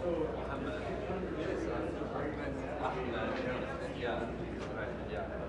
Mohammed. Yes, Ahmed. Yeah, right, yeah.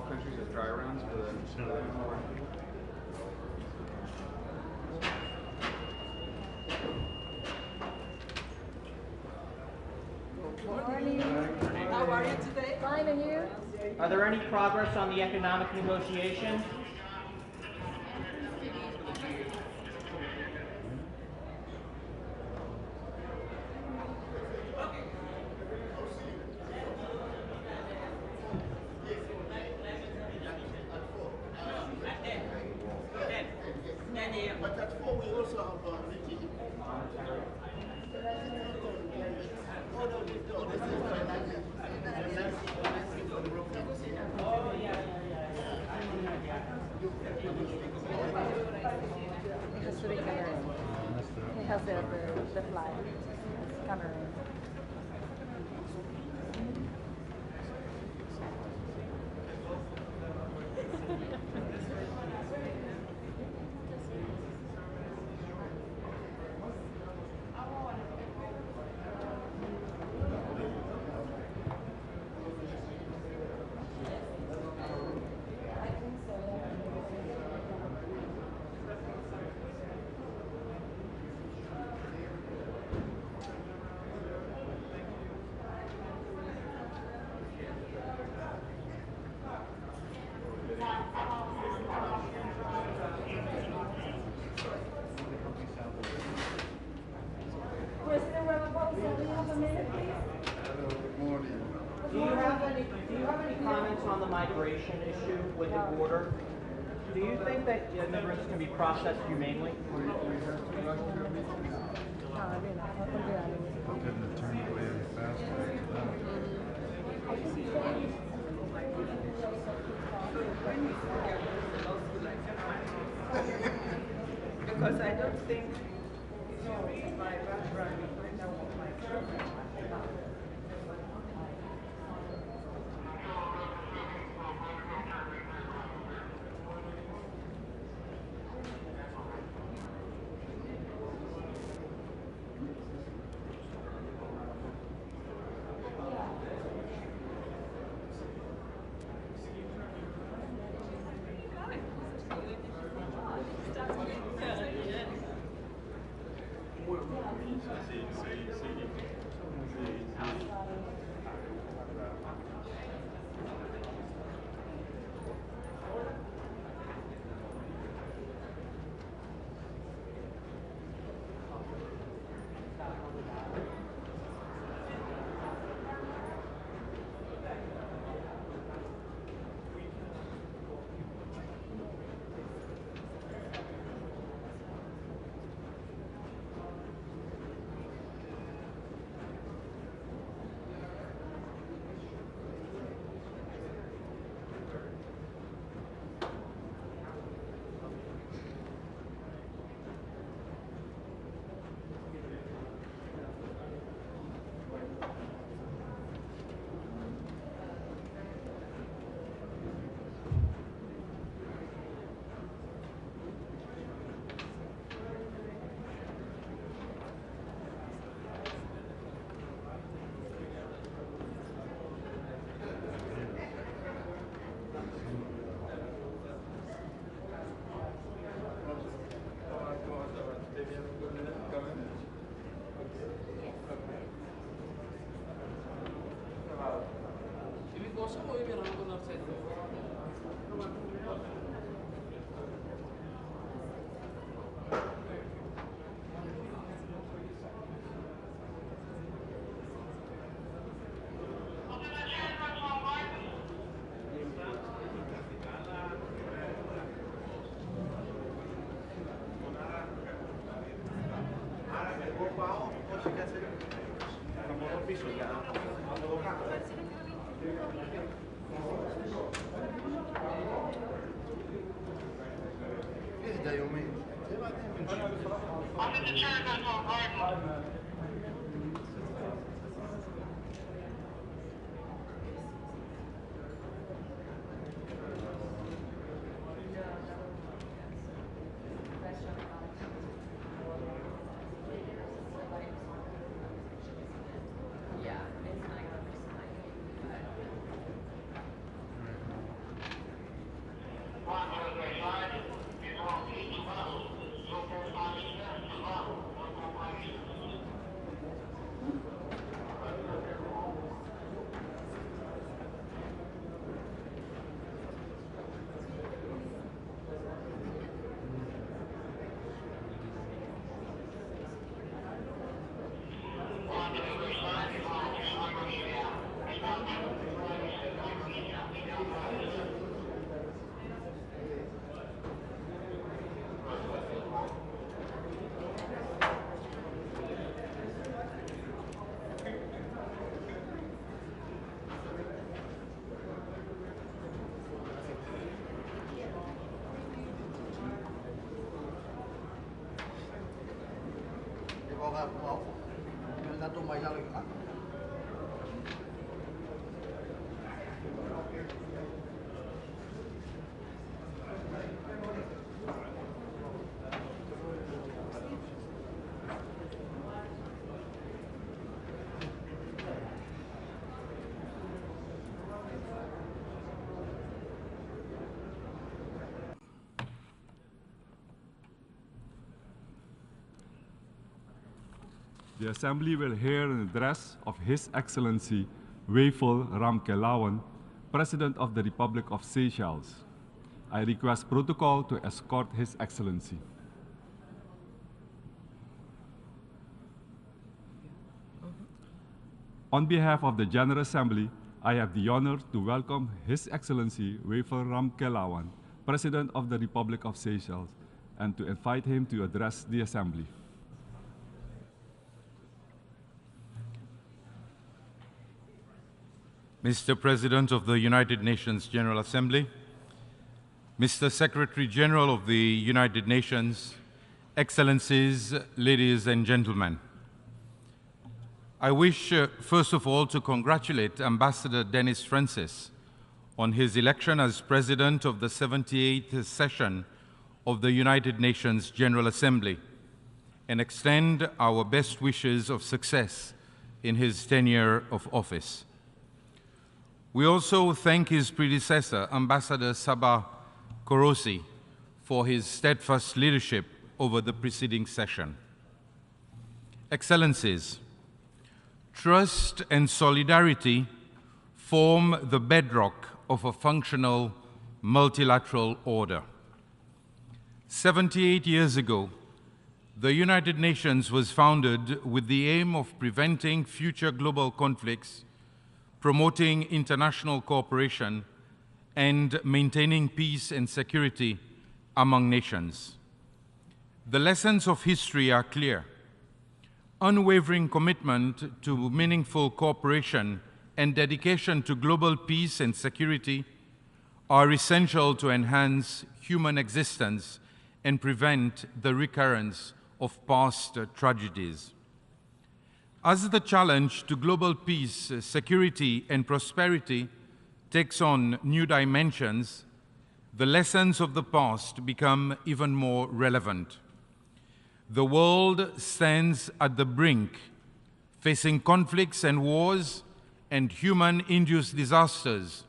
countries as dry runs for the. Good morning. How are you today? Fine, and you? Are there any progress on the economic negotiations? But at 4 we also have a meeting. He has the flag. It's Cameroon. President Ramaphosa, do you have a minute, please? Hello, good morning. Do you have any comments on the migration issue with the border? Do you think that immigrants can be processed humanely? How couldn't have turned away any faster after Because I don't think my background to find out what my program is about. The Assembly will hear an address of His Excellency Weifel Ramkelawan, President of the Republic of Seychelles. I request protocol to escort His Excellency. On behalf of the General Assembly, I have the honor to welcome His Excellency Weifel Ramkelawan, President of the Republic of Seychelles, and to invite him to address the Assembly. Mr. President of the United Nations General Assembly, Mr. Secretary General of the United Nations, Excellencies, ladies and gentlemen. I wish, first of all, to congratulate Ambassador Dennis Francis on his election as President of the 78th session of the United Nations General Assembly and extend our best wishes of success in his tenure of office. We also thank his predecessor, Ambassador Sabah Korosi, for his steadfast leadership over the preceding session. Excellencies, trust and solidarity form the bedrock of a functional multilateral order. 78 years ago, the United Nations was founded with the aim of preventing future global conflicts, promoting international cooperation, and maintaining peace and security among nations. The lessons of history are clear. Unwavering commitment to meaningful cooperation and dedication to global peace and security are essential to enhance human existence and prevent the recurrence of past tragedies. As the challenge to global peace, security, and prosperity takes on new dimensions, the lessons of the past become even more relevant. The world stands at the brink, facing conflicts and wars and human-induced disasters,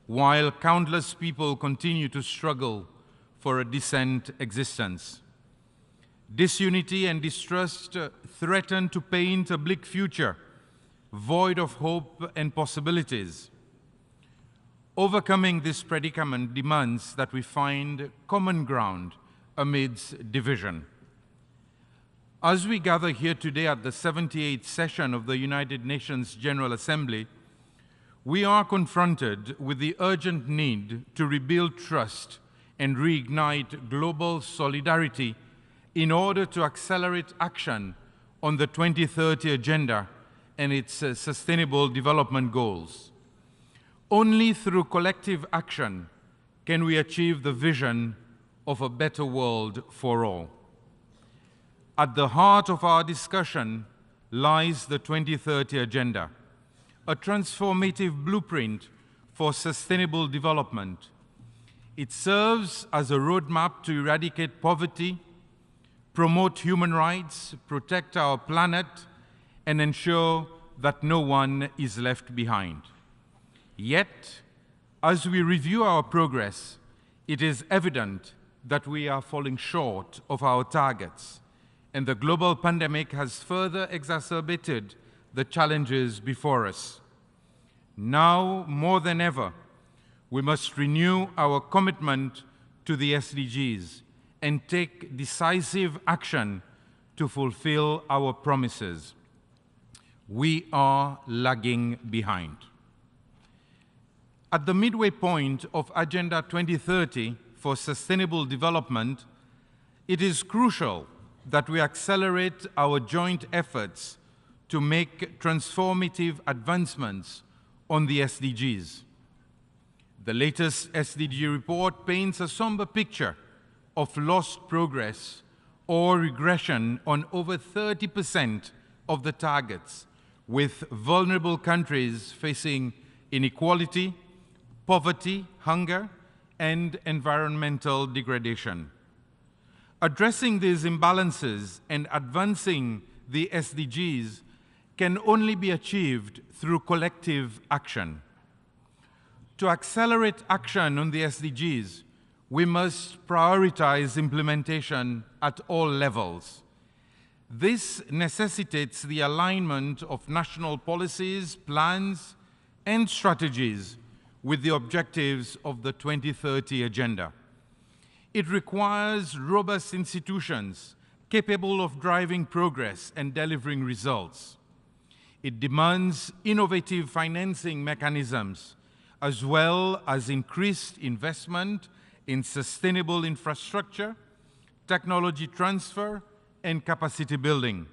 while countless people continue to struggle for a decent existence. Disunity and distrust threaten to paint a bleak future, void of hope and possibilities. Overcoming this predicament demands that we find common ground amidst division. As we gather here today at the 78th session of the United Nations General Assembly, we are confronted with the urgent need to rebuild trust and reignite global solidarity in order to accelerate action on the 2030 Agenda and its Sustainable Development Goals. Only through collective action can we achieve the vision of a better world for all. At the heart of our discussion lies the 2030 Agenda, a transformative blueprint for sustainable development. It serves as a roadmap to eradicate poverty, promote human rights, protect our planet, and ensure that no one is left behind. Yet, as we review our progress, it is evident that we are falling short of our targets, and the global pandemic has further exacerbated the challenges before us. Now, more than ever, we must renew our commitment to the SDGs and take decisive action to fulfill our promises. We are lagging behind. At the midway point of Agenda 2030 for Sustainable Development, it is crucial that we accelerate our joint efforts to make transformative advancements on the SDGs. The latest SDG report paints a somber picture of lost progress or regression on over 30% of the targets, with vulnerable countries facing inequality, poverty, hunger, and environmental degradation. Addressing these imbalances and advancing the SDGs can only be achieved through collective action. To accelerate action on the SDGs, we must prioritize implementation at all levels. This necessitates the alignment of national policies, plans, and strategies with the objectives of the 2030 Agenda. It requires robust institutions capable of driving progress and delivering results. It demands innovative financing mechanisms, as well as increased investment in sustainable infrastructure, technology transfer, and capacity building.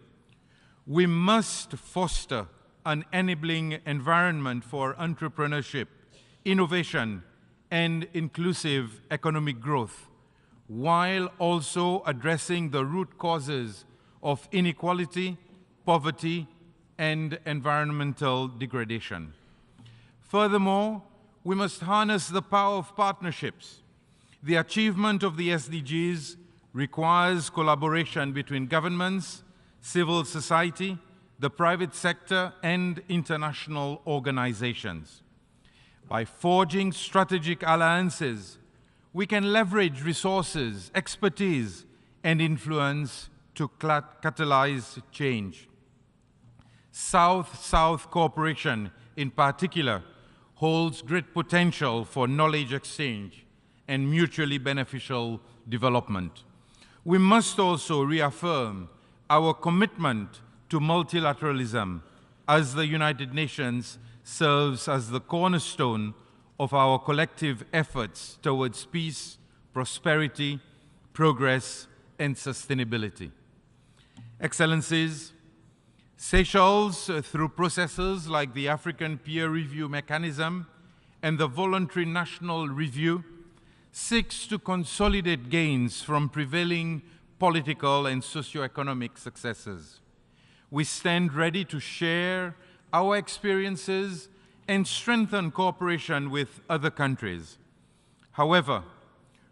We must foster an enabling environment for entrepreneurship, innovation, and inclusive economic growth, while also addressing the root causes of inequality, poverty, and environmental degradation. Furthermore, we must harness the power of partnerships. The achievement of the SDGs requires collaboration between governments, civil society, the private sector, and international organizations. By forging strategic alliances, we can leverage resources, expertise, and influence to catalyze change. South-South cooperation, in particular, holds great potential for knowledge exchange and mutually beneficial development. We must also reaffirm our commitment to multilateralism, as the United Nations serves as the cornerstone of our collective efforts towards peace, prosperity, progress, and sustainability. Excellencies, Seychelles, through processes like the African Peer Review Mechanism and the Voluntary National Review, seeks to consolidate gains from prevailing political and socio-economic successes. We stand ready to share our experiences and strengthen cooperation with other countries. However,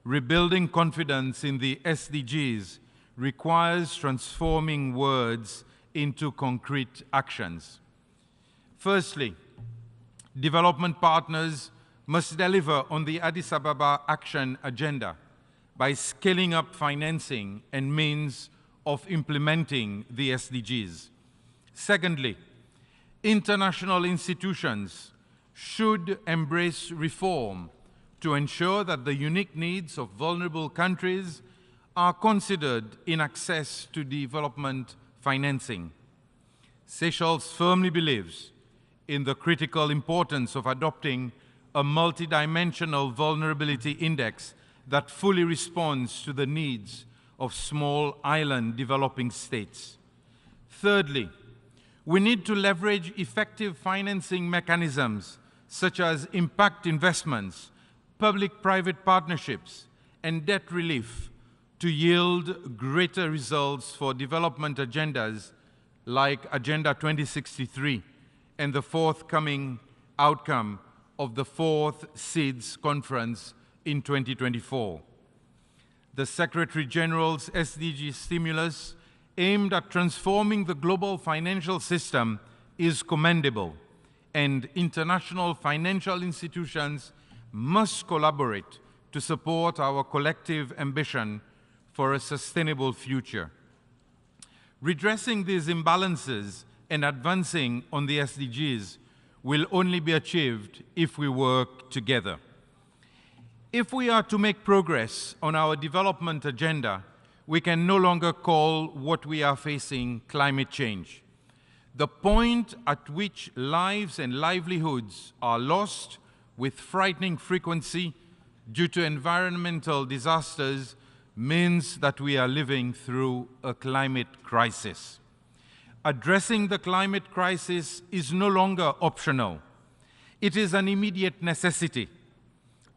rebuilding confidence in the SDGs requires transforming words into concrete actions. Firstly, development partners must deliver on the Addis Ababa Action Agenda by scaling up financing and means of implementing the SDGs. Secondly, international institutions should embrace reform to ensure that the unique needs of vulnerable countries are considered in access to development financing. Seychelles firmly believes in the critical importance of adopting a multidimensional vulnerability index that fully responds to the needs of small island developing states. Thirdly, we need to leverage effective financing mechanisms such as impact investments, public-private partnerships, and debt relief to yield greater results for development agendas like Agenda 2063 and the forthcoming outcome of the 4th SEEDS Conference in 2024. The Secretary General's SDG stimulus aimed at transforming the global financial system is commendable, and international financial institutions must collaborate to support our collective ambition for a sustainable future. Redressing these imbalances and advancing on the SDGs will only be achieved if we work together. If we are to make progress on our development agenda, we can no longer call what we are facing climate change. The point at which lives and livelihoods are lost with frightening frequency due to environmental disasters means that we are living through a climate crisis. Addressing the climate crisis is no longer optional. It is an immediate necessity.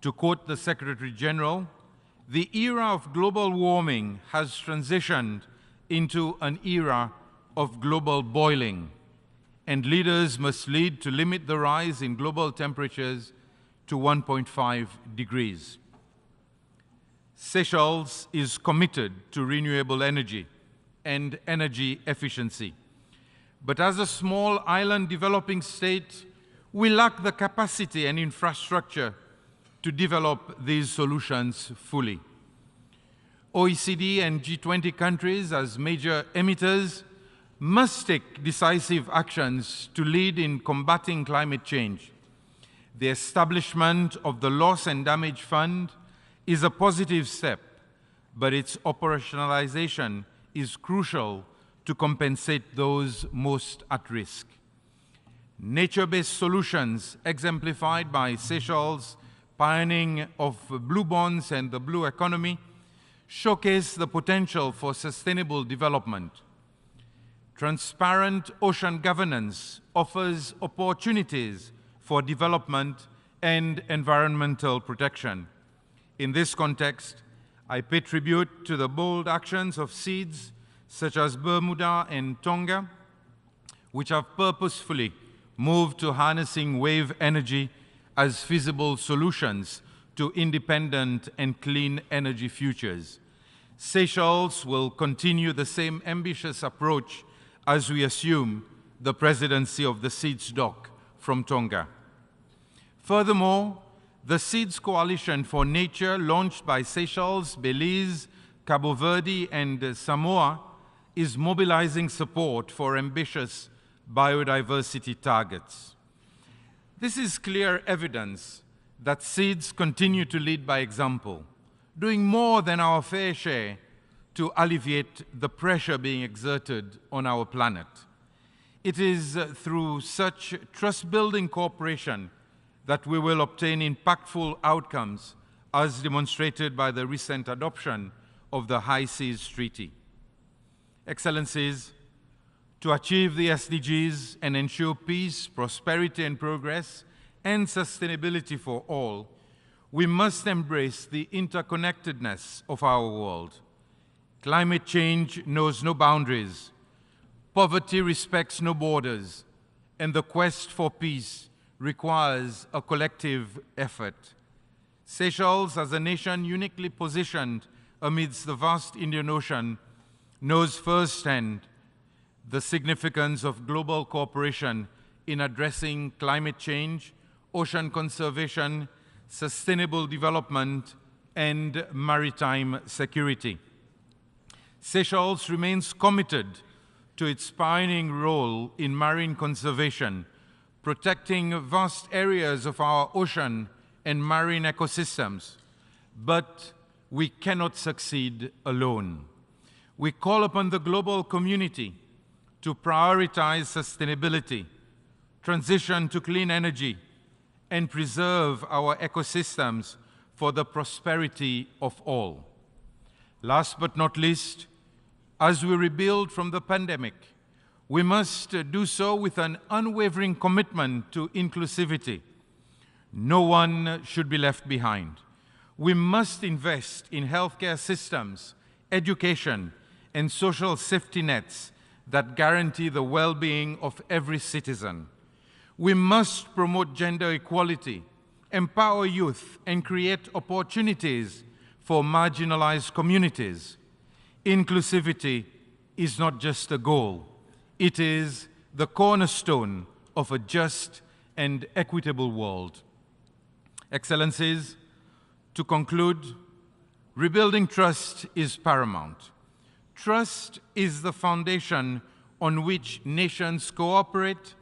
To quote the Secretary General, the era of global warming has transitioned into an era of global boiling, and leaders must lead to limit the rise in global temperatures to 1.5 degrees. Seychelles is committed to renewable energy and energy efficiency. But as a small island developing state, we lack the capacity and infrastructure to develop these solutions fully. OECD and G20 countries, as major emitters, must take decisive actions to lead in combating climate change. The establishment of the Loss and Damage Fund is a positive step, but its operationalization is crucial to compensate those most at risk. Nature-based solutions, exemplified by Seychelles' pioneering of blue bonds and the blue economy, showcase the potential for sustainable development. Transparent ocean governance offers opportunities for development and environmental protection. In this context, I pay tribute to the bold actions of SEEDS such as Bermuda and Tonga, which have purposefully moved to harnessing wave energy as feasible solutions to independent and clean energy futures. Seychelles will continue the same ambitious approach as we assume the presidency of the SEEDS DOC from Tonga. Furthermore, the SEEDS Coalition for Nature, launched by Seychelles, Belize, Cabo Verde, and Samoa, is mobilizing support for ambitious biodiversity targets. This is clear evidence that SEEDS continue to lead by example, doing more than our fair share to alleviate the pressure being exerted on our planet. It is through such trust-building cooperation that we will obtain impactful outcomes, as demonstrated by the recent adoption of the High Seas Treaty. Excellencies, to achieve the SDGs and ensure peace, prosperity and progress, and sustainability for all, we must embrace the interconnectedness of our world. Climate change knows no boundaries, poverty respects no borders, and the quest for peace requires a collective effort. Seychelles, as a nation uniquely positioned amidst the vast Indian Ocean, knows firsthand the significance of global cooperation in addressing climate change, ocean conservation, sustainable development, and maritime security. Seychelles remains committed to its pioneering role in marine conservation, protecting vast areas of our ocean and marine ecosystems. But we cannot succeed alone. We call upon the global community to prioritize sustainability, transition to clean energy, and preserve our ecosystems for the prosperity of all. Last but not least, as we rebuild from the pandemic, we must do so with an unwavering commitment to inclusivity. No one should be left behind. We must invest in healthcare systems, education, and social safety nets that guarantee the well-being of every citizen. We must promote gender equality, empower youth, and create opportunities for marginalized communities. Inclusivity is not just a goal. It is the cornerstone of a just and equitable world. Excellencies, to conclude, rebuilding trust is paramount. Trust is the foundation on which nations cooperate,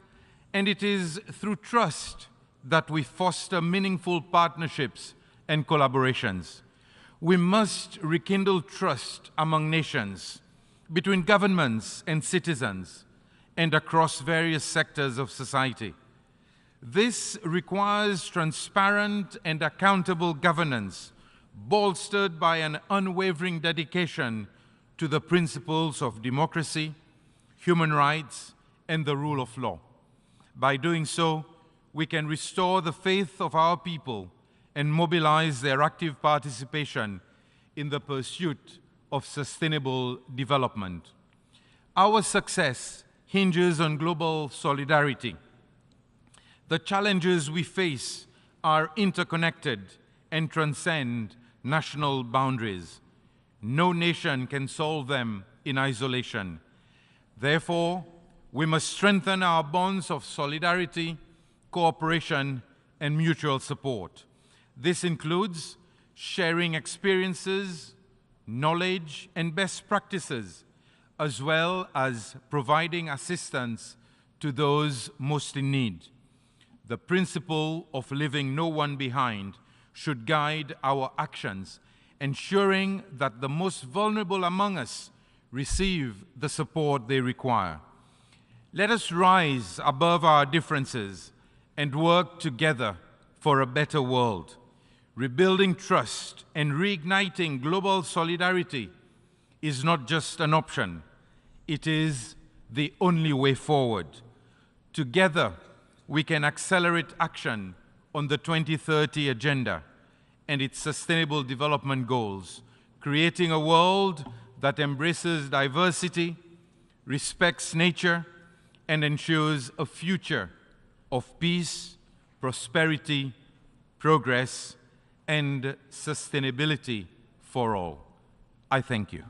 and it is through trust that we foster meaningful partnerships and collaborations. We must rekindle trust among nations, between governments and citizens, and across various sectors of society. This requires transparent and accountable governance, bolstered by an unwavering dedication to the principles of democracy, human rights, and the rule of law. By doing so, we can restore the faith of our people and mobilize their active participation in the pursuit of sustainable development. Our success hinges on global solidarity. The challenges we face are interconnected and transcend national boundaries. No nation can solve them in isolation. Therefore, we must strengthen our bonds of solidarity, cooperation, and mutual support. This includes sharing experiences, knowledge, and best practices, as well as providing assistance to those most in need. The principle of leaving no one behind should guide our actions, ensuring that the most vulnerable among us receive the support they require. Let us rise above our differences and work together for a better world. Rebuilding trust and reigniting global solidarity is not just an option, it is the only way forward. Together, we can accelerate action on the 2030 Agenda and its Sustainable Development Goals, creating a world that embraces diversity, respects nature, and ensures a future of peace, prosperity, progress, and sustainability for all. I thank you.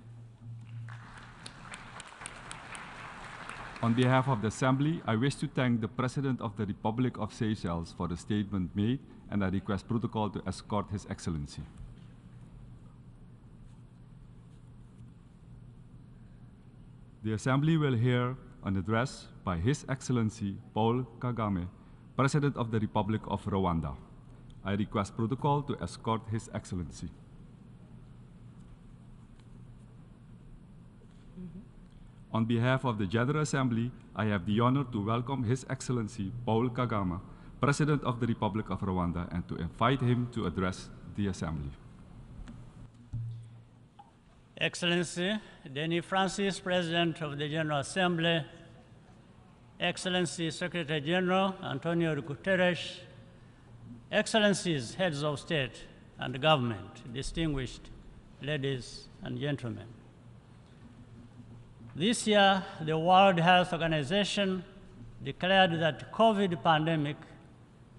On behalf of the Assembly, I wish to thank the President of the Republic of Seychelles for the statement made, and I request protocol to escort His Excellency. The Assembly will hear an address by His Excellency Paul Kagame, President of the Republic of Rwanda. I request protocol to escort His Excellency. On behalf of the General Assembly, I have the honor to welcome His Excellency Paul Kagame, President of the Republic of Rwanda, and to invite him to address the Assembly. Excellency Denis Francis, President of the General Assembly, Excellency Secretary General Antonio Guterres, Excellencies, Heads of State and Government, distinguished ladies and gentlemen. This year, the World Health Organization declared that the COVID pandemic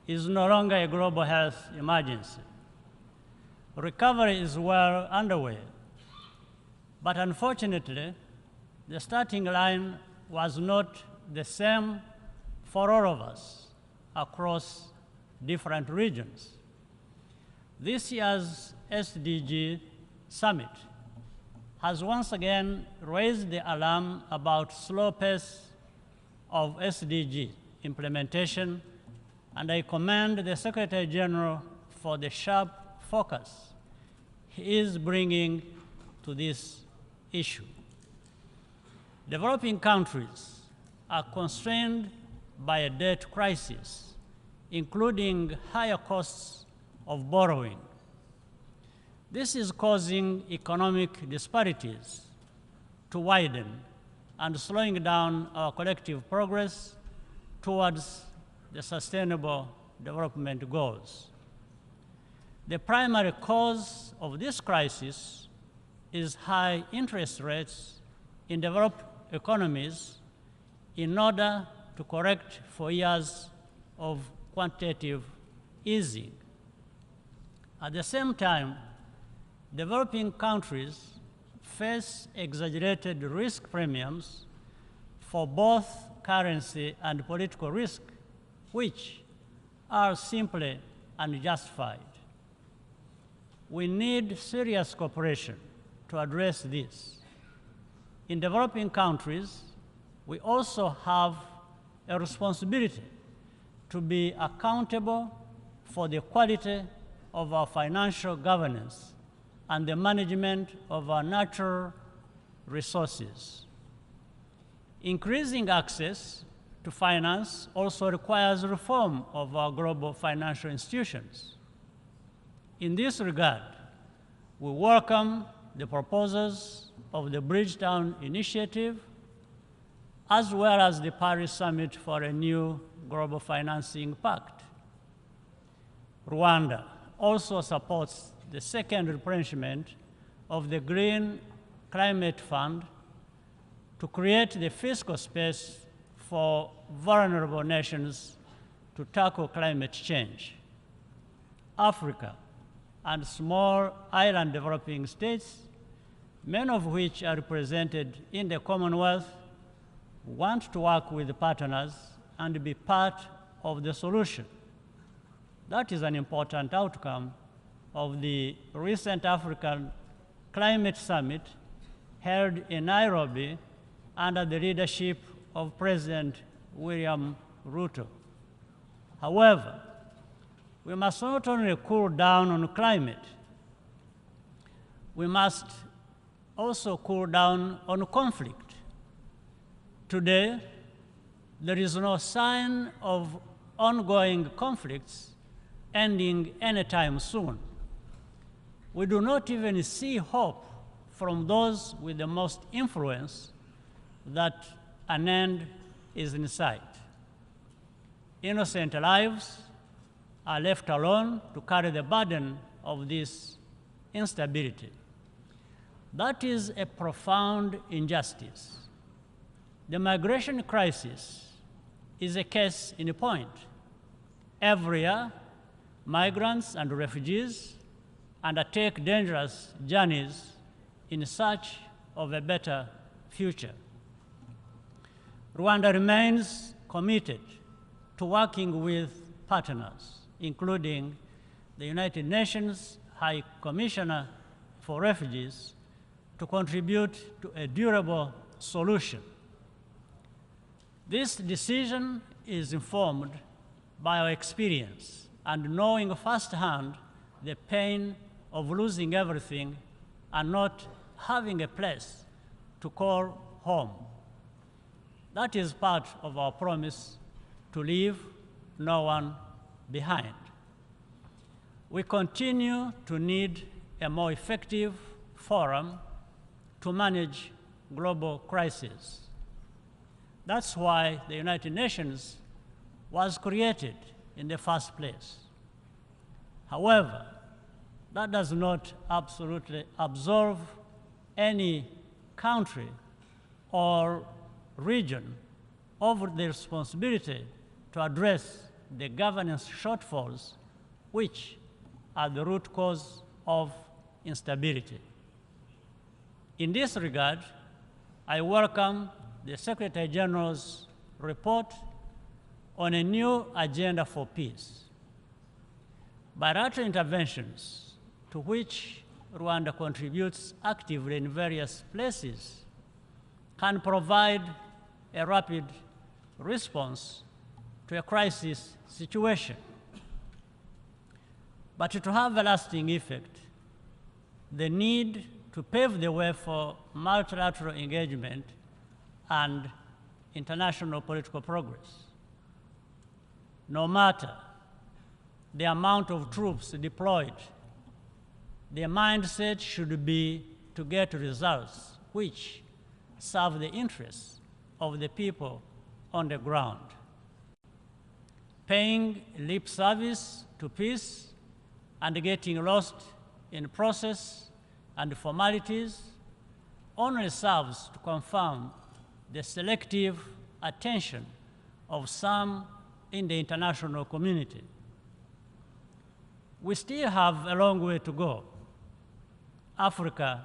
is no longer a global health emergency. Recovery is well underway, but unfortunately, the starting line was not the same for all of us across different regions. This year's SDG Summit has once again raised the alarm about slow pace of SDG implementation, and I commend the Secretary General for the sharp focus he is bringing to this issue. Developing countries are constrained by a debt crisis, including higher costs of borrowing. This is causing economic disparities to widen and slowing down our collective progress towards the Sustainable Development Goals. The primary cause of this crisis is high interest rates in developed economies in order to correct for years of quantitative easing. At the same time, developing countries face exaggerated risk premiums for both currency and political risk, which are simply unjustified. We need serious cooperation to address this. In developing countries, we also have a responsibility to be accountable for the quality of our financial governance and the management of our natural resources. Increasing access to finance also requires reform of our global financial institutions. In this regard, we welcome the proposals of the Bridgetown Initiative, as well as the Paris Summit for a new global financing pact. Rwanda also supports the second replenishment of the Green Climate Fund to create the fiscal space for vulnerable nations to tackle climate change. Africa and small island developing states, many of which are represented in the Commonwealth, want to work with partners and be part of the solution. That is an important outcome of the recent African Climate Summit held in Nairobi under the leadership of President William Ruto. However, we must not only cool down on climate, we must also cool down on conflict. Today, there is no sign of ongoing conflicts ending anytime soon. We do not even see hope from those with the most influence that an end is in sight. Innocent lives are left alone to carry the burden of this instability. That is a profound injustice. The migration crisis is a case in point. Every year, migrants and refugees undertake dangerous journeys in search of a better future. Rwanda remains committed to working with partners, including the United Nations High Commissioner for Refugees, to contribute to a durable solution. This decision is informed by our experience and knowing firsthand the pain of losing everything and not having a place to call home. That is part of our promise to leave no one behind. We continue to need a more effective forum to manage global crises. That's why the United Nations was created in the first place. However, that does not absolutely absolve any country or region of the responsibility to address the governance shortfalls which are the root cause of instability. In this regard, I welcome the Secretary General's report on a new agenda for peace. Bilateral interventions, to which Rwanda contributes actively in various places, can provide a rapid response to a crisis situation. But to have a lasting effect, the need to pave the way for multilateral engagement and international political progress. No matter the amount of troops deployed, their mindset should be to get results which serve the interests of the people on the ground. Paying lip service to peace and getting lost in process and formalities only serves to confirm the selective attention of some in the international community. We still have a long way to go. Africa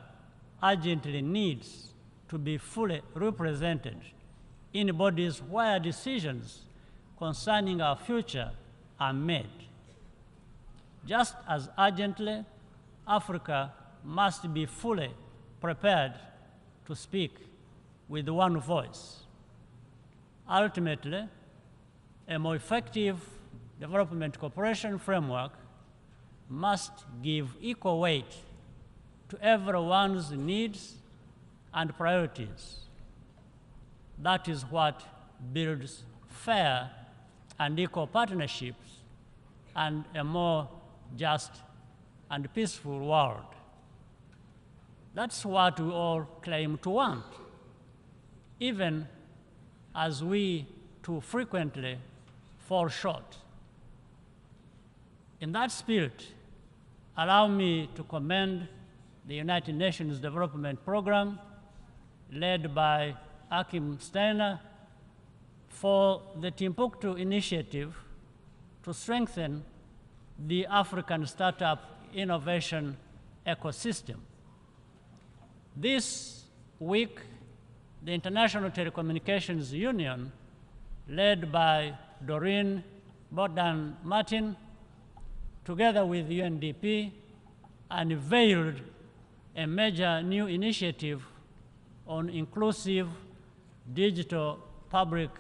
urgently needs to be fully represented in bodies where decisions concerning our future are made. Just as urgently, Africa must be fully prepared to speak with one voice. Ultimately, a more effective development cooperation framework must give equal weight to everyone's needs and priorities. That is what builds fair and equal partnerships and a more just and peaceful world. That's what we all claim to want, even as we too frequently fall short. In that spirit, allow me to commend the United Nations Development Program, led by Akim Steiner, for the Timbuktu initiative to strengthen the African startup innovation ecosystem. This week, the International Telecommunications Union, led by Doreen Bodan Martin, together with UNDP, unveiled a major new initiative on inclusive digital public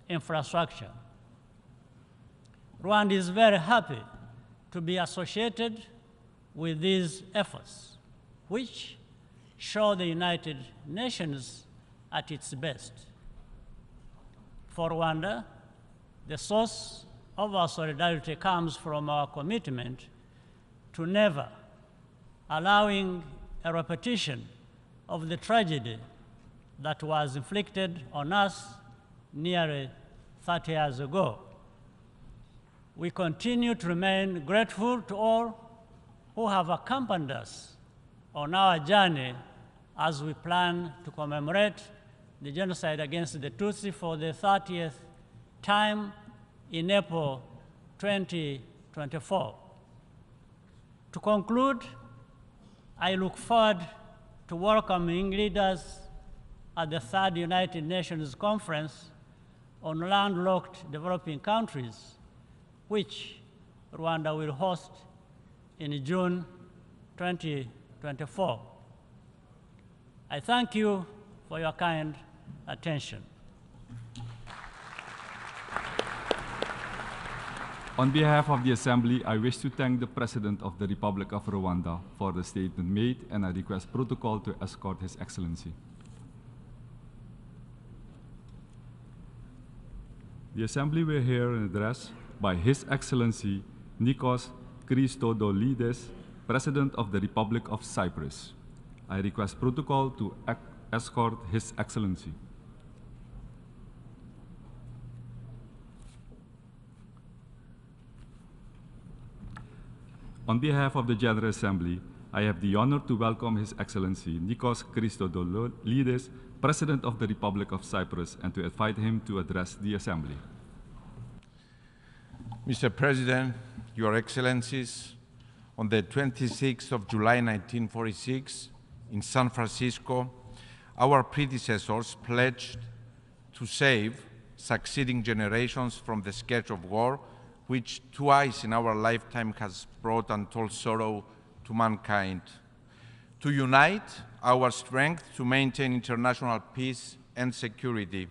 infrastructure. Rwanda is very happy to be associated with these efforts, which show the United Nations at its best. For Rwanda, the source of our solidarity comes from our commitment to never allowing a repetition of the tragedy that was inflicted on us nearly 30 years ago. We continue to remain grateful to all who have accompanied us on our journey as we plan to commemorate the genocide against the Tutsi for the 30th time in April 2024. To conclude, I look forward to welcoming leaders at the third United Nations Conference on landlocked developing countries, which Rwanda will host in June 2024. I thank you for your kind attention. On behalf of the Assembly, I wish to thank the President of the Republic of Rwanda for the statement made, and I request protocol to escort His Excellency. The Assembly will hear an address by His Excellency Nikos Christodoulides, President of the Republic of Cyprus. I request protocol to escort His Excellency. On behalf of the General Assembly, I have the honor to welcome His Excellency Nikos Christodoulides, President of the Republic of Cyprus, and to invite him to address the Assembly. Mr. President, Your Excellencies, on the 26th of July 1946, in San Francisco, our predecessors pledged to save succeeding generations from the scourge of war, which twice in our lifetime has brought untold sorrow to mankind. To unite our strength to maintain international peace and security.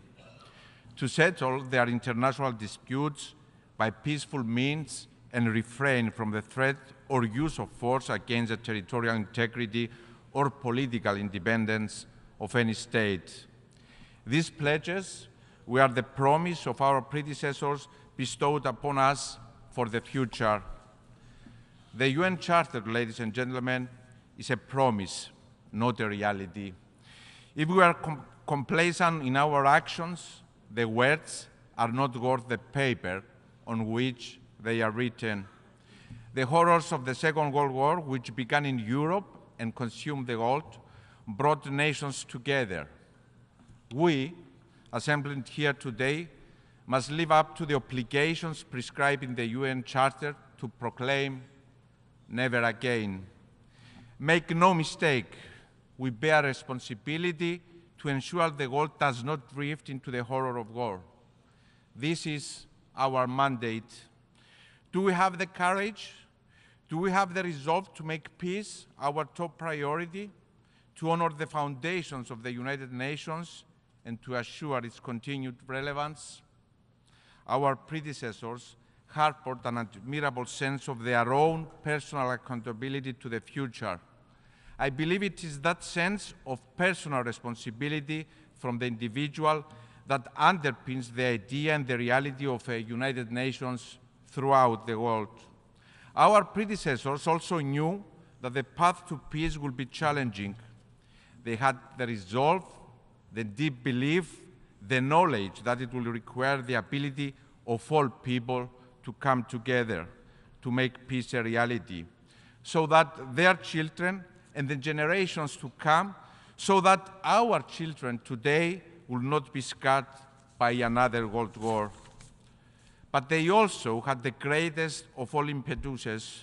To settle their international disputes by peaceful means and refrain from the threat or use of force against the territorial integrity or political independence of any state. These pledges were the promise of our predecessors bestowed upon us for the future. The UN Charter, ladies and gentlemen, is a promise, not a reality. If we are complacent in our actions, the words are not worth the paper on which they are written. The horrors of the Second World War, which began in Europe and consumed the world, brought nations together. We, assembled here today, must live up to the obligations prescribed in the UN Charter to proclaim never again. Make no mistake, we bear responsibility to ensure the world does not drift into the horror of war. This is our mandate. Do we have the courage? Do we have the resolve to make peace our top priority, to honor the foundations of the United Nations, and to assure its continued relevance? Our predecessors harbored an admirable sense of their own personal accountability to the future. I believe it is that sense of personal responsibility from the individual that underpins the idea and the reality of a United Nations throughout the world. Our predecessors also knew that the path to peace would be challenging. They had the resolve, the deep belief, the knowledge that it will require the ability of all people to come together to make peace a reality, so that their children and the generations to come, so that our children today will not be scarred by another world war. But they also had the greatest of all impetuses.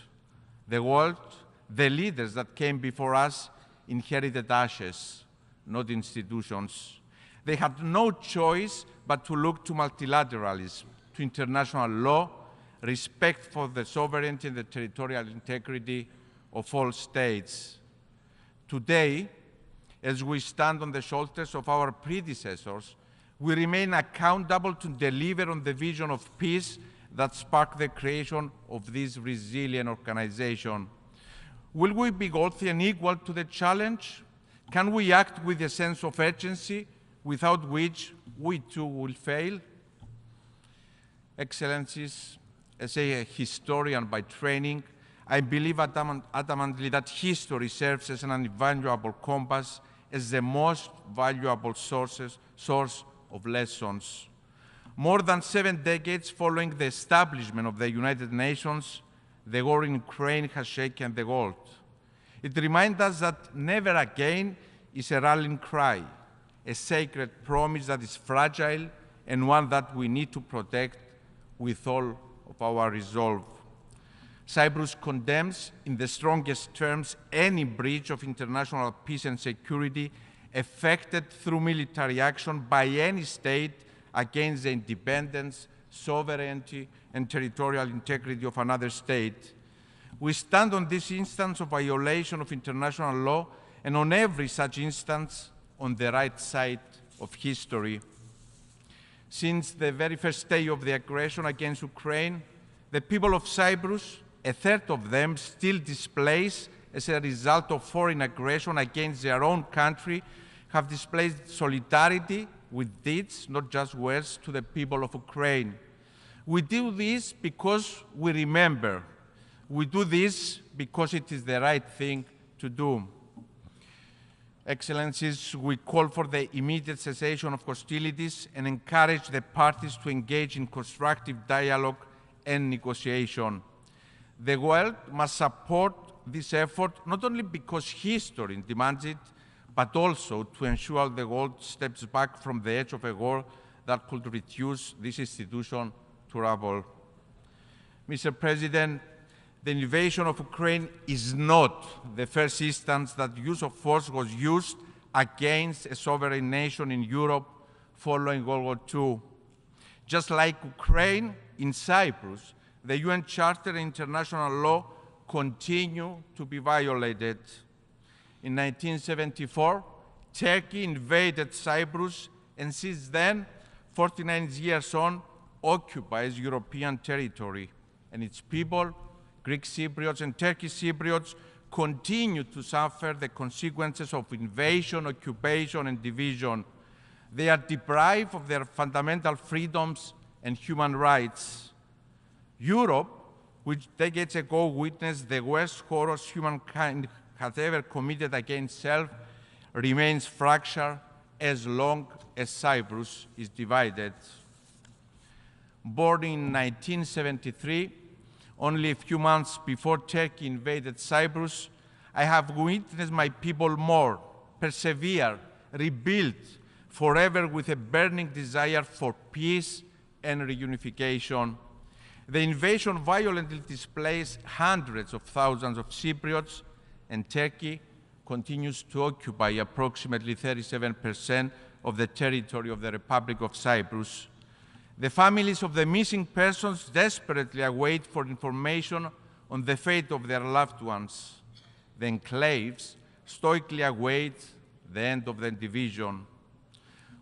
The world, the leaders that came before us, inherited ashes, not institutions. They had no choice but to look to multilateralism, to international law, respect for the sovereignty and the territorial integrity of all states. Today, as we stand on the shoulders of our predecessors, we remain accountable to deliver on the vision of peace that sparked the creation of this resilient organization. Will we be worthy and equal to the challenge? Can we act with a sense of urgency without which we too will fail? Excellencies, as a historian by training, I believe adamantly that history serves as an invaluable compass, as the most valuable source of lessons. More than 7 decades following the establishment of the United Nations, the war in Ukraine has shaken the world. It reminds us that never again is a rallying cry, a sacred promise that is fragile and one that we need to protect with all of our resolve. Cyprus condemns in the strongest terms any breach of international peace and security effected through military action by any state against the independence, sovereignty, and territorial integrity of another state. We stand on this instance of violation of international law, and on every such instance on the right side of history. Since the very first day of the aggression against Ukraine, the people of Cyprus, a third of them still displaced as a result of foreign aggression against their own country, have displayed solidarity with deeds, not just words, to the people of Ukraine. We do this because we remember. We do this because it is the right thing to do. Excellencies, we call for the immediate cessation of hostilities and encourage the parties to engage in constructive dialogue and negotiation. The world must support this effort not only because history demands it, but also to ensure the world steps back from the edge of a war that could reduce this institution to rubble. Mr. President, the invasion of Ukraine is not the first instance that use of force was used against a sovereign nation in Europe following World War II. Just like Ukraine, in Cyprus, the UN Charter and international law continue to be violated. In 1974, Turkey invaded Cyprus, and since then, 49 years on, occupies European territory, and its people, Greek Cypriots and Turkish Cypriots, continue to suffer the consequences of invasion, occupation, and division. They are deprived of their fundamental freedoms and human rights. Europe, which decades ago witnessed the worst horrors humankind has ever committed against self, remains fractured as long as Cyprus is divided. Born in 1973, only a few months before Turkey invaded Cyprus, I have witnessed my people mourn, persevere, rebuild forever with a burning desire for peace and reunification. The invasion violently displaced hundreds of thousands of Cypriots, and Turkey continues to occupy approximately 37% of the territory of the Republic of Cyprus. The families of the missing persons desperately await for information on the fate of their loved ones. The enclaves stoically await the end of the division.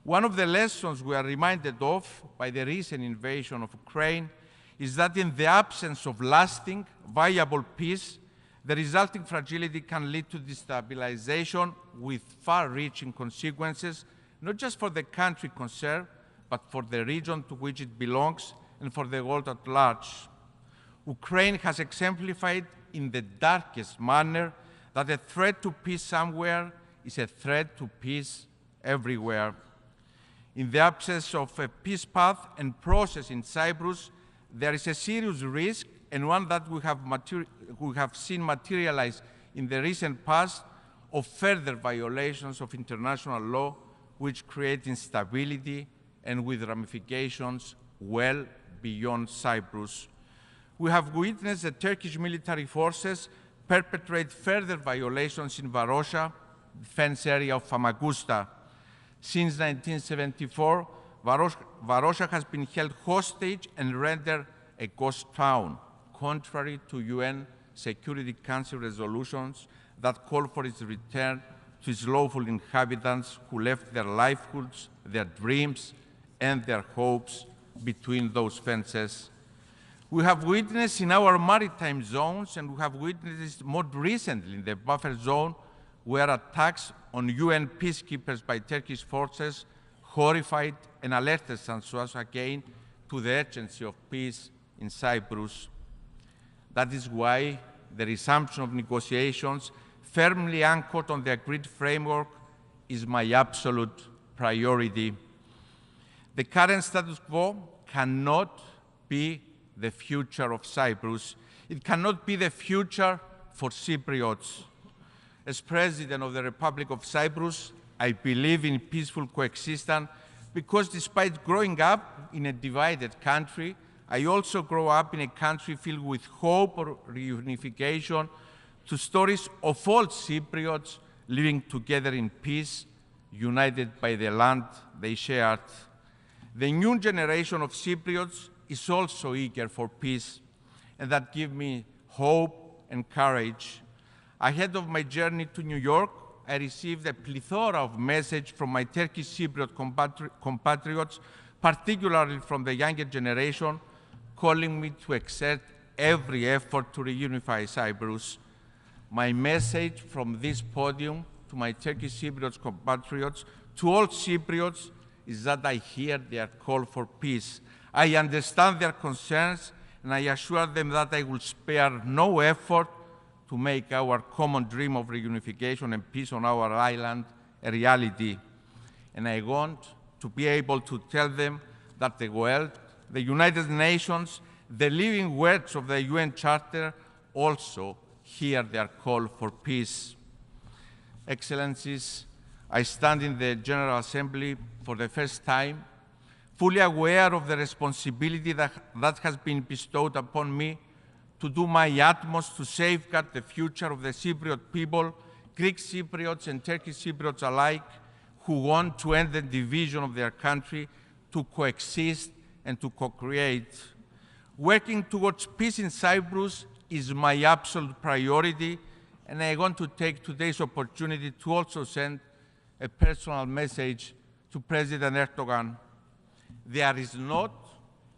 One of the lessons we are reminded of by the recent invasion of Ukraine is that in the absence of lasting, viable peace, the resulting fragility can lead to destabilization with far-reaching consequences, not just for the country concerned, but for the region to which it belongs and for the world at large. Ukraine has exemplified in the darkest manner that a threat to peace somewhere is a threat to peace everywhere. In the absence of a peace path and process in Cyprus, there is a serious risk, and one that we have seen materialize in the recent past, of further violations of international law which create instability and with ramifications well beyond Cyprus. We have witnessed the Turkish military forces perpetrate further violations in Varosha, defense area of Famagusta. Since 1974, Varosha has been held hostage and rendered a ghost town, contrary to UN Security Council resolutions that call for its return to its lawful inhabitants who left their livelihoods, their dreams, and their hopes between those fences. We have witnessed in our maritime zones, and we have witnessed more recently in the buffer zone, where attacks on UN peacekeepers by Turkish forces horrified and alerted us again to the urgency of peace in Cyprus. That is why the resumption of negotiations firmly anchored on the agreed framework is my absolute priority. The current status quo cannot be the future of Cyprus. It cannot be the future for Cypriots. As President of the Republic of Cyprus, I believe in peaceful coexistence because despite growing up in a divided country, I also grow up in a country filled with hope or reunification, to stories of all Cypriots living together in peace, united by the land they shared. The new generation of Cypriots is also eager for peace, and that gives me hope and courage. Ahead of my journey to New York, I received a plethora of messages from my Turkish Cypriot compatriots, particularly from the younger generation, calling me to exert every effort to reunify Cyprus. My message from this podium to my Turkish Cypriot compatriots, to all Cypriots, is that I hear their call for peace. I understand their concerns, and I assure them that I will spare no effort to make our common dream of reunification and peace on our island a reality. And I want to be able to tell them that the world, the United Nations, the living words of the UN Charter also hear their call for peace. Excellencies, I stand in the General Assembly for the first time, fully aware of the responsibility that has been bestowed upon me to do my utmost to safeguard the future of the Cypriot people, Greek Cypriots and Turkish Cypriots alike, who want to end the division of their country, to coexist and to co-create. Working towards peace in Cyprus is my absolute priority, and I want to take today's opportunity to also send a personal message to President Erdogan. There is not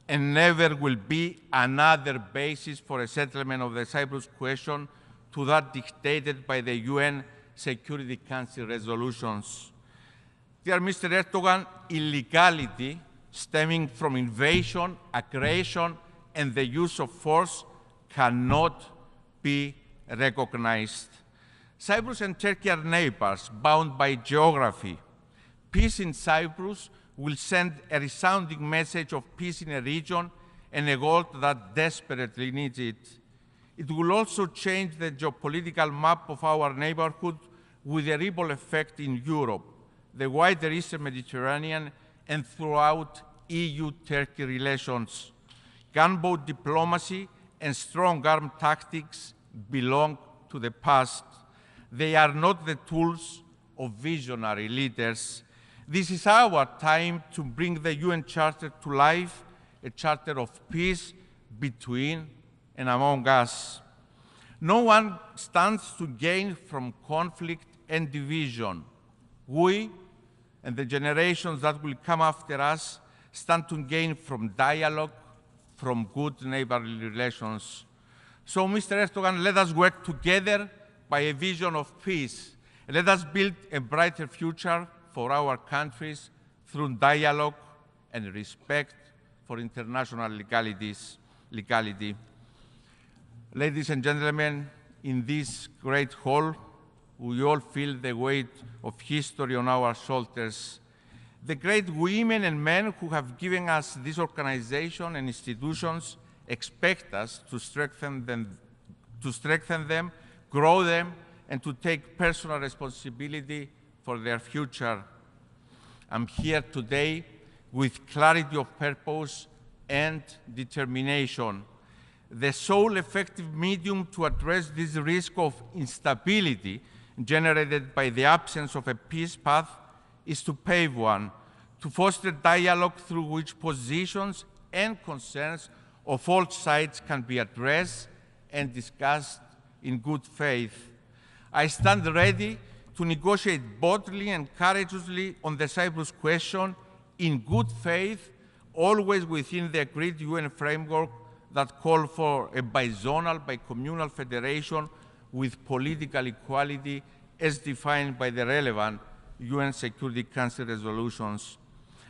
and never will be another basis for a settlement of the Cyprus question to that dictated by the UN Security Council resolutions. Dear Mr. Erdogan, illegality stemming from invasion, aggression, and the use of force cannot be recognized. Cyprus and Turkey are neighbors bound by geography. Peace in Cyprus will send a resounding message of peace in a region and a world that desperately needs it. It will also change the geopolitical map of our neighborhood with a ripple effect in Europe, the wider Eastern Mediterranean, and throughout EU-Turkey relations. Gunboat diplomacy and strong arm tactics belong to the past. They are not the tools of visionary leaders. This is our time to bring the UN Charter to life, a charter of peace between and among us. No one stands to gain from conflict and division. We and the generations that will come after us stand to gain from dialogue, from good neighborly relations. So, Mr. Erdogan, let us work together by a vision of peace. Let us build a brighter future for our countries through dialogue and respect for international legality. Ladies and gentlemen, in this great hall, we all feel the weight of history on our shoulders. The great women and men who have given us this organization and institutions expect us to strengthen them, grow them, and to take personal responsibility for their future. I'm here today with clarity of purpose and determination. The sole effective medium to address this risk of instability generated by the absence of a peace path is to pave one, to foster dialogue through which positions and concerns of all sides can be addressed and discussed in good faith. I stand ready to negotiate boldly and courageously on the Cyprus question in good faith, always within the agreed UN framework that call for a bizonal, bicommunal federation with political equality as defined by the relevant UN Security Council resolutions.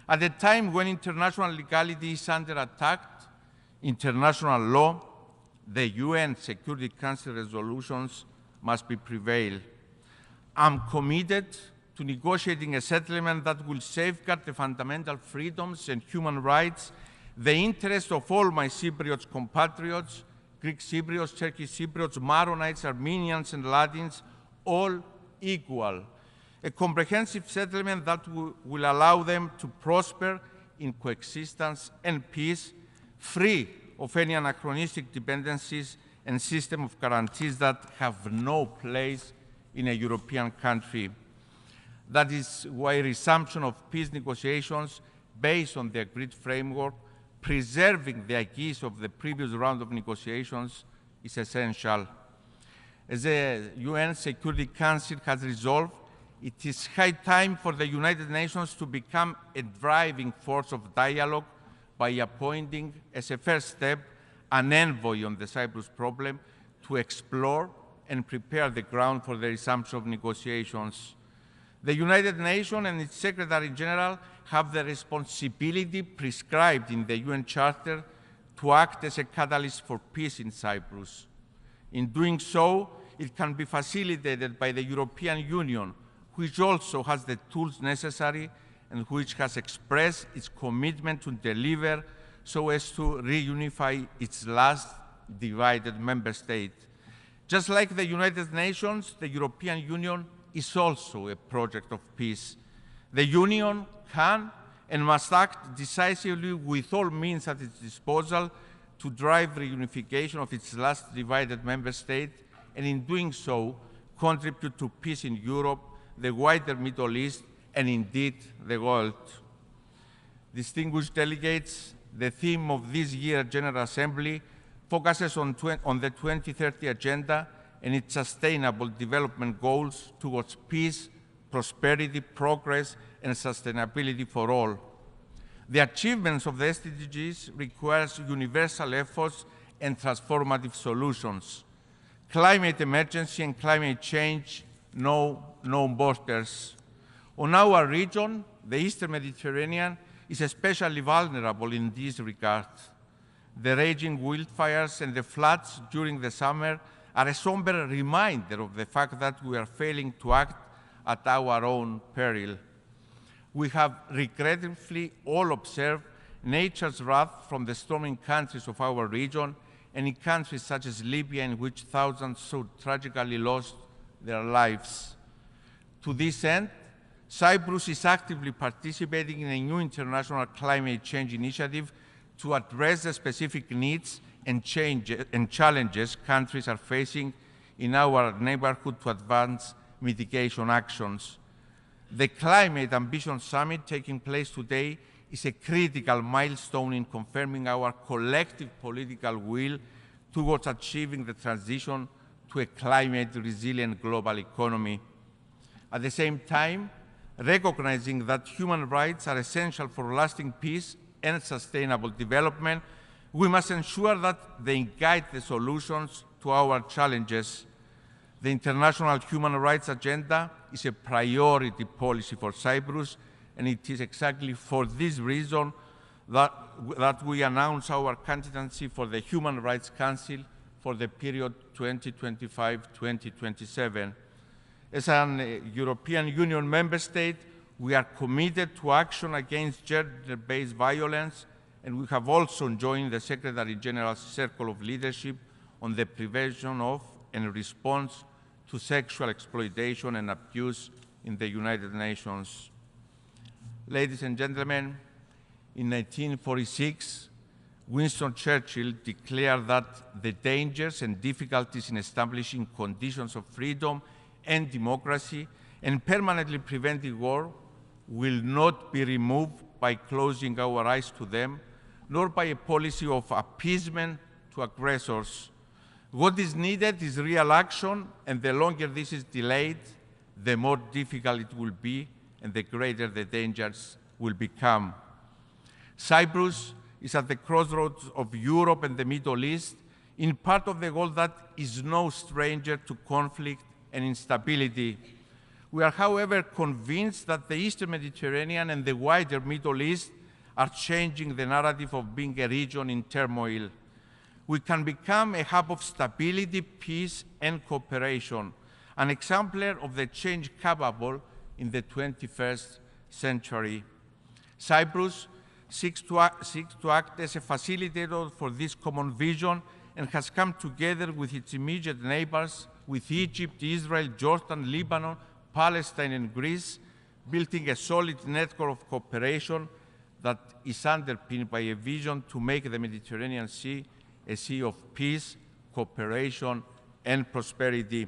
At a time when international legality is under attack, international law, the UN Security Council resolutions must be prevail. I'm committed to negotiating a settlement that will safeguard the fundamental freedoms and human rights, the interests of all my Cypriot compatriots, Greek Cypriots, Turkish Cypriots, Maronites, Armenians, and Latins, all equal. A comprehensive settlement that will allow them to prosper in coexistence and peace, free of any anachronistic dependencies and system of guarantees that have no place in a European country. That is why resumption of peace negotiations based on the agreed framework, preserving the acquis of the previous round of negotiations, is essential. As the UN Security Council has resolved, it is high time for the United Nations to become a driving force of dialogue by appointing, as a first step, an envoy on the Cyprus problem to explore and prepare the ground for the resumption of negotiations. The United Nations and its Secretary General have the responsibility prescribed in the UN Charter to act as a catalyst for peace in Cyprus. In doing so, it can be facilitated by the European Union, which also has the tools necessary and which has expressed its commitment to deliver so as to reunify its last divided member state. Just like the United Nations, the European Union is also a project of peace. The Union can and must act decisively with all means at its disposal to drive the reunification of its last divided member state, and in doing so, contribute to peace in Europe, the wider Middle East, and indeed the world. Distinguished delegates, the theme of this year's General Assembly focuses on the 2030 Agenda and its sustainable development goals towards peace, prosperity, progress, and sustainability for all. The achievements of the SDGs requires universal efforts and transformative solutions. Climate emergency and climate change know no borders. On our region, the Eastern Mediterranean is especially vulnerable in this regard. The raging wildfires and the floods during the summer are a somber reminder of the fact that we are failing to act at our own peril. We have regrettably all observed nature's wrath from the storming countries of our region and in countries such as Libya, in which thousands so tragically lost their lives. To this end, Cyprus is actively participating in a new international climate change initiative to address the specific needs and challenges countries are facing in our neighborhood to advance mitigation actions. The Climate Ambition Summit taking place today is a critical milestone in confirming our collective political will towards achieving the transition to a climate-resilient global economy. At the same time, recognizing that human rights are essential for lasting peace and sustainable development, we must ensure that they guide the solutions to our challenges. The International Human Rights Agenda is a priority policy for Cyprus, and it is exactly for this reason that we announce our candidacy for the Human Rights Council for the period 2025-2027. As an European Union member state, we are committed to action against gender-based violence, and we have also joined the Secretary General's Circle of Leadership on the prevention of and response to sexual exploitation and abuse in the United Nations. Ladies and gentlemen, in 1946, Winston Churchill declared that the dangers and difficulties in establishing conditions of freedom and democracy and permanently preventing war will not be removed by closing our eyes to them, nor by a policy of appeasement to aggressors. What is needed is real action, and the longer this is delayed, the more difficult it will be and the greater the dangers will become. Cyprus is at the crossroads of Europe and the Middle East, in part of the world that is no stranger to conflict and instability. We are, however, convinced that the Eastern Mediterranean and the wider Middle East are changing the narrative of being a region in turmoil. We can become a hub of stability, peace, and cooperation, an exemplar of the change capable in the 21st century. Cyprus seeks to act as a facilitator for this common vision and has come together with its immediate neighbors, with Egypt, Israel, Jordan, Lebanon, Palestine, and Greece, building a solid network of cooperation that is underpinned by a vision to make the Mediterranean Sea a sea of peace, cooperation, and prosperity.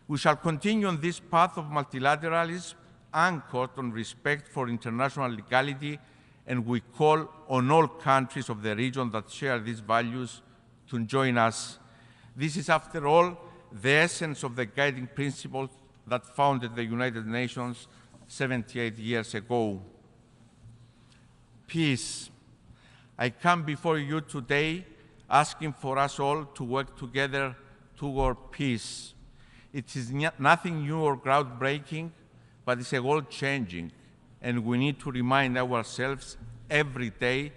We shall continue on this path of multilateralism anchored on respect for international legality, and we call on all countries of the region that share these values to join us. This is, after all, the essence of the guiding principles that founded the United Nations 78 years ago. Peace. I come before you today asking for us all to work together toward peace. It is nothing new or groundbreaking, but it's a world changing, and we need to remind ourselves every day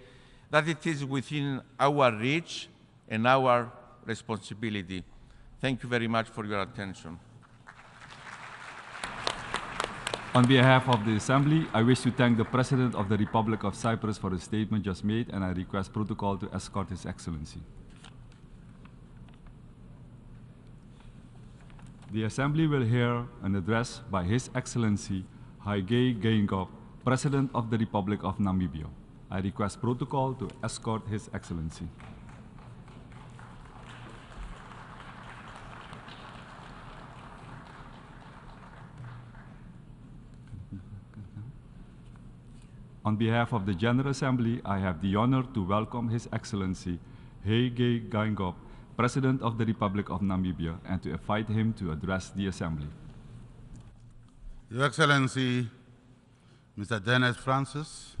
that it is within our reach and our responsibility. Thank you very much for your attention. On behalf of the Assembly, I wish to thank the President of the Republic of Cyprus for the statement just made, and I request protocol to escort His Excellency. The Assembly will hear an address by His Excellency Haile Geingob, President of the Republic of Namibia. I request protocol to escort His Excellency. On behalf of the General Assembly, I have the honor to welcome His Excellency Haile Geingob, President of the Republic of Namibia, and to invite him to address the Assembly. Your Excellency, Mr. Dennis Francis,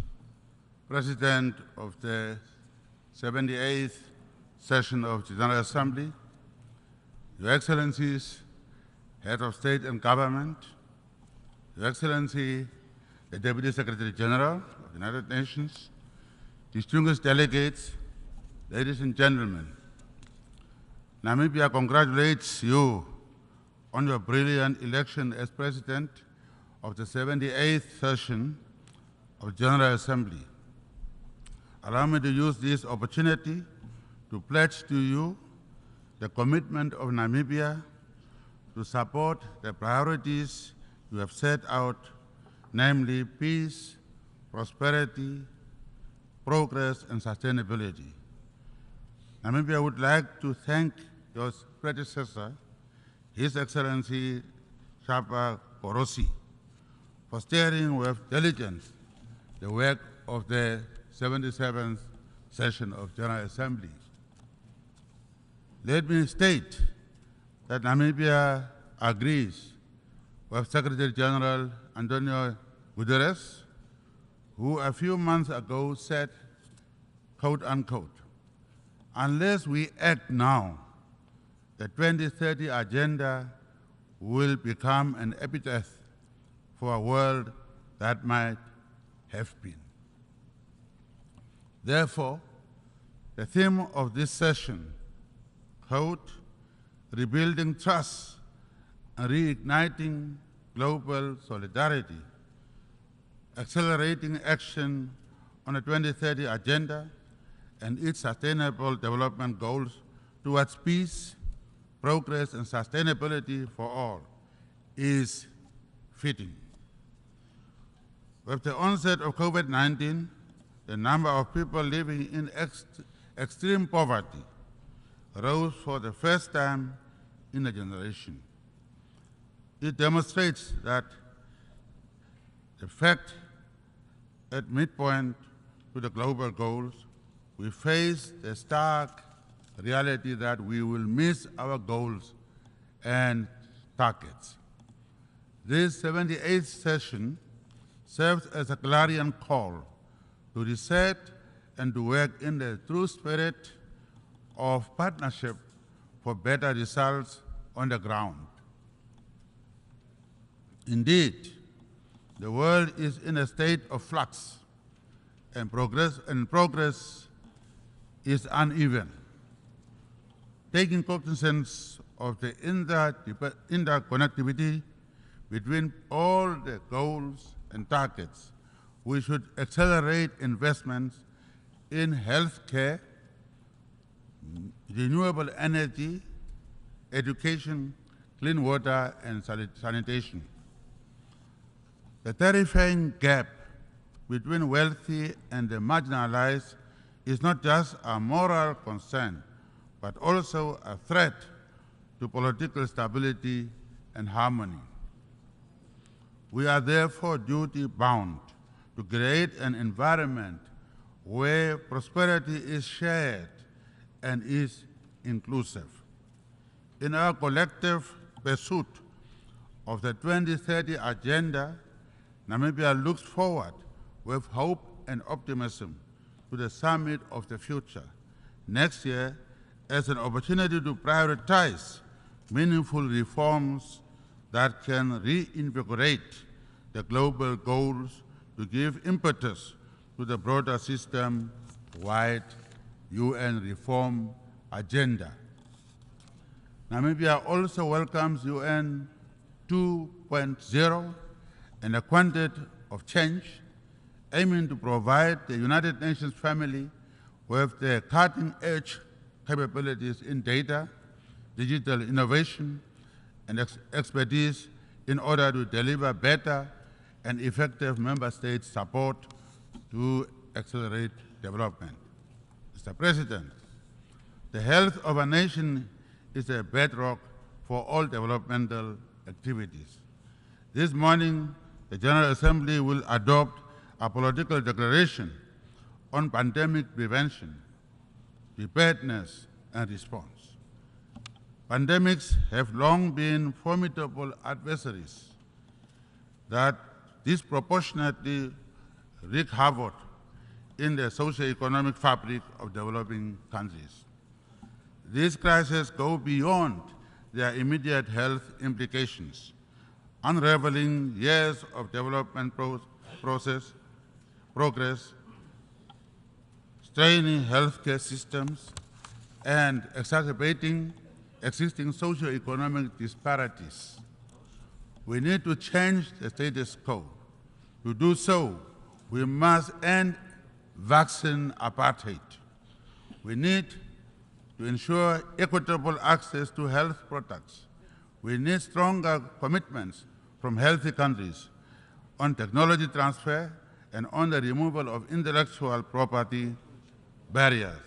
President of the 78th session of the General Assembly, Your Excellencies, Head of State and Government, Your Excellency, the Deputy Secretary General of the United Nations, distinguished delegates, ladies and gentlemen, Namibia congratulates you on your brilliant election as President of the 78th session of the General Assembly. Allow me to use this opportunity to pledge to you the commitment of Namibia to support the priorities you have set out, namely peace, prosperity, progress, and sustainability. Namibia would like to thank your predecessor, His Excellency Shapa Korosi, for steering with diligence the work of the 77th session of General Assembly. Let me state that Namibia agrees with Secretary General Antonio Guterres, who a few months ago said, quote unquote, unless we act now, the 2030 agenda will become an epitaph for a world that might have been. Therefore, the theme of this session, quote, rebuilding trust and reigniting global solidarity, accelerating action on the 2030 agenda and its sustainable development goals towards peace, progress, and sustainability for all is fitting. With the onset of COVID-19, the number of people living in extreme poverty rose for the first time in a generation. It demonstrates that the fact at midpoint to the global goals, we face the stark reality that we will miss our goals and targets. This 78th session serves as a clarion call to reset and to work in the true spirit of partnership for better results on the ground. Indeed, the world is in a state of flux, and progress is uneven. Taking cognizance of the interconnectivity between all the goals and targets, we should accelerate investments in healthcare, renewable energy, education, clean water, and sanitation. The terrifying gap between wealthy and the marginalized is not just a moral concern, but also a threat to political stability and harmony. We are therefore duty-bound to create an environment where prosperity is shared and is inclusive. In our collective pursuit of the 2030 Agenda, Namibia looks forward with hope and optimism to the Summit of the Future next year as an opportunity to prioritize meaningful reforms that can reinvigorate the global goals to give impetus to the broader system-wide UN reform agenda. Namibia also welcomes UN 2.0 and a quantum of change, aiming to provide the United Nations family with the cutting-edge capabilities in data, digital innovation, and expertise in order to deliver better and effective member state support to accelerate development. Mr. President, the health of a nation is a bedrock for all developmental activities. This morning, the General Assembly will adopt a political declaration on pandemic prevention, preparedness, and response. Pandemics have long been formidable adversaries that disproportionately wreak havoc in the socio-economic fabric of developing countries. These crises go beyond their immediate health implications, unraveling years of development progress, straining healthcare systems, and exacerbating existing socio-economic disparities. We need to change the status quo. To do so, we must end vaccine apartheid. We need to ensure equitable access to health products. We need stronger commitments from healthy countries on technology transfer and on the removal of intellectual property barriers,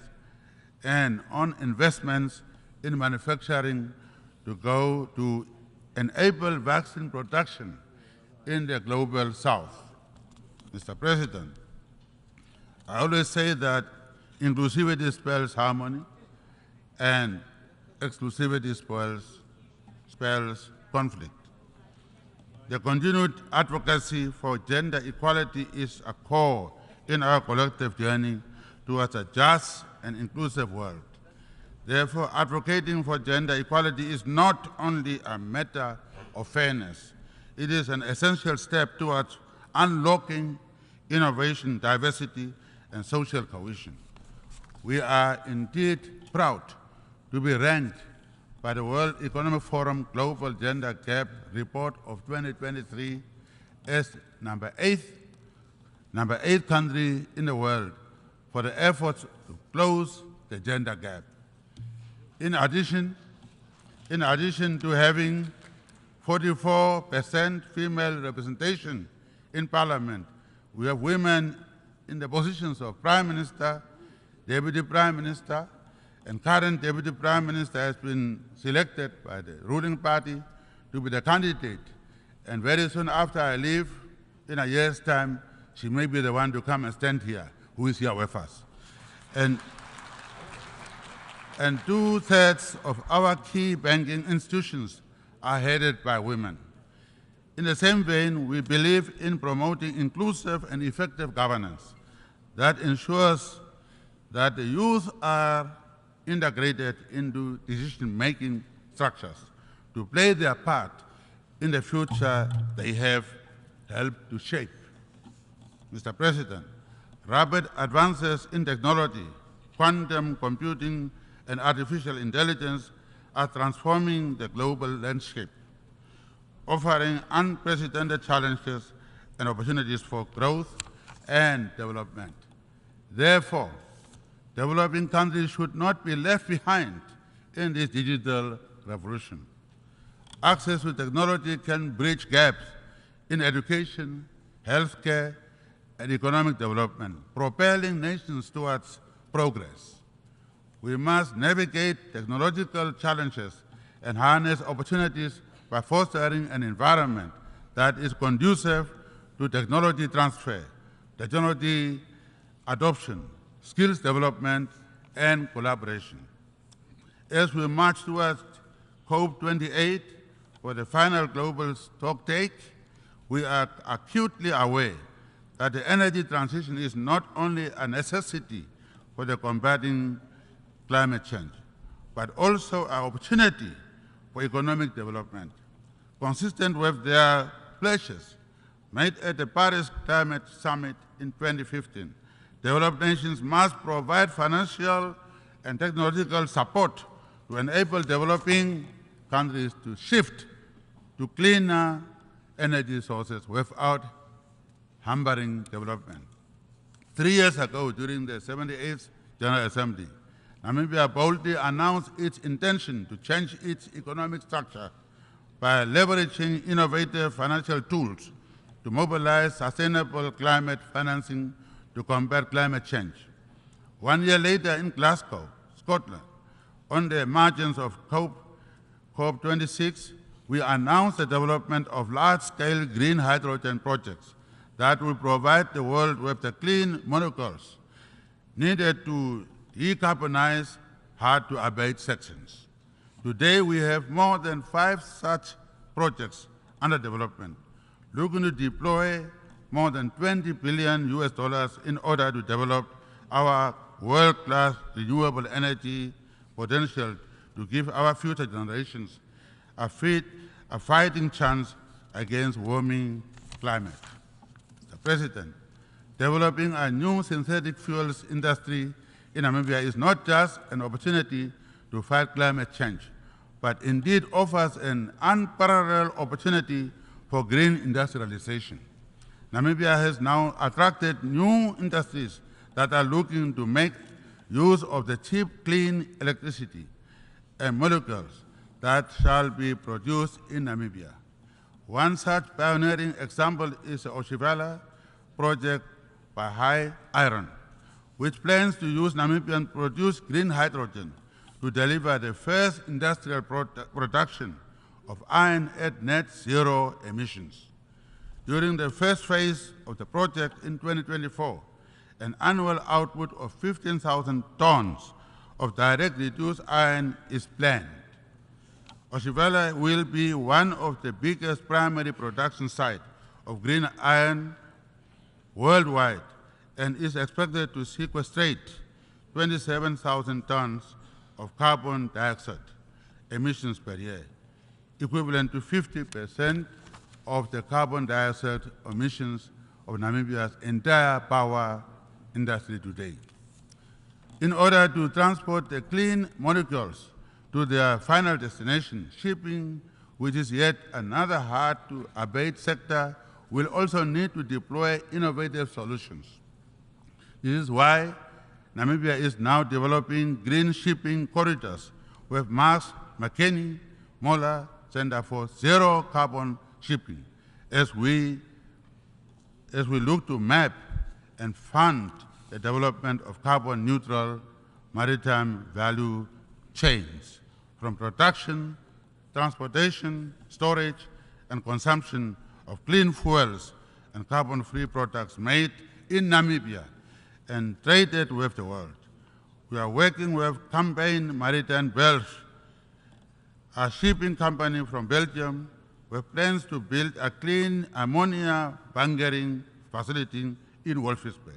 and on investments in manufacturing to enable vaccine production in the global south. Mr. President, I always say that inclusivity spells harmony and exclusivity spells conflict. The continued advocacy for gender equality is a core in our collective journey towards a just and inclusive world. Therefore, advocating for gender equality is not only a matter of fairness, it is an essential step towards unlocking innovation, diversity, and social cohesion. We are indeed proud to be ranked by the World Economic Forum Global Gender Gap Report of 2023 as number eighth country in the world for the efforts to close the gender gap. In addition, In addition to having 44% female representation in Parliament, we have women in the positions of Prime Minister, Deputy Prime Minister, and current Deputy Prime Minister has been selected by the ruling party to be the candidate. And very soon after I leave, in a year's time, she may be the one to come and stand here, who is here with us. And 2/3 of our key banking institutions are headed by women. In the same vein, we believe in promoting inclusive and effective governance that ensures that the youth are integrated into decision-making structures to play their part in the future they have helped to shape. Mr. President, rapid advances in technology, quantum computing, and artificial intelligence are transforming the global landscape, offering unprecedented challenges and opportunities for growth and development. Therefore, developing countries should not be left behind in this digital revolution. Access to technology can bridge gaps in education, healthcare, and economic development, propelling nations towards progress. We must navigate technological challenges and harness opportunities by fostering an environment that is conducive to technology transfer, technology adoption, skills development, and collaboration. As we march towards COP28 for the final global stocktake, we are acutely aware that the energy transition is not only a necessity for the combating climate change, but also an opportunity for economic development. Consistent with their pledges made at the Paris Climate Summit in 2015, developed nations must provide financial and technological support to enable developing countries to shift to cleaner energy sources without hampering development. 3 years ago, during the 78th General Assembly, Namibia boldly announced its intention to change its economic structure by leveraging innovative financial tools to mobilize sustainable climate financing to combat climate change. 1 year later in Glasgow, Scotland, on the margins of COP26, we announced the development of large-scale green hydrogen projects that will provide the world with the clean molecules needed to decarbonize hard-to-abate sections. Today, we have more than 5 such projects under development, looking to deploy more than $20 billion in order to develop our world-class renewable energy potential to give our future generations a fighting chance against warming climate. Mr. President, developing a new synthetic fuels industry in Namibia is not just an opportunity to fight climate change, but indeed offers an unparalleled opportunity for green industrialization. Namibia has now attracted new industries that are looking to make use of the cheap, clean electricity and molecules that shall be produced in Namibia. One such pioneering example is the Oshivala project by High Iron, which plans to use Namibian-produced green hydrogen to deliver the first industrial production of iron at net zero emissions. During the first phase of the project in 2024, an annual output of 15,000 tons of direct reduced iron is planned. Oshivala will be one of the biggest primary production sites of green iron worldwide and is expected to sequestrate 27,000 tons of carbon dioxide emissions per year, equivalent to 50% of the carbon dioxide emissions of Namibia's entire power industry today. In order to transport the clean molecules to their final destination, shipping, which is yet another hard-to-abate sector, will also need to deploy innovative solutions. This is why Namibia is now developing green shipping corridors with Marsh McKinney Mola Center for Zero Carbon Shipping as we look to map and fund the development of carbon-neutral maritime value chains from production, transportation, storage, and consumption of clean fuels and carbon-free products made in Namibia and traded with the world. We are working with Campaign Maritime Belge, a shipping company from Belgium, with plans to build a clean ammonia bunkering facility in Walvis Bay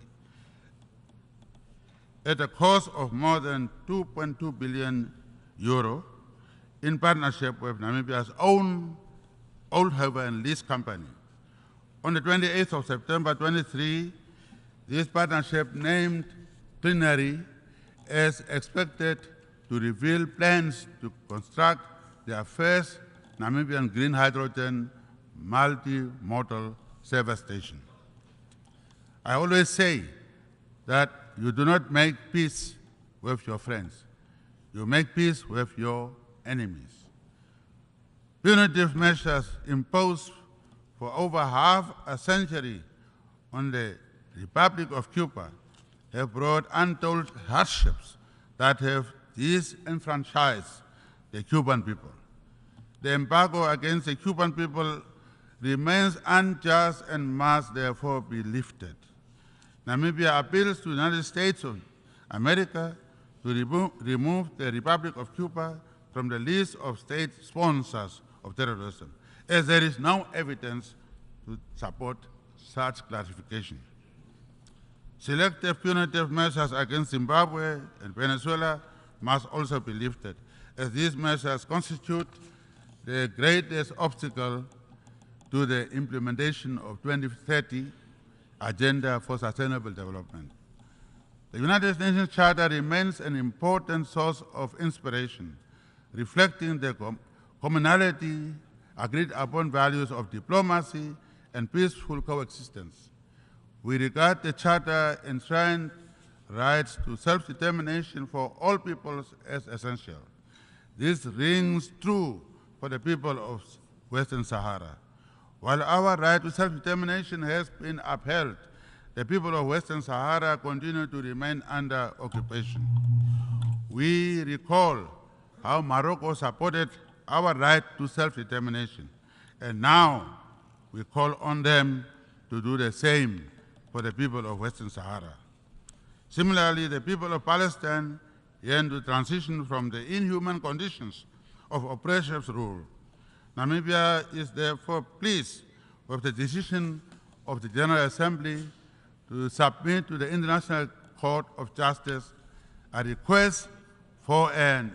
at a cost of more than 2.2 billion euro in partnership with Namibia's own Oldhaven lease company. On the 28th of September 23, this partnership named Plenary is expected to reveal plans to construct their first Namibian green hydrogen multimodal service station. I always say that you do not make peace with your friends. You make peace with your enemies. Punitive measures imposed for over half a century on the Republic of Cuba have brought untold hardships that have disenfranchised the Cuban people. The embargo against the Cuban people remains unjust and must therefore be lifted. Namibia appeals to the United States of America to remove the Republic of Cuba from the list of state sponsors of terrorism, as there is no evidence to support such classification. Selective punitive measures against Zimbabwe and Venezuela must also be lifted, as these measures constitute the greatest obstacle to the implementation of 2030 Agenda for Sustainable Development. The United Nations Charter remains an important source of inspiration, reflecting the commonality, agreed upon values of diplomacy and peaceful coexistence. We regard the Charter enshrined rights to self-determination for all peoples as essential. This rings true for the people of Western Sahara. While our right to self-determination has been upheld, the people of Western Sahara continue to remain under occupation. We recall how Morocco supported our right to self-determination, and now we call on them to do the same for the people of Western Sahara. Similarly, the people of Palestine yearn to transition from the inhuman conditions of oppressive rule. Namibia is therefore pleased with the decision of the General Assembly to submit to the International Court of Justice a request for an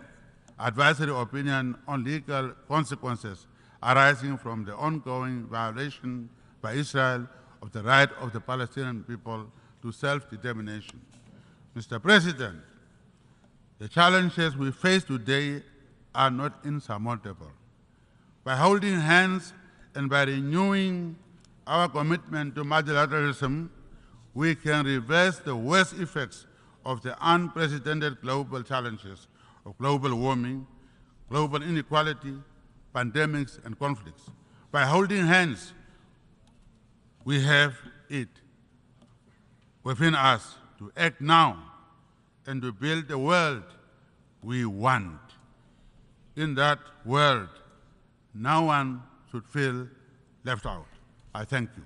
advisory opinion on legal consequences arising from the ongoing violation by Israel of the right of the Palestinian people to self-determination. Mr. President, the challenges we face today are not insurmountable. By holding hands and by renewing our commitment to multilateralism, we can reverse the worst effects of the unprecedented global challenges of global warming, global inequality, pandemics, and conflicts. By holding hands, we have it within us to act now and to build the world we want. In that world, no one should feel left out. I thank you.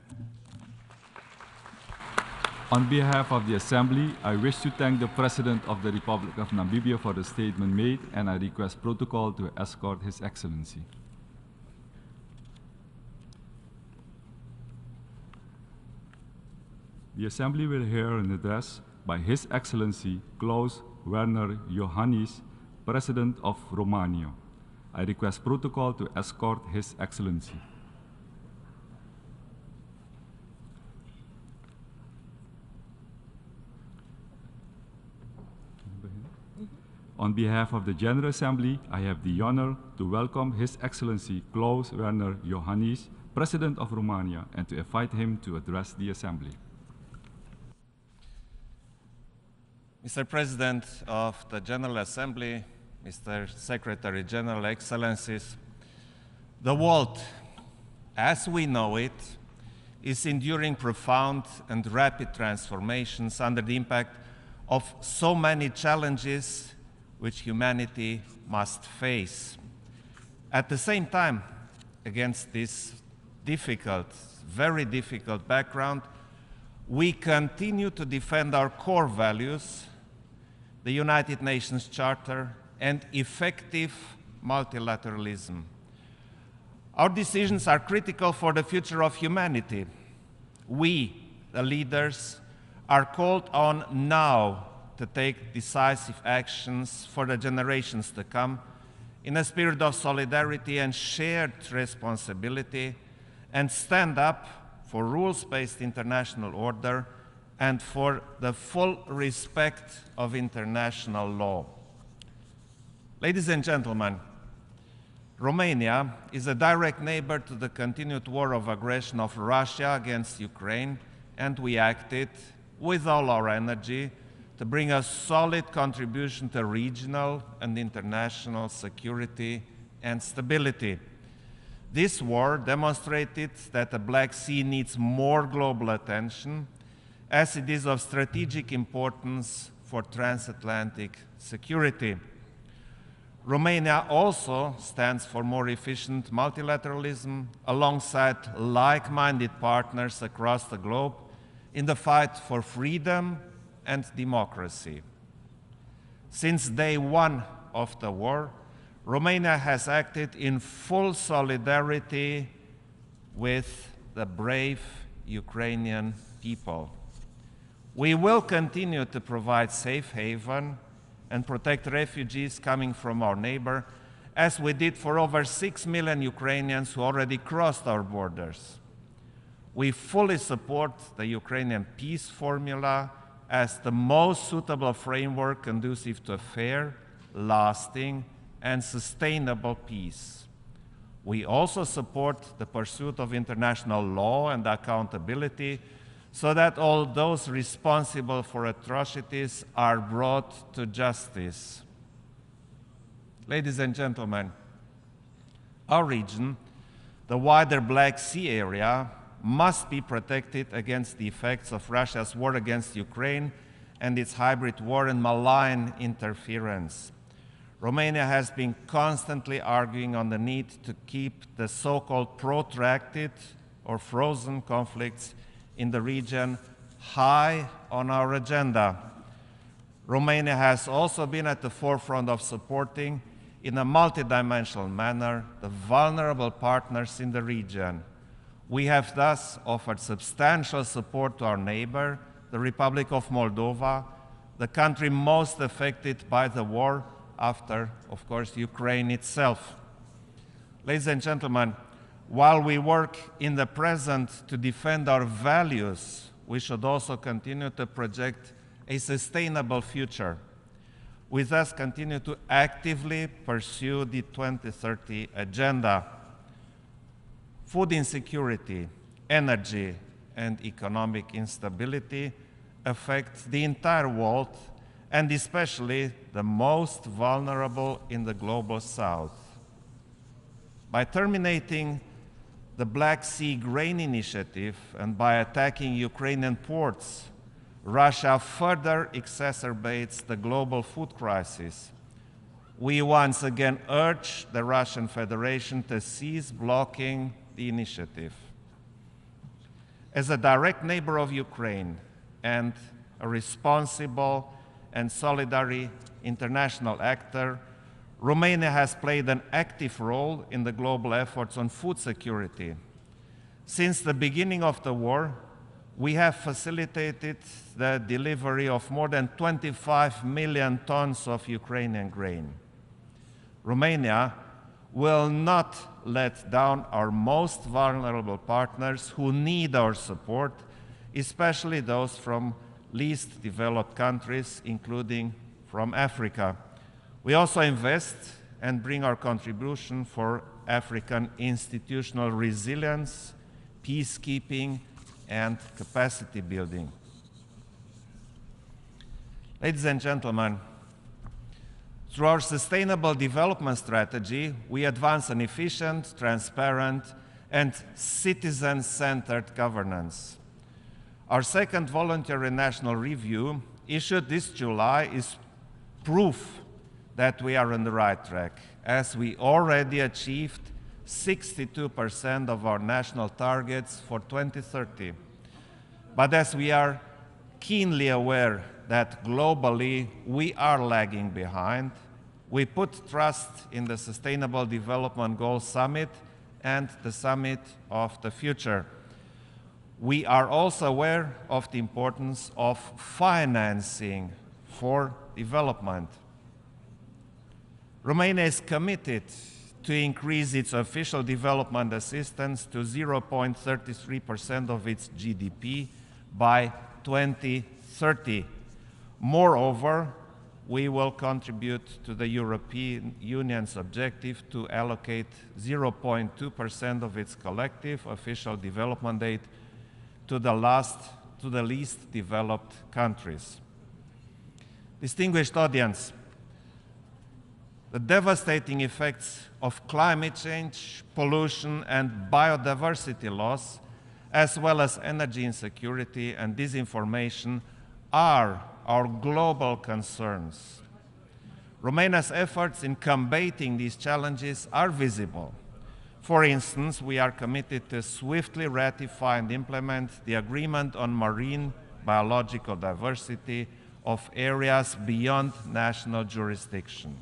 On behalf of the Assembly, I wish to thank the President of the Republic of Namibia for the statement made, and I request protocol to escort His Excellency. The Assembly will hear an address by His Excellency Klaus Werner Iohannis, President of Romania. I request protocol to escort His Excellency. On behalf of the General Assembly, I have the honor to welcome His Excellency Klaus Werner Iohannis, President of Romania, and to invite him to address the Assembly. Mr. President of the General Assembly, Mr. Secretary General, Excellencies, The world, as we know it, is enduring profound and rapid transformations under the impact of so many challenges which humanity must face. At the same time, against this difficult, very difficult background, we continue to defend our core values, the United Nations Charter, and effective multilateralism. Our decisions are critical for the future of humanity. We, the leaders, are called on now to take decisive actions for the generations to come in a spirit of solidarity and shared responsibility, and stand up for rules-based international order and for the full respect of international law. Ladies and gentlemen, Romania is a direct neighbor to the continued war of aggression of Russia against Ukraine, and we acted with all our energy to bring a solid contribution to regional and international security and stability. This war demonstrated that the Black Sea needs more global attention, as it is of strategic importance for transatlantic security. Romania also stands for more efficient multilateralism alongside like-minded partners across the globe in the fight for freedom and democracy. Since day one of the war, Romania has acted in full solidarity with the brave Ukrainian people. We will continue to provide safe haven and protect refugees coming from our neighbor, as we did for over 6 million Ukrainians who already crossed our borders. We fully support the Ukrainian peace formula as the most suitable framework conducive to a fair, lasting, and sustainable peace. We also support the pursuit of international law and accountability so that all those responsible for atrocities are brought to justice. Ladies and gentlemen, our region, the wider Black Sea area, must be protected against the effects of Russia's war against Ukraine and its hybrid war and malign interference. Romania has been constantly arguing on the need to keep the so-called protracted or frozen conflicts in the region high on our agenda. Romania has also been at the forefront of supporting, in a multidimensional manner, the vulnerable partners in the region. We have thus offered substantial support to our neighbor, the Republic of Moldova, the country most affected by the war after, of course, Ukraine itself. Ladies and gentlemen, while we work in the present to defend our values, we should also continue to project a sustainable future. We thus continue to actively pursue the 2030 agenda. Food insecurity, energy, and economic instability affect the entire world, and especially the most vulnerable in the global south. By terminating the Black Sea Grain Initiative and by attacking Ukrainian ports, Russia further exacerbates the global food crisis. We once again urge the Russian Federation to cease blocking the initiative. As a direct neighbor of Ukraine and a responsible and solidary international actor, Romania has played an active role in the global efforts on food security. Since the beginning of the war, we have facilitated the delivery of more than 25 million tons of Ukrainian grain. Romania will not let down our most vulnerable partners who need our support, especially those from least developed countries, including from Africa. We also invest and bring our contribution for African institutional resilience, peacekeeping, and capacity building. Ladies and gentlemen, Through our Sustainable Development Strategy, we advance an efficient, transparent, and citizen-centered governance. Our second voluntary national review, issued this July, is proof that we are on the right track, as we already achieved 62% of our national targets for 2030. But as we are keenly aware that globally we are lagging behind, we put trust in the Sustainable Development Goals Summit and the Summit of the Future. We are also aware of the importance of financing for development. Romania is committed to increase its official development assistance to 0.33% of its GDP by 2030. Moreover, we will contribute to the European Union's objective to allocate 0.2% of its collective official development aid to the least developed countries. Distinguished audience, the devastating effects of climate change, pollution, and biodiversity loss, as well as energy insecurity and disinformation, are our global concerns. Romania's efforts in combating these challenges are visible. For instance, we are committed to swiftly ratify and implement the Agreement on Marine Biological Diversity of areas beyond national jurisdiction.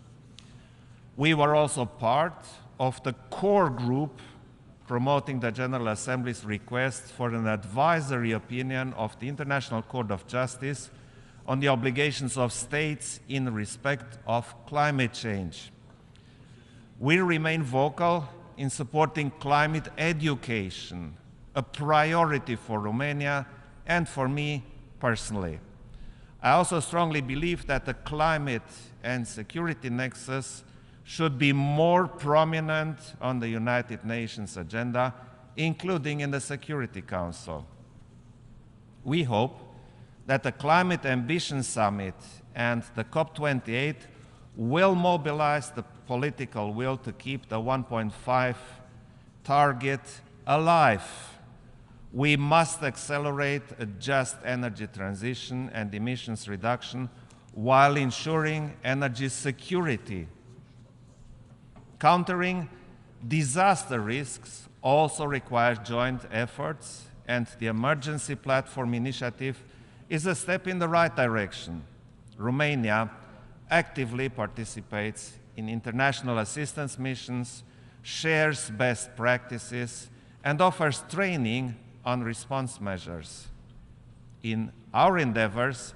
We were also part of the core group promoting the General Assembly's request for an advisory opinion of the International Court of Justice on the obligations of states in respect of climate change. We remain vocal in supporting climate education, a priority for Romania and for me personally. I also strongly believe that the climate and security nexus should be more prominent on the United Nations agenda, including in the Security Council. We hope that the Climate Ambition Summit and the COP28 will mobilize the political will to keep the 1.5 target alive. We must accelerate a just energy transition and emissions reduction while ensuring energy security. Countering disaster risks also requires joint efforts, and the Emergency Platform Initiative is a step in the right direction. Romania actively participates in international assistance missions, shares best practices, and offers training on response measures. In our endeavors,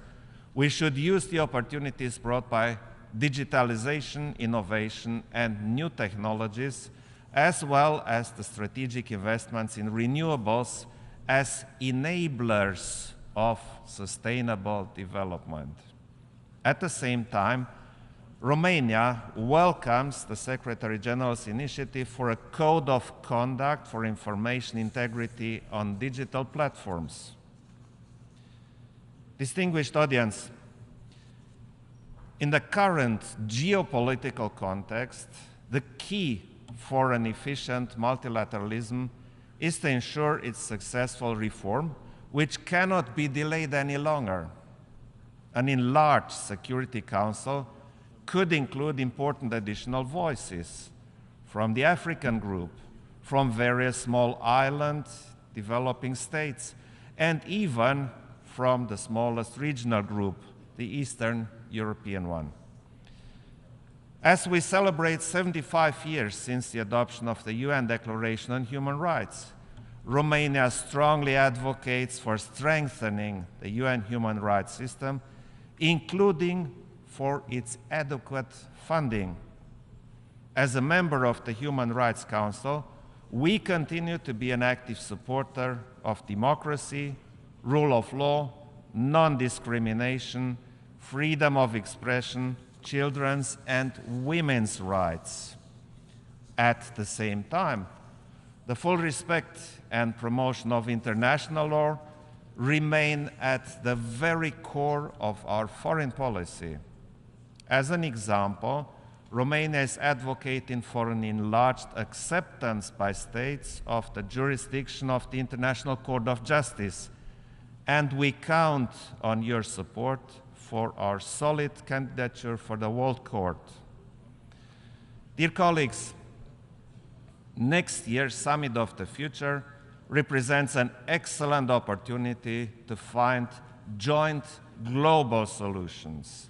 we should use the opportunities brought by digitalization, innovation, and new technologies, as well as the strategic investments in renewables as enablers of sustainable development. At the same time, Romania welcomes the Secretary General's initiative for a code of conduct for information integrity on digital platforms. Distinguished audience, in the current geopolitical context, the key for an efficient multilateralism is to ensure its successful reform, which cannot be delayed any longer. An enlarged Security Council could include important additional voices from the African group, from various small island developing states, and even from the smallest regional group, the Eastern European one. As we celebrate 75 years since the adoption of the UN Declaration on Human Rights, Romania strongly advocates for strengthening the UN human rights system, including for its adequate funding. As a member of the Human Rights Council, we continue to be an active supporter of democracy, rule of law, non-discrimination, freedom of expression, children's and women's rights. At the same time, the full respect and promotion of international law remain at the very core of our foreign policy. As an example, Romania is advocating for an enlarged acceptance by states of the jurisdiction of the International Court of Justice, and we count on your support for our solid candidature for the World Court. Dear colleagues, next year's Summit of the Future represents an excellent opportunity to find joint global solutions.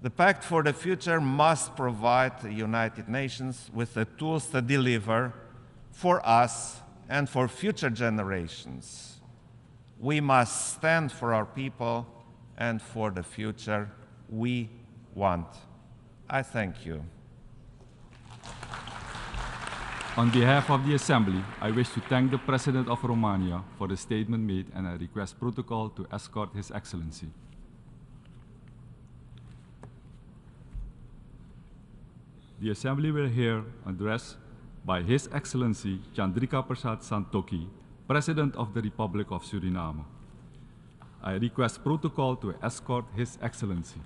The Pact for the Future must provide the United Nations with the tools to deliver for us and for future generations. We must stand for our people and for the future we want. I thank you. On behalf of the Assembly, I wish to thank the President of Romania for the statement made, and I request protocol to escort His Excellency. The Assembly will hear an address by His Excellency Chandrika Prasad Santokhi, President of the Republic of Suriname. I request protocol to escort His Excellency.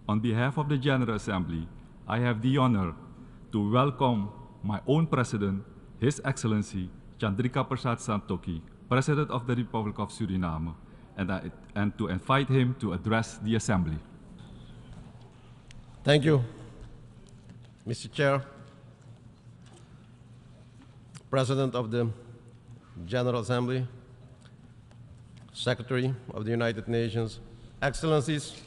On behalf of the General Assembly, I have the honor to welcome my own President, His Excellency Chandrika Prasad Santokhi, President of the Republic of Suriname, and to invite him to address the Assembly. Thank you, Mr. Chair, President of the General Assembly, Secretary of the United Nations, Excellencies,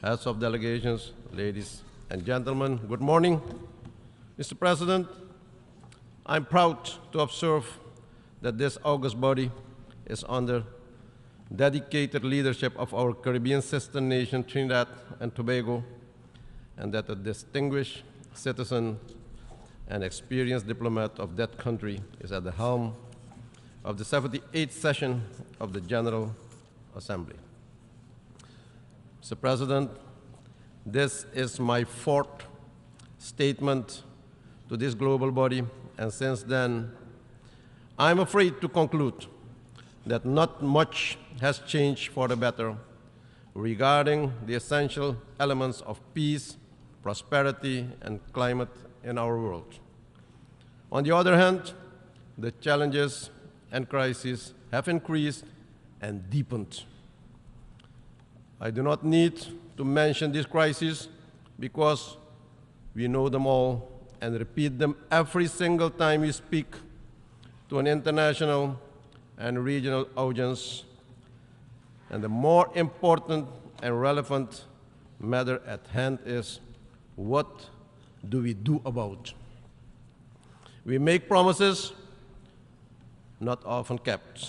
Heads of Delegations, ladies and gentlemen, good morning. Mr. President, I'm proud to observe that this august body is under dedicated leadership of our Caribbean sister nation, Trinidad and Tobago, and that a distinguished citizen and experienced diplomat of that country is at the helm of the 78th session of the General Assembly. Mr. President, this is my fourth statement to this global body, and since then, I'm afraid to conclude that not much has changed for the better regarding the essential elements of peace, prosperity, and climate in our world. On the other hand, the challenges and crises have increased and deepened. I do not need to mention these crises because we know them all and repeat them every single time we speak to an international and regional audience. And the more important and relevant matter at hand is, what do we do about? We make promises not often kept.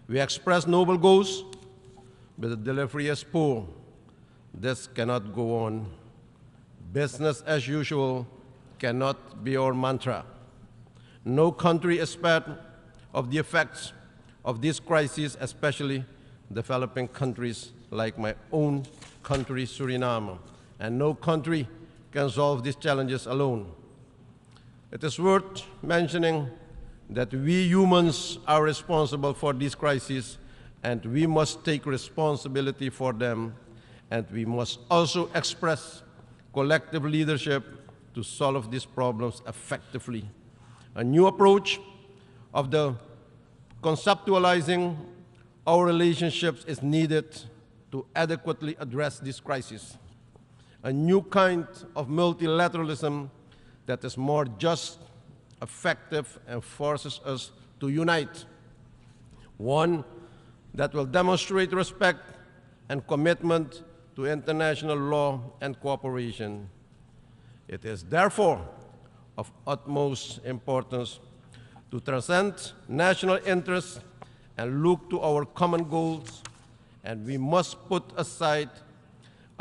We express noble goals, but the delivery is poor. This cannot go on. Business as usual cannot be our mantra. No country is spared of the effects of this crisis, especially developing countries like my own country, Suriname. And no country can solve these challenges alone. It is worth mentioning that we humans are responsible for these crises, and we must take responsibility for them, and we must also express collective leadership to solve these problems effectively. A new approach of the conceptualizing our relationships is needed to adequately address this crisis. A new kind of multilateralism that is more just, effective, and forces us to unite. One that will demonstrate respect and commitment to international law and cooperation. It is therefore of utmost importance to transcend national interests and look to our common goals, and we must put aside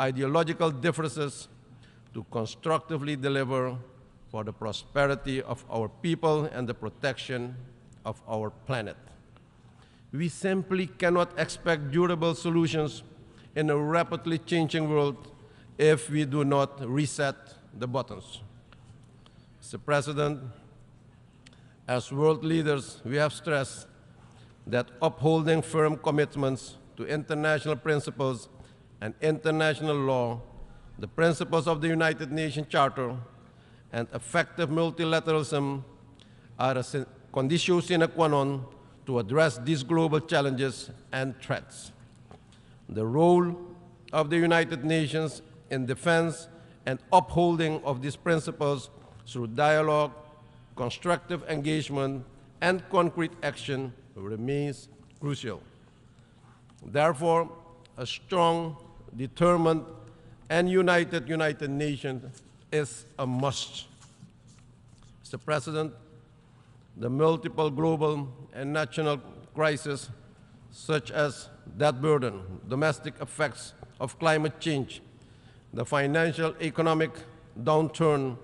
ideological differences to constructively deliver for the prosperity of our people and the protection of our planet. We simply cannot expect durable solutions in a rapidly changing world if we do not reset the buttons. Mr. President, as world leaders, we have stressed that upholding firm commitments to international principles and international law, the principles of the United Nations Charter, and effective multilateralism are a conditio sine qua non to address these global challenges and threats. The role of the United Nations in defense and upholding of these principles through dialogue, constructive engagement, and concrete action remains crucial. Therefore, a strong, determined, and united United Nations is a must. Mr. President, the multiple global and national crises, such as debt burden, domestic effects of climate change, the financial economic downturn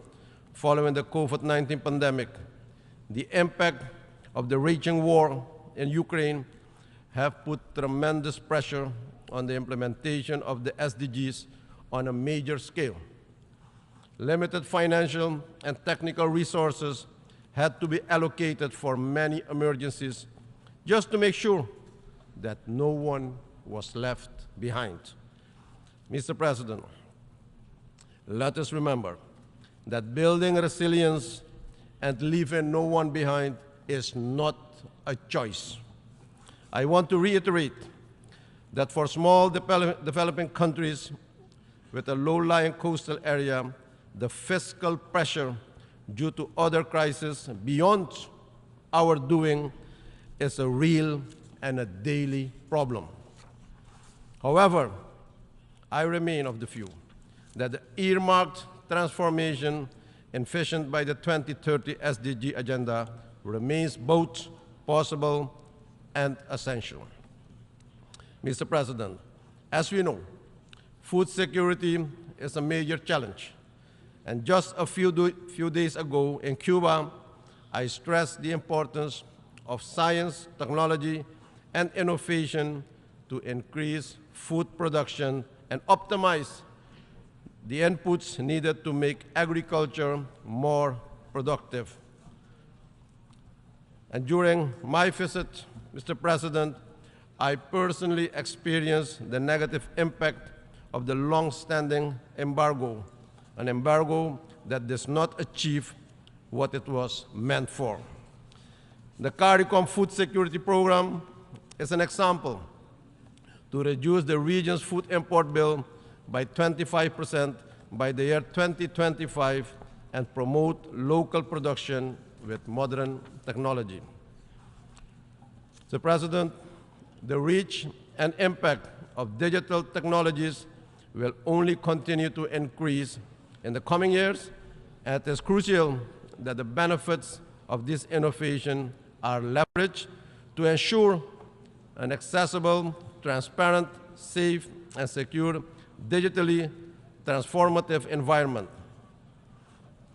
following the COVID-19 pandemic, the impact of the raging war in Ukraine have put tremendous pressure on the implementation of the SDGs on a major scale. Limited financial and technical resources had to be allocated for many emergencies just to make sure that no one was left behind. Mr. President, let us remember that building resilience and leaving no one behind is not a choice. I want to reiterate that for small developing countries with a low-lying coastal area, the fiscal pressure due to other crises beyond our doing is a real and a daily problem. However, I remain of the view that the earmarked transformation envisioned by the 2030 SDG agenda remains both possible and essential. Mr. President, as we know, food security is a major challenge. And just a few days ago in Cuba, I stressed the importance of science, technology, and innovation to increase food production and optimize the inputs needed to make agriculture more productive. And during my visit, Mr. President, I personally experienced the negative impact of the long-standing embargo, an embargo that does not achieve what it was meant for. The CARICOM Food Security Program is an example to reduce the region's food import bill by 25% by the year 2025 and promote local production with modern technology. Mr. President, the reach and impact of digital technologies will only continue to increase in the coming years, and it is crucial that the benefits of this innovation are leveraged to ensure an accessible, transparent, safe, and secure, digitally transformative environment.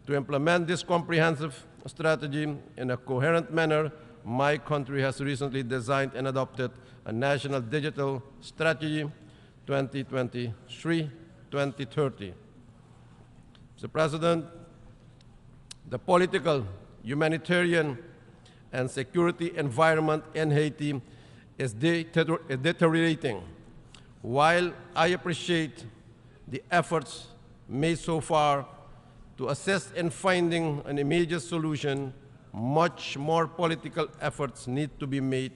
To implement this comprehensive strategy in a coherent manner, my country has recently designed and adopted a national digital strategy 2023-2030. Mr. President, the political, humanitarian, and security environment in Haiti is deteriorating. While I appreciate the efforts made so far to assist in finding an immediate solution, much more political efforts need to be made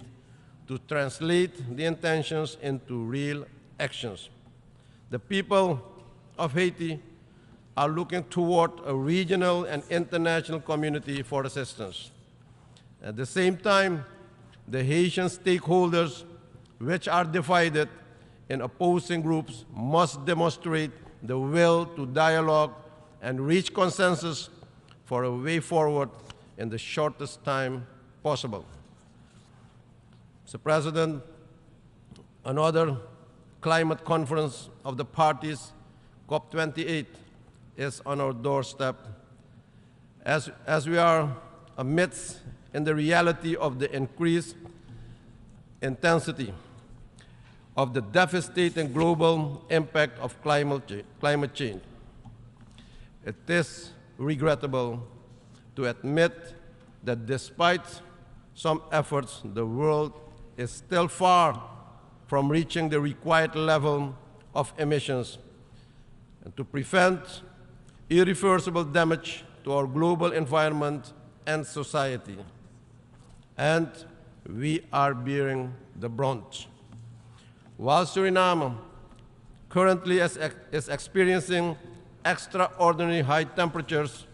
to translate the intentions into real actions. The people of Haiti are looking toward a regional and international community for assistance. At the same time, the Haitian stakeholders, which are divided in opposing groups, must demonstrate the will to dialogue and reach consensus for a way forward in the shortest time possible. Mr. President, another climate conference of the parties, COP28, is on our doorstep. As we are amidst in the reality of the increased intensity of the devastating global impact of climate change, it is regrettable to admit that despite some efforts, the world is still far from reaching the required level of emissions, and to prevent irreversible damage to our global environment and society. And we are bearing the brunt. While Suriname currently is experiencing extraordinary high temperatures,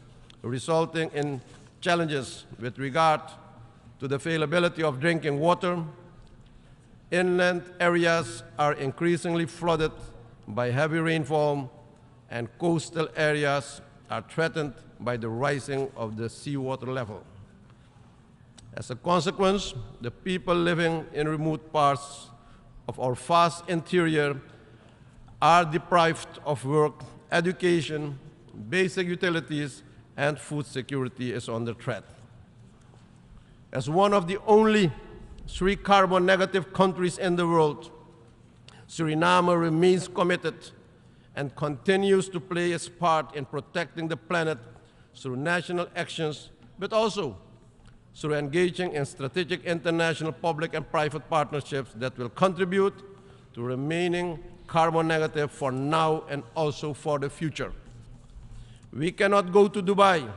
resulting in challenges with regard to the availability of drinking water, inland areas are increasingly flooded by heavy rainfall, and coastal areas are threatened by the rising of the seawater level. As a consequence, the people living in remote parts of our vast interior are deprived of work, education, basic utilities, and food security is under threat. As one of the only 3 carbon negative countries in the world, Suriname remains committed and continues to play its part in protecting the planet through national actions, but also through engaging in strategic international public and private partnerships that will contribute to remaining carbon negative for now and also for the future. We cannot go to Dubai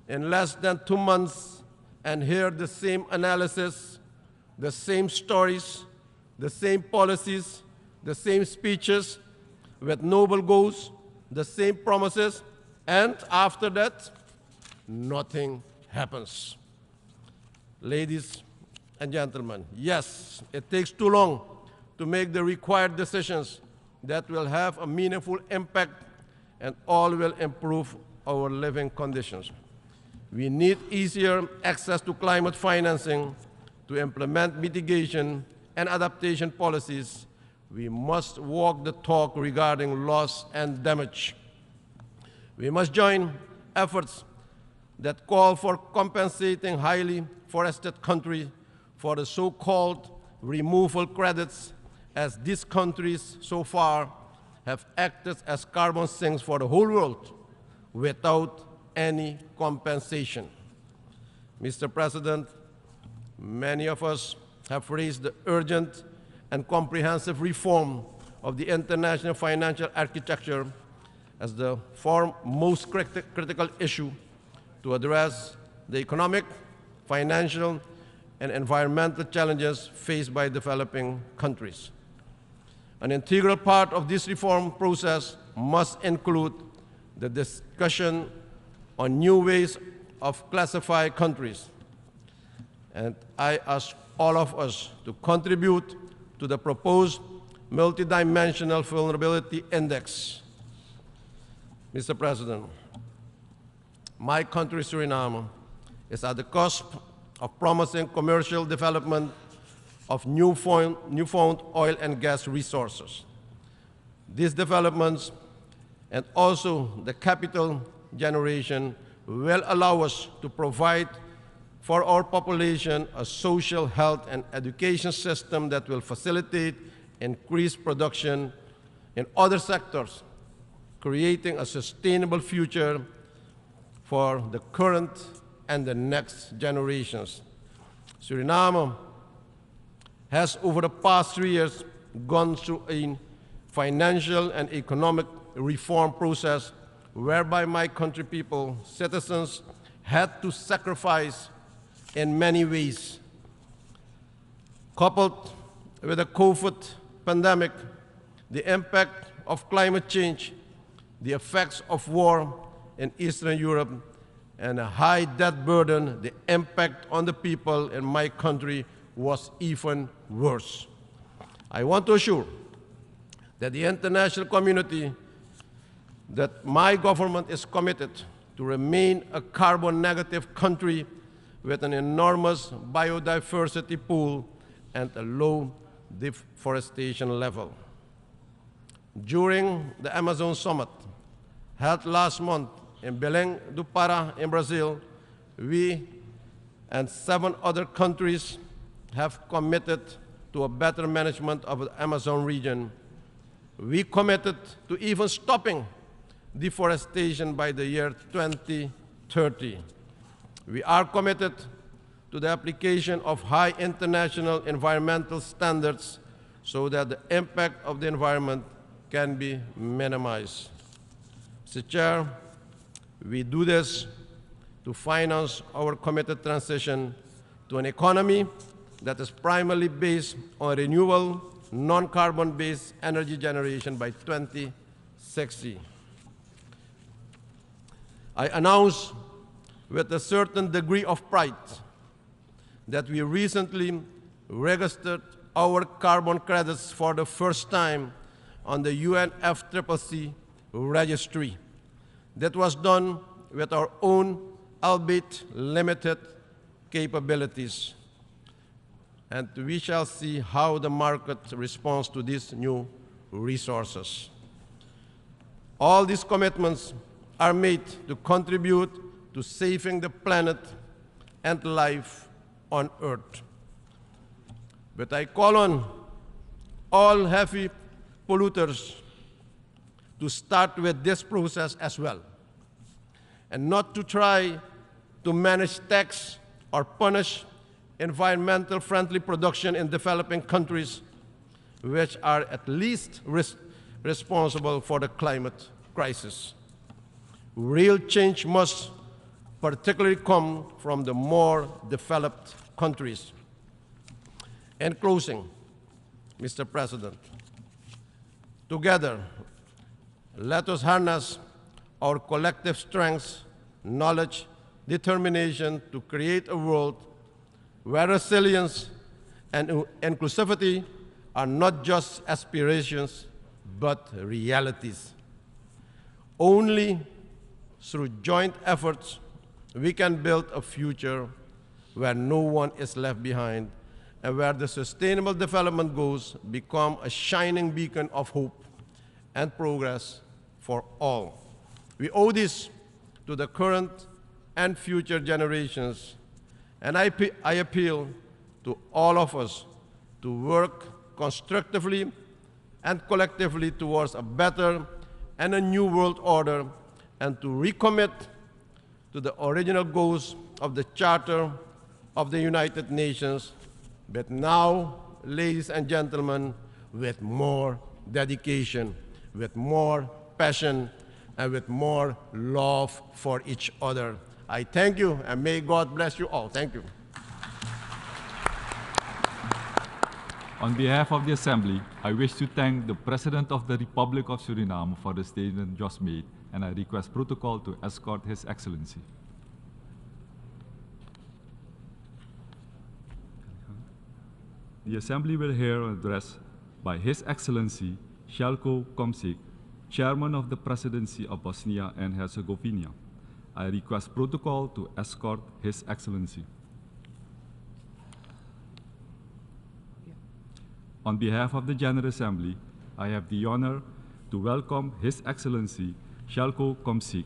in less than 2 months and hear the same analysis, the same stories, the same policies, the same speeches with noble goals, the same promises, and after that, nothing happens. Ladies and gentlemen, yes, it takes too long to make the required decisions that will have a meaningful impact and all will improve our living conditions. We need easier access to climate financing to implement mitigation and adaptation policies. We must walk the talk regarding loss and damage. We must join efforts that call for compensating highly forested countries for the so-called removal credits, as these countries so far have acted as carbon sinks for the whole world without any compensation. Mr. President, many of us have raised the urgent and comprehensive reform of the international financial architecture as the most critical issue to address the economic, financial, and environmental challenges faced by developing countries. An integral part of this reform process must include the discussion on new ways of classifying countries. And I ask all of us to contribute to the proposed multidimensional vulnerability index. Mr. President, my country, Suriname, is at the cusp of promising commercial development of newfound oil and gas resources. These developments and also the capital generation will allow us to provide for our population a social, health, and education system that will facilitate increased production in other sectors, creating a sustainable future for the current and the next generations. Suriname has, over the past 3 years, gone through a financial and economic reform process whereby my country people, citizens, had to sacrifice in many ways. Coupled with the COVID pandemic, the impact of climate change, the effects of war in Eastern Europe, and a high debt burden, the impact on the people in my country was even worse. I want to assure that the international community that my government is committed to remain a carbon negative country with an enormous biodiversity pool and a low deforestation level. During the Amazon Summit held last month in Belém do Pará in Brazil, we and 7 other countries have committed to a better management of the Amazon region. We committed to even stopping deforestation by the year 2030. We are committed to the application of high international environmental standards so that the impact of the environment can be minimized. Mr. Chair, we do this to finance our committed transition to an economy that is primarily based on renewable, non-carbon-based energy generation by 2060. I announce with a certain degree of pride that we recently registered our carbon credits for the first time on the UNFCCC registry. That was done with our own, albeit limited, capabilities. And we shall see how the market responds to these new resources. All these commitments are made to contribute to saving the planet and life on Earth. But I call on all heavy polluters to start with this process as well, and not to try to manage tax or punish environmental friendly production in developing countries, which are at least responsible for the climate crisis. Real change must particularly come from the more developed countries. In closing, Mr. President, together, let us harness our collective strengths, knowledge, determination to create a world where resilience and inclusivity are not just aspirations, but realities. Only through joint efforts, we can build a future where no one is left behind and where the Sustainable Development Goals become a shining beacon of hope and progress for all. We owe this to the current and future generations, and I appeal to all of us to work constructively and collectively towards a better and a new world order, and to recommit to the original goals of the Charter of the United Nations, but now, ladies and gentlemen, with more dedication, with more passion, and with more love for each other. I thank you, and may God bless you all. Thank you. On behalf of the Assembly, I wish to thank the President of the Republic of Suriname for the statement just made, and I request protocol to escort His Excellency. The Assembly will hear an address by His Excellency Željko Komšić, Chairman of the Presidency of Bosnia and Herzegovina. I request protocol to escort His Excellency. On behalf of the General Assembly, I have the honor to welcome His Excellency Željko Komšić,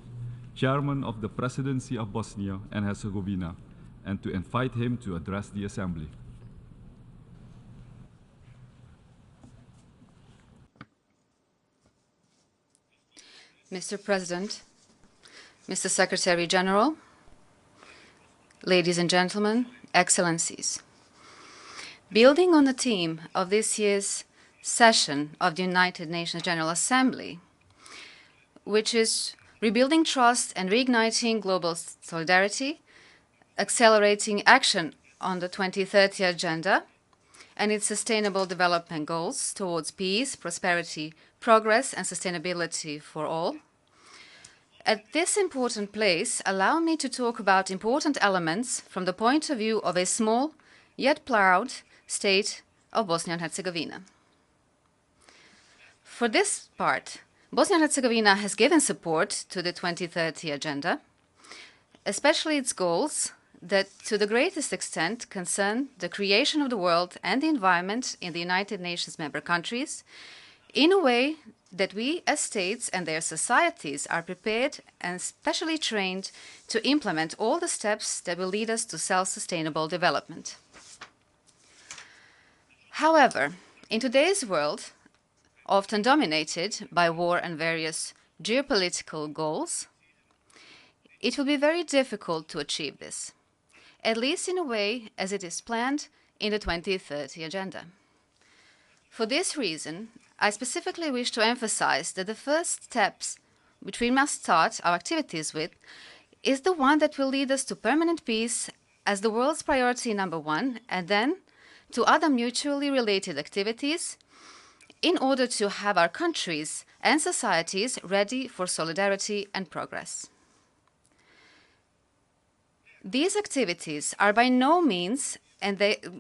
Chairman of the Presidency of Bosnia and Herzegovina, and to invite him to address the Assembly. Mr. President, Mr. Secretary General, ladies and gentlemen, Excellencies. Building on the theme of this year's session of the United Nations General Assembly, which is rebuilding trust and reigniting global solidarity, accelerating action on the 2030 Agenda and its Sustainable Development Goals towards peace, prosperity, progress and sustainability for all. At this important place, allow me to talk about important elements from the point of view of a small yet proud state of Bosnia and Herzegovina. For this part, Bosnia and Herzegovina has given support to the 2030 Agenda, especially its goals that to the greatest extent concern the creation of the world and the environment in the United Nations member countries in a way that we as states and their societies are prepared and specially trained to implement all the steps that will lead us to self-sustainable development. However, in today's world, often dominated by war and various geopolitical goals, it will be very difficult to achieve this, at least in a way as it is planned in the 2030 Agenda. For this reason, I specifically wish to emphasize that the first steps which we must start our activities with is the one that will lead us to permanent peace as the world's priority number one, and then to other mutually related activities in order to have our countries and societies ready for solidarity and progress. These activities are by no means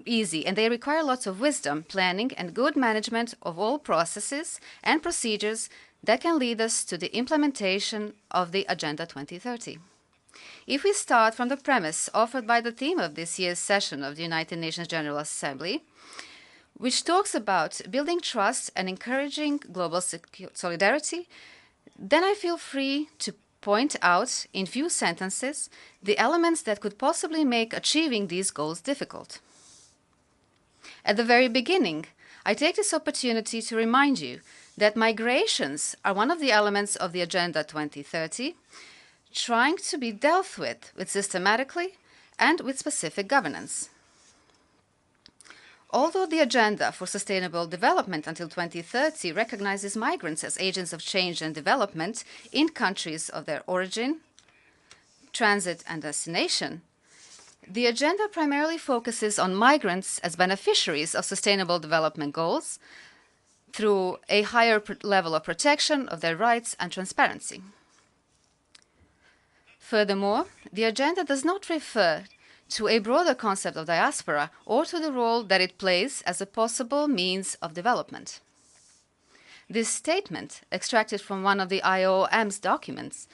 easy, and they require lots of wisdom, planning, and good management of all processes and procedures that can lead us to the implementation of the Agenda 2030. If we start from the premise offered by the theme of this year's session of the United Nations General Assembly, which talks about building trust and encouraging global solidarity, then I feel free to point out in few sentences the elements that could possibly make achieving these goals difficult. At the very beginning, I take this opportunity to remind you that migrations are one of the elements of the Agenda 2030, trying to be dealt with systematically and with specific governance. Although the Agenda for Sustainable Development until 2030 recognizes migrants as agents of change and development in countries of their origin, transit, and destination, the Agenda primarily focuses on migrants as beneficiaries of sustainable development goals through a higher level of protection of their rights and transparency. Furthermore, the Agenda does not refer to a broader concept of diaspora or to the role that it plays as a possible means of development. This statement, extracted from one of the IOM's documents,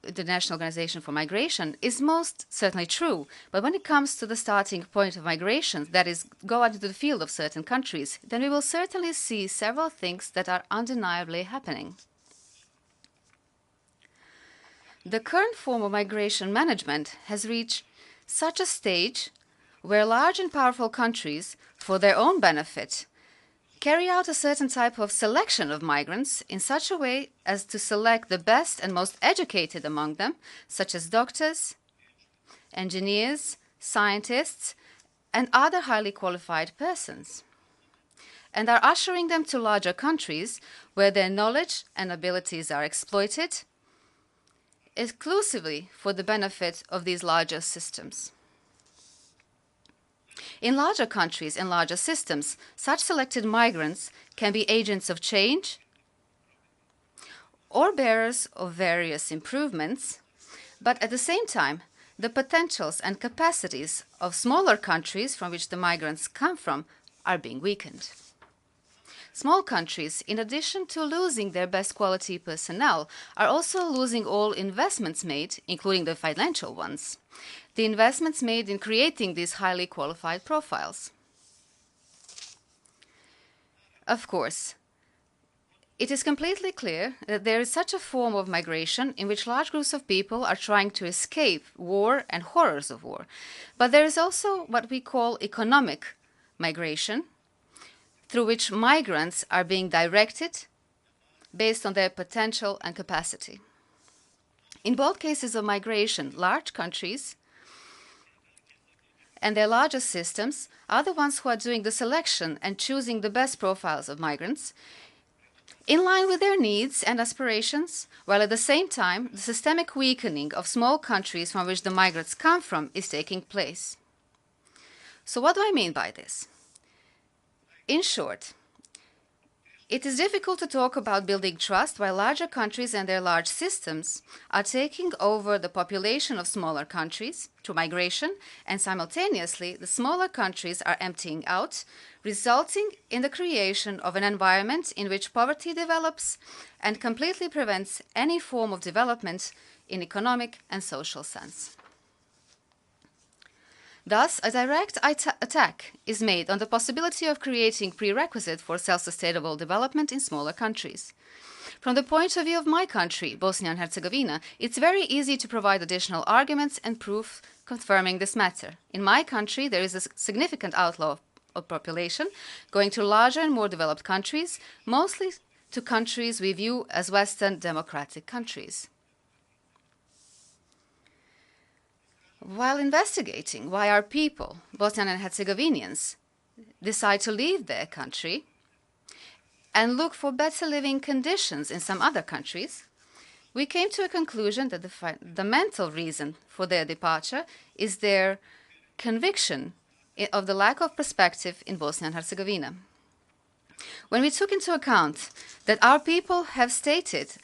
the National Organization for Migration, is most certainly true, but when it comes to the starting point of migration, that is, go out into the field of certain countries, then we will certainly see several things that are undeniably happening. The current form of migration management has reached such a stage where large and powerful countries, for their own benefit, carry out a certain type of selection of migrants in such a way as to select the best and most educated among them, such as doctors, engineers, scientists, and other highly qualified persons, and are ushering them to larger countries where their knowledge and abilities are exploited exclusively for the benefit of these larger systems. In larger countries and larger systems, such selected migrants can be agents of change or bearers of various improvements, but at the same time, the potentials and capacities of smaller countries from which the migrants come from are being weakened. Small countries, in addition to losing their best quality personnel, are also losing all investments made, including the financial ones, the investments made in creating these highly qualified profiles. Of course, it is completely clear that there is such a form of migration in which large groups of people are trying to escape war and horrors of war. But there is also what we call economic migration, through which migrants are being directed based on their potential and capacity. In both cases of migration, large countries and their larger systems are the ones who are doing the selection and choosing the best profiles of migrants in line with their needs and aspirations, while at the same time the systemic weakening of small countries from which the migrants come from is taking place. So what do I mean by this? In short, it is difficult to talk about building trust while larger countries and their large systems are taking over the population of smaller countries through migration, and simultaneously the smaller countries are emptying out, resulting in the creation of an environment in which poverty develops and completely prevents any form of development in economic and social sense. Thus, a direct attack is made on the possibility of creating prerequisites for self-sustainable development in smaller countries. From the point of view of my country, Bosnia and Herzegovina, it's very easy to provide additional arguments and proof confirming this matter. In my country, there is a significant outflow of population going to larger and more developed countries, mostly to countries we view as Western democratic countries. while investigating why our people, Bosnian and Herzegovinians, decide to leave their country and look for better living conditions in some other countries, we came to a conclusion that the fundamental reason for their departure is their conviction of the lack of perspective in Bosnia and Herzegovina. When we took into account that our people have stated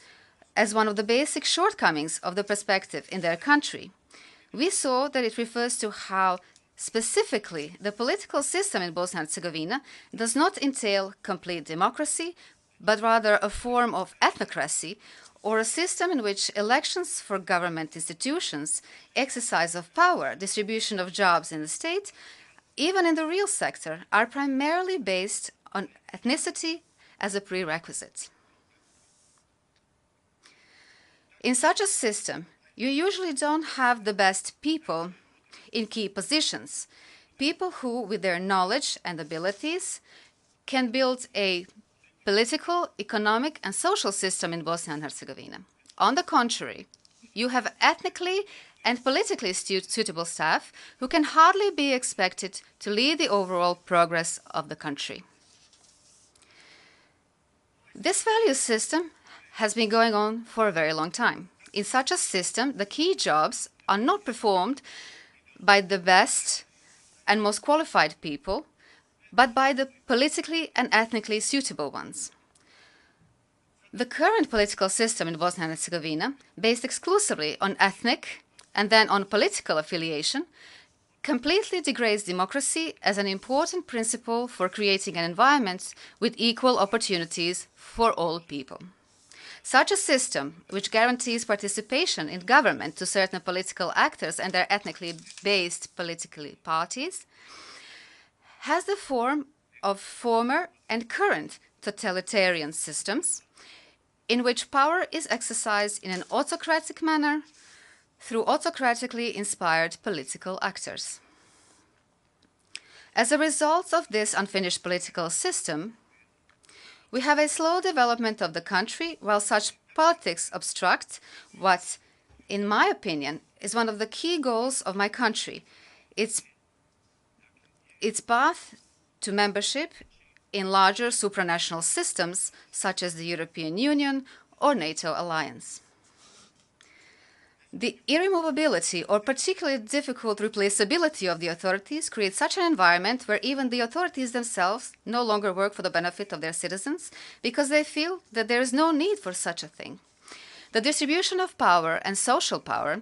as one of the basic shortcomings of the perspective in their country, we saw that it refers to how specifically the political system in Bosnia and Herzegovina does not entail complete democracy, but rather a form of ethnocracy, or a system in which elections for government institutions, exercise of power, distribution of jobs in the state, even in the real sector, are primarily based on ethnicity as a prerequisite. In such a system, you usually don't have the best people in key positions, people who, with their knowledge and abilities, can build a political, economic, and social system in Bosnia and Herzegovina. On the contrary, you have ethnically and politically suitable staff who can hardly be expected to lead the overall progress of the country. This value system has been going on for a very long time. In such a system, the key jobs are not performed by the best and most qualified people, but by the politically and ethnically suitable ones. The current political system in Bosnia and Herzegovina, based exclusively on ethnic and then on political affiliation, completely degrades democracy as an important principle for creating an environment with equal opportunities for all people. Such a system, which guarantees participation in government to certain political actors and their ethnically based political parties, has the form of former and current totalitarian systems, in which power is exercised in an autocratic manner through autocratically inspired political actors. As a result of this unfinished political system, we have a slow development of the country, while such politics obstruct what, in my opinion, is one of the key goals of my country, its path to membership in larger supranational systems such as the European Union or NATO alliance. The irremovability or particularly difficult replaceability of the authorities creates such an environment where even the authorities themselves no longer work for the benefit of their citizens because they feel that there is no need for such a thing. The distribution of power and social power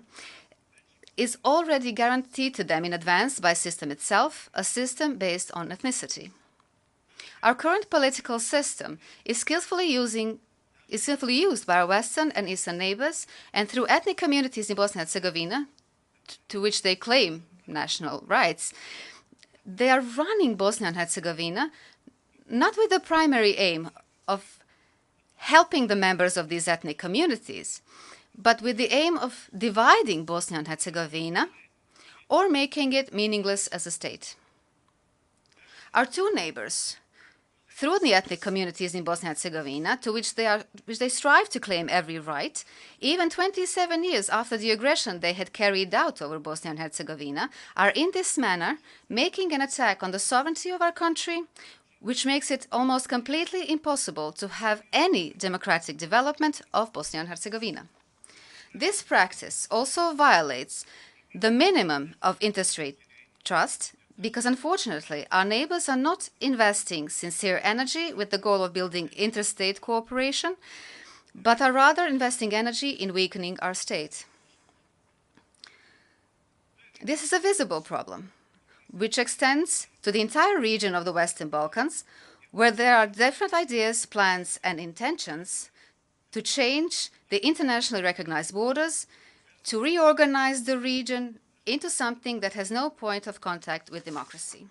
is already guaranteed to them in advance by the system itself, a system based on ethnicity. Our current political system is skillfully used by our Western and Eastern neighbors and through ethnic communities in Bosnia and Herzegovina, to which they claim national rights. They are running Bosnia and Herzegovina not with the primary aim of helping the members of these ethnic communities, but with the aim of dividing Bosnia and Herzegovina or making it meaningless as a state. Our two neighbors, through the ethnic communities in Bosnia and Herzegovina, to which they strive to claim every right, even 27 years after the aggression they had carried out over Bosnia and Herzegovina, are in this manner making an attack on the sovereignty of our country, which makes it almost completely impossible to have any democratic development of Bosnia and Herzegovina. This practice also violates the minimum of interstate trust, because unfortunately our neighbors are not investing sincere energy with the goal of building interstate cooperation, but are rather investing energy in weakening our state. This is a visible problem, which extends to the entire region of the Western Balkans, where there are different ideas, plans, and intentions to change the internationally recognized borders, to reorganize the region into something that has no point of contact with democracy.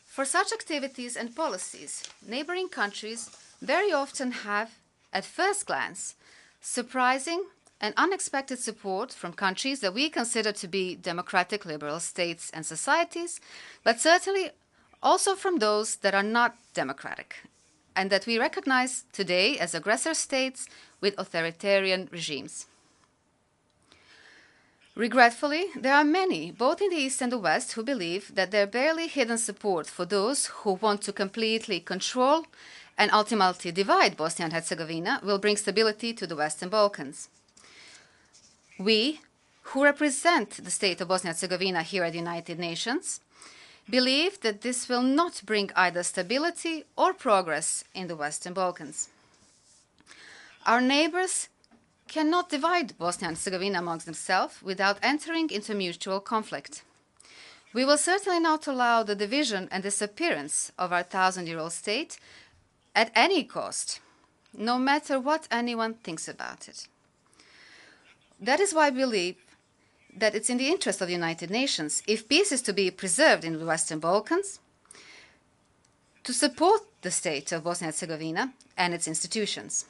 For such activities and policies, neighboring countries very often have, at first glance, surprising and unexpected support from countries that we consider to be democratic liberal states and societies, but certainly also from those that are not democratic and that we recognize today as aggressor states with authoritarian regimes. Regretfully, there are many, both in the East and the West, who believe that their barely hidden support for those who want to completely control and ultimately divide Bosnia and Herzegovina will bring stability to the Western Balkans. We, who represent the state of Bosnia and Herzegovina here at the United Nations, believe that this will not bring either stability or progress in the Western Balkans. Our neighbors cannot divide Bosnia and Herzegovina amongst themselves without entering into mutual conflict. We will certainly not allow the division and disappearance of our 1,000-year-old state at any cost, no matter what anyone thinks about it. That is why I believe that it's in the interest of the United Nations, if peace is to be preserved in the Western Balkans, to support the state of Bosnia and Herzegovina and its institutions.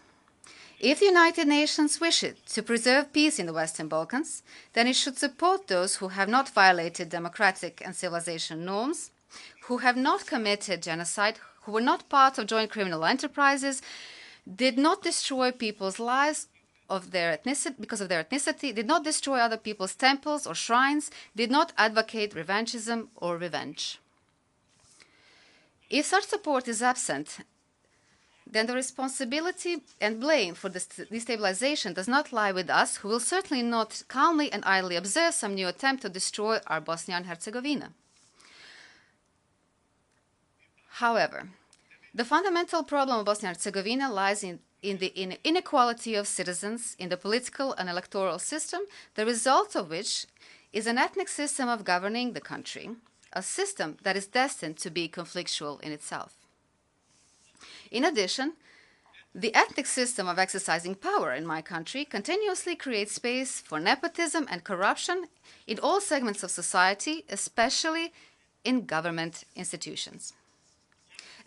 If the United Nations wishes to preserve peace in the Western Balkans, then it should support those who have not violated democratic and civilization norms, who have not committed genocide, who were not part of joint criminal enterprises, did not destroy people's lives because of their ethnicity, did not destroy other people's temples or shrines, did not advocate revanchism or revenge. If such support is absent, then the responsibility and blame for this destabilization does not lie with us, who will certainly not calmly and idly observe some new attempt to destroy our Bosnia and Herzegovina. However, the fundamental problem of Bosnia and Herzegovina lies in the inequality of citizens in the political and electoral system, the result of which is an ethnic system of governing the country, a system that is destined to be conflictual in itself. In addition, the ethnic system of exercising power in my country continuously creates space for nepotism and corruption in all segments of society, especially in government institutions.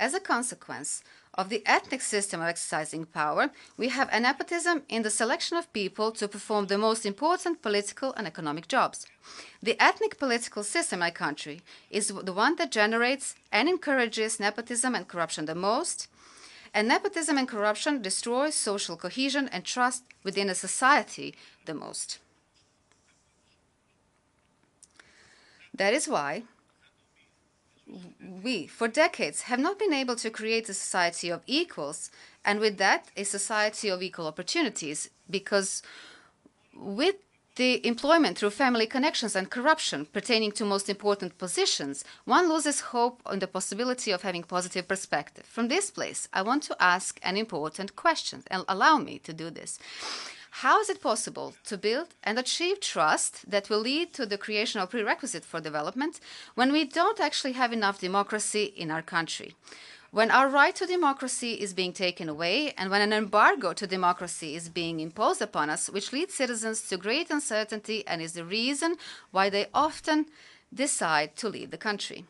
As a consequence of the ethnic system of exercising power, we have a nepotism in the selection of people to perform the most important political and economic jobs. The ethnic political system in my country is the one that generates and encourages nepotism and corruption the most, and nepotism and corruption destroys social cohesion and trust within a society the most. That is why we, for decades, have not been able to create a society of equals, and with that, a society of equal opportunities, because with the employment through family connections and corruption pertaining to most important positions, one loses hope on the possibility of having positive perspective. From this place, I want to ask an important question, and allow me to do this. How is it possible to build and achieve trust that will lead to the creation of prerequisites for development when we don't actually have enough democracy in our country? When our right to democracy is being taken away, and when an embargo to democracy is being imposed upon us, which leads citizens to great uncertainty and is the reason why they often decide to leave the country.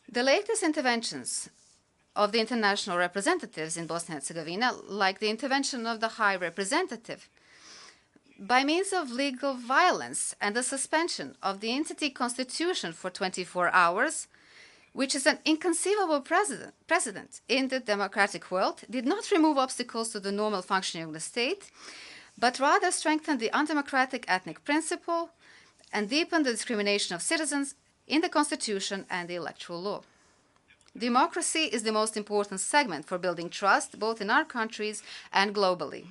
The latest interventions of the international representatives in Bosnia and Herzegovina, like the intervention of the High Representative, by means of legal violence and the suspension of the entity constitution for 24 hours, which is an inconceivable precedent in the democratic world, did not remove obstacles to the normal functioning of the state, but rather strengthened the undemocratic ethnic principle and deepened the discrimination of citizens in the constitution and the electoral law. Democracy is the most important segment for building trust, both in our countries and globally.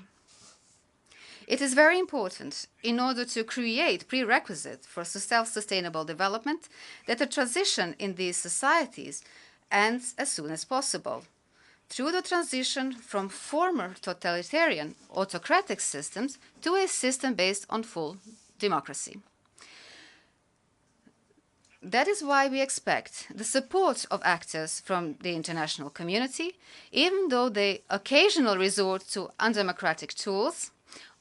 It is very important, in order to create prerequisites for self-sustainable development, that the transition in these societies ends as soon as possible, through the transition from former totalitarian autocratic systems to a system based on full democracy. That is why we expect the support of actors from the international community, even though they occasionally resort to undemocratic tools,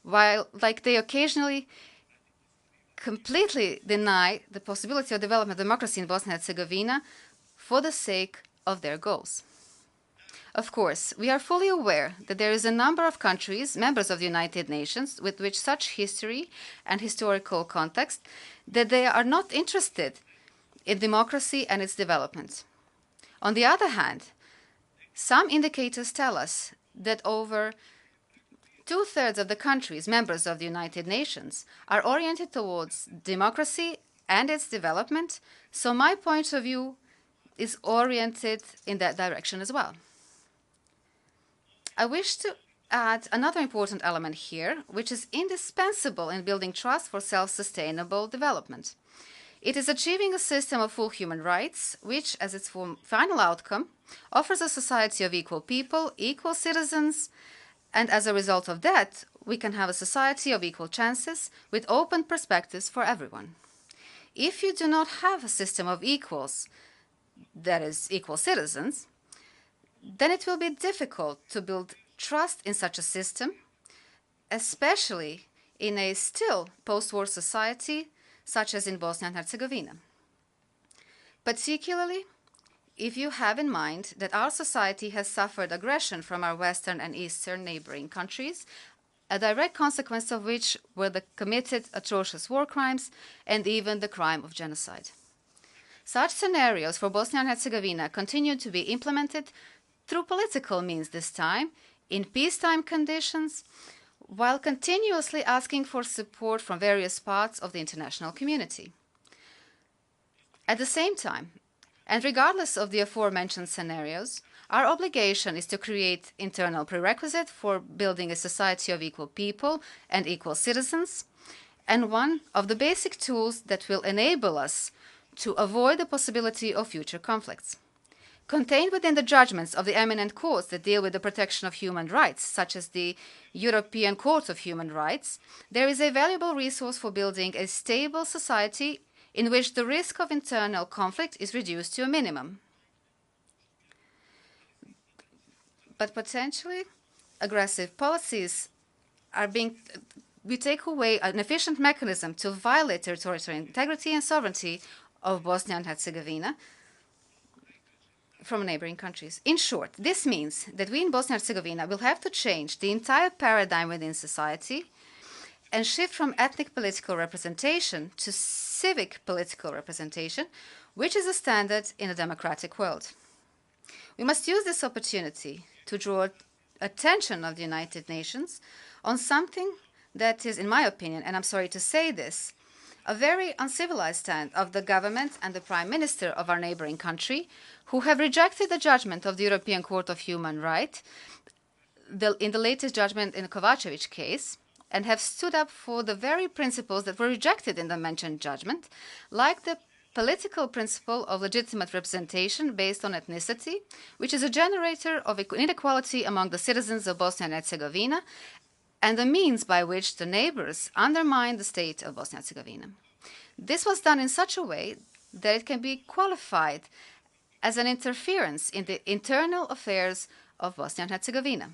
while they occasionally completely deny the possibility of development of democracy in Bosnia and Herzegovina for the sake of their goals. Of course, we are fully aware that there is a number of countries, members of the United Nations, with which such history and historical context, that they are not interested in democracy and its development. On the other hand, some indicators tell us that over 2/3 of the countries members of the United Nations are oriented towards democracy and its development, so my point of view is oriented in that direction as well. I wish to add another important element here, which is indispensable in building trust for self-sustainable development. It is achieving a system of full human rights, which, as its final outcome, offers a society of equal people, equal citizens, and as a result of that, we can have a society of equal chances with open perspectives for everyone. If you do not have a system of equals, that is, equal citizens, then it will be difficult to build trust in such a system, especially in a still post-war society such as in Bosnia and Herzegovina. Particularly, if you have in mind that our society has suffered aggression from our Western and Eastern neighboring countries, a direct consequence of which were the committed atrocious war crimes and even the crime of genocide. Such scenarios for Bosnia and Herzegovina continue to be implemented through political means this time, in peacetime conditions, while continuously asking for support from various parts of the international community. At the same time, and regardless of the aforementioned scenarios, our obligation is to create internal prerequisites for building a society of equal people and equal citizens, and one of the basic tools that will enable us to avoid the possibility of future conflicts. Contained within the judgments of the eminent courts that deal with the protection of human rights, such as the European Court of Human Rights, there is a valuable resource for building a stable society in which the risk of internal conflict is reduced to a minimum. But potentially, aggressive policies we take away an efficient mechanism to violate territorial integrity and sovereignty of Bosnia and Herzegovina from neighboring countries. In short, this means that we in Bosnia and Herzegovina will have to change the entire paradigm within society and shift from ethnic political representation to civic political representation, which is a standard in a democratic world. We must use this opportunity to draw attention of the United Nations on something that is, in my opinion, and I'm sorry to say this, a very uncivilized stand of the government and the Prime Minister of our neighboring country, who have rejected the judgment of the European Court of Human Rights in the latest judgment in the Kovacevic case, and have stood up for the very principles that were rejected in the mentioned judgment, like the political principle of legitimate representation based on ethnicity, which is a generator of inequality among the citizens of Bosnia and Herzegovina, and the means by which the neighbors undermine the state of Bosnia and Herzegovina. This was done in such a way that it can be qualified as an interference in the internal affairs of Bosnia and Herzegovina.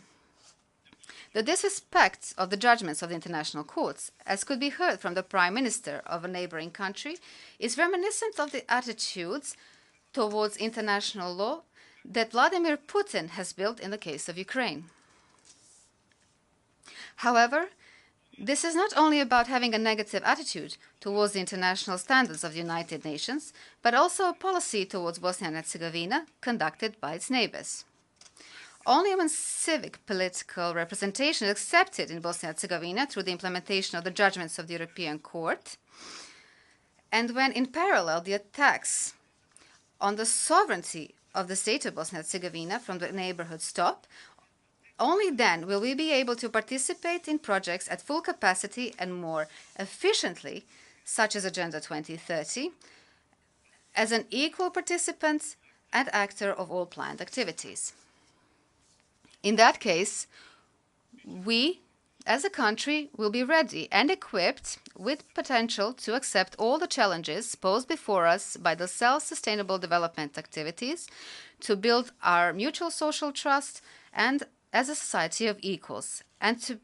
The disrespect of the judgments of the international courts, as could be heard from the Prime Minister of a neighboring country, is reminiscent of the attitudes towards international law that Vladimir Putin has built in the case of Ukraine. However, this is not only about having a negative attitude towards the international standards of the United Nations, but also a policy towards Bosnia and Herzegovina conducted by its neighbors. Only when civic political representation is accepted in Bosnia and Herzegovina through the implementation of the judgments of the European Court, and when in parallel the attacks on the sovereignty of the state of Bosnia and Herzegovina from the neighborhood stop, only then will we be able to participate in projects at full capacity and more efficiently, such as Agenda 2030, as an equal participant and actor of all planned activities. In that case, we, as a country, will be ready and equipped with potential to accept all the challenges posed before us by the self-sustainable development activities, to build our mutual social trust and as a society of equals, and to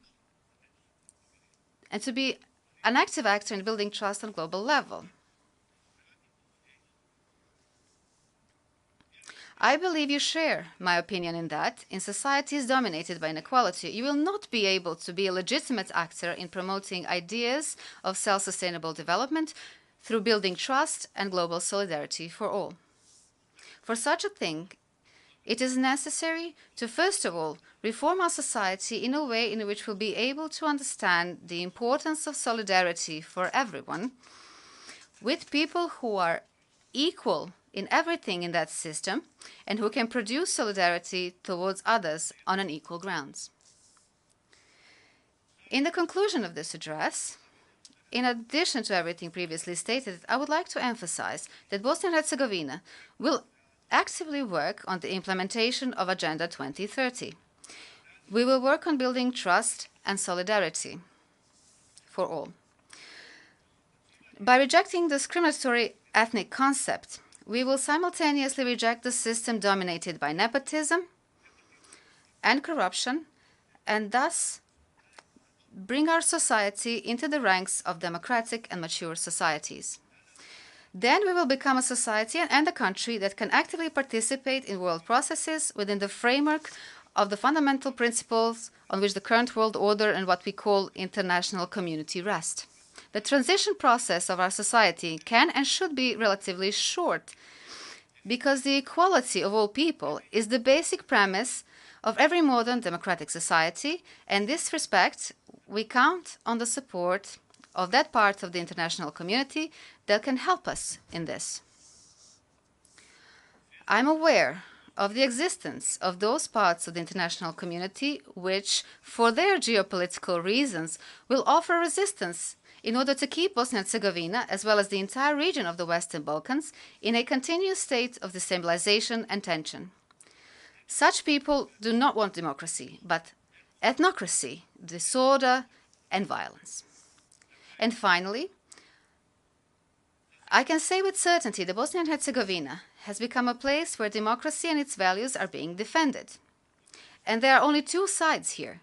be an active actor in building trust on global level. I believe you share my opinion in that, in societies dominated by inequality, you will not be able to be a legitimate actor in promoting ideas of self-sustainable development through building trust and global solidarity for all. For such a thing, it is necessary to, first of all, reform our society in a way in which we'll be able to understand the importance of solidarity for everyone, with people who are equal in everything in that system and who can produce solidarity towards others on an equal grounds. In the conclusion of this address, in addition to everything previously stated, I would like to emphasize that Bosnia and Herzegovina will actively work on the implementation of Agenda 2030. We will work on building trust and solidarity for all. By rejecting the discriminatory ethnic concept, we will simultaneously reject the system dominated by nepotism and corruption, and thus bring our society into the ranks of democratic and mature societies. Then we will become a society and a country that can actively participate in world processes within the framework of the fundamental principles on which the current world order and what we call international community rest. The transition process of our society can and should be relatively short, because the equality of all people is the basic premise of every modern democratic society, and in this respect, we count on the support of that part of the international community that can help us in this. I'm aware of the existence of those parts of the international community which, for their geopolitical reasons, will offer resistance in order to keep Bosnia and Herzegovina, as well as the entire region of the Western Balkans, in a continuous state of destabilization and tension. Such people do not want democracy, but ethnocracy, disorder, and violence. And finally, I can say with certainty that Bosnia and Herzegovina has become a place where democracy and its values are being defended. And there are only two sides here: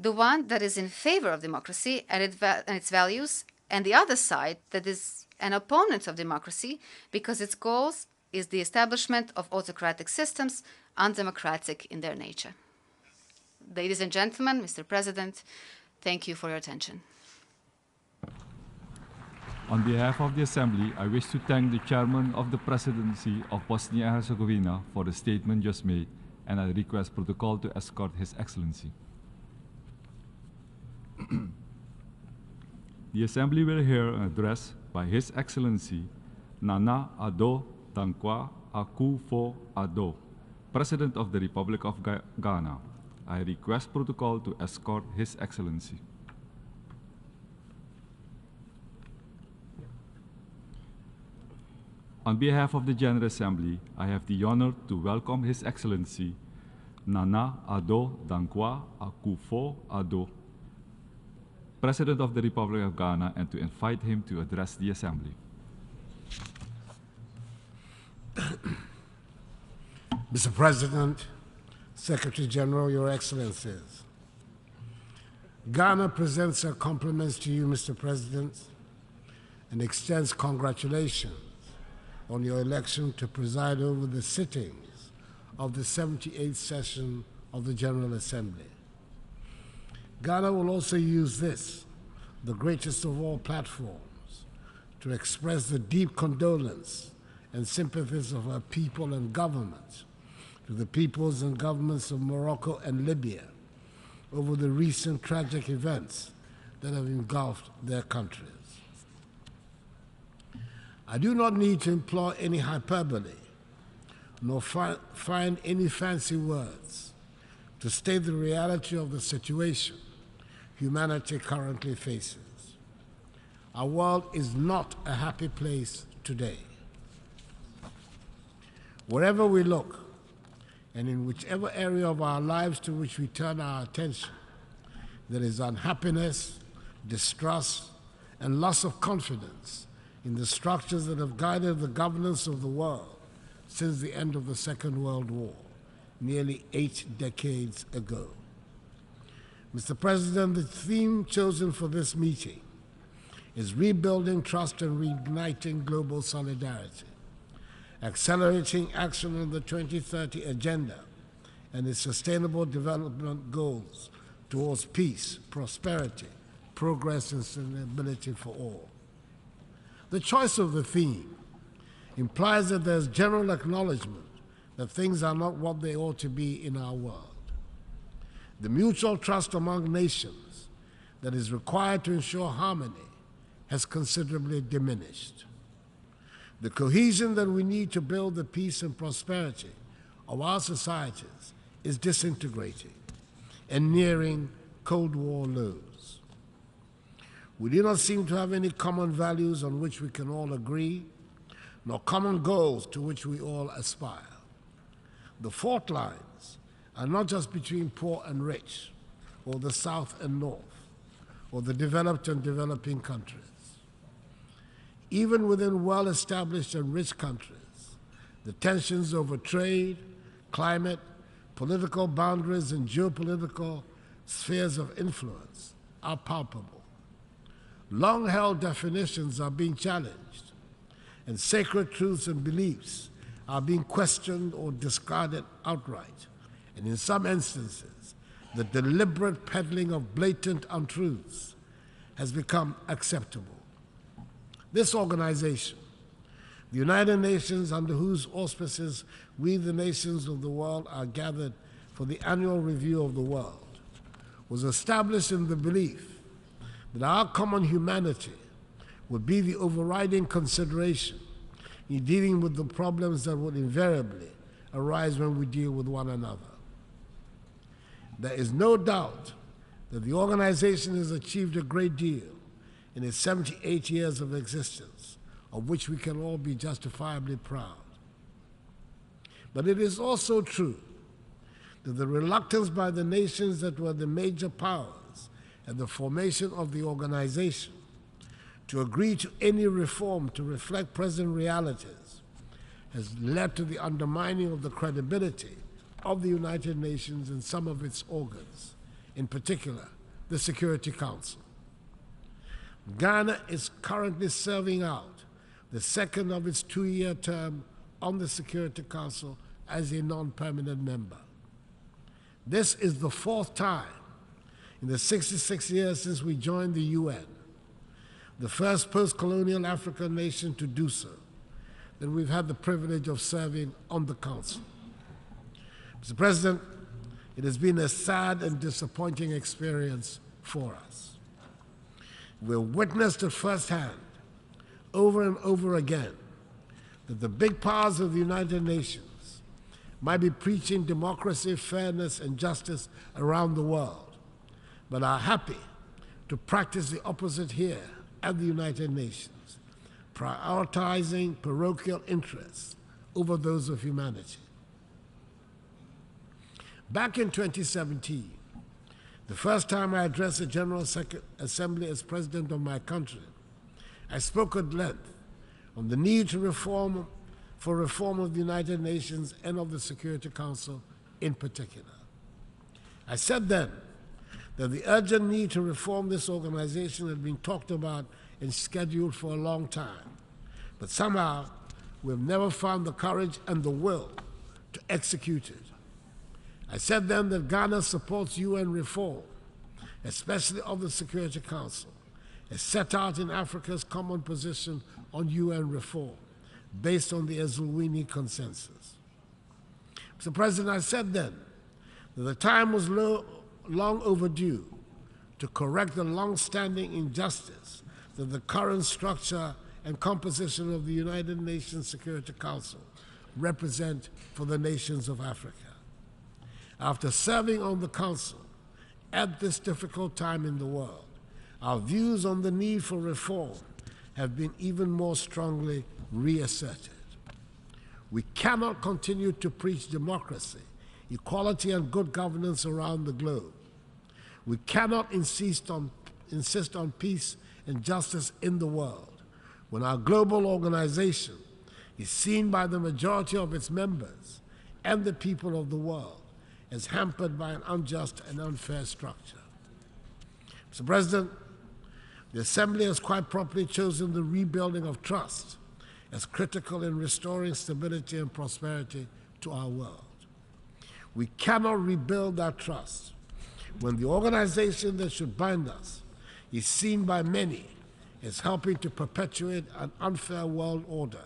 the one that is in favor of democracy and its values, and the other side that is an opponent of democracy because its goals is the establishment of autocratic systems, undemocratic in their nature. Ladies and gentlemen, Mr. President, thank you for your attention. On behalf of the Assembly, I wish to thank the Chairman of the Presidency of Bosnia and Herzegovina for the statement just made, and I request protocol to escort His Excellency. The Assembly will hear an address by His Excellency Nana Addo Dankwa Akufo-Addo, President of the Republic of Ghana. I request protocol to escort His Excellency. On behalf of the General Assembly, I have the honor to welcome His Excellency Nana Addo Dankwa Akufo-Addo, President of the Republic of Ghana, and to invite him to address the Assembly. Mr. President, Secretary General, Your Excellencies, Ghana presents her compliments to you, Mr. President, and extends congratulations on your election to preside over the sittings of the 78th session of the General Assembly. Ghana will also use this, the greatest of all platforms, to express the deep condolence and sympathies of our people and government to the peoples and governments of Morocco and Libya over the recent tragic events that have engulfed their countries. I do not need to employ any hyperbole, nor find any fancy words to state the reality of the situation humanity currently faces. Our world is not a happy place today. Wherever we look, and in whichever area of our lives to which we turn our attention, there is unhappiness, distrust, and loss of confidence in the structures that have guided the governance of the world since the end of the Second World War, nearly 8 decades ago. Mr. President, the theme chosen for this meeting is rebuilding trust and reigniting global solidarity, accelerating action on the 2030 Agenda and its sustainable development goals towards peace, prosperity, progress, and sustainability for all. The choice of the theme implies that there's general acknowledgement that things are not what they ought to be in our world. The mutual trust among nations that is required to ensure harmony has considerably diminished. The cohesion that we need to build the peace and prosperity of our societies is disintegrating and nearing Cold War lows. We do not seem to have any common values on which we can all agree, nor common goals to which we all aspire. The fault lines are not just between poor and rich, or the South and North, or the developed and developing countries. Even within well-established and rich countries, the tensions over trade, climate, political boundaries, and geopolitical spheres of influence are palpable. Long-held definitions are being challenged, and sacred truths and beliefs are being questioned or discarded outright, and in some instances, the deliberate peddling of blatant untruths has become acceptable. This organization, the United Nations, under whose auspices we, the nations of the world, are gathered for the annual review of the world, was established in the belief that our common humanity would be the overriding consideration in dealing with the problems that would invariably arise when we deal with one another. There is no doubt that the organization has achieved a great deal in its 78 years of existence, of which we can all be justifiably proud. But it is also true that the reluctance by the nations that were the major powers at the formation of the organization to agree to any reform to reflect present realities has led to the undermining of the credibility of the United Nations and some of its organs, in particular, the Security Council. Ghana is currently serving out the second of its two-year term on the Security Council as a non-permanent member. This is the fourth time in the 66 years since we joined the UN, the first post-colonial African nation to do so, that we've had the privilege of serving on the Council. Mr. President, it has been a sad and disappointing experience for us. We've witnessed it firsthand, over and over again, that the big powers of the United Nations might be preaching democracy, fairness, and justice around the world, but are happy to practice the opposite here at the United Nations, prioritizing parochial interests over those of humanity. Back in 2017, the first time I addressed the General Assembly as President of my country, I spoke at length on the need to reform of the United Nations and of the Security Council in particular. I said then that the urgent need to reform this organization had been talked about and scheduled for a long time, but somehow we've never found the courage and the will to execute it. I said then that Ghana supports UN reform, especially of the Security Council, as set out in Africa's common position on UN reform, based on the Ezulwini Consensus. Mr. President, I said then that the time was long overdue to correct the long-standing injustice that the current structure and composition of the United Nations Security Council represent for the nations of Africa. After serving on the Council at this difficult time in the world, our views on the need for reform have been even more strongly reasserted. We cannot continue to preach democracy, equality, and good governance around the globe. We cannot insist on peace and justice in the world when our global organization is seen by the majority of its members and the people of the world as hampered by an unjust and unfair structure. Mr. President, the Assembly has quite properly chosen the rebuilding of trust as critical in restoring stability and prosperity to our world. We cannot rebuild that trust when the organization that should bind us is seen by many as helping to perpetuate an unfair world order,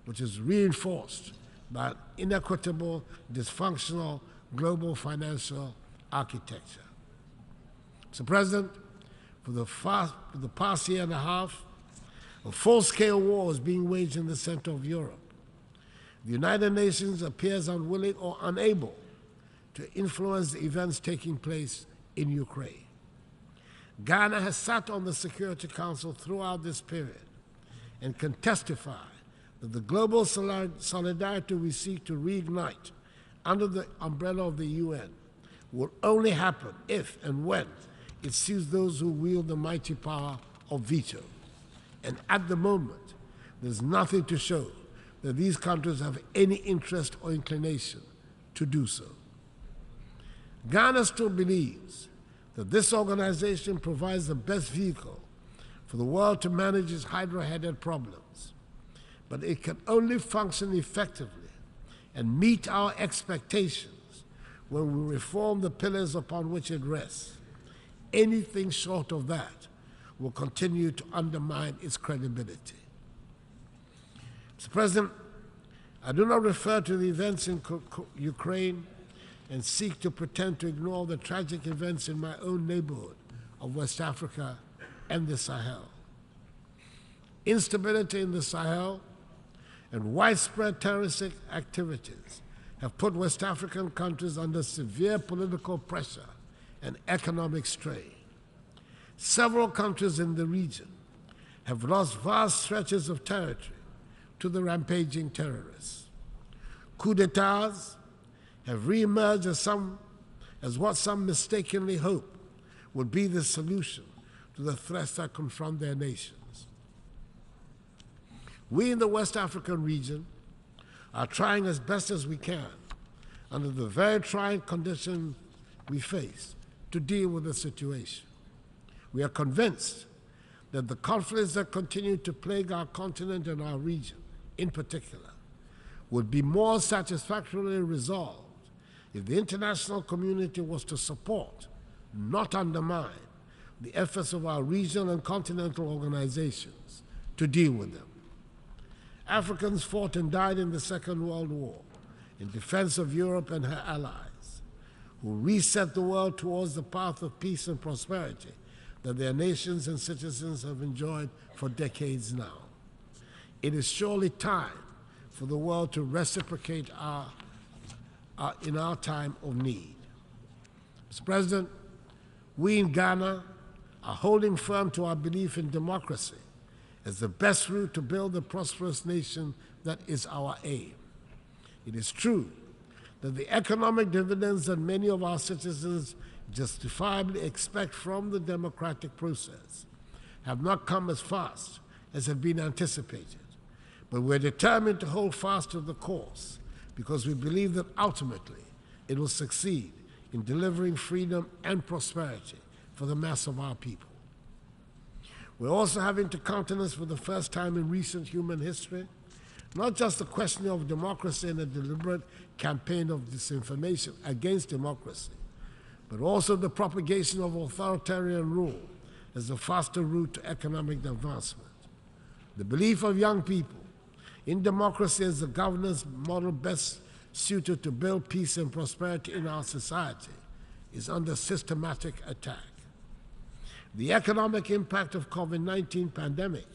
which is reinforced by an inequitable, dysfunctional global financial architecture. Mr. President, for the past year and a half, a full-scale war is being waged in the center of Europe. The United Nations appears unwilling or unable to influence the events taking place in Ukraine. Ghana has sat on the Security Council throughout this period and can testify that the global solidarity we seek to reignite under the umbrella of the UN will only happen if and when it suits those who wield the mighty power of veto. And at the moment, there's nothing to show that these countries have any interest or inclination to do so. Ghana still believes that this organization provides the best vehicle for the world to manage its hydra-headed problems, but it can only function effectively and meet our expectations when we reform the pillars upon which it rests. Anything short of that will continue to undermine its credibility. Mr. President, I do not refer to the events in Ukraine and seek to pretend to ignore the tragic events in my own neighborhood of West Africa and the Sahel. Instability in the Sahel and widespread terroristic activities have put West African countries under severe political pressure and economic strain. Several countries in the region have lost vast stretches of territory to the rampaging terrorists. Coup d'etats have reemerged as what some mistakenly hope would be the solution to the threats that confront their nations. We in the West African region are trying as best as we can, under the very trying conditions we face, to deal with the situation. We are convinced that the conflicts that continue to plague our continent and our region, in particular, would be more satisfactorily resolved if the international community was to support, not undermine, the efforts of our regional and continental organizations to deal with them. Africans fought and died in the Second World War in defense of Europe and her allies, who reset the world towards the path of peace and prosperity that their nations and citizens have enjoyed for decades now. It is surely time for the world to reciprocate in our time of need. Mr. President, we in Ghana are holding firm to our belief in democracy as the best route to build the prosperous nation that is our aim. It is true that the economic dividends that many of our citizens justifiably expect from the democratic process have not come as fast as have been anticipated. But we're determined to hold fast to the course because we believe that ultimately it will succeed in delivering freedom and prosperity for the mass of our people. We're also having to countenance for the first time in recent human history not just the question of democracy and a deliberate campaign of disinformation against democracy, but also the propagation of authoritarian rule as the faster route to economic advancement. The belief of young people in democracy as the governance model best suited to build peace and prosperity in our society is under systematic attack. The economic impact of COVID-19 pandemic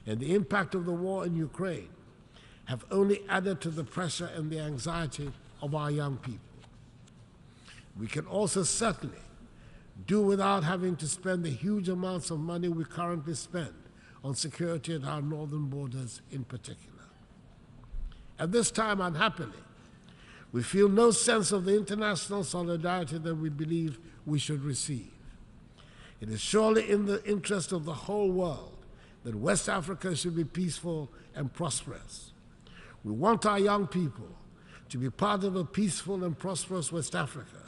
and the impact of the war in Ukraine have only added to the pressure and the anxiety of our young people. We can also certainly do without having to spend the huge amounts of money we currently spend on security at our northern borders in particular. At this time, unhappily, we feel no sense of the international solidarity that we believe we should receive. It is surely in the interest of the whole world that West Africa should be peaceful and prosperous. We want our young people to be part of a peaceful and prosperous West Africa,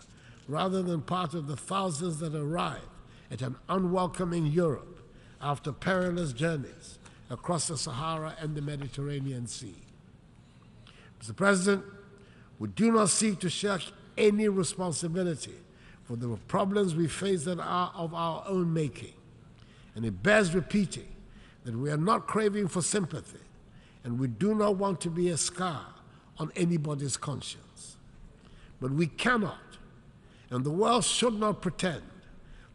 rather than part of the thousands that arrive at an unwelcoming Europe after perilous journeys across the Sahara and the Mediterranean Sea. Mr. President, we do not seek to shirk any responsibility for the problems we face that are of our own making. And it bears repeating that we are not craving for sympathy, and we do not want to be a scar on anybody's conscience. But we cannot, and the world should not pretend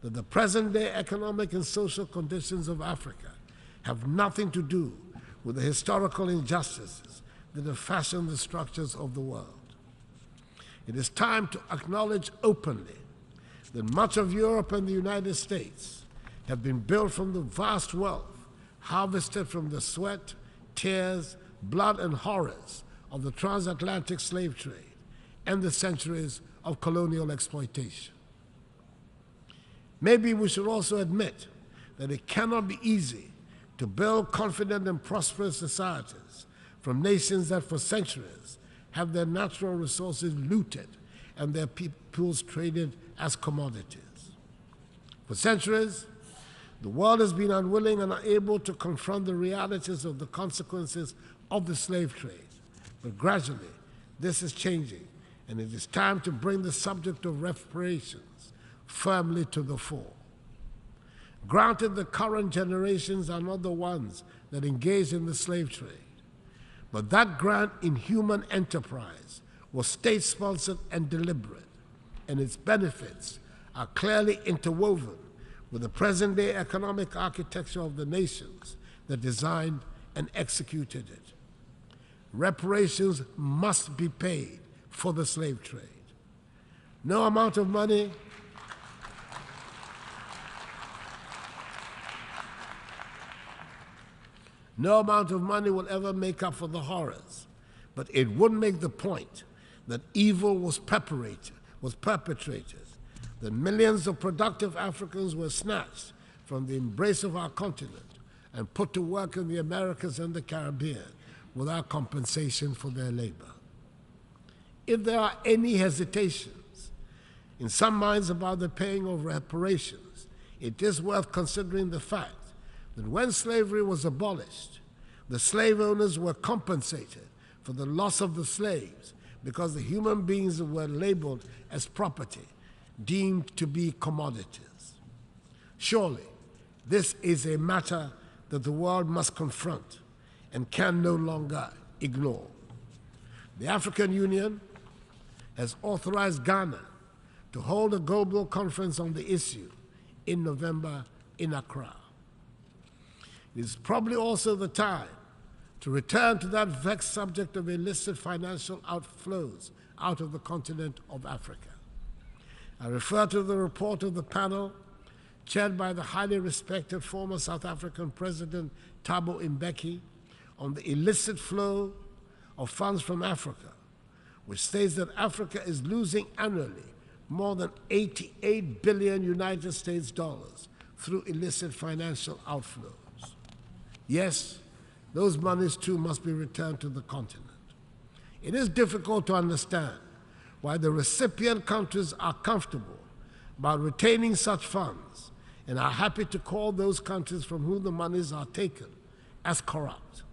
that the present-day economic and social conditions of Africa have nothing to do with the historical injustices that have fashioned the structures of the world. It is time to acknowledge openly that much of Europe and the United States have been built from the vast wealth harvested from the sweat, tears, blood, and horrors of the transatlantic slave trade and the centuries of colonial exploitation. Maybe we should also admit that it cannot be easy to build confident and prosperous societies from nations that for centuries have their natural resources looted and their peoples traded as commodities. For centuries, the world has been unwilling and unable to confront the realities of the consequences of the slave trade. But gradually, this is changing, and it is time to bring the subject of reparations firmly to the fore. Granted, the current generations are not the ones that engaged in the slave trade, but that grand inhuman enterprise was state-sponsored and deliberate, and its benefits are clearly interwoven with the present-day economic architecture of the nations that designed and executed it. Reparations must be paid for the slave trade. No amount of money will ever make up for the horrors, but it would make the point that evil was perpetrated, that millions of productive Africans were snatched from the embrace of our continent and put to work in the Americas and the Caribbean without compensation for their labor. If there are any hesitations in some minds about the paying of reparations, it is worth considering the fact that when slavery was abolished, the slave owners were compensated for the loss of the slaves because the human beings were labeled as property, deemed to be commodities. Surely, this is a matter that the world must confront and can no longer ignore. The African Union has authorized Ghana to hold a global conference on the issue in November in Accra. It is probably also the time to return to that vexed subject of illicit financial outflows out of the continent of Africa. I refer to the report of the panel chaired by the highly respected former South African President Thabo Mbeki on the illicit flow of funds from Africa, which states that Africa is losing annually more than 88 billion United States dollars through illicit financial outflows. Yes, those monies too must be returned to the continent. It is difficult to understand why the recipient countries are comfortable about retaining such funds and are happy to call those countries from whom the monies are taken as corrupt.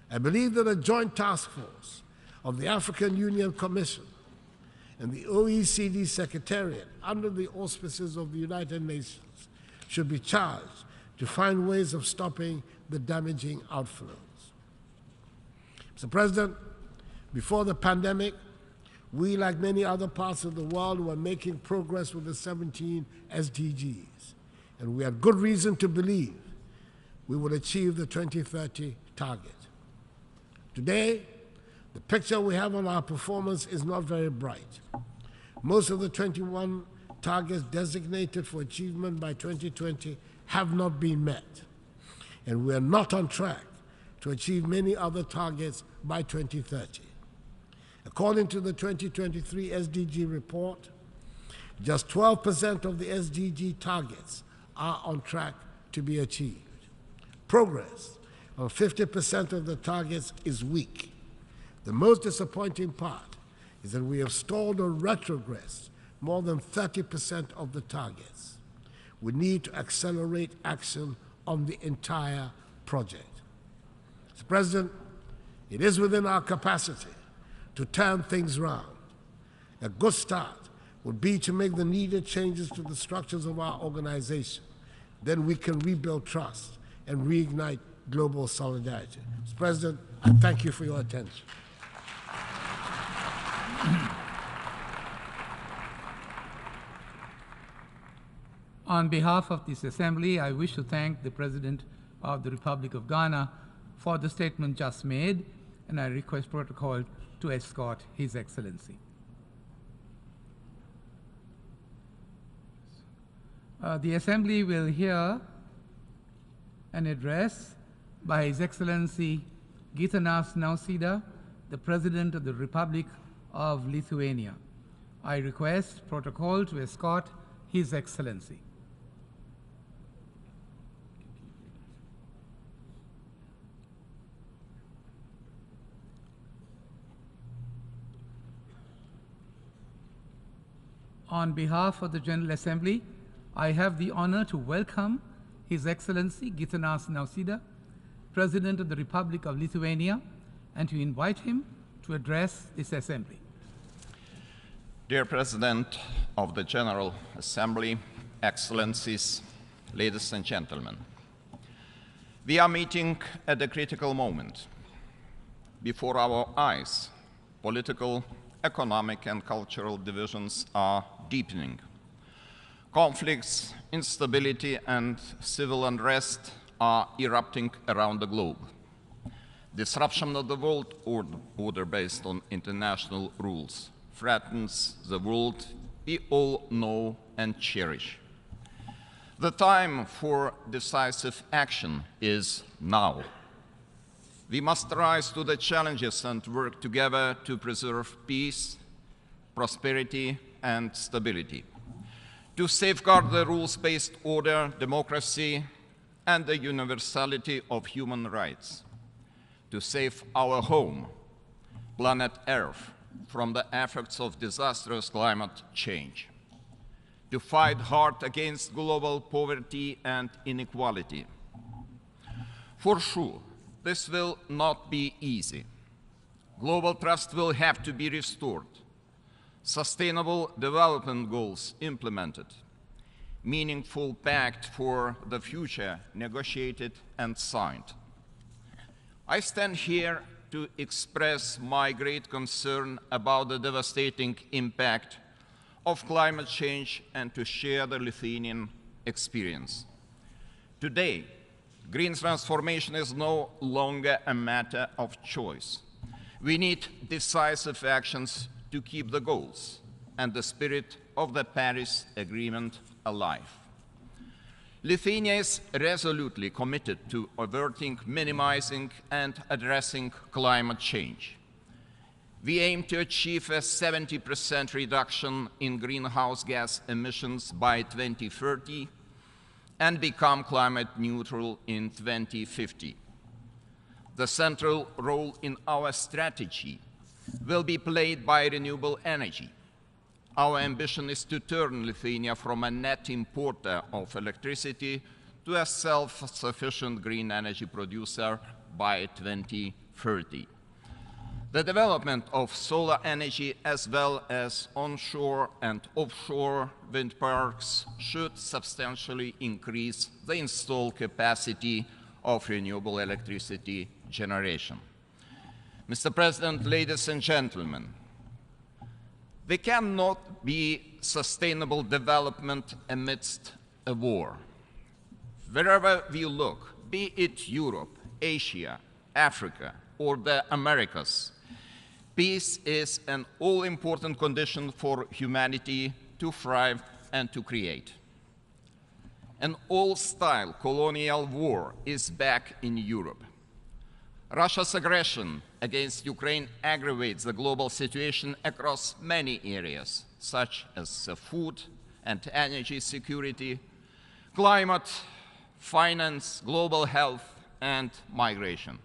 I believe that a joint task force of the African Union Commission and the OECD Secretariat under the auspices of the United Nations should be charged to find ways of stopping the damaging outflows. Mr. President, before the pandemic, we, like many other parts of the world, were making progress with the 17 SDGs, and we had good reason to believe we would achieve the 2030 target. Today, the picture we have on our performance is not very bright. Most of the 21 targets designated for achievement by 2020 have not been met, and we are not on track to achieve many other targets by 2030. According to the 2023 SDG report, just 12% of the SDG targets are on track to be achieved. Progress on 50% of the targets is weak. The most disappointing part is that we have stalled or retrogressed more than 30% of the targets. We need to accelerate action on the entire project. Mr. President, it is within our capacity to turn things around. A good start would be to make the needed changes to the structures of our organization. Then we can rebuild trust and reignite global solidarity. Mr. President, I thank you for your attention. On behalf of this Assembly, I wish to thank the President of the Republic of Ghana for the statement just made, and I request protocol to escort His Excellency. The Assembly will hear an address by His Excellency Gitanas Nausėda, the President of the Republic of Lithuania. I request protocol to escort His Excellency. On behalf of the General Assembly, I have the honor to welcome His Excellency Gitanas Nausėda, President of the Republic of Lithuania, and to invite him to address this Assembly. Dear President of the General Assembly, Excellencies, ladies and gentlemen, we are meeting at a critical moment. Before our eyes, political, economic, and cultural divisions are deepening. Conflicts, instability, and civil unrest are erupting around the globe. Disruption of the world order based on international rules threatens the world we all know and cherish. The time for decisive action is now. We must rise to the challenges and work together to preserve peace, prosperity, and stability, to safeguard the rules-based order, democracy, and the universality of human rights, to save our home, planet Earth, from the effects of disastrous climate change, to fight hard against global poverty and inequality. For sure, this will not be easy. Global trust will have to be restored, sustainable development goals implemented, meaningful pact for the future negotiated and signed. I stand here to express my great concern about the devastating impact of climate change and to share the Lithuanian experience. Today, green transformation is no longer a matter of choice. We need decisive actions to keep the goals and the spirit of the Paris Agreement alive. Lithuania is resolutely committed to averting, minimizing, and addressing climate change. We aim to achieve a 70% reduction in greenhouse gas emissions by 2030 and become climate neutral in 2050. The central role in our strategy will be played by renewable energy. Our ambition is to turn Lithuania from a net importer of electricity to a self-sufficient green energy producer by 2030. The development of solar energy as well as onshore and offshore wind parks should substantially increase the installed capacity of renewable electricity generation. Mr. President, ladies and gentlemen, there cannot be sustainable development amidst a war. Wherever we look, be it Europe, Asia, Africa, or the Americas, peace is an all-important condition for humanity to thrive and to create. An old-style colonial war is back in Europe. Russia's aggression against Ukraine aggravates the global situation across many areas, such as food and energy security, climate, finance, global health, and migration.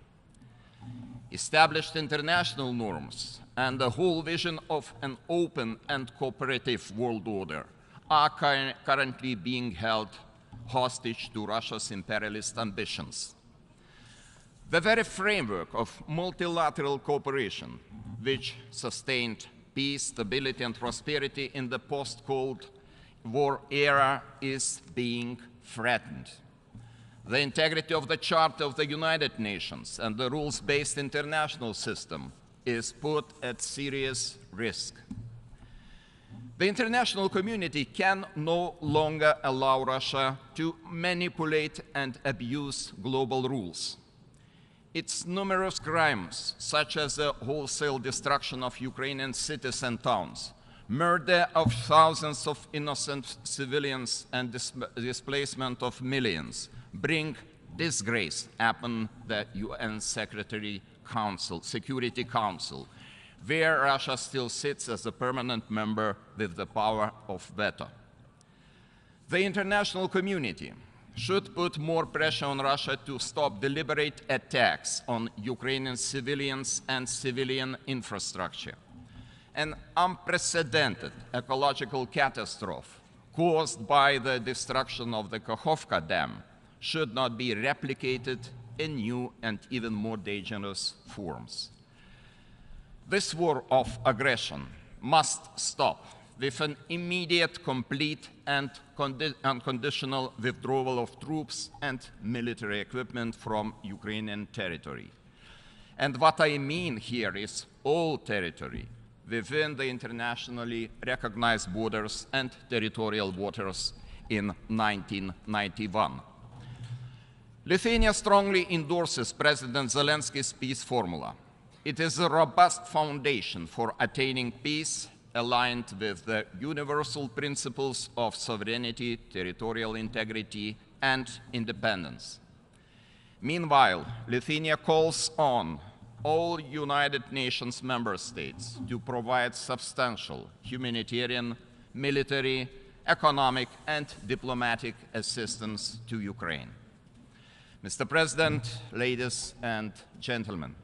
Established international norms and the whole vision of an open and cooperative world order are currently being held hostage to Russia's imperialist ambitions. The very framework of multilateral cooperation, which sustained peace, stability, and prosperity in the post-Cold War era, is being threatened. The integrity of the Charter of the United Nations and the rules-based international system is put at serious risk. The international community can no longer allow Russia to manipulate and abuse global rules. Its numerous crimes, such as the wholesale destruction of Ukrainian cities and towns, murder of thousands of innocent civilians, and displacement of millions, bring disgrace upon the UN Security Council, where Russia still sits as a permanent member with the power of veto. The international community should put more pressure on Russia to stop deliberate attacks on Ukrainian civilians and civilian infrastructure. An unprecedented ecological catastrophe caused by the destruction of the Kakhovka Dam should not be replicated in new and even more dangerous forms. This war of aggression must stop with an immediate, complete, and unconditional withdrawal of troops and military equipment from Ukrainian territory. And what I mean here is all territory within the internationally recognized borders and territorial waters in 1991. Lithuania strongly endorses President Zelensky's peace formula. It is a robust foundation for attaining peace, aligned with the universal principles of sovereignty, territorial integrity, and independence. Meanwhile, Lithuania calls on all United Nations member states to provide substantial humanitarian, military, economic, and diplomatic assistance to Ukraine. Mr. President, ladies and gentlemen,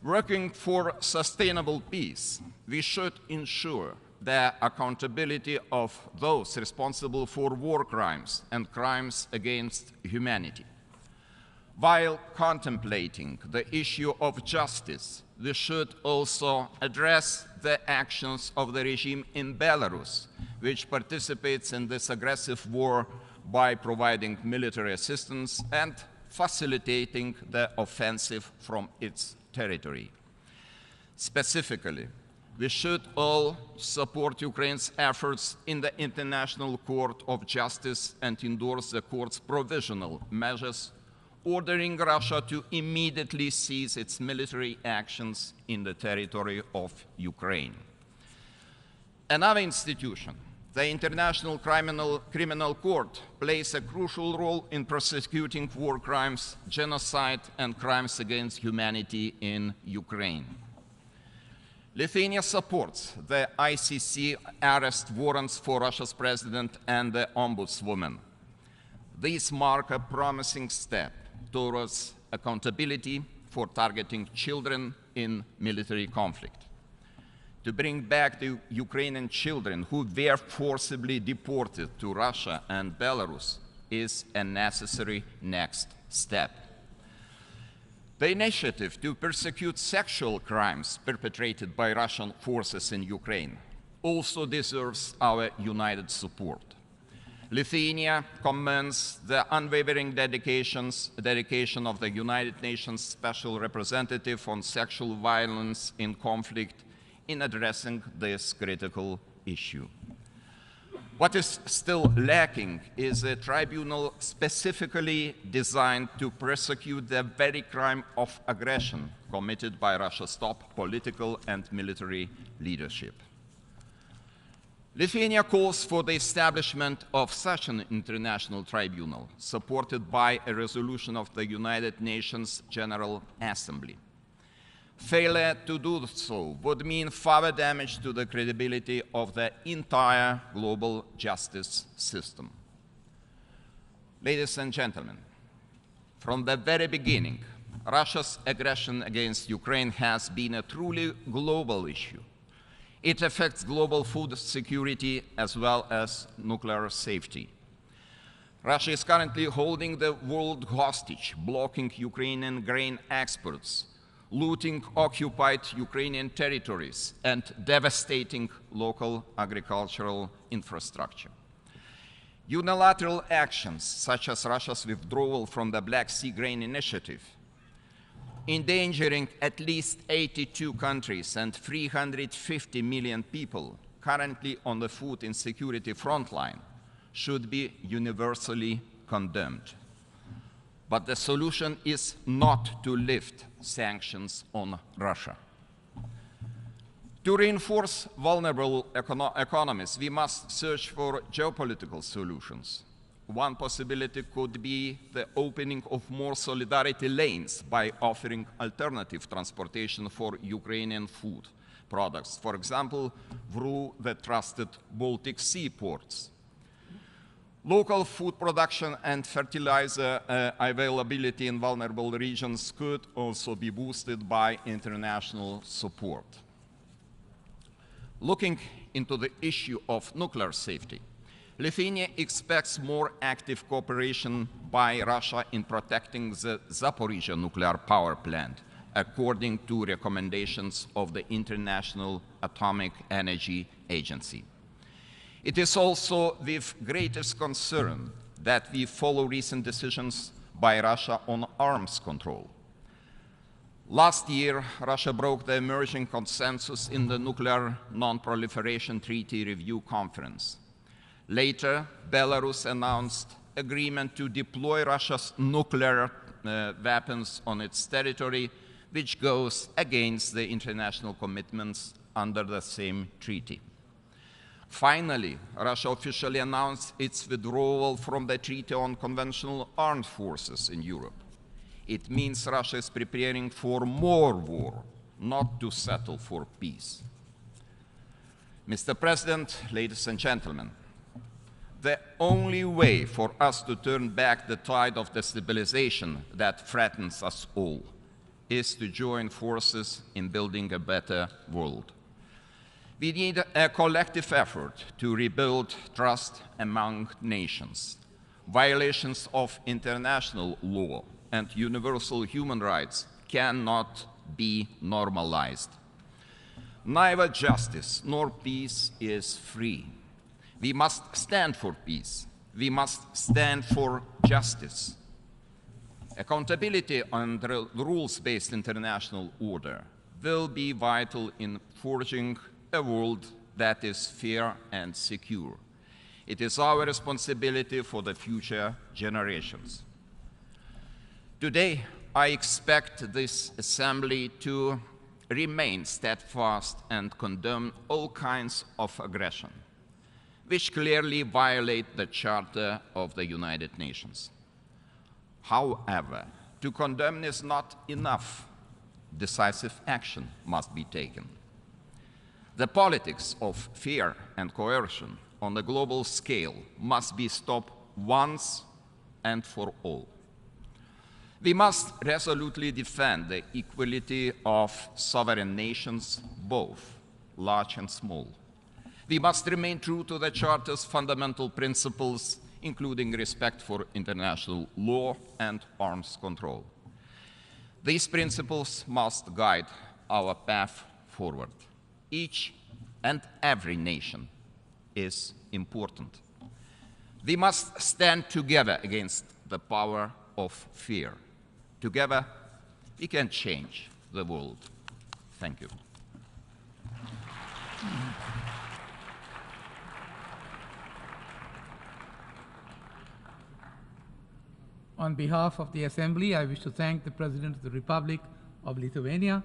working for sustainable peace, we should ensure the accountability of those responsible for war crimes and crimes against humanity. While contemplating the issue of justice, we should also address the actions of the regime in Belarus, which participates in this aggressive war by providing military assistance and facilitating the offensive from its territory. Specifically, we should all support Ukraine's efforts in the International Court of Justice and endorse the court's provisional measures ordering Russia to immediately cease its military actions in the territory of Ukraine. Another institution, the International Criminal Court, plays a crucial role in prosecuting war crimes, genocide, and crimes against humanity in Ukraine. Lithuania supports the ICC arrest warrants for Russia's president and the ombudswoman. These mark a promising step towards accountability for targeting children in military conflict. To bring back the Ukrainian children who were forcibly deported to Russia and Belarus is a necessary next step. The initiative to persecute sexual crimes perpetrated by Russian forces in Ukraine also deserves our united support. Lithuania commends the unwavering dedication of the United Nations Special Representative on Sexual Violence in Conflict in addressing this critical issue. What is still lacking is a tribunal specifically designed to prosecute the very crime of aggression committed by Russia's top political and military leadership. Lithuania calls for the establishment of such an international tribunal, supported by a resolution of the United Nations General Assembly. Failure to do so would mean further damage to the credibility of the entire global justice system. Ladies and gentlemen, from the very beginning, Russia's aggression against Ukraine has been a truly global issue. It affects global food security as well as nuclear safety. Russia is currently holding the world hostage, blocking Ukrainian grain exports, looting occupied Ukrainian territories, and devastating local agricultural infrastructure. Unilateral actions, such as Russia's withdrawal from the Black Sea Grain Initiative, endangering at least 82 countries and 350 million people currently on the food insecurity frontline, should be universally condemned. But the solution is not to lift sanctions on Russia. To reinforce vulnerable economies, we must search for geopolitical solutions. One possibility could be the opening of more solidarity lanes by offering alternative transportation for Ukrainian food products, for example, through the trusted Baltic Sea ports. Local food production and fertilizer availability in vulnerable regions could also be boosted by international support. Looking into the issue of nuclear safety, Lithuania expects more active cooperation by Russia in protecting the Zaporizhzhia nuclear power plant, according to recommendations of the International Atomic Energy Agency. It is also with greatest concern that we follow recent decisions by Russia on arms control. Last year, Russia broke the emerging consensus in the Nuclear Non-Proliferation Treaty Review Conference. Later, Belarus announced agreement to deploy Russia's nuclear weapons on its territory, which goes against the international commitments under the same treaty. Finally, Russia officially announced its withdrawal from the Treaty on Conventional Armed Forces in Europe. It means Russia is preparing for more war, not to settle for peace. Mr. President, ladies and gentlemen, the only way for us to turn back the tide of destabilization that threatens us all is to join forces in building a better world. We need a collective effort to rebuild trust among nations. Violations of international law and universal human rights cannot be normalized. Neither justice nor peace is free. We must stand for peace. We must stand for justice. Accountability and rules-based international order will be vital in forging a world that is fair and secure. It is our responsibility for the future generations. Today, I expect this Assembly to remain steadfast and condemn all kinds of aggression, which clearly violate the Charter of the United Nations. However, to condemn is not enough. Decisive action must be taken. The politics of fear and coercion on the global scale must be stopped once and for all. We must resolutely defend the equality of sovereign nations, both large and small. We must remain true to the Charter's fundamental principles, including respect for international law and arms control. These principles must guide our path forward. Each and every nation is important. We must stand together against the power of fear. Together, we can change the world. Thank you. On behalf of the Assembly, I wish to thank the President of the Republic of Lithuania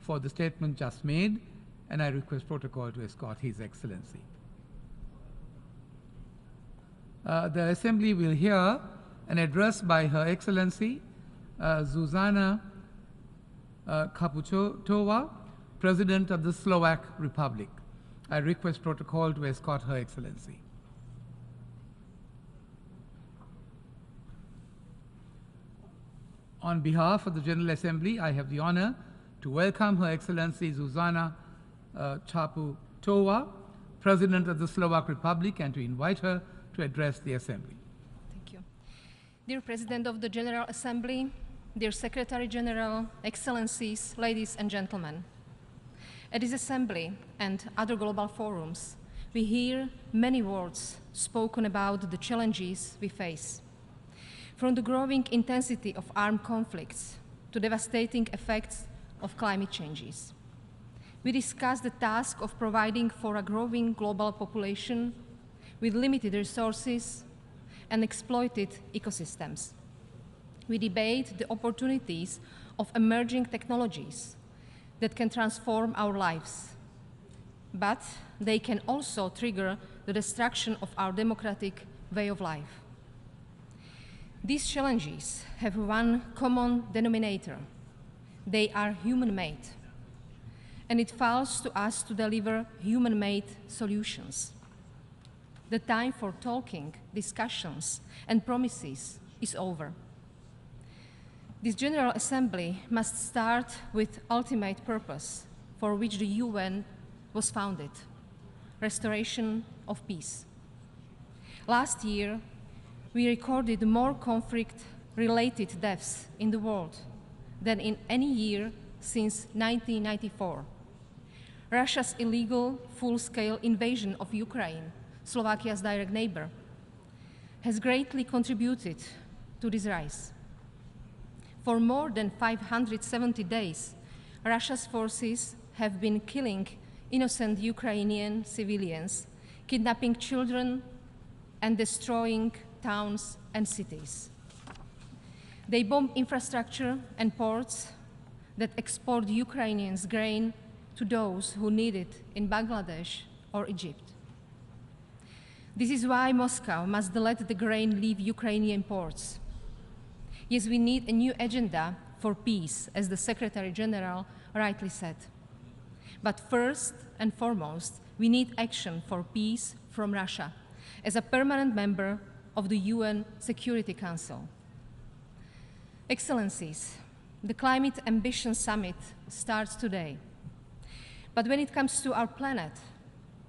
for the statement just made, and I request protocol to escort His Excellency. The Assembly will hear an address by Her Excellency Zuzana Kaputova, President of the Slovak Republic. I request protocol to escort Her Excellency. On behalf of the General Assembly, I have the honor to welcome Her Excellency Zuzana Kaputova, President of the Slovak Republic, and to invite her to address the Assembly. Thank you. Dear President of the General Assembly, dear Secretary General, Excellencies, ladies and gentlemen. At this Assembly and other global forums, we hear many words spoken about the challenges we face. From the growing intensity of armed conflicts to devastating effects of climate changes. We discussed the task of providing for a growing global population with limited resources and exploited ecosystems. We debate the opportunities of emerging technologies that can transform our lives, but they can also trigger the destruction of our democratic way of life. These challenges have one common denominator. They are human-made, and it falls to us to deliver human-made solutions. The time for talking, discussions, and promises is over. This General Assembly must start with ultimate purpose for which the UN was founded: restoration of peace. Last year, we recorded more conflict-related deaths in the world than in any year since 1994. Russia's illegal, full-scale invasion of Ukraine, Slovakia's direct neighbor, has greatly contributed to this rise. For more than 570 days, Russia's forces have been killing innocent Ukrainian civilians, kidnapping children, and destroying towns and cities. They bomb infrastructure and ports that export Ukrainians' grain to those who need it in Bangladesh or Egypt. This is why Moscow must let the grain leave Ukrainian ports. Yes, we need a new agenda for peace, as the Secretary General rightly said. But first and foremost, we need action for peace from Russia as a permanent member of the UN Security Council. Excellencies, the Climate Ambition Summit starts today. But when it comes to our planet,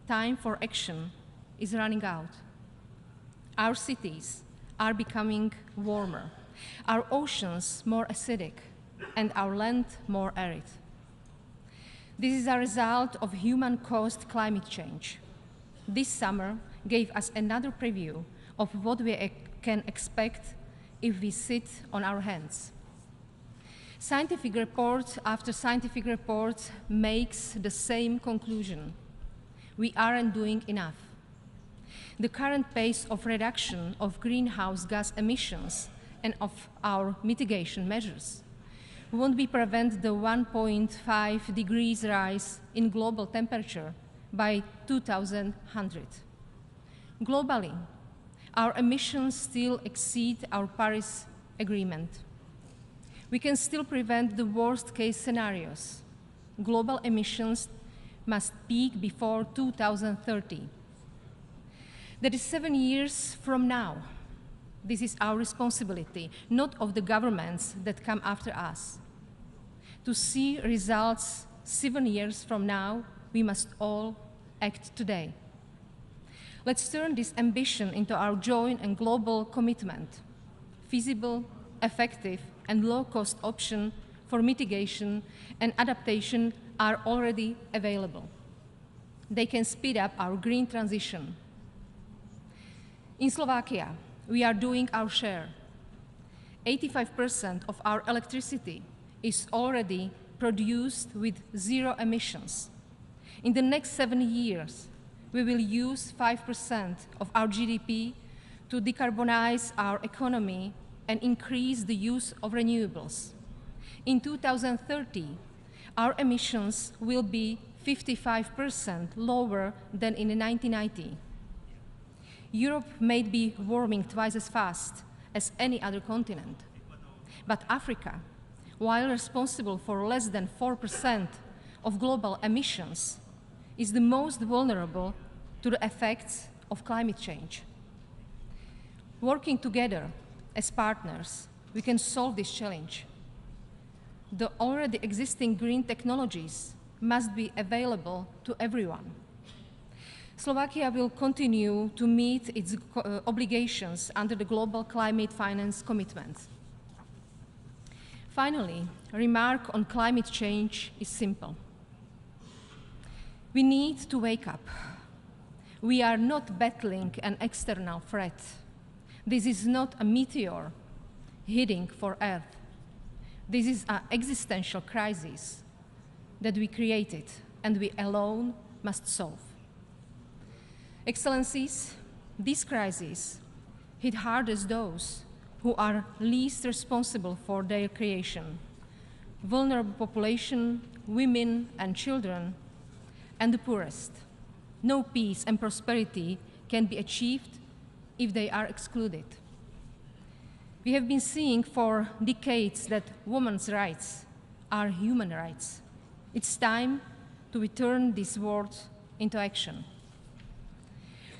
time for action is running out. Our cities are becoming warmer, our oceans more acidic, and our land more arid. This is a result of human-caused climate change. This summer gave us another preview of what we can expect if we sit on our hands. Scientific report after scientific report makes the same conclusion. We aren't doing enough. The current pace of reduction of greenhouse gas emissions and of our mitigation measures won't be prevent the 1.5 degrees rise in global temperature by 2100. Globally, our emissions still exceed our Paris Agreement. We can still prevent the worst-case scenarios. Global emissions must peak before 2030. That is 7 years from now. This is our responsibility, not of the governments that come after us. To see results 7 years from now, we must all act today. Let's turn this ambition into our joint and global commitment. Feasible, effective, and low-cost options for mitigation and adaptation are already available. They can speed up our green transition. In Slovakia, we are doing our share. 85% of our electricity is already produced with zero emissions. In the next 7 years, we will use 5% of our GDP to decarbonize our economy and increase the use of renewables. In 2030, our emissions will be 55% lower than in 1990. Europe may be warming twice as fast as any other continent, but Africa, while responsible for less than 4% of global emissions, is the most vulnerable to the effects of climate change. Working together as partners, we can solve this challenge. The already existing green technologies must be available to everyone. Slovakia will continue to meet its obligations under the Global Climate Finance Commitment. Finally, a remark on climate change is simple. We need to wake up. We are not battling an external threat. This is not a meteor heading for Earth. This is an existential crisis that we created and we alone must solve. Excellencies, this crisis hit hardest those who are least responsible for their creation: vulnerable population, women and children, and the poorest. No peace and prosperity can be achieved if they are excluded. We have been seeing for decades that women's rights are human rights. It's time to return these words into action.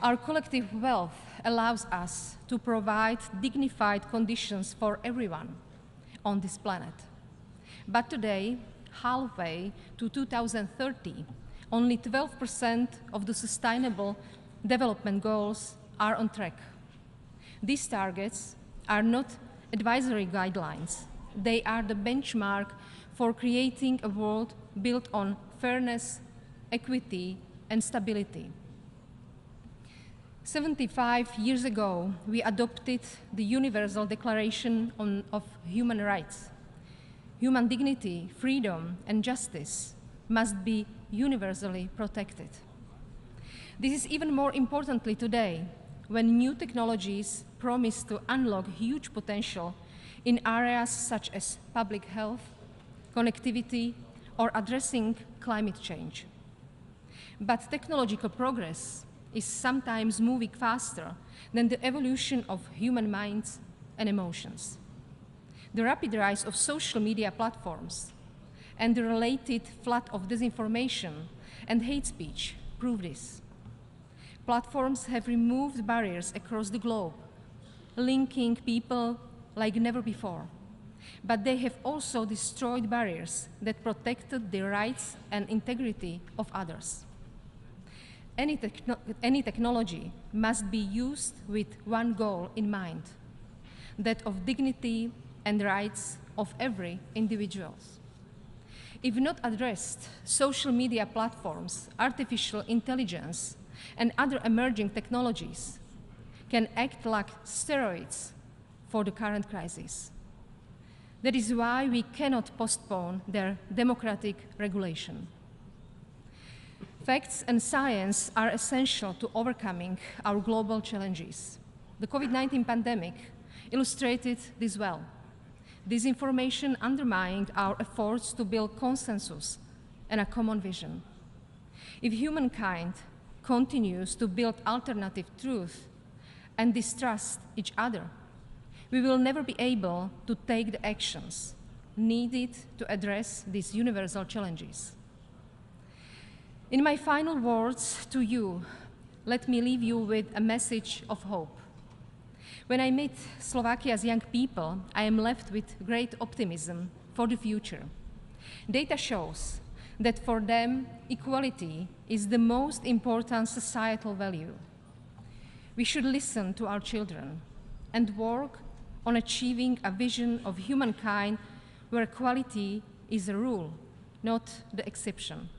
Our collective wealth allows us to provide dignified conditions for everyone on this planet. But today, halfway to 2030, only 12% of the Sustainable Development Goals are on track. These targets are not advisory guidelines. They are the benchmark for creating a world built on fairness, equity, and stability. 75 years ago, we adopted the Universal Declaration of Human Rights. Human dignity, freedom, and justice must be universally protected. This is even more importantly today, when new technologies promise to unlock huge potential in areas such as public health, connectivity, or addressing climate change. But technological progress is sometimes moving faster than the evolution of human minds and emotions. The rapid rise of social media platforms and the related flood of disinformation and hate speech prove this. Platforms have removed barriers across the globe, linking people like never before. But they have also destroyed barriers that protected the rights and integrity of others. Any technology must be used with one goal in mind, that of dignity and rights of every individual. If not addressed, social media platforms, artificial intelligence, and other emerging technologies can act like steroids for the current crisis. That is why we cannot postpone their democratic regulation. Facts and science are essential to overcoming our global challenges. The COVID-19 pandemic illustrated this well. Disinformation undermined our efforts to build consensus and a common vision. If humankind continues to build alternative truth and distrust each other, we will never be able to take the actions needed to address these universal challenges. In my final words to you, let me leave you with a message of hope. When I meet Slovakia's young people, I am left with great optimism for the future. Data shows that for them, equality is the most important societal value. We should listen to our children and work on achieving a vision of humankind where equality is a rule, not the exception,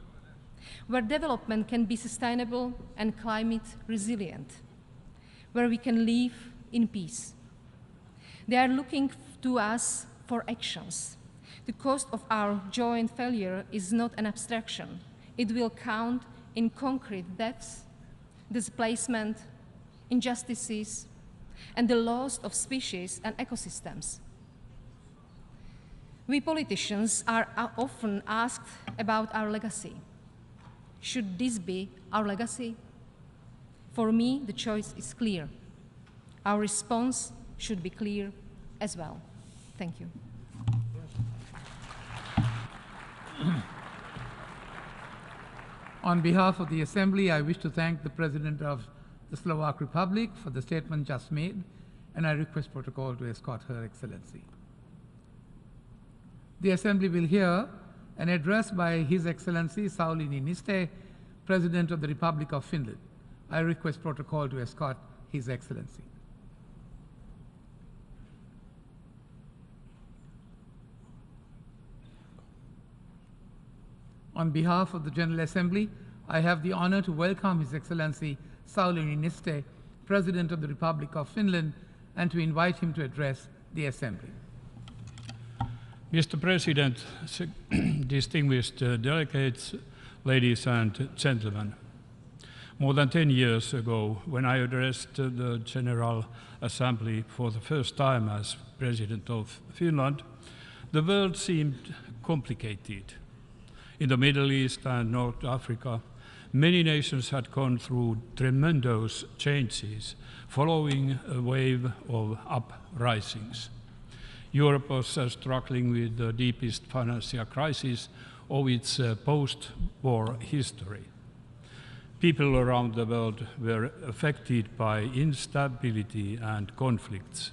where development can be sustainable and climate resilient, where we can live in peace. They are looking to us for actions. The cost of our joint failure is not an abstraction. It will count in concrete deaths, displacement, injustices, and the loss of species and ecosystems. We politicians are often asked about our legacy. Should this be our legacy? For me, the choice is clear. Our response should be clear as well. Thank you. On behalf of the Assembly, I wish to thank the President of the Slovak Republic for the statement just made, and I request protocol to escort Her Excellency. The Assembly will hear an address by His Excellency Sauli Niinistö, President of the Republic of Finland. I request protocol to escort His Excellency. On behalf of the General Assembly, I have the honor to welcome His Excellency Sauli Niinistö, President of the Republic of Finland, and to invite him to address the Assembly. Mr. President, distinguished delegates, ladies and gentlemen, more than 10 years ago, when I addressed the General Assembly for the first time as President of Finland, the world seemed complicated. In the Middle East and North Africa, many nations had gone through tremendous changes following a wave of uprisings. Europe was struggling with the deepest financial crisis of its post-war history. People around the world were affected by instability and conflicts.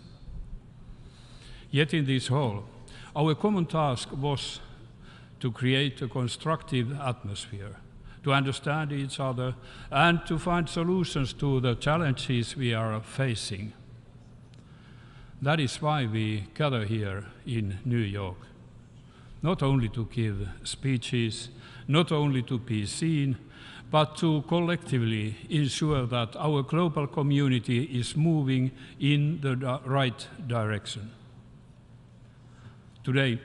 Yet in this whole, our common task was to create a constructive atmosphere, to understand each other, and to find solutions to the challenges we are facing. That is why we gather here in New York, not only to give speeches, not only to be seen, but to collectively ensure that our global community is moving in the right direction. Today,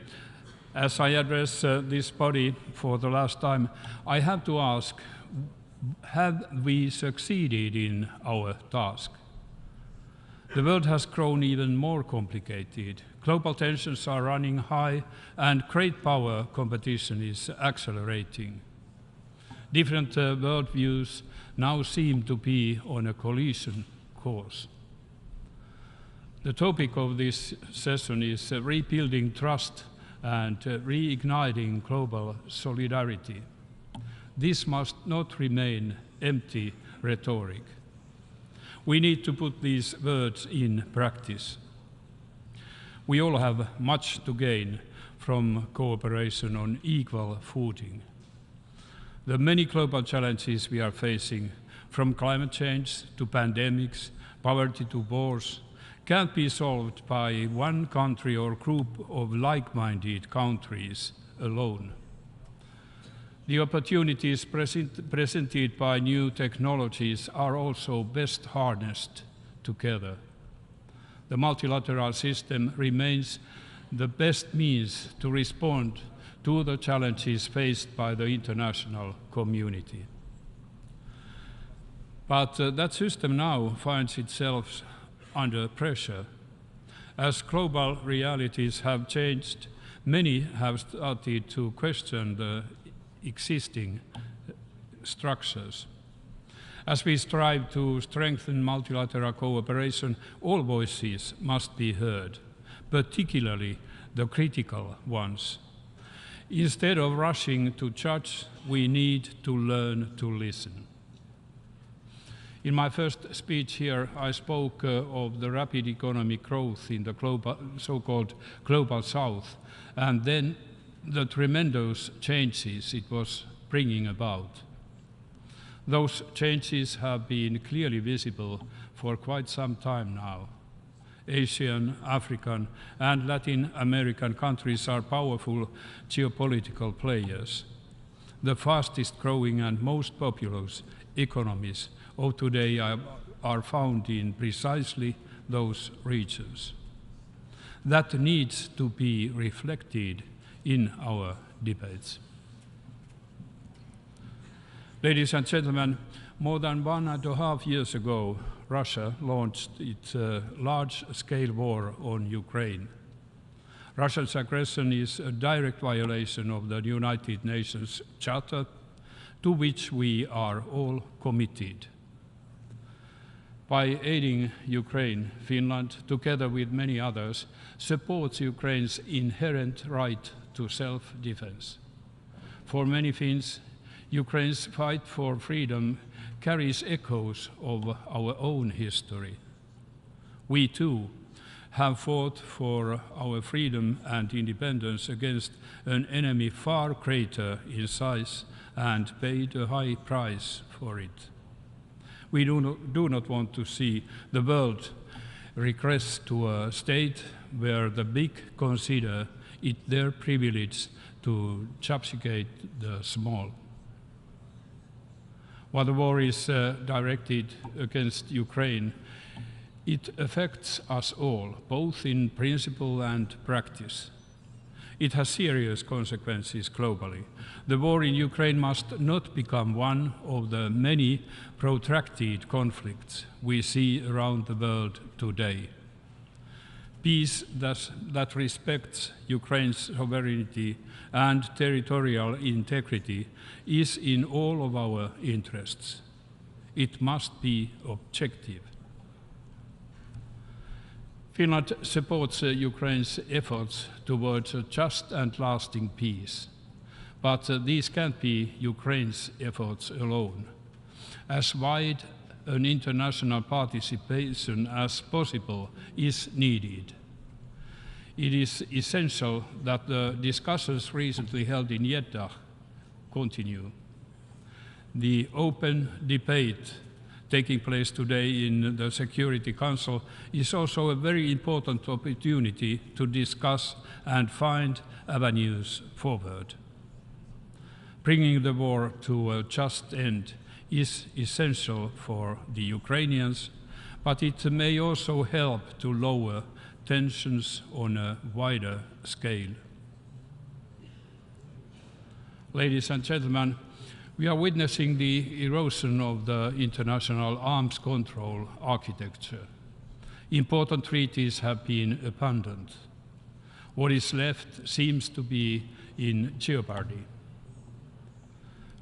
as I address this body for the last time, I have to ask, have we succeeded in our task? The world has grown even more complicated. Global tensions are running high and great power competition is accelerating. Different worldviews now seem to be on a collision course. The topic of this session is rebuilding trust and reigniting global solidarity. This must not remain empty rhetoric. We need to put these words in practice. We all have much to gain from cooperation on equal footing. The many global challenges we are facing, from climate change to pandemics, poverty to wars, can't be solved by one country or group of like-minded countries alone. The opportunities presented by new technologies are also best harnessed together. The multilateral system remains the best means to respond to the challenges faced by the international community. But that system now finds itself under pressure. As global realities have changed, many have started to question the existing structures. As we strive to strengthen multilateral cooperation, all voices must be heard, particularly the critical ones. Instead of rushing to judge, we need to learn to listen. In my first speech here, I spoke of the rapid economic growth in the so-called Global South, and then the tremendous changes it was bringing about. Those changes have been clearly visible for quite some time now. Asian, African, and Latin American countries are powerful geopolitical players. The fastest growing and most populous economies of today are found in precisely those regions. That needs to be reflected in our debates. Ladies and gentlemen, more than 1.5 years ago, Russia launched its large-scale war on Ukraine. Russia's aggression is a direct violation of the United Nations Charter, to which we are all committed. By aiding Ukraine, Finland, together with many others, supports Ukraine's inherent right to self-defense. For many Finns, Ukraine's fight for freedom carries echoes of our own history. We too have fought for our freedom and independence against an enemy far greater in size and paid a high price for it. We do not want to see the world regress to a state where the big consider it their privilege to subjugate the small. While the war is directed against Ukraine, it affects us all, both in principle and practice. It has serious consequences globally. The war in Ukraine must not become one of the many protracted conflicts we see around the world today. Peace that respects Ukraine's sovereignty and territorial integrity is in all of our interests. It must be objective. Finland supports Ukraine's efforts towards a just and lasting peace, but these can't be Ukraine's efforts alone. As wide an international participation as possible is needed. It is essential that the discussions recently held in Jeddah continue. The open debate taking place today in the Security Council is also a very important opportunity to discuss and find avenues forward. Bringing the war to a just end is essential for the Ukrainians, but it may also help to lower tensions on a wider scale. Ladies and gentlemen, we are witnessing the erosion of the international arms control architecture. Important treaties have been abandoned. What is left seems to be in jeopardy.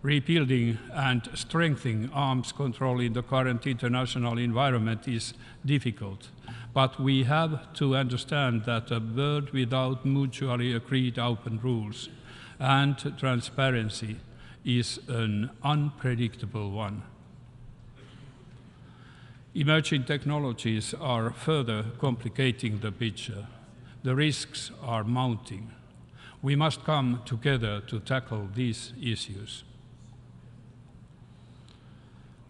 Rebuilding and strengthening arms control in the current international environment is difficult, but we have to understand that a world without mutually agreed open rules and transparency is an unpredictable one. Emerging technologies are further complicating the picture. The risks are mounting. We must come together to tackle these issues.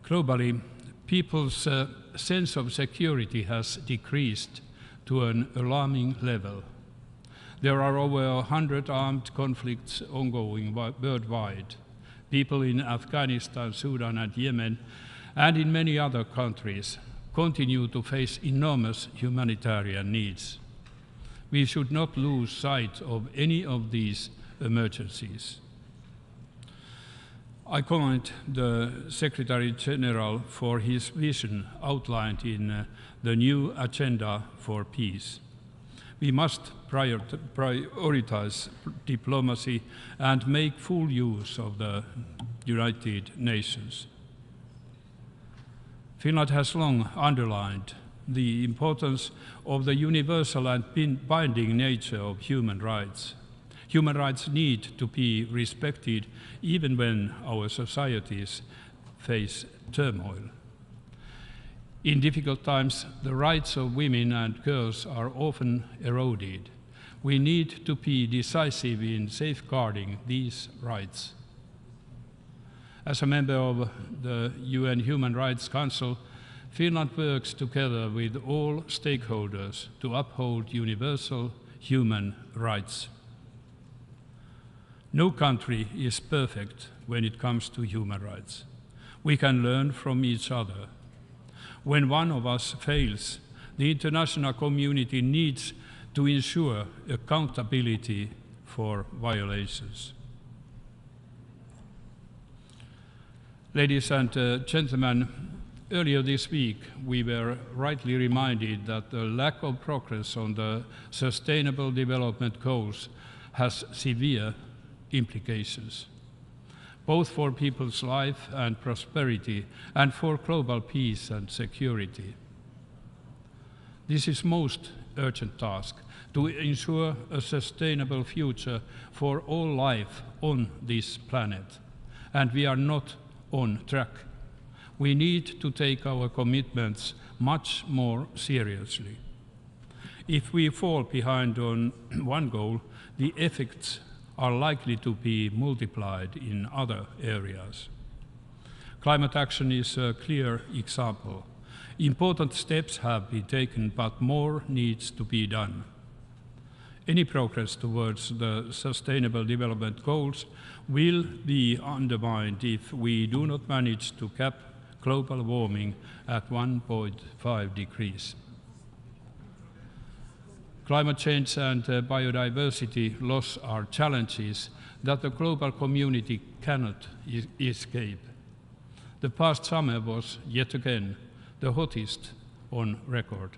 Globally, people's sense of security has decreased to an alarming level. There are over 100 armed conflicts ongoing worldwide. People in Afghanistan, Sudan, and Yemen, and in many other countries, continue to face enormous humanitarian needs. We should not lose sight of any of these emergencies. I commend the Secretary General for his vision outlined in the new Agenda for Peace. We must prioritize diplomacy and make full use of the United Nations. Finland has long underlined the importance of the universal and binding nature of human rights. Human rights need to be respected even when our societies face turmoil. In difficult times, the rights of women and girls are often eroded. We need to be decisive in safeguarding these rights. As a member of the UN Human Rights Council, Finland works together with all stakeholders to uphold universal human rights. No country is perfect when it comes to human rights. We can learn from each other. When one of us fails, the international community needs to ensure accountability for violations. Ladies and gentlemen, earlier this week we were rightly reminded that the lack of progress on the Sustainable Development Goals has severe implications, both for people's life and prosperity and for global peace and security. This is most urgent task to ensure a sustainable future for all life on this planet, and we are not on track. We need to take our commitments much more seriously. If we fall behind on one goal, the effects are likely to be multiplied in other areas. Climate action is a clear example. Important steps have been taken, but more needs to be done. Any progress towards the Sustainable Development Goals will be undermined if we do not manage to cap global warming at 1.5 degrees. Climate change and biodiversity loss are challenges that the global community cannot escape. The past summer was yet again the hottest on record.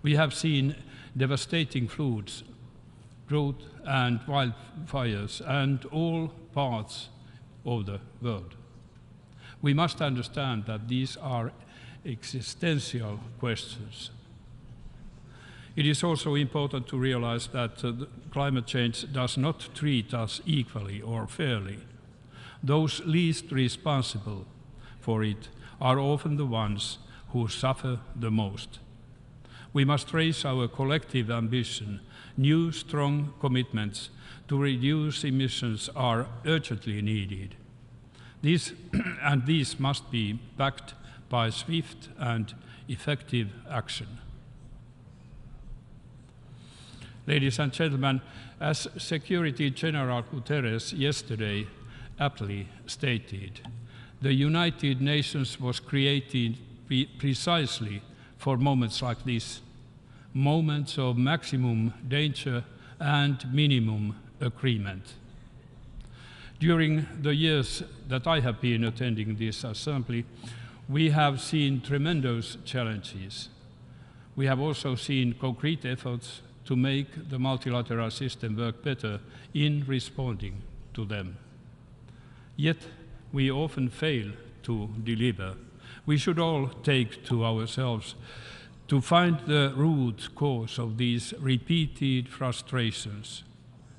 We have seen devastating floods, drought and wildfires, and all parts of the world. We must understand that these are existential questions. It is also important to realize that climate change does not treat us equally or fairly. Those least responsible for it are often the ones who suffer the most. We must raise our collective ambition. New, strong commitments to reduce emissions are urgently needed. These must be backed by swift and effective action. Ladies and gentlemen, as Secretary General Guterres yesterday aptly stated, the United Nations was created precisely for moments like this, moments of maximum danger and minimum agreement. During the years that I have been attending this assembly, we have seen tremendous challenges. We have also seen concrete efforts to make the multilateral system work better in responding to them. Yet, we often fail to deliver. We should all take to ourselves to find the root cause of these repeated frustrations.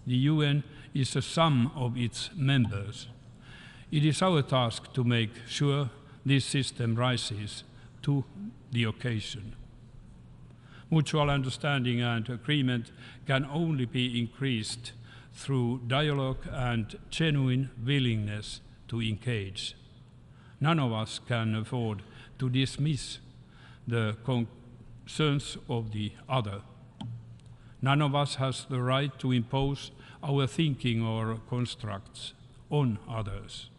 The UN is a sum of its members. It is our task to make sure this system rises to the occasion. Mutual understanding and agreement can only be increased through dialogue and genuine willingness to engage. None of us can afford to dismiss the concerns of the other. None of us has the right to impose our thinking or constructs on others.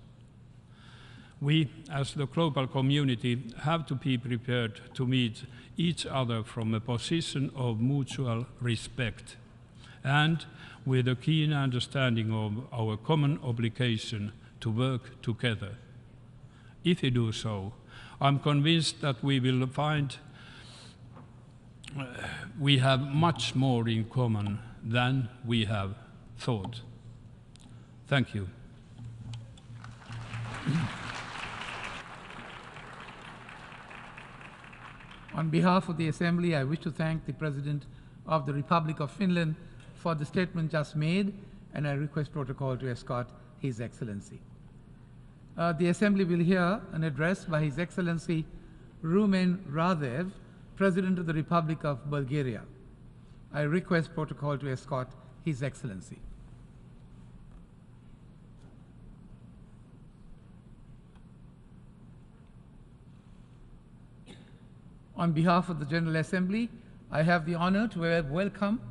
We, as the global community, have to be prepared to meet each other from a position of mutual respect and with a keen understanding of our common obligation to work together. If we do so, I'm convinced that we will find we have much more in common than we have thought. Thank you. On behalf of the Assembly, I wish to thank the President of the Republic of Finland for the statement just made, and I request protocol to escort His Excellency. The Assembly will hear an address by His Excellency Rumen Radev, President of the Republic of Bulgaria. I request protocol to escort His Excellency. On behalf of the General Assembly, I have the honor to welcome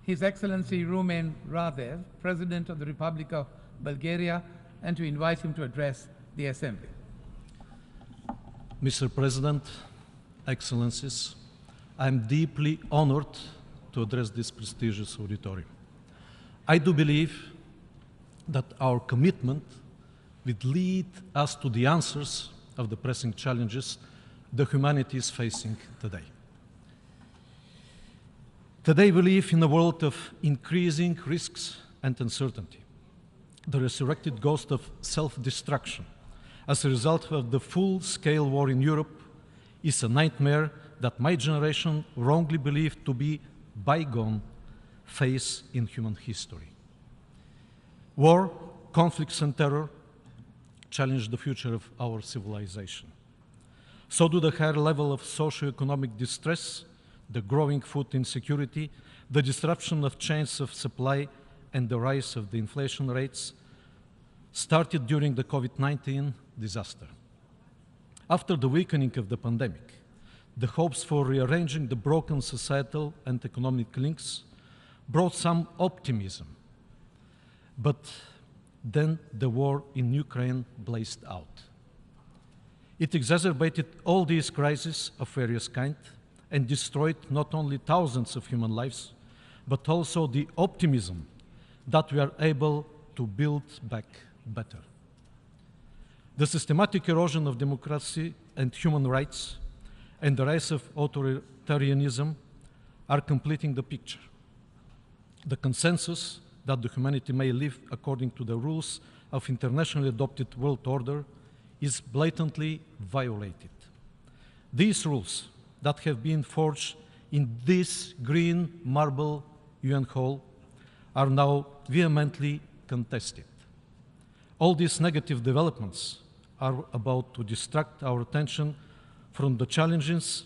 His Excellency Rumen Radev, President of the Republic of Bulgaria, and to invite him to address the Assembly. Mr. President, Excellencies, I am deeply honored to address this prestigious auditorium. I do believe that our commitment will lead us to the answers of the pressing challenges the humanity is facing today. Today we live in a world of increasing risks and uncertainty. The resurrected ghost of self-destruction as a result of the full-scale war in Europe is a nightmare that my generation wrongly believed to be bygone phase in human history. War, conflicts and terror challenge the future of our civilization. So do the higher level of socio-economic distress, the growing food insecurity, the disruption of chains of supply, and the rise of the inflation rates started during the COVID-19 disaster. After the weakening of the pandemic, the hopes for rearranging the broken societal and economic links brought some optimism. But then the war in Ukraine blazed out. It exacerbated all these crises of various kinds and destroyed not only thousands of human lives, but also the optimism that we are able to build back better. The systematic erosion of democracy and human rights and the rise of authoritarianism are completing the picture. The consensus that the humanity may live according to the rules of internationally adopted world order is blatantly violated. These rules that have been forged in this green marble UN hall are now vehemently contested. All these negative developments are about to distract our attention from the challenges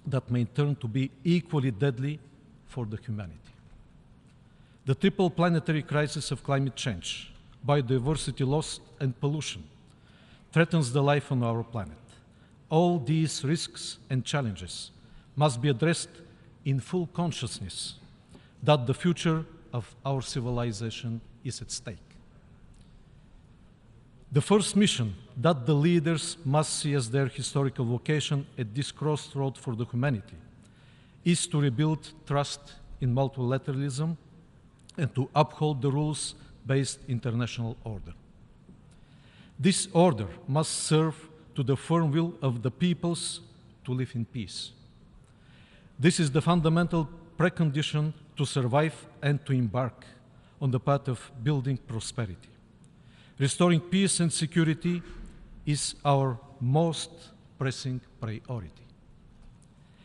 that may turn to be equally deadly for the humanity. The triple planetary crisis of climate change, biodiversity loss, and pollution threatens the life on our planet. All these risks and challenges must be addressed in full consciousness that the future of our civilization is at stake. The first mission that the leaders must see as their historical vocation at this crossroad for the humanity is to rebuild trust in multilateralism and to uphold the rules-based international order. This order must serve to the firm will of the peoples to live in peace. This is the fundamental precondition to survive and to embark on the path of building prosperity. Restoring peace and security is our most pressing priority.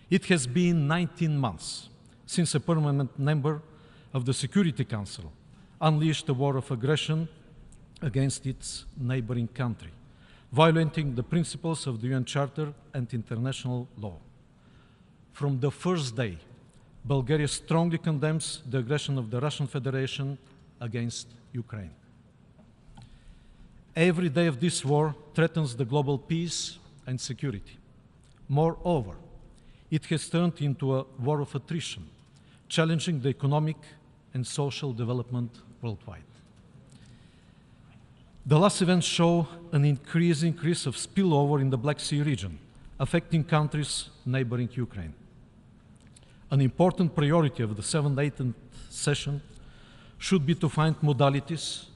It has been 19 months since a permanent member of the Security Council unleashed a war of aggression against its neighboring country, violating the principles of the UN Charter and international law. From the first day, Bulgaria strongly condemns the aggression of the Russian Federation against Ukraine. Every day of this war threatens the global peace and security. Moreover, it has turned into a war of attrition, challenging the economic and social development worldwide. The last events show an increasing risk of spillover in the Black Sea region, affecting countries neighboring Ukraine. An important priority of the 7th session should be to find modalities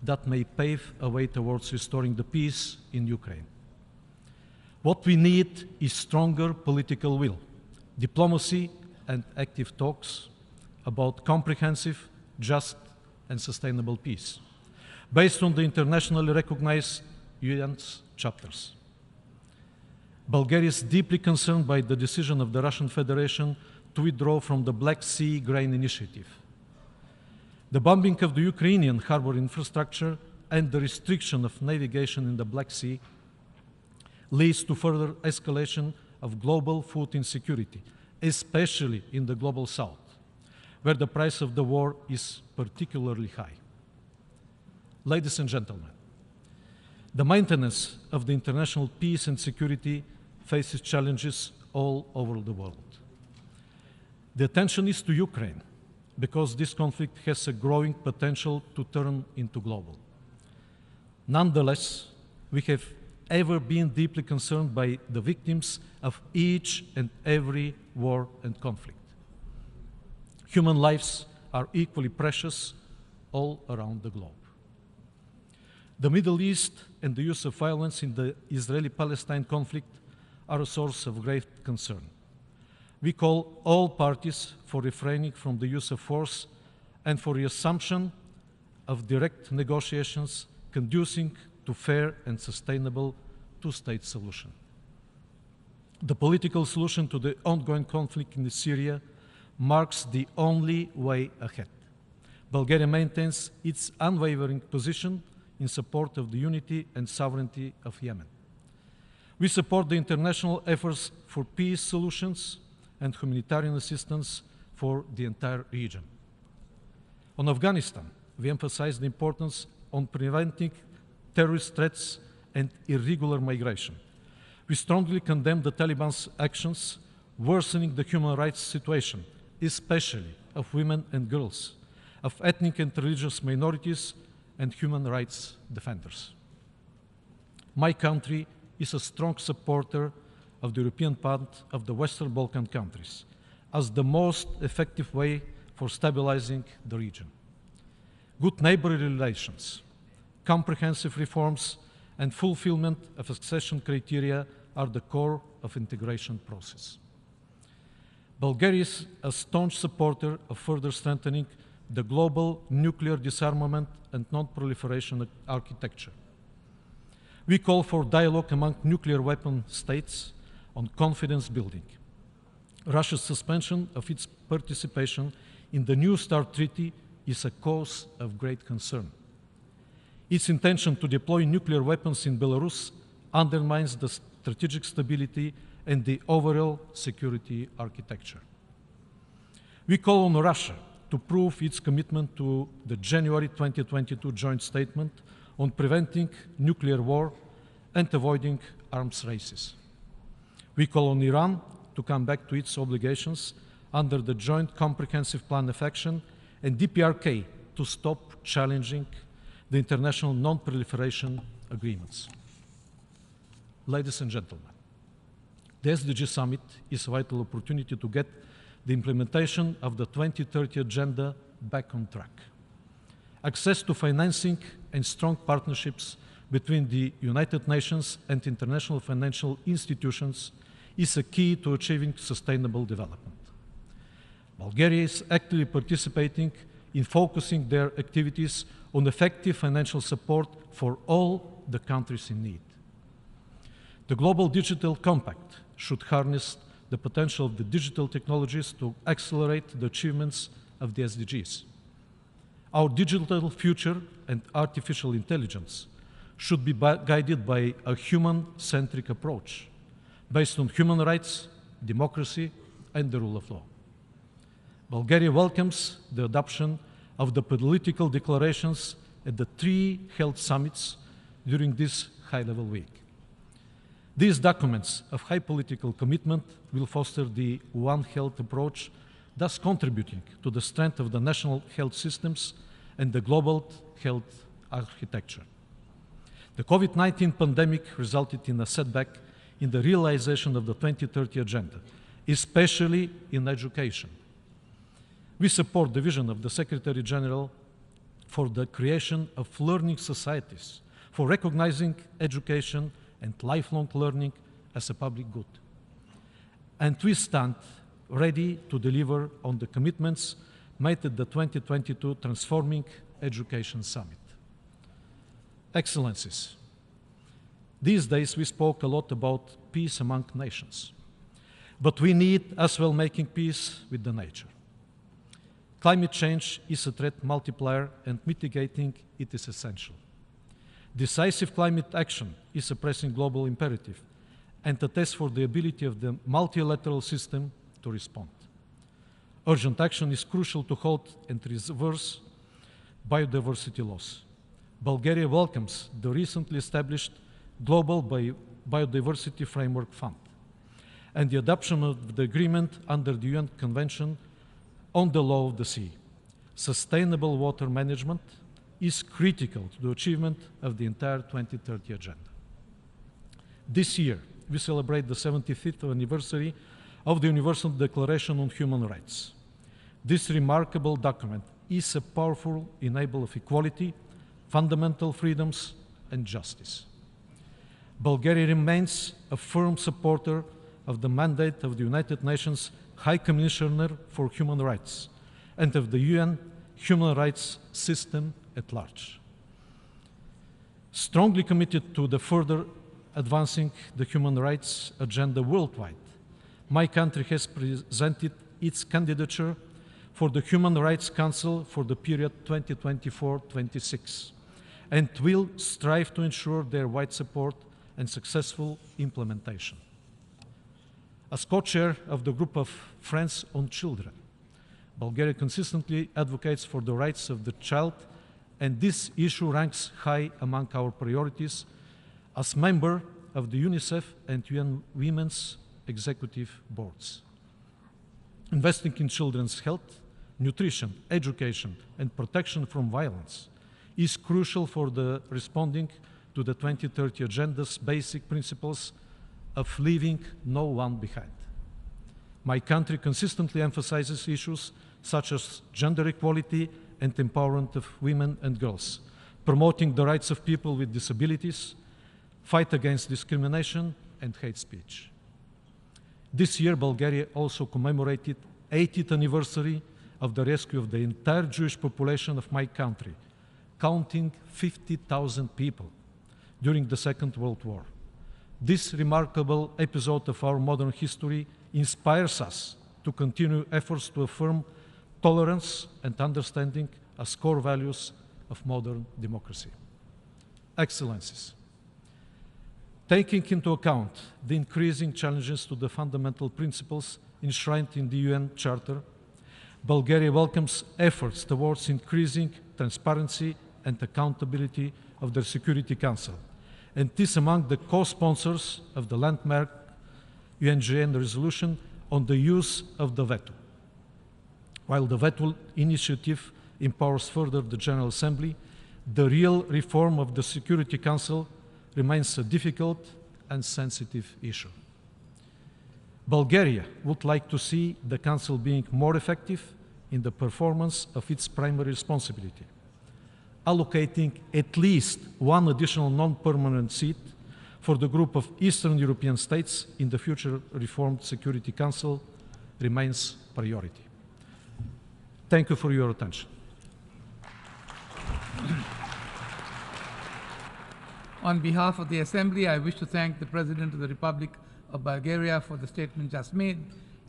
that may pave a way towards restoring the peace in Ukraine. What we need is stronger political will, diplomacy, and active talks about comprehensive, just, and sustainable peace, based on the internationally recognized UN's chapters. Bulgaria is deeply concerned by the decision of the Russian Federation to withdraw from the Black Sea Grain Initiative. The bombing of the Ukrainian harbor infrastructure and the restriction of navigation in the Black Sea leads to further escalation of global food insecurity, especially in the global south, where the price of the war is particularly high. Ladies and gentlemen, the maintenance of the international peace and security faces challenges all over the world. The attention is to Ukraine, because this conflict has a growing potential to turn into global. Nonetheless, we have ever been deeply concerned by the victims of each and every war and conflict. Human lives are equally precious all around the globe. The Middle East and the use of violence in the Israeli-Palestine conflict are a source of great concern. We call all parties for refraining from the use of force and for the assumption of direct negotiations conducing to fair and sustainable two-state solution. The political solution to the ongoing conflict in Syria marks the only way ahead. Bulgaria maintains its unwavering position in support of the unity and sovereignty of Yemen. We support the international efforts for peace solutions and humanitarian assistance for the entire region. On Afghanistan, we emphasize the importance on preventing terrorist threats and irregular migration. We strongly condemn the Taliban's actions, worsening the human rights situation, especially of women and girls, of ethnic and religious minorities, and human rights defenders. My country is a strong supporter of the European path of the Western Balkan countries as the most effective way for stabilizing the region. Good neighborly relations, comprehensive reforms, and fulfillment of accession criteria are the core of integration process. Bulgaria is a staunch supporter of further strengthening the global nuclear disarmament and non-proliferation architecture. We call for dialogue among nuclear weapon states on confidence building. Russia's suspension of its participation in the New START Treaty is a cause of great concern. Its intention to deploy nuclear weapons in Belarus undermines the strategic stability and the overall security architecture. We call on Russia to prove its commitment to the January 2022 joint statement on preventing nuclear war and avoiding arms races. We call on Iran to come back to its obligations under the Joint Comprehensive Plan of Action and DPRK to stop challenging the international non-proliferation agreements. Ladies and gentlemen, the SDG Summit is a vital opportunity to get the implementation of the 2030 Agenda back on track. Access to financing and strong partnerships between the United Nations and international financial institutions is a key to achieving sustainable development. Bulgaria is actively participating in focusing their activities on effective financial support for all the countries in need. The Global Digital Compact should harness the potential of the digital technologies to accelerate the achievements of the SDGs. Our digital future and artificial intelligence should be guided by a human-centric approach based on human rights, democracy, and the rule of law. Bulgaria welcomes the adoption of the political declarations at the 3 held summits during this high-level week. These documents of high political commitment will foster the One Health approach, thus contributing to the strength of the national health systems and the global health architecture. The COVID-19 pandemic resulted in a setback in the realization of the 2030 Agenda, especially in education. We support the vision of the Secretary General for the creation of learning societies, for recognizing education and lifelong learning as a public good. And we stand ready to deliver on the commitments made at the 2022 Transforming Education Summit. Excellencies, these days we spoke a lot about peace among nations, but we need as well making peace with the nature. Climate change is a threat multiplier and mitigating it is essential. Decisive climate action is a pressing global imperative and a test for the ability of the multilateral system to respond. Urgent action is crucial to halt and reverse biodiversity loss. Bulgaria welcomes the recently established Global Biodiversity Framework Fund and the adoption of the agreement under the UN Convention on the Law of the Sea. Sustainable water management is critical to the achievement of the entire 2030 Agenda. This year, we celebrate the 75th anniversary of the Universal Declaration on Human Rights. This remarkable document is a powerful enabler of equality, fundamental freedoms, and justice. Bulgaria remains a firm supporter of the mandate of the United Nations High Commissioner for Human Rights and of the UN human rights system at large. Strongly committed to the further advancing the human rights agenda worldwide, my country has presented its candidature for the Human Rights Council for the period 2024-26 and will strive to ensure their wide support and successful implementation. As co-chair of the group of Friends on Children, Bulgaria consistently advocates for the rights of the child, and this issue ranks high among our priorities as member of the UNICEF and UN Women's Executive Boards. Investing in children's health, nutrition, education, and protection from violence is crucial for the responding to the 2030 Agenda's basic principles of leaving no one behind. My country consistently emphasizes issues such as gender equality and empowerment of women and girls, promoting the rights of people with disabilities, fight against discrimination and hate speech. This year, Bulgaria also commemorated 80th anniversary of the rescue of the entire Jewish population of my country, counting 50,000 people during the Second World War. This remarkable episode of our modern history inspires us to continue efforts to affirm tolerance and understanding as core values of modern democracy. Excellencies, taking into account the increasing challenges to the fundamental principles enshrined in the UN Charter, Bulgaria welcomes efforts towards increasing transparency and accountability of the Security Council, and is among the co-sponsors of the landmark UNGN resolution on the use of the veto. While the veto initiative empowers further the General Assembly, the real reform of the Security Council remains a difficult and sensitive issue. Bulgaria would like to see the Council being more effective in the performance of its primary responsibility, allocating at least one additional non-permanent seat for the group of Eastern European states in the future reformed Security Council remains priority. Thank you for your attention. On behalf of the Assembly, I wish to thank the President of the Republic of Bulgaria for the statement just made,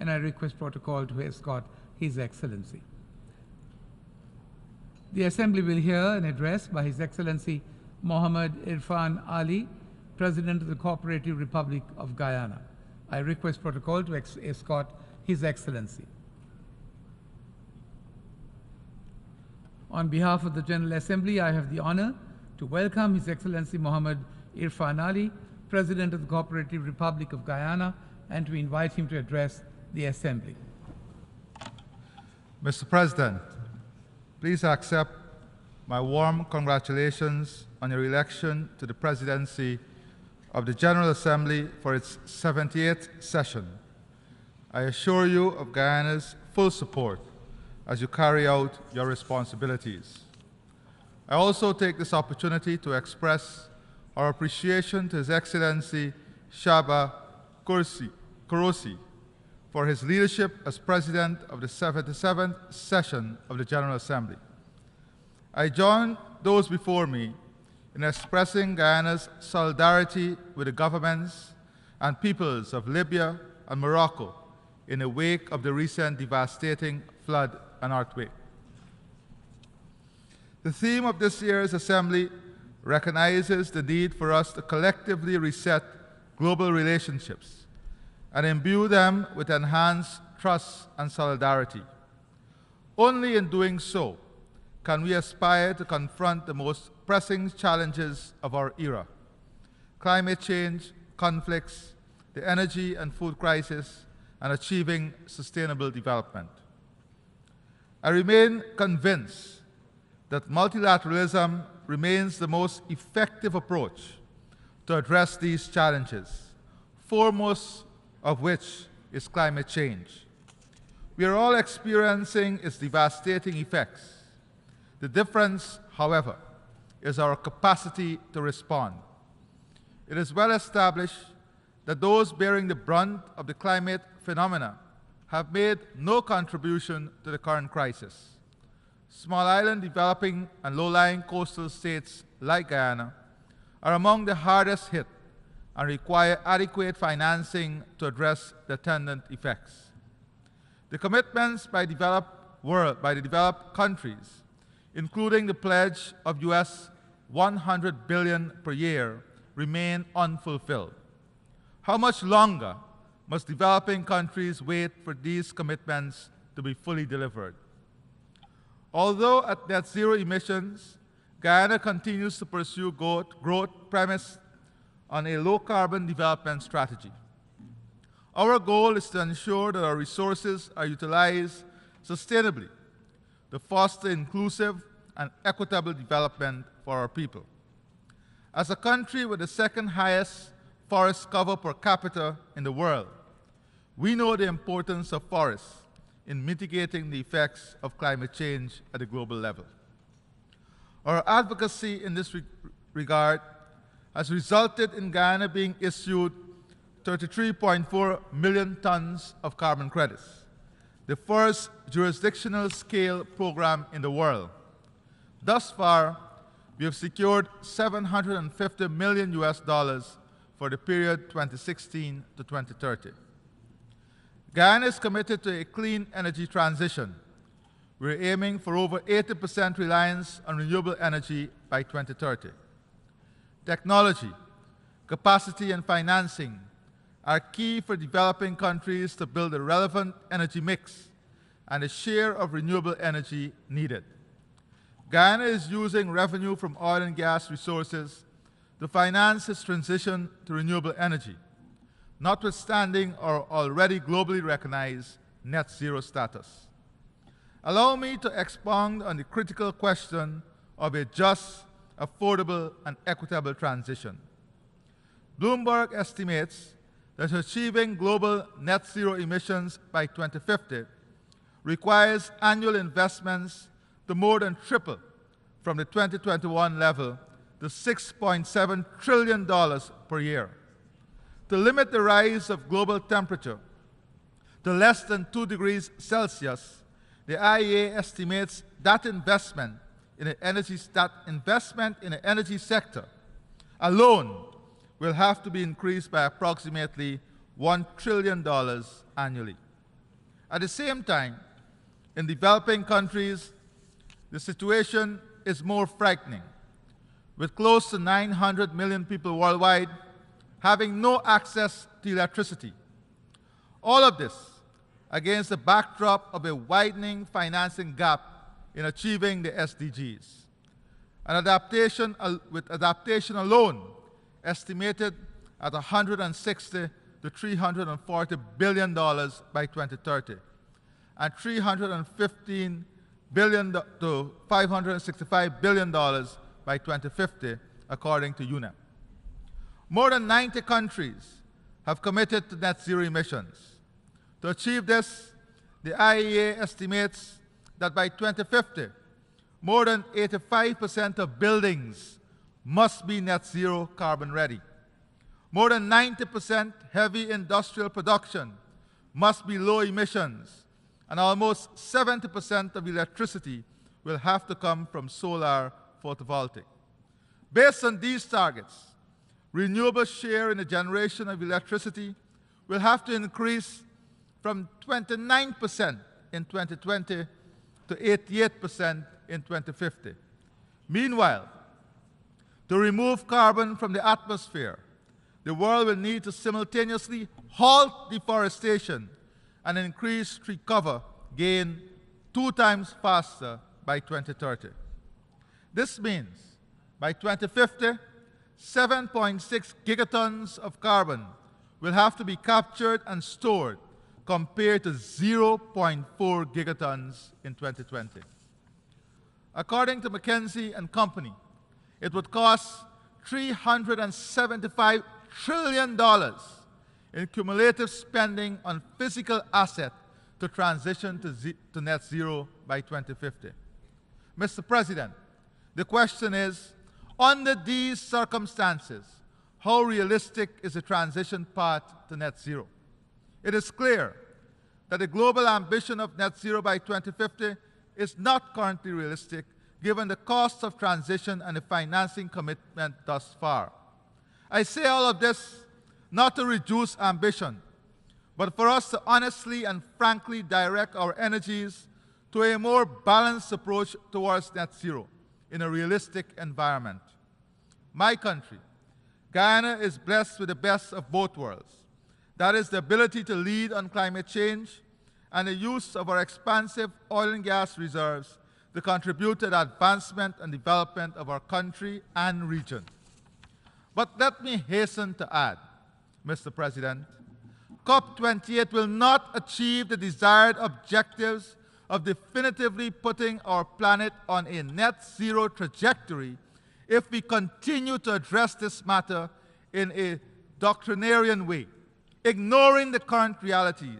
and I request protocol to escort His Excellency. The Assembly will hear an address by His Excellency Mohammed Irfan Ali, President of the Cooperative Republic of Guyana. I request protocol to escort His Excellency. On behalf of the General Assembly, I have the honor to welcome His Excellency Mohammed Irfan Ali, President of the Cooperative Republic of Guyana, and to invite him to address the Assembly. Mr. President, please accept my warm congratulations on your election to the presidency of the General Assembly for its 78th session. I assure you of Guyana's full support as you carry out your responsibilities. I also take this opportunity to express our appreciation to His Excellency Shaba Kurosi for his leadership as President of the 77th session of the General Assembly. I join those before me in expressing Guyana's solidarity with the governments and peoples of Libya and Morocco in the wake of the recent devastating flood and earthquake. The theme of this year's Assembly recognizes the need for us to collectively reset global relationships and imbue them with enhanced trust and solidarity. Only in doing so can we aspire to confront the most pressing challenges of our era: climate change, conflicts, the energy and food crisis, and achieving sustainable development. I remain convinced that multilateralism remains the most effective approach to address these challenges, foremost of which is climate change. We are all experiencing its devastating effects. The difference, however, is our capacity to respond. It is well established that those bearing the brunt of the climate phenomena have made no contribution to the current crisis. Small island developing and low-lying coastal states like Guyana are among the hardest hit and require adequate financing to address the attendant effects. The commitments by the developed countries, including the pledge of US $100 billion per year, remain unfulfilled. How much longer must developing countries wait for these commitments to be fully delivered? Although at net zero emissions, Guyana continues to pursue growth premised on a low-carbon development strategy. Our goal is to ensure that our resources are utilized sustainably to foster inclusive and equitable development for our people. As a country with the second highest forest cover per capita in the world, we know the importance of forests in mitigating the effects of climate change at a global level. Our advocacy in this regard has resulted in Guyana being issued 33.4 million tons of carbon credits, the first jurisdictional scale program in the world. Thus far, we have secured $750 million for the period 2016 to 2030. Guyana is committed to a clean energy transition. We're aiming for over 80% reliance on renewable energy by 2030. Technology, capacity, and financing are key for developing countries to build a relevant energy mix and a share of renewable energy needed. Guyana is using revenue from oil and gas resources to finance its transition to renewable energy, notwithstanding our already globally recognized net zero status. Allow me to expound on the critical question of a just, affordable, and equitable transition. Bloomberg estimates that achieving global net zero emissions by 2050 requires annual investments to more than triple from the 2021 level to $6.7 trillion per year. To limit the rise of global temperature to less than 2 degrees Celsius, the IEA estimates that investment in the energy sector alone will have to be increased by approximately $1 trillion annually. At the same time, in developing countries, the situation is more frightening, with close to 900 million people worldwide having no access to electricity. All of this against the backdrop of a widening financing gap in achieving the SDGs. With adaptation alone estimated at $160 to $340 billion by 2030, and $315 billion to $565 billion by 2050, according to UNEP. More than 90 countries have committed to net zero emissions. To achieve this, the IEA estimates that by 2050, more than 85% of buildings must be net zero carbon ready. More than 90% heavy industrial production must be low emissions, and almost 70% of electricity will have to come from solar photovoltaic. Based on these targets, renewable share in the generation of electricity will have to increase from 29% in 2020 to 88% in 2050. Meanwhile, to remove carbon from the atmosphere, the world will need to simultaneously halt deforestation and increase tree cover gain 2 times faster by 2030. This means by 2050, 7.6 gigatons of carbon will have to be captured and stored compared to 0.4 gigatons in 2020. According to McKinsey & Company, it would cost $375 trillion in cumulative spending on physical assets to transition to net zero by 2050. Mr. President, the question is, under these circumstances, how realistic is the transition path to net zero? It is clear that the global ambition of net zero by 2050 is not currently realistic given the cost of transition and the financing commitment thus far. I say all of this not to reduce ambition, but for us to honestly and frankly direct our energies to a more balanced approach towards net zero in a realistic environment. My country, Guyana, is blessed with the best of both worlds. That is the ability to lead on climate change and the use of our expansive oil and gas reserves to contribute to the advancement and development of our country and region. But let me hasten to add, Mr. President, COP28 will not achieve the desired objectives of definitively putting our planet on a net zero trajectory if we continue to address this matter in a doctrinarian way, ignoring the current realities.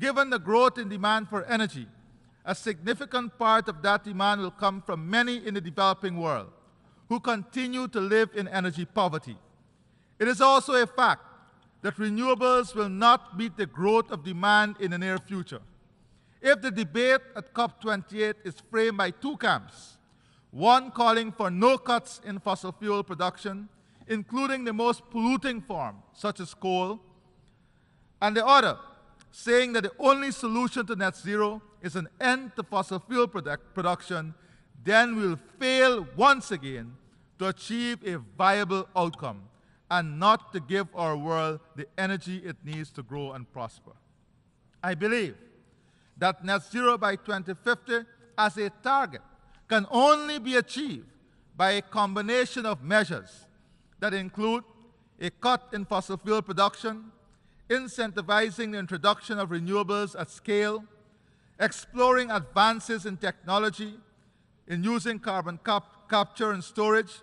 Given the growth in demand for energy, a significant part of that demand will come from many in the developing world who continue to live in energy poverty. It is also a fact that renewables will not meet the growth of demand in the near future. If the debate at COP28 is framed by two camps, one calling for no cuts in fossil fuel production, including the most polluting form, such as coal, and the other saying that the only solution to net zero is an end to fossil fuel production, then we'll fail once again to achieve a viable outcome and not to give our world the energy it needs to grow and prosper. I believe that net zero by 2050 as a target can only be achieved by a combination of measures that include a cut in fossil fuel production, incentivizing the introduction of renewables at scale, exploring advances in technology, in using carbon capture and storage,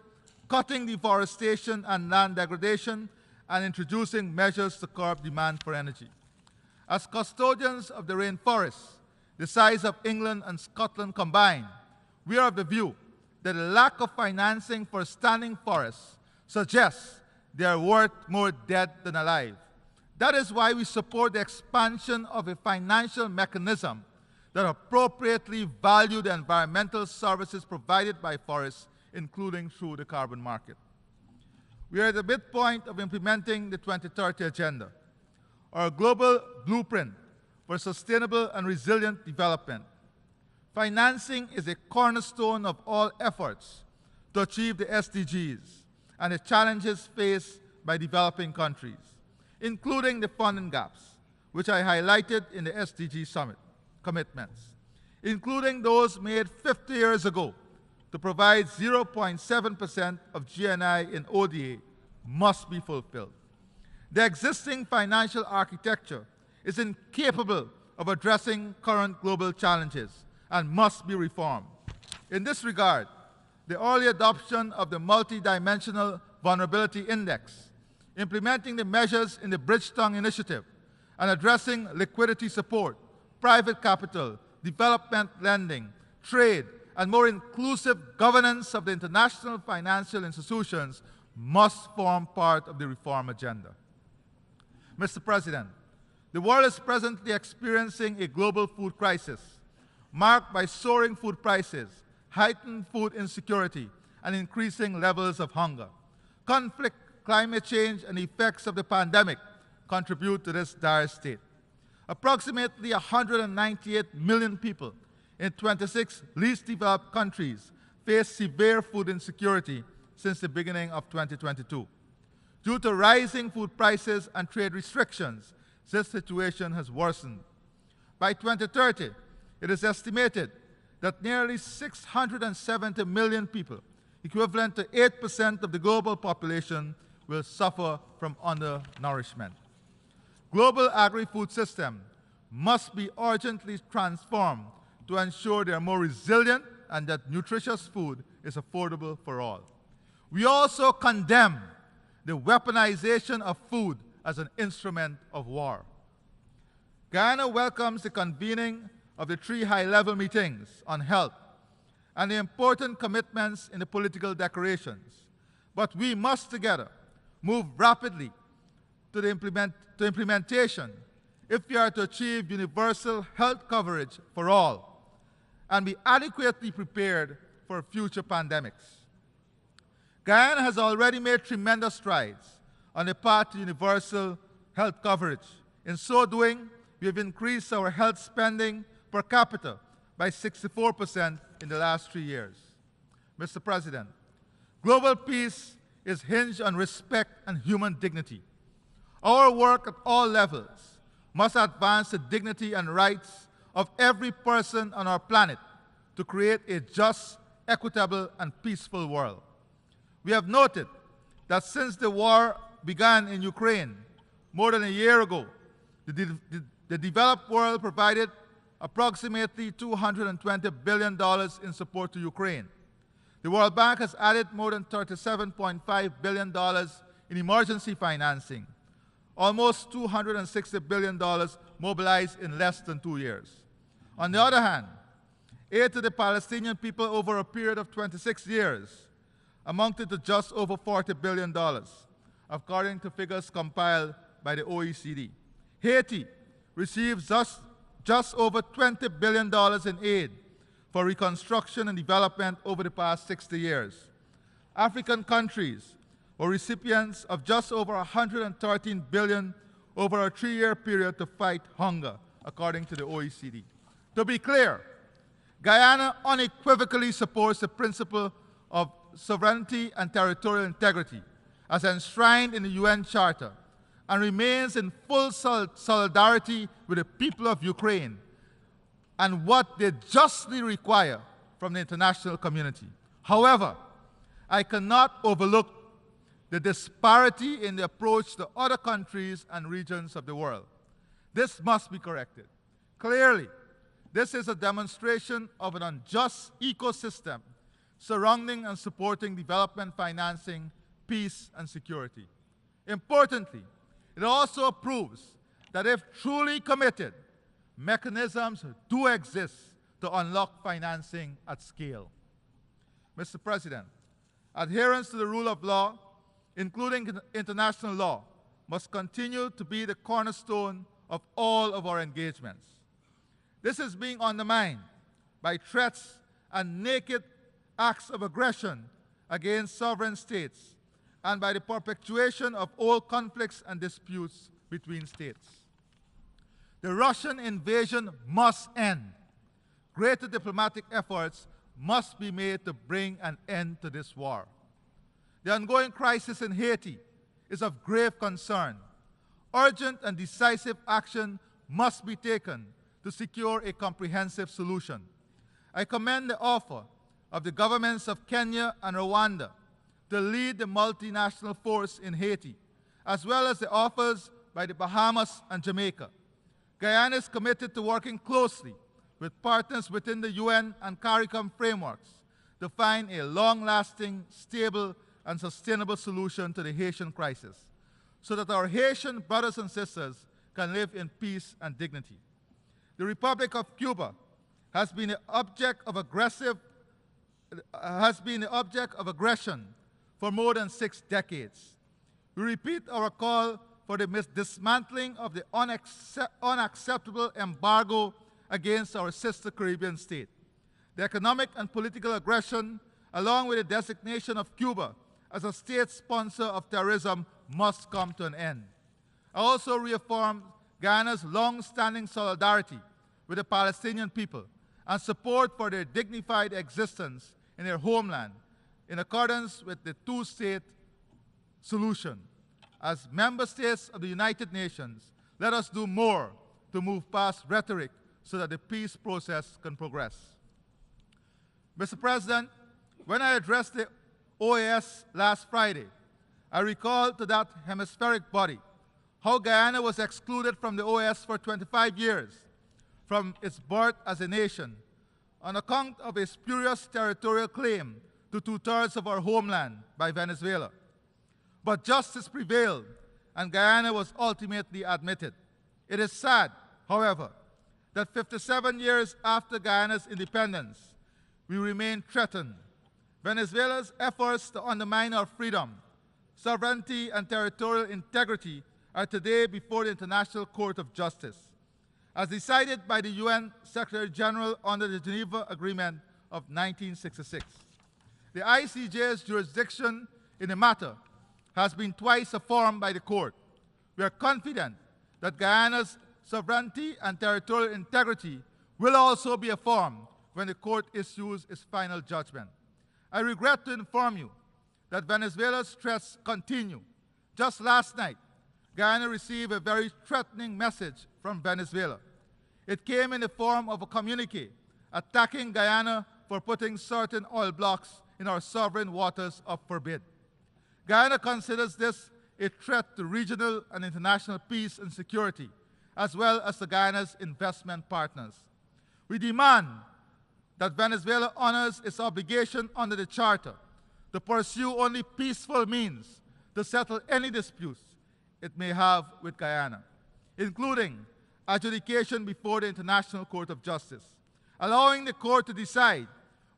cutting deforestation and land degradation, and introducing measures to curb demand for energy. As custodians of the rainforests, the size of England and Scotland combined, we are of the view that the lack of financing for standing forests suggests they are worth more dead than alive. That is why we support the expansion of a financial mechanism that appropriately value the environmental services provided by forests, including through the carbon market. We are at the midpoint of implementing the 2030 Agenda, our global blueprint for sustainable and resilient development. Financing is a cornerstone of all efforts to achieve the SDGs and the challenges faced by developing countries, including the funding gaps, which I highlighted in the SDG Summit commitments, including those made 50 years ago to provide 0.7% of GNI in ODA, must be fulfilled. The existing financial architecture is incapable of addressing current global challenges and must be reformed. In this regard, the early adoption of the Multidimensional Vulnerability Index, implementing the measures in the Bridgetown Initiative, and addressing liquidity support, private capital, development lending, trade, and more inclusive governance of the international financial institutions must form part of the reform agenda. Mr. President, the world is presently experiencing a global food crisis marked by soaring food prices, heightened food insecurity, and increasing levels of hunger. Conflict, climate change, and the effects of the pandemic contribute to this dire state. Approximately 198 million people in 26 least developed countries face severe food insecurity since the beginning of 2022. Due to rising food prices and trade restrictions, this situation has worsened. By 2030, it is estimated that nearly 670 million people, equivalent to 8% of the global population, will suffer from undernourishment. Global agri-food systems must be urgently transformed to ensure they are more resilient and that nutritious food is affordable for all. We also condemn the weaponization of food as an instrument of war. Guyana welcomes the convening of the 3 high-level meetings on health and the important commitments in the political declarations. But we must together move rapidly to implementation if we are to achieve universal health coverage for all and be adequately prepared for future pandemics. Guyana has already made tremendous strides on the path to universal health coverage. In so doing, we have increased our health spending per capita by 64% in the last 3 years. Mr. President, global peace is hinged on respect and human dignity. Our work at all levels must advance the dignity and rights of every person on our planet to create a just, equitable, and peaceful world. We have noted that since the war began in Ukraine more than a year ago, the developed world provided approximately $220 billion in support to Ukraine. The World Bank has added more than $37.5 billion in emergency financing. almost $260 billion mobilized in less than 2 years. On the other hand, aid to the Palestinian people over a period of 26 years amounted to just over $40 billion, according to figures compiled by the OECD. Haiti receives just over $20 billion in aid for reconstruction and development over the past 60 years. African countries were recipients of just over $113 billion over a 3-year period to fight hunger, according to the OECD. To be clear, Guyana unequivocally supports the principle of sovereignty and territorial integrity as enshrined in the UN Charter and remains in full solidarity with the people of Ukraine and what they justly require from the international community. However, I cannot overlook the disparity in the approach to other countries and regions of the world. This must be corrected. Clearly, this is a demonstration of an unjust ecosystem surrounding and supporting development financing, peace, and security. Importantly, it also proves that if truly committed, mechanisms do exist to unlock financing at scale. Mr. President, adherence to the rule of law, including international law, must continue to be the cornerstone of all of our engagements. This is being undermined by threats and naked acts of aggression against sovereign states and by the perpetuation of old conflicts and disputes between states. The Russian invasion must end. Greater diplomatic efforts must be made to bring an end to this war. The ongoing crisis in Haiti is of grave concern. Urgent and decisive action must be taken to secure a comprehensive solution. I commend the offer of the governments of Kenya and Rwanda to lead the multinational force in Haiti, as well as the offers by the Bahamas and Jamaica. Guyana is committed to working closely with partners within the UN and CARICOM frameworks to find a long-lasting, stable, and sustainable solution to the Haitian crisis, so that our Haitian brothers and sisters can live in peace and dignity. The Republic of Cuba has been the object of aggression for more than 6 decades. We repeat our call for the dismantling of the unacceptable embargo against our sister Caribbean state. The economic and political aggression, along with the designation of Cuba as a state sponsor of terrorism, must come to an end. I also reaffirm Guyana's long-standing solidarity with the Palestinian people and support for their dignified existence in their homeland in accordance with the two-state solution. As member states of the United Nations, let us do more to move past rhetoric so that the peace process can progress. Mr. President, when I addressed the OAS last Friday, I recalled to that hemispheric body how Guyana was excluded from the OAS for 25 years from its birth as a nation on account of a spurious territorial claim to 2/3 of our homeland by Venezuela. But justice prevailed, and Guyana was ultimately admitted. It is sad, however, that 57 years after Guyana's independence, we remain threatened. Venezuela's efforts to undermine our freedom, sovereignty, and territorial integrity are today before the International Court of Justice, as decided by the UN Secretary General under the Geneva Agreement of 1966. The ICJ's jurisdiction in the matter has been twice affirmed by the court. We are confident that Guyana's sovereignty and territorial integrity will also be affirmed when the court issues its final judgment. I regret to inform you that Venezuela's threats continue. Just last night, Guyana received a very threatening message from Venezuela. It came in the form of a communique attacking Guyana for putting certain oil blocks in our sovereign waters of forbid. Guyana considers this a threat to regional and international peace and security, as well as to Guyana's investment partners. We demand that Venezuela honors its obligation under the Charter to pursue only peaceful means to settle any disputes, it may have with Guyana, including adjudication before the International Court of Justice. Allowing the court to decide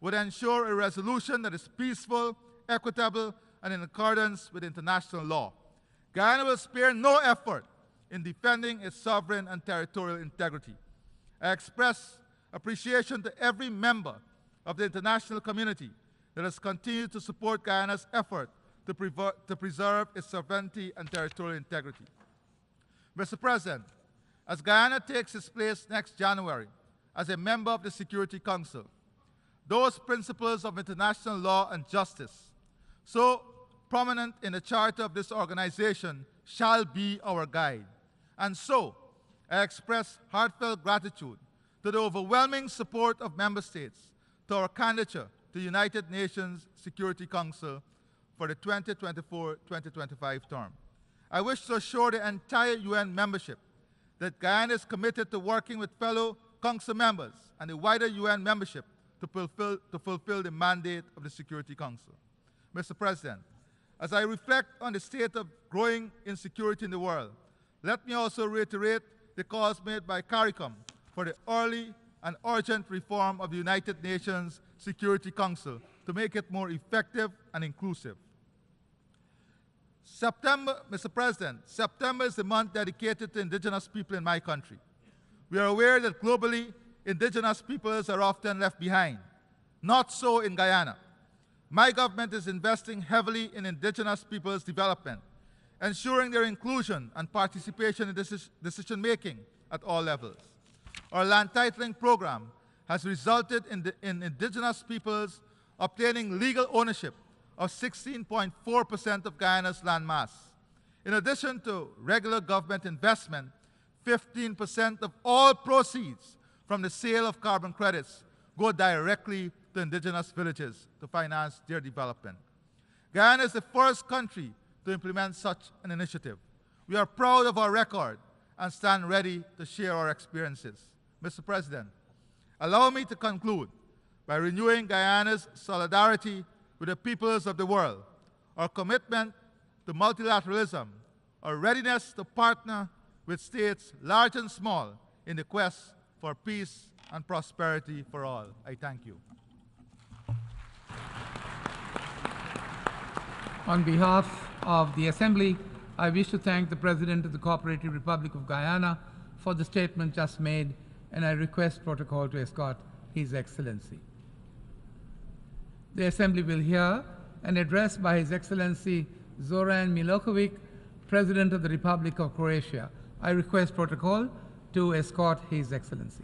would ensure a resolution that is peaceful, equitable, and in accordance with international law. Guyana will spare no effort in defending its sovereign and territorial integrity. I express appreciation to every member of the international community that has continued to support Guyana's effort to preserve its sovereignty and territorial integrity. Mr. President, as Guyana takes its place next January as a member of the Security Council, those principles of international law and justice, so prominent in the charter of this organization, shall be our guide. And so, I express heartfelt gratitude to the overwhelming support of member states to our candidature to the United Nations Security Council for the 2024-2025 term. I wish to assure the entire UN membership that Guyana is committed to working with fellow Council members and the wider UN membership to fulfill the mandate of the Security Council. Mr. President, as I reflect on the state of growing insecurity in the world, let me also reiterate the calls made by CARICOM for the early and urgent reform of the United Nations Security Council to make it more effective and inclusive. Mr. President, September is the month dedicated to indigenous people in my country. We are aware that globally, indigenous peoples are often left behind. Not so in Guyana. My government is investing heavily in indigenous peoples' development, ensuring their inclusion and participation in decision-making at all levels. Our land titling program has resulted in indigenous peoples obtaining legal ownership of 16.4% of Guyana's land mass. In addition to regular government investment, 15% of all proceeds from the sale of carbon credits go directly to indigenous villages to finance their development. Guyana is the first country to implement such an initiative. We are proud of our record and stand ready to share our experiences. Mr. President, allow me to conclude by renewing Guyana's solidarity with the peoples of the world, our commitment to multilateralism, our readiness to partner with states large and small in the quest for peace and prosperity for all. I thank you. On behalf of the Assembly, I wish to thank the President of the Cooperative Republic of Guyana for the statement just made, and I request protocol to escort His Excellency. The Assembly will hear an address by His Excellency Zoran Milosevic, President of the Republic of Croatia. I request protocol to escort His Excellency.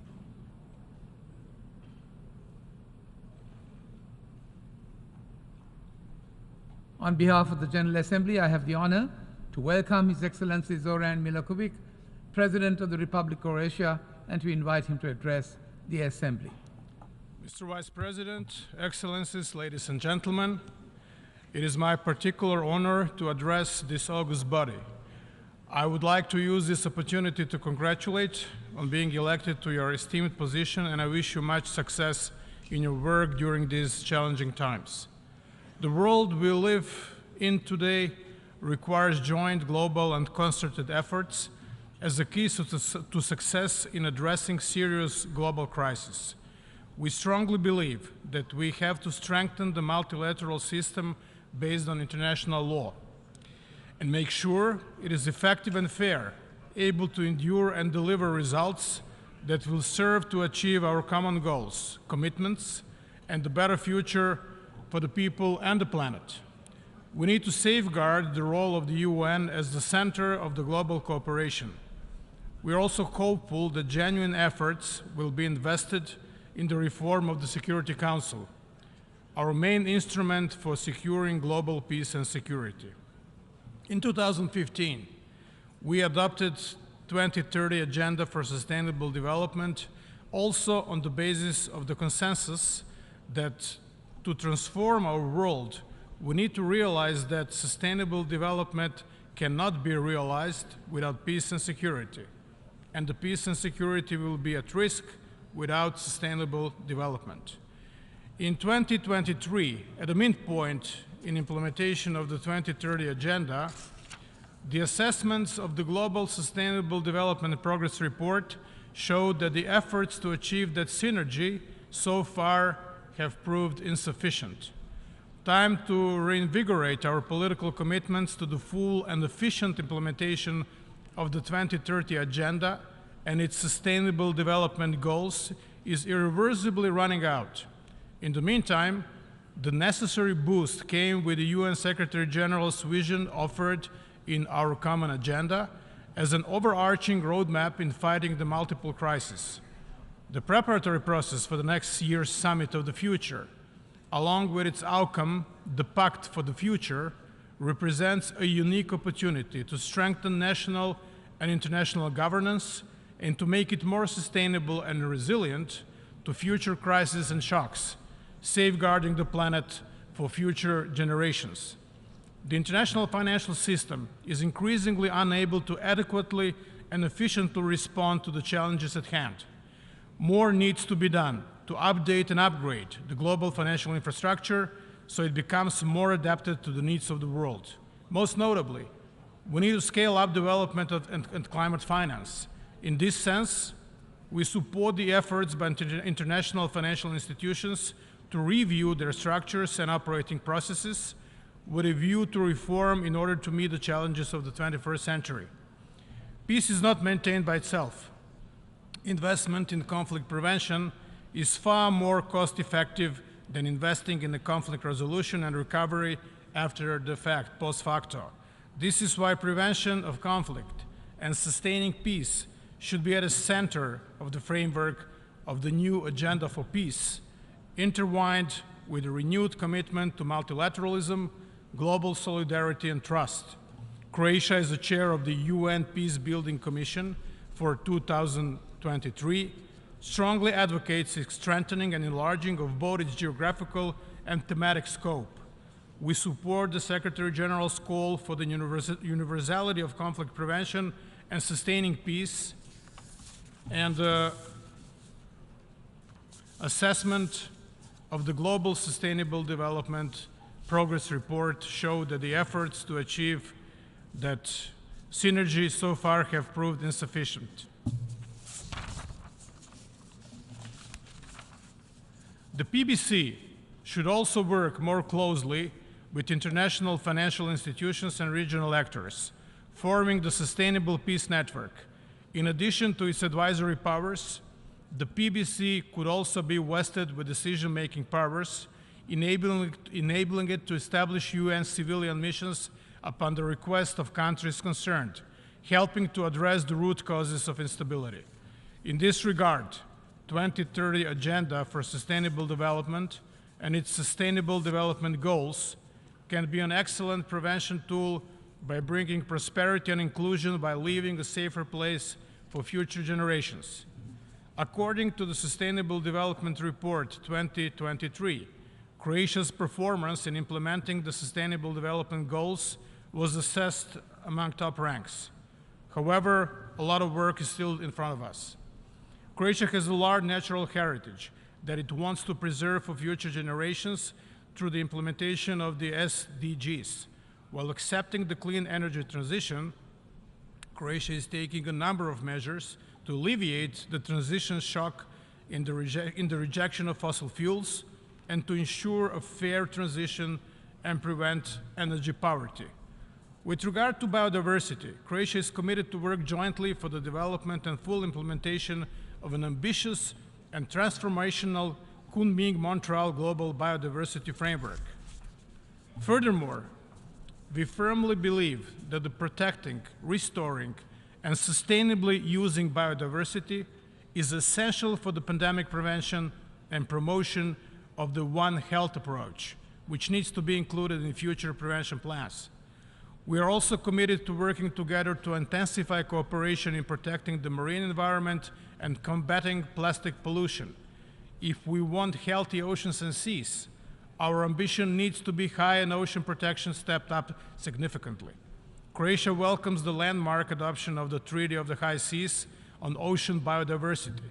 On behalf of the General Assembly, I have the honor to welcome His Excellency Zoran Milosevic, President of the Republic of Croatia, and to invite him to address the Assembly. Mr. Vice President, Excellencies, ladies and gentlemen, it is my particular honor to address this august body. I would like to use this opportunity to congratulate on being elected to your esteemed position, and I wish you much success in your work during these challenging times. The world we live in today requires joint global and concerted efforts as the key to success in addressing serious global crises. We strongly believe that we have to strengthen the multilateral system based on international law and make sure it is effective and fair, able to endure and deliver results that will serve to achieve our common goals, commitments, and a better future for the people and the planet. We need to safeguard the role of the UN as the center of the global cooperation. We are also hopeful that genuine efforts will be invested in the reform of the Security Council, our main instrument for securing global peace and security. In 2015, we adopted 2030 Agenda for Sustainable Development, also on the basis of the consensus that to transform our world, we need to realize that sustainable development cannot be realized without peace and security, and the peace and security will be at risk without sustainable development. In 2023, at a midpoint in implementation of the 2030 Agenda, The assessments of the Global Sustainable Development Progress Report showed that the efforts to achieve that synergy so far have proved insufficient. Time to reinvigorate our political commitments to the full and efficient implementation of the 2030 Agenda and its sustainable development goals is irreversibly running out. In the meantime, the necessary boost came with the UN Secretary General's vision offered in our common agenda as an overarching roadmap in fighting the multiple crises. The preparatory process for the next year's Summit of the Future, along with its outcome, the Pact for the Future, represents a unique opportunity to strengthen national and international governance and to make it more sustainable and resilient to future crises and shocks, safeguarding the planet for future generations. The international financial system is increasingly unable to adequately and efficiently respond to the challenges at hand. More needs to be done to update and upgrade the global financial infrastructure so it becomes more adapted to the needs of the world. Most notably, we need to scale up development and climate finance. In this sense, we support the efforts by international financial institutions to review their structures and operating processes with a view to reform in order to meet the challenges of the 21st century. Peace is not maintained by itself. Investment in conflict prevention is far more cost-effective than investing in the conflict resolution and recovery after the fact, post facto. This is why prevention of conflict and sustaining peace should be at the center of the framework of the new Agenda for Peace, intertwined with a renewed commitment to multilateralism, global solidarity and trust. Croatia is the chair of the UN Peacebuilding Commission for 2023, strongly advocates its strengthening and enlarging of both its geographical and thematic scope. We support the Secretary General's call for the universality of conflict prevention and sustaining peace, and the assessment of the Global Sustainable Development Progress Report showed that the efforts to achieve that synergy so far have proved insufficient. The PBC should also work more closely with international financial institutions and regional actors, forming the Sustainable Peace Network. In addition to its advisory powers, the PBC could also be vested with decision-making powers, enabling it to establish UN civilian missions upon the request of countries concerned, helping to address the root causes of instability. In this regard, 2030 Agenda for Sustainable Development and its Sustainable Development Goals can be an excellent prevention tool by bringing prosperity and inclusion by leaving a safer place for future generations. According to the Sustainable Development Report 2023, Croatia's performance in implementing the Sustainable Development Goals was assessed among top ranks. However, a lot of work is still in front of us. Croatia has a large natural heritage that it wants to preserve for future generations through the implementation of the SDGs. While accepting the clean energy transition, Croatia is taking a number of measures to alleviate the transition shock in the rejection of fossil fuels and to ensure a fair transition and prevent energy poverty. With regard to biodiversity, Croatia is committed to work jointly for the development and full implementation of an ambitious and transformational Kunming-Montreal Global Biodiversity Framework. Furthermore, we firmly believe that the protecting, restoring, and sustainably using biodiversity is essential for the pandemic prevention and promotion of the One Health approach, which needs to be included in future prevention plans. We are also committed to working together to intensify cooperation in protecting the marine environment and combating plastic pollution. If we want healthy oceans and seas, our ambition needs to be high and ocean protection stepped up significantly. Croatia welcomes the landmark adoption of the Treaty of the High Seas on Ocean Biodiversity.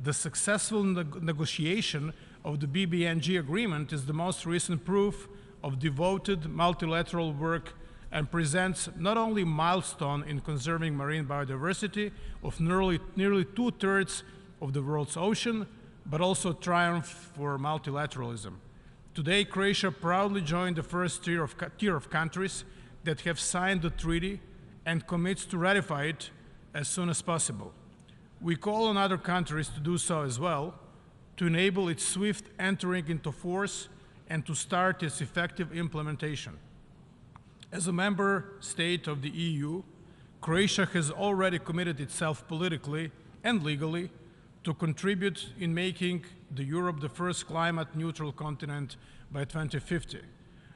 The successful negotiation of the BBNG agreement is the most recent proof of devoted multilateral work and presents not only a milestone in conserving marine biodiversity of nearly 2/3 of the world's ocean, but also a triumph for multilateralism. Today, Croatia proudly joined the first tier of countries that have signed the treaty and commits to ratify it as soon as possible. We call on other countries to do so as well, to enable its swift entering into force and to start its effective implementation. As a member state of the EU, Croatia has already committed itself politically and legally to contribute in making Europe the first climate-neutral continent by 2050.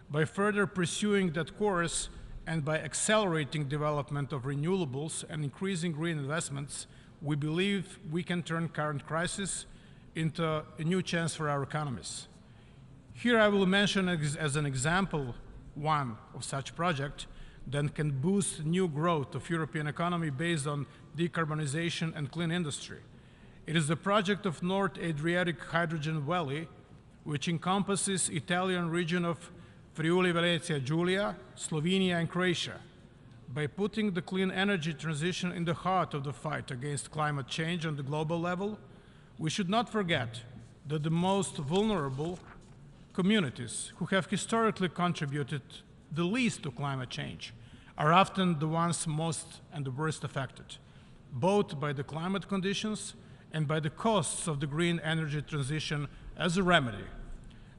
By further pursuing that course and by accelerating development of renewables and increasing green investments, we believe we can turn current crisis into a new chance for our economies. Here I will mention as an example one of such project that can boost new growth of European economy based on decarbonization and clean industry. It is the project of North Adriatic Hydrogen Valley, which encompasses Italian region of Friuli Venezia Giulia, Slovenia and Croatia. By putting the clean energy transition in the heart of the fight against climate change on the global level, we should not forget that the most vulnerable communities who have historically contributed the least to climate change are often the ones most and the worst affected, both by the climate conditions and by the costs of the green energy transition. As a remedy,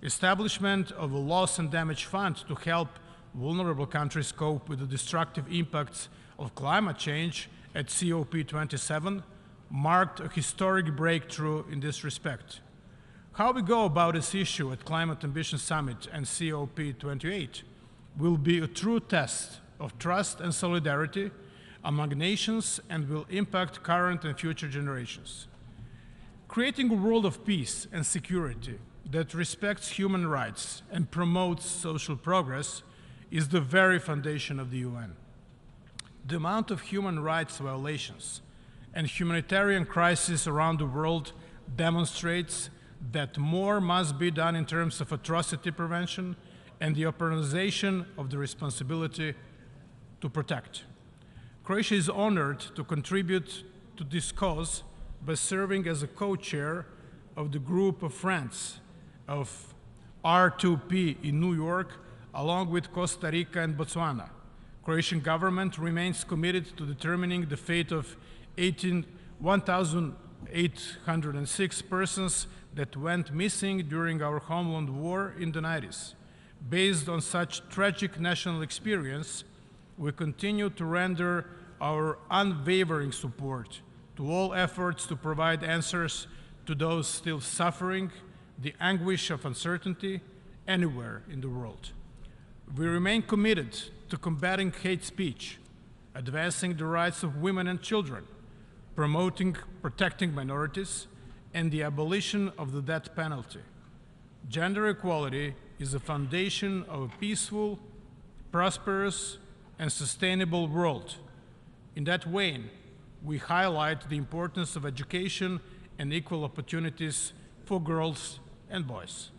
establishment of a loss and damage fund to help vulnerable countries cope with the destructive impacts of climate change at COP27 marked a historic breakthrough in this respect. How we go about this issue at Climate Ambition Summit and COP28 will be a true test of trust and solidarity among nations and will impact current and future generations. Creating a world of peace and security that respects human rights and promotes social progress is the very foundation of the UN. The amount of human rights violations and humanitarian crises around the world demonstrates that more must be done in terms of atrocity prevention and the operationalization of the responsibility to protect. Croatia is honored to contribute to this cause by serving as a co-chair of the group of friends of R2P in New York, along with Costa Rica and Botswana. Croatian government remains committed to determining the fate of 1,806 persons that went missing during our homeland war in the 90s. Based on such tragic national experience, we continue to render our unwavering support to all efforts to provide answers to those still suffering the anguish of uncertainty anywhere in the world. We remain committed to combating hate speech, advancing the rights of women and children, protecting minorities, and the abolition of the death penalty. Gender equality is the foundation of a peaceful, prosperous, and sustainable world. In that vein, we highlight the importance of education and equal opportunities for girls and boys.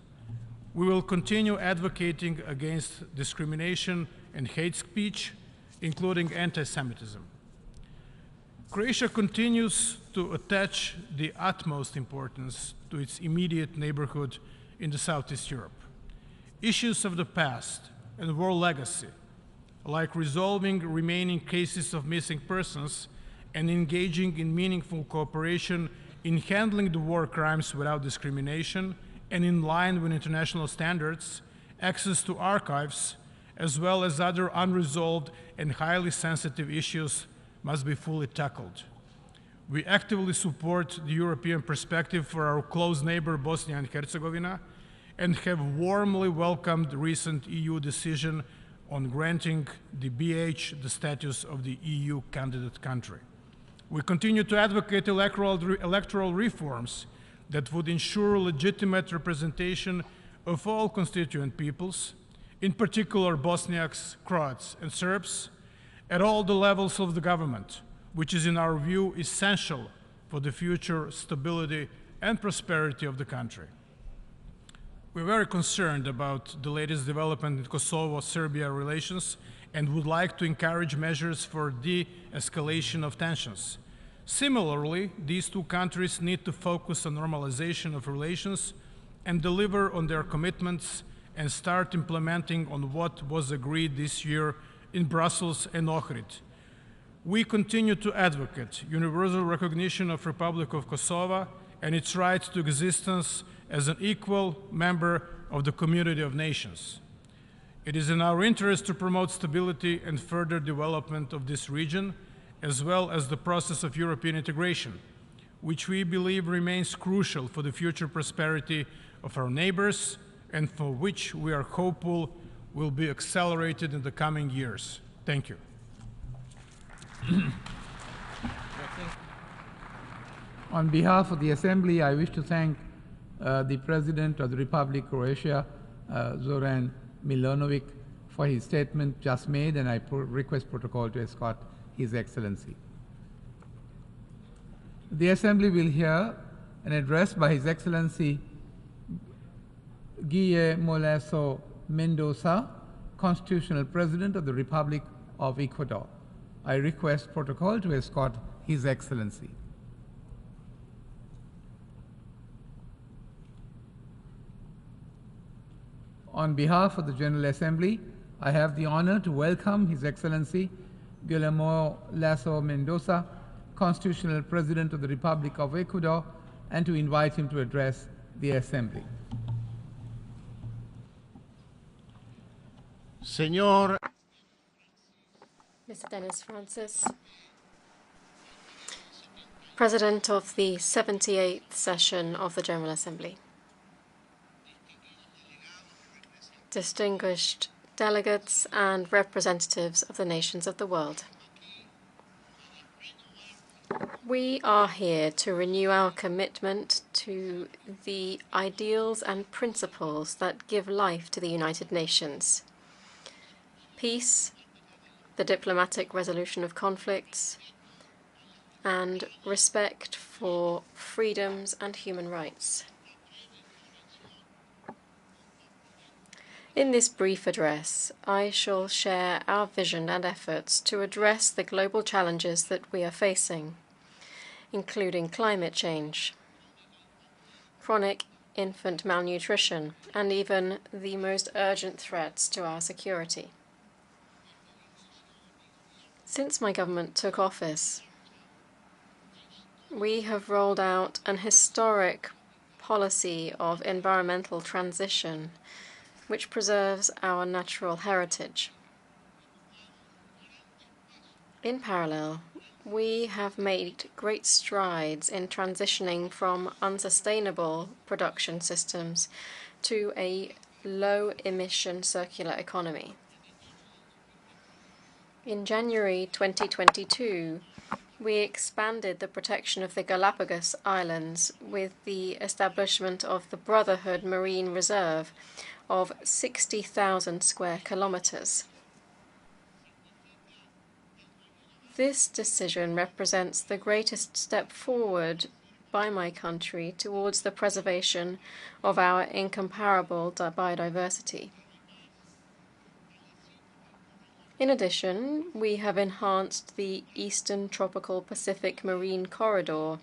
We will continue advocating against discrimination and hate speech, including anti-Semitism. Croatia continues to attach the utmost importance to its immediate neighborhood in the Southeast Europe. Issues of the past and war legacy, like resolving remaining cases of missing persons and engaging in meaningful cooperation in handling the war crimes without discrimination and in line with international standards, access to archives, as well as other unresolved and highly sensitive issues must be fully tackled. We actively support the European perspective for our close neighbor Bosnia and Herzegovina and have warmly welcomed the recent EU decision on granting the BH the status of the EU candidate country. We continue to advocate electoral reforms that would ensure legitimate representation of all constituent peoples, in particular Bosniaks, Croats, and Serbs, at all the levels of the government, which is, in our view, essential for the future stability and prosperity of the country. We're very concerned about the latest development in Kosovo-Serbia relations and would like to encourage measures for de-escalation of tensions. Similarly, these two countries need to focus on normalization of relations and deliver on their commitments and start implementing on what was agreed this year in Brussels and Ohrid. We continue to advocate universal recognition of Republic of Kosovo and its right to existence as an equal member of the community of nations. It is in our interest to promote stability and further development of this region, as well as the process of European integration, which we believe remains crucial for the future prosperity of our neighbors and for which we are hopeful will be accelerated in the coming years. Thank you. On behalf of the Assembly, I wish to thank the President of the Republic of Croatia, Zoran Milanovic, for his statement just made, and I request protocol to escort His Excellency. The Assembly will hear an address by His Excellency Guillermo Lasso Mendoza, Constitutional President of the Republic of Ecuador. I request protocol to escort His Excellency. On behalf of the General Assembly, I have the honor to welcome His Excellency Guillermo Lasso Mendoza, Constitutional President of the Republic of Ecuador, and to invite him to address the Assembly. Señor Mr. Dennis Francis, President of the 78th session of the General Assembly. Distinguished delegates and representatives of the nations of the world. We are here to renew our commitment to the ideals and principles that give life to the United Nations. Peace, the diplomatic resolution of conflicts, and respect for freedoms and human rights. In this brief address, I shall share our vision and efforts to address the global challenges that we are facing, including climate change, chronic infant malnutrition, and even the most urgent threats to our security. Since my government took office, we have rolled out an historic policy of environmental transition which preserves our natural heritage. In parallel, we have made great strides in transitioning from unsustainable production systems to a low-emission circular economy. In January 2022, we expanded the protection of the Galapagos Islands with the establishment of the Brotherhood Marine Reserve of 60,000 square kilometers. This decision represents the greatest step forward by my country towards the preservation of our incomparable biodiversity. In addition, we have enhanced the Eastern Tropical Pacific Marine Corridor,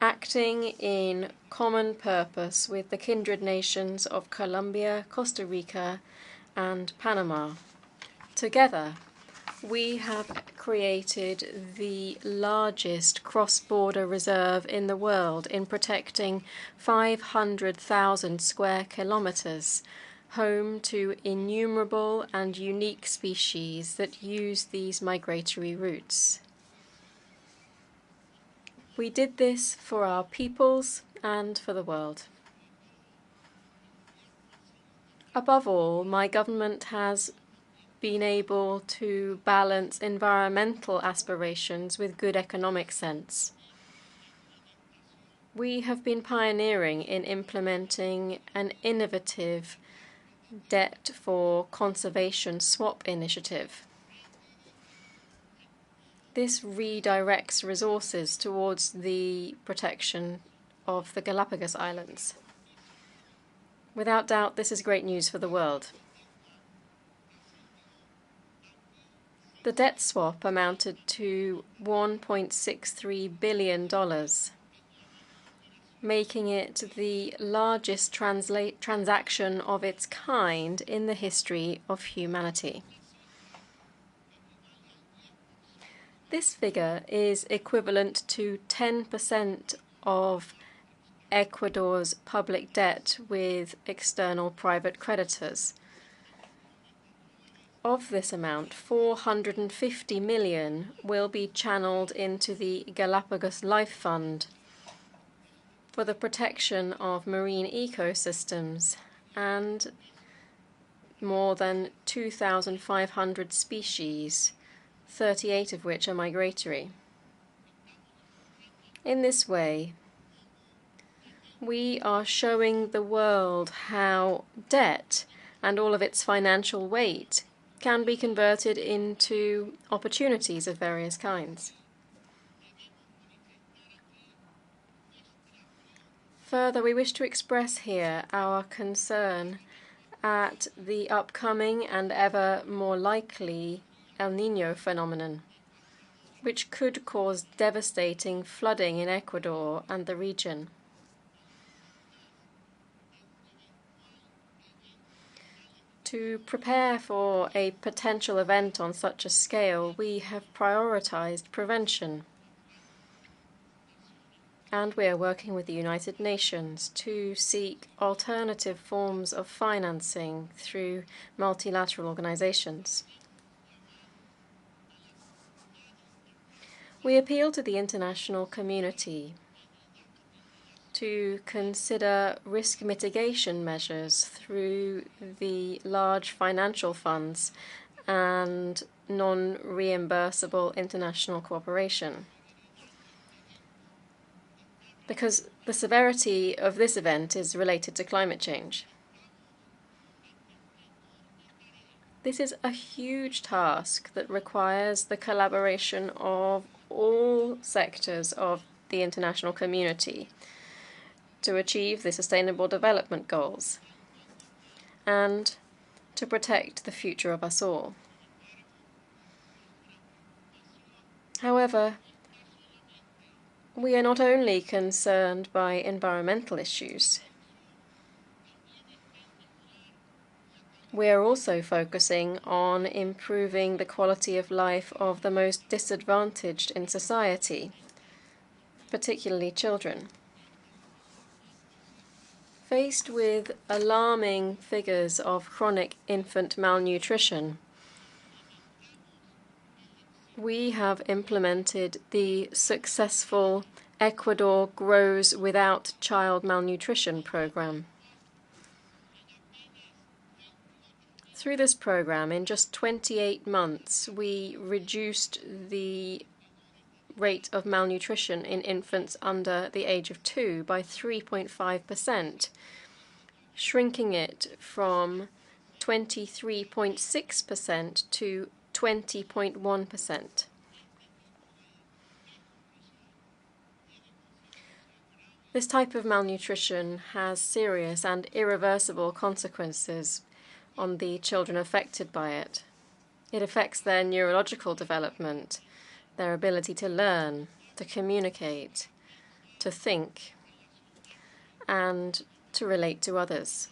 acting in common purpose with the kindred nations of Colombia, Costa Rica, and Panama. Together, we have created the largest cross-border reserve in the world in protecting 500,000 square kilometers, home to innumerable and unique species that use these migratory routes. We did this for our peoples and for the world. Above all, my government has been able to balance environmental aspirations with good economic sense. We have been pioneering in implementing an innovative debt for conservation swap initiative. This redirects resources towards the protection of the Galapagos Islands. Without doubt, this is great news for the world. The debt swap amounted to $1.63 billion, making it the largest transaction of its kind in the history of humanity. This figure is equivalent to 10% of Ecuador's public debt with external private creditors. Of this amount, 450 million will be channeled into the Galapagos Life Fund for the protection of marine ecosystems and more than 2,500 species, 38 of which are migratory. In this way, we are showing the world how debt and all of its financial weight can be converted into opportunities of various kinds. Further, we wish to express here our concern at the upcoming and ever more likely El Niño phenomenon, which could cause devastating flooding in Ecuador and the region. To prepare for a potential event on such a scale, we have prioritized prevention. And we are working with the United Nations to seek alternative forms of financing through multilateral organizations. We appeal to the international community to consider risk mitigation measures through the large financial funds and non-reimbursable international cooperation. Because the severity of this event is related to climate change. This is a huge task that requires the collaboration of all sectors of the international community to achieve the Sustainable Development Goals and to protect the future of us all. However, we are not only concerned by environmental issues. We are also focusing on improving the quality of life of the most disadvantaged in society, particularly children. Faced with alarming figures of chronic infant malnutrition, we have implemented the successful Ecuador Grows Without Child Malnutrition program. Through this program, in just 28 months, we reduced the rate of malnutrition in infants under the age of 2 by 3.5%, shrinking it from 23.6% to 20.1%. This type of malnutrition has serious and irreversible consequences on the children affected by it. It affects their neurological development, their ability to learn, to communicate, to think, and to relate to others.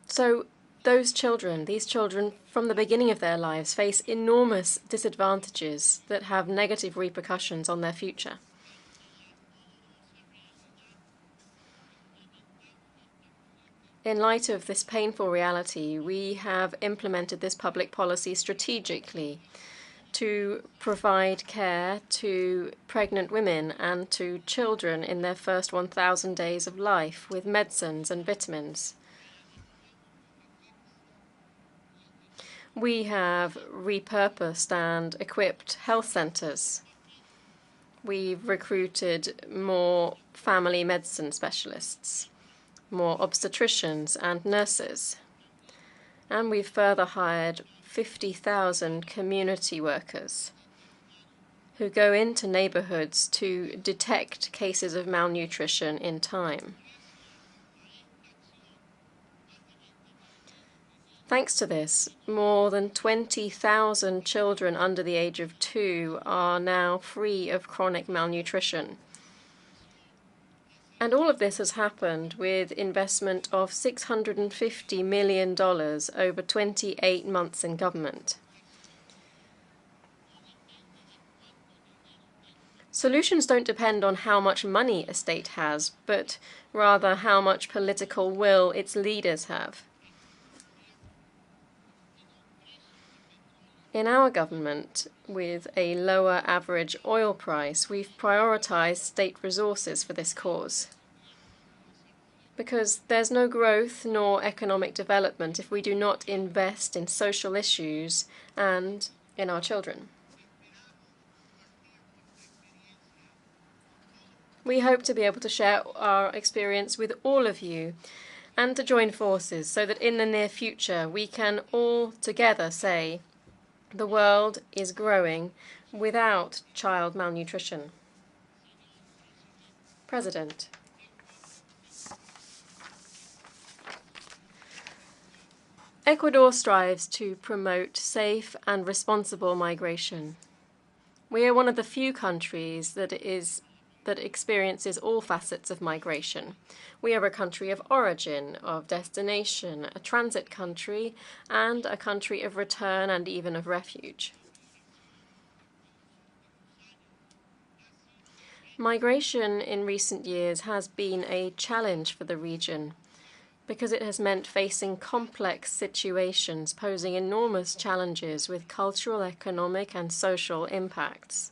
So these children from the beginning of their lives face enormous disadvantages that have negative repercussions on their future. In light of this painful reality, we have implemented this public policy strategically to provide care to pregnant women and to children in their first 1,000 days of life with medicines and vitamins. We have repurposed and equipped health centers. We've recruited more family medicine specialists, more obstetricians and nurses. And we've further hired 50,000 community workers who go into neighborhoods to detect cases of malnutrition in time. Thanks to this, more than 20,000 children under the age of 2 are now free of chronic malnutrition. And all of this has happened with investment of $650 million over 28 months in government. Solutions don't depend on how much money a state has, but rather how much political will its leaders have. In our government, with a lower average oil price, we've prioritized state resources for this cause. Because there's no growth nor economic development if we do not invest in social issues and in our children. We hope to be able to share our experience with all of you and to join forces so that in the near future we can all together say the world is growing without child malnutrition. President. Ecuador strives to promote safe and responsible migration. We are one of the few countries that experiences all facets of migration. We are a country of origin, of destination, a transit country, and a country of return and even of refuge. Migration in recent years has been a challenge for the region because it has meant facing complex situations posing enormous challenges with cultural, economic, and social impacts.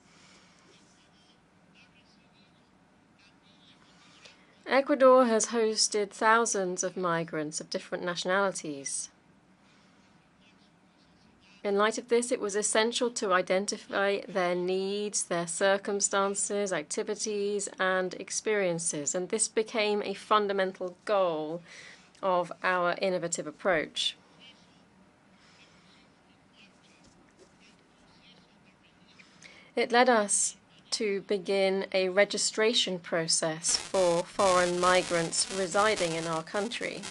Ecuador has hosted thousands of migrants of different nationalities. In light of this, it was essential to identify their needs, their circumstances, activities, and experiences, and this became a fundamental goal of our innovative approach. It led us to begin a registration process for foreign migrants residing in our country,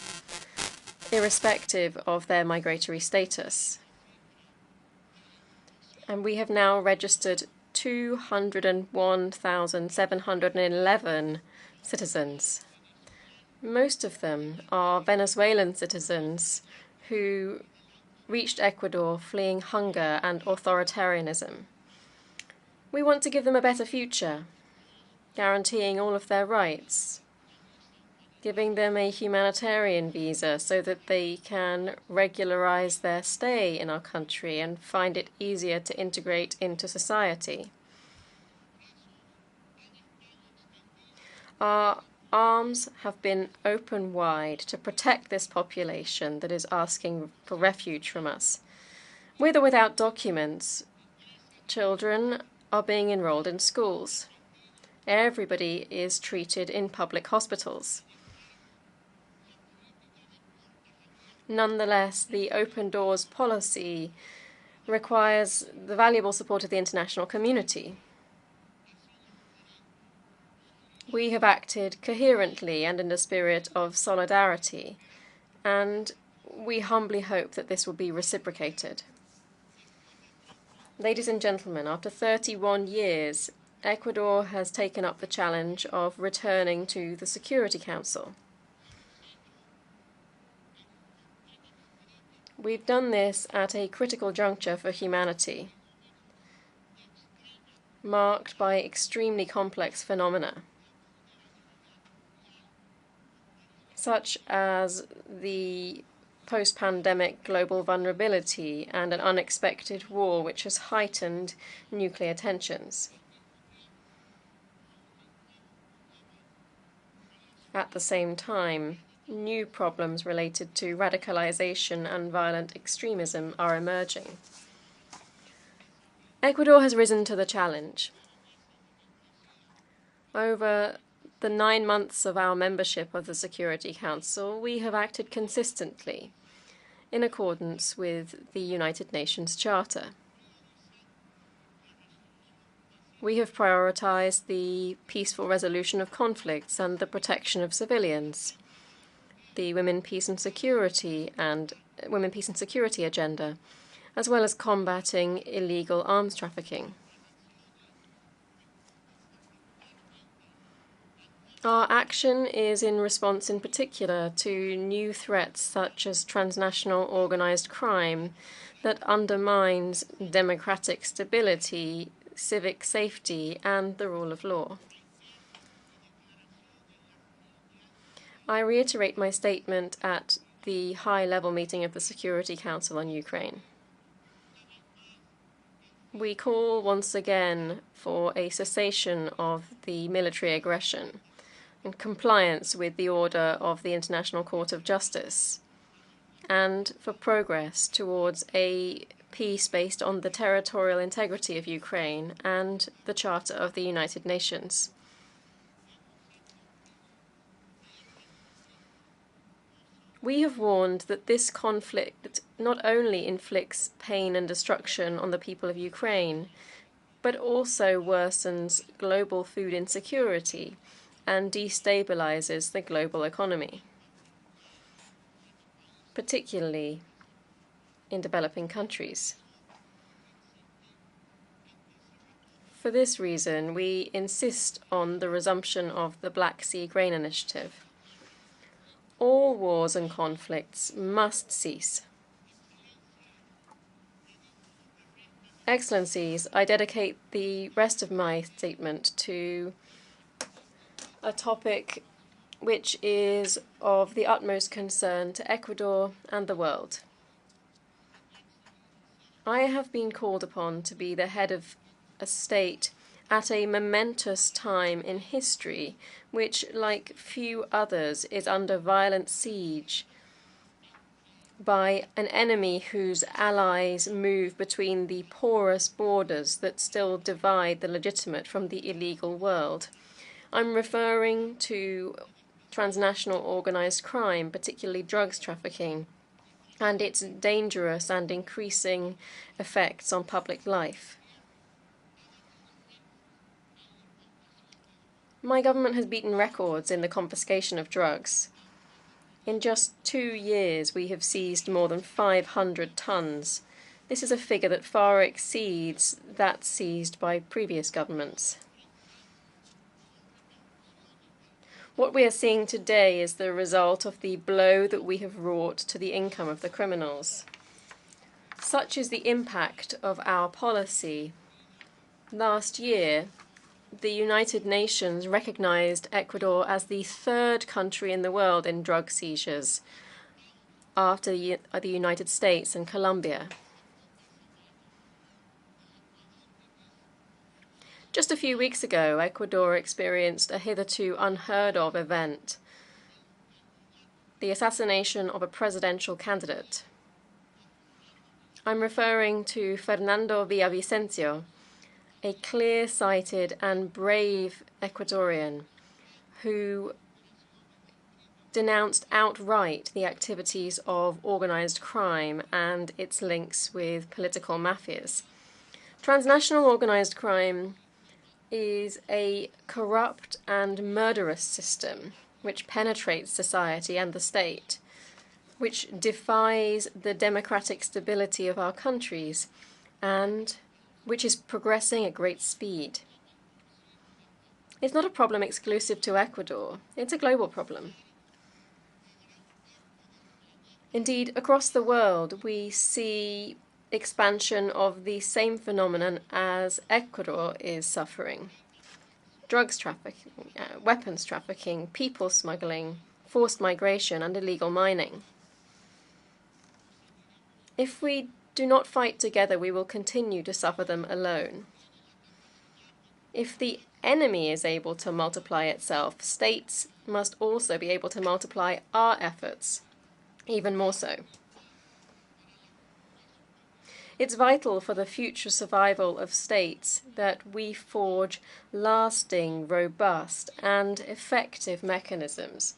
irrespective of their migratory status. And we have now registered 201,711 citizens. Most of them are Venezuelan citizens who reached Ecuador fleeing hunger and authoritarianism. We want to give them a better future, guaranteeing all of their rights, giving them a humanitarian visa so that they can regularize their stay in our country and find it easier to integrate into society. Our arms have been open wide to protect this population that is asking for refuge from us. With or without documents, children are being enrolled in schools. Everybody is treated in public hospitals. Nonetheless, the open doors policy requires the valuable support of the international community. We have acted coherently and in a spirit of solidarity, and we humbly hope that this will be reciprocated. Ladies and gentlemen, after 31 years, Ecuador has taken up the challenge of returning to the Security Council. We've done this at a critical juncture for humanity, marked by extremely complex phenomena, such as the post-pandemic global vulnerability and an unexpected war which has heightened nuclear tensions. At the same time, new problems related to radicalization and violent extremism are emerging. Ecuador has risen to the challenge. Over the 9 months of our membership of the Security Council, we have acted consistently in accordance with the United Nations Charter. We have prioritized the peaceful resolution of conflicts and the protection of civilians. the Women, Peace and Security agenda, as well as combating illegal arms trafficking. Our action is in response in particular to new threats such as transnational organized crime that undermines democratic stability, civic safety, and the rule of law. I reiterate my statement at the high-level meeting of the Security Council on Ukraine. We call once again for a cessation of the military aggression and compliance with the order of the International Court of Justice, and for progress towards a peace based on the territorial integrity of Ukraine and the Charter of the United Nations. We have warned that this conflict not only inflicts pain and destruction on the people of Ukraine, but also worsens global food insecurity and destabilizes the global economy, particularly in developing countries. For this reason, we insist on the resumption of the Black Sea Grain Initiative. All wars and conflicts must cease. Excellencies, I dedicate the rest of my statement to a topic which is of the utmost concern to Ecuador and the world. I have been called upon to be the head of a state at a momentous time in history which, like few others, is under violent siege by an enemy whose allies move between the porous borders that still divide the legitimate from the illegal world. I'm referring to transnational organized crime, particularly drugs trafficking, and its dangerous and increasing effects on public life. My government has beaten records in the confiscation of drugs. In just 2 years, we have seized more than 500 tons. This is a figure that far exceeds that seized by previous governments. What we are seeing today is the result of the blow that we have wrought to the income of the criminals. Such is the impact of our policy. Last year, the United Nations recognized Ecuador as the 3rd country in the world in drug seizures, after the United States and Colombia. Just a few weeks ago, Ecuador experienced a hitherto unheard of event: the assassination of a presidential candidate. I'm referring to Fernando Villavicencio, a clear-sighted and brave Ecuadorian who denounced outright the activities of organized crime and its links with political mafias. Transnational organized crime is a corrupt and murderous system which penetrates society and the state, which defies the democratic stability of our countries, and which is progressing at great speed. It's not a problem exclusive to Ecuador. It's a global problem. Indeed, across the world, we see expansion of the same phenomenon as Ecuador is suffering: drugs trafficking, weapons trafficking, people smuggling, forced migration, and illegal mining. If we do not fight together, we will continue to suffer them alone. If the enemy is able to multiply itself, states must also be able to multiply our efforts, even more so. It's vital for the future survival of states that we forge lasting, robust, and effective mechanisms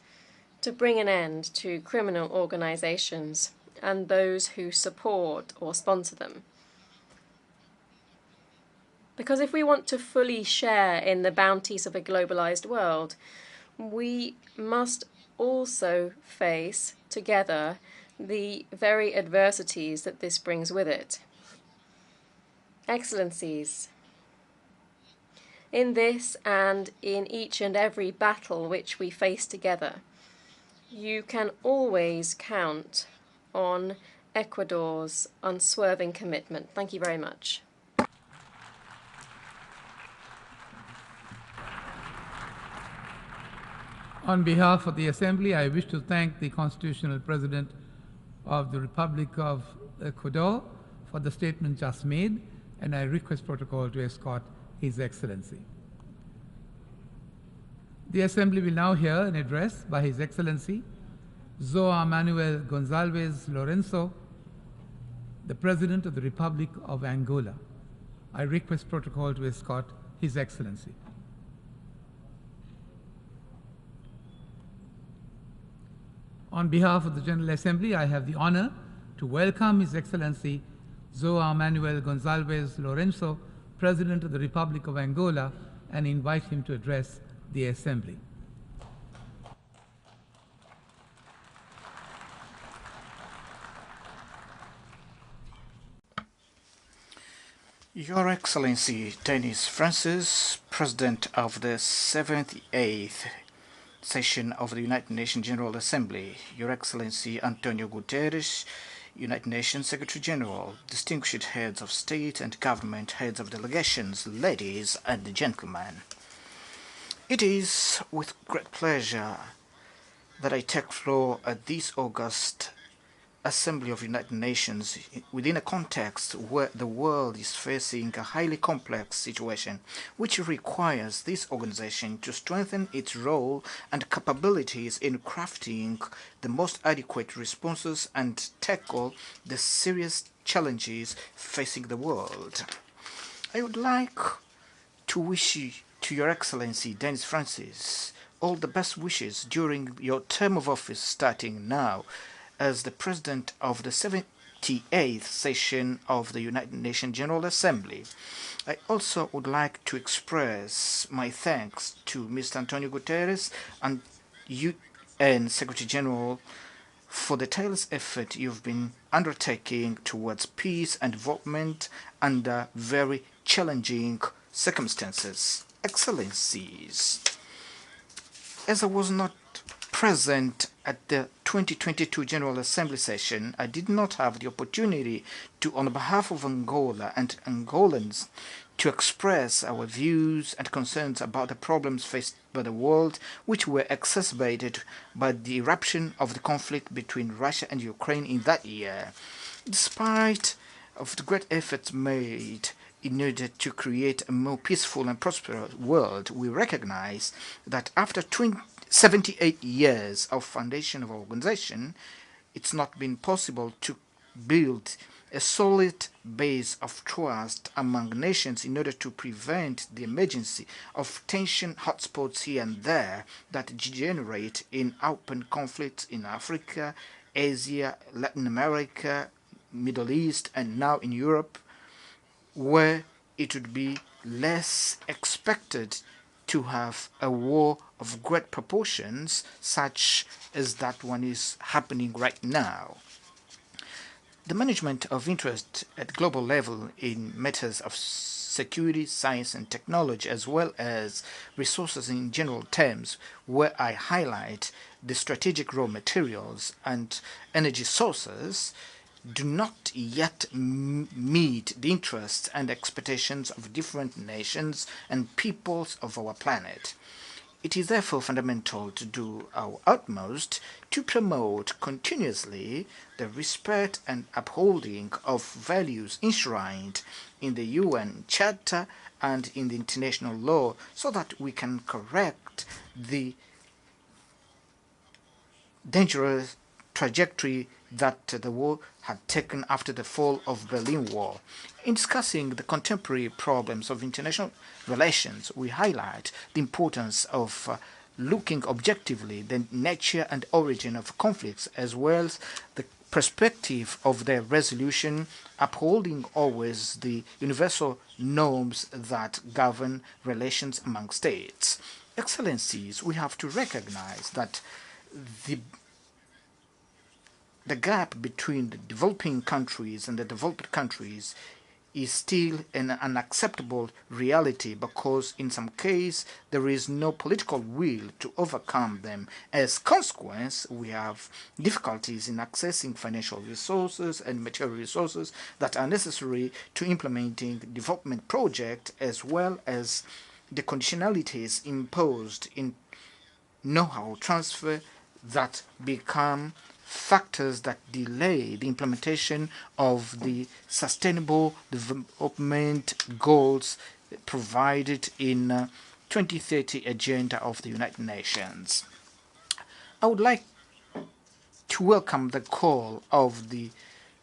to bring an end to criminal organizations and those who support or sponsor them. Because if we want to fully share in the bounties of a globalized world, we must also face together the very adversities that this brings with it. Excellencies, in this and in each and every battle which we face together, you can always count on Ecuador's unswerving commitment. Thank you very much. On behalf of the Assembly, I wish to thank the Constitutional President of the Republic of Ecuador for the statement just made, and I request protocol to escort His Excellency. The Assembly will now hear an address by His Excellency João Manuel Gonçalves Lourenço, the President of the Republic of Angola. I request protocol to escort His Excellency. On behalf of the General Assembly, I have the honor to welcome His Excellency João Manuel Gonçalves Lourenço, President of the Republic of Angola, and invite him to address the Assembly. Your Excellency Denis Francis, President of the 78th Session of the United Nations General Assembly, Your Excellency Antonio Guterres, United Nations Secretary General, distinguished heads of state and government, heads of delegations, ladies and gentlemen. It is with great pleasure that I take floor at this August Assembly of United Nations within a context where the world is facing a highly complex situation, which requires this organization to strengthen its role and capabilities in crafting the most adequate responses and tackle the serious challenges facing the world. I would like to wish to Your Excellency Denis Francis all the best wishes during your term of office starting now as the President of the 78th Session of the United Nations General Assembly. I also would like to express my thanks to Mr. Antonio Guterres and UN Secretary General for the tireless effort you've been undertaking towards peace and development under very challenging circumstances. Excellencies, as I was not present at the 2022 General Assembly session, I did not have the opportunity to, on behalf of Angola and Angolans, to express our views and concerns about the problems faced by the world, which were exacerbated by the eruption of the conflict between Russia and Ukraine in that year. Despite of the great efforts made in order to create a more peaceful and prosperous world, we recognize that after 78 years of foundation of our organization, it's not been possible to build a solid base of trust among nations in order to prevent the emergence of tension hotspots here and there that degenerate in open conflicts in Africa, Asia, Latin America, Middle East, and now in Europe, where it would be less expected to have a war of great proportions, such as that one is happening right now. The management of interest at global level in matters of security, science and technology, as well as resources in general terms, where I highlight the strategic raw materials and energy sources, do not yet meet the interests and expectations of different nations and peoples of our planet. It is therefore fundamental to do our utmost to promote continuously the respect and upholding of values enshrined in the UN Charter and in the international law, so that we can correct the dangerous trajectory that the war had taken after the fall of Berlin Wall. In discussing the contemporary problems of international relations, we highlight the importance of looking objectively the nature and origin of conflicts, as well as the perspective of their resolution, upholding always the universal norms that govern relations among states. Excellencies, we have to recognize that the gap between the developing countries and the developed countries is still an unacceptable reality, because in some case there is no political will to overcome them. As consequence, we have difficulties in accessing financial resources and material resources that are necessary to implementing development projects, as well as the conditionalities imposed in know-how transfer that become factors that delay the implementation of the sustainable development goals provided in 2030 agenda of the United Nations. I would like to welcome the call of the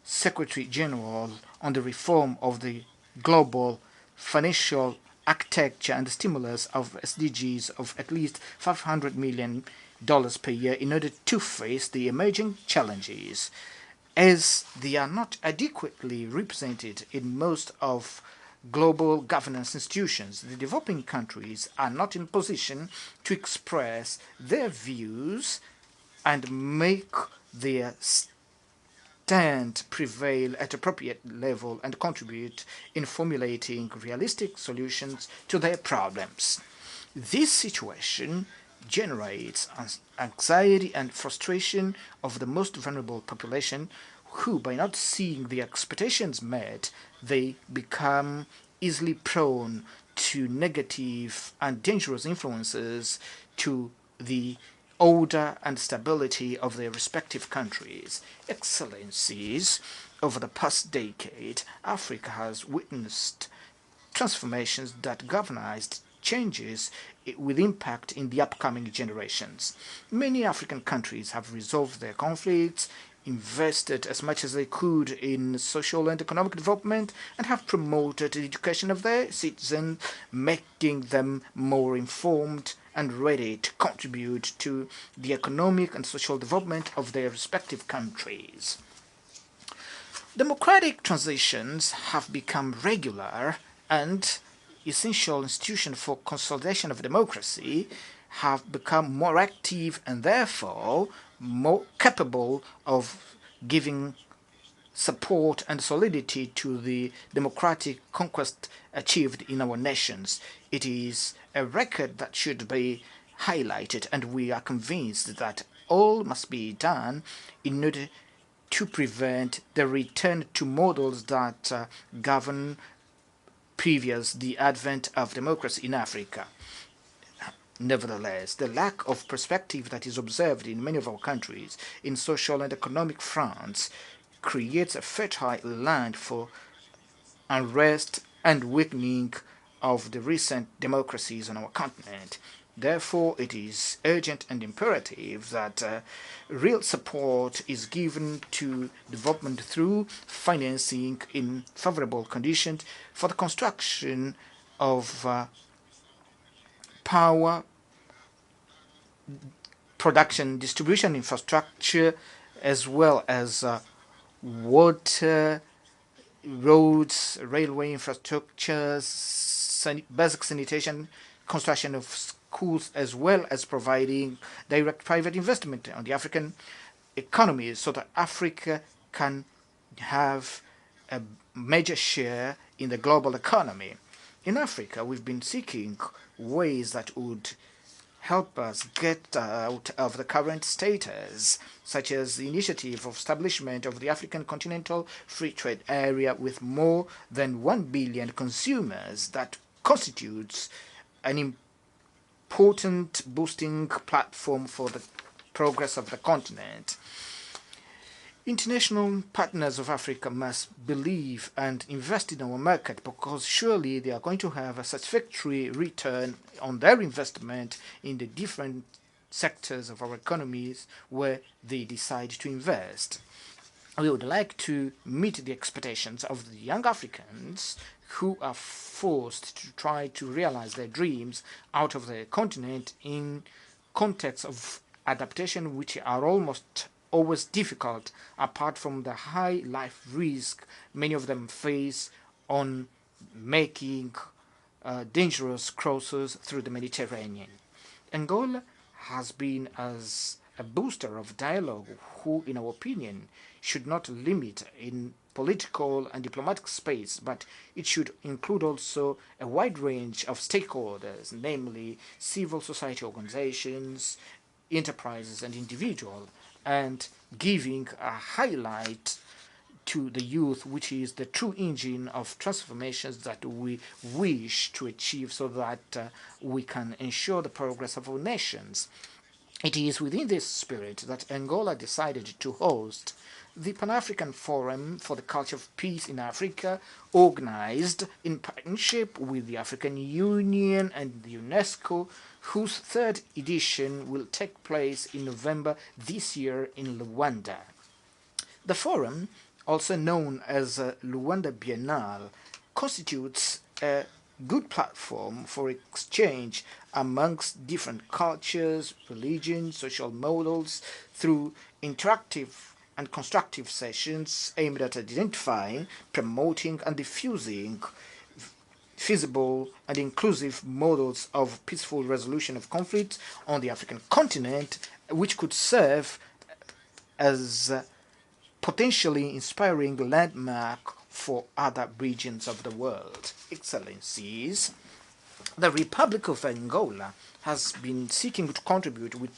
Secretary General on the reform of the global financial architecture and the stimulus of SDGs of at least $500 million per year in order to face the emerging challenges, as they are not adequately represented in most of global governance institutions. The developing countries are not in position to express their views and make their stand prevail at appropriate level and contribute in formulating realistic solutions to their problems. This situation generates anxiety and frustration of the most vulnerable population, who, by not seeing their expectations met, they become easily prone to negative and dangerous influences to the order and stability of their respective countries. Excellencies, over the past decade, Africa has witnessed transformations that galvanized changes with impact in the upcoming generations. Many African countries have resolved their conflicts, invested as much as they could in social and economic development, and have promoted the education of their citizens, making them more informed and ready to contribute to the economic and social development of their respective countries. Democratic transitions have become regular, and essential institutions for consolidation of democracy have become more active and therefore more capable of giving support and solidity to the democratic conquest achieved in our nations. It is a record that should be highlighted, and we are convinced that all must be done in order to prevent the return to models that govern previous the advent of democracy in Africa. Nevertheless, the lack of perspective that is observed in many of our countries in social and economic fronts creates a fertile land for unrest and weakening of the recent democracies on our continent. Therefore, it is urgent and imperative that real support is given to development through financing in favorable conditions for the construction of power production distribution infrastructure, as well as water, roads, railway infrastructures, basic sanitation, construction of schools, as well as providing direct private investment on the African economy, so that Africa can have a major share in the global economy. In Africa, we've been seeking ways that would help us get out of the current status, such as the initiative of establishment of the African Continental Free Trade Area with more than 1 billion consumers that constitutes an important boosting platform for the progress of the continent. International partners of Africa must believe and invest in our market, because surely they are going to have a satisfactory return on their investment in the different sectors of our economies where they decide to invest. We would like to meet the expectations of the young Africans who are forced to try to realize their dreams out of the continent in contexts of adaptation which are almost always difficult, apart from the high life risk many of them face on making dangerous crosses through the Mediterranean. Angola has been as a booster of dialogue who, in our opinion, should not limit in political and diplomatic space, but it should include also a wide range of stakeholders, namely civil society organizations, enterprises, and individuals, and giving a highlight to the youth, which is the true engine of transformations that we wish to achieve so that we can ensure the progress of our nations. It is within this spirit that Angola decided to host the Pan-African Forum for the Culture of Peace in Africa, organized in partnership with the African Union and the UNESCO, whose third edition will take place in November this year in Luanda. The forum, also known as Luanda Biennale, constitutes a good platform for exchange amongst different cultures, religions, social models through interactive and constructive sessions aimed at identifying, promoting, and diffusing feasible and inclusive models of peaceful resolution of conflicts on the African continent, which could serve as potentially inspiring landmark for other regions of the world. Excellencies, the Republic of Angola has been seeking to contribute with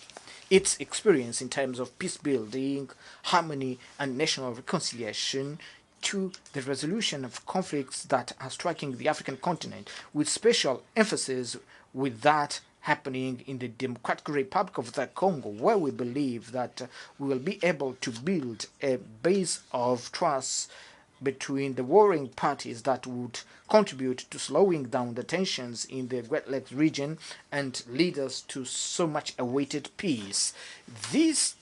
its experience in terms of peace building, harmony, and national reconciliation to the resolution of conflicts that are striking the African continent, with special emphasis with that happening in the Democratic Republic of the Congo, where we believe that we will be able to build a base of trust between the warring parties that would contribute to slowing down the tensions in the Great Lakes region and lead us to so much awaited peace. These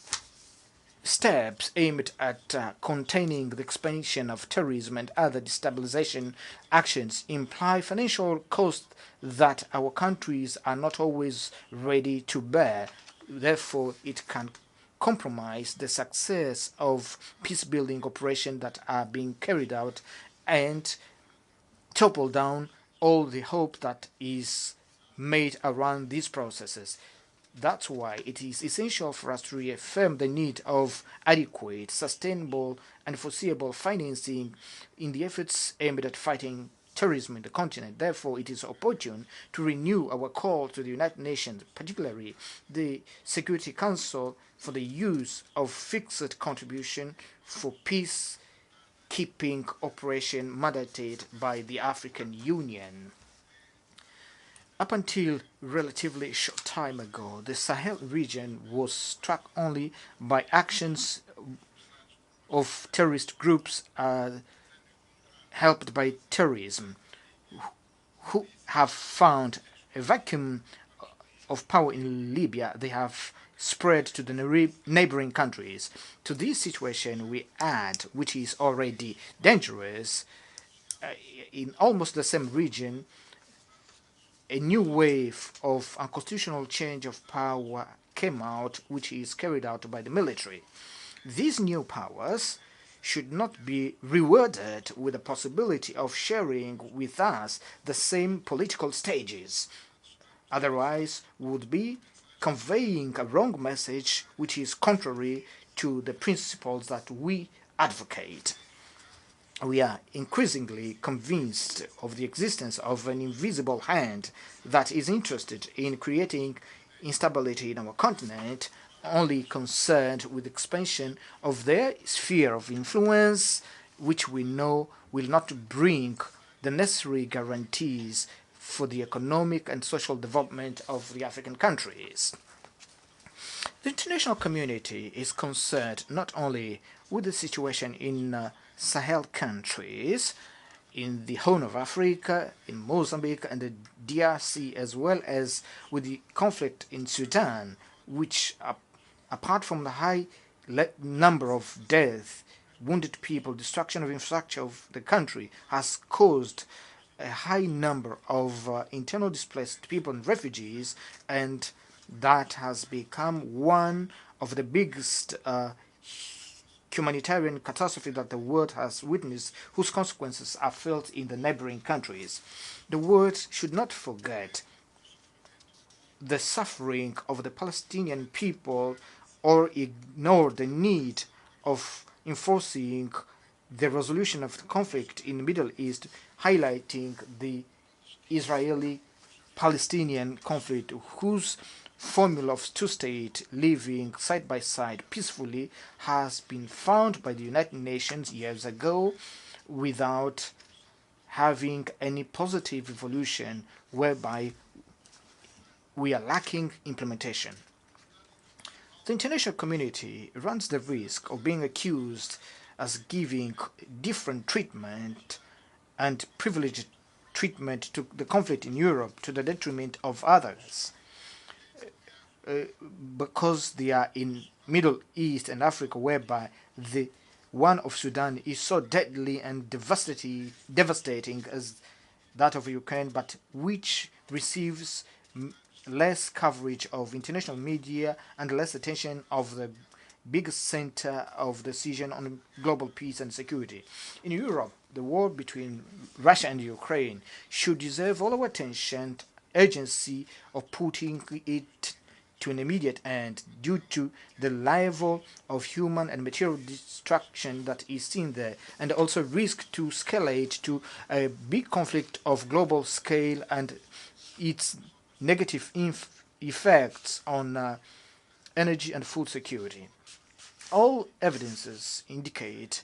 steps aimed at containing the expansion of terrorism and other destabilization actions imply financial costs that our countries are not always ready to bear. Therefore, it can compromise the success of peace-building operations that are being carried out and topple down all the hope that is made around these processes. That's why it is essential for us to reaffirm the need of adequate, sustainable, and foreseeable financing in the efforts aimed at fighting terrorism in the continent. Therefore, it is opportune to renew our call to the United Nations, particularly the Security Council, for the use of fixed contribution for peacekeeping operation mandated by the African Union. Up until relatively short time ago, the Sahel region was struck only by actions of terrorist groups helped by terrorism, who have found a vacuum of power in Libya. They have spread to the neighboring countries. To this situation, we add, which is already dangerous, in almost the same region, a new wave of unconstitutional change of power came out, which is carried out by the military. These new powers should not be rewarded with the possibility of sharing with us the same political stages. Otherwise, would be conveying a wrong message which is contrary to the principles that we advocate. We are increasingly convinced of the existence of an invisible hand that is interested in creating instability in our continent, only concerned with expansion of their sphere of influence, which we know will not bring the necessary guarantees for the economic and social development of the African countries. The international community is concerned not only with the situation in Sahel countries, in the Horn of Africa, in Mozambique and the DRC, as well as with the conflict in Sudan, which, apart from the high number of deaths, wounded people, destruction of infrastructure of the country, has caused a high number of internal displaced people and refugees, and that has become one of the biggest humanitarian catastrophe that the world has witnessed, whose consequences are felt in the neighboring countries. The world should not forget the suffering of the Palestinian people or ignore the need of enforcing the resolution of the conflict in the Middle East, highlighting the Israeli-Palestinian conflict, whose formula of two-state living side by side peacefully has been found by the United Nations years ago without having any positive evolution, whereby we are lacking implementation. The international community runs the risk of being accused as giving different treatment and privileged treatment to the conflict in Europe to the detriment of others, because they are in Middle East and Africa, whereby the one of Sudan is so deadly and devastating as that of Ukraine, but which receives less coverage of international media and less attention of the biggest center of decision on global peace and security. In Europe, the war between Russia and Ukraine should deserve all our attention, urgency of putting it to an immediate end due to the level of human and material destruction that is seen there, and also risk to escalate to a big conflict of global scale and its negative effects on energy and food security. All evidences indicate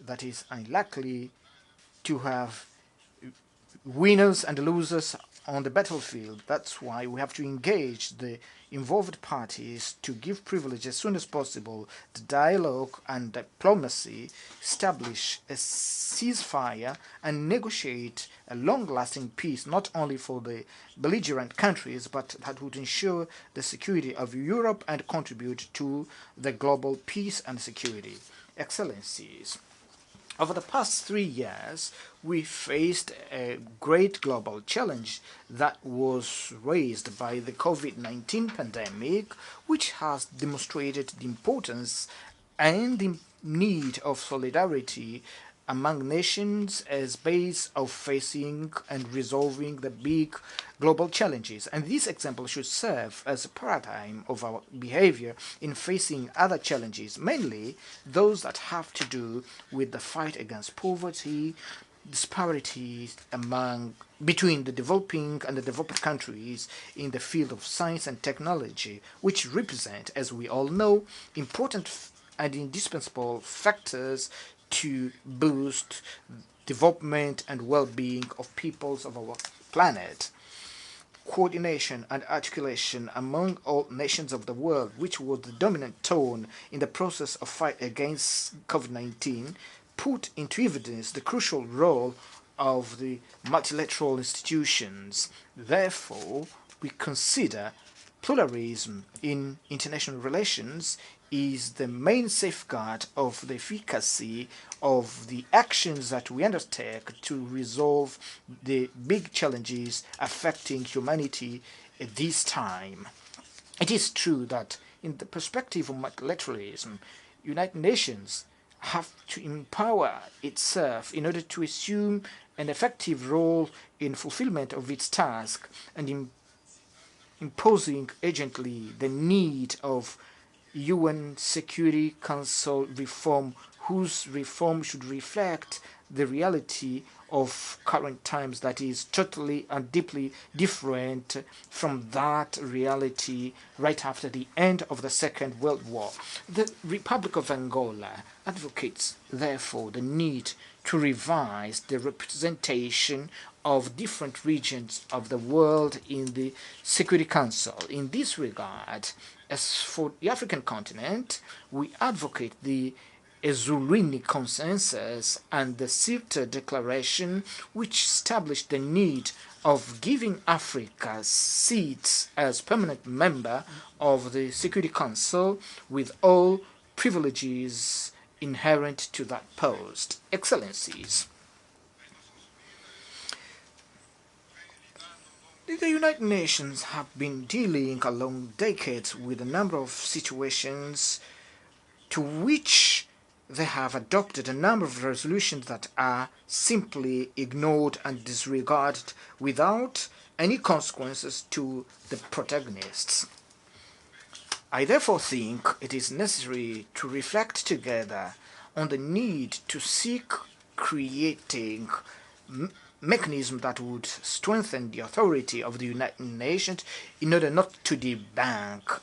that it's unlikely to have winners and losers on the battlefield. That's why we have to engage the involved parties to give privilege as soon as possible, the dialogue and diplomacy, establish a ceasefire and negotiate a long-lasting peace, not only for the belligerent countries, but that would ensure the security of Europe and contribute to the global peace and security. Excellencies, over the past 3 years, we faced a great global challenge that was raised by the COVID-19 pandemic, which has demonstrated the importance and the need of solidarity among nations as base of facing and resolving the big global challenges. And this example should serve as a paradigm of our behavior in facing other challenges, mainly those that have to do with the fight against poverty, disparities between the developing and the developed countries in the field of science and technology, which represent, as we all know, important and indispensable factors to boost development and well-being of peoples of our planet. Coordination and articulation among all nations of the world, which was the dominant tone in the process of fight against COVID-19, put into evidence the crucial role of the multilateral institutions. Therefore, we consider pluralism in international relations is the main safeguard of the efficacy of the actions that we undertake to resolve the big challenges affecting humanity at this time. It is true that in the perspective of multilateralism, United Nations have to empower itself in order to assume an effective role in fulfillment of its task and imposing urgently the need of UN Security Council reform, whose reform should reflect the reality of current times that is totally and deeply different from that reality right after the end of the Second World War. The Republic of Angola advocates, therefore, the need to revise the representation of different regions of the world in the Security Council. In this regard, as for the African continent, we advocate the Ezulwini Consensus and the Sirte Declaration, which established the need of giving Africa seats as permanent member of the Security Council with all privileges inherent to that post. Excellencies, the United Nations have been dealing along decades with a number of situations to which they have adopted a number of resolutions that are simply ignored and disregarded without any consequences to the protagonists. I therefore think it is necessary to reflect together on the need to seek creating mechanism that would strengthen the authority of the United Nations in order not to debunk,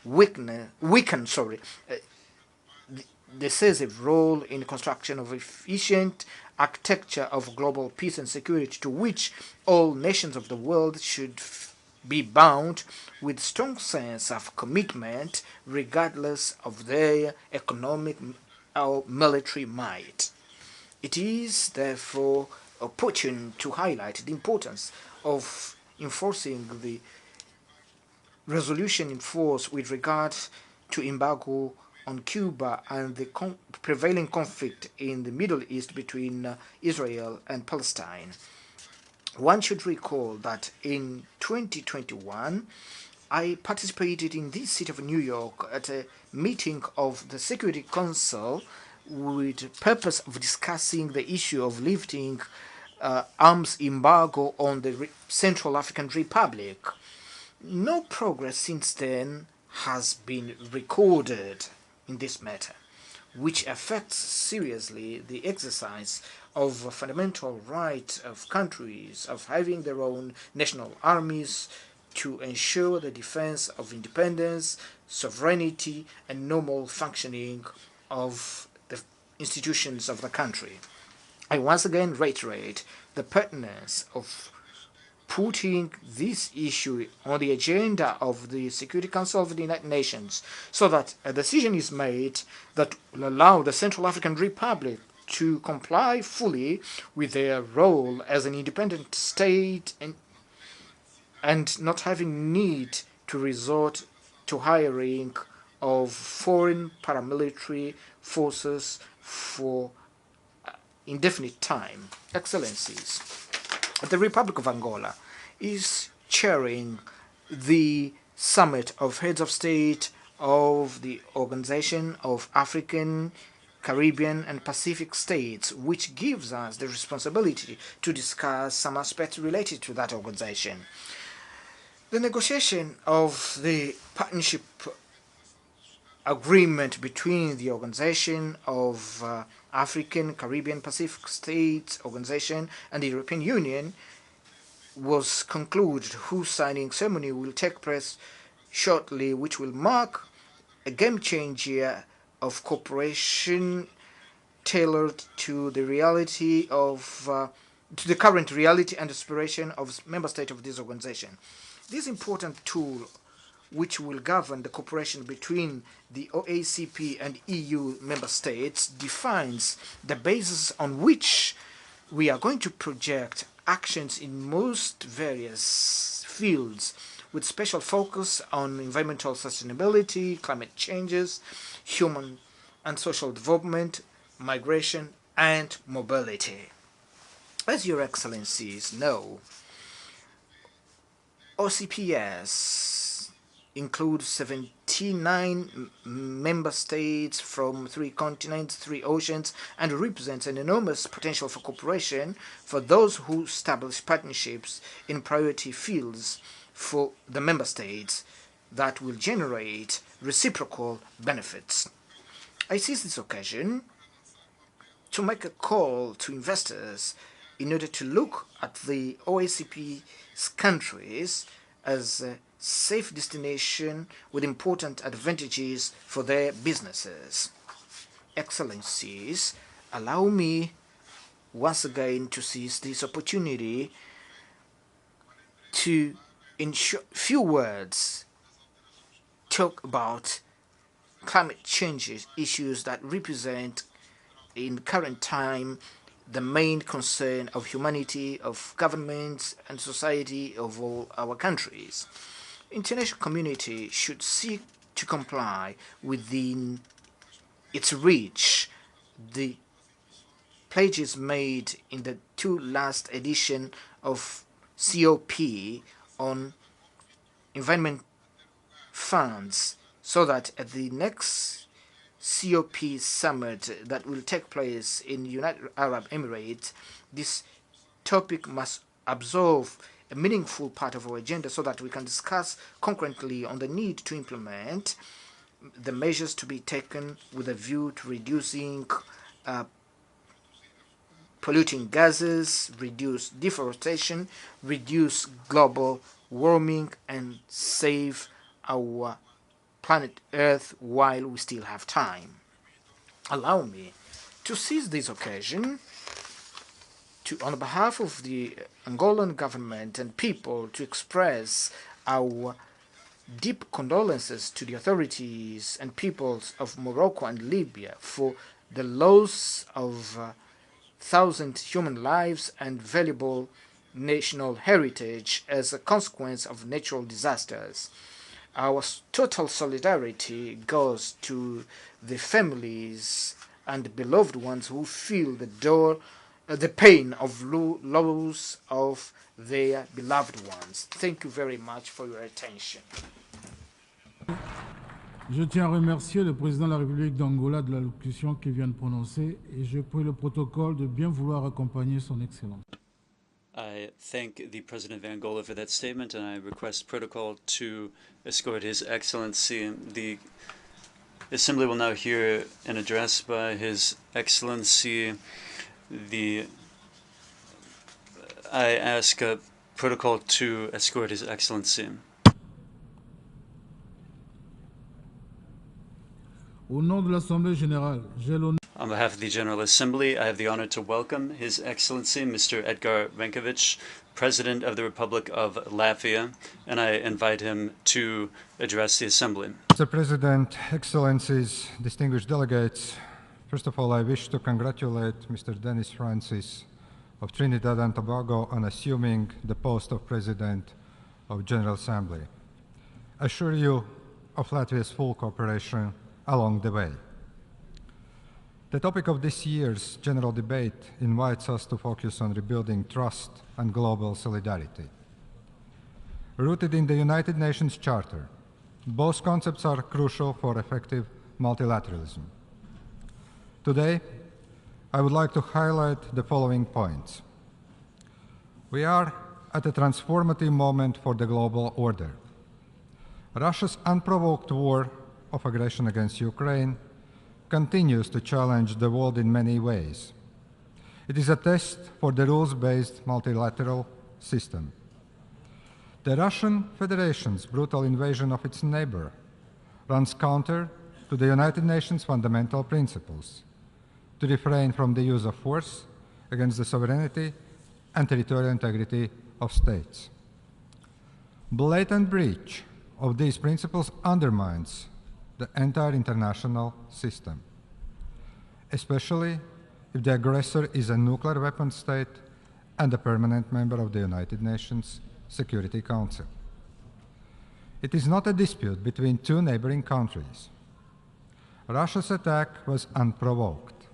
weaken, the decisive role in the construction of efficient architecture of global peace and security to which all nations of the world should be bound with strong sense of commitment regardless of their economic or military might. It is therefore opportune to highlight the importance of enforcing the resolution in force with regard to embargo on Cuba and the prevailing conflict in the Middle East between Israel and Palestine. One should recall that in 2021, I participated in this city of New York at a meeting of the Security Council with the purpose of discussing the issue of lifting arms embargo on the Central African Republic. No progress since then has been recorded in this matter, which affects seriously the exercise of a fundamental right of countries of having their own national armies to ensure the defense of independence, sovereignty, and normal functioning of the institutions of the country. I once again reiterate the pertinence of putting this issue on the agenda of the Security Council of the United Nations so that a decision is made that will allow the Central African Republic to comply fully with their role as an independent state and not having need to resort to hiring of foreign paramilitary forces for indefinite time. Excellencies, the Republic of Angola is chairing the Summit of Heads of State of the Organization of African, Caribbean, and Pacific States, which gives us the responsibility to discuss some aspects related to that organization. The negotiation of the partnership agreement between the Organization of African, Caribbean, Pacific States Organization and the European Union was concluded, whose signing ceremony will take place shortly, which will mark a game-changer of cooperation tailored to the reality of to the current reality and aspiration of member states of this organization. This important tool, which will govern the cooperation between the OACP and EU member states, defines the basis on which we are going to project actions in most various fields, with special focus on environmental sustainability, climate changes, human and social development, migration, and mobility. As your excellencies know, OCPS includes 79 member states from 3 continents, 3 oceans, and represents an enormous potential for cooperation for those who establish partnerships in priority fields for the member states that will generate reciprocal benefits. I seize this occasion to make a call to investors in order to look at the OACP's countries as a safe destination with important advantages for their businesses. Excellencies, allow me once again to seize this opportunity to, in few words, talk about climate change issues that represent in current time the main concern of humanity, of governments and society of all our countries. International community should seek to comply within its reach the pledges made in the 2 last edition of COP on environment funds, so that at the next COP summit that will take place in United Arab Emirates, this topic must absorb a meaningful part of our agenda so that we can discuss concurrently on the need to implement the measures to be taken with a view to reducing polluting gases, reduce deforestation, reduce global warming, and save our planet Earth while we still have time. Allow me to seize this occasion to, on behalf of the Angolan government and people, to express our deep condolences to the authorities and peoples of Morocco and Libya for the loss of thousands of human lives and valuable national heritage as a consequence of natural disasters. Our total solidarity goes to the families and beloved ones who feel the pain of loss of their beloved ones. Thank you very much for your attention. Je tiens à remercier le président de la République d'Angola de l'allocution qu'il vient de prononcer et je prie le protocole de bien vouloir accompagner son Excellence. I thank the President of Angola for that statement, and I request protocol to escort His Excellency. The Assembly will now hear an address by His Excellency. I ask protocol to escort His Excellency. Au nom de l'Assemblée générale, j'ai l'honneur. On behalf of the General Assembly, I have the honor to welcome His Excellency Mr. Edgar Venkovic, President of the Republic of Latvia, and I invite him to address the Assembly. Mr. President, Excellencies, distinguished delegates, first of all, I wish to congratulate Mr. Dennis Francis of Trinidad and Tobago on assuming the post of President of General Assembly. I assure you of Latvia's full cooperation along the way. The topic of this year's general debate invites us to focus on rebuilding trust and global solidarity. Rooted in the United Nations Charter, both concepts are crucial for effective multilateralism. Today, I would like to highlight the following points. We are at a transformative moment for the global order. Russia's unprovoked war of aggression against Ukraine continues to challenge the world in many ways. It is a test for the rules-based multilateral system. The Russian Federation's brutal invasion of its neighbor runs counter to the United Nations fundamental principles to refrain from the use of force against the sovereignty and territorial integrity of states. Blatant breach of these principles undermines the entire international system, especially if the aggressor is a nuclear weapon state and a permanent member of the United Nations Security Council. It is not a dispute between two neighboring countries. Russia's attack was unprovoked.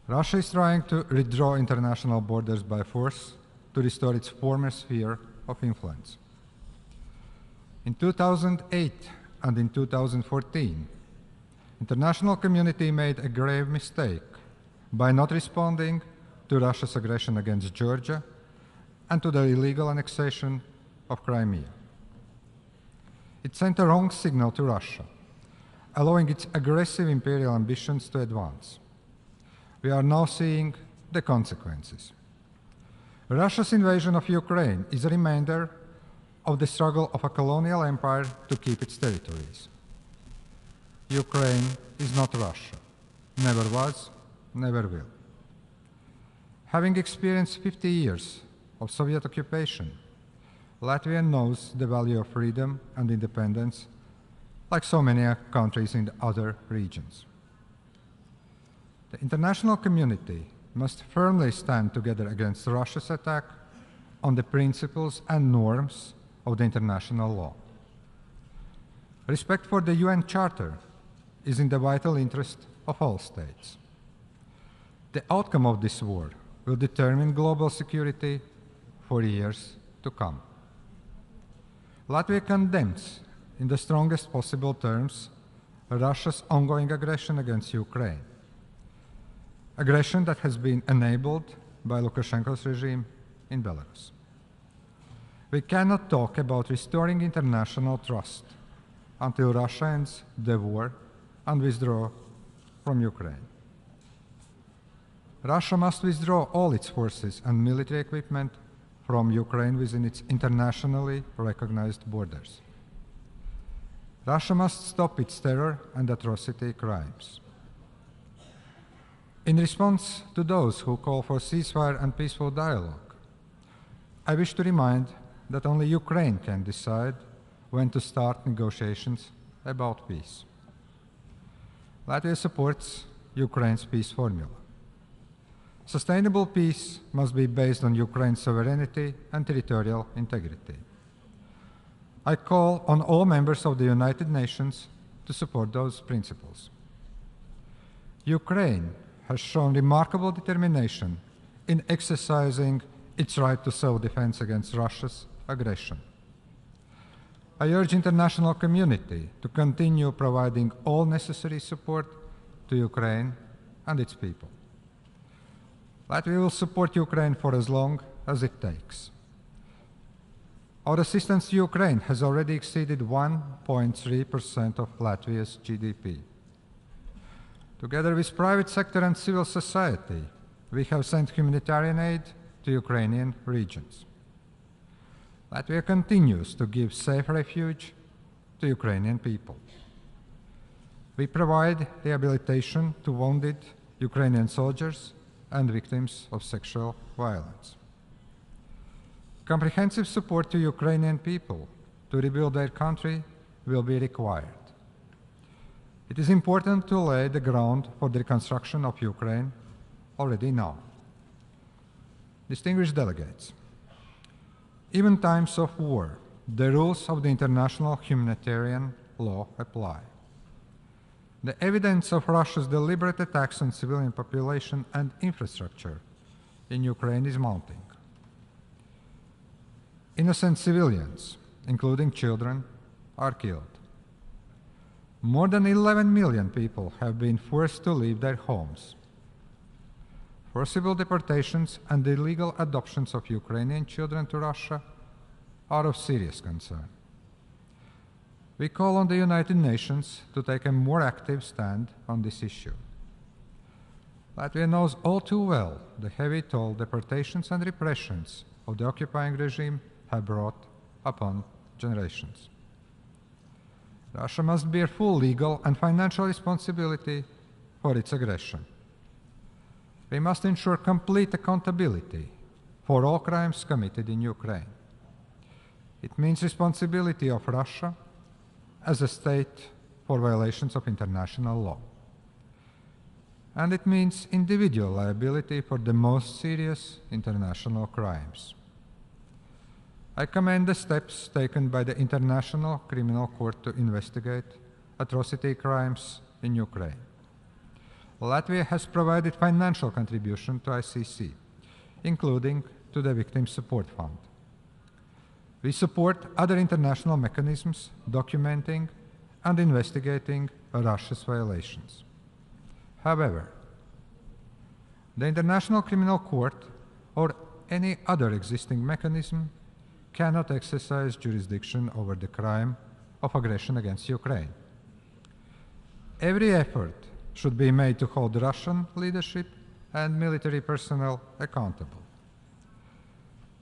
Russia is trying to redraw international borders by force to restore its former sphere of influence. In 2008, and in 2014, international community made a grave mistake by not responding to Russia's aggression against Georgia and to the illegal annexation of Crimea. It sent a wrong signal to Russia, allowing its aggressive imperial ambitions to advance. We are now seeing the consequences. Russia's invasion of Ukraine is a reminder of the struggle of a colonial empire to keep its territories. Ukraine is not Russia, never was, never will. Having experienced 50 years of Soviet occupation, Latvia knows the value of freedom and independence, like so many countries in the other regions. The international community must firmly stand together against Russia's attack on the principles and norms of the international law. Respect for the UN Charter is in the vital interest of all states. The outcome of this war will determine global security for years to come. Latvia condemns, in the strongest possible terms, Russia's ongoing aggression against Ukraine, aggression that has been enabled by Lukashenko's regime in Belarus. We cannot talk about restoring international trust until Russia ends the war and withdraws from Ukraine. Russia must withdraw all its forces and military equipment from Ukraine within its internationally recognized borders. Russia must stop its terror and atrocity crimes. In response to those who call for ceasefire and peaceful dialogue, I wish to remind that only Ukraine can decide when to start negotiations about peace. Latvia supports Ukraine's peace formula. Sustainable peace must be based on Ukraine's sovereignty and territorial integrity. I call on all members of the United Nations to support those principles. Ukraine has shown remarkable determination in exercising its right to self-defense against Russia's aggression. I urge the international community to continue providing all necessary support to Ukraine and its people. Latvia will support Ukraine for as long as it takes. Our assistance to Ukraine has already exceeded 1.3% of Latvia's GDP. Together with private sector and civil society, we have sent humanitarian aid to Ukrainian regions. Latvia continues to give safe refuge to Ukrainian people. We provide rehabilitation to wounded Ukrainian soldiers and victims of sexual violence. Comprehensive support to Ukrainian people to rebuild their country will be required. It is important to lay the ground for the reconstruction of Ukraine already now. Distinguished delegates, even in times of war, the rules of the international humanitarian law apply. The evidence of Russia's deliberate attacks on civilian population and infrastructure in Ukraine is mounting. Innocent civilians, including children, are killed. More than 11 million people have been forced to leave their homes. Forcible deportations and illegal adoptions of Ukrainian children to Russia are of serious concern. We call on the United Nations to take a more active stand on this issue. Latvia knows all too well the heavy toll deportations and repressions of the occupying regime have brought upon generations. Russia must bear full legal and financial responsibility for its aggression. We must ensure complete accountability for all crimes committed in Ukraine. It means responsibility of Russia as a state for violations of international law. And it means individual liability for the most serious international crimes. I commend the steps taken by the International Criminal Court to investigate atrocity crimes in Ukraine. Latvia has provided financial contribution to ICC, including to the Victim Support Fund. We support other international mechanisms documenting and investigating Russia's violations. However, the International Criminal Court or any other existing mechanism cannot exercise jurisdiction over the crime of aggression against Ukraine. Every effort should be made to hold Russian leadership and military personnel accountable.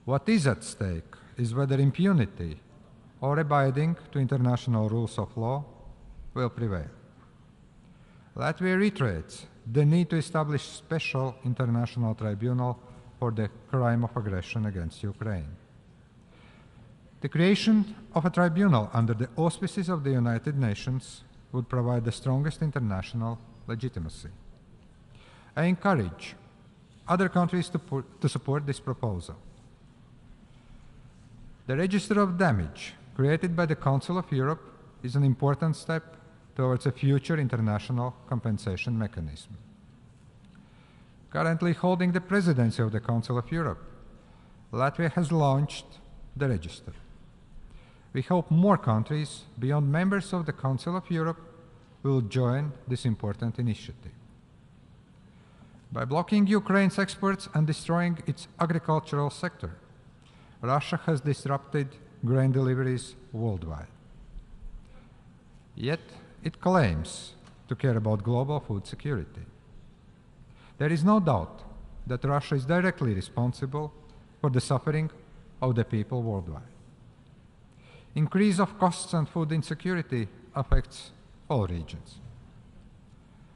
What is at stake is whether impunity or abiding to international rules of law will prevail. Latvia reiterates the need to establish a special international tribunal for the crime of aggression against Ukraine. The creation of a tribunal under the auspices of the United Nations would provide the strongest international legitimacy. I encourage other countries to support this proposal. The Register of Damage created by the Council of Europe is an important step towards a future international compensation mechanism. Currently holding the presidency of the Council of Europe, Latvia has launched the register. We hope more countries beyond members of the Council of Europe will join this important initiative. By blocking Ukraine's exports and destroying its agricultural sector, Russia has disrupted grain deliveries worldwide. Yet it claims to care about global food security. There is no doubt that Russia is directly responsible for the suffering of the people worldwide. Increase of costs and food insecurity affects all regions.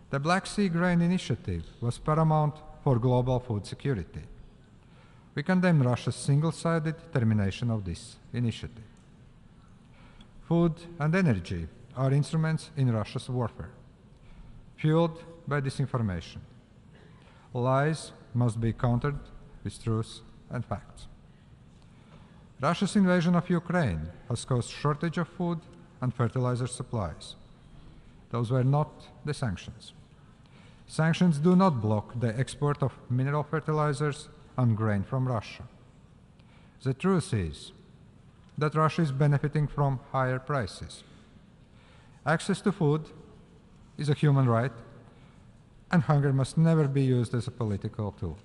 The Black Sea Grain Initiative was paramount for global food security. We condemn Russia's single-sided termination of this initiative. Food and energy are instruments in Russia's warfare, fueled by disinformation. Lies must be countered with truth and facts. Russia's invasion of Ukraine has caused shortage of food and fertilizer supplies. Those were not the sanctions. Sanctions do not block the export of mineral fertilizers and grain from Russia. The truth is that Russia is benefiting from higher prices. Access to food is a human right, and hunger must never be used as a political tool.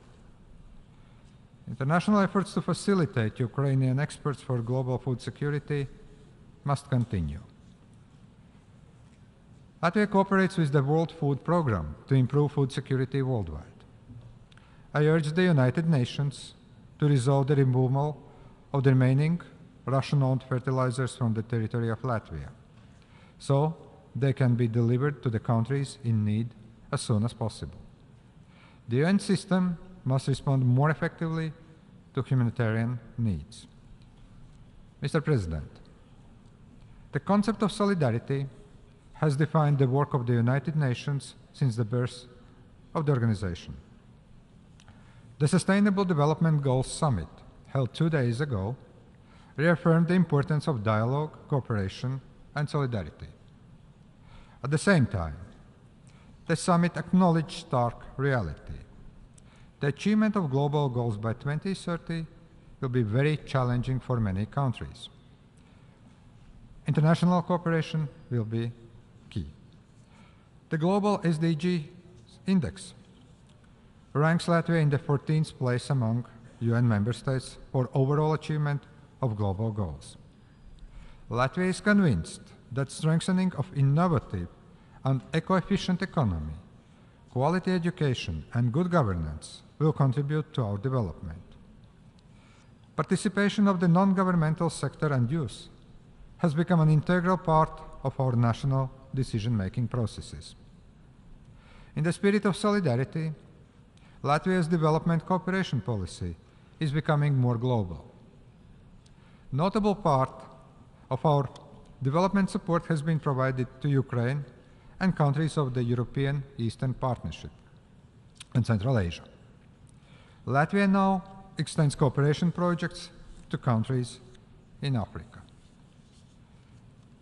International efforts to facilitate Ukrainian exports for global food security must continue. Latvia cooperates with the World Food Programme to improve food security worldwide. I urge the United Nations to resolve the removal of the remaining Russian-owned fertilizers from the territory of Latvia, so they can be delivered to the countries in need as soon as possible. The UN system must respond more effectively to humanitarian needs. Mr. President, the concept of solidarity has defined the work of the United Nations since the birth of the organization. The Sustainable Development Goals Summit, held 2 days ago, reaffirmed the importance of dialogue, cooperation, and solidarity. At the same time, the summit acknowledged stark reality. The achievement of global goals by 2030 will be very challenging for many countries. International cooperation will be key. The Global SDG Index ranks Latvia in the 14th place among UN member states for overall achievement of global goals. Latvia is convinced that strengthening of innovative and eco-efficient economy, quality education, and good governance will contribute to our development. Participation of the non-governmental sector and youth has become an integral part of our national decision-making processes. In the spirit of solidarity, Latvia's development cooperation policy is becoming more global. Notable part of our development support has been provided to Ukraine and countries of the European Eastern Partnership and Central Asia. Latvia now extends cooperation projects to countries in Africa.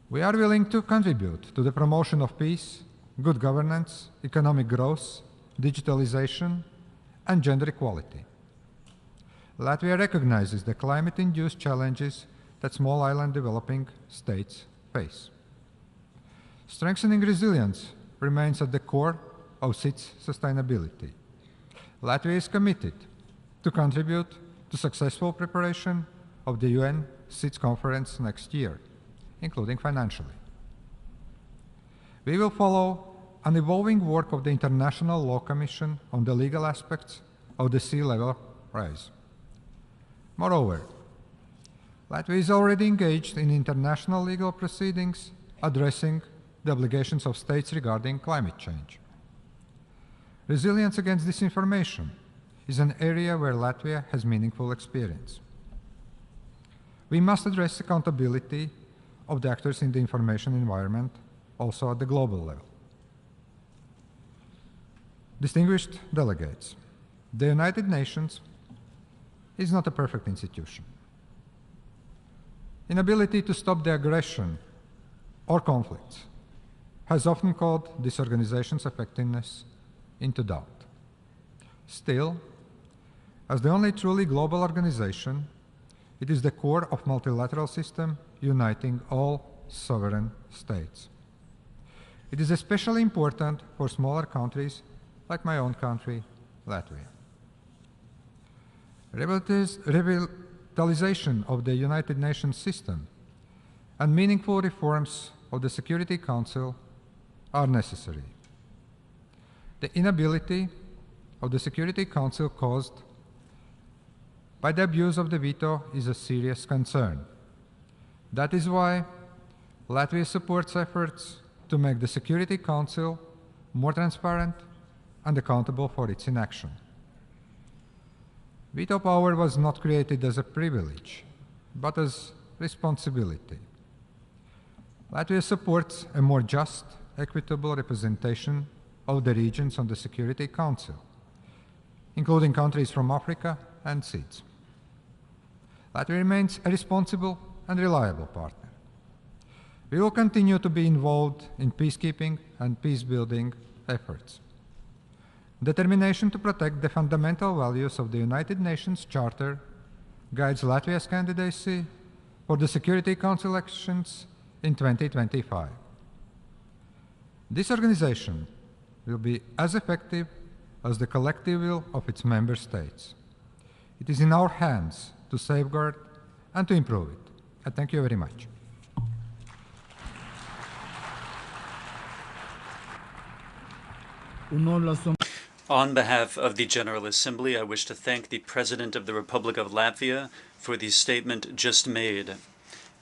We are willing to contribute to the promotion of peace, good governance, economic growth, digitalization, and gender equality. Latvia recognizes the climate-induced challenges that small island developing states face. Strengthening resilience remains at the core of its sustainability. Latvia is committed to contribute to successful preparation of the UN SITS conference next year, including financially. We will follow an evolving work of the International Law Commission on the legal aspects of the sea level rise. Moreover, Latvia is already engaged in international legal proceedings addressing the obligations of states regarding climate change. Resilience against disinformation is an area where Latvia has meaningful experience. We must address accountability of the actors in the information environment also at the global level. Distinguished delegates, the United Nations is not a perfect institution. Inability to stop the aggression or conflicts has often called this organization's effectiveness into doubt. Still, as the only truly global organization, it is the core of multilateral system uniting all sovereign states. It is especially important for smaller countries like my own country, Latvia. revitalization of the United Nations system and meaningful reforms of the Security Council are necessary. The inability of the Security Council caused by the abuse of the veto is a serious concern. That is why Latvia supports efforts to make the Security Council more transparent and accountable for its inaction. Veto power was not created as a privilege, but as responsibility. Latvia supports a more just, equitable representation of the regions on the Security Council, including countries from Africa and SEEDS. Latvia remains a responsible and reliable partner. We will continue to be involved in peacekeeping and peace-building efforts. Determination to protect the fundamental values of the United Nations Charter guides Latvia's candidacy for the Security Council elections in 2025. This organization will be as effective as the collective will of its member states. It is in our hands to safeguard and to improve it. I thank you very much. On behalf of the General Assembly, I wish to thank the President of the Republic of Latvia for the statement just made,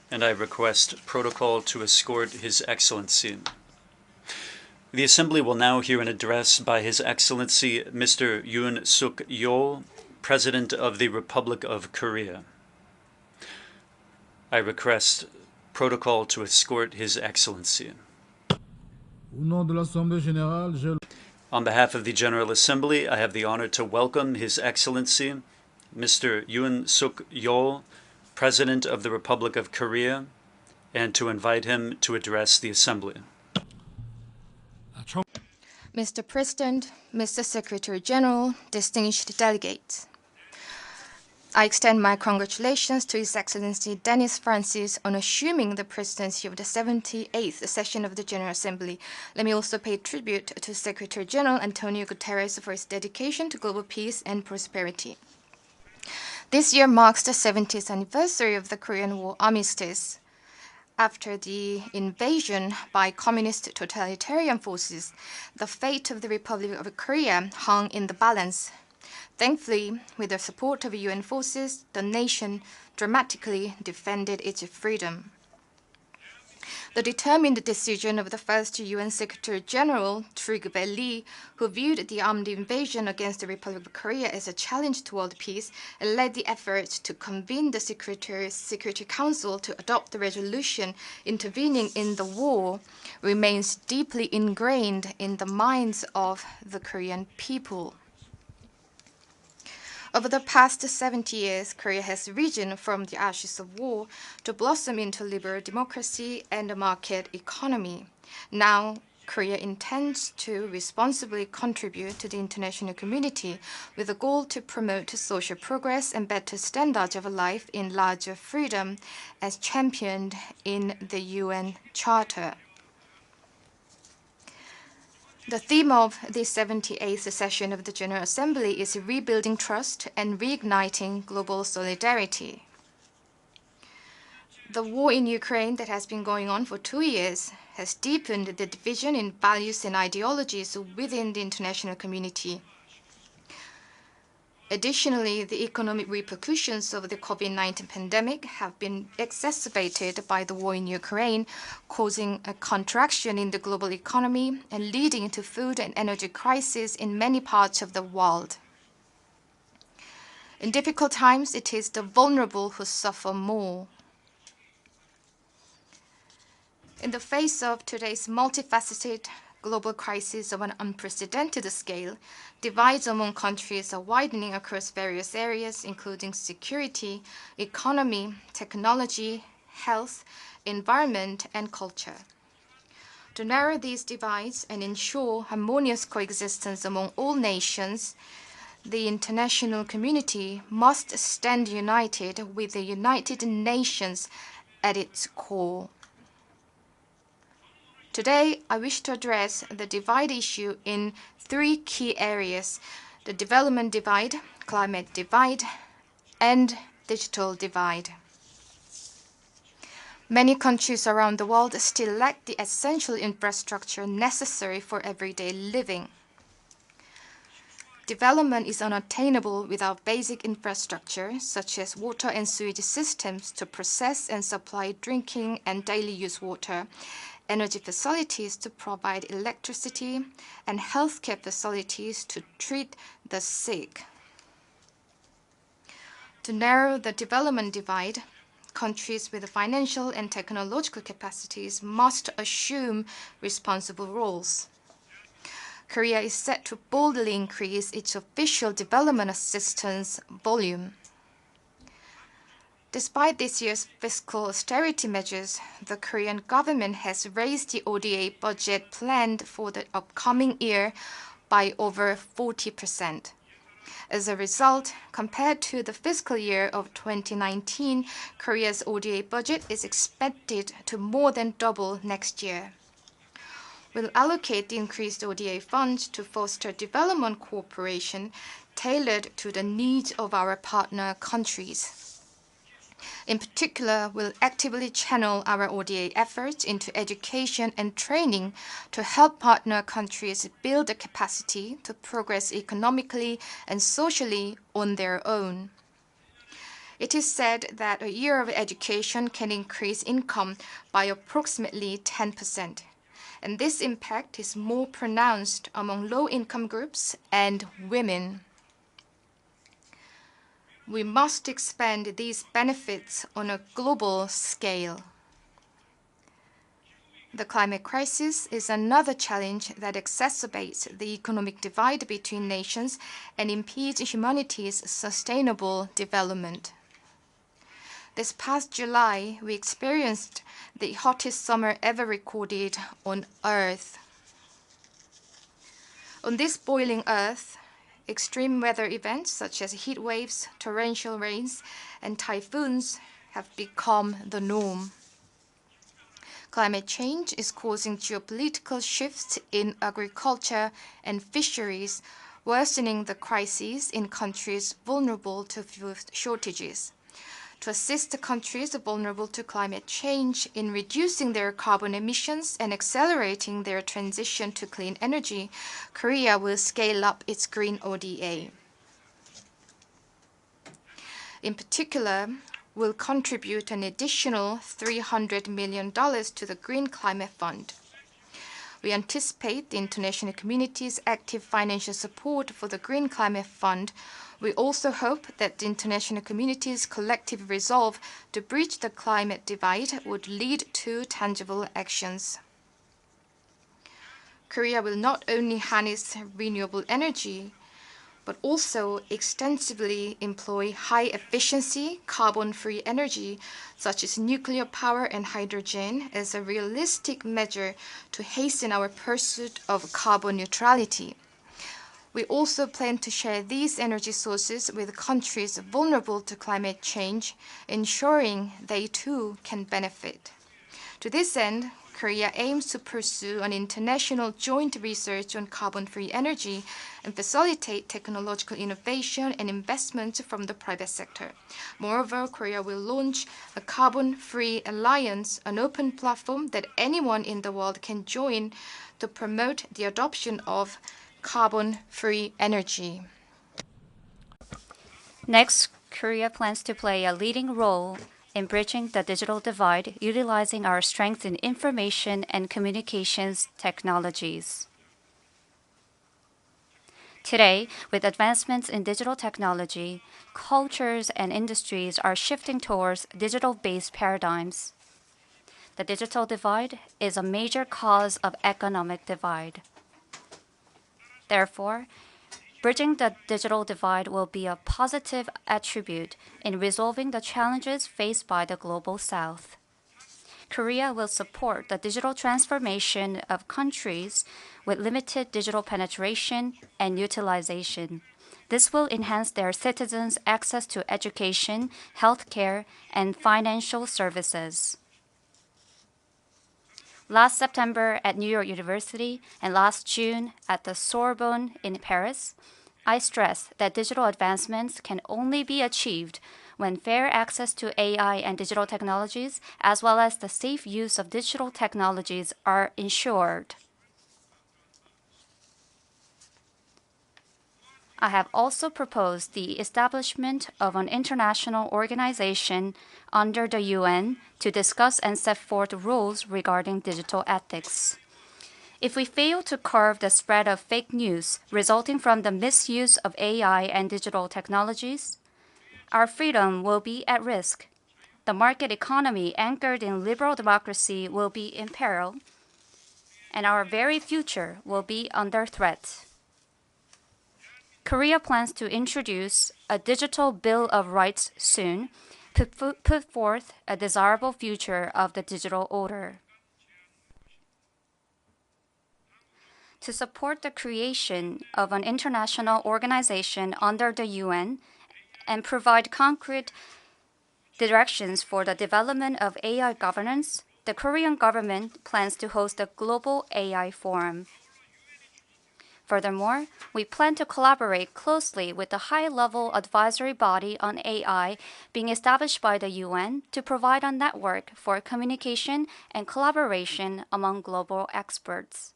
and I request protocol to escort His Excellency. The Assembly will now hear an address by His Excellency Mr. Yoon Suk Yeol, President of the Republic of Korea. I request protocol to escort His Excellency. On behalf of the General Assembly, I have the honor to welcome His Excellency Mr. Yoon Suk Yeol, President of the Republic of Korea, and to invite him to address the Assembly. Mr. President, Mr. Secretary General, distinguished delegates, I extend my congratulations to His Excellency Dennis Francis on assuming the presidency of the 78th session of the General Assembly. Let me also pay tribute to Secretary General Antonio Guterres for his dedication to global peace and prosperity. This year marks the 70th anniversary of the Korean War armistice. After the invasion by communist totalitarian forces, the fate of the Republic of Korea hung in the balance. Thankfully, with the support of UN forces, the nation dramatically defended its freedom. The determined decision of the first UN Secretary General, Trygve Lie, who viewed the armed invasion against the Republic of Korea as a challenge to world peace, led the efforts to convene the Security Council to adopt the resolution intervening in the war, remains deeply ingrained in the minds of the Korean people. Over the past 70 years, Korea has risen from the ashes of war to blossom into liberal democracy and a market economy. Now, Korea intends to responsibly contribute to the international community with a goal to promote social progress and better standards of life in larger freedom as championed in the UN Charter. The theme of the 78th session of the General Assembly is rebuilding trust and reigniting global solidarity. The war in Ukraine that has been going on for 2 years has deepened the division in values and ideologies within the international community. Additionally, the economic repercussions of the COVID-19 pandemic have been exacerbated by the war in Ukraine, causing a contraction in the global economy and leading to food and energy crises in many parts of the world. In difficult times, it is the vulnerable who suffer more. In the face of today's multifaceted global crisis of an unprecedented scale, divides among countries are widening across various areas, including security, economy, technology, health, environment, and culture. To narrow these divides and ensure harmonious coexistence among all nations, the international community must stand united with the United Nations at its core. Today, I wish to address the divide issue in 3 key areas: the development divide, climate divide, and digital divide. Many countries around the world still lack the essential infrastructure necessary for everyday living. Development is unattainable without basic infrastructure, such as water and sewage systems to process and supply drinking and daily use water, energy facilities to provide electricity, and healthcare facilities to treat the sick. To narrow the development divide, countries with financial and technological capacities must assume responsible roles. Korea is set to boldly increase its official development assistance volume. Despite this year's fiscal austerity measures, the Korean government has raised the ODA budget planned for the upcoming year by over 40%. As a result, compared to the fiscal year of 2019, Korea's ODA budget is expected to more than double next year. We'll allocate the increased ODA funds to foster development cooperation tailored to the needs of our partner countries. In particular, we'll actively channel our ODA efforts into education and training to help partner countries build the capacity to progress economically and socially on their own. It is said that a year of education can increase income by approximately 10%, and this impact is more pronounced among low-income groups and women. We must expand these benefits on a global scale. The climate crisis is another challenge that exacerbates the economic divide between nations and impedes humanity's sustainable development. This past July, we experienced the hottest summer ever recorded on Earth. On this boiling Earth, extreme weather events such as heat waves, torrential rains, and typhoons have become the norm. Climate change is causing geopolitical shifts in agriculture and fisheries, worsening the crises in countries vulnerable to food shortages. To assist the countries vulnerable to climate change in reducing their carbon emissions and accelerating their transition to clean energy, Korea will scale up its green ODA. In particular, we'll contribute an additional $300 million to the Green Climate Fund. We anticipate the international community's active financial support for the Green Climate Fund. We also hope that the international community's collective resolve to bridge the climate divide would lead to tangible actions. Korea will not only harness renewable energy, but also extensively employ high-efficiency, carbon-free energy, such as nuclear power and hydrogen, as a realistic measure to hasten our pursuit of carbon neutrality. We also plan to share these energy sources with countries vulnerable to climate change, ensuring they too can benefit. To this end, Korea aims to pursue an international joint research on carbon-free energy and facilitate technological innovation and investment from the private sector. Moreover, Korea will launch a carbon-free alliance, an open platform that anyone in the world can join to promote the adoption of carbon-free energy. Next, Korea plans to play a leading role in bridging the digital divide, utilizing our strength in information and communications technologies. Today, with advancements in digital technology, cultures and industries are shifting towards digital-based paradigms. The digital divide is a major cause of economic divide. Therefore, bridging the digital divide will be a positive attribute in resolving the challenges faced by the Global South. Korea will support the digital transformation of countries with limited digital penetration and utilization. This will enhance their citizens' access to education, healthcare, and financial services. Last September at New York University and last June at the Sorbonne in Paris, I stress that digital advancements can only be achieved when fair access to AI and digital technologies, as well as the safe use of digital technologies, are ensured. I have also proposed the establishment of an international organization under the UN to discuss and set forth rules regarding digital ethics. If we fail to curb the spread of fake news resulting from the misuse of AI and digital technologies, our freedom will be at risk. The market economy anchored in liberal democracy will be in peril, and our very future will be under threat. Korea plans to introduce a digital Bill of Rights soon to put forth a desirable future of the digital order. To support the creation of an international organization under the UN and provide concrete directions for the development of AI governance, the Korean government plans to host a global AI forum. Furthermore, we plan to collaborate closely with the high-level advisory body on AI being established by the UN to provide a network for communication and collaboration among global experts.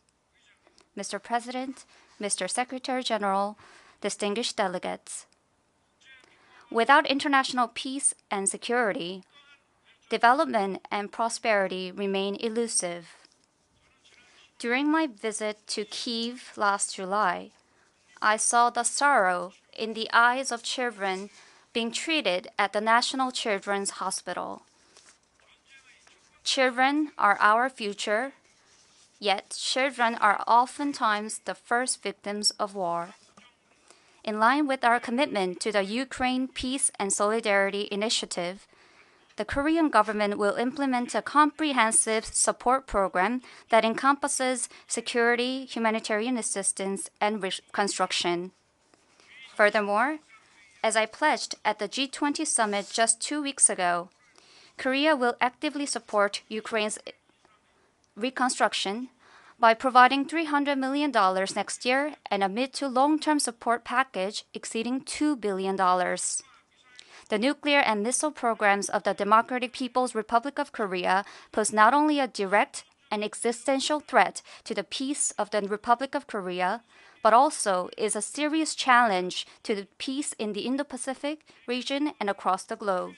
Mr. President, Mr. Secretary General, distinguished delegates, without international peace and security, development and prosperity remain elusive. During my visit to Kyiv last July, I saw the sorrow in the eyes of children being treated at the National Children's Hospital. Children are our future, yet children are oftentimes the first victims of war. In line with our commitment to the Ukraine Peace and Solidarity Initiative, the Korean government will implement a comprehensive support program that encompasses security, humanitarian assistance, and reconstruction. Furthermore, as I pledged at the G20 summit just 2 weeks ago, Korea will actively support Ukraine's reconstruction by providing $300 million next year and a mid to long-term support package exceeding $2 billion. The nuclear and missile programs of the Democratic People's Republic of Korea pose not only a direct and existential threat to the peace of the Republic of Korea, but also is a serious challenge to the peace in the Indo-Pacific region and across the globe.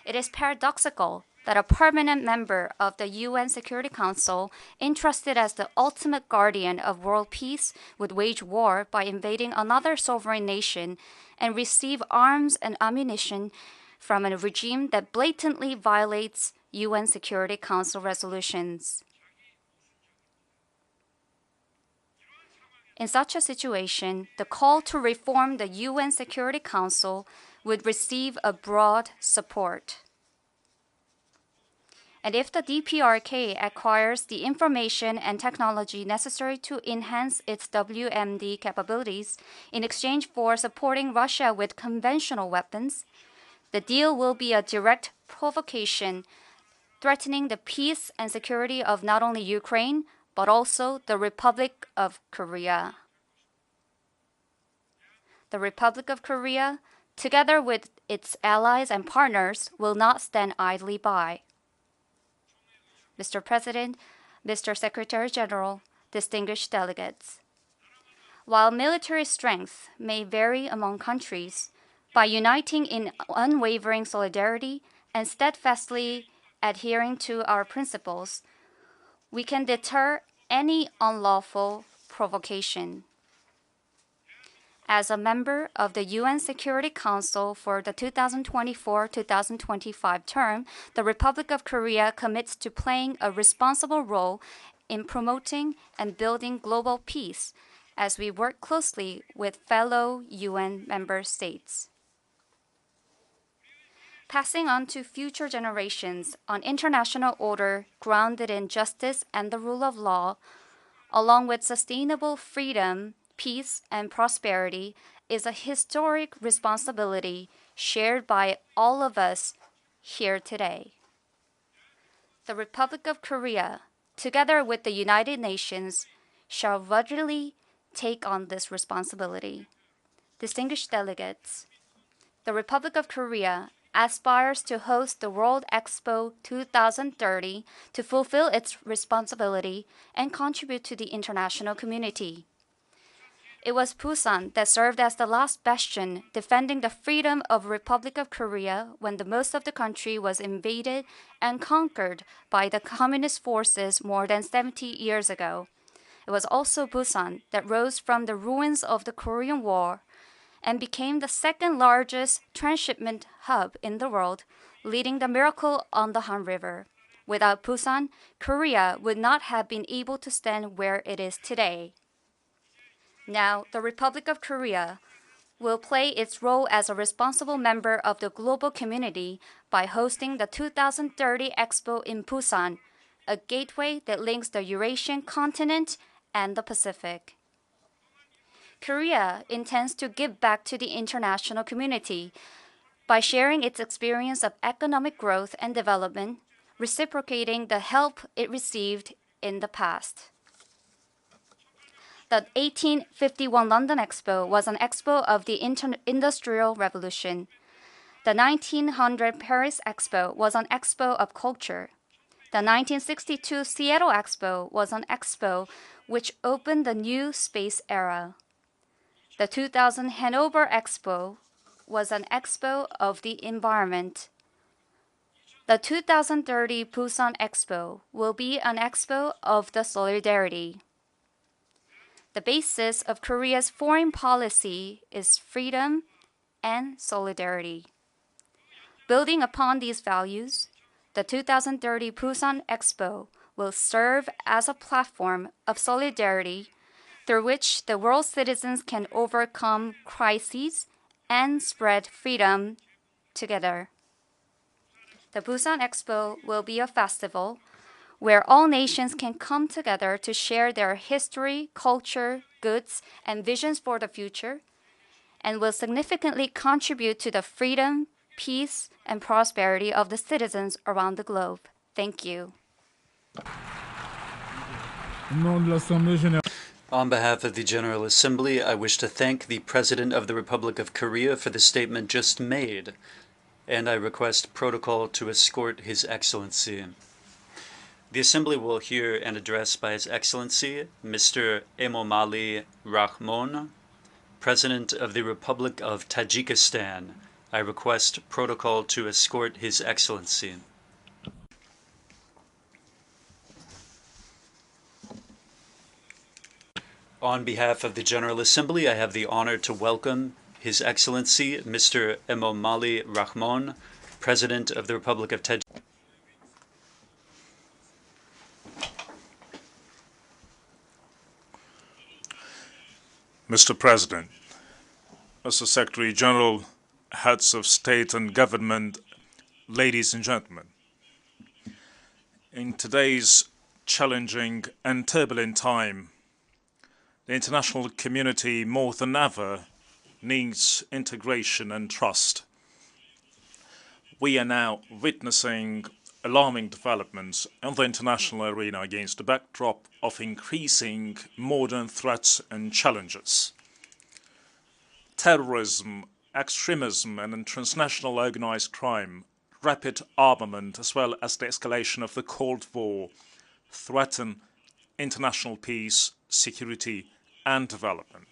It is paradoxical that a permanent member of the UN Security Council, entrusted as the ultimate guardian of world peace, would wage war by invading another sovereign nation and receive arms and ammunition from a regime that blatantly violates UN Security Council resolutions. In such a situation, the call to reform the UN Security Council would receive a broad support. And if the DPRK acquires the information and technology necessary to enhance its WMD capabilities in exchange for supporting Russia with conventional weapons, the deal will be a direct provocation threatening the peace and security of not only Ukraine, but also the Republic of Korea. The Republic of Korea, together with its allies and partners, will not stand idly by. Mr. President, Mr. Secretary General, distinguished delegates, while military strength may vary among countries, by uniting in unwavering solidarity and steadfastly adhering to our principles, we can deter any unlawful provocation. As a member of the UN Security Council for the 2024-2025 term, the Republic of Korea commits to playing a responsible role in promoting and building global peace as we work closely with fellow UN member states. Passing on to future generations an international order grounded in justice and the rule of law, along with sustainable freedom, peace, and prosperity, is a historic responsibility shared by all of us here today. The Republic of Korea, together with the United Nations, shall ruggedly take on this responsibility. Distinguished delegates, the Republic of Korea aspires to host the World Expo 2030 to fulfill its responsibility and contribute to the international community. It was Busan that served as the last bastion defending the freedom of Republic of Korea when the most of the country was invaded and conquered by the communist forces more than 70 years ago. It was also Busan that rose from the ruins of the Korean War and became the second largest transshipment hub in the world, leading the miracle on the Han River. Without Busan, Korea would not have been able to stand where it is today. Now, the Republic of Korea will play its role as a responsible member of the global community by hosting the 2030 Expo in Busan, a gateway that links the Eurasian continent and the Pacific. Korea intends to give back to the international community by sharing its experience of economic growth and development, reciprocating the help it received in the past. The 1851 London Expo was an expo of the Industrial Revolution. The 1900 Paris Expo was an expo of culture. The 1962 Seattle Expo was an expo which opened the new space era. The 2000 Hanover Expo was an expo of the environment. The 2030 Busan Expo will be an expo of the solidarity. The basis of Korea's foreign policy is freedom and solidarity. Building upon these values, the 2030 Busan Expo will serve as a platform of solidarity through which the world's citizens can overcome crises and spread freedom together. The Busan Expo will be a festival where all nations can come together to share their history, culture, goods, and visions for the future, and will significantly contribute to the freedom, peace, and prosperity of the citizens around the globe. Thank you. On behalf of the General Assembly, I wish to thank the President of the Republic of Korea for the statement just made, and I request protocol to escort His Excellency. The Assembly will hear an address by His Excellency, Mr. Emomali Rahmon, President of the Republic of Tajikistan. I request protocol to escort His Excellency. On behalf of the General Assembly, I have the honor to welcome His Excellency, Mr. Emomali Rahmon, President of the Republic of Tajikistan. Mr. President, Mr. Secretary General, heads of state and government, ladies and gentlemen, in today's challenging and turbulent time, the international community more than ever needs integration and trust. We are now witnessing alarming developments in the international arena against the backdrop of increasing modern threats and challenges. Terrorism, extremism, and transnational organized crime, rapid armament, as well as the escalation of the Cold War, threaten international peace, security, and development.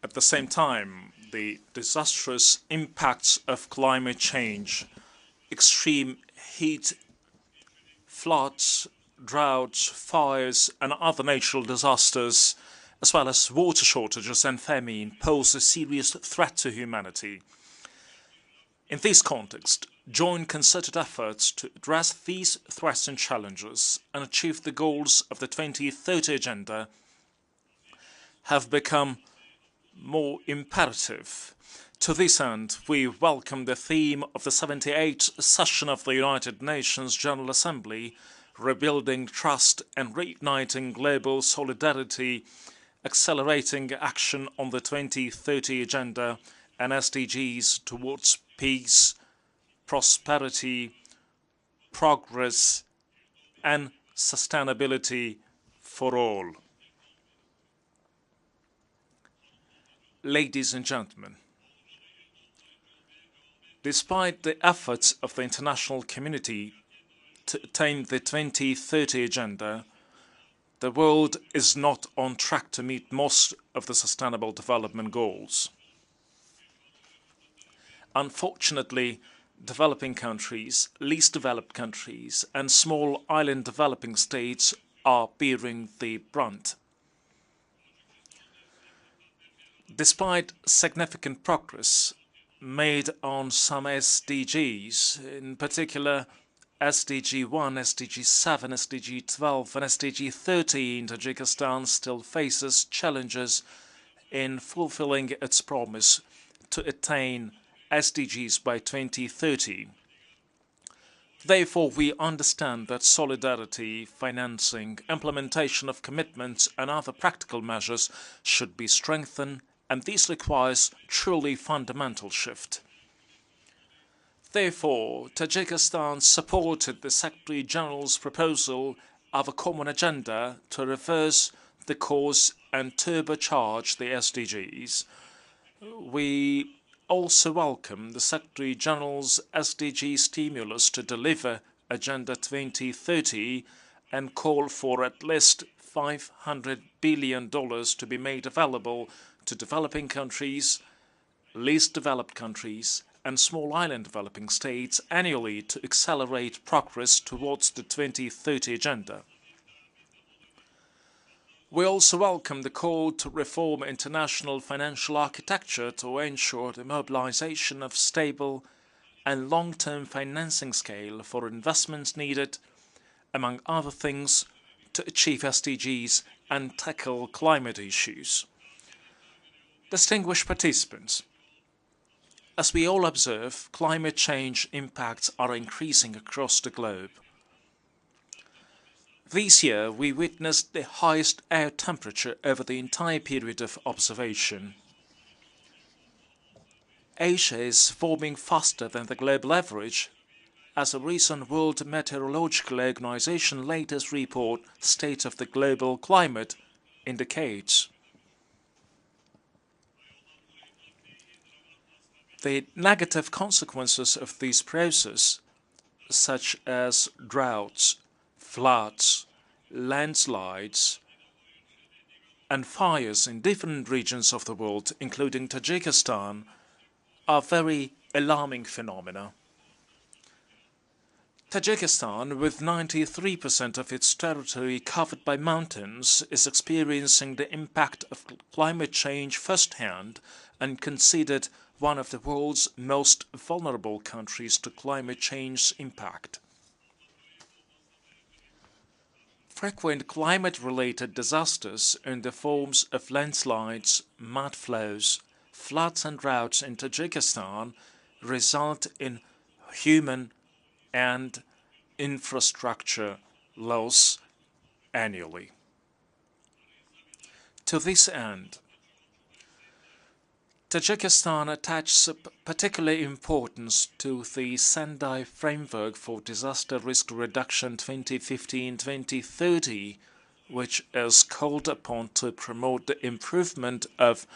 At the same time, the disastrous impacts of climate change, extreme heat, floods, droughts, fires, and other natural disasters, as well as water shortages and famine, pose a serious threat to humanity. In this context, joint concerted efforts to address these threats and challenges and achieve the goals of the 2030 Agenda have become more imperative. To this end, we welcome the theme of the 78th session of the United Nations General Assembly, Rebuilding Trust and Reigniting Global Solidarity, Accelerating Action on the 2030 Agenda and SDGs towards peace, prosperity, progress, and sustainability for all. Ladies and gentlemen, despite the efforts of the international community to attain the 2030 agenda, the world is not on track to meet most of the Sustainable Development Goals. Unfortunately, developing countries, least developed countries, and small island developing states are bearing the brunt. Despite significant progress made on some SDGs, in particular SDG 1, SDG 7, SDG 12 and SDG 13, Tajikistan still faces challenges in fulfilling its promise to attain SDGs by 2030. Therefore, we understand that solidarity, financing, implementation of commitments and other practical measures should be strengthened, and this requires truly fundamental shift. Therefore, Tajikistan supported the Secretary General's proposal of a common agenda to reverse the course and turbocharge the SDGs. We also welcome the Secretary General's SDG stimulus to deliver Agenda 2030 and call for at least $500 billion to be made available to developing countries, least developed countries, and small island developing states annually to accelerate progress towards the 2030 agenda. We also welcome the call to reform international financial architecture to ensure the mobilization of stable and long-term financing scale for investments needed, among other things, to achieve SDGs and tackle climate issues. Distinguished participants, as we all observe, climate change impacts are increasing across the globe. This year, we witnessed the highest air temperature over the entire period of observation. Asia is warming faster than the global average, as a recent World Meteorological Organization latest report, State of the Global Climate, indicates. The negative consequences of this process, such as droughts, floods, landslides, and fires in different regions of the world, including Tajikistan, are very alarming phenomena. Tajikistan, with 93% of its territory covered by mountains, is experiencing the impact of climate change firsthand and considered one of the world's most vulnerable countries to climate change's impact. Frequent climate-related disasters in the forms of landslides, mud flows, floods and droughts in Tajikistan result in human and infrastructure loss annually. To this end, Tajikistan attaches particular importance to the Sendai Framework for Disaster Risk Reduction 2015-2030, which is called upon to promote the improvement of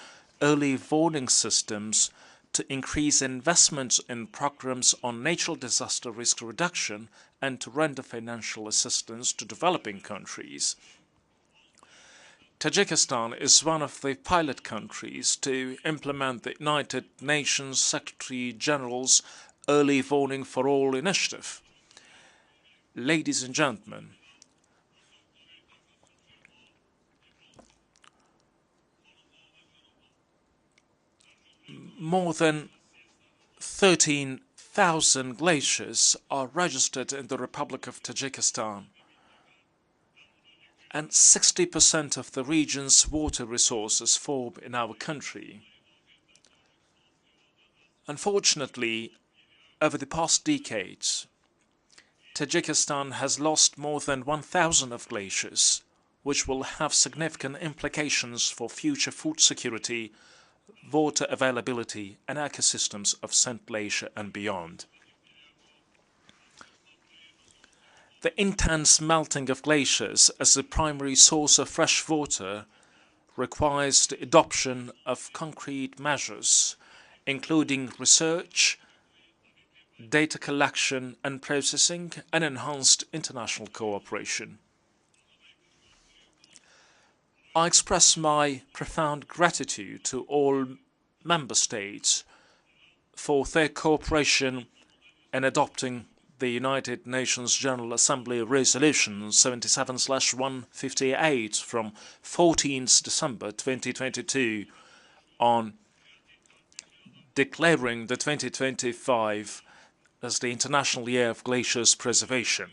early warning systems, to increase investments in programs on natural disaster risk reduction, and to render financial assistance to developing countries. Tajikistan is one of the pilot countries to implement the United Nations Secretary General's Early Warning for All initiative. Ladies and gentlemen, more than 13,000 glaciers are registered in the Republic of Tajikistan, and 60% of the region's water resources form in our country. Unfortunately, over the past decades, Tajikistan has lost more than 1,000 of glaciers, which will have significant implications for future food security, water availability and ecosystems of Central Asia and beyond. The intense melting of glaciers as the primary source of fresh water requires the adoption of concrete measures, including research, data collection and processing, and enhanced international cooperation. I express my profound gratitude to all member states for their cooperation in adopting the United Nations General Assembly Resolution 77/158 from 14th December 2022 on declaring the 2025 as the International Year of Glaciers Preservation.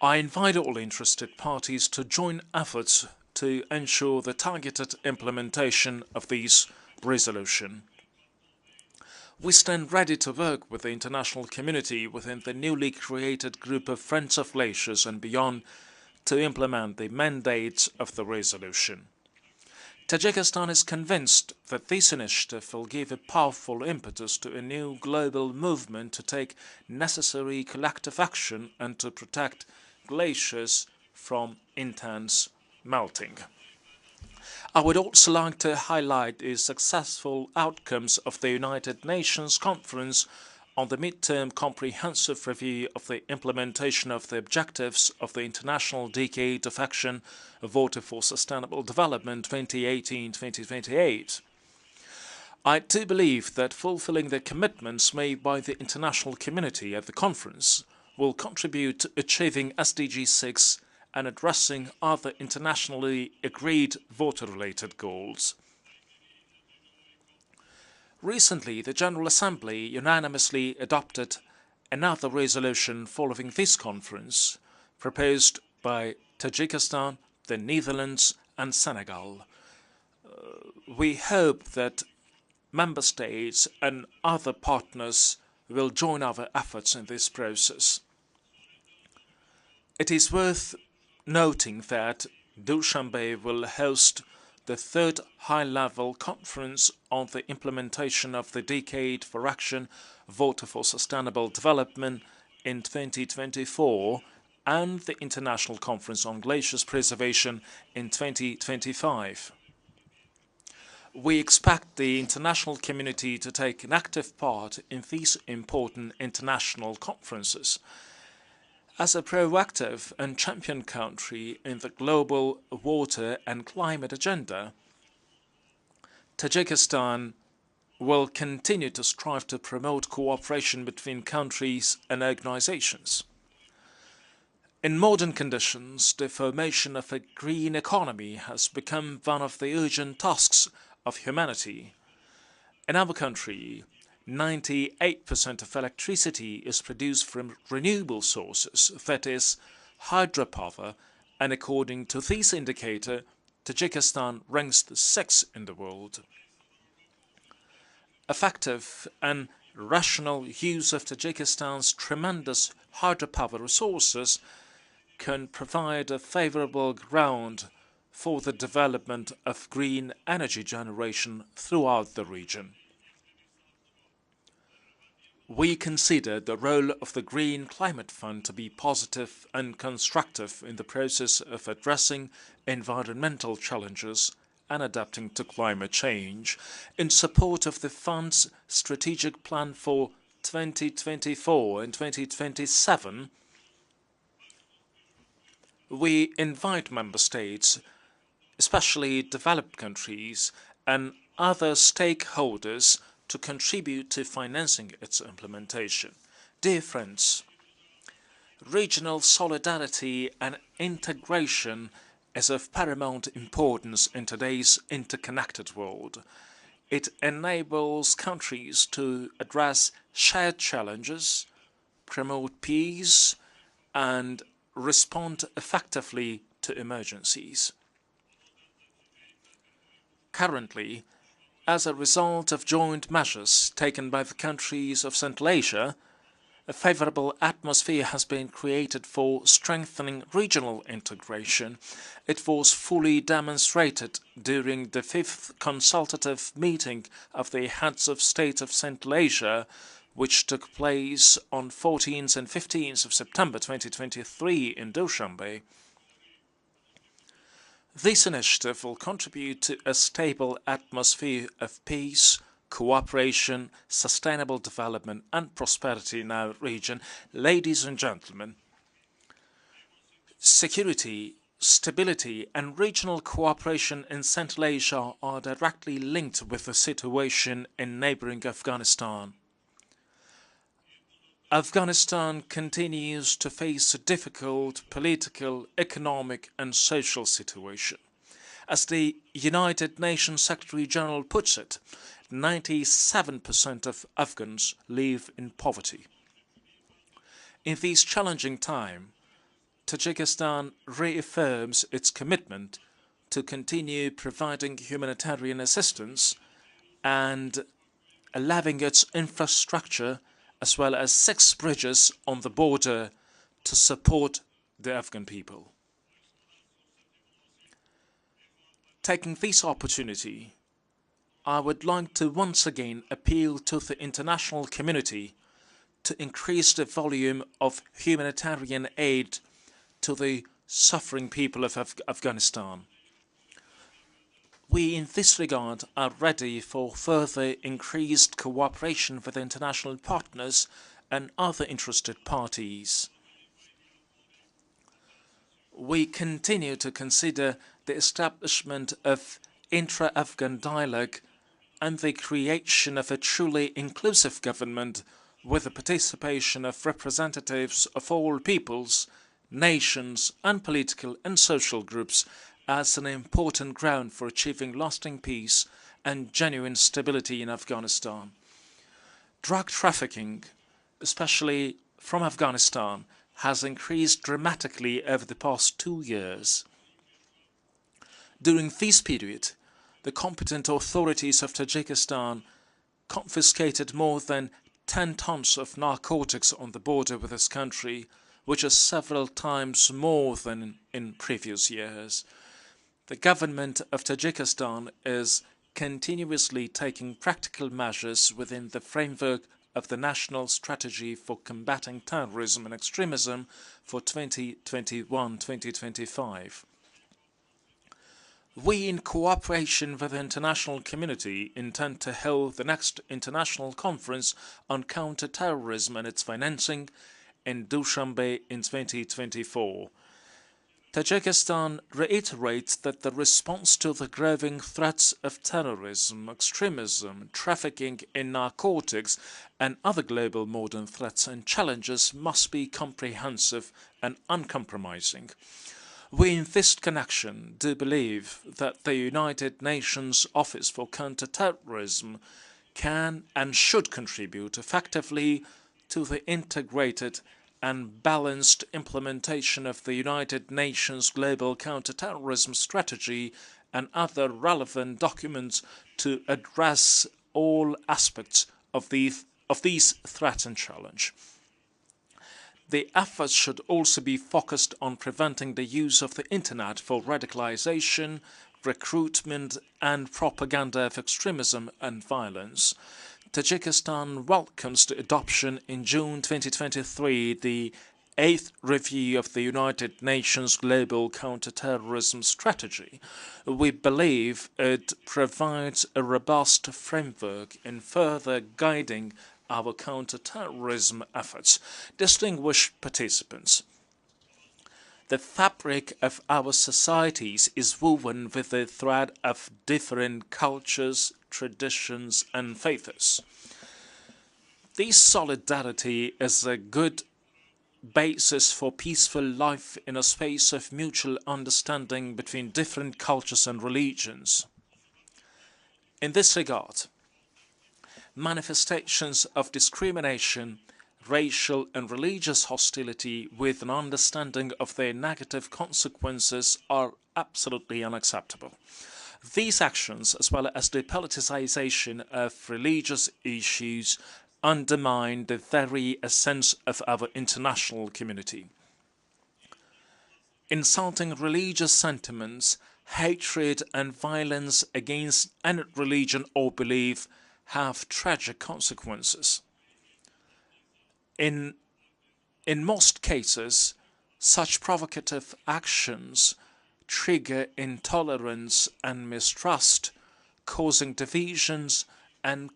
I invite all interested parties to join efforts to ensure the targeted implementation of this resolution. We stand ready to work with the international community within the newly created group of Friends of Glaciers and beyond to implement the mandates of the resolution. Tajikistan is convinced that this initiative will give a powerful impetus to a new global movement to take necessary collective action and to protect glaciers from intense melting. I would also like to highlight the successful outcomes of the United Nations Conference on the Midterm Comprehensive Review of the Implementation of the Objectives of the International Decade of Action Voted for Sustainable Development 2018-2028. I do believe that fulfilling the commitments made by the international community at the conference will contribute to achieving SDG 6 and addressing other internationally agreed water-related goals. Recently, the General Assembly unanimously adopted another resolution following this conference, proposed by Tajikistan, the Netherlands and Senegal. We hope that member states and other partners will join our efforts in this process. It is worth noting that Dushanbe will host the third high-level conference on the implementation of the Decade for Action Water for Sustainable Development in 2024 and the International Conference on Glaciers Preservation in 2025. We expect the international community to take an active part in these important international conferences. As a proactive and champion country in the global water and climate agenda, Tajikistan will continue to strive to promote cooperation between countries and organizations. In modern conditions, the formation of a green economy has become one of the urgent tasks of humanity. In our country, 98% of electricity is produced from renewable sources, that is, hydropower, and according to this indicator, Tajikistan ranks the 6th in the world. Effective and rational use of Tajikistan's tremendous hydropower resources can provide a favorable ground for the development of green energy generation throughout the region. We consider the role of the Green Climate Fund to be positive and constructive in the process of addressing environmental challenges and adapting to climate change. In support of the Fund's strategic plan for 2024 and 2027, we invite member states, especially developed countries, and other stakeholders to contribute to financing its implementation. Dear friends, regional solidarity and integration is of paramount importance in today's interconnected world. It enables countries to address shared challenges, promote peace, and respond effectively to emergencies. Currently, as a result of joint measures taken by the countries of Central Asia, a favorable atmosphere has been created for strengthening regional integration. It was fully demonstrated during the 5th consultative meeting of the heads of state of Central Asia, which took place on 14th and 15th of September 2023 in Dushanbe. This initiative will contribute to a stable atmosphere of peace, cooperation, sustainable development and prosperity in our region. Ladies and gentlemen, security, stability and regional cooperation in Central Asia are directly linked with the situation in neighboring Afghanistan. Afghanistan continues to face a difficult political, economic and social situation. As the United Nations Secretary-General puts it, 97% of Afghans live in poverty. In these challenging times, Tajikistan reaffirms its commitment to continue providing humanitarian assistance and allowing its infrastructure as well as 6 bridges on the border to support the Afghan people. Taking this opportunity, I would like to once again appeal to the international community to increase the volume of humanitarian aid to the suffering people of Afghanistan. We in this regard are ready for further increased cooperation with international partners and other interested parties. We continue to consider the establishment of intra-Afghan dialogue and the creation of a truly inclusive government with the participation of representatives of all peoples, nations and political and social groups as an important ground for achieving lasting peace and genuine stability in Afghanistan. Drug trafficking, especially from Afghanistan, has increased dramatically over the past 2 years. During this period, the competent authorities of Tajikistan confiscated more than 10 tons of narcotics on the border with this country, which is several times more than in previous years. The government of Tajikistan is continuously taking practical measures within the framework of the National Strategy for Combating Terrorism and Extremism for 2021-2025. We, in cooperation with the international community, intend to hold the next international conference on counter-terrorism and its financing in Dushanbe in 2024. Tajikistan reiterates that the response to the growing threats of terrorism, extremism, trafficking in narcotics and other global modern threats and challenges must be comprehensive and uncompromising. We in this connection do believe that the United Nations Office for Counter-Terrorism can and should contribute effectively to the integrated and balanced implementation of the United Nations Global Counterterrorism Strategy and other relevant documents to address all aspects of these threats and challenge. The efforts should also be focused on preventing the use of the Internet for radicalization, recruitment and propaganda of extremism and violence. Tajikistan welcomes the adoption in June 2023 the 8th review of the United Nations Global Counterterrorism Strategy. We believe it provides a robust framework in further guiding our counterterrorism efforts. Distinguished participants, the fabric of our societies is woven with the thread of different cultures, traditions and faiths. This solidarity is a good basis for peaceful life in a space of mutual understanding between different cultures and religions. In this regard, manifestations of discrimination, racial and religious hostility with an understanding of their negative consequences are absolutely unacceptable. These actions, as well as the politicization of religious issues, undermine the very essence of our international community. Insulting religious sentiments, hatred and violence against any religion or belief have tragic consequences. In most cases, such provocative actions trigger intolerance and mistrust, causing divisions and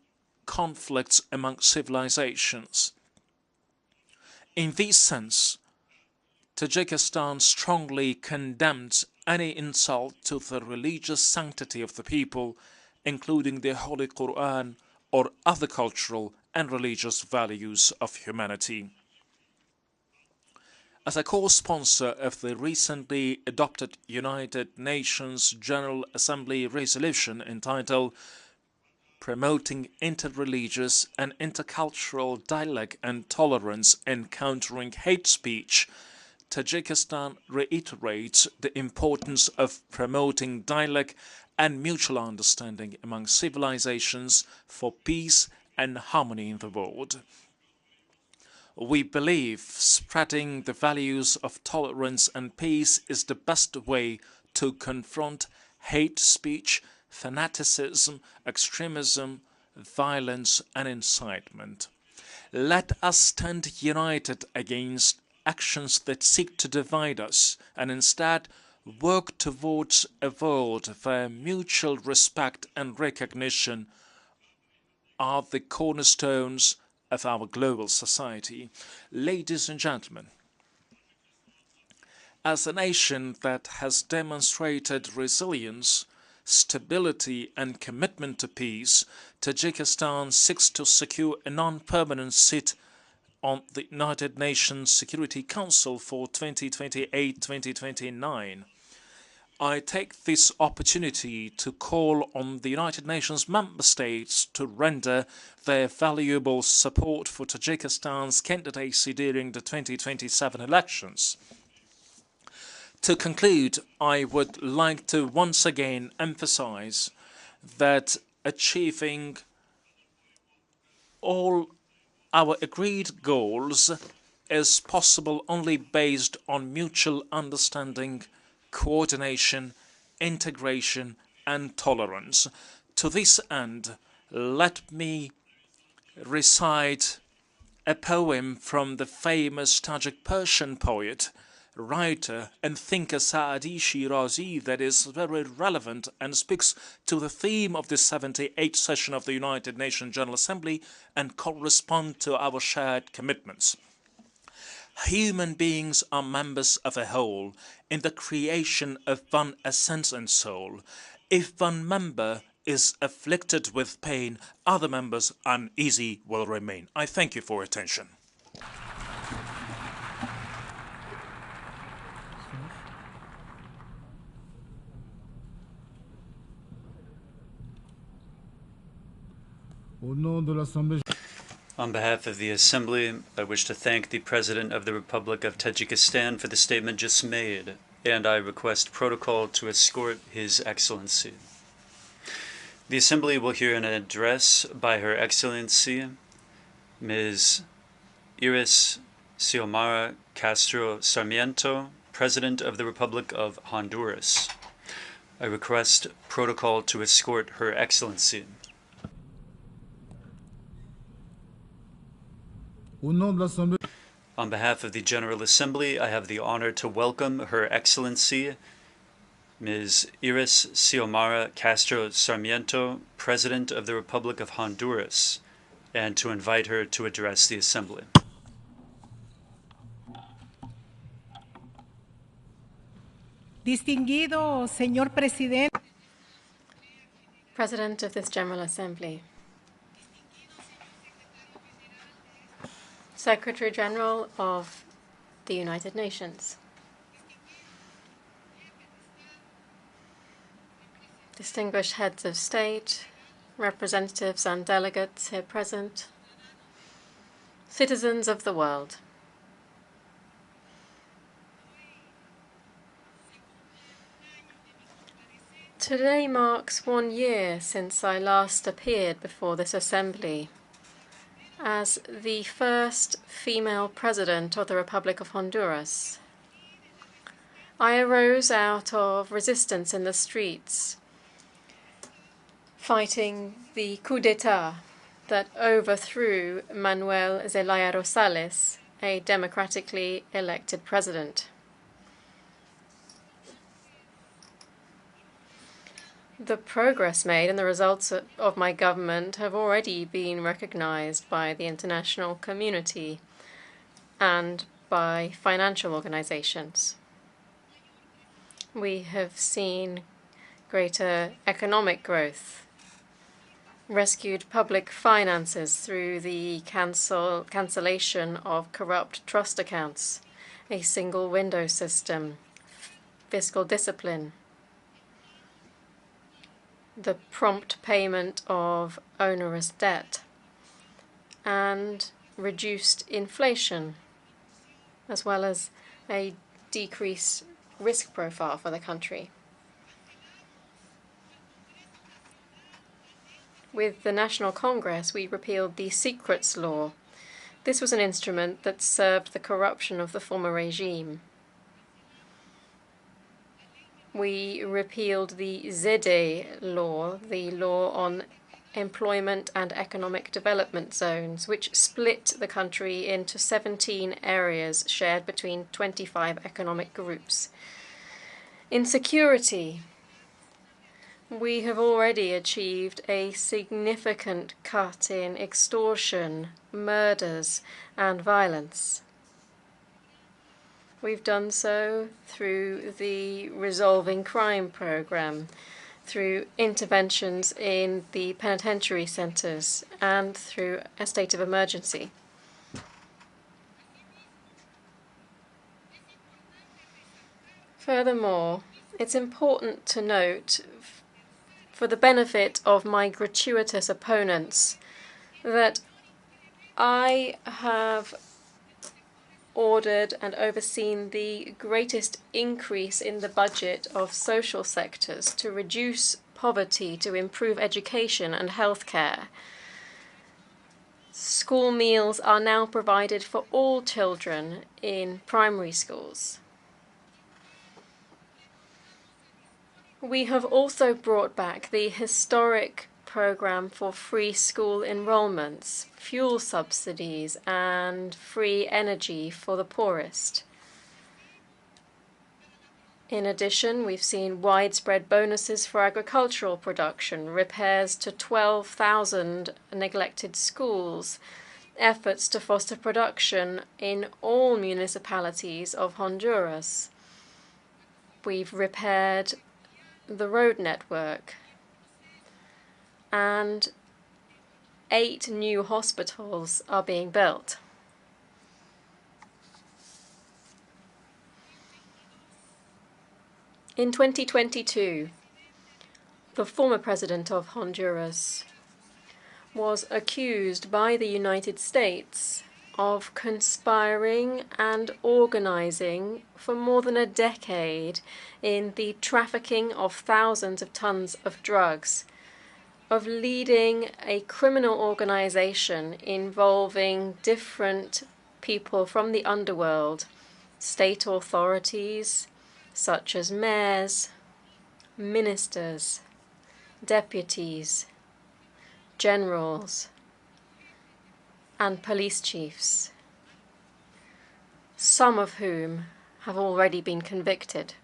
conflicts among civilizations. In this sense, Tajikistan strongly condemns any insult to the religious sanctity of the people, including the Holy Quran or other cultural and religious values of humanity. As a co-sponsor of the recently adopted United Nations General Assembly resolution entitled Promoting Interreligious and Intercultural Dialogue and Tolerance and Countering Hate Speech, Tajikistan reiterates the importance of promoting dialogue and mutual understanding among civilizations for peace and harmony in the world. We believe spreading the values of tolerance and peace is the best way to confront hate speech, fanaticism, extremism, violence, and incitement. Let us stand united against actions that seek to divide us and instead work towards a world where mutual respect and recognition are the cornerstones of our global society. Ladies and gentlemen, as a nation that has demonstrated resilience, stability and commitment to peace, Tajikistan seeks to secure a non-permanent seat on the United Nations Security Council for 2028-2029. I take this opportunity to call on the United Nations member states to render their valuable support for Tajikistan's candidacy during the 2027 elections. To conclude, I would like to once again emphasize that achieving all our agreed goals is possible only based on mutual understanding, coordination, integration, and tolerance. To this end, let me recite a poem from the famous Tajik Persian poet, writer, and thinker Saadi Shirazi that is very relevant and speaks to the theme of the 78th session of the United Nations General Assembly and correspond to our shared commitments. Human beings are members of a whole in the creation of one essence and soul. If one member is afflicted with pain, other members uneasy will remain. I thank you for your attention. On behalf of the Assembly, I wish to thank the President of the Republic of Tajikistan for the statement just made, and I request protocol to escort His Excellency. The Assembly will hear an address by Her Excellency, Ms. Iris Xiomara Castro Sarmiento, President of the Republic of Honduras. I request protocol to escort Her Excellency. On behalf of the General Assembly, I have the honor to welcome Her Excellency, Ms. Iris Xiomara Castro Sarmiento, President of the Republic of Honduras, and to invite her to address the Assembly. Distinguido señor presidente. President of this General Assembly, Secretary General of the United Nations, distinguished heads of state, representatives and delegates here present, citizens of the world. Today marks 1 year since I last appeared before this Assembly as the first female president of the Republic of Honduras. I arose out of resistance in the streets, fighting the coup d'etat that overthrew Manuel Zelaya Rosales, a democratically elected president. The progress made and the results of my government have already been recognized by the international community and by financial organizations. We have seen greater economic growth, rescued public finances through the cancellation of corrupt trust accounts, a single window system, fiscal discipline, the prompt payment of onerous debt, and reduced inflation, as well as a decreased risk profile for the country. With the National Congress, we repealed the Secrets Law. This was an instrument that served the corruption of the former regime. We repealed the ZEDE law, the law on employment and economic development zones, which split the country into 17 areas shared between 25 economic groups. In security, we have already achieved a significant cut in extortion, murders, and violence. We've done so through the Resolving Crime program, through interventions in the penitentiary centers, and through a state of emergency. Furthermore, it's important to note, for the benefit of my gratuitous opponents, that I have ordered and overseen the greatest increase in the budget of social sectors to reduce poverty, to improve education and healthcare. School meals are now provided for all children in primary schools. We have also brought back the historic program for free school enrollments, fuel subsidies, and free energy for the poorest. In addition, we've seen widespread bonuses for agricultural production, repairs to 12,000 neglected schools, efforts to foster production in all municipalities of Honduras. We've repaired the road network, and 8 new hospitals are being built. In 2022, the former president of Honduras was accused by the United States of conspiring and organizing for more than a decade in the trafficking of thousands of tons of drugs, of leading a criminal organization involving different people from the underworld, state authorities such as mayors, ministers, deputies, generals, and police chiefs, some of whom have already been convicted.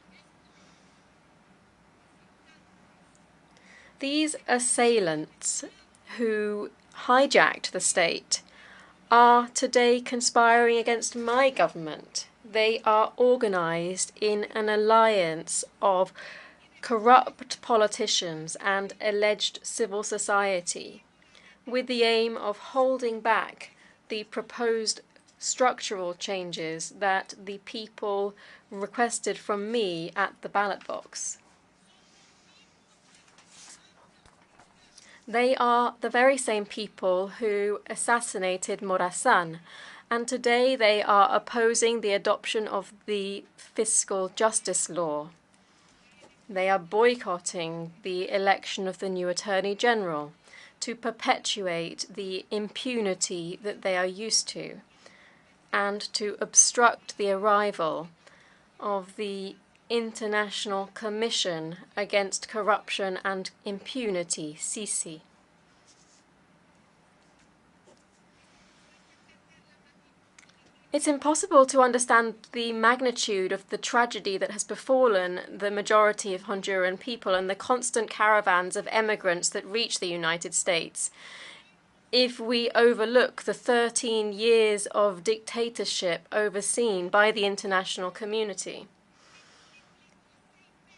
These assailants who hijacked the state are today conspiring against my government. They are organized in an alliance of corrupt politicians and alleged civil society, with the aim of holding back the proposed structural changes that the people requested from me at the ballot box. They are the very same people who assassinated Morazan, and today they are opposing the adoption of the fiscal justice law. They are boycotting the election of the new Attorney General to perpetuate the impunity that they are used to, and to obstruct the arrival of the International Commission Against Corruption and Impunity, CICI. It's impossible to understand the magnitude of the tragedy that has befallen the majority of Honduran people and the constant caravans of emigrants that reach the United States if we overlook the 13 years of dictatorship overseen by the international community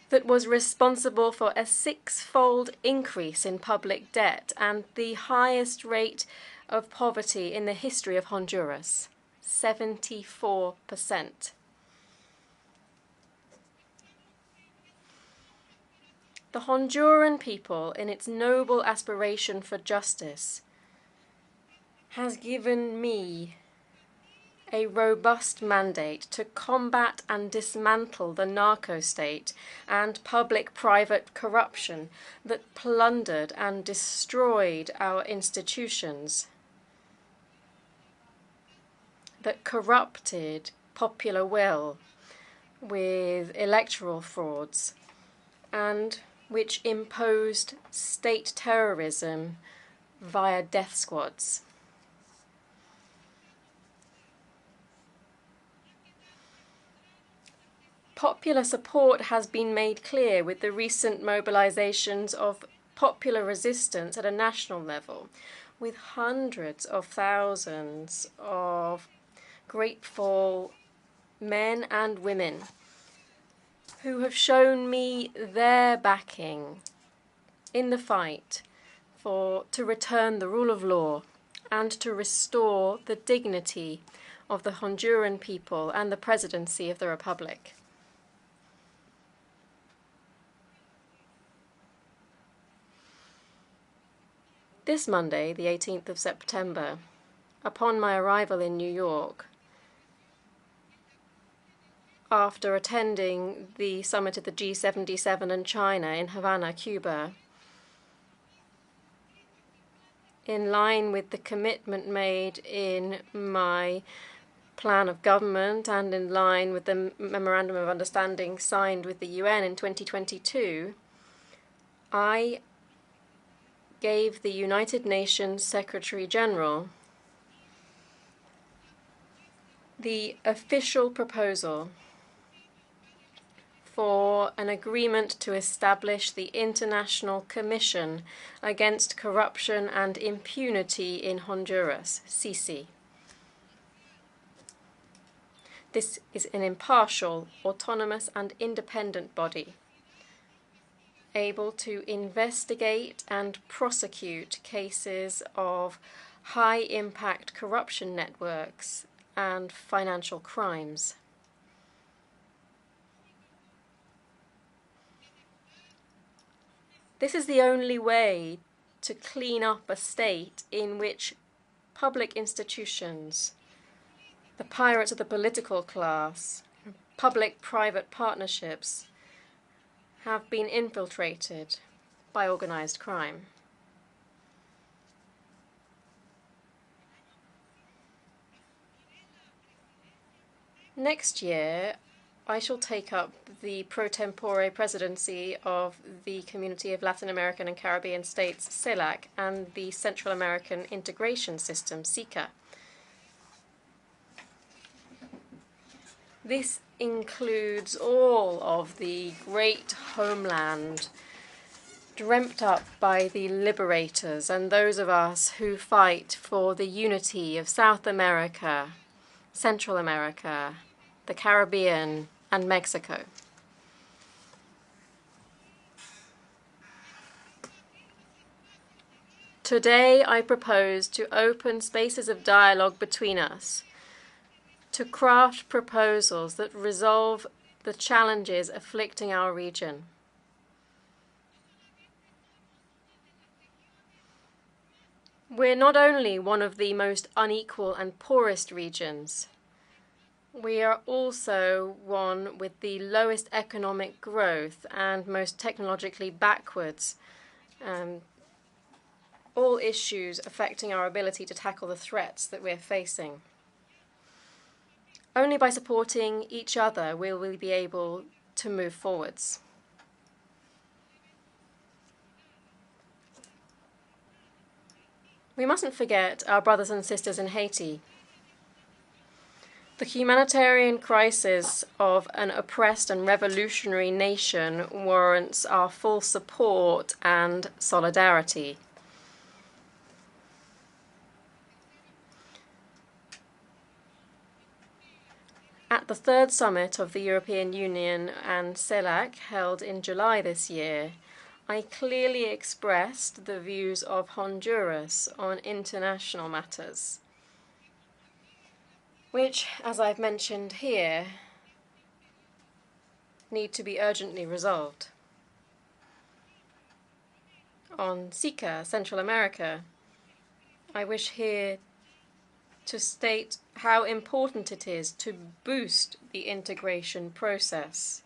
that was responsible for a six-fold increase in public debt and the highest rate of poverty in the history of Honduras, 74%. The Honduran people, in its noble aspiration for justice, has given me a robust mandate to combat and dismantle the narco-state and public-private corruption that plundered and destroyed our institutions, that corrupted popular will with electoral frauds, and which imposed state terrorism via death squads. Popular support has been made clear with the recent mobilizations of popular resistance at a national level, with hundreds of thousands of grateful men and women who have shown me their backing in the fight to return the rule of law and to restore the dignity of the Honduran people and the presidency of the Republic. This Monday, the 18th of September, upon my arrival in New York, after attending the summit of the G77 and China in Havana, Cuba, in line with the commitment made in my plan of government and in line with the Memorandum of Understanding signed with the UN in 2022, I gave the United Nations Secretary General the official proposal for an agreement to establish the International Commission Against Corruption and Impunity in Honduras, CICI. This is an impartial, autonomous, and independent body, able to investigate and prosecute cases of high-impact corruption networks and financial crimes. This is the only way to clean up a state in which public institutions, the pirates of the political class, public-private partnerships, have been infiltrated by organized crime. Next year, I shall take up the pro tempore presidency of the Community of Latin American and Caribbean States, CELAC, and the Central American Integration System, SICA. This includes all of the great homeland dreamt up by the liberators and those of us who fight for the unity of South America, Central America, the Caribbean, and Mexico. Today, I propose to open spaces of dialogue between us, to craft proposals that resolve the challenges afflicting our region. We're not only one of the most unequal and poorest regions, we are also one with the lowest economic growth and most technologically backwards, all issues affecting our ability to tackle the threats that we're facing. Only by supporting each other will we be able to move forwards. We mustn't forget our brothers and sisters in Haiti. The humanitarian crisis of an oppressed and revolutionary nation warrants our full support and solidarity. At the third summit of the European Union and CELAC, held in July this year, I clearly expressed the views of Honduras on international matters, which, as I've mentioned here, need to be urgently resolved. On SICA, Central America, I wish here to state how important it is to boost the integration process.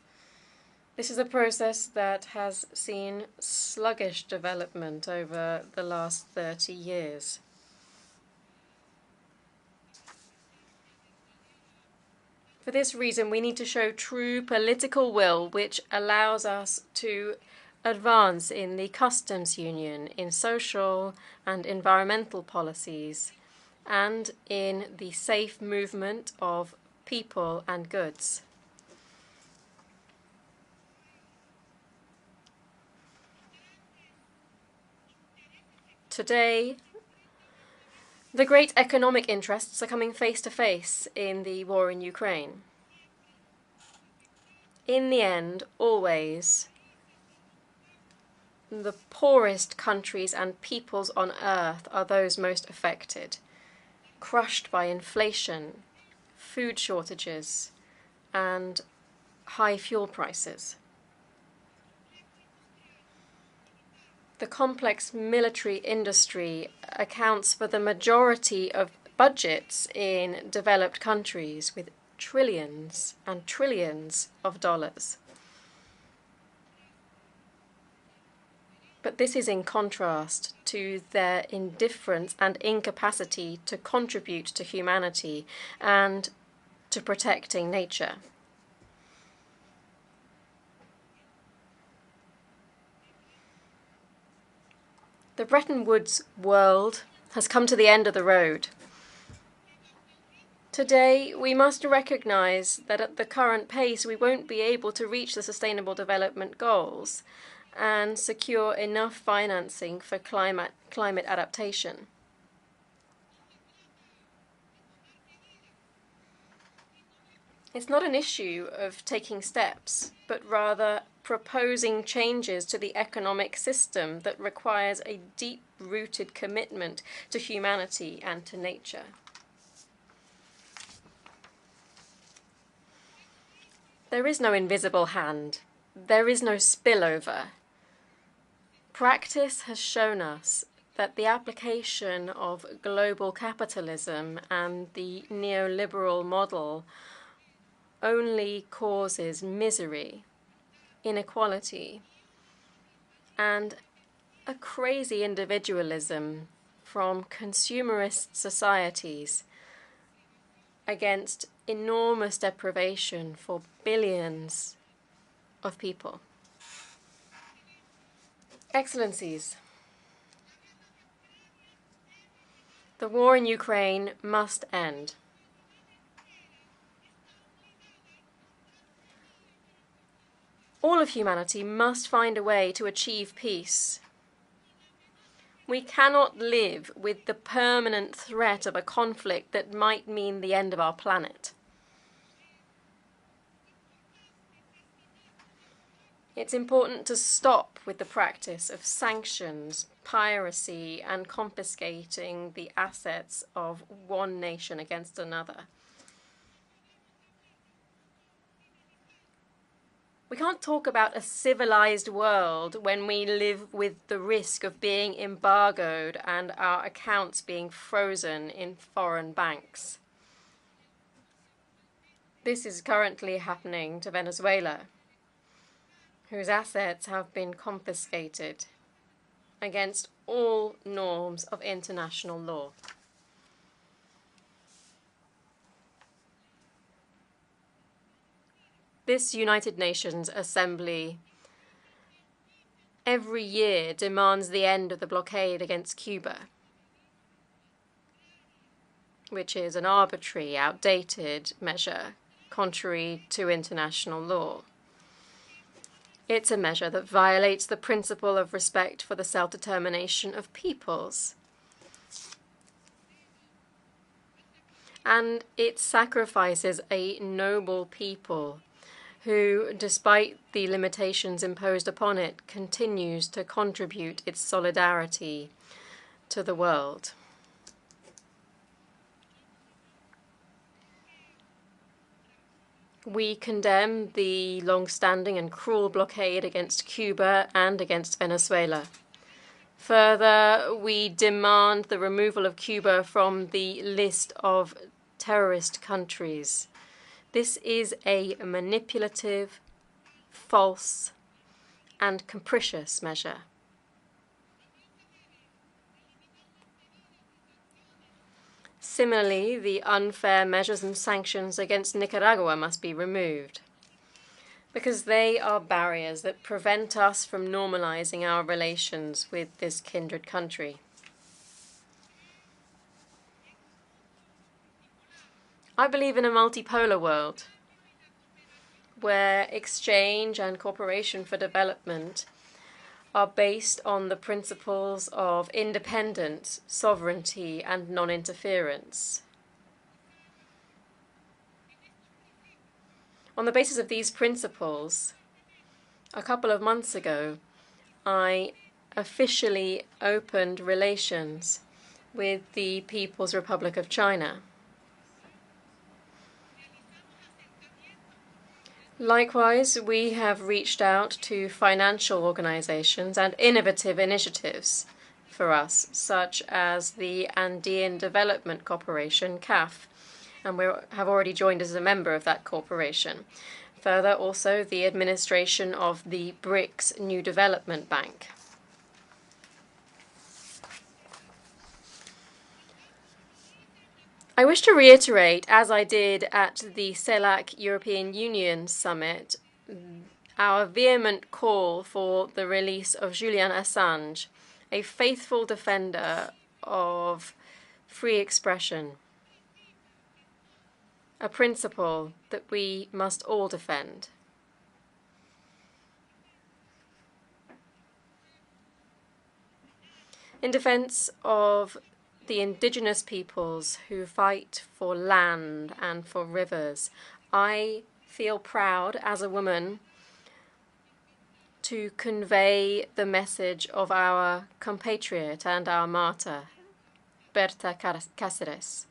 This is a process that has seen sluggish development over the last 30 years. For this reason, we need to show true political will, which allows us to advance in the customs union, in social and environmental policies, and in the safe movement of people and goods. Today, the great economic interests are coming face to face in the war in Ukraine. In the end, always, the poorest countries and peoples on earth are those most affected, crushed by inflation, food shortages, and high fuel prices. The complex military industry accounts for the majority of budgets in developed countries, with trillions and trillions of dollars. But this is in contrast to their indifference and incapacity to contribute to humanity and to protecting nature. The Bretton Woods world has come to the end of the road. Today, we must recognize that at the current pace, we won't be able to reach the Sustainable Development Goals and secure enough financing for climate adaptation. It's not an issue of taking steps, but rather proposing changes to the economic system that requires a deep-rooted commitment to humanity and to nature. There is no invisible hand. There is no spillover. Practice has shown us that the application of global capitalism and the neoliberal model only causes misery, inequality, and a crazy individualism from consumerist societies against enormous deprivation for billions of people. Excellencies, the war in Ukraine must end. All of humanity must find a way to achieve peace. We cannot live with the permanent threat of a conflict that might mean the end of our planet. It's important to stop with the practice of sanctions, piracy, and confiscating the assets of one nation against another. We can't talk about a civilized world when we live with the risk of being embargoed and our accounts being frozen in foreign banks. This is currently happening to Venezuela, whose assets have been confiscated against all norms of international law. This United Nations Assembly every year demands the end of the blockade against Cuba. which is an arbitrary, outdated measure, contrary to international law. It's a measure that violates the principle of respect for the self-determination of peoples. And it sacrifices a noble people who, despite the limitations imposed upon it, continues to contribute its solidarity to the world. We condemn the long-standing and cruel blockade against Cuba and against Venezuela. Further, we demand the removal of Cuba from the list of terrorist countries. This is a manipulative, false, and capricious measure. Similarly, the unfair measures and sanctions against Nicaragua must be removed, because they are barriers that prevent us from normalizing our relations with this kindred country. I believe in a multipolar world where exchange and cooperation for development are based on the principles of independence, sovereignty, and non-interference. On the basis of these principles, a couple of months ago, I officially opened relations with the People's Republic of China. Likewise, we have reached out to financial organizations and innovative initiatives for us, such as the Andean Development Corporation, CAF, and we have already joined as a member of that corporation. Further, also the administration of the BRICS New Development Bank. I wish to reiterate, as I did at the CELAC European Union Summit, our vehement call for the release of Julian Assange, a faithful defender of free expression, a principle that we must all defend. In defense of the indigenous peoples who fight for land and for rivers, I feel proud as a woman to convey the message of our compatriot and our martyr, Berta Cáceres.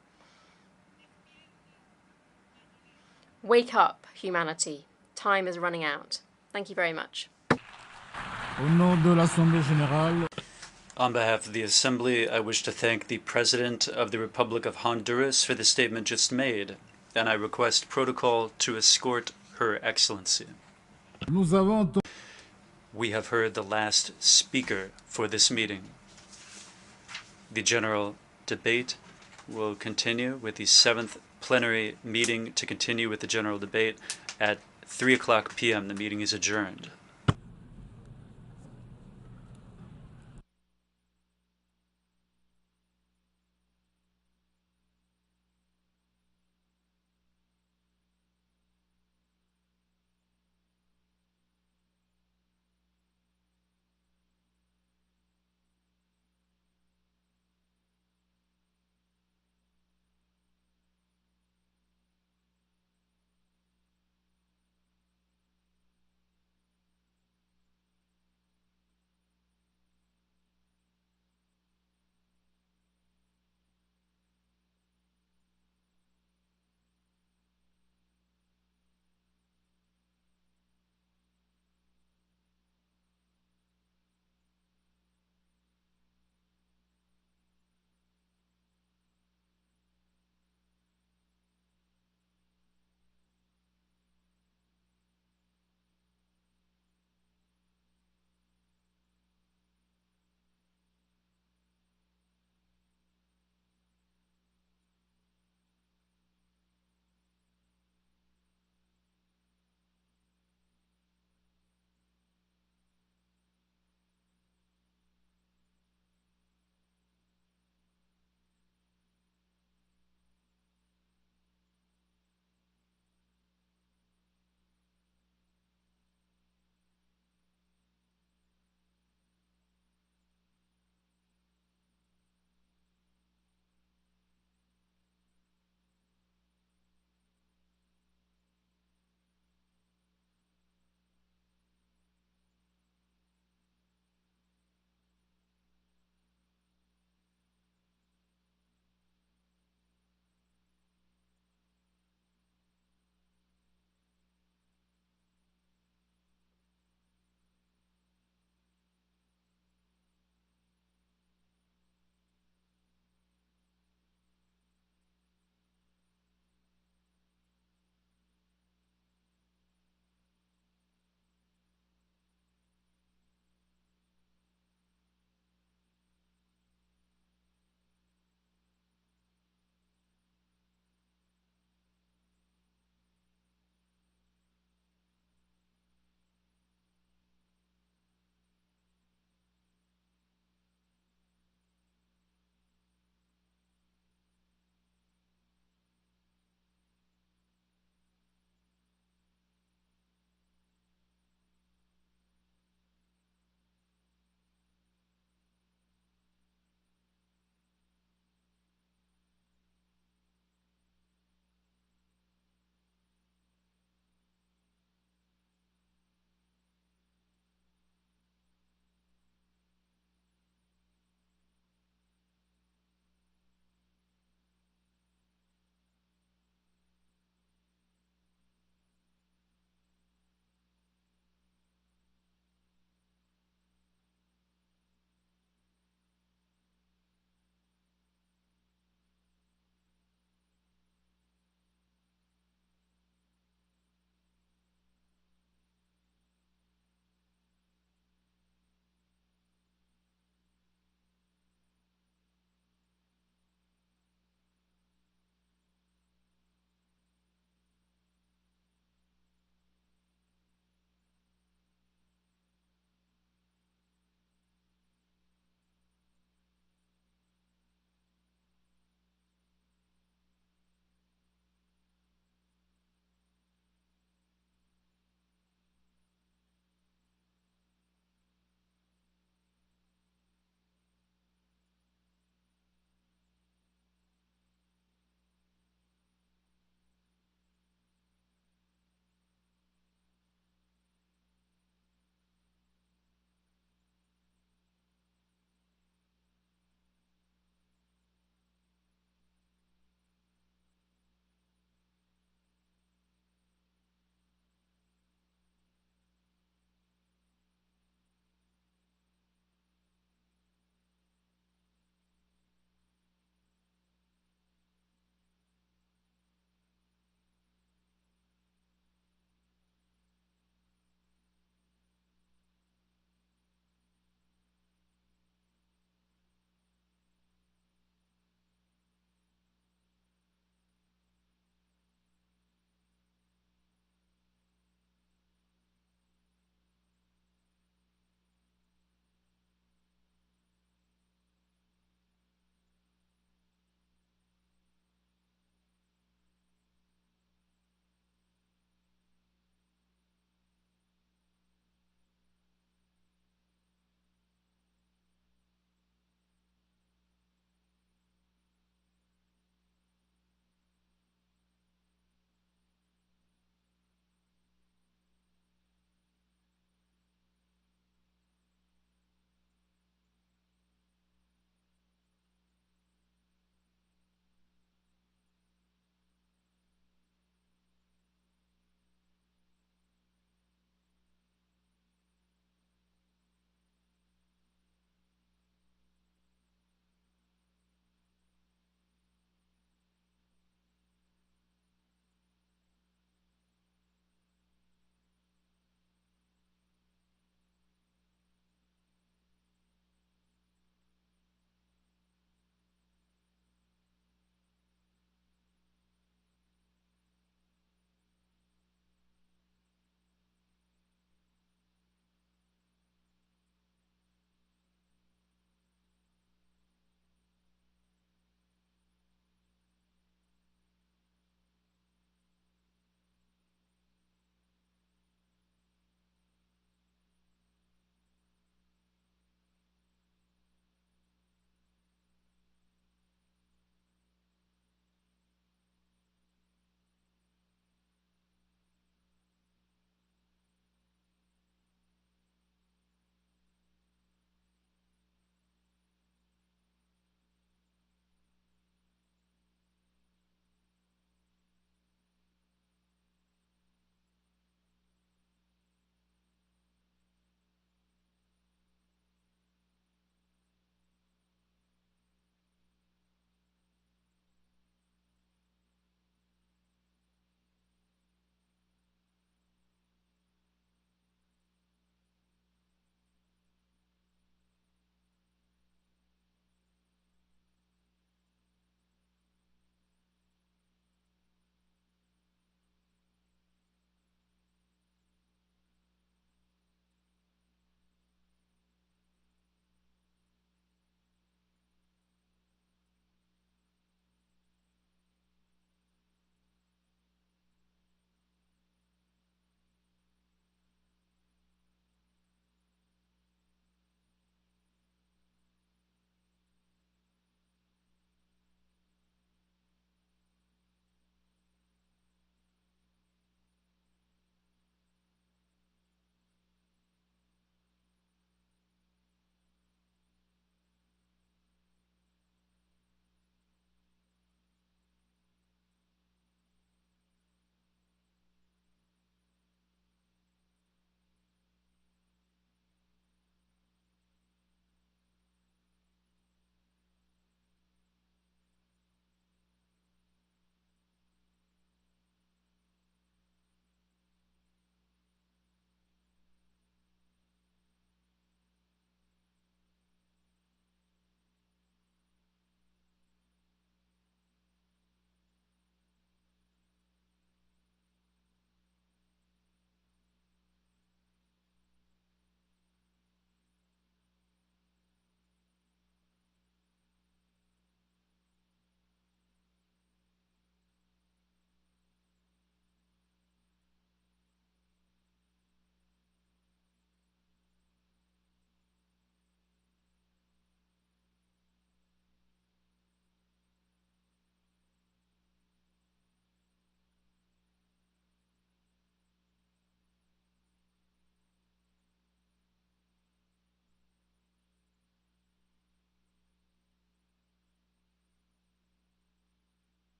Wake up, humanity. Time is running out. Thank you very much. Au nom de l'Assemblée générale, on behalf of the Assembly, I wish to thank the President of the Republic of Honduras for the statement just made, and I request protocol to escort Her Excellency. We have heard the last speaker for this meeting. The general debate will continue with the 7th plenary meeting to continue with the general debate at 3:00 p.m. The meeting is adjourned.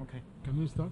Okay. Can you start?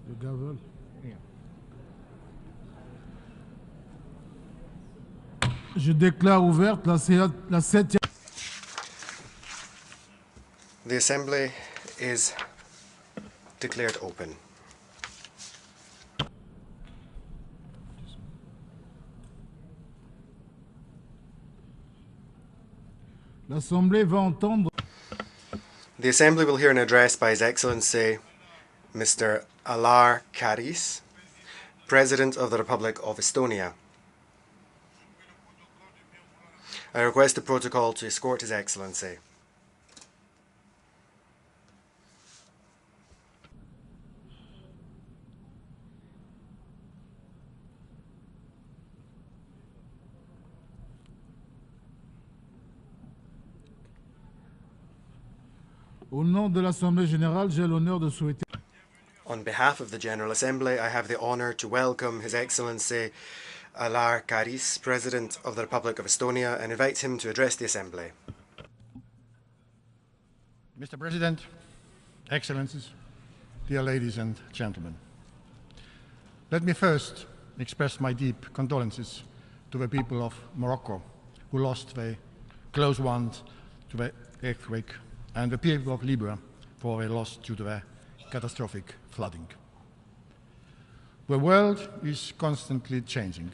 Le gavel. Je déclare ouverte la septième. The Assembly is declared open. L'Assemblée va entendre. The Assembly will hear an address by His Excellency Mr. Alar Karis, President of the Republic of Estonia. I request the protocol to escort His Excellency. Au nom de l'Assemblée générale, j'ai l'honneur de souhaiter. On behalf of the General Assembly, I have the honour to welcome His Excellency Alar Karis, President of the Republic of Estonia, and invite him to address the Assembly. Mr. President, Excellencies, dear ladies and gentlemen, let me first express my deep condolences to the people of Morocco who lost their close ones to the earthquake, and the people of Libya for their loss due to the catastrophic flooding. The world is constantly changing.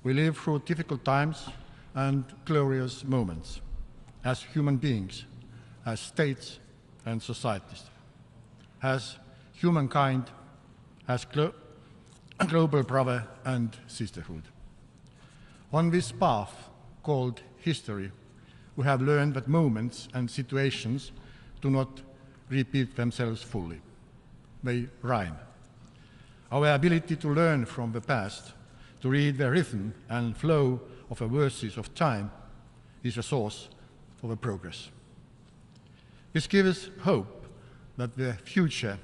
We live through difficult times and glorious moments as human beings, as states and societies, as humankind, as global brother and sisterhood. On this path called history, we have learned that moments and situations do not repeat themselves fully. They rhyme. Our ability to learn from the past, to read the rhythm and flow of the verses of time, is a source of the progress. This gives us hope that the future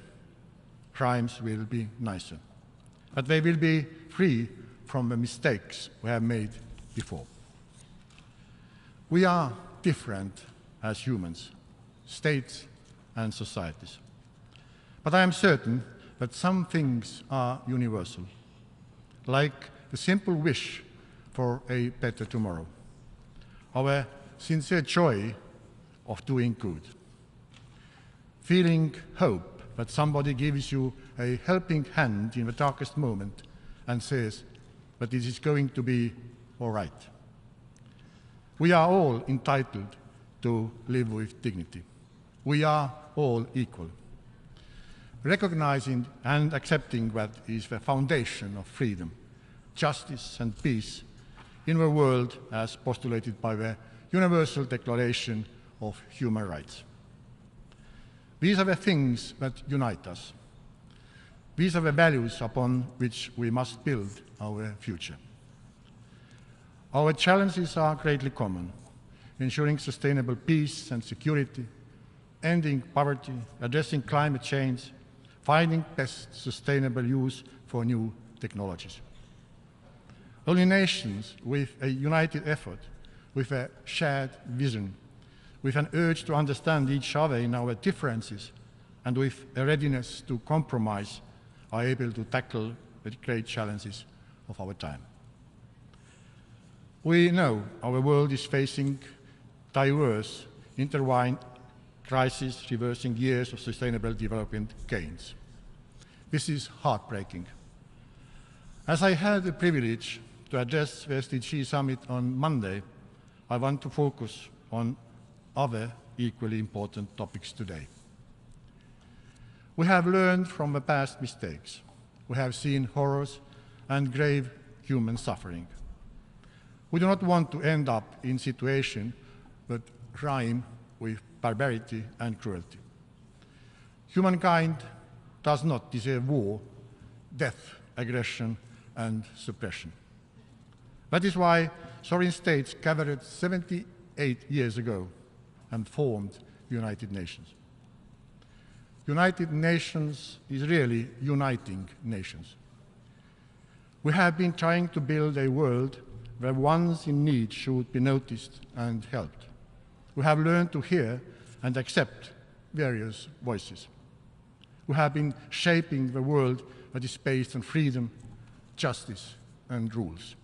rhymes will be nicer, that they will be free from the mistakes we have made before. We are different as humans, states and societies. But I am certain that some things are universal, like the simple wish for a better tomorrow, our sincere joy of doing good, feeling hope that somebody gives you a helping hand in the darkest moment and says that it is going to be all right. We are all entitled to live with dignity. We are all equal. Recognizing and accepting that is the foundation of freedom, justice and peace in a world as postulated by the Universal Declaration of Human Rights. These are the things that unite us. These are the values upon which we must build our future. Our challenges are greatly common: ensuring sustainable peace and security, ending poverty, addressing climate change, finding best sustainable use for new technologies. Only nations with a united effort, with a shared vision, with an urge to understand each other in our differences, and with a readiness to compromise, are able to tackle the great challenges of our time. We know our world is facing diverse, intertwined crises reversing years of sustainable development gains. This is heartbreaking. As I had the privilege to address the SDG Summit on Monday, I want to focus on other equally important topics today. We have learned from the past mistakes. We have seen horrors and grave human suffering. We do not want to end up in situations that rhyme with barbarity and cruelty. Humankind does not deserve war, death, aggression, and suppression. That is why sovereign states gathered 78 years ago and formed the United Nations. United Nations is really uniting nations. We have been trying to build a world where ones in need should be noticed and helped. We have learned to hear and accept various voices. We have been shaping the world that is based on freedom, justice, and rules.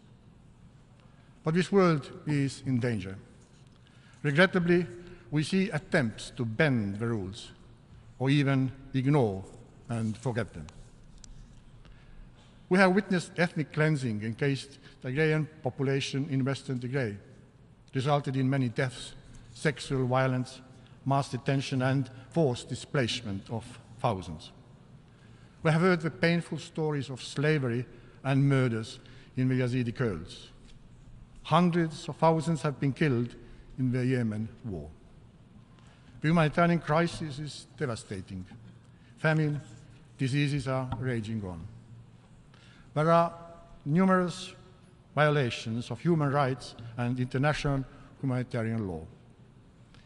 But this world is in danger. Regrettably, we see attempts to bend the rules or even ignore and forget them. We have witnessed ethnic cleansing against the Tigrayan population in Western Tigray, resulted in many deaths, sexual violence, mass detention, and forced displacement of thousands. We have heard the painful stories of slavery and murders in the Yazidi Kurds. Hundreds of thousands have been killed in the Yemen war. The humanitarian crisis is devastating. Famine, diseases are raging on. There are numerous violations of human rights and international humanitarian law.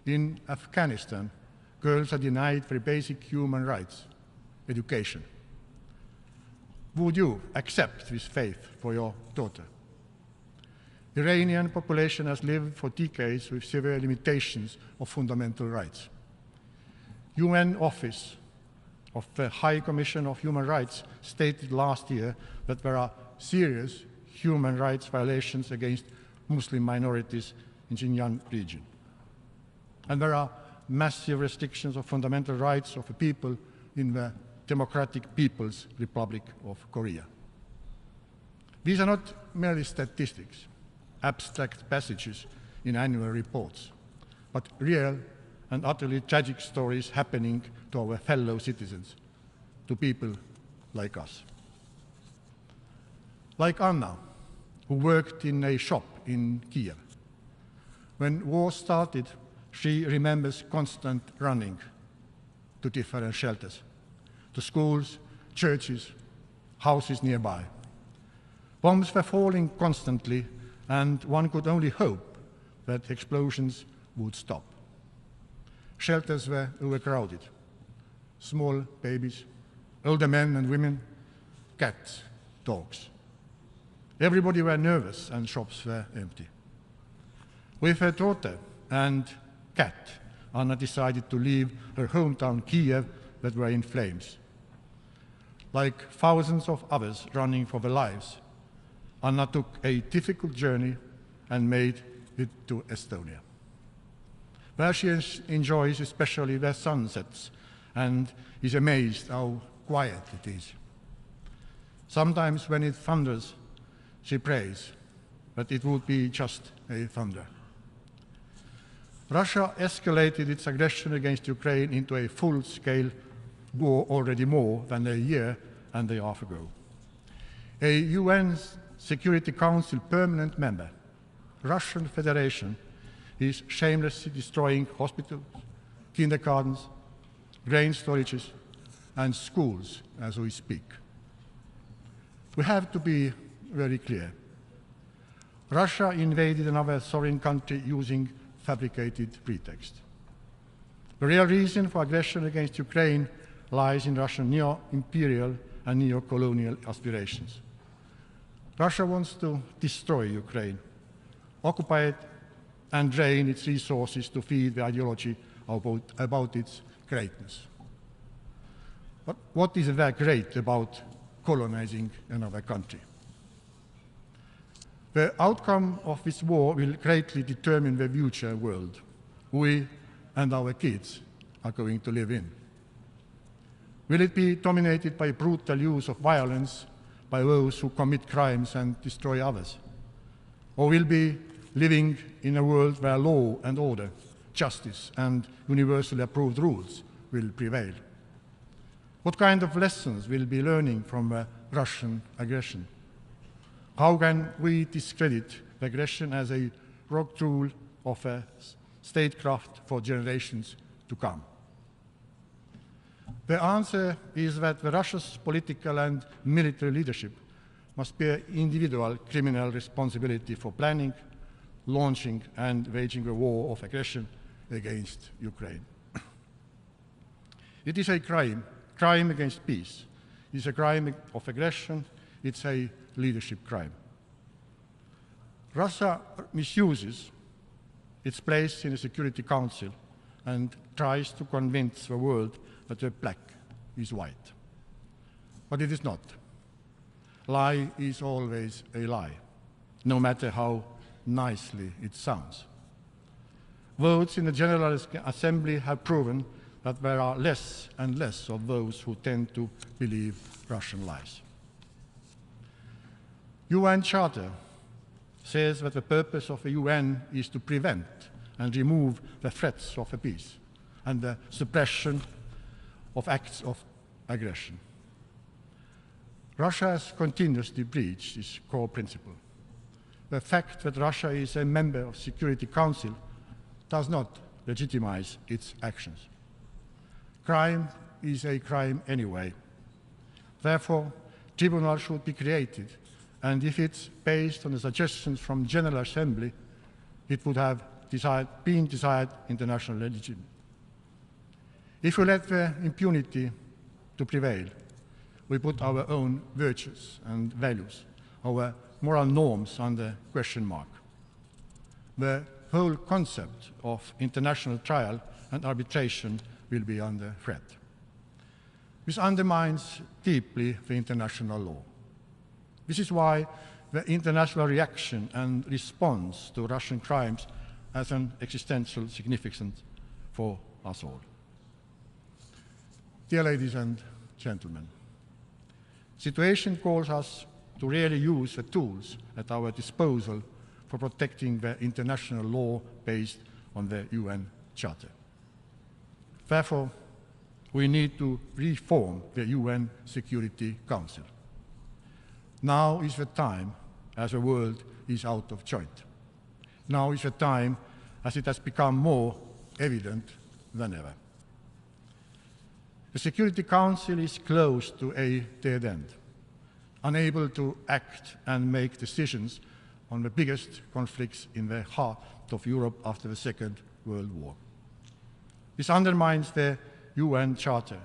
In Afghanistan, girls are denied very basic human rights, education. Would you accept this fate for your daughter? The Iranian population has lived for decades with severe limitations of fundamental rights. UN Office of the High Commission of Human Rights stated last year that there are serious human rights violations against Muslim minorities in Xinjiang region. And there are massive restrictions of fundamental rights of the people in the Democratic People's Republic of Korea. These are not merely statistics, abstract passages in annual reports, but real and utterly tragic stories happening to our fellow citizens, to people like us. Like Anna, who worked in a shop in Kiev. When war started, she remembers constant running to different shelters, to schools, churches, houses nearby. Bombs were falling constantly, and one could only hope that explosions would stop. Shelters were overcrowded. Small babies, older men and women, cats, dogs. Everybody were nervous and shops were empty. With her daughter and cat, Anna decided to leave her hometown Kiev that were in flames. Like thousands of others running for their lives, Anna took a difficult journey and made it to Estonia, where she enjoys especially the sunsets and is amazed how quiet it is. Sometimes when it thunders, she prays, but it would be just a thunder. Russia escalated its aggression against Ukraine into a full-scale war already more than a year and a half ago. A UN Security Council permanent member, Russian Federation, is shamelessly destroying hospitals, kindergartens, grain storages, and schools as we speak. We have to be very clear. Russia invaded another sovereign country using fabricated pretext. The real reason for aggression against Ukraine lies in Russian neo-imperial and neo-colonial aspirations. Russia wants to destroy Ukraine, occupy it, and drain its resources to feed the ideology about its greatness. But what is there great about colonizing another country? The outcome of this war will greatly determine the future world. we and our kids are going to live in? Will it be dominated by brutal use of violence by those who commit crimes and destroy others? Or will be living in a world where law and order, justice and universally approved rules will prevail? What kind of lessons will be learning from Russian aggression? How can we discredit the aggression as a rogue tool of statecraft for generations to come? The answer is that Russia's political and military leadership must bear individual criminal responsibility for planning, launching and waging a war of aggression against Ukraine. It is a crime against peace. It is a crime of aggression. It's a leadership crime. Russia misuses its place in the Security Council and tries to convince the world that the black is white. But it is not. Lie is always a lie, no matter how nicely it sounds. Votes in the General Assembly have proven that there are less and less of those who tend to believe Russian lies. UN Charter says that the purpose of the UN is to prevent and remove the threats of peace and the suppression of acts of aggression. Russia has continuously breached this core principle. The fact that Russia is a member of the Security Council does not legitimize its actions. Crime is a crime anyway. Therefore, tribunals should be created, and if it's based on the suggestions from General Assembly, it would have been desired international legitimacy. If we let the impunity to prevail, we put our own virtues and values, our moral norms under question mark. The whole concept of international trial and arbitration will be under threat. This undermines deeply the international law. This is why the international reaction and response to Russian crimes has an existential significance for us all. Dear ladies and gentlemen, the situation calls us to really use the tools at our disposal for protecting the international law based on the UN Charter. Therefore, we need to reform the UN Security Council. Now is the time as the world is out of joint. Now is the time as it has become more evident than ever. The Security Council is close to a dead end, unable to act and make decisions on the biggest conflicts in the heart of Europe after the Second World War. This undermines the UN Charter.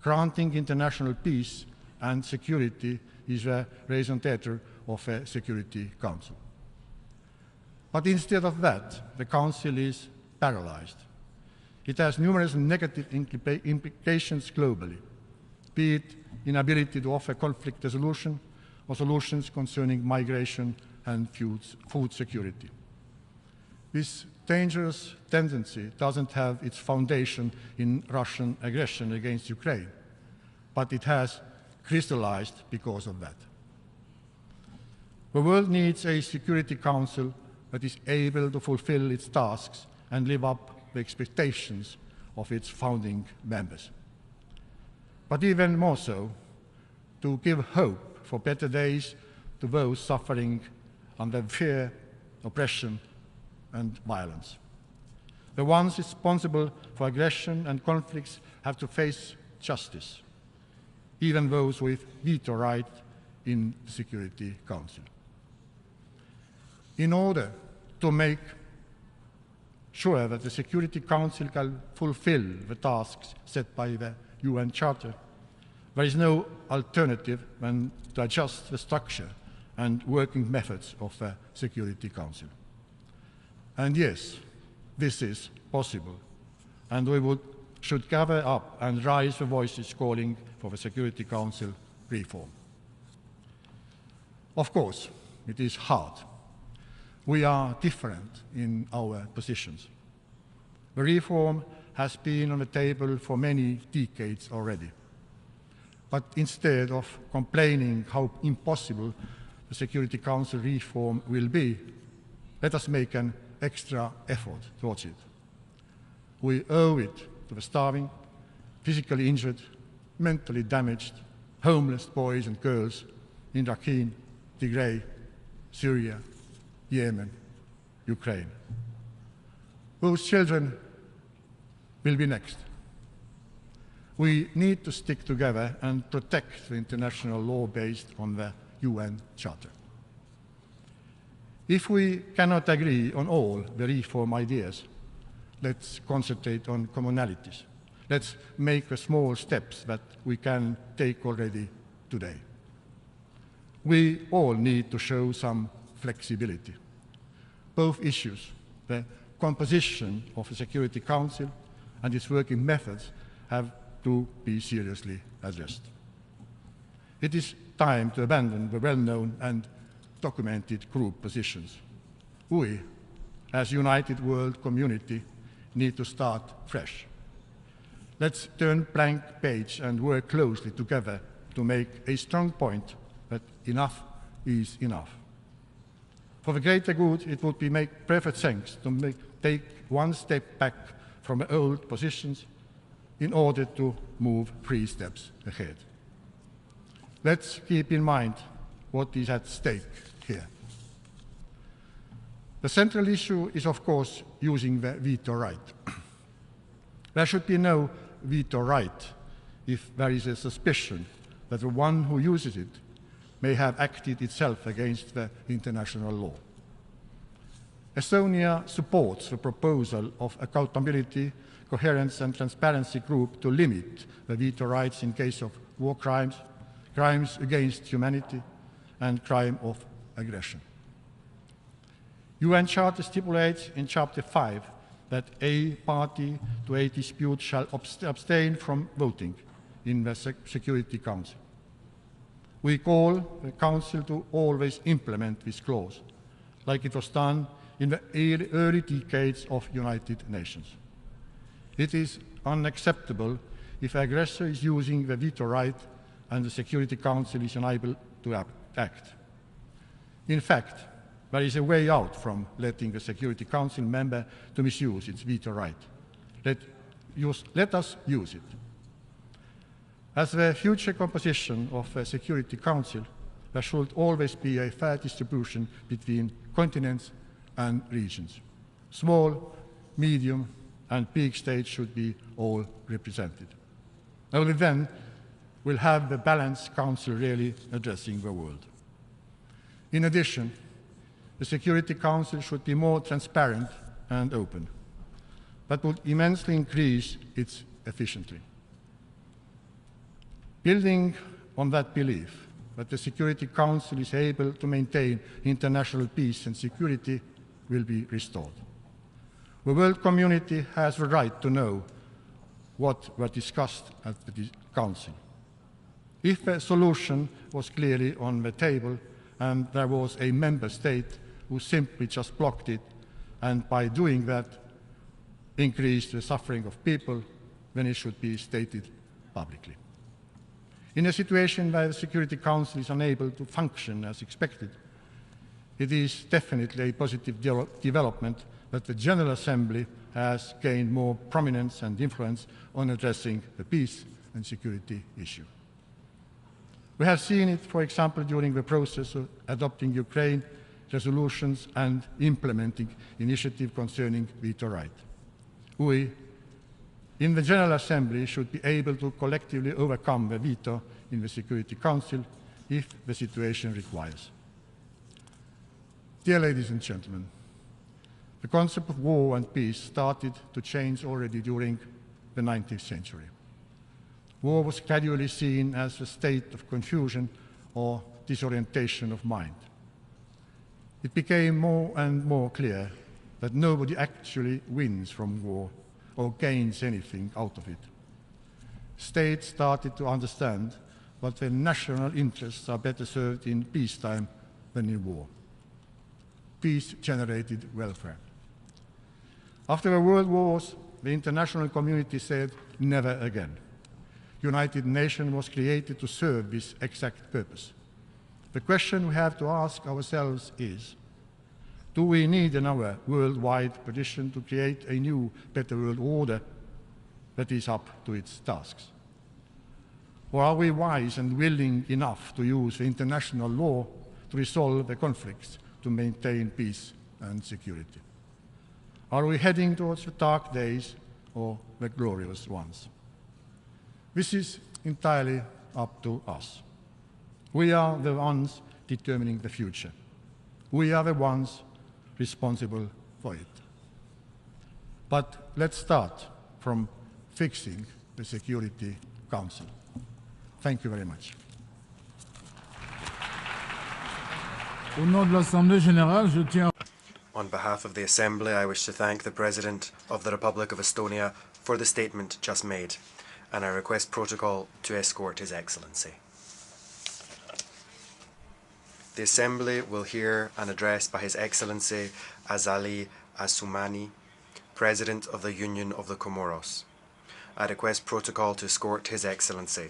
Granting international peace and security is the raison d'etre of a Security Council. But instead of that, the Council is paralyzed. It has numerous negative implications globally, be it inability to offer conflict resolution or solutions concerning migration and food security. This dangerous tendency doesn't have its foundation in Russian aggression against Ukraine, but it has crystallized because of that. The world needs a Security Council that is able to fulfill its tasks and live up to the expectations of its founding members. But even more so, to give hope for better days to those suffering under fear, oppression, and violence. The ones responsible for aggression and conflicts have to face justice, even those with veto right in the Security Council. In order to make sure that the Security Council can fulfill the tasks set by the UN Charter, there is no alternative than to adjust the structure and working methods of the Security Council. And yes, this is possible, and we should gather up and raise the voices calling for the Security Council reform. Of course, it is hard. We are different in our positions. The reform has been on the table for many decades already. But instead of complaining how impossible the Security Council reform will be, let us make an extra effort towards it. We owe it to the starving, physically injured, mentally damaged, homeless boys and girls in Rakhine, Tigray, Syria, Yemen, Ukraine. Those children will be next. We need to stick together and protect the international law based on the UN Charter. If we cannot agree on all the reform ideas, let's concentrate on commonalities. Let's make the small steps that we can take already today. We all need to show some flexibility. Both issues, the composition of the Security Council and its working methods, have to be seriously addressed. It is time to abandon the well-known and documented group positions. We, as a united world community, need to start fresh. Let's turn blank page and work closely together to make a strong point that enough is enough. For the greater good, it would make perfect sense to take one step back from the old positions in order to move 3 steps ahead. Let's keep in mind what is at stake here. The central issue is, of course, using the veto right. There should be no veto right if there is a suspicion that the one who uses it may have acted itself against the international law. Estonia supports the proposal of Accountability, Coherence and Transparency Group to limit the veto rights in case of war crimes, crimes against humanity, and crime of aggression. UN Charter stipulates in Chapter 5 that a party to a dispute shall abstain from voting in the Security Council. We call the Council to always implement this clause, like it was done in the early decades of United Nations. It is unacceptable if the aggressor is using the veto right and the Security Council is unable to act. In fact, there is a way out from letting the Security Council member to misuse its veto right. Let us use it. As the future composition of the Security Council, there should always be a fair distribution between continents and regions. Small, medium, and big states should be all represented. Only then we'll have the balanced council really addressing the world. In addition, the Security Council should be more transparent and open. That would immensely increase its efficiency. Building on that belief that the Security Council is able to maintain international peace and security will be restored. The world community has the right to know what was discussed at the Council. If a solution was clearly on the table and there was a member state who simply just blocked it, and by doing that increased the suffering of people, then it should be stated publicly. In a situation where the Security Council is unable to function as expected, it is definitely a positive development that the General Assembly has gained more prominence and influence on addressing the peace and security issue. We have seen it, for example, during the process of adopting Ukraine resolutions and implementing initiatives concerning veto right. We, in the General Assembly, should be able to collectively overcome the veto in the Security Council if the situation requires. Dear ladies and gentlemen, the concept of war and peace started to change already during the 19th century. War was gradually seen as a state of confusion or disorientation of mind. It became more and more clear that nobody actually wins from war or gains anything out of it. States started to understand that their national interests are better served in peacetime than in war. Peace generated welfare. After the world wars, the international community said, never again. United Nations was created to serve this exact purpose. The question we have to ask ourselves is, do we need another worldwide petition to create a new, better world order that is up to its tasks? Or are we wise and willing enough to use international law to resolve the conflicts, to maintain peace and security? Are we heading towards the dark days or the glorious ones? This is entirely up to us. We are the ones determining the future. We are the ones responsible for it. But let's start from fixing the Security Council. Thank you very much. Au nom de l'Assemblée générale, je tiens. On behalf of the Assembly, I wish to thank the President of the Republic of Estonia for the statement just made, and I request protocol to escort His Excellency. The Assembly will hear an address by His Excellency Azali Assoumani, President of the Union of the Comoros. I request protocol to escort His Excellency.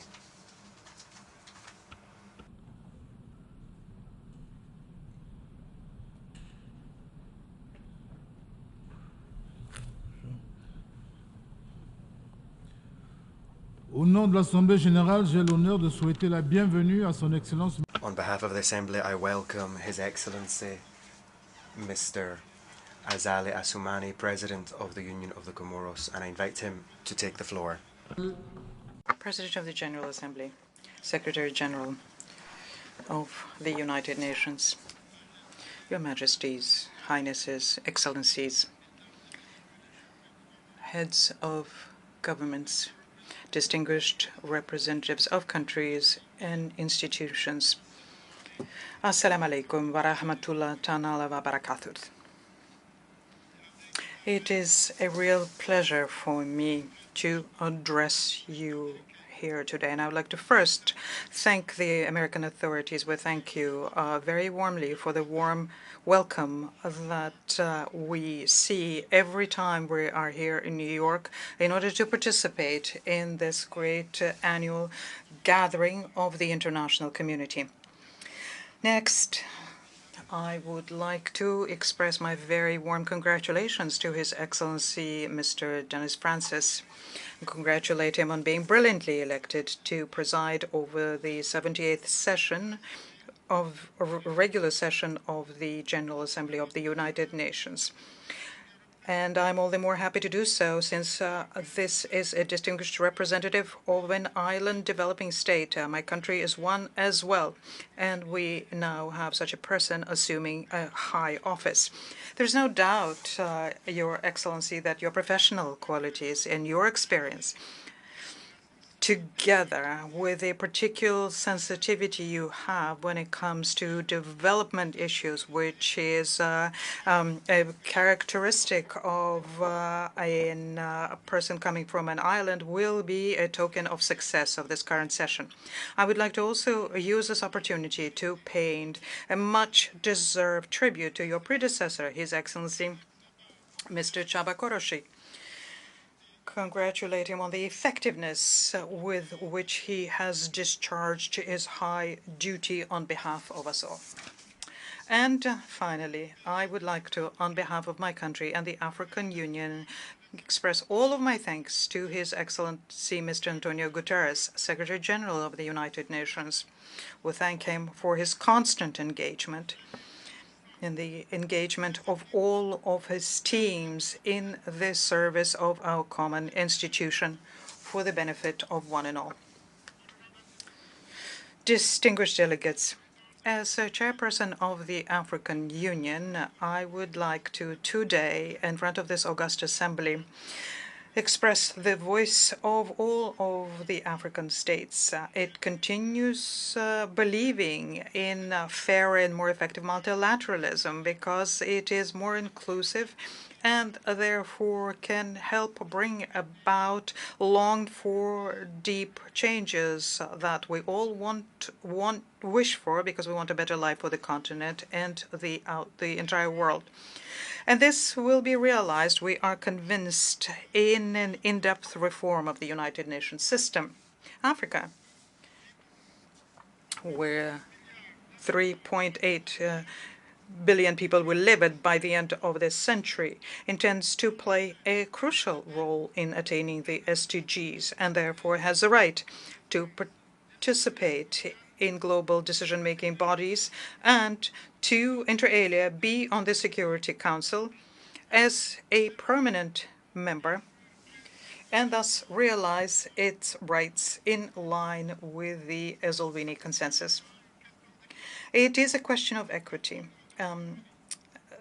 Au nom de l'Assemblée générale, j'ai l'honneur de souhaiter la bienvenue à son Excellence. On behalf of the Assembly, I welcome His Excellency Mr. Azali Assoumani, President of the Union of the Comoros, and I invite him to take the floor. President of the General Assembly, Secretary General of the United Nations, Your Majesties, Highnesses, Excellencies, heads of governments, distinguished representatives of countries and institutions. Assalamu alaikum wa rahmatullah ta'ala wa barakatuh. It is a real pleasure for me to address you here today, and I would like to first thank the American authorities. We thank you very warmly for the warm welcome that we see every time we are here in New York in order to participate in this great annual gathering of the international community. Next, I would like to express my very warm congratulations to His Excellency Mr. Dennis Francis and congratulate him on being brilliantly elected to preside over the 78th session of a regular session of the General Assembly of the United Nations. And I'm all the more happy to do so since this is a distinguished representative of an island developing state. My country is one as well, and we now have such a person assuming a high office. There's no doubt, Your Excellency, that your professional qualities and your experience, together with the particular sensitivity you have when it comes to development issues, which is a characteristic of a person coming from an island, will be a token of success of this current session. I would like to also use this opportunity to pay a much-deserved tribute to your predecessor, His Excellency Mr. Csaba Kőrösi. Congratulate him on the effectiveness with which he has discharged his high duty on behalf of us all. And finally, I would like to, on behalf of my country and the African Union, express all of my thanks to His Excellency Mr. Antonio Guterres, Secretary General of the United Nations. We thank him for his constant engagement in the engagement of all of his teams in the service of our common institution for the benefit of one and all. Distinguished delegates, as a chairperson of the African Union, I would like to today, in front of this august assembly, express the voice of all of the African states. It continues believing in fair and more effective multilateralism because it is more inclusive and therefore can help bring about longed-for deep changes that we all wish for because we want a better life for the continent and the entire world. And this will be realized, we are convinced, in an in-depth reform of the United Nations system. Africa, where 3.8 billion people will live by the end of this century, intends to play a crucial role in attaining the SDGs and therefore has the right to participate in global decision-making bodies and to, inter alia, be on the Security Council as a permanent member and thus realize its rights in line with the Essolvini Consensus. It is a question of equity.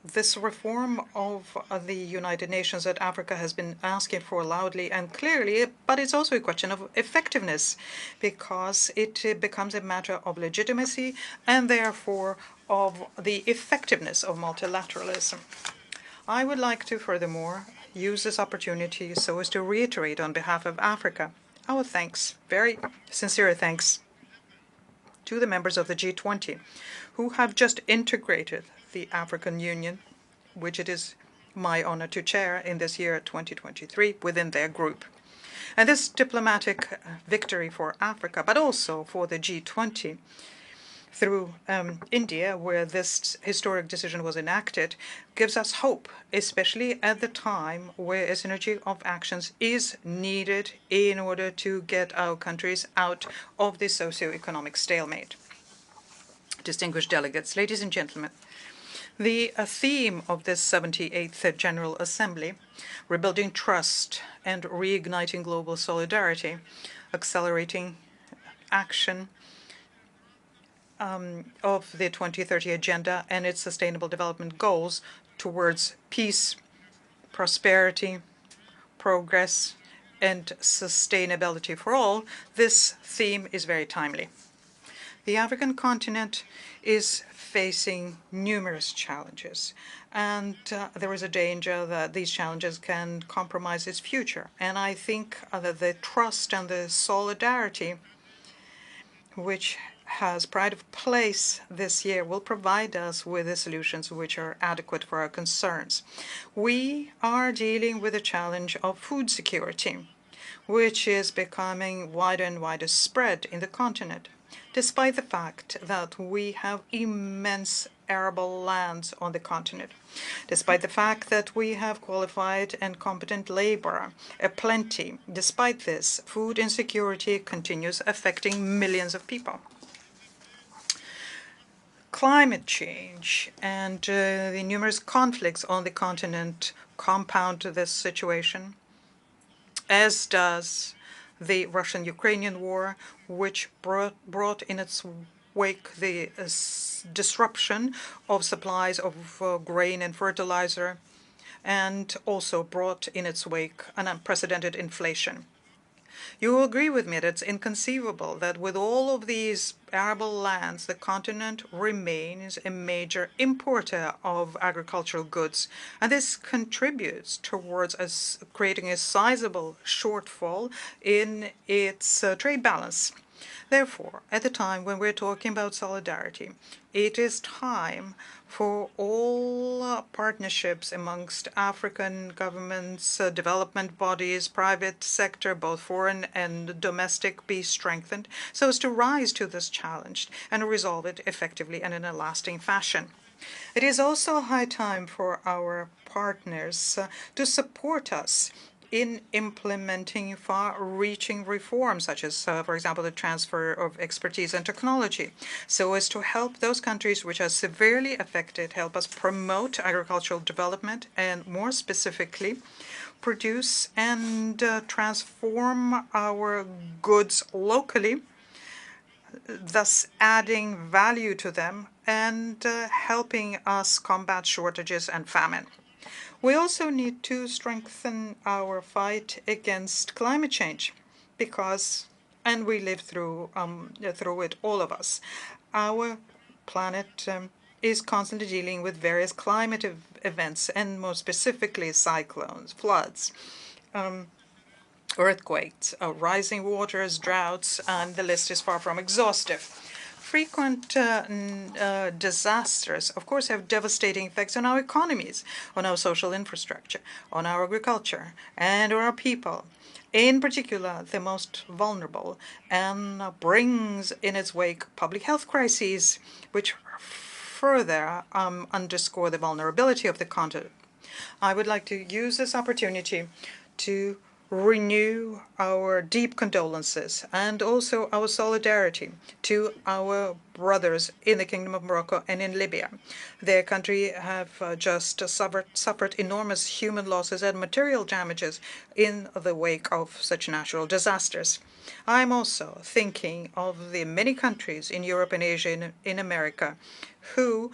This reform of the United Nations that Africa has been asking for loudly and clearly, but it's also a question of effectiveness because it becomes a matter of legitimacy and therefore of the effectiveness of multilateralism. I would like to furthermore use this opportunity so as to reiterate on behalf of Africa our thanks, very sincere thanks, to the members of the G20 who have just integrated the African Union, which it is my honor to chair in this year 2023, within their group. And this diplomatic victory for Africa, but also for the G20, through India, where this historic decision was enacted, gives us hope, especially at the time where a synergy of actions is needed in order to get our countries out of this socio-economic stalemate. Distinguished delegates, ladies and gentlemen, the theme of this 78th General Assembly, rebuilding trust and reigniting global solidarity, accelerating action of the 2030 Agenda and its Sustainable Development Goals towards peace, prosperity, progress, and sustainability for all, this theme is very timely. The African continent is facing numerous challenges, and there is a danger that these challenges can compromise its future. And I think that the trust and the solidarity which has pride of place this year will provide us with the solutions which are adequate for our concerns. We are dealing with the challenge of food security, which is becoming wider and wider spread in the continent, despite the fact that we have immense arable lands on the continent, despite the fact that we have qualified and competent labor aplenty. Despite this, food insecurity continues affecting millions of people. Climate change and the numerous conflicts on the continent compound this situation, as does the Russian-Ukrainian war, which brought in its wake the disruption of supplies of grain and fertilizer, and also brought in its wake an unprecedented inflation. You will agree with me that it's inconceivable that with all of these arable lands, the continent remains a major importer of agricultural goods, and this contributes towards us creating a sizable shortfall in its trade balance. Therefore, at the time when we're talking about solidarity, it is time for all partnerships amongst African governments, development bodies, private sector, both foreign and domestic, be strengthened so as to rise to this challenge and resolve it effectively and in a lasting fashion. It is also high time for our partners to support us in implementing far-reaching reforms, such as, for example, the transfer of expertise and technology, so as to help those countries which are severely affected, help us promote agricultural development, and more specifically, produce and transform our goods locally, thus adding value to them and helping us combat shortages and famine. We also need to strengthen our fight against climate change because, and we live through it, all of us, our planet is constantly dealing with various climate events, and more specifically cyclones, floods, earthquakes, rising waters, droughts, and the list is far from exhaustive. frequent disasters, of course, have devastating effects on our economies, on our social infrastructure, on our agriculture, and on our people, in particular the most vulnerable, and brings in its wake public health crises, which further underscore the vulnerability of the continent. I would like to use this opportunity to renew our deep condolences and also our solidarity to our brothers in the Kingdom of Morocco and in Libya. Their country have just suffered enormous human losses and material damages in the wake of such natural disasters. I'm also thinking of the many countries in Europe and Asia and in America who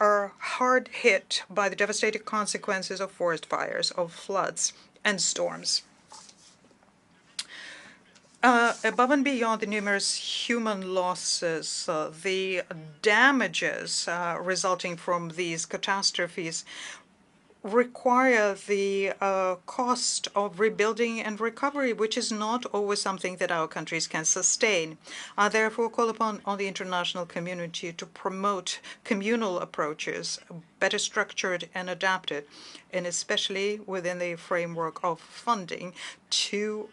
are hard hit by the devastating consequences of forest fires, of floods, and storms. Above and beyond the numerous human losses, the damages resulting from these catastrophes require the cost of rebuilding and recovery, which is not always something that our countries can sustain. I therefore call upon the international community to promote communal approaches, better structured and adapted, and especially within the framework of funding, to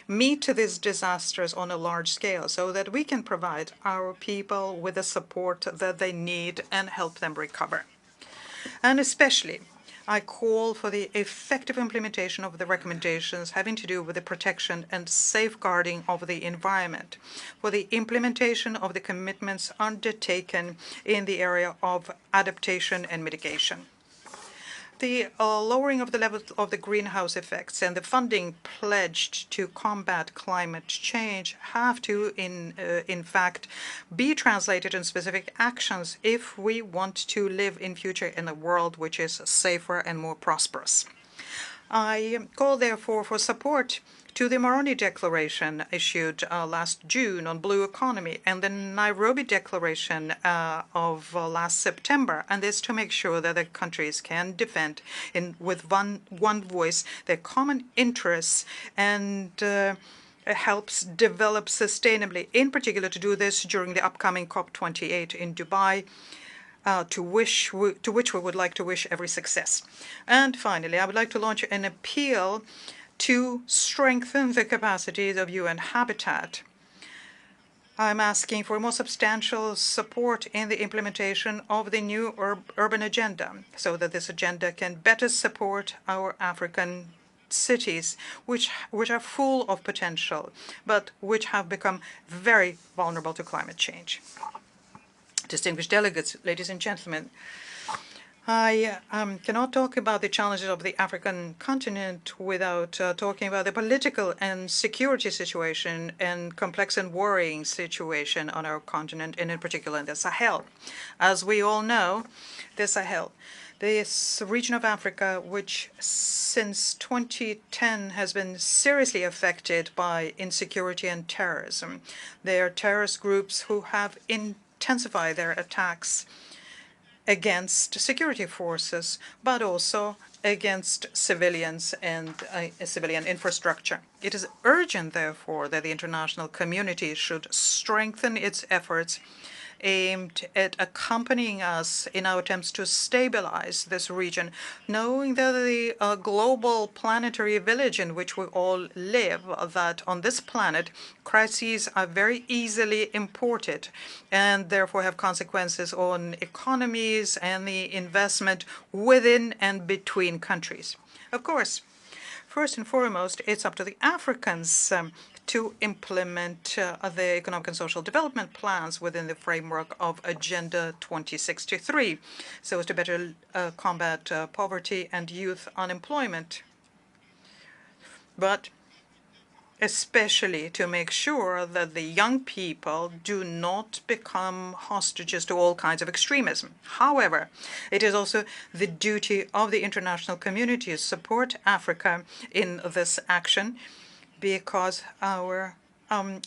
meet these disasters on a large scale so that we can provide our people with the support that they need and help them recover. And especially, I call for the effective implementation of the recommendations having to do with the protection and safeguarding of the environment, for the implementation of the commitments undertaken in the area of adaptation and mitigation. The lowering of the level of the greenhouse effects and the funding pledged to combat climate change have to, in fact, be translated in specific actions if we want to live in future in a world which is safer and more prosperous. I call, therefore, for support to the Moroni Declaration issued last June on blue economy and the Nairobi Declaration of last September, and this to make sure that the countries can defend with one voice their common interests and helps develop sustainably, in particular to do this during the upcoming COP28 in Dubai, to which we would like to wish every success. And finally, I would like to launch an appeal to strengthen the capacities of UN Habitat. I'm asking for more substantial support in the implementation of the new urban agenda so that this agenda can better support our African cities, which are full of potential, but which have become very vulnerable to climate change. Distinguished delegates, ladies and gentlemen, I cannot talk about the challenges of the African continent without talking about the political and security situation and complex and worrying situation on our continent, and in particular in the Sahel. As we all know, the Sahel, this region of Africa, which since 2010 has been seriously affected by insecurity and terrorism. There are terrorist groups who have intensified their attacks against security forces, but also against civilians and civilian infrastructure. It is urgent, therefore, that the international community should strengthen its efforts aimed at accompanying us in our attempts to stabilize this region, knowing that the global planetary village in which we all live, that on this planet, crises are very easily imported and therefore have consequences on economies and the investment within and between countries. Of course, first and foremost, it's up to the Africans to implement the economic and social development plans within the framework of Agenda 2063, so as to better combat poverty and youth unemployment, but especially to make sure that the young people do not become hostages to all kinds of extremism. However, it is also the duty of the international community to support Africa in this action, because our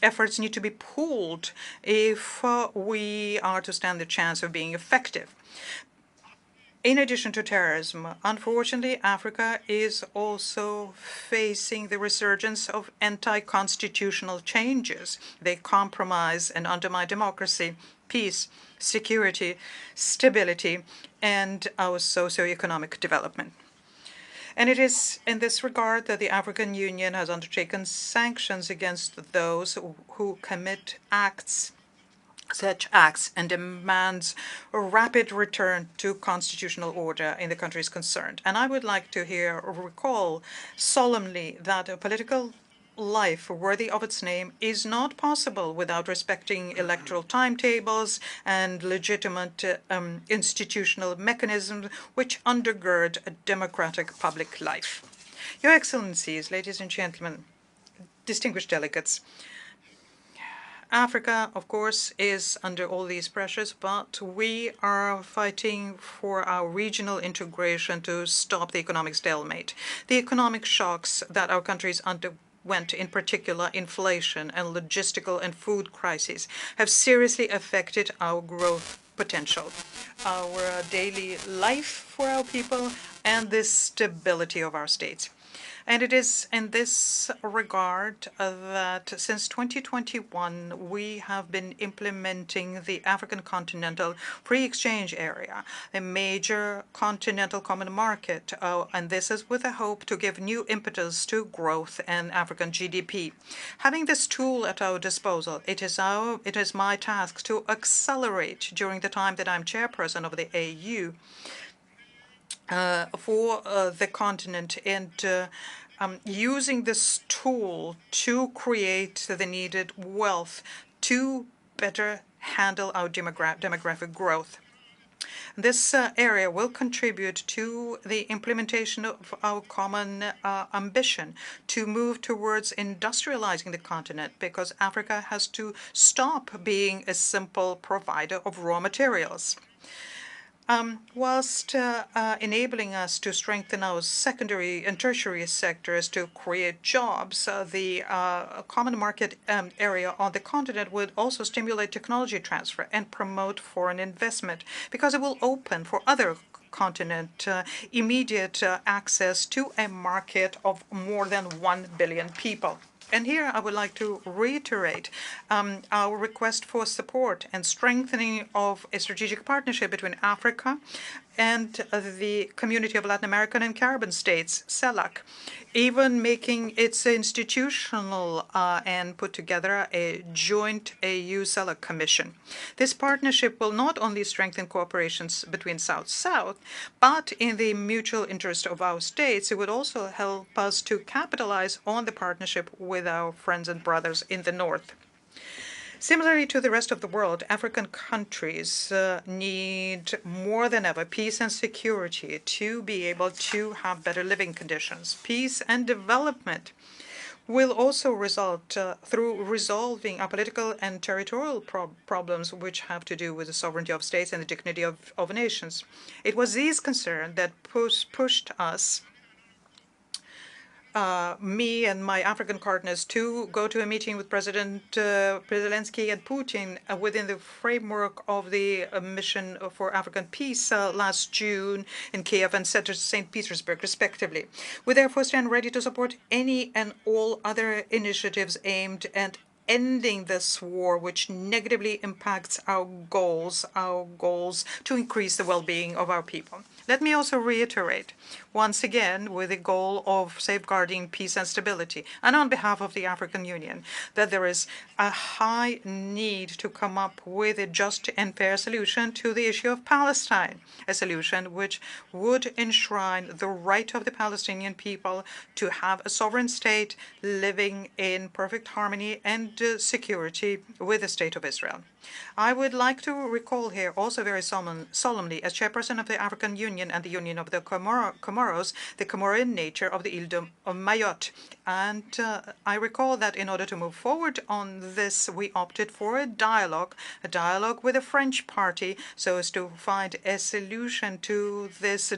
efforts need to be pooled if we are to stand the chance of being effective. In addition to terrorism, unfortunately, Africa is also facing the resurgence of anti-constitutional changes. They compromise and undermine democracy, peace, security, stability, and our socio-economic development. And it is in this regard that the African Union has undertaken sanctions against those who commit such acts and demands a rapid return to constitutional order in the countries concerned. And I would like to here recall solemnly that a political life worthy of its name is not possible without respecting electoral timetables and legitimate institutional mechanisms which undergird a democratic public life. Your Excellencies, ladies and gentlemen, distinguished delegates, Africa, of course, is under all these pressures, but we are fighting for our regional integration to stop the economic stalemate. The economic shocks that our countries underwent, in particular inflation and logistical and food crises, have seriously affected our growth potential, our daily life for our people, and the stability of our states. And it is in this regard that since 2021, we have been implementing the African Continental Free Exchange Area, a major continental common market, and this is with a hope to give new impetus to growth and African GDP. Having this tool at our disposal, it is my task to accelerate during the time that I'm chairperson of the AU for the continent and using this tool to create the needed wealth to better handle our demographic growth. This area will contribute to the implementation of our common ambition to move towards industrializing the continent, because Africa has to stop being a simple provider of raw materials. Whilst enabling us to strengthen our secondary and tertiary sectors to create jobs, the common market area on the continent would also stimulate technology transfer and promote foreign investment, because it will open for other continent immediate access to a market of more than 1 billion people. And here I would like to reiterate our request for support and strengthening of a strategic partnership between Africa and the Community of Latin American and Caribbean States, CELAC, even making its institutional and put together a joint AU-CELAC commission. This partnership will not only strengthen cooperations between South-South, but in the mutual interest of our states, it would also help us to capitalize on the partnership with our friends and brothers in the North. Similarly to the rest of the world, African countries need more than ever peace and security to be able to have better living conditions. Peace and development will also result through resolving our political and territorial problems which have to do with the sovereignty of states and the dignity of nations. It was these concerns that pushed us, me and my African partners, to go to a meeting with President Zelensky and Putin within the framework of the mission for African peace last June in Kiev and St. Petersburg, respectively. We therefore stand ready to support any and all other initiatives aimed at ending this war, which negatively impacts our goals to increase the well-being of our people. Let me also reiterate, once again, with the goal of safeguarding peace and stability, and on behalf of the African Union, that there is a high need to come up with a just and fair solution to the issue of Palestine, a solution which would enshrine the right of the Palestinian people to have a sovereign state living in perfect harmony and security with the State of Israel. I would like to recall here also very solemnly, as chairperson of the African Union and the Union of the Comoros, the Comorian nature of the Île of Mayotte, And I recall that in order to move forward on this, we opted for a dialogue with the French party so as to find a solution to this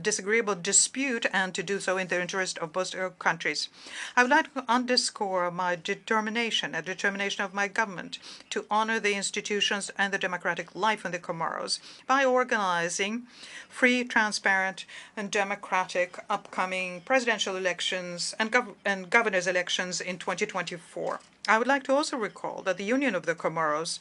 disagreeable dispute and to do so in the interest of both countries. I would like to underscore my determination, a determination of my government, to honor the institutions and the democratic life in the Comoros by organizing free, transparent, and democratic upcoming presidential elections and governor's elections in 2024. I would like to also recall that the Union of the Comoros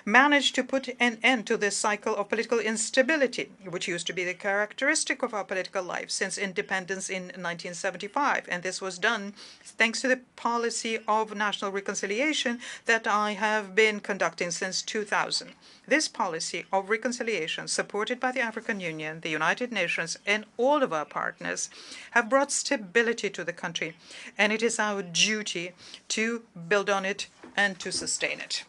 managed to put an end to this cycle of political instability, which used to be the characteristic of our political life since independence in 1975. And this was done thanks to the policy of national reconciliation that I have been conducting since 2000. This policy of reconciliation, supported by the African Union, the United Nations, and all of our partners, have brought stability to the country, and it is our duty to build on it and to sustain it.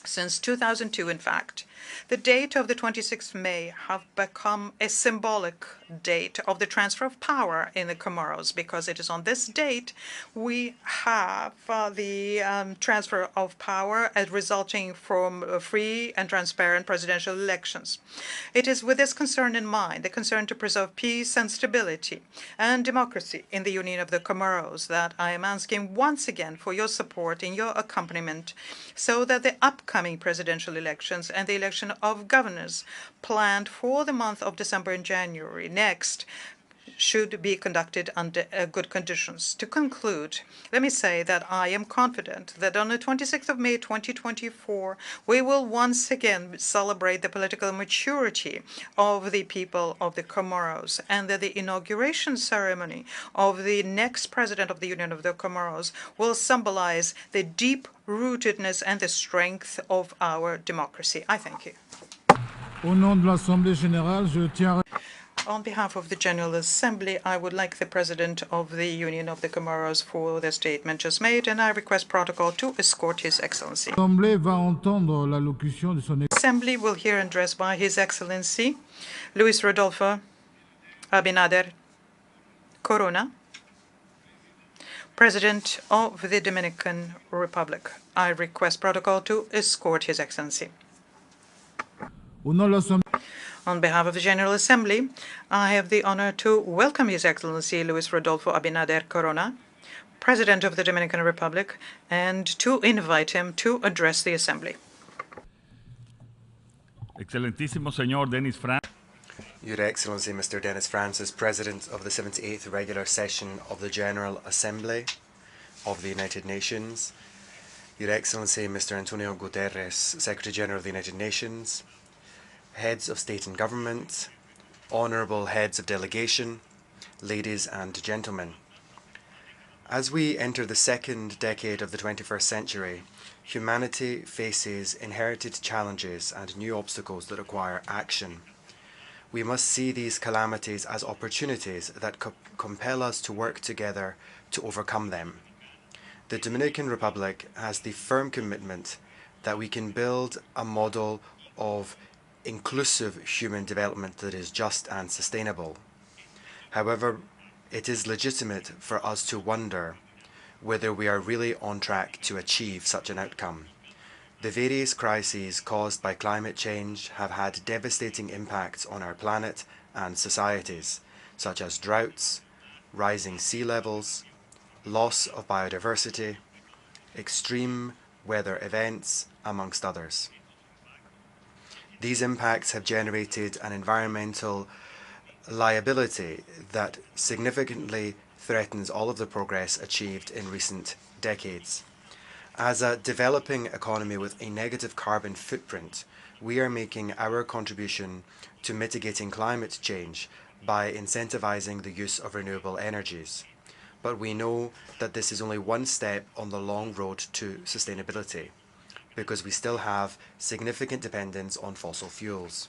Since 2002, in fact, the date of the 26th of May have become a symbolic date of the transfer of power in the Comoros, because it is on this date we have the transfer of power as resulting from free and transparent presidential elections. It is with this concern in mind, the concern to preserve peace and stability and democracy in the Union of the Comoros, that I am asking once again for your support and your accompaniment so that the upcoming presidential elections and the election of governors planned for the month of December and January next should be conducted under good conditions. To conclude, let me say that I am confident that on the 26th of May 2024, we will once again celebrate the political maturity of the people of the Comoros, and that the inauguration ceremony of the next president of the Union of the Comoros will symbolize the deep rootedness and the strength of our democracy. I thank you. Au nom de l'Assemblée générale, je tiens On behalf of the General Assembly, I would like the President of the Union of the Comoros for the statement just made, and I request protocol to escort His Excellency. l'Assemblée va entendre l'allocution de son Assembly will hear an address by His Excellency Luis Rodolfo Abinader Corona, President of the Dominican Republic. I request protocol to escort His Excellency. Au nom de l'Assemblée On behalf of the General Assembly, I have the honor to welcome His Excellency Luis Rodolfo Abinader Corona, President of the Dominican Republic, and to invite him to address the Assembly. Excelentísimo señor Denis Francis. Your Excellency, Mr. Denis Francis, President of the 78th Regular Session of the General Assembly of the United Nations. Your Excellency, Mr. Antonio Guterres, Secretary General of the United Nations. Heads of State and Government, Honourable Heads of Delegation, ladies and gentlemen. As we enter the second decade of the 21st century, humanity faces inherited challenges and new obstacles that require action. We must see these calamities as opportunities that compel us to work together to overcome them. The Dominican Republic has the firm commitment that we can build a model of inclusive human development that is just and sustainable. However, it is legitimate for us to wonder whether we are really on track to achieve such an outcome. The various crises caused by climate change have had devastating impacts on our planet and societies, such as droughts, rising sea levels, loss of biodiversity, extreme weather events, amongst others. These impacts have generated an environmental liability that significantly threatens all of the progress achieved in recent decades. As a developing economy with a negative carbon footprint, we are making our contribution to mitigating climate change by incentivizing the use of renewable energies. But we know that this is only one step on the long road to sustainability, because we still have significant dependence on fossil fuels.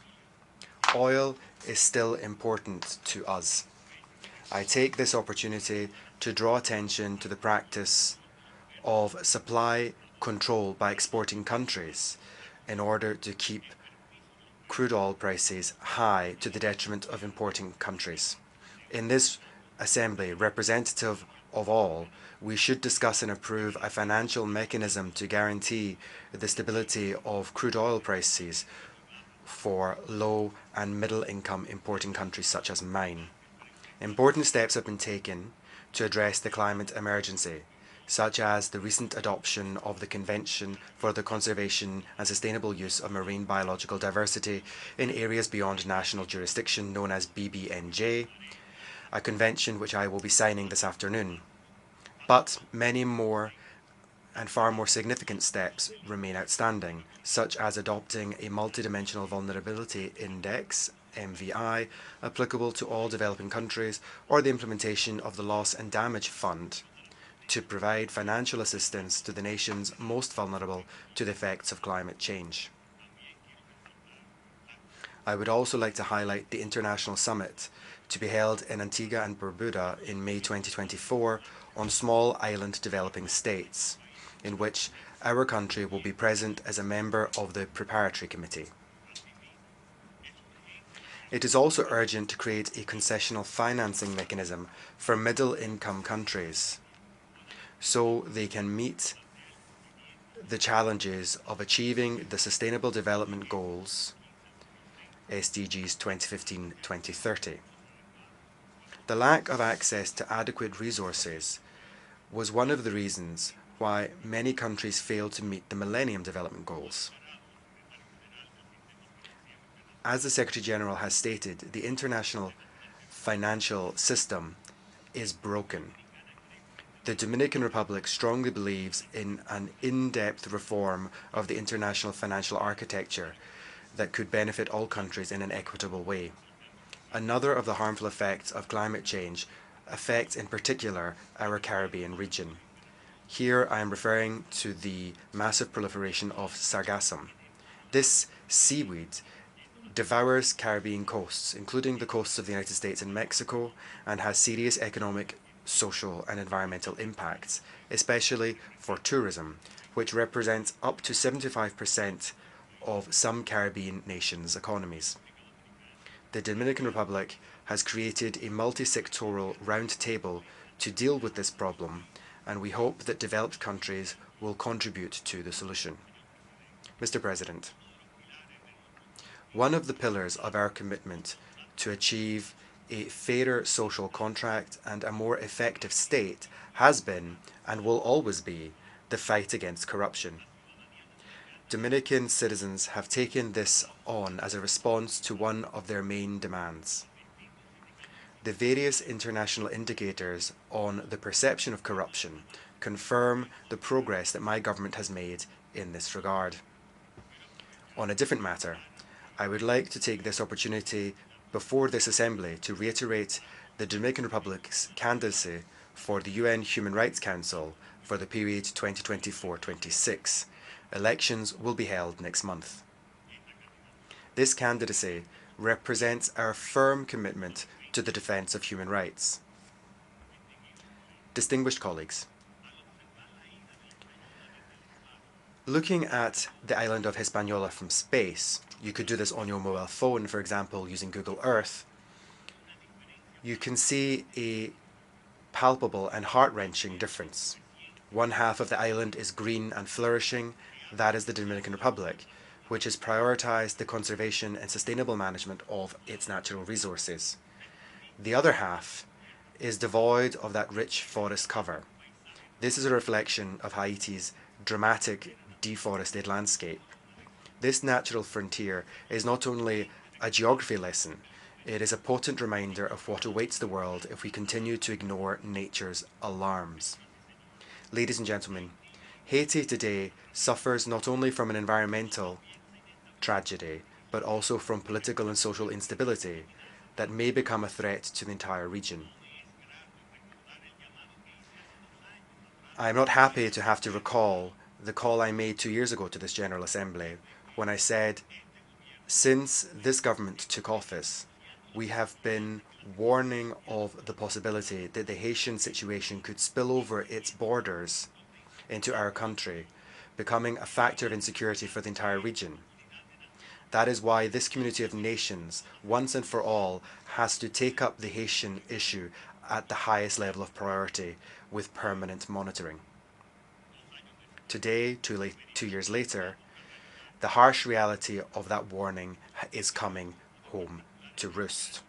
Oil is still important to us. I take this opportunity to draw attention to the practice of supply control by exporting countries in order to keep crude oil prices high to the detriment of importing countries. In this Assembly, representative of all, we should discuss and approve a financial mechanism to guarantee the stability of crude oil prices for low and middle income importing countries such as mine. Important steps have been taken to address the climate emergency, such as the recent adoption of the Convention for the Conservation and Sustainable Use of Marine Biological Diversity in Areas Beyond National Jurisdiction, known as BBNJ, a convention which I will be signing this afternoon. But many more and far more significant steps remain outstanding, such as adopting a multidimensional vulnerability index, MVI, applicable to all developing countries, or the implementation of the Loss and Damage Fund to provide financial assistance to the nations most vulnerable to the effects of climate change. I would also like to highlight the International Summit to be held in Antigua and Barbuda in May 2024 on small island developing states, in which our country will be present as a member of the Preparatory Committee. It is also urgent to create a concessional financing mechanism for middle-income countries so they can meet the challenges of achieving the Sustainable Development Goals, SDGs 2015-2030. The lack of access to adequate resources was one of the reasons why many countries failed to meet the Millennium Development Goals. As the Secretary General has stated, the international financial system is broken. The Dominican Republic strongly believes in an in-depth reform of the international financial architecture that could benefit all countries in an equitable way. Another of the harmful effects of climate change affects in particular our Caribbean region. Here I am referring to the massive proliferation of sargassum. This seaweed devours Caribbean coasts, including the coasts of the United States and Mexico, and has serious economic, social and environmental impacts, especially for tourism, which represents up to 75% of some Caribbean nations' economies. The Dominican Republic has created a multi-sectoral roundtable to deal with this problem, and we hope that developed countries will contribute to the solution. Mr. President, one of the pillars of our commitment to achieve a fairer social contract and a more effective state has been and will always be the fight against corruption. Dominican citizens have taken this on as a response to one of their main demands. The various international indicators on the perception of corruption confirm the progress that my government has made in this regard. On a different matter, I would like to take this opportunity before this Assembly to reiterate the Dominican Republic's candidacy for the UN Human Rights Council for the period 2024-26. Elections will be held next month. This candidacy represents our firm commitment to the defence of human rights. Distinguished colleagues, looking at the island of Hispaniola from space, you could do this on your mobile phone, for example, using Google Earth. You can see a palpable and heart-wrenching difference. One half of the island is green and flourishing. That is the Dominican Republic, which has prioritized the conservation and sustainable management of its natural resources. The other half is devoid of that rich forest cover. This is a reflection of Haiti's dramatic deforested landscape. This natural frontier is not only a geography lesson, it is a potent reminder of what awaits the world if we continue to ignore nature's alarms. Ladies and gentlemen, Haiti today suffers not only from an environmental tragedy, but also from political and social instability that may become a threat to the entire region. I am not happy to have to recall the call I made 2 years ago to this General Assembly when I said, since this government took office, we have been warning of the possibility that the Haitian situation could spill over its borders into our country, becoming a factor of insecurity for the entire region. That is why this community of nations, once and for all, has to take up the Haitian issue at the highest level of priority with permanent monitoring. Today, 2 years later, the harsh reality of that warning is coming home to roost.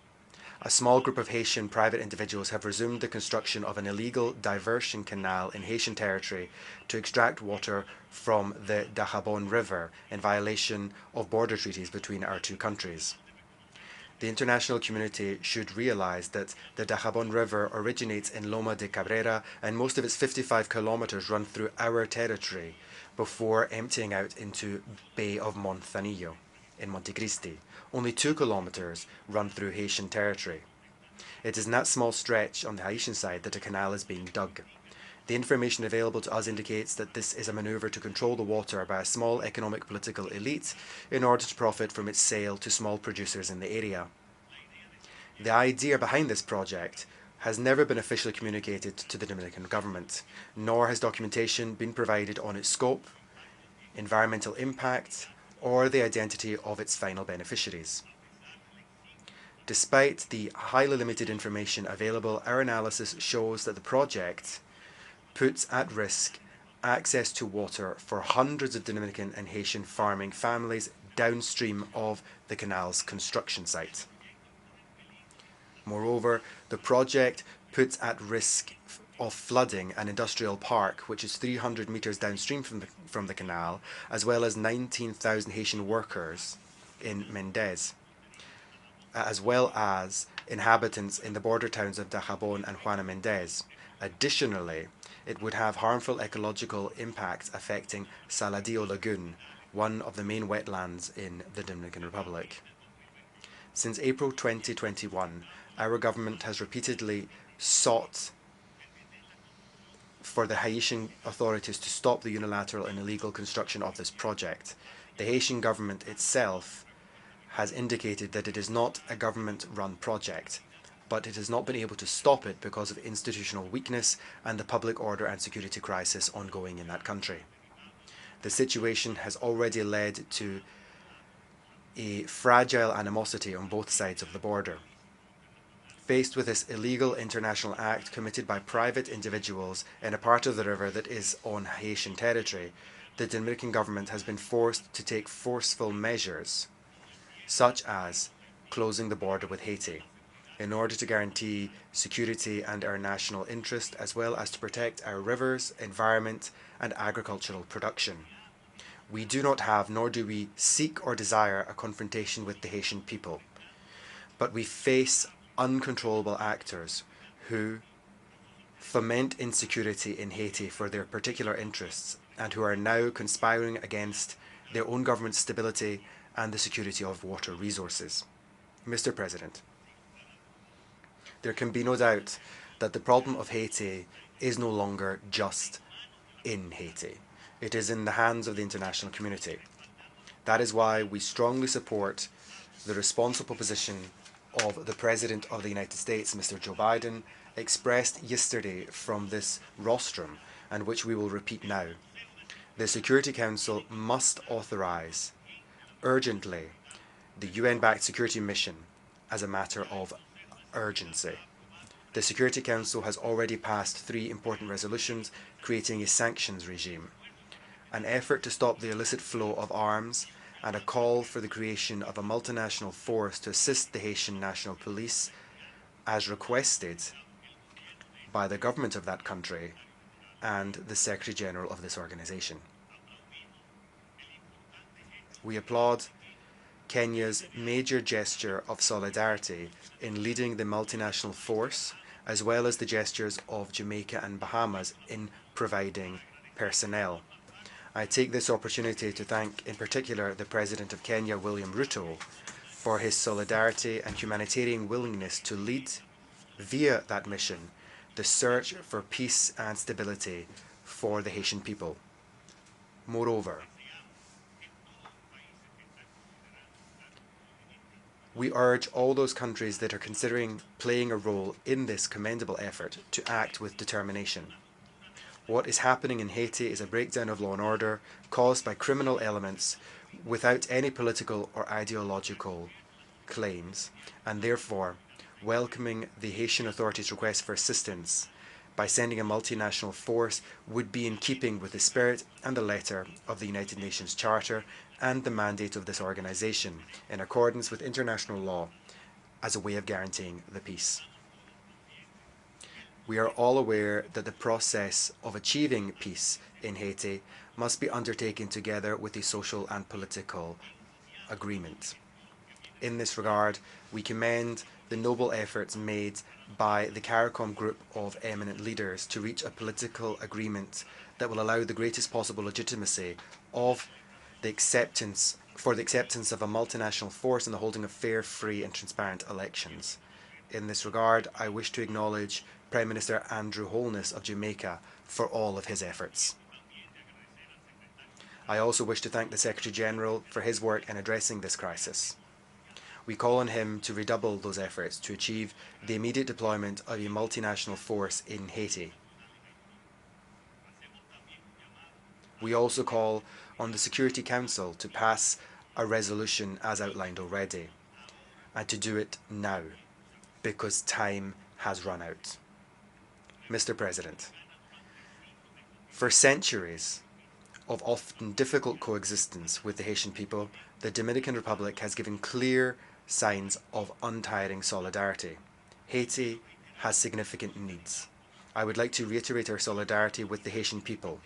A small group of Haitian private individuals have resumed the construction of an illegal diversion canal in Haitian territory to extract water from the Dajabon River in violation of border treaties between our two countries. The international community should realize that the Dajabon River originates in Loma de Cabrera and most of its 55 kilometers run through our territory before emptying out into Bay of Montanillo in Montecristi. Only 2 kilometers run through Haitian territory. It is in that small stretch on the Haitian side that a canal is being dug. The information available to us indicates that this is a maneuver to control the water by a small economic political elite in order to profit from its sale to small producers in the area. The idea behind this project has never been officially communicated to the Dominican government, nor has documentation been provided on its scope, environmental impact, or the identity of its final beneficiaries. Despite the highly limited information available, our analysis shows that the project puts at risk access to water for hundreds of Dominican and Haitian farming families downstream of the canal's construction site. Moreover, the project puts at risk of flooding an industrial park which is 300 meters downstream from the canal, as well as 19,000 Haitian workers in Mendez, as well as inhabitants in the border towns of Dajabon and Juana Mendez. Additionally, it would have harmful ecological impacts affecting Saladillo Lagoon, one of the main wetlands in the Dominican Republic. Since April 2021, our government has repeatedly sought for the Haitian authorities to stop the unilateral and illegal construction of this project. The Haitian government itself has indicated that it is not a government-run project, but it has not been able to stop it because of institutional weakness and the public order and security crisis ongoing in that country. The situation has already led to a fragile animosity on both sides of the border. Faced with this illegal international act committed by private individuals in a part of the river that is on Haitian territory, the Dominican government has been forced to take forceful measures, such as closing the border with Haiti, in order to guarantee security and our national interest, as well as to protect our rivers, environment, and agricultural production. We do not have, nor do we seek or desire, a confrontation with the Haitian people, but we face uncontrollable actors who foment insecurity in Haiti for their particular interests and who are now conspiring against their own government's stability and the security of water resources. Mr. President, there can be no doubt that the problem of Haiti is no longer just in Haiti. It is in the hands of the international community. That is why we strongly support the responsible position of the President of the United States, Mr. Joe Biden, expressed yesterday from this rostrum, and which we will repeat now. The Security Council must authorize urgently the UN-backed security mission as a matter of urgency. The Security Council has already passed 3 important resolutions creating a sanctions regime, an effort to stop the illicit flow of arms, and a call for the creation of a multinational force to assist the Haitian National Police as requested by the government of that country and the Secretary General of this organization. We applaud Kenya's major gesture of solidarity in leading the multinational force, as well as the gestures of Jamaica and Bahamas in providing personnel. I take this opportunity to thank in particular the President of Kenya, William Ruto, for his solidarity and humanitarian willingness to lead, via that mission, the search for peace and stability for the Haitian people. Moreover, we urge all those countries that are considering playing a role in this commendable effort to act with determination. What is happening in Haiti is a breakdown of law and order caused by criminal elements without any political or ideological claims, and therefore welcoming the Haitian authorities' request for assistance by sending a multinational force would be in keeping with the spirit and the letter of the United Nations Charter and the mandate of this organization, in accordance with international law, as a way of guaranteeing the peace. We are all aware that the process of achieving peace in Haiti must be undertaken together with a social and political agreement. In this regard, we commend the noble efforts made by the CARICOM group of eminent leaders to reach a political agreement that will allow the greatest possible legitimacy of the acceptance of a multinational force and the holding of fair, free and transparent elections. In this regard, I wish to acknowledge Prime Minister Andrew Holness of Jamaica for all of his efforts. I also wish to thank the Secretary General for his work in addressing this crisis. We call on him to redouble those efforts to achieve the immediate deployment of a multinational force in Haiti. We also call on the Security Council to pass a resolution as outlined already, and to do it now, because time has run out. Mr. President, for centuries of often difficult coexistence with the Haitian people, the Dominican Republic has given clear signs of untiring solidarity. Haiti has significant needs. I would like to reiterate our solidarity with the Haitian people,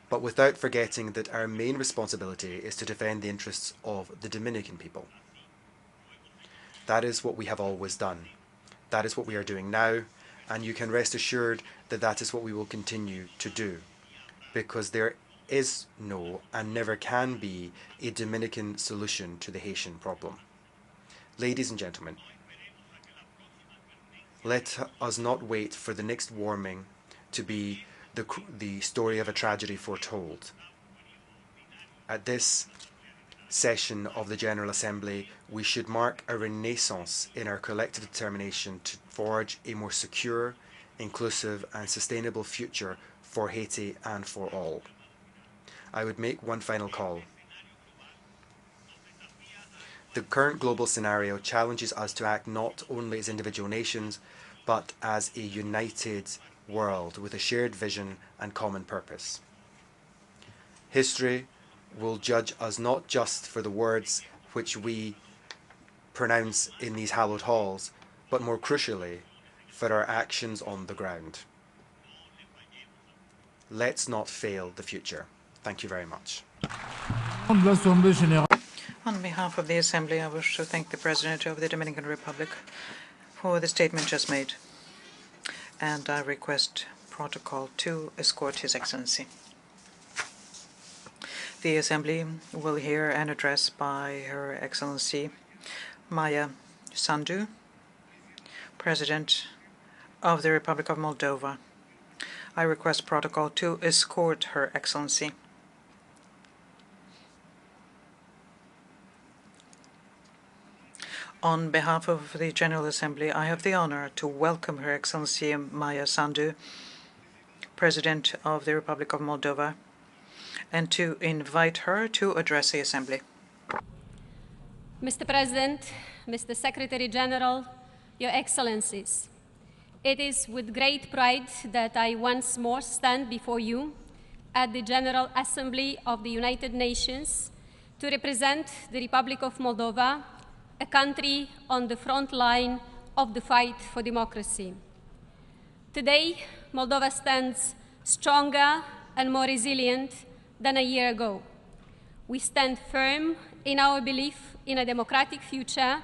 but without forgetting that our main responsibility is to defend the interests of the Dominican people. That is what we have always done. That is what we are doing now, and you can rest assured that that is what we will continue to do, because there is no and never can be a Dominican solution to the Haitian problem. Ladies and gentlemen, let us not wait for the next warming to be the story of a tragedy foretold. At this session of the General Assembly, we should mark a renaissance in our collective determination to forge a more secure, inclusive and sustainable future for Haiti and for all. I would make one final call. The current global scenario challenges us to act not only as individual nations, but as a united world with a shared vision and common purpose. History will judge us not just for the words which we pronounce in these hallowed halls, but more crucially, for our actions on the ground. Let's not fail the future. Thank you very much. On behalf of the Assembly, I wish to thank the President of the Dominican Republic for the statement just made, and I request Protocol to escort His Excellency. The Assembly will hear an address by Her Excellency Maya Sandu, President of the Republic of Moldova. I request Protocol to escort Her Excellency. On behalf of the General Assembly, I have the honor to welcome Her Excellency Maya Sandu, President of the Republic of Moldova, and to invite her to address the Assembly. Mr. President, Mr. Secretary General, Your Excellencies, it is with great pride that I once more stand before you at the General Assembly of the United Nations to represent the Republic of Moldova, a country on the front line of the fight for democracy. Today, Moldova stands stronger and more resilient than a year ago. We stand firm in our belief in a democratic future,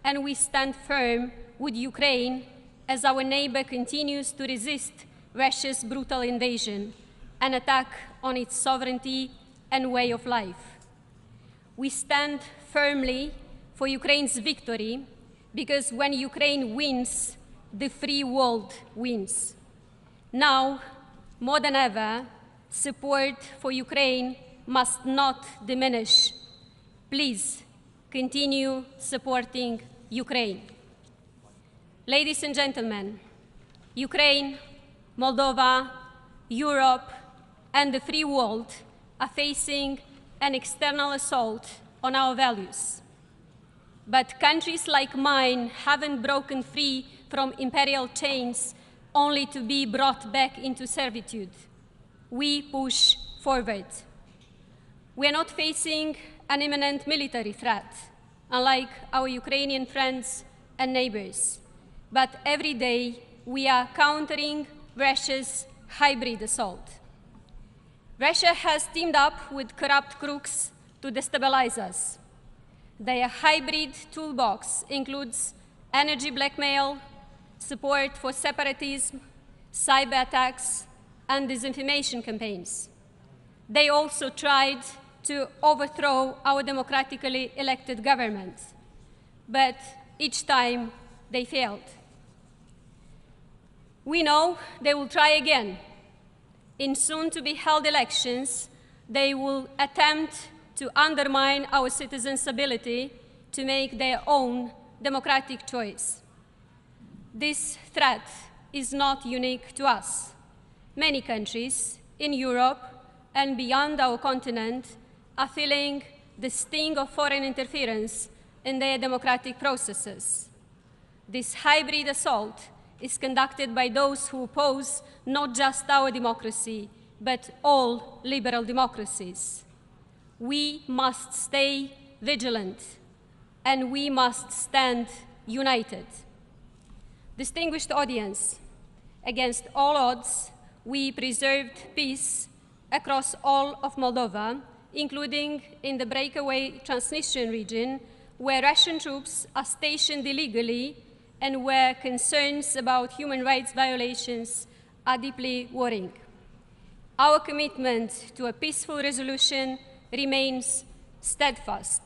and we stand firm with Ukraine as our neighbor continues to resist Russia's brutal invasion, an attack on its sovereignty and way of life. We stand firmly for Ukraine's victory, because when Ukraine wins, the free world wins. Now, more than ever, support for Ukraine must not diminish. Please continue supporting Ukraine. Ladies and gentlemen, Ukraine, Moldova, Europe, and the free world are facing an external assault on our values. But countries like mine haven't broken free from imperial chains only to be brought back into servitude. We push forward. We are not facing an imminent military threat, unlike our Ukrainian friends and neighbors. But every day, we are countering Russia's hybrid assault. Russia has teamed up with corrupt crooks to destabilize us. Their hybrid toolbox includes energy blackmail, support for separatism, cyber attacks, and disinformation campaigns. They also tried to overthrow our democratically elected government, but each time they failed. We know they will try again. In soon-to-be-held elections, they will attempt to undermine our citizens' ability to make their own democratic choice. This threat is not unique to us. Many countries in Europe and beyond our continent are feeling the sting of foreign interference in their democratic processes. This hybrid assault is conducted by those who oppose not just our democracy, but all liberal democracies. We must stay vigilant, and we must stand united. Distinguished audience, against all odds, we preserved peace across all of Moldova, including in the breakaway Transnistrian region, where Russian troops are stationed illegally and where concerns about human rights violations are deeply worrying. Our commitment to a peaceful resolution remains steadfast,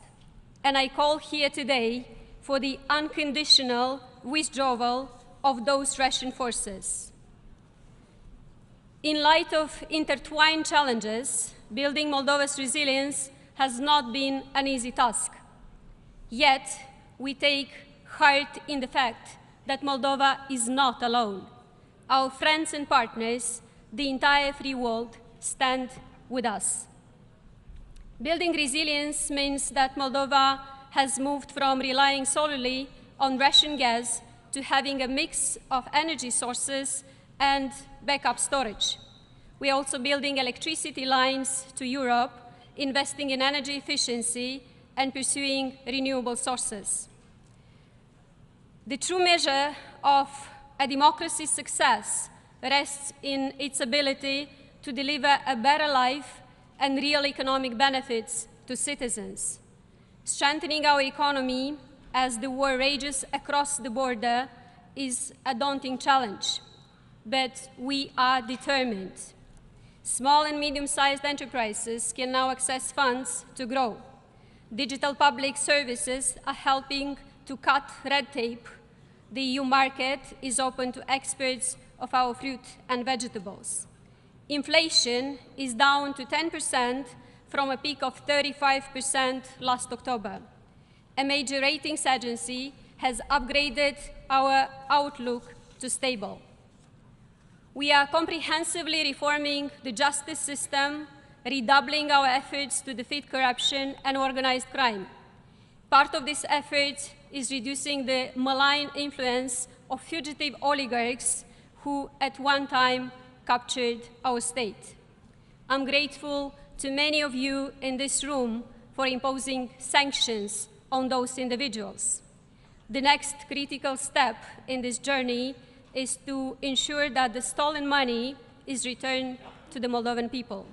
and I call here today for the unconditional withdrawal of those Russian forces. In light of intertwined challenges, building Moldova's resilience has not been an easy task. Yet, we take heart in the fact that Moldova is not alone. Our friends and partners, the entire free world, stand with us. Building resilience means that Moldova has moved from relying solely on Russian gas to having a mix of energy sources and backup storage. We are also building electricity lines to Europe, investing in energy efficiency, and pursuing renewable sources. The true measure of a democracy's success rests in its ability to deliver a better life and real economic benefits to citizens. Strengthening our economy as the war rages across the border is a daunting challenge, but we are determined. Small and medium-sized enterprises can now access funds to grow. Digital public services are helping to cut red tape. The EU market is open to exports of our fruit and vegetables. Inflation is down to 10% from a peak of 35% last October. A major ratings agency has upgraded our outlook to stable. We are comprehensively reforming the justice system, redoubling our efforts to defeat corruption and organized crime. Part of this effort is reducing the malign influence of fugitive oligarchs who at one time captured our state. I'm grateful to many of you in this room for imposing sanctions on those individuals. The next critical step in this journey is to ensure that the stolen money is returned to the Moldovan people.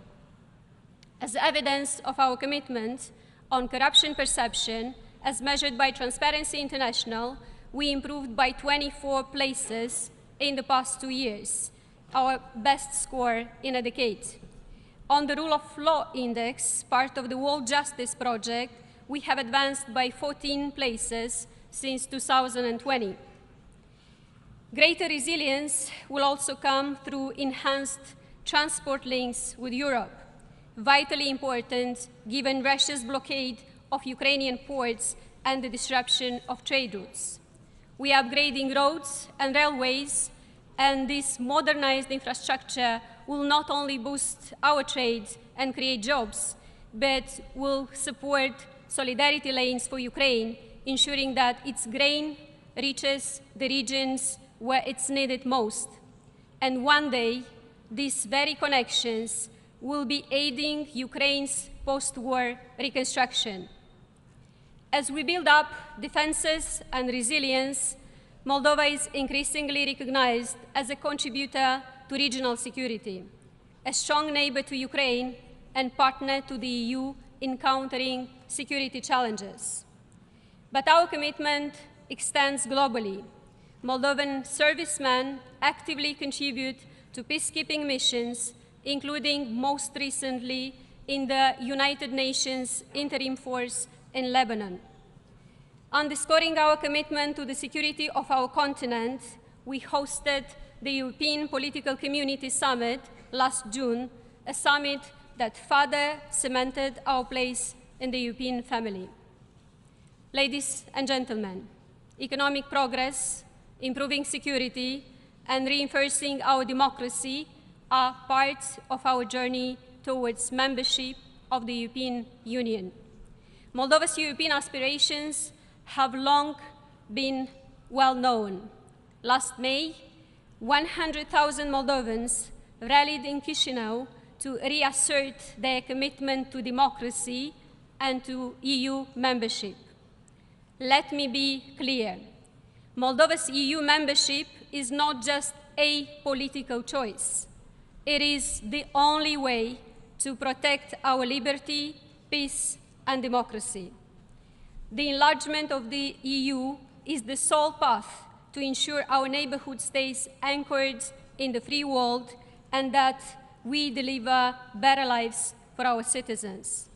As evidence of our commitment on corruption perception, as measured by Transparency International, we improved by 24 places in the past 2 years, our best score in a decade. On the Rule of Law Index, part of the World Justice Project, we have advanced by 14 places since 2020. Greater resilience will also come through enhanced transport links with Europe, vitally important given Russia's blockade of Ukrainian ports and the disruption of trade routes. We are upgrading roads and railways, and this modernized infrastructure will not only boost our trade and create jobs, but will support solidarity lanes for Ukraine, ensuring that its grain reaches the regions where it's needed most. And one day, these very connections will be aiding Ukraine's post-war reconstruction. As we build up defenses and resilience, Moldova is increasingly recognized as a contributor to regional security, a strong neighbor to Ukraine and partner to the EU in countering security challenges. But our commitment extends globally. Moldovan servicemen actively contribute to peacekeeping missions, including most recently in the United Nations Interim Force in Lebanon. Underscoring our commitment to the security of our continent, we hosted the European Political Community Summit last June, a summit that further cemented our place in the European family. Ladies and gentlemen, economic progress, improving security, and reinforcing our democracy are part of our journey towards membership of the European Union. Moldova's European aspirations have long been well known. Last May, 100,000 Moldovans rallied in Chisinau to reassert their commitment to democracy and to EU membership. Let me be clear. Moldova's EU membership is not just a political choice. It is the only way to protect our liberty, peace, and democracy. The enlargement of the EU is the sole path to ensure our neighborhood stays anchored in the free world and that we deliver better lives for our citizens.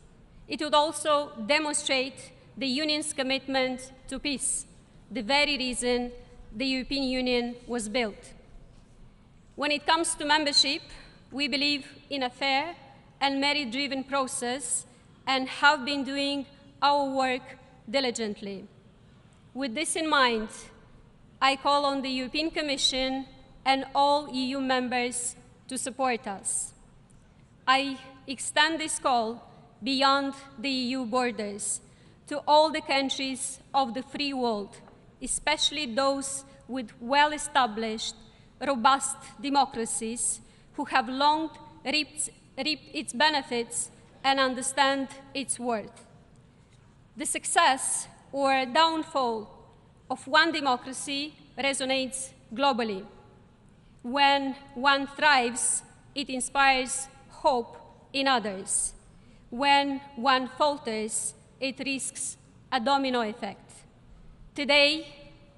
It would also demonstrate the Union's commitment to peace, the very reason the European Union was built. When it comes to membership, we believe in a fair and merit-driven process and have been doing our work diligently. With this in mind, I call on the European Commission and all EU members to support us. I extend this call beyond the EU borders to all the countries of the free world, especially those with well-established, robust democracies who have long reaped its benefits and understand its worth. The success or downfall of one democracy resonates globally. When one thrives, it inspires hope in others. When one falters, it risks a domino effect. Today,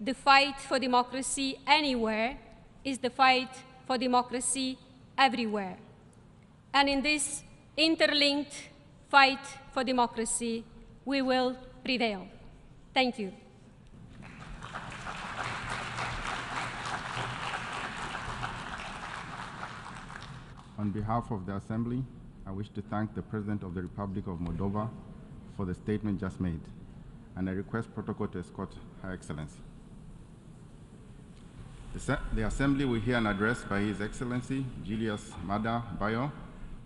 the fight for democracy anywhere is the fight for democracy everywhere. And in this interlinked fight for democracy, we will prevail. Thank you. On behalf of the Assembly, I wish to thank the President of the Republic of Moldova for the statement just made, and I request protocol to escort Her Excellency. The Assembly will hear an address by His Excellency Julius Maada Bio,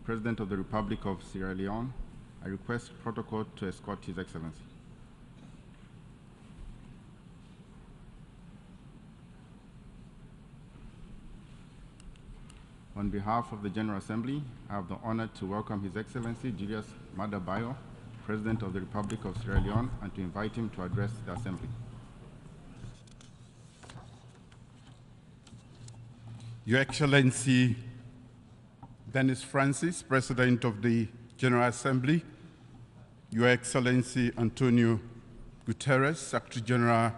President of the Republic of Sierra Leone. I request protocol to escort His Excellency. On behalf of the General Assembly, I have the honor to welcome His Excellency Julius Maada Bio, President of the Republic of Sierra Leone, and to invite him to address the Assembly. Your Excellency Denis Francis, President of the General Assembly, Your Excellency Antonio Guterres, Secretary General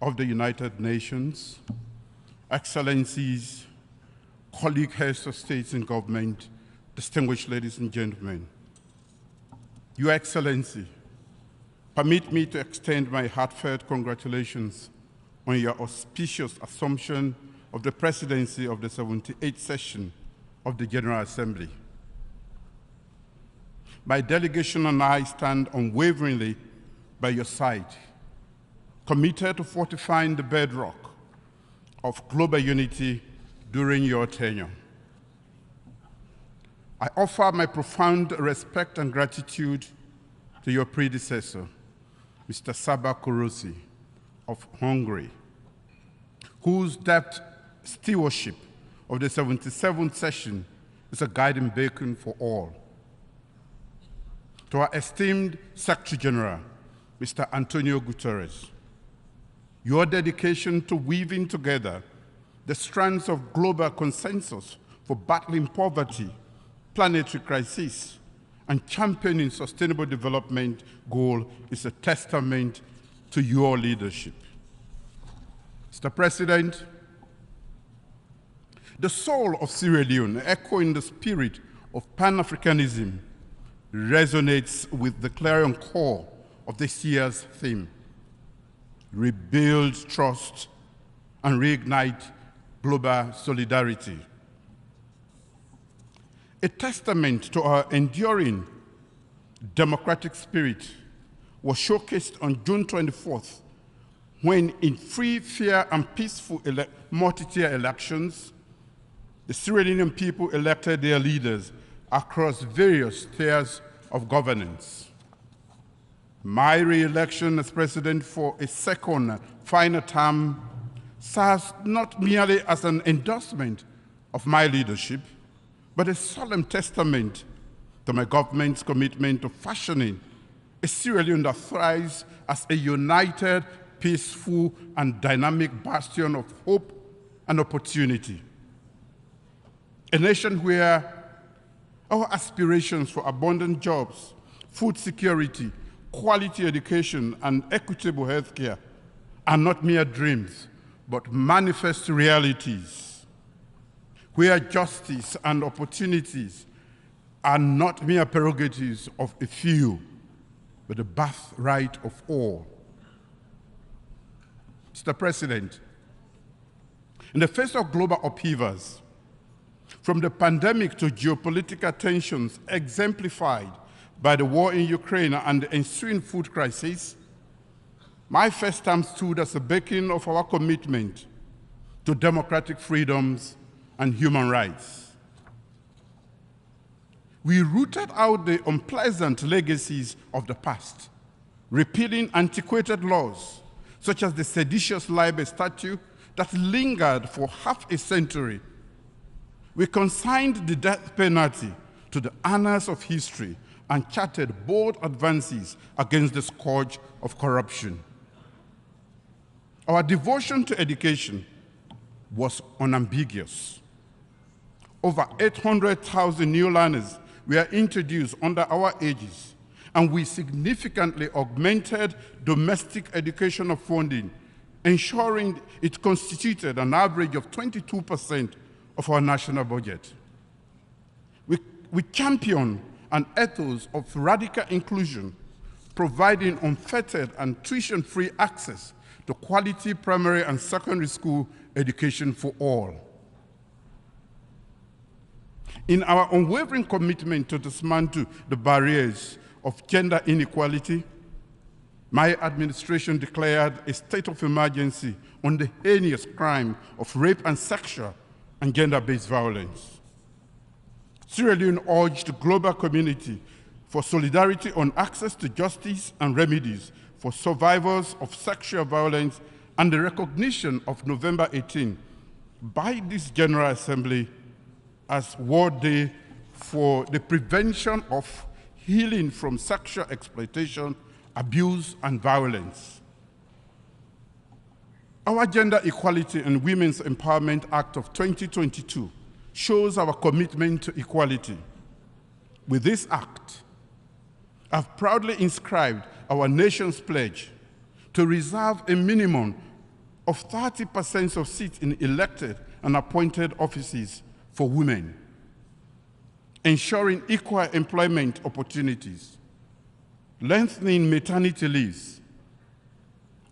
of the United Nations, Excellencies, colleague heads of states and government, distinguished ladies and gentlemen. Your Excellency, permit me to extend my heartfelt congratulations on your auspicious assumption of the presidency of the 78th session of the General Assembly. My delegation and I stand unwaveringly by your side, committed to fortifying the bedrock of global unity during your tenure. I offer my profound respect and gratitude to your predecessor Mr. Saba Kurusi of Hungary, whose deft stewardship of the 77th session is a guiding beacon for all. To our esteemed Secretary General, Mr. Antonio Guterres, your dedication to weaving together the strands of global consensus for battling poverty, planetary crisis, and championing sustainable development goal is a testament to your leadership. Mr. President, the soul of Sierra Leone, echoing the spirit of Pan-Africanism, resonates with the clarion call of this year's theme: rebuild trust and reignite global solidarity. A testament to our enduring democratic spirit was showcased on June 24th, when in free, fair, and peaceful multi-tier elections, the Sierra Leonean people elected their leaders across various tiers of governance. My re-election as president for a second final term serves not merely as an endorsement of my leadership, but a solemn testament to my government's commitment to fashioning a Sierra Leone that thrives as a united, peaceful, and dynamic bastion of hope and opportunity. A nation where our aspirations for abundant jobs, food security, quality education, and equitable healthcare are not mere dreams, but manifest realities, where justice and opportunities are not mere prerogatives of a few, but the birthright of all. Mr. President, in the face of global upheavals, from the pandemic to geopolitical tensions exemplified by the war in Ukraine and the ensuing food crisis, my first term stood as a beacon of our commitment to democratic freedoms and human rights. We rooted out the unpleasant legacies of the past, repealing antiquated laws such as the seditious libel statute that lingered for half a century. We consigned the death penalty to the annals of history and charted bold advances against the scourge of corruption. Our devotion to education was unambiguous. Over 800,000 new learners were introduced under our aegis, and we significantly augmented domestic educational funding, ensuring it constituted an average of 22% of our national budget. We championed an ethos of radical inclusion, providing unfettered and tuition-free access to quality primary and secondary school education for all. In our unwavering commitment to dismantle the barriers of gender inequality, my administration declared a state of emergency on the heinous crime of rape and sexual and gender-based violence. Sierra Leone urged the global community for solidarity on access to justice and remedies for survivors of sexual violence and the recognition of November 18 by this General Assembly as World Day for the prevention of healing from sexual exploitation, abuse, and violence. Our Gender Equality and Women's Empowerment Act of 2022 shows our commitment to equality. With this act, I've proudly inscribed our nation's pledge to reserve a minimum of 30% of seats in elected and appointed offices for women, ensuring equal employment opportunities, lengthening maternity leaves,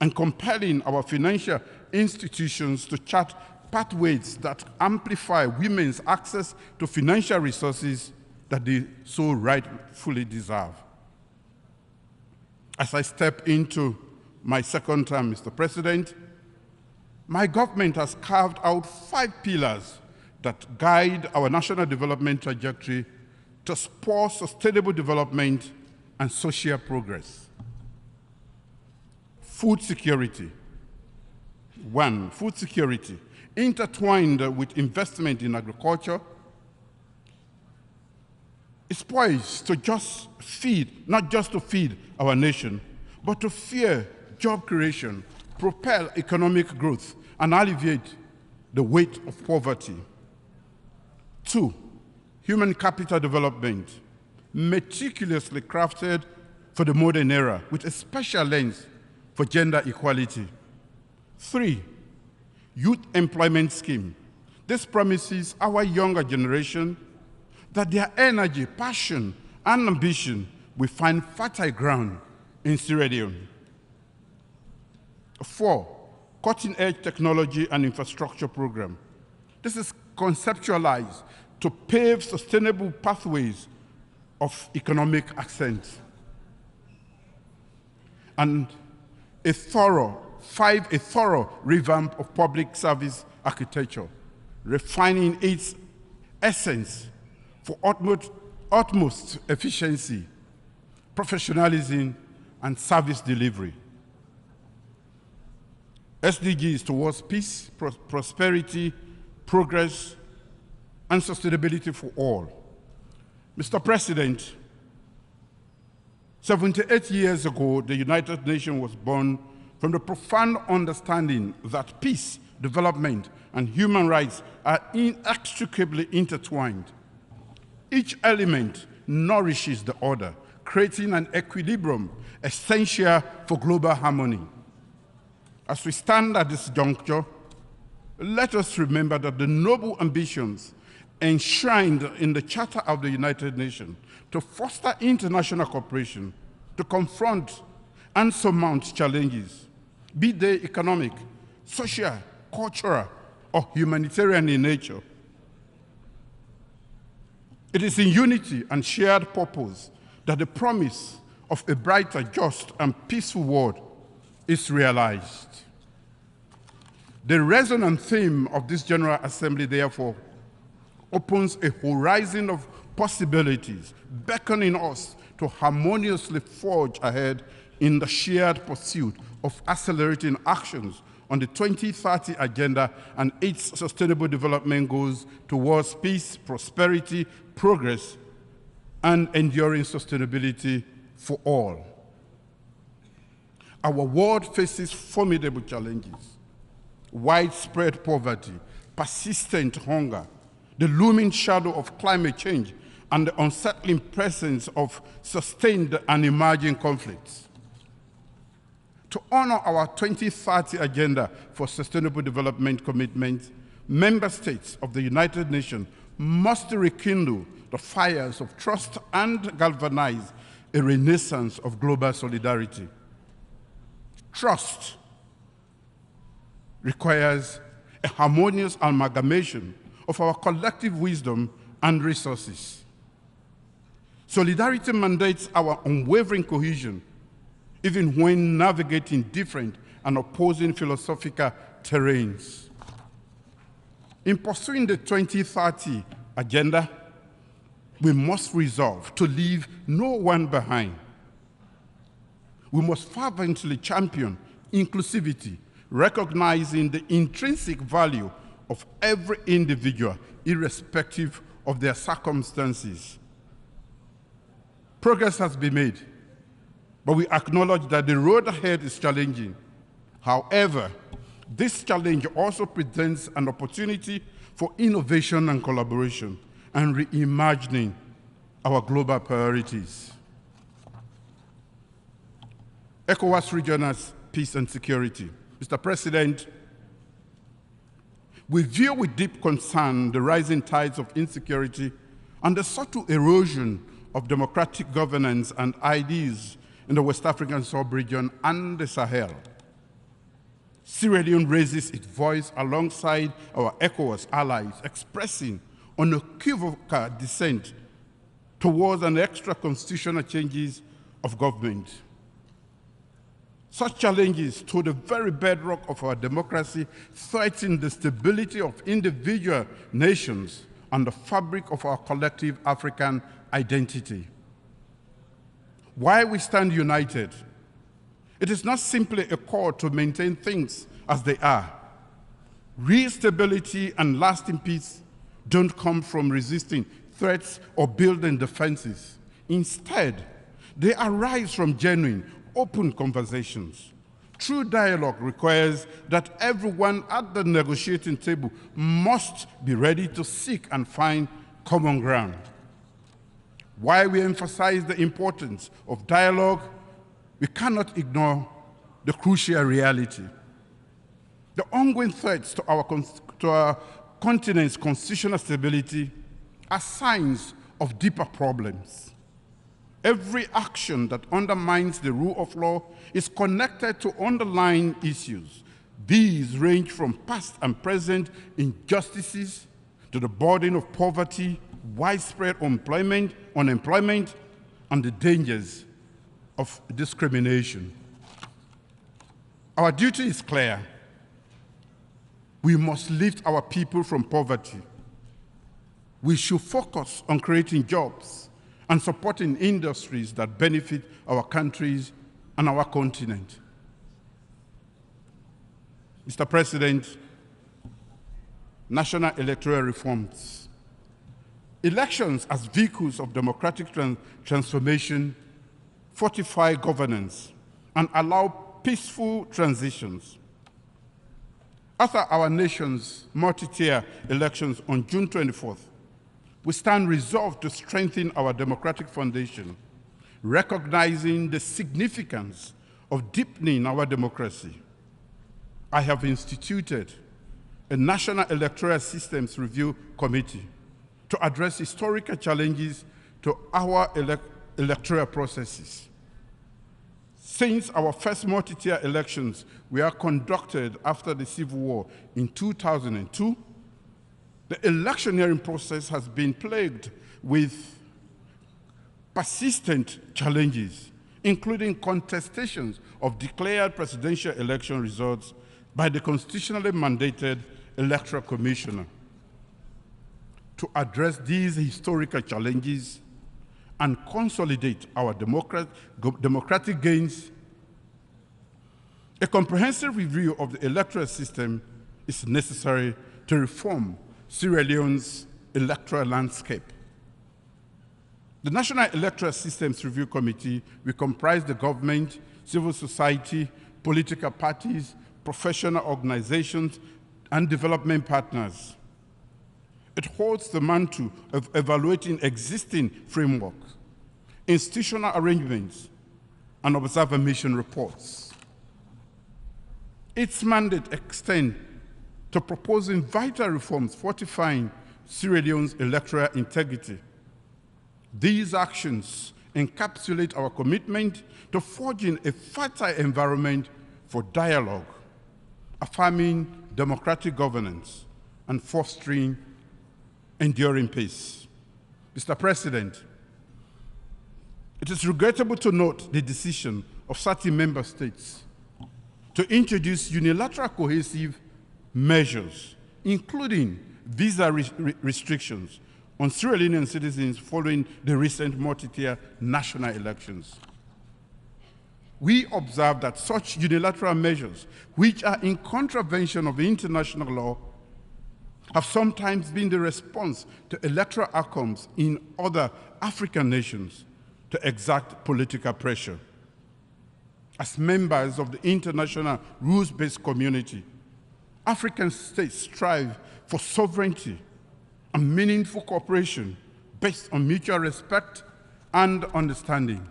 and compelling our financial institutions to chart pathways that amplify women's access to financial resources that they so rightfully deserve. As I step into my second term, Mr. President, my government has carved out 5 pillars that guide our national development trajectory to spur sustainable development and social progress. food security. One, food security, intertwined with investment in agriculture, is poised to just feed, not just to feed our nation, but to fuel job creation, propel economic growth, and alleviate the weight of poverty. Two, human capital development, meticulously crafted for the modern era with a special lens for gender equality. Three, youth employment scheme. This promises our younger generation that their energy, passion, and ambition will find fertile ground in Sierra Leone. Four, cutting-edge technology and infrastructure program. This is conceptualized to pave sustainable pathways of economic ascent. And a thorough revamp of public service architecture, refining its essence for utmost efficiency, professionalism, and service delivery. SDGs towards peace, prosperity, progress, and sustainability for all. Mr. President, 78 years ago, the United Nations was born from the profound understanding that peace, development, and human rights are inextricably intertwined. Each element nourishes the other, creating an equilibrium essential for global harmony. As we stand at this juncture, let us remember that the noble ambitions enshrined in the Charter of the United Nations to foster international cooperation, to confront and surmount challenges, be they economic, social, cultural, or humanitarian in nature. It is in unity and shared purpose that the promise of a brighter, just, and peaceful world is realized. The resonant theme of this General Assembly, therefore, opens a horizon of possibilities, beckoning us to harmoniously forge ahead in the shared pursuit of accelerating actions on the 2030 Agenda and its sustainable development goals towards peace, prosperity, progress, and enduring sustainability for all. Our world faces formidable challenges: widespread poverty, persistent hunger, the looming shadow of climate change, and the unsettling presence of sustained and emerging conflicts. To honor our 2030 Agenda for Sustainable Development commitments, member states of the United Nations must rekindle the fires of trust and galvanize a renaissance of global solidarity. Trust requires a harmonious amalgamation of our collective wisdom and resources. Solidarity mandates our unwavering cohesion, even when navigating different and opposing philosophical terrains. In pursuing the 2030 Agenda, we must resolve to leave no one behind. We must fervently champion inclusivity, recognizing the intrinsic value of every individual, irrespective of their circumstances. Progress has been made, but we acknowledge that the road ahead is challenging. However, this challenge also presents an opportunity for innovation and collaboration and reimagining our global priorities. ECOWAS regional peace and security. Mr. President, we view with deep concern the rising tides of insecurity and the subtle erosion of democratic governance and ideas in the West African sub-region and the Sahel. Sierra Leone raises its voice alongside our ECOWAS allies, expressing unequivocal dissent towards an extra-constitutional changes of government. Such challenges to the very bedrock of our democracy threaten the stability of individual nations and the fabric of our collective African identity. While we stand united, It is not simply a call to maintain things as they are. Real stability and lasting peace don't come from resisting threats or building defenses. Instead, they arise from genuine, open conversations. True dialogue requires that everyone at the negotiating table must be ready to seek and find common ground. While we emphasize the importance of dialogue, we cannot ignore the crucial reality. The ongoing threats to our continent's constitutional stability are signs of deeper problems. Every action that undermines the rule of law is connected to underlying issues. These range from past and present injustices to the burden of poverty, widespread unemployment, and the dangers of discrimination. Our duty is clear. We must lift our people from poverty. We should focus on creating jobs and supporting industries that benefit our countries and our continent. Mr. President, national electoral reforms. Elections as vehicles of democratic transformation fortify governance and allow peaceful transitions. After our nation's multi-tier elections on June 24th, we stand resolved to strengthen our democratic foundation, recognizing the significance of deepening our democracy. I have instituted a National Electoral Systems Review Committee to address historical challenges to our electoral processes. Since our first multi-tier elections were conducted after the Civil War in 2002, the electioneering process has been plagued with persistent challenges, including contestations of declared presidential election results by the constitutionally mandated Electoral Commissioner. To address these historical challenges and consolidate our democratic gains, a comprehensive review of the electoral system is necessary to reform Sierra Leone's electoral landscape. The National Electoral Systems Review Committee will comprise the government, civil society, political parties, professional organizations, and development partners. It holds the mantle of evaluating existing frameworks, institutional arrangements, and observer mission reports. Its mandate extends to proposing vital reforms fortifying Sierra Leone's electoral integrity. These actions encapsulate our commitment to forging a fertile environment for dialogue, affirming democratic governance, and fostering enduring peace. Mr. President, it is regrettable to note the decision of certain member states to introduce unilateral cohesive measures, including visa restrictions on Sierra Leonean citizens following the recent multi-tier national elections. We observe that such unilateral measures, which are in contravention of international law, have sometimes been the response to electoral outcomes in other African nations to exert political pressure. As members of the international rules-based community, African states strive for sovereignty and meaningful cooperation based on mutual respect and understanding.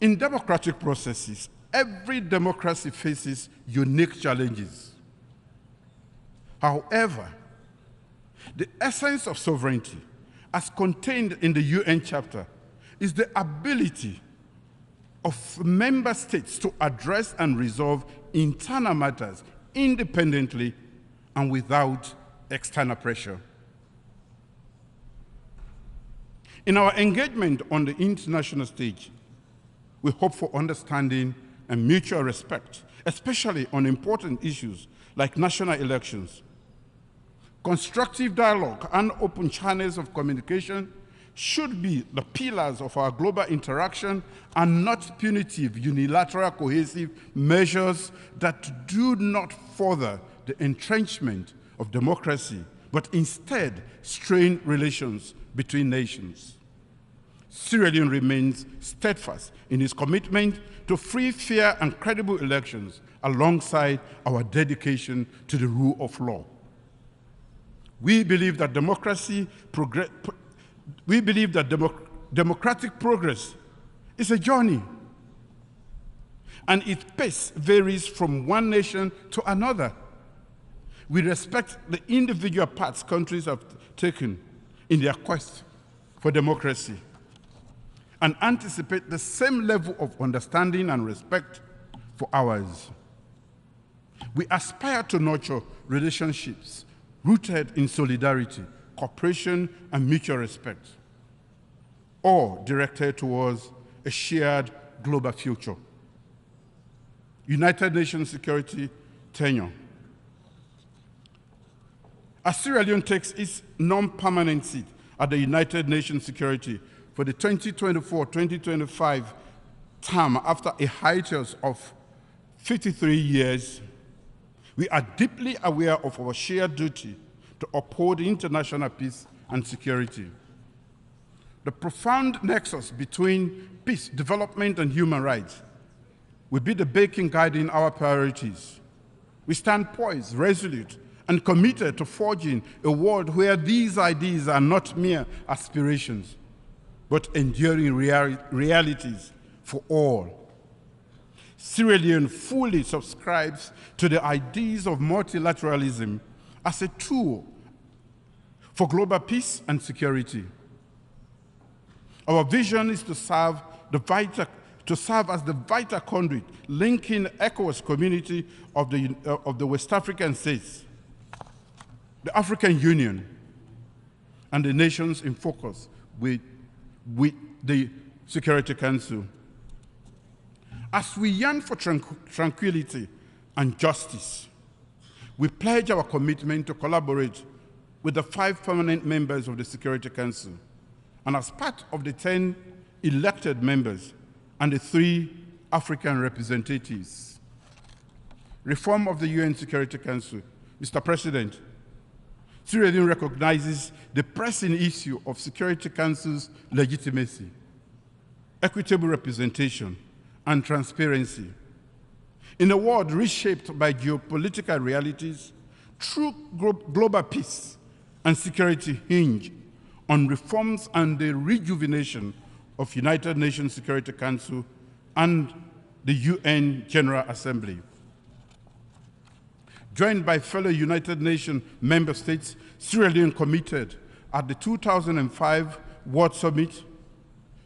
In democratic processes, every democracy faces unique challenges. However, the essence of sovereignty, as contained in the UN Charter, is the ability of member states to address and resolve internal matters independently and without external pressure. In our engagement on the international stage, we hope for understanding and mutual respect, especially on important issues like national elections. Constructive dialogue and open channels of communication should be the pillars of our global interaction and not punitive, unilateral, cohesive measures that do not further the entrenchment of democracy, but instead strain relations between nations. Sierra Leone remains steadfast in its commitment to free, fair, and credible elections alongside our dedication to the rule of law. We believe that democratic progress is a journey, and its pace varies from one nation to another. We respect the individual paths countries have taken in their quest for democracy and anticipate the same level of understanding and respect for ours. We aspire to nurture relationships rooted in solidarity, cooperation, and mutual respect, all directed towards a shared global future. United Nations security tenure. As Sierra Leone takes its non-permanent seat at the United Nations Security for the 2024-2025 term after a hiatus of 53 years, we are deeply aware of our shared duty to uphold international peace and security. The profound nexus between peace, development, and human rights will be the beacon guiding our priorities. We stand poised, resolute, and committed to forging a world where these ideas are not mere aspirations, but enduring realities for all. Sierra Leone fully subscribes to the ideas of multilateralism as a tool for global peace and security. Our vision is to serve as the vital conduit linking the ECOWAS community of the West African states, the African Union, and the nations in focus with the Security Council. As we yearn for tranquility and justice, we pledge our commitment to collaborate with the 5 permanent members of the Security Council, and as part of the 10 elected members and the 3 African representatives. Reform of the UN Security Council. Mr. President, Sierra Leone recognizes the pressing issue of Security Council's legitimacy, equitable representation, and transparency. In a world reshaped by geopolitical realities, true global peace and security hinge on reforms and the rejuvenation of United Nations Security Council and the UN General Assembly. Joined by fellow United Nations member states, Sierra Leone committed at the 2005 World Summit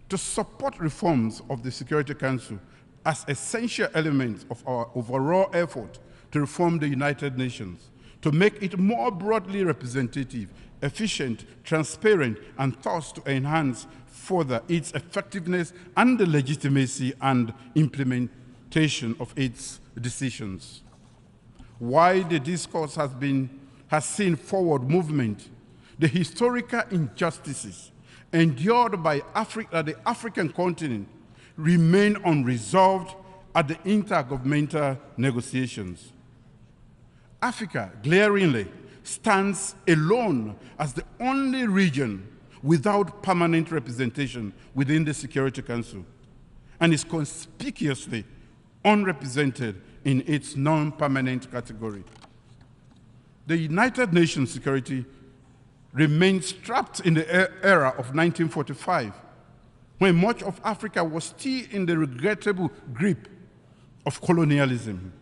to support reforms of the Security Council as essential elements of our overall effort to reform the United Nations, to make it more broadly representative, efficient, transparent, and thus to enhance further its effectiveness and the legitimacy and implementation of its decisions. While the discourse has seen forward movement, the historical injustices endured by the African continent remain unresolved at the intergovernmental negotiations. Africa, glaringly, stands alone as the only region without permanent representation within the Security Council, and is conspicuously unrepresented in its non-permanent category. The United Nations security remains trapped in the era of 1945, when much of Africa was still in the regrettable grip of colonialism.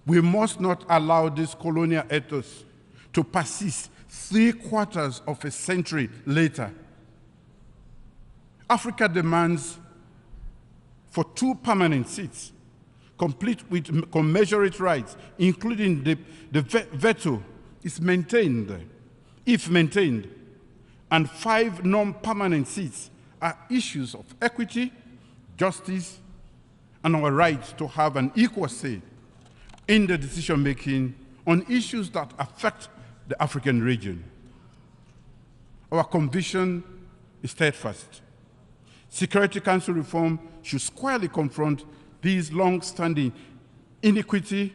We must not allow this colonial ethos to persist 3/4 of a century later. Africa demands for 2 permanent seats, complete with commensurate rights, including the veto, is maintained, if maintained, and 5 non-permanent seats are issues of equity, justice, and our right to have an equal say in the decision-making on issues that affect the African region. Our conviction is steadfast. Security Council reform should squarely confront these long-standing inequity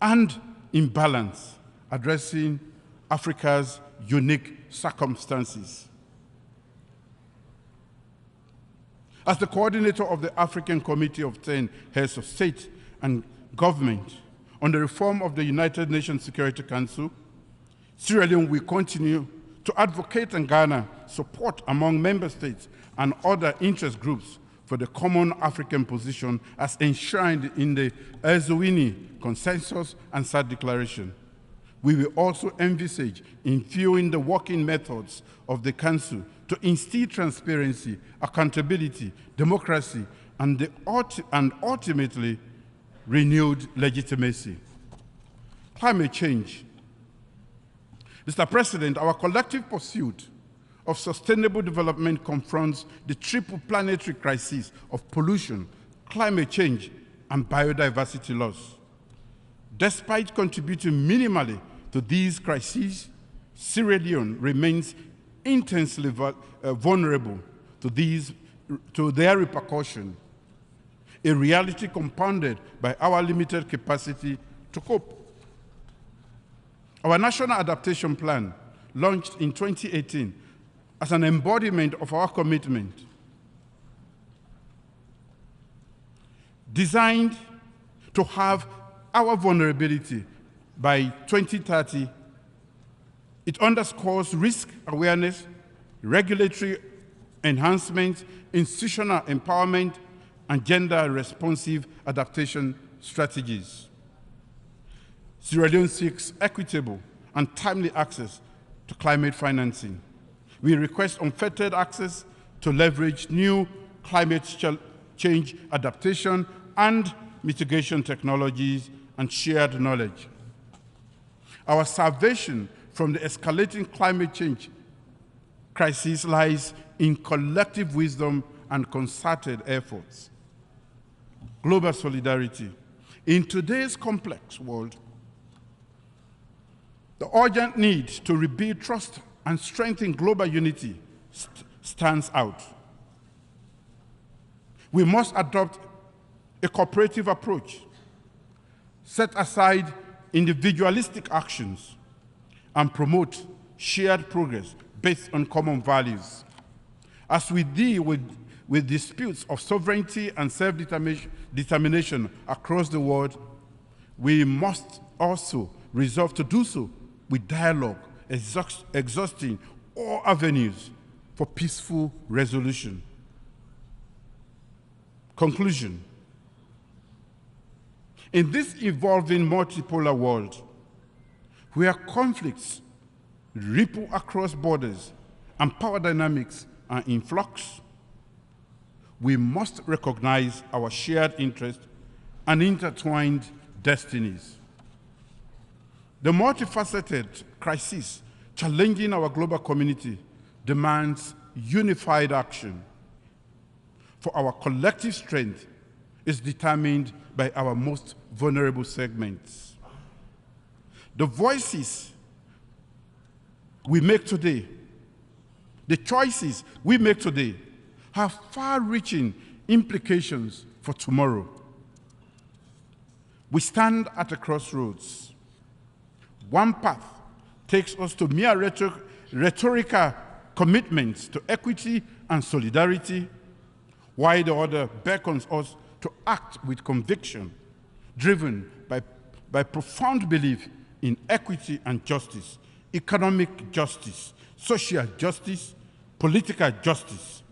and imbalance, addressing Africa's unique circumstances. As the coordinator of the African Committee of 10 Heads of State and Government on the reform of the United Nations Security Council, Sierra Leone will continue to advocate and garner support among member states and other interest groups for the common African position as enshrined in the Eswini Consensus and SADC Declaration. We will also envisage infusing the working methods of the Council to instill transparency, accountability, democracy, and ultimately renewed legitimacy. Climate change. Mr. President, our collective pursuit of sustainable development confronts the triple planetary crises of pollution, climate change, and biodiversity loss. Despite contributing minimally to these crises, Sierra Leone remains intensely vulnerable to their repercussion, a reality compounded by our limited capacity to cope. Our National Adaptation Plan, launched in 2018 as an embodiment of our commitment, designed to have our vulnerability by 2030, it underscores risk awareness, regulatory enhancement, institutional empowerment, and gender-responsive adaptation strategies. Sierra Leone seeks equitable and timely access to climate financing. We request unfettered access to leverage new climate change adaptation and mitigation technologies and shared knowledge. Our salvation from the escalating climate change crisis lies in collective wisdom and concerted efforts. Global solidarity. In today's complex world, the urgent need to rebuild trust and strengthen global unity stands out. We must adopt a cooperative approach, set aside individualistic actions, and promote shared progress based on common values. As we deal with disputes of sovereignty and self-determination across the world, we must also resolve to do so with dialogue, exhausting all avenues for peaceful resolution. Conclusion. In this evolving multipolar world, where conflicts ripple across borders and power dynamics are in flux, we must recognize our shared interests and intertwined destinies. The multifaceted crisis challenging our global community demands unified action. For our collective strength is determined by our most vulnerable segments. The voices we make today, the choices we make today, have far-reaching implications for tomorrow. We stand at a crossroads. One path takes us to mere rhetorical commitments to equity and solidarity, while the other beckons us to act with conviction, driven by profound belief in equity and justice, economic justice, social justice, political justice.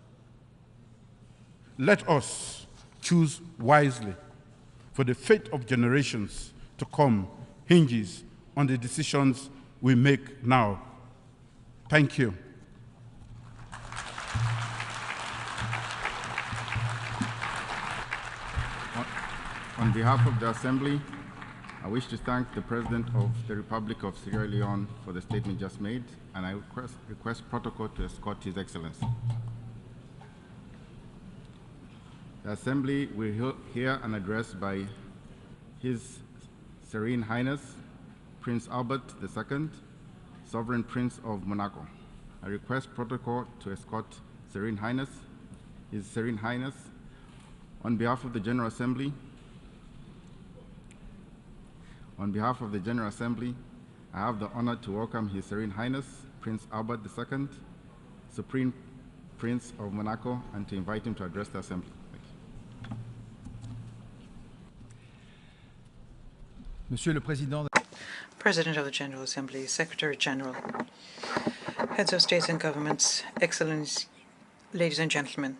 Let us choose wisely, for the fate of generations to come hinges on the decisions we make now. Thank you. On behalf of the Assembly, I wish to thank the President of the Republic of Sierra Leone for the statement just made, and I request protocol to escort His Excellency. The Assembly will hear an address by His Serene Highness, Prince Albert II, Sovereign Prince of Monaco. I I request protocol to escort His Serene Highness, on behalf of the General Assembly. On behalf of the General Assembly, I have the honor to welcome His Serene Highness, Prince Albert II, Supreme Prince of Monaco, and to invite him to address the Assembly. Monsieur le Président, President of the General Assembly, Secretary General, Heads of States and Governments, Excellencies, ladies and gentlemen.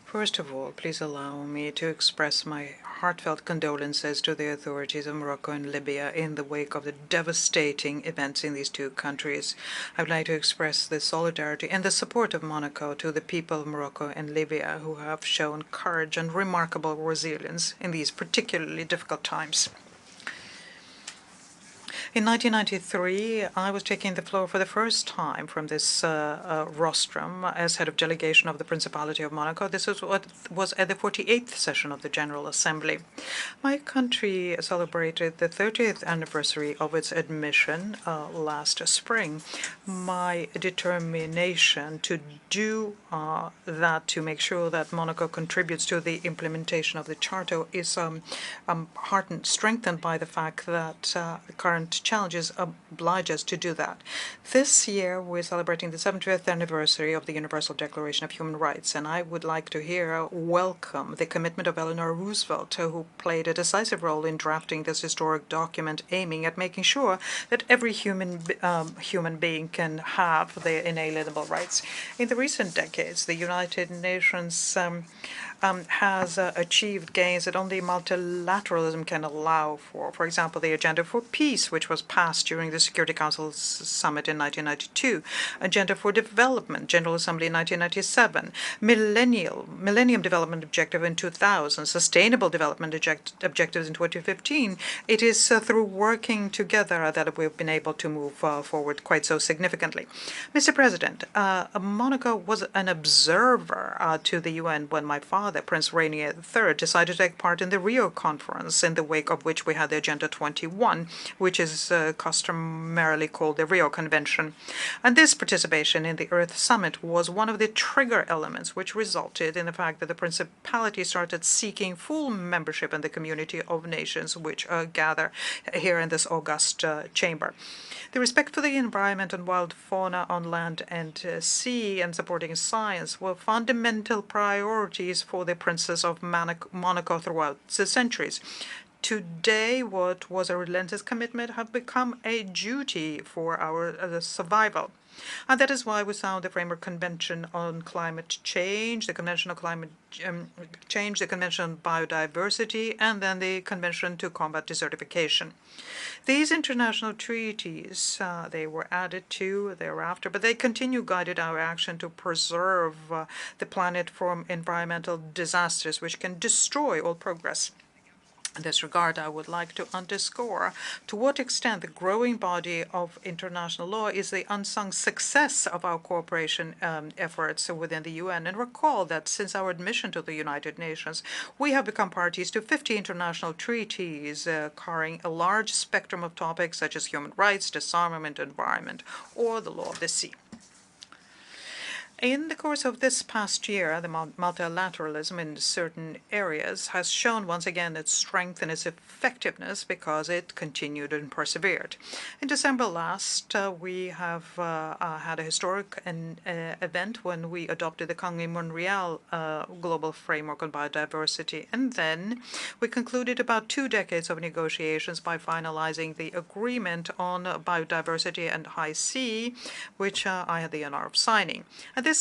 First of all, please allow me to express my heartfelt condolences to the authorities of Morocco and Libya in the wake of the devastating events in these two countries. I would like to express the solidarity and the support of Monaco to the people of Morocco and Libya who have shown courage and remarkable resilience in these particularly difficult times. In 1993, I was taking the floor for the first time from this rostrum as head of delegation of the Principality of Monaco. This was what was at the 48th session of the General Assembly. My country celebrated the 30th anniversary of its admission last spring. My determination to do that, to make sure that Monaco contributes to the implementation of the Charter, is heartened, strengthened by the fact that the current challenges oblige us to do that. This year, we're celebrating the 75th anniversary of the Universal Declaration of Human Rights, and I would like to welcome the commitment of Eleanor Roosevelt, who played a decisive role in drafting this historic document, aiming at making sure that every human being can have their inalienable rights. In the recent decades, the United Nations has achieved gains that only multilateralism can allow for. For example, the Agenda for Peace, which was passed during the Security Council Summit in 1992, Agenda for Development, General Assembly in 1997, Millennium Development Objective in 2000, Sustainable Development Objectives in 2015. It is through working together that we've been able to move forward quite so significantly. Mr. President, Monaco was an observer to the UN when my father, Prince Rainier III, decided to take part in the Rio Conference, in the wake of which we had the Agenda 21, which is customarily called the Rio Convention. And this participation in the Earth Summit was one of the trigger elements which resulted in the fact that the Principality started seeking full membership in the community of nations which gather here in this august chamber. The respect for the environment and wild fauna on land and sea and supporting science were fundamental priorities for the Princes of Monaco throughout the centuries. Today, what was a relentless commitment have become a duty for our survival. And that is why we signed the Framework Convention on Climate Change, the Convention on Climate Change, the Convention on Biodiversity, and then the Convention to Combat Desertification. These international treaties, they were added to thereafter, but they continue guided our action to preserve the planet from environmental disasters which can destroy all progress. In this regard, I would like to underscore to what extent the growing body of international law is the unsung success of our cooperation efforts within the UN, and recall that since our admission to the United Nations, we have become parties to 50 international treaties covering a large spectrum of topics such as human rights, disarmament, environment, or the law of the sea. In the course of this past year, the multilateralism in certain areas has shown once again its strength and its effectiveness because it continued and persevered. In December last, we have had a historic event when we adopted the Montreal Global Framework on Biodiversity, and then we concluded about 2 decades of negotiations by finalizing the agreement on biodiversity and high sea, which I had the honor of signing. And this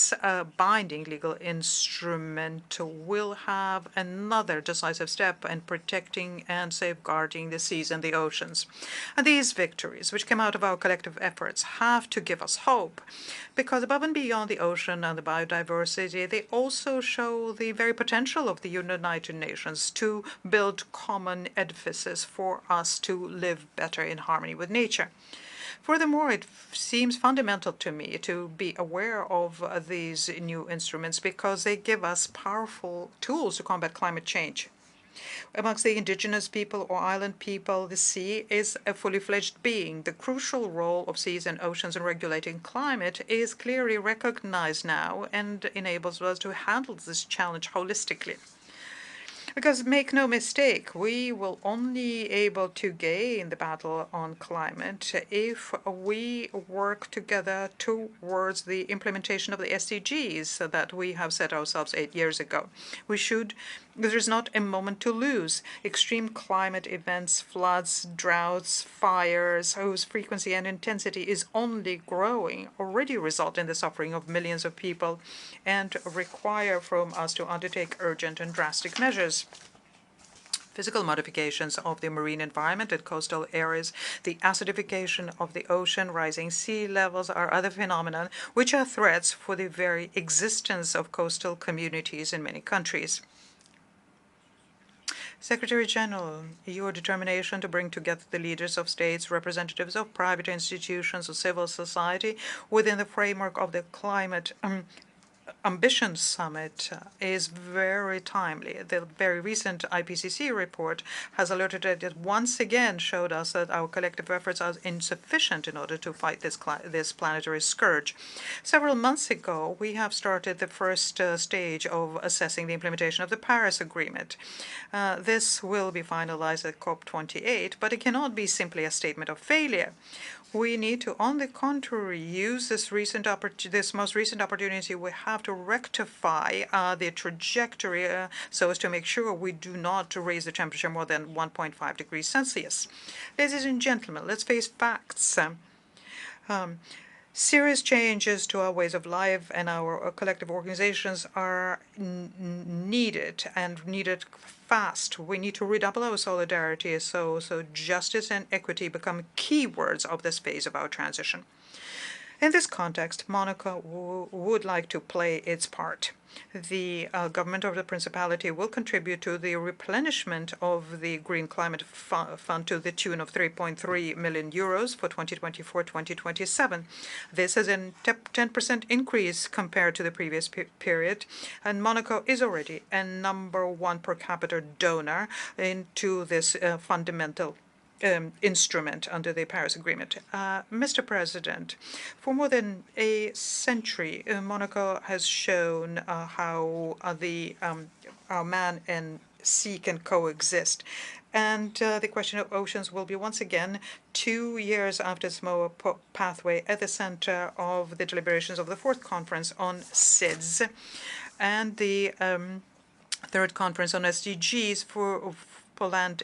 binding legal instrument will have another decisive step in protecting and safeguarding the seas and the oceans. And these victories, which came out of our collective efforts, have to give us hope, because above and beyond the ocean and the biodiversity, they also show the very potential of the United Nations to build common edifices for us to live better in harmony with nature. Furthermore, it seems fundamental to me to be aware of these new instruments because they give us powerful tools to combat climate change. Amongst the indigenous people or island people, the sea is a fully fledged being. The crucial role of seas and oceans in regulating climate is clearly recognized now and enables us to handle this challenge holistically. Because make no mistake, we will only able to gain the battle on climate if we work together towards the implementation of the SDGs that we have set ourselves 8 years ago. There is not a moment to lose. Extreme climate events, floods, droughts, fires, whose frequency and intensity is only growing, already result in the suffering of millions of people and require from us to undertake urgent and drastic measures. Physical modifications of the marine environment and coastal areas, the acidification of the ocean, rising sea levels are other phenomena which are threats for the very existence of coastal communities in many countries. Secretary General, your determination to bring together the leaders of states, representatives of private institutions of civil society within the framework of the Climate Ambition Summit is very timely. The very recent IPCC report has alerted that it once again showed us that our collective efforts are insufficient in order to fight this planetary scourge. Several months ago, we have started the first stage of assessing the implementation of the Paris Agreement. This will be finalized at COP28, but it cannot be simply a statement of failure. We need to, on the contrary, use this most recent opportunity we have to rectify the trajectory so as to make sure we do not raise the temperature more than 1.5 degrees Celsius. Ladies and gentlemen, let's face facts. Serious changes to our ways of life and our collective organizations are needed and needed fast. We need to redouble our solidarity so justice and equity become keywords of this phase of our transition. In this context, Monaco would like to play its part. The government of the Principality will contribute to the replenishment of the Green Climate Fund to the tune of 3.3 million euros for 2024-2027. This is a 10% increase compared to the previous period, and Monaco is already a #1 per capita donor into this fundamental instrument under the Paris Agreement. Mr. President, for more than a century, Monaco has shown how our man and sea can coexist. And the question of oceans will be once again, 2 years after Samoa pathway, at the center of the deliberations of the 4th conference on SIDS and the 3rd conference on SDGs for Poland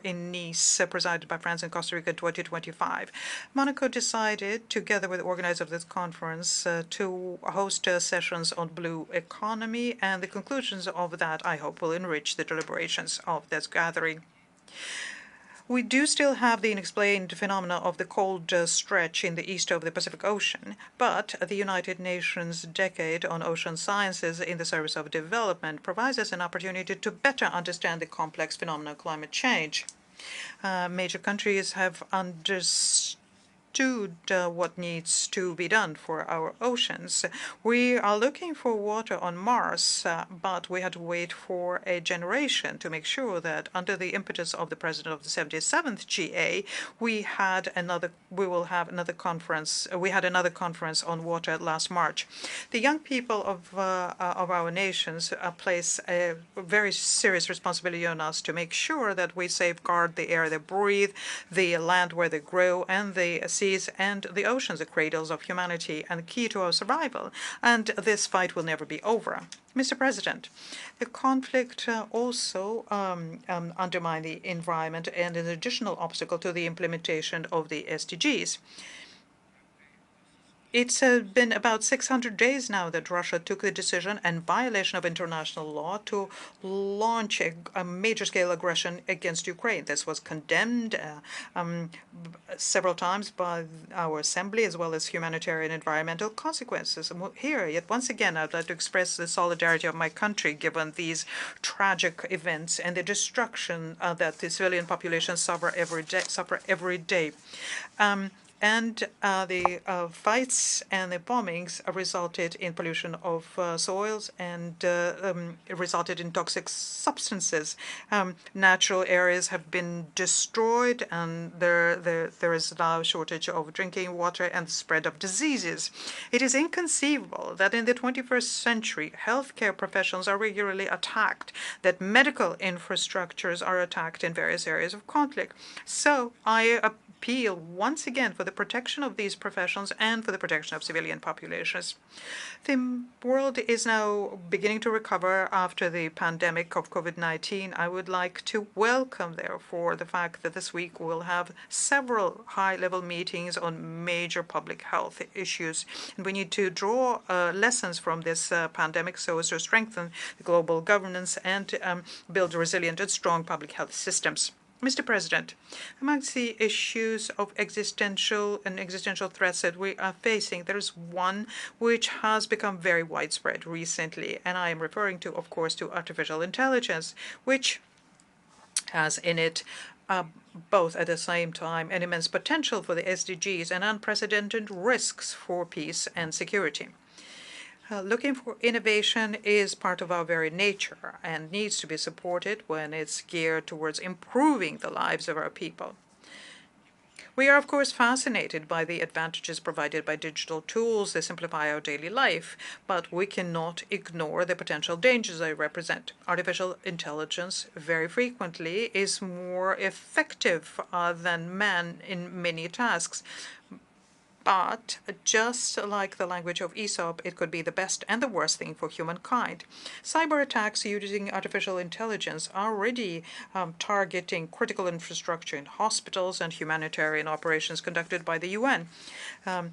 in Nice, presided by France and Costa Rica in 2025. Monaco decided, together with the organizers of this conference, to host sessions on blue economy, and the conclusions of that, I hope, will enrich the deliberations of this gathering. We do still have the unexplained phenomena of the cold stretch in the east of the Pacific Ocean, but the United Nations Decade on Ocean Sciences in the Service of Development provides us an opportunity to better understand the complex phenomena of climate change. Major countries have understood what needs to be done for our oceans. We are looking for water on Mars, but we had to wait for a generation to make sure that under the impetus of the president of the 77th GA, we had another conference on water last March. The young people of our nations place a very serious responsibility on us to make sure that we safeguard the air they breathe, the land where they grow, and the seas and the oceans, the cradles of humanity and key to our survival. And this fight will never be over. Mr. President, the conflict also undermined the environment and an additional obstacle to the implementation of the SDGs. It's been about 600 days now that Russia took the decision, in violation of international law, to launch a major-scale aggression against Ukraine. This was condemned several times by our Assembly, as well as humanitarian and environmental consequences. Yet once again, I'd like to express the solidarity of my country given these tragic events and the destruction that the civilian population suffer every day. And the fights and the bombings resulted in pollution of soils and it resulted in toxic substances. Natural areas have been destroyed, and there is now a shortage of drinking water and the spread of diseases. It is inconceivable that in the 21st century, healthcare professionals are regularly attacked, that medical infrastructures are attacked in various areas of conflict. So I appeal once again for the protection of these professions and for the protection of civilian populations. The world is now beginning to recover after the pandemic of COVID-19. I would like to welcome, therefore, the fact that this week we'll have several high-level meetings on major public health issues. And we need to draw lessons from this pandemic so as to strengthen the global governance and build resilient and strong public health systems. Mr. President, amongst the issues of existential threats that we are facing, there is one which has become very widespread recently, and I am referring to, of course, to artificial intelligence, which has in it both at the same time an immense potential for the SDGs and unprecedented risks for peace and security. Looking for innovation is part of our very nature and needs to be supported when it's geared towards improving the lives of our people. We are, of course, fascinated by the advantages provided by digital tools that simplify our daily life, but we cannot ignore the potential dangers they represent. Artificial intelligence very frequently is more effective than man in many tasks. But just like the language of Aesop, it could be the best and the worst thing for humankind. Cyber attacks using artificial intelligence are already targeting critical infrastructure in hospitals and humanitarian operations conducted by the UN.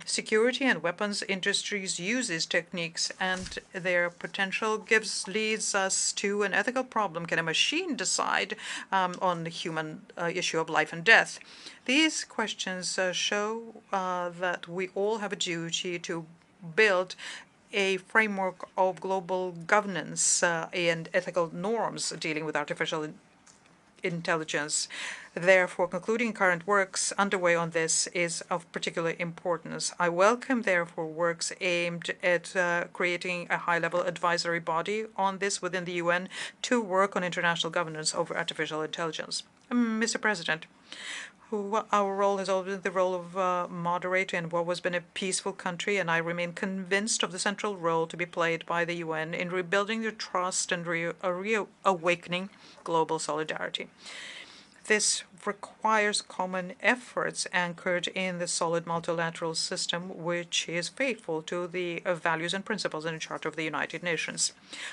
Security and weapons industries use these techniques, and their potential leads us to an ethical problem. Can a machine decide on the human issue of life and death? These questions show that we all have a duty to build a framework of global governance and ethical norms dealing with artificial intelligence. Therefore, concluding current works underway on this is of particular importance. I welcome, therefore, works aimed at creating a high-level advisory body on this within the UN to work on international governance over artificial intelligence. Mr. President, our role has always been the role of moderator in what has been a peaceful country, and I remain convinced of the central role to be played by the UN in rebuilding the trust and reawakening global solidarity. This requires common efforts anchored in the solid multilateral system, which is faithful to the values and principles in the Charter of the United Nations.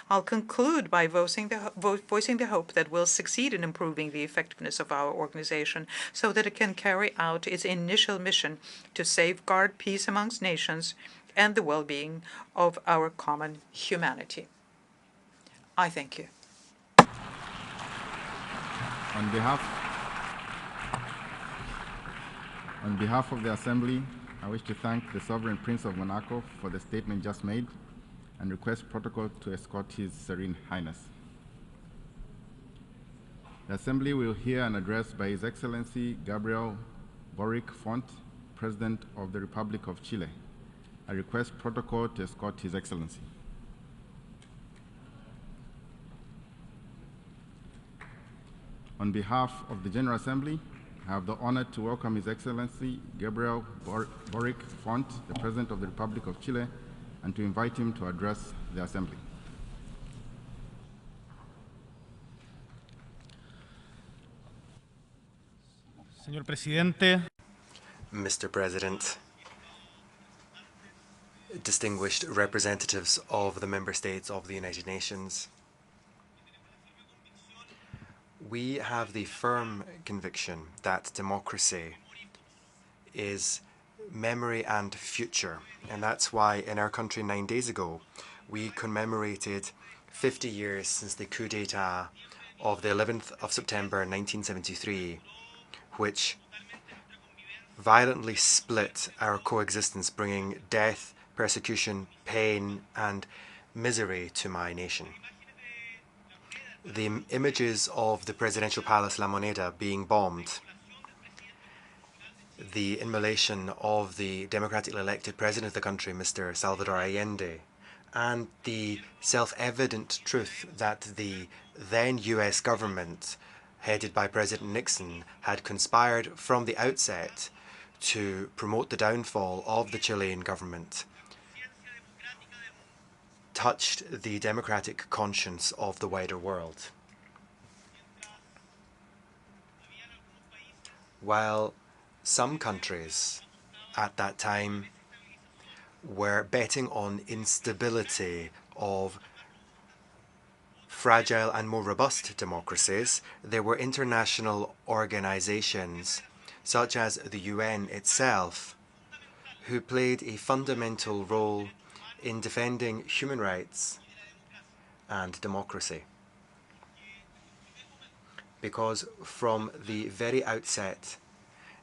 I'll conclude by voicing the hope that we'll succeed in improving the effectiveness of our organization so that it can carry out its initial mission to safeguard peace amongst nations and the well-being of our common humanity. I thank you. On behalf of the Assembly, I wish to thank the Sovereign Prince of Monaco for the statement just made and request protocol to escort His Serene Highness. The Assembly will hear an address by His Excellency Gabriel Boric Font, President of the Republic of Chile. I request protocol to escort His Excellency. On behalf of the General Assembly, I have the honor to welcome His Excellency Gabriel Boric Font, the President of the Republic of Chile, and to invite him to address the Assembly. Señor Presidente. Mr. President, distinguished representatives of the member states of the United Nations, we have the firm conviction that democracy is memory and future, and that's why in our country 9 days ago we commemorated 50 years since the coup d'etat of the 11th of September 1973, which violently split our coexistence, bringing death, persecution, pain, and misery to my nation. The images of the presidential palace La Moneda being bombed, the immolation of the democratically elected president of the country, Mr. Salvador Allende, and the self-evident truth that the then US government, headed by President Nixon, had conspired from the outset to promote the downfall of the Chilean government, touched the democratic conscience of the wider world. While some countries at that time were betting on instability of fragile and more robust democracies, there were international organizations such as the UN itself who played a fundamental role in defending human rights and democracy. Because from the very outset,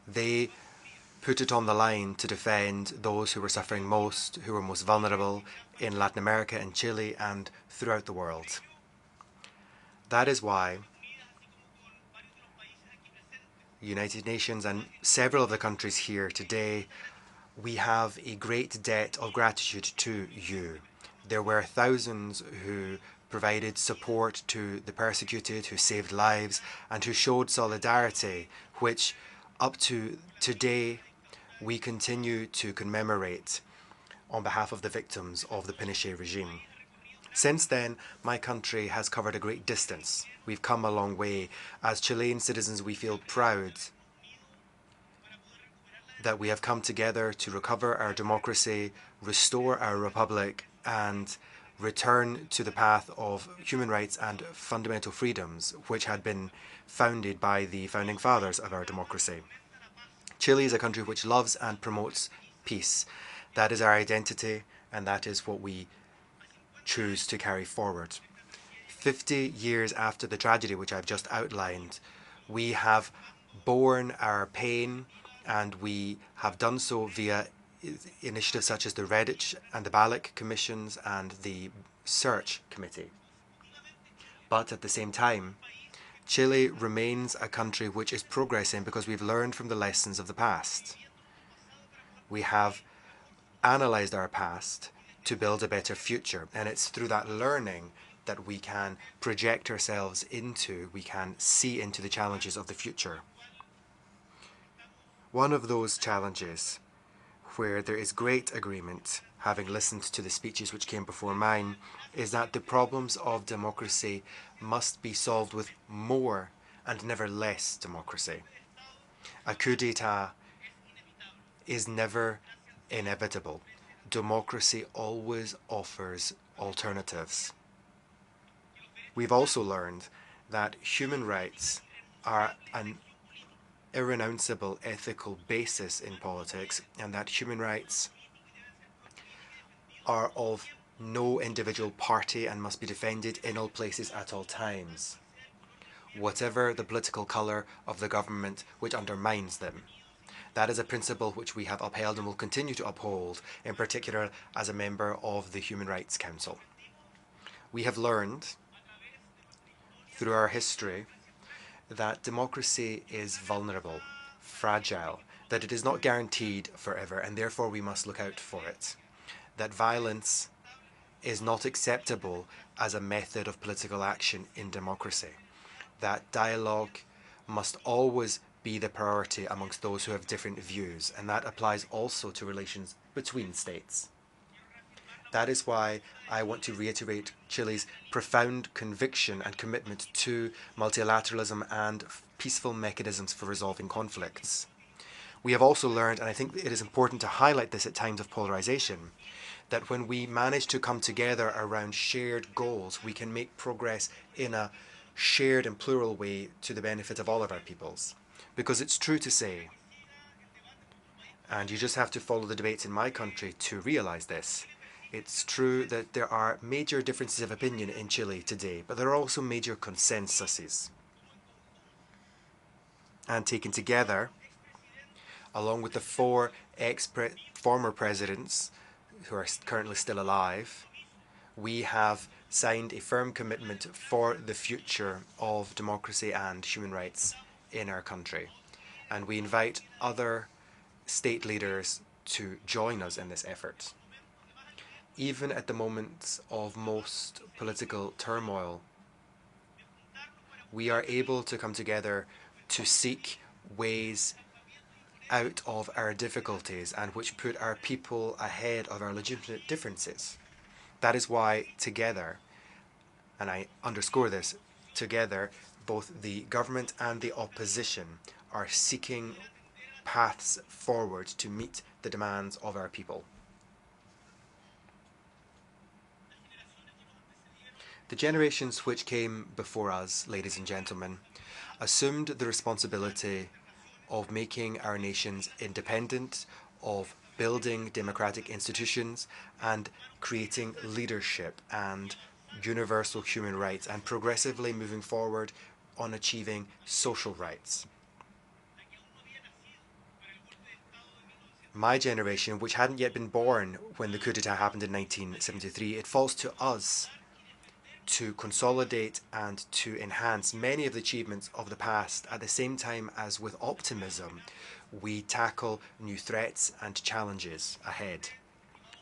they put it on the line to defend those who were suffering most, who were most vulnerable in Latin America and Chile and throughout the world. That is why United Nations and several of the countries here today, we have a great debt of gratitude to you. There were thousands who provided support to the persecuted, who saved lives, and who showed solidarity, which up to today we continue to commemorate on behalf of the victims of the Pinochet regime. Since then, my country has covered a great distance. We've come a long way. As Chilean citizens, we feel proud that we have come together to recover our democracy, restore our republic, and return to the path of human rights and fundamental freedoms, which had been founded by the founding fathers of our democracy. Chile is a country which loves and promotes peace. That is our identity, and that is what we choose to carry forward. 50 years after the tragedy which I've just outlined, we have borne our pain, and we have done so via initiatives such as the Redditch and the Balic Commissions and the Search Committee. But at the same time, Chile remains a country which is progressing because we've learned from the lessons of the past. We have analysed our past to build a better future, and it's through that learning that we can project ourselves into, we can see into the challenges of the future. One of those challenges where there is great agreement, having listened to the speeches which came before mine, is that the problems of democracy must be solved with more and never less democracy. A coup d'etat is never inevitable. Democracy always offers alternatives. We've also learned that human rights are an irrenounceable ethical basis in politics, and that human rights are of no individual party and must be defended in all places at all times, whatever the political colour of the government which undermines them. That is a principle which we have upheld and will continue to uphold, in particular as a member of the Human Rights Council. We have learned through our history that democracy is vulnerable, fragile, that it is not guaranteed forever, and therefore we must look out for it. That violence is not acceptable as a method of political action in democracy. That dialogue must always be the priority amongst those who have different views, and that applies also to relations between states. That is why I want to reiterate Chile's profound conviction and commitment to multilateralism and peaceful mechanisms for resolving conflicts. We have also learned, and I think it is important to highlight this at times of polarization, that when we manage to come together around shared goals, we can make progress in a shared and plural way to the benefit of all of our peoples. Because it's true to say, and you just have to follow the debates in my country to realize this, it's true that there are major differences of opinion in Chile today, but there are also major consensuses. And taken together, along with the four former presidents who are currently still alive, we have signed a firm commitment for the future of democracy and human rights in our country. And we invite other state leaders to join us in this effort. Even at the moments of most political turmoil, we are able to come together to seek ways out of our difficulties and which put our people ahead of our legitimate differences. That is why together, and I underscore this, together, both the government and the opposition are seeking paths forward to meet the demands of our people. The generations which came before us, ladies and gentlemen, assumed the responsibility of making our nations independent, of building democratic institutions, and creating leadership and universal human rights, and progressively moving forward on achieving social rights. My generation, which hadn't yet been born when the coup d'etat happened in 1973, it falls to us to consolidate and to enhance many of the achievements of the past at the same time as with optimism we tackle new threats and challenges ahead.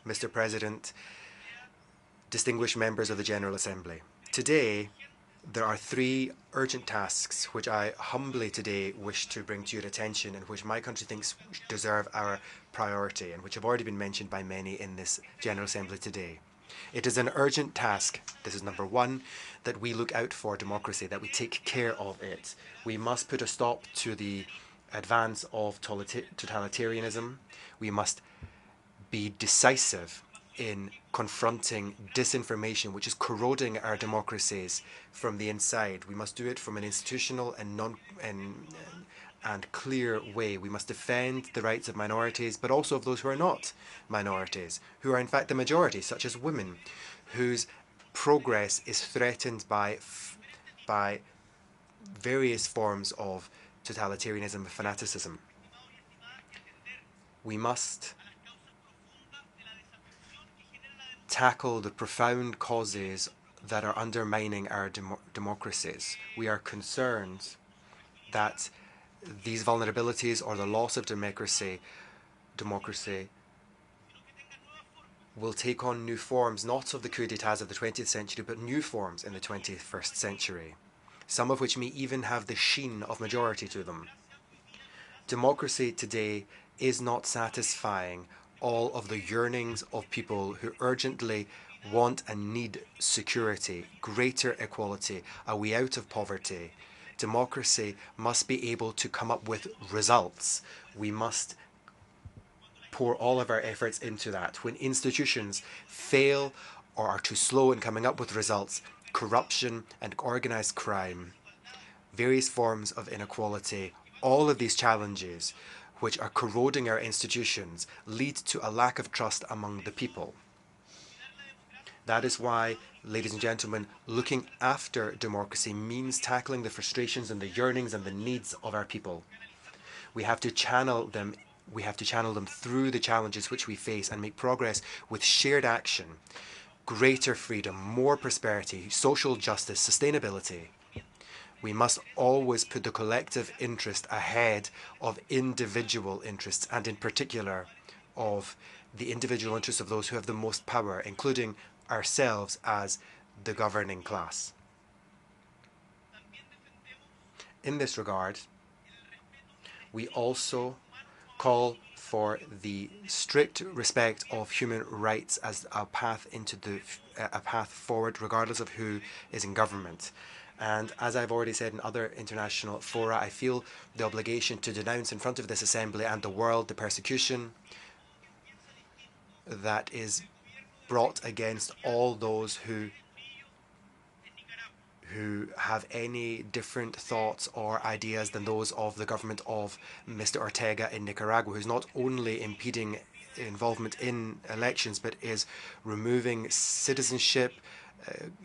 Mr. President, distinguished members of the General Assembly, today there are 3 urgent tasks which I humbly today wish to bring to your attention and which my country thinks deserve our priority and which have already been mentioned by many in this General Assembly today. It is an urgent task, this is number 1, that we look out for democracy, that we take care of it. We must put a stop to the advance of totalitarianism. We must be decisive in confronting disinformation, which is corroding our democracies from the inside. We must do it from an institutional and clear way. We must defend the rights of minorities, but also of those who are not minorities, who are in fact the majority, such as women, whose progress is threatened by various forms of totalitarianism and fanaticism. We must tackle the profound causes that are undermining our democracies. We are concerned that these vulnerabilities or the loss of democracy will take on new forms, not of the coup d'etats of the 20th century, but new forms in the 21st century, some of which may even have the sheen of majority to them. Democracy today is not satisfying all of the yearnings of people who urgently want and need security, greater equality, a way out of poverty. Democracy must be able to come up with results. We must pour all of our efforts into that. When institutions fail or are too slow in coming up with results, corruption and organized crime, various forms of inequality, all of these challenges which are corroding our institutions lead to a lack of trust among the people. That is why, ladies and gentlemen, looking after democracy means tackling the frustrations and the yearnings and the needs of our people. We have to channel them through the challenges which we face and make progress with shared action, greater freedom, more prosperity, social justice, sustainability. We must always put the collective interest ahead of individual interests, and in particular of the individual interests of those who have the most power, including ourselves as the governing class. In this regard, we also call for the strict respect of human rights as a path forward, regardless of who is in government. And as I've already said in other international fora, I feel the obligation to denounce in front of this Assembly and the world the persecution that is brought against all those who have any different thoughts or ideas than those of the government of Mr. Ortega in Nicaragua, who's not only impeding involvement in elections, but is removing citizenship,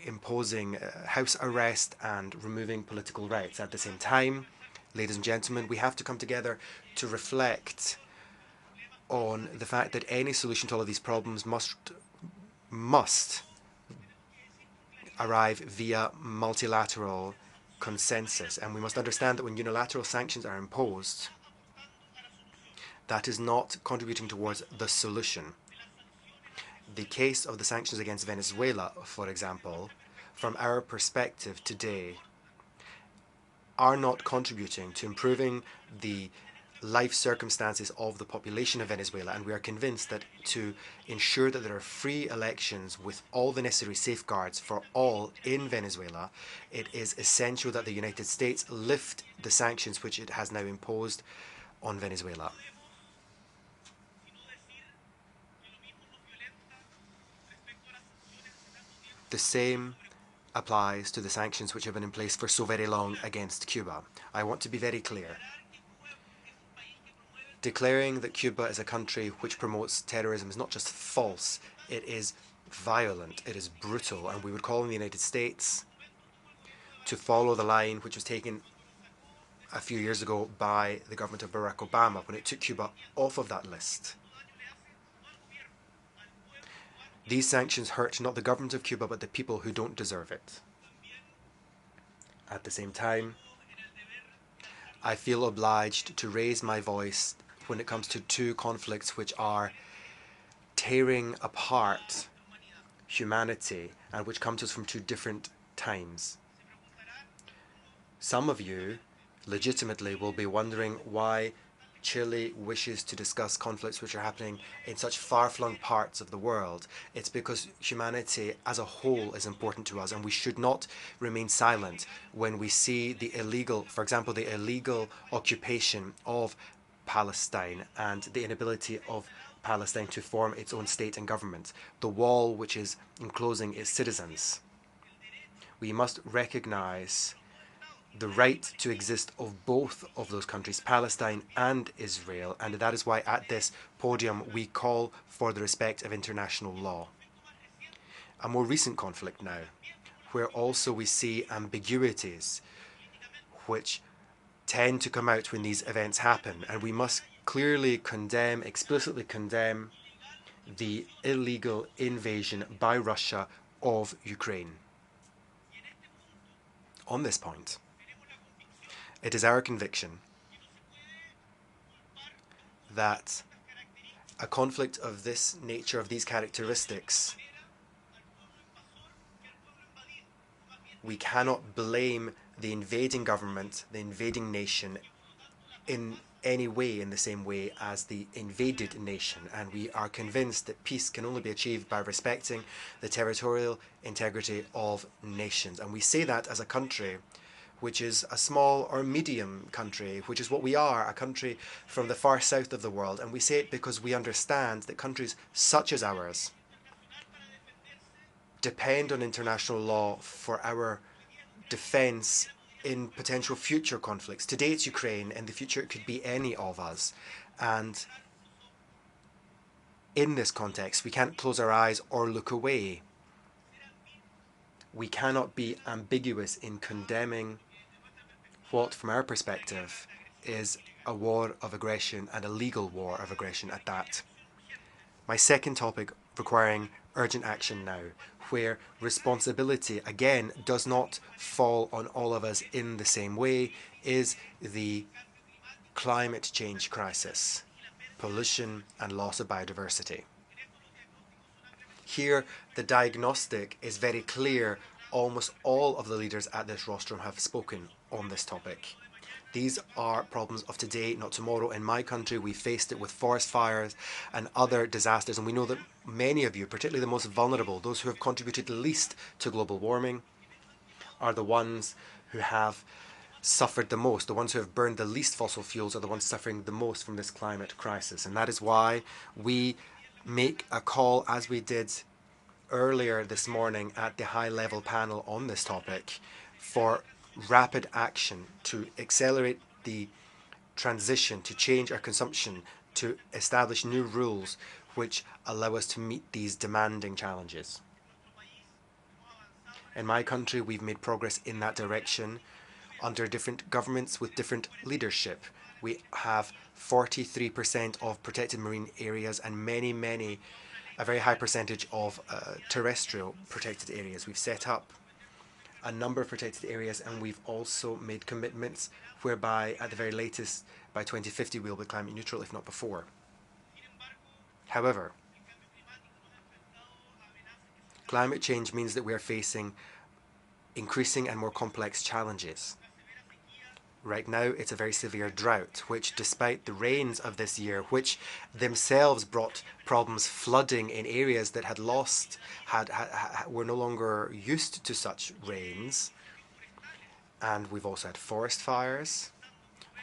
imposing house arrest and removing political rights. At the same time, ladies and gentlemen, we have to come together to reflect on the fact that any solution to all of these problems must arrive via multilateral consensus. And we must understand that when unilateral sanctions are imposed, That is not contributing towards the solution. The case of the sanctions against Venezuela, for example, from our perspective today, are not contributing to improving the life circumstances of the population of Venezuela, and we are convinced that to ensure that there are free elections with all the necessary safeguards for all in Venezuela, it is essential that the United States lift the sanctions which it has now imposed on Venezuela. The same applies to the sanctions which have been in place for so very long against Cuba. I want to be very clear. Declaring that Cuba is a country which promotes terrorism is not just false, it is violent, it is brutal, and we would call on the United States to follow the line which was taken a few years ago by the government of Barack Obama when it took Cuba off of that list. These sanctions hurt not the government of Cuba but the people who don't deserve it. At the same time, I feel obliged to raise my voice when it comes to two conflicts which are tearing apart humanity and which come to us from two different times. Some of you legitimately will be wondering why Chile wishes to discuss conflicts which are happening in such far-flung parts of the world. It's because humanity as a whole is important to us, and we should not remain silent when we see the illegal, for example, the illegal occupation of Palestine and the inability of Palestine to form its own state and government, the wall which is enclosing its citizens. We must recognize the right to exist of both of those countries, Palestine and Israel, and that is why at this podium we call for the respect of international law. A more recent conflict now, where also we see ambiguities which tend to come out when these events happen, and we must clearly condemn, explicitly condemn, the illegal invasion by Russia of Ukraine. On this point, it is our conviction that a conflict of this nature, of these characteristics, we cannot blame the invading government, the invading nation, in any way in the same way as the invaded nation, and we are convinced that peace can only be achieved by respecting the territorial integrity of nations. And we say that as a country which is a small or medium country, which is what we are, a country from the far south of the world. And we say it because we understand that countries such as ours depend on international law for our defense in potential future conflicts. Today it's Ukraine, in the future it could be any of us. And in this context, we can't close our eyes or look away. We cannot be ambiguous in condemning what, from our perspective, is a war of aggression, and a legal war of aggression at that. My second topic, requiring urgent action now, where responsibility, again, does not fall on all of us in the same way, is the climate change crisis, pollution and loss of biodiversity. Here, the diagnostic is very clear. Almost all of the leaders at this rostrum have spoken on this topic. These are problems of today, not tomorrow. In my country, we faced it with forest fires and other disasters, and we know that many of you, particularly the most vulnerable, those who have contributed least to global warming, are the ones who have suffered the most. The ones who have burned the least fossil fuels are the ones suffering the most from this climate crisis. And that is why we make a call, as we did earlier this morning at the high-level panel on this topic, for rapid action to accelerate the transition, to change our consumption, to establish new rules which allow us to meet these demanding challenges. In my country, we've made progress in that direction under different governments with different leadership. We have 43% of protected marine areas and a very high percentage of terrestrial protected areas. We've set up a number of protected areas, and we've also made commitments whereby, at the very latest, by 2050, we'll be climate neutral, if not before. However, climate change means that we are facing increasing and more complex challenges. Right now, it's a very severe drought, which, despite the rains of this year, which themselves brought problems flooding in areas that had lost, were no longer used to such rains, and we've also had forest fires.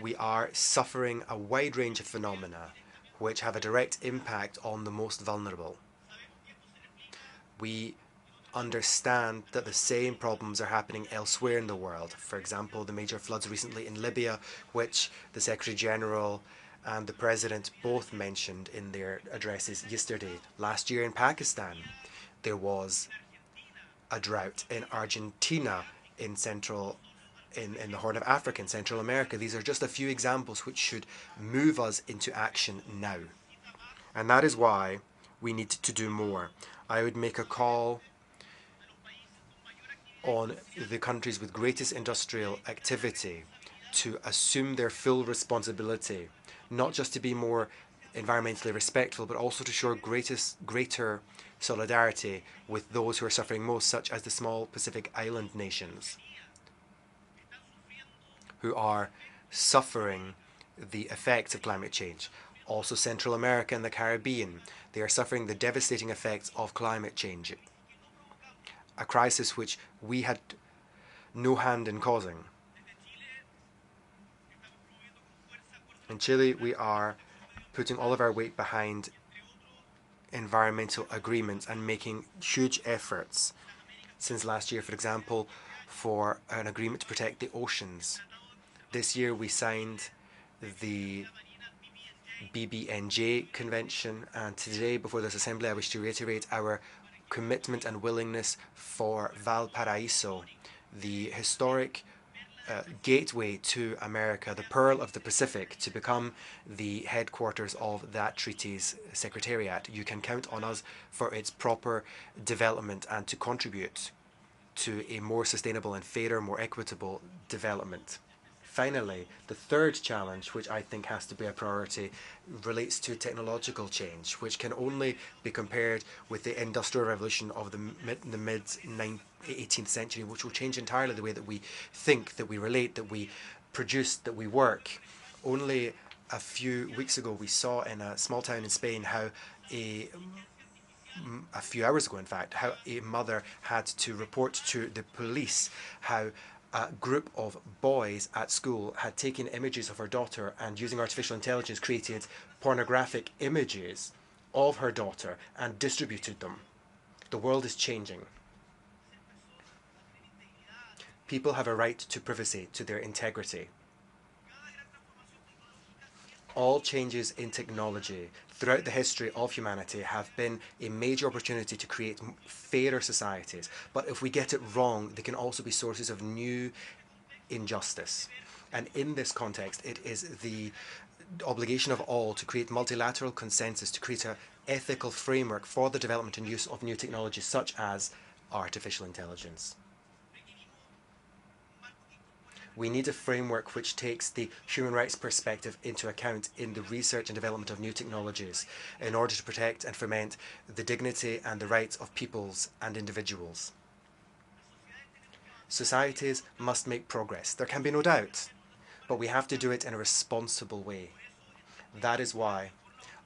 We are suffering a wide range of phenomena which have a direct impact on the most vulnerable. We understand that the same problems are happening elsewhere in the world. For example, the major floods recently in Libya, which the Secretary General and the President both mentioned in their addresses yesterday. Last year in Pakistan, there was a drought. In Argentina, in the Horn of Africa, in Central America. These are just a few examples which should move us into action now. And that is why we need to do more. I would make a call on the countries with greatest industrial activity to assume their full responsibility, not just to be more environmentally respectful, but also to show greater solidarity with those who are suffering most, such as the small Pacific Island nations, who are suffering the effects of climate change. Also Central America and the Caribbean, they are suffering the devastating effects of climate change, a crisis which we had no hand in causing. In Chile, we are putting all of our weight behind environmental agreements and making huge efforts since last year, for example, for an agreement to protect the oceans. This year we signed the BBNJ Convention, and today before this Assembly I wish to reiterate our commitment and willingness for Valparaiso, the historic gateway to America, the Pearl of the Pacific, to become the headquarters of that treaty's secretariat. You can count on us for its proper development and to contribute to a more sustainable and fairer, more equitable development. Finally, the third challenge, which I think has to be a priority, relates to technological change, which can only be compared with the Industrial Revolution of the mid-18th century, which will change entirely the way that we think, that we relate, that we produce, that we work. Only a few weeks ago, we saw in a small town in Spain how a few hours ago, in fact, how a mother had to report to the police how a group of boys at school had taken images of her daughter and, using artificial intelligence, created pornographic images of her daughter and distributed them. The world is changing. People have a right to privacy, to their integrity. All changes in technology throughout the history of humanity have been a major opportunity to create fairer societies. But if we get it wrong, they can also be sources of new injustice. And in this context, it is the obligation of all to create multilateral consensus, to create an ethical framework for the development and use of new technologies such as artificial intelligence. We need a framework which takes the human rights perspective into account in the research and development of new technologies in order to protect and foment the dignity and the rights of peoples and individuals. Societies must make progress, there can be no doubt, but we have to do it in a responsible way. That is why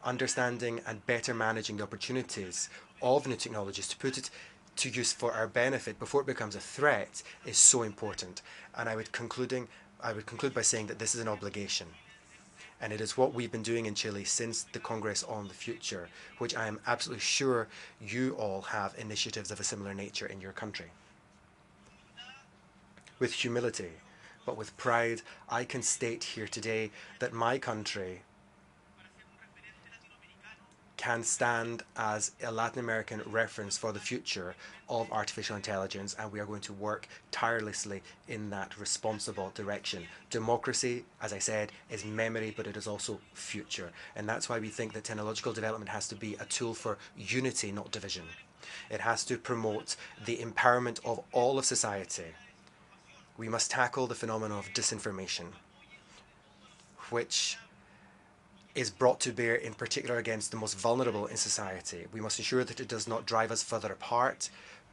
understanding and better managing the opportunities of new technologies to put it to use for our benefit before it becomes a threat is so important. And I would conclude by saying that this is an obligation. And it is what we've been doing in Chile since the Congress on the Future, which I am absolutely sure you all have initiatives of a similar nature in your country. With humility, but with pride, I can state here today that my country can stand as a Latin American reference for the future of artificial intelligence, and we are going to work tirelessly in that responsible direction. Democracy, as I said, is memory, but it is also future. And that's why we think that technological development has to be a tool for unity, not division. It has to promote the empowerment of all of society We must tackle the phenomenon of disinformation, which is brought to bear in particular against the most vulnerable in society. We must ensure that it does not drive us further apart,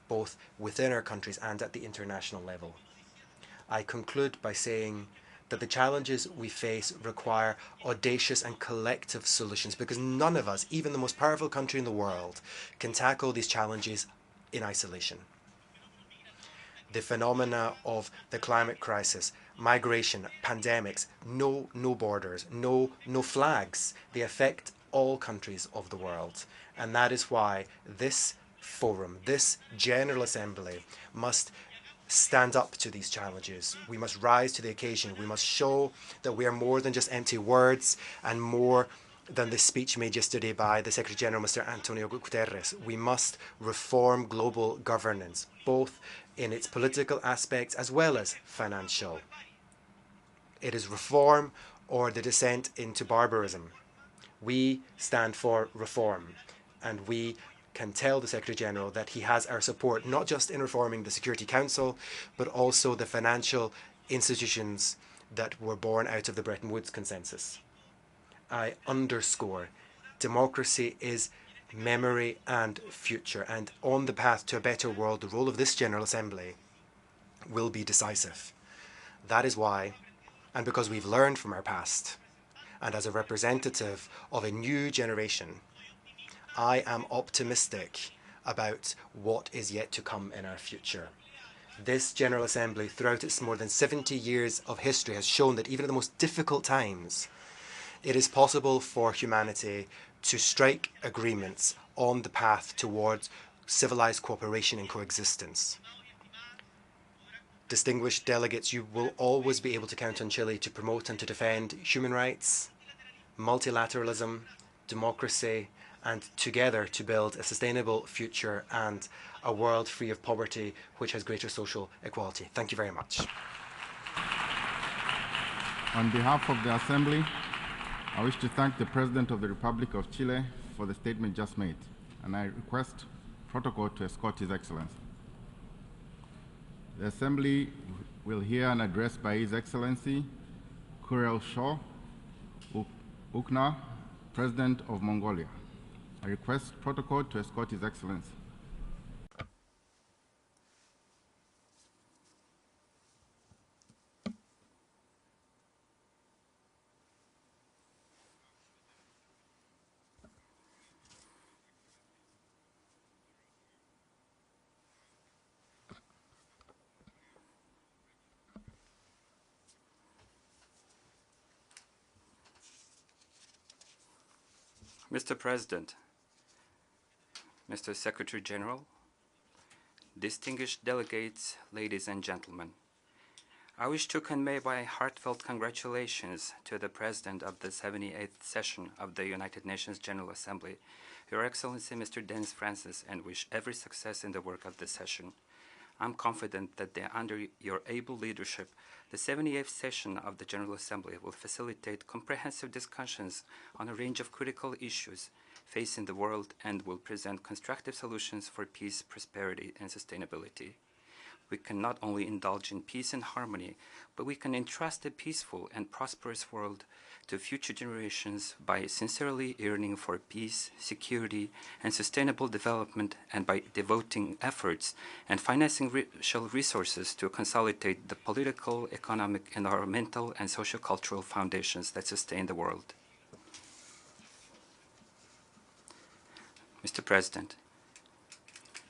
both within our countries and at the international level. I conclude by saying that the challenges we face require audacious and collective solutions, because none of us, even the most powerful country in the world, can tackle these challenges in isolation. The phenomena of the climate crisis, migration, pandemics, no borders, no flags. They affect all countries of the world. And that is why this forum, this General Assembly, must stand up to these challenges. We must rise to the occasion. We must show that we are more than just empty words and more than the speech made yesterday by the Secretary General, Mr. Antonio Guterres. We must reform global governance, both in its political aspects as well as financial. It is reform or the descent into barbarism. We stand for reform, and we can tell the Secretary General that he has our support, not just in reforming the Security Council, but also the financial institutions that were born out of the Bretton Woods Consensus. I underscore, democracy is memory and future, and on the path to a better world, the role of this General Assembly will be decisive. That is why, and because we've learned from our past, and as a representative of a new generation, I am optimistic about what is yet to come in our future. This General Assembly, throughout its more than 70 years of history, has shown that even at the most difficult times, it is possible for humanity to strike agreements on the path towards civilized cooperation and coexistence. Distinguished delegates, you will always be able to count on Chile to promote and to defend human rights, multilateralism, democracy, and together to build a sustainable future and a world free of poverty which has greater social equality. Thank you very much. On behalf of the Assembly, I wish to thank the President of the Republic of Chile for the statement just made, and I request protocol to escort His Excellency. The Assembly will hear an address by His Excellency Kurel Shaw Ukna, President of Mongolia. I request protocol to escort His Excellency. Mr. President, Mr. Secretary General, distinguished delegates, ladies and gentlemen, I wish to convey my heartfelt congratulations to the President of the 78th session of the United Nations General Assembly, Your Excellency Mr. Denis Francis, and wish every success in the work of this session. I'm confident that under your able leadership, the 78th session of the General Assembly will facilitate comprehensive discussions on a range of critical issues facing the world and will present constructive solutions for peace, prosperity, and sustainability. We can not only indulge in peace and harmony, but we can entrust a peaceful and prosperous world to future generations by sincerely yearning for peace, security, and sustainable development, and by devoting efforts and financing resources to consolidate the political, economic, environmental, and socio-cultural foundations that sustain the world. Mr. President,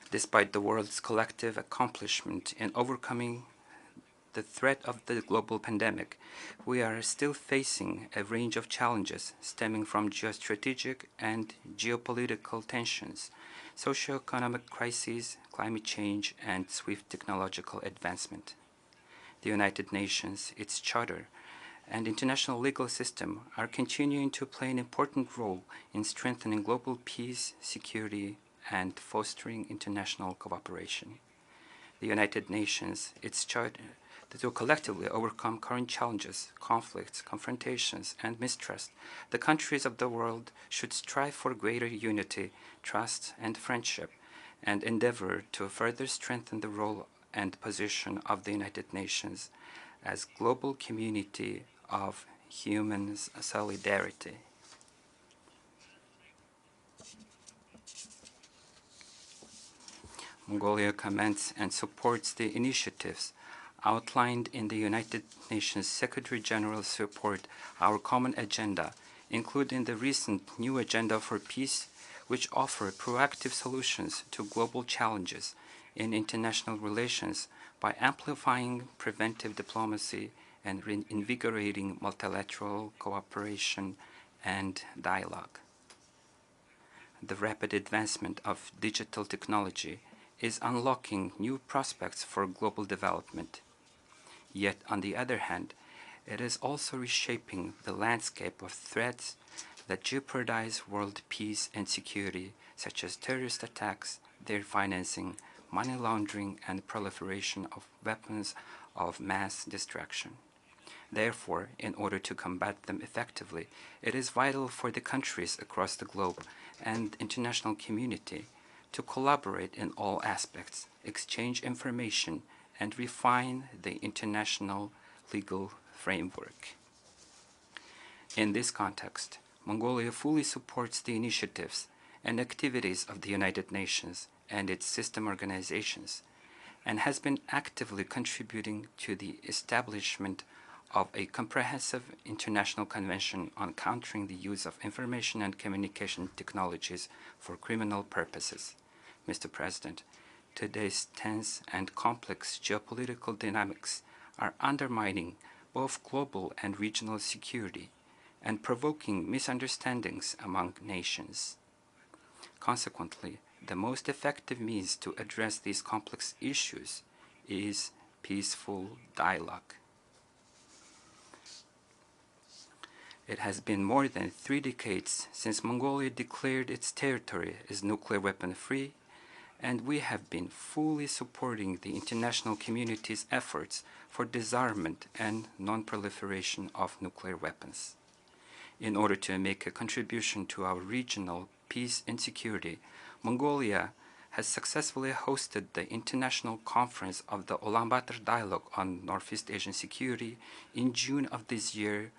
despite the world's collective accomplishment in overcoming the threat of the global pandemic, we are still facing a range of challenges stemming from geostrategic and geopolitical tensions, socio-economic crises, climate change, and swift technological advancement. The United Nations, its charter, and international legal system are continuing to play an important role in strengthening global peace, security, and fostering international cooperation. The United Nations, its charter, that will collectively overcome current challenges, conflicts, confrontations, and mistrust, the countries of the world should strive for greater unity, trust, and friendship, and endeavor to further strengthen the role and position of the United Nations as global community of human solidarity. Mongolia commends and supports the initiatives outlined in the United Nations Secretary General's report, Our Common Agenda, including the recent new Agenda for Peace, which offer proactive solutions to global challenges in international relations by amplifying preventive diplomacy and invigorating multilateral cooperation and dialogue. The rapid advancement of digital technology is unlocking new prospects for global development. Yet, on the other hand, it is also reshaping the landscape of threats that jeopardize world peace and security, such as terrorist attacks, their financing, money laundering, and proliferation of weapons of mass destruction. Therefore, in order to combat them effectively, it is vital for the countries across the globe and international community to collaborate in all aspects, exchange information, and refine the international legal framework. In this context, Mongolia fully supports the initiatives and activities of the United Nations and its system organizations, and has been actively contributing to the establishment of a comprehensive international convention on countering the use of information and communication technologies for criminal purposes. Mr. President, today's tense and complex geopolitical dynamics are undermining both global and regional security and provoking misunderstandings among nations. Consequently, the most effective means to address these complex issues is peaceful dialogue. It has been more than 3 decades since Mongolia declared its territory as nuclear weapon-free, and we have been fully supporting the international community's efforts for disarmament and non-proliferation of nuclear weapons. In order to make a contribution to our regional peace and security, Mongolia has successfully hosted the International Conference of the Ulaanbaatar Dialogue on Northeast Asian Security in June of this year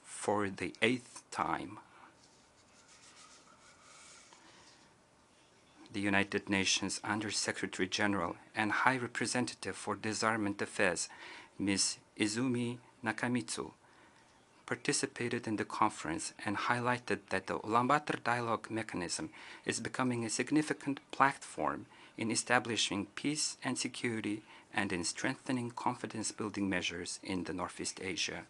for the 8th time. The United Nations Under-Secretary General and High Representative for Disarmament Affairs, Ms. Izumi Nakamitsu, participated in the conference and highlighted that the Ulaanbaatar Dialogue mechanism is becoming a significant platform in establishing peace and security and in strengthening confidence-building measures in the Northeast Asia.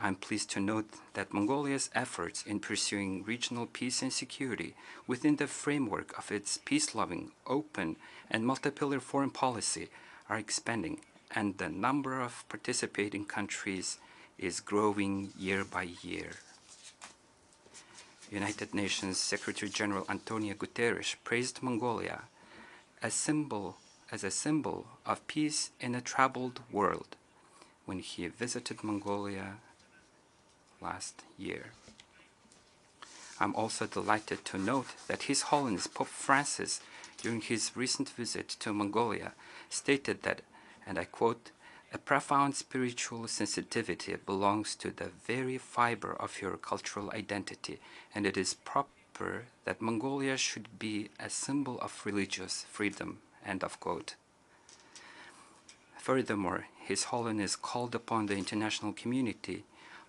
I'm pleased to note that Mongolia's efforts in pursuing regional peace and security within the framework of its peace-loving, open, and multi-pillar foreign policy are expanding, and the number of participating countries is growing year by year. United Nations Secretary General Antonio Guterres praised Mongolia as a symbol of peace in a troubled world when he visited Mongolia last year. I'm also delighted to note that His Holiness Pope Francis, during his recent visit to Mongolia, stated that, and I quote, "A profound spiritual sensitivity belongs to the very fiber of your cultural identity, and it is proper that Mongolia should be a symbol of religious freedom," end of quote. Furthermore, His Holiness called upon the international community,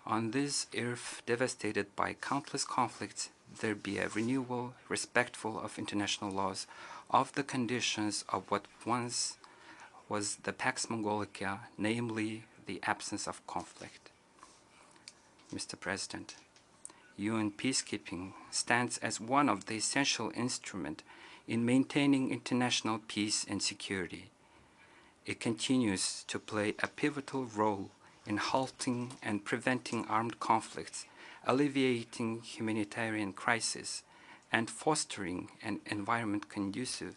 on this earth devastated by countless conflicts, there be a renewal respectful of international laws of the conditions of what once was the Pax Mongolica, namely the absence of conflict. Mr. President, UN peacekeeping stands as one of the essential instruments in maintaining international peace and security. It continues to play a pivotal role in halting and preventing armed conflicts, alleviating humanitarian crises, and fostering an environment conducive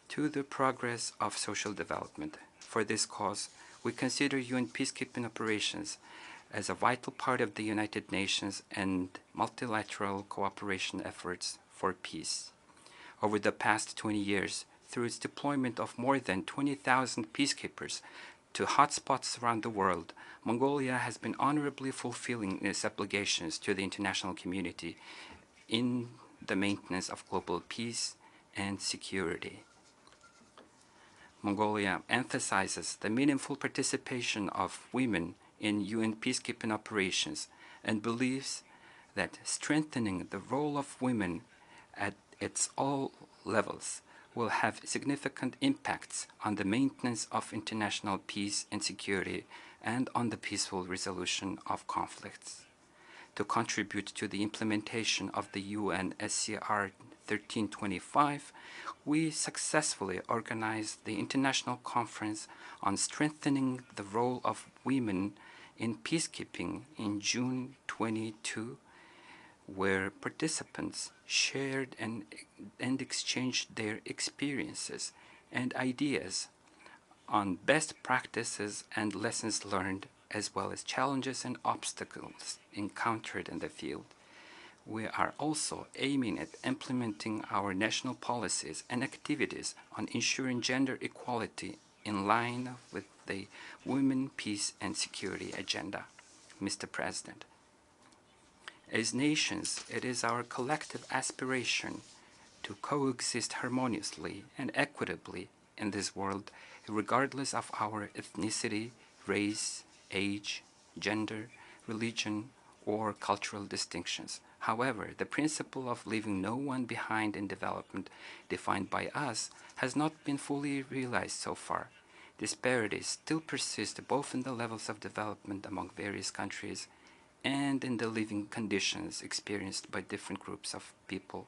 to the progress of social development. For this cause, we consider UN peacekeeping operations as a vital part of the United Nations and multilateral cooperation efforts for peace. Over the past 20 years, through its deployment of more than 20,000 peacekeepers to hotspots around the world, Mongolia has been honorably fulfilling its obligations to the international community in the maintenance of global peace and security. Mongolia emphasizes the meaningful participation of women in UN peacekeeping operations and believes that strengthening the role of women at its all levels will have significant impacts on the maintenance of international peace and security and on the peaceful resolution of conflicts. To contribute to the implementation of the UN SCR 1325, we successfully organized the International Conference on Strengthening the Role of Women in Peacekeeping in June 22, where participants shared and exchanged their experiences and ideas on best practices and lessons learned, as well as challenges and obstacles encountered in the field. We are also aiming at implementing our national policies and activities on ensuring gender equality in line with the Women, Peace and Security Agenda. Mr. President, as nations, it is our collective aspiration to coexist harmoniously and equitably in this world, regardless of our ethnicity, race, age, gender, religion, or cultural distinctions. However, the principle of leaving no one behind in development defined by us has not been fully realized so far. Disparities still persist both in the levels of development among various countries and in the living conditions experienced by different groups of people.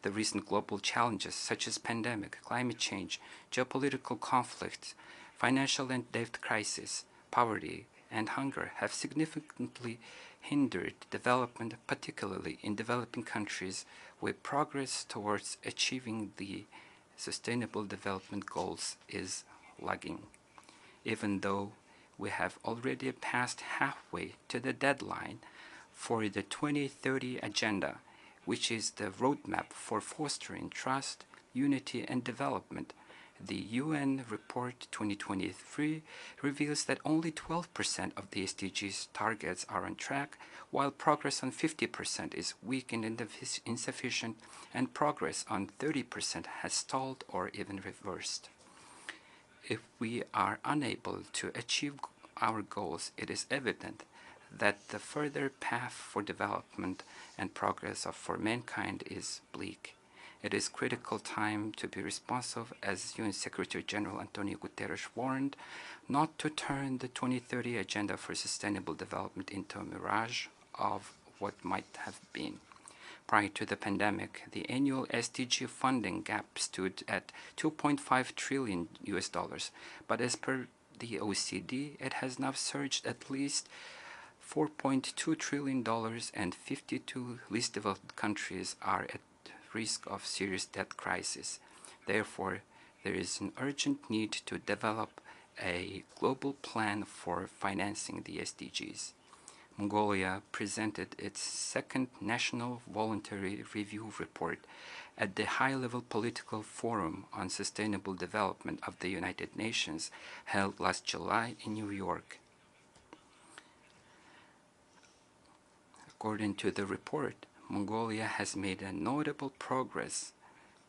The recent global challenges such as pandemic, climate change, geopolitical conflicts, financial and debt crisis, poverty, and hunger have significantly hindered development, particularly in developing countries where progress towards achieving the Sustainable Development Goals is lagging. Even though we have already passed halfway to the deadline for the 2030 Agenda, which is the roadmap for fostering trust, unity, and development, the UN Report 2023 reveals that only 12% of the SDGs targets are on track, while progress on 50% is weak and insufficient, and progress on 30% has stalled or even reversed. If we are unable to achieve our goals, it is evident that the further path for development and progress for mankind is bleak. It is critical time to be responsive, as UN Secretary General Antonio Guterres warned, not to turn the 2030 Agenda for Sustainable Development into a mirage of what might have been. Prior to the pandemic, the annual SDG funding gap stood at $2.5 trillion, but as per the OECD, it has now surged at least $4.2 trillion, and 52 least developed countries are at risk of serious debt crisis. Therefore, there is an urgent need to develop a global plan for financing the SDGs. Mongolia presented its second National Voluntary Review Report at the High-Level Political Forum on Sustainable Development of the United Nations held last July in New York. According to the report, Mongolia has made a notable progress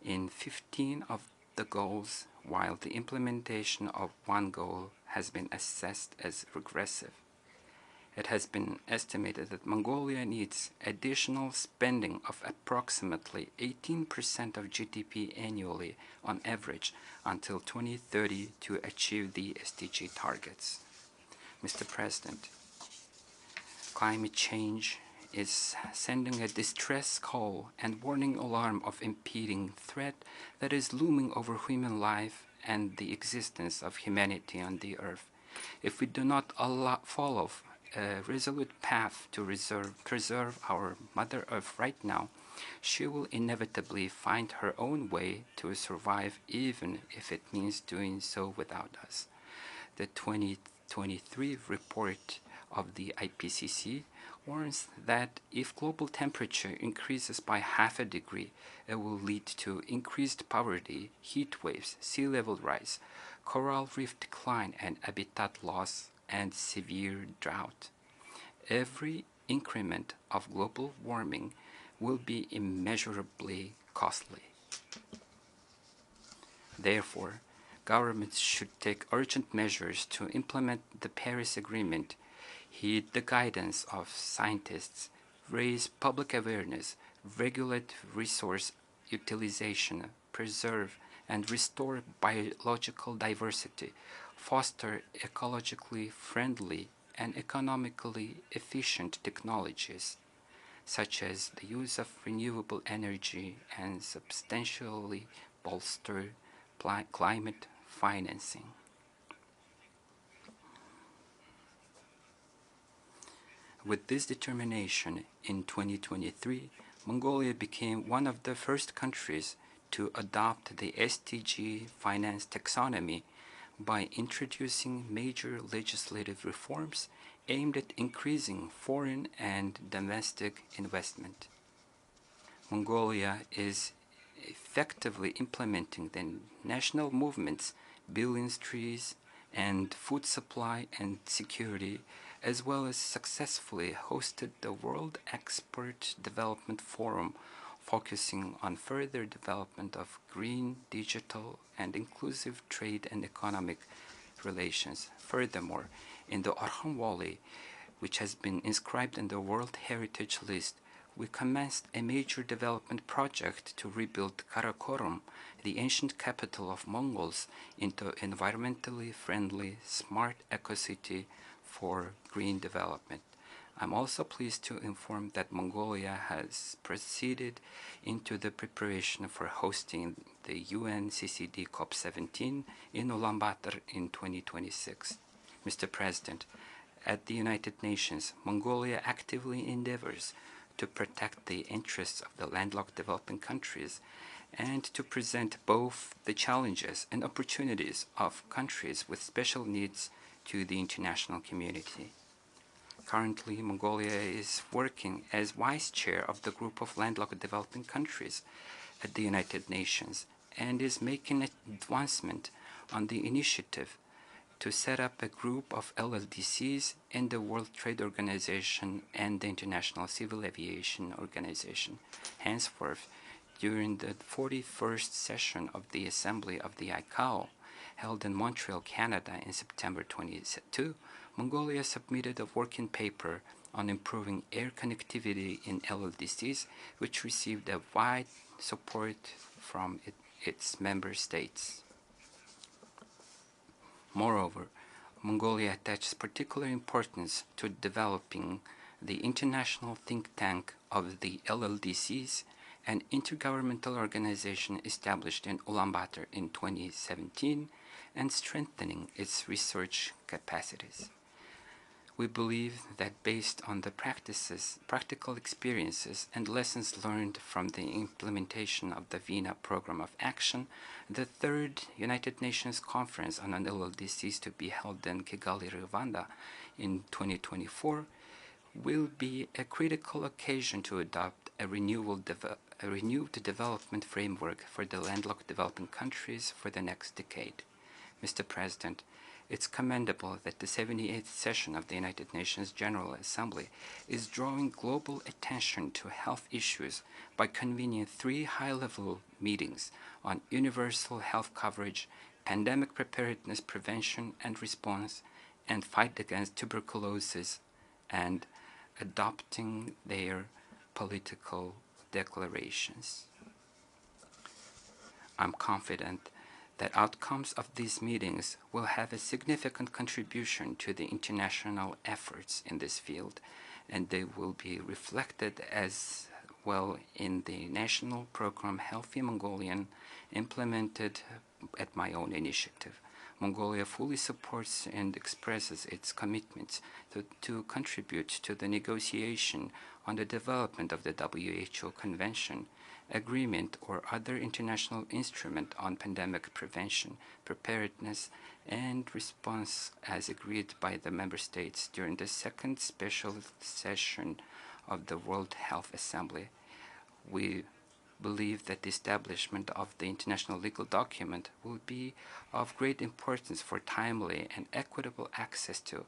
in 15 of the goals, while the implementation of one goal has been assessed as regressive. It has been estimated that Mongolia needs additional spending of approximately 18% of GDP annually on average until 2030 to achieve the SDG targets. Mr. President, climate change is sending a distress call and warning alarm of impending threat that is looming over human life and the existence of humanity on the earth. If we do not follow a resolute path to preserve our Mother Earth right now, she will inevitably find her own way to survive, even if it means doing so without us. The 2023 report of the IPCC warns that if global temperature increases by half a degree, it will lead to increased poverty, heat waves, sea level rise, coral reef decline and habitat loss, and severe drought. Every increment of global warming will be immeasurably costly. Therefore, governments should take urgent measures to implement the Paris Agreement, heed the guidance of scientists, raise public awareness, regulate resource utilization, preserve and restore biological diversity, foster ecologically friendly and economically efficient technologies, such as the use of renewable energy, and substantially bolster climate financing. With this determination, in 2023, Mongolia became one of the first countries to adopt the SDG finance taxonomy by introducing major legislative reforms aimed at increasing foreign and domestic investment. Mongolia is effectively implementing the national movements, billions trees, and food supply and security, as well as successfully hosted the World Export Development Forum, focusing on further development of green, digital, and inclusive trade and economic relations. Furthermore, in the Orkhon Valley, which has been inscribed in the World Heritage List, we commenced a major development project to rebuild Karakorum, the ancient capital of Mongols, into environmentally friendly, smart eco-city for green development. I'm also pleased to inform that Mongolia has proceeded into the preparation for hosting the UNCCD COP17 in Ulaanbaatar in 2026. Mr. President, at the United Nations, Mongolia actively endeavors to protect the interests of the landlocked developing countries and to present both the challenges and opportunities of countries with special needs to the international community. Currently, Mongolia is working as Vice Chair of the Group of Landlocked Developing Countries at the United Nations and is making advancement on the initiative to set up a group of LLDCs in the World Trade Organization and the International Civil Aviation Organization. Henceforth, during the 41st session of the Assembly of the ICAO, held in Montreal, Canada in September 2022, Mongolia submitted a working paper on improving air connectivity in LLDCs, which received a wide support from its member states. Moreover, Mongolia attaches particular importance to developing the international think tank of the LLDCs, an intergovernmental organization established in Ulaanbaatar in 2017, and strengthening its research capacities. We believe that based on the practical experiences, and lessons learned from the implementation of the VINA Program of Action, the third United Nations Conference on LLDCs to be held in Kigali, Rwanda in 2024 will be a critical occasion to adopt a renewed development framework for the landlocked developing countries for the next decade. Mr. President, it's commendable that the 78th session of the United Nations General Assembly is drawing global attention to health issues by convening 3 high-level meetings on universal health coverage, pandemic preparedness, prevention and response, and fight against tuberculosis, and adopting their political declarations. I'm confident that outcomes of these meetings will have a significant contribution to the international efforts in this field, and they will be reflected as well in the national program Healthy Mongolian, implemented at my own initiative. Mongolia fully supports and expresses its commitment to contribute to the negotiation on the development of the WHO Convention agreement, or other international instrument on pandemic prevention, preparedness, and response as agreed by the member states during the second special session of the World Health Assembly. We believe that the establishment of the international legal document will be of great importance for timely and equitable access to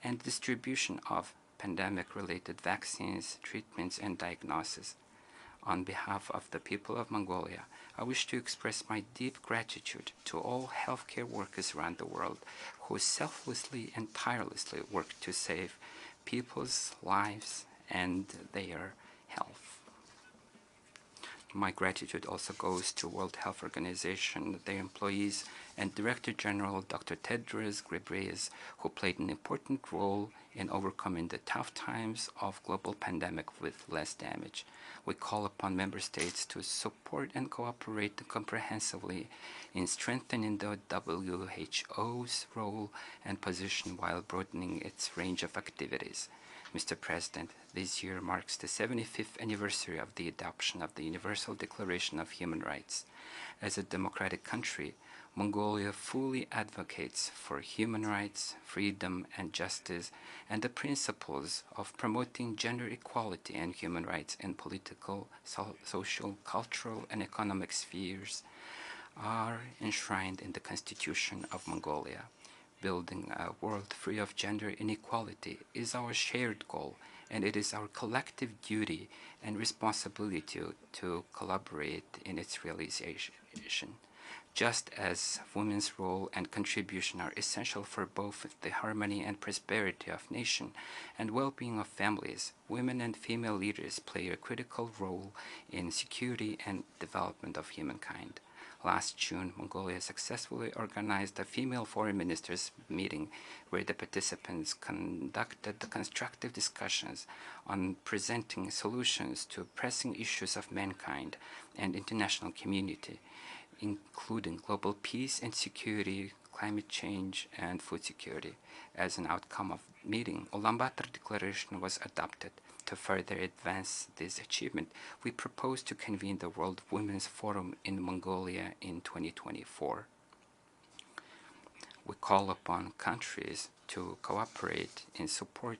and distribution of pandemic-related vaccines, treatments, and diagnosis. On behalf of the people of Mongolia, I wish to express my deep gratitude to all healthcare workers around the world who selflessly and tirelessly work to save people's lives and their health. My gratitude also goes to World Health Organization, their employees, and Director General Dr. Tedros Ghebreyesus, who played an important role in overcoming the tough times of global pandemic with less damage. We call upon member states to support and cooperate comprehensively in strengthening the WHO's role and position while broadening its range of activities. Mr. President, this year marks the 75th anniversary of the adoption of the Universal Declaration of Human Rights. As a democratic country, Mongolia fully advocates for human rights, freedom, and justice, and the principles of promoting gender equality and human rights in political, social, cultural, and economic spheres are enshrined in the Constitution of Mongolia. Building a world free of gender inequality is our shared goal, and it is our collective duty and responsibility to collaborate in its realization. Just as women's role and contribution are essential for both the harmony and prosperity of nation and well-being of families, women and female leaders play a critical role in security and development of humankind. Last June, Mongolia successfully organized a female foreign ministers meeting where the participants conducted constructive discussions on presenting solutions to pressing issues of mankind and international community, including global peace and security, climate change, and food security. As an outcome of the meeting, Ulaanbaatar Declaration was adopted. To further advance this achievement, we propose to convene the World Women's Forum in Mongolia in 2024. We call upon countries to cooperate in support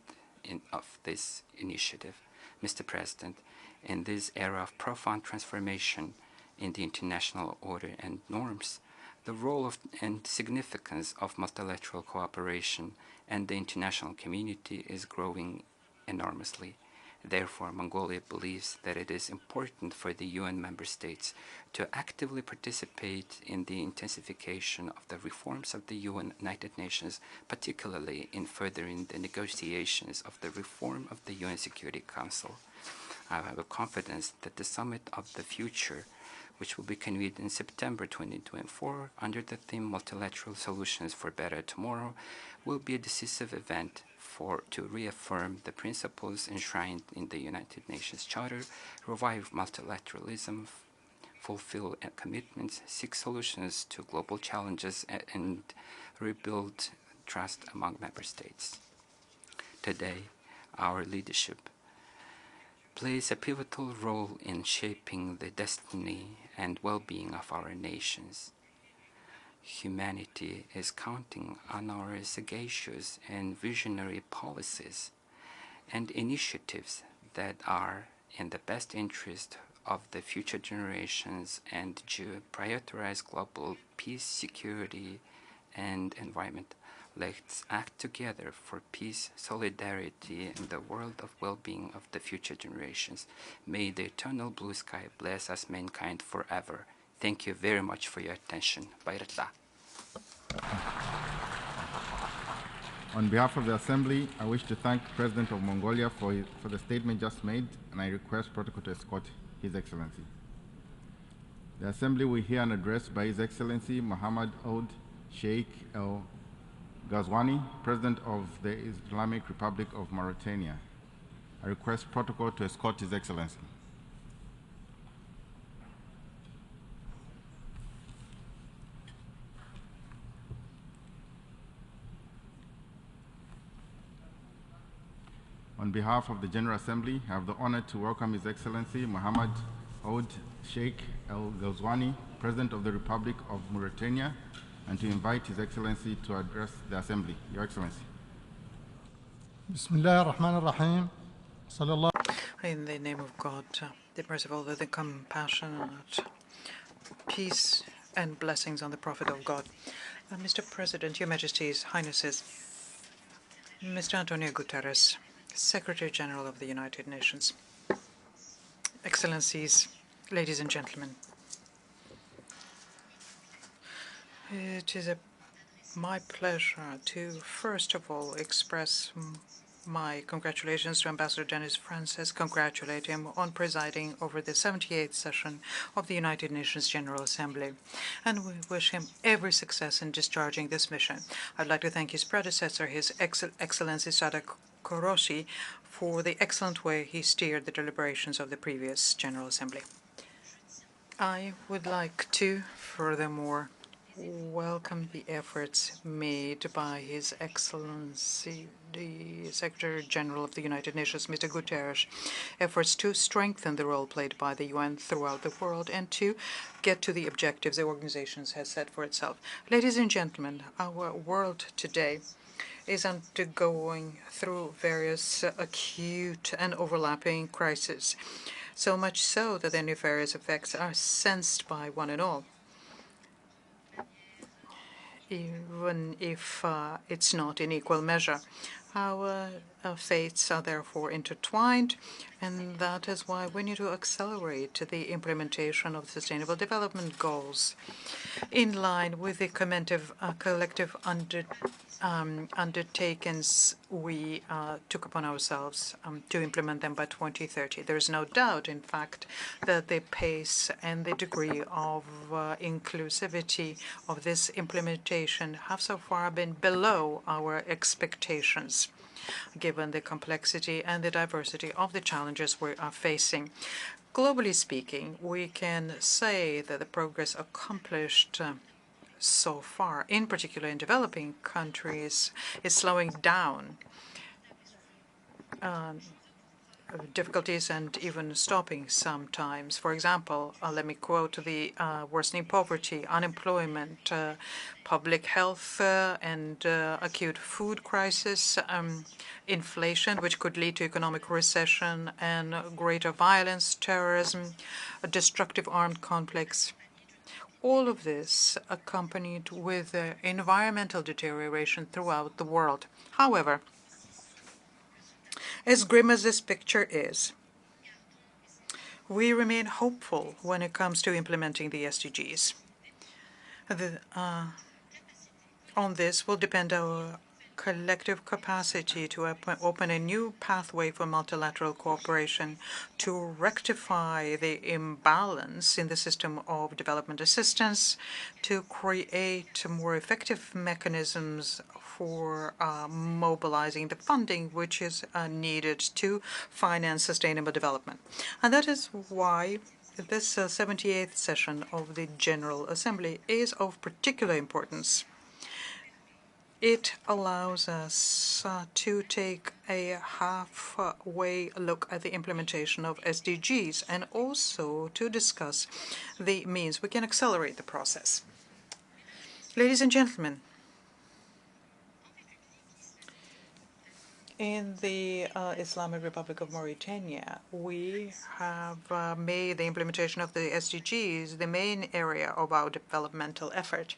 of this initiative. Mr. President, in this era of profound transformation in the international order and norms, the role and significance of multilateral cooperation and the international community is growing enormously. Therefore, Mongolia believes that it is important for the UN member states to actively participate in the intensification of the reforms of the United Nations, particularly in furthering the negotiations of the reform of the UN Security Council. I have a confidence that the Summit of the Future, which will be convened in September 2024 under the theme Multilateral Solutions for Better Tomorrow, will be a decisive event to reaffirm the principles enshrined in the United Nations Charter, revive multilateralism, fulfill commitments, seek solutions to global challenges, and rebuild trust among member states. Today, our leadership plays a pivotal role in shaping the destiny and well-being of our nations. Humanity is counting on our sagacious and visionary policies and initiatives that are in the best interest of the future generations and to prioritize global peace, security, and environment. Let's act together for peace, solidarity, and the world of well-being of the future generations. May the eternal blue sky bless us mankind forever. Thank you very much for your attention. Bayrata. On behalf of the Assembly, I wish to thank the President of Mongolia for the statement just made, and I request protocol to escort His Excellency. The Assembly will hear an address by His Excellency Muhammad Ould Sheikh El Ghazouani, President of the Islamic Republic of Mauritania. I request protocol to escort His Excellency. On behalf of the General Assembly, I have the honor to welcome His Excellency Muhammad Oud Sheikh El Ghazouani, President of the Republic of Mauritania, and to invite His Excellency to address the Assembly. Your Excellency. Bismillah ar-Rahman ar-Rahim. Sallallahu. In the name of God, the merciful, the compassionate, peace and blessings on the Prophet of God. Mr. President, Your Majesties, Highnesses, Mr. Antonio Guterres, Secretary General of the United Nations, Excellencies, ladies and gentlemen, it is my pleasure to first of all express my congratulations to Ambassador Denis Francis, congratulate him on presiding over the 78th session of the United Nations General Assembly, and we wish him every success in discharging this mission. I'd like to thank his predecessor, His Excellency Sada Koroshi, for the excellent way he steered the deliberations of the previous General Assembly. I would like to, furthermore, welcome the efforts made by His Excellency, the Secretary General of the United Nations, Mr. Guterres, efforts to strengthen the role played by the UN throughout the world and to get to the objectives the organization has set for itself. Ladies and gentlemen, our world today is undergoing through various acute and overlapping crises, so much so that their nefarious effects are sensed by one and all, even if it's not in equal measure. Our fates are therefore intertwined, and that is why we need to accelerate the implementation of Sustainable Development Goals in line with the collective undertakings we took upon ourselves to implement them by 2030. There is no doubt, in fact, that the pace and the degree of inclusivity of this implementation have so far been below our expectations, given the complexity and the diversity of the challenges we are facing. Globally speaking, we can say that the progress accomplished so far, in particular in developing countries, is slowing down. Difficulties and even stopping sometimes. For example, let me quote the worsening poverty, unemployment, public health and acute food crisis, inflation, which could lead to economic recession and greater violence, terrorism, destructive armed conflicts. All of this accompanied with environmental deterioration throughout the world. However, as grim as this picture is, we remain hopeful when it comes to implementing the SDGs. On this will depend our collective capacity to open a new pathway for multilateral cooperation, to rectify the imbalance in the system of development assistance, to create more effective mechanisms for mobilizing the funding which is needed to finance sustainable development. And that is why this 78th session of the General Assembly is of particular importance. It allows us to take a halfway look at the implementation of SDGs and also to discuss the means we can accelerate the process. Ladies and gentlemen, in the Islamic Republic of Mauritania, we have made the implementation of the SDGs the main area of our developmental effort.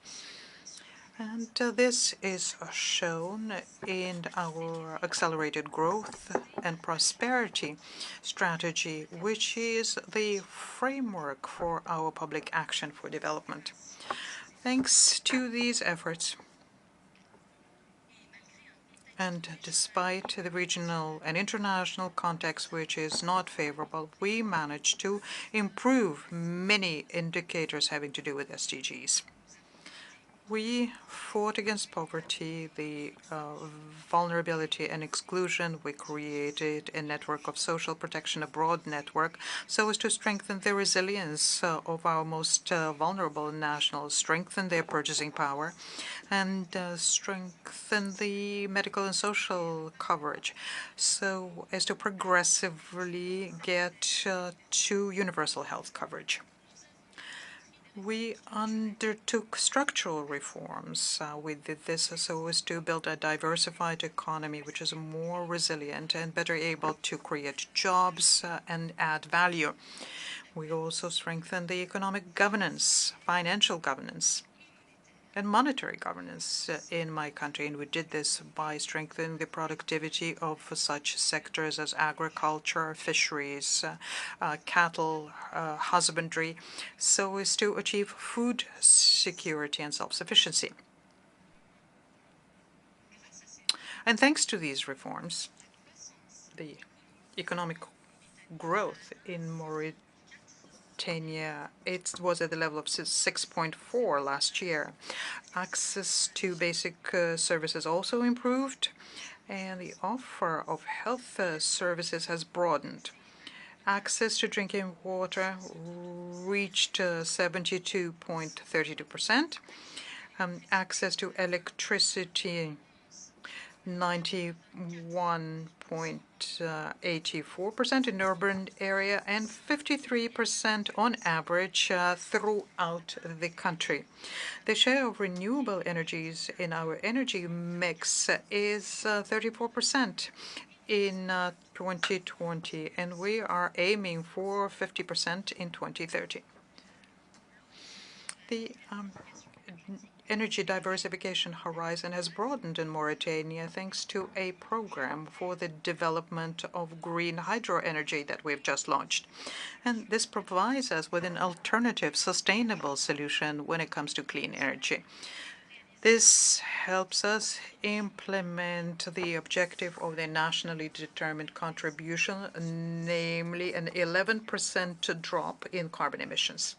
And this is shown in our accelerated growth and prosperity strategy, which is the framework for our public action for development. Thanks to these efforts, and despite the regional and international context, which is not favorable, we managed to improve many indicators having to do with SDGs. We fought against poverty, the vulnerability and exclusion. We created a network of social protection, a broad network, so as to strengthen the resilience of our most vulnerable nationals, strengthen their purchasing power, and strengthen the medical and social coverage, so as to progressively get to universal health coverage. We undertook structural reforms. We did this so as to build a diversified economy which is more resilient and better able to create jobs and add value. We also strengthened the economic governance, financial governance, and monetary governance in my country, and we did this by strengthening the productivity of such sectors as agriculture, fisheries, cattle, husbandry, so as to achieve food security and self-sufficiency. And thanks to these reforms, the economic growth in Mauritania, it was at the level of 6.4 last year. Access to basic services also improved, and the offer of health services has broadened. Access to drinking water reached 72.32%. Access to electricity 91.84% in urban area and 53% on average throughout the country. The share of renewable energies in our energy mix is 34% in 2020, and we are aiming for 50% in 2030. The energy diversification horizon has broadened in Mauritania thanks to a program for the development of green hydroenergy that we've just launched. And this provides us with an alternative, sustainable solution when it comes to clean energy. This helps us implement the objective of the nationally determined contribution, namely an 11% drop in carbon emissions.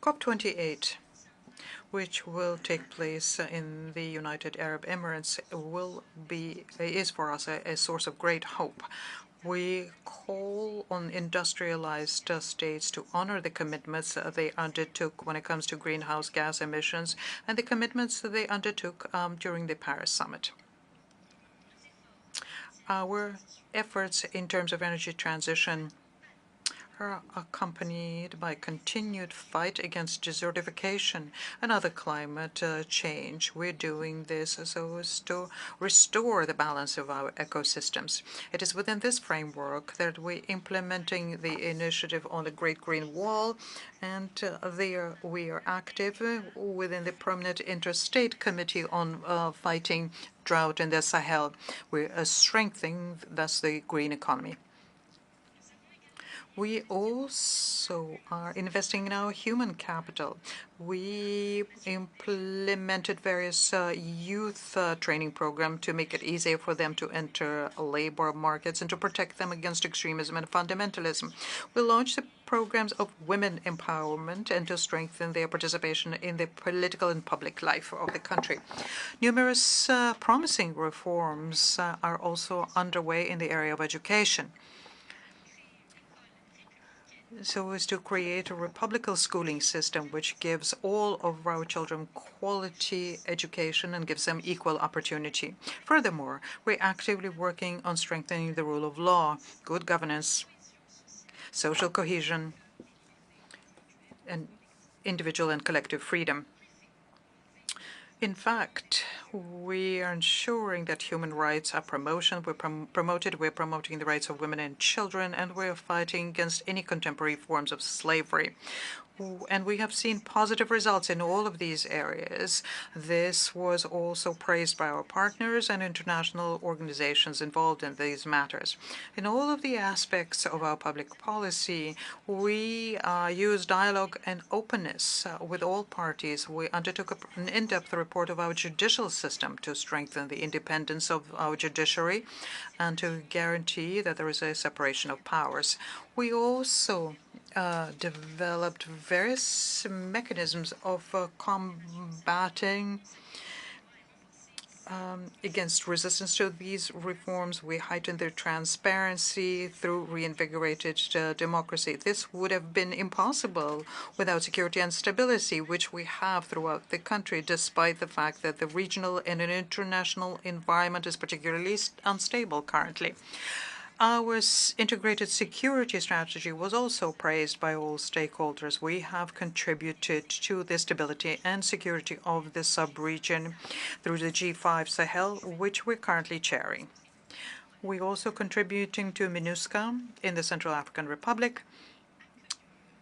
COP28, which will take place in the United Arab Emirates, is for us a source of great hope. We call on industrialized states to honor the commitments they undertook when it comes to greenhouse gas emissions and the commitments that they undertook during the Paris summit. Our efforts in terms of energy transition are accompanied by continued fight against desertification and other climate change. We're doing this so as to restore the balance of our ecosystems. It is within this framework that we're implementing the initiative on the Great Green Wall, and there we are active within the Permanent Interstate Committee on fighting drought in the Sahel. We're strengthening thus the green economy. We also are investing in our human capital. We implemented various youth training programs to make it easier for them to enter labor markets and to protect them against extremism and fundamentalism. We launched the programs of women empowerment and to strengthen their participation in the political and public life of the country. Numerous promising reforms are also underway in the area of education, so as to create a republican schooling system which gives all of our children quality education and gives them equal opportunity. Furthermore, we're actively working on strengthening the rule of law, good governance, social cohesion, and individual and collective freedom. In fact, we are ensuring that human rights are promoted. We're promoting the rights of women and children, and we're fighting against any contemporary forms of slavery. And we have seen positive results in all of these areas. This was also praised by our partners and international organizations involved in these matters. In all of the aspects of our public policy, we use dialogue and openness with all parties. We undertook an in-depth report of our judicial system to strengthen the independence of our judiciary and to guarantee that there is a separation of powers. We also developed various mechanisms of combating against resistance to these reforms. We heightened their transparency through reinvigorated democracy. This would have been impossible without security and stability, which we have throughout the country, despite the fact that the regional and an international environment is particularly unstable currently. Our integrated security strategy was also praised by all stakeholders. We have contributed to the stability and security of the sub-region through the G5 Sahel, which we're currently chairing. We're also contributing to MINUSCA in the Central African Republic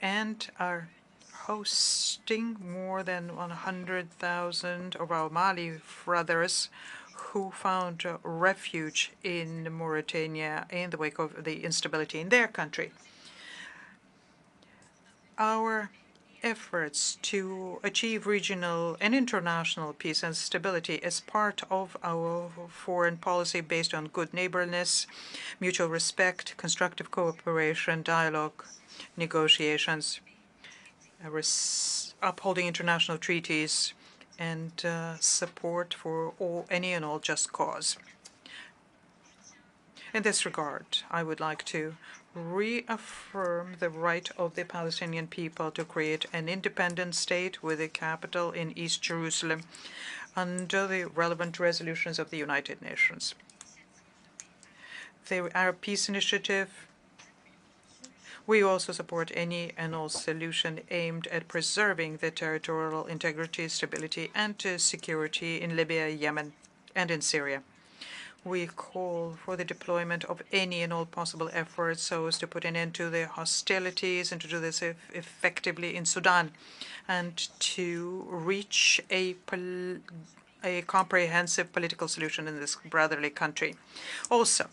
and are hosting more than 100,000 of our Mali brothers who found refuge in Mauritania in the wake of the instability in their country. Our efforts to achieve regional and international peace and stability as part of our foreign policy based on good neighborliness, mutual respect, constructive cooperation, dialogue, negotiations, upholding international treaties, and support for any and all just cause. In this regard, I would like to reaffirm the right of the Palestinian people to create an independent state with a capital in East Jerusalem under the relevant resolutions of the United Nations. The Arab Peace Initiative. We also support any and all solution aimed at preserving the territorial integrity, stability, and security in Libya, Yemen, and in Syria. We call for the deployment of any and all possible efforts so as to put an end to the hostilities and to do this effectively in Sudan and to reach a comprehensive political solution in this brotherly country. Also,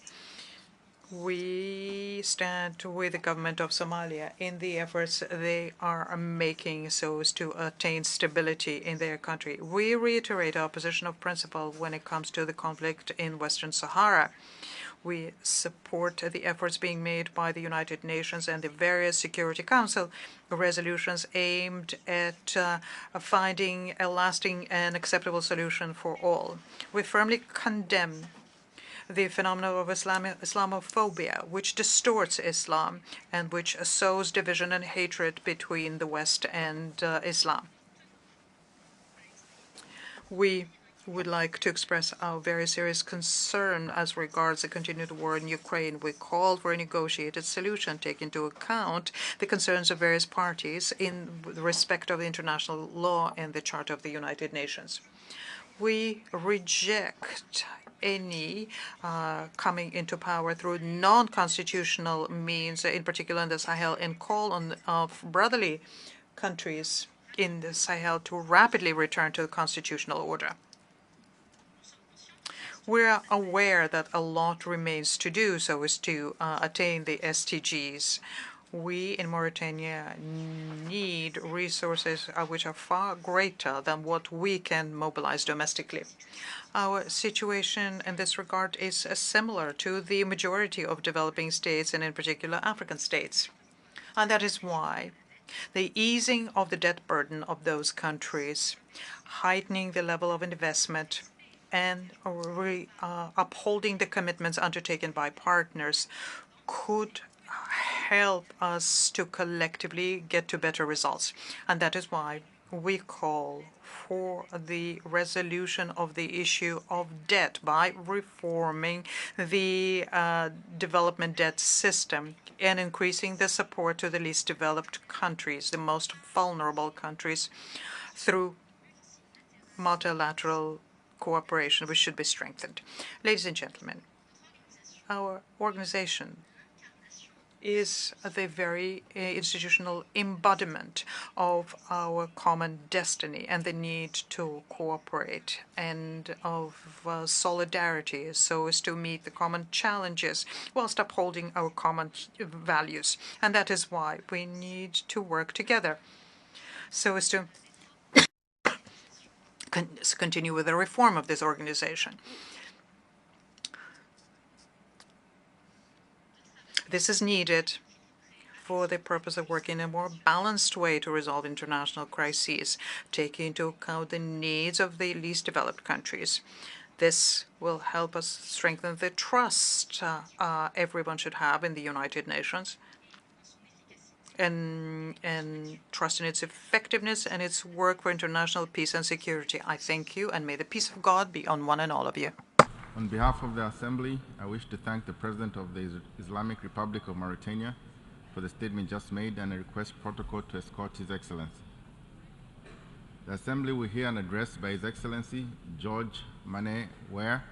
we stand with the government of Somalia in the efforts they are making so as to attain stability in their country. We reiterate our position of principle when it comes to the conflict in Western Sahara. We support the efforts being made by the United Nations and the various Security Council resolutions aimed at finding a lasting and acceptable solution for all. We firmly condemn the phenomenon of Islamophobia, which distorts Islam and which sows division and hatred between the West and Islam. We would like to express our very serious concern as regards the continued war in Ukraine. We call for a negotiated solution, taking into account the concerns of various parties in respect of international law and the Charter of the United Nations. We reject any coming into power through non-constitutional means, in particular in the Sahel, and call on brotherly countries in the Sahel to rapidly return to the constitutional order. We're aware that a lot remains to do so as to attain the SDGs. We in Mauritania need resources which are far greater than what we can mobilize domestically. Our situation in this regard is similar to the majority of developing states and in particular African states. And that is why the easing of the debt burden of those countries, heightening the level of investment, and upholding the commitments undertaken by partners could help us to collectively get to better results. And that is why we call for the resolution of the issue of debt by reforming the development debt system and increasing the support to the least developed countries, the most vulnerable countries, through multilateral cooperation, which should be strengthened. Ladies and gentlemen, our organization is the very institutional embodiment of our common destiny and the need to cooperate and of solidarity so as to meet the common challenges whilst upholding our common values. And that is why we need to work together so as to continue with the reform of this organization. This is needed for the purpose of working in a more balanced way to resolve international crises, taking into account the needs of the least developed countries. This will help us strengthen the trust everyone should have in the United Nations and trust in its effectiveness and its work for international peace and security. I thank you, and may the peace of God be on one and all of you. On behalf of the Assembly, I wish to thank the President of the Islamic Republic of Mauritania for the statement just made, and I request protocol to escort His Excellency. The Assembly will hear an address by His Excellency George Mane Ware,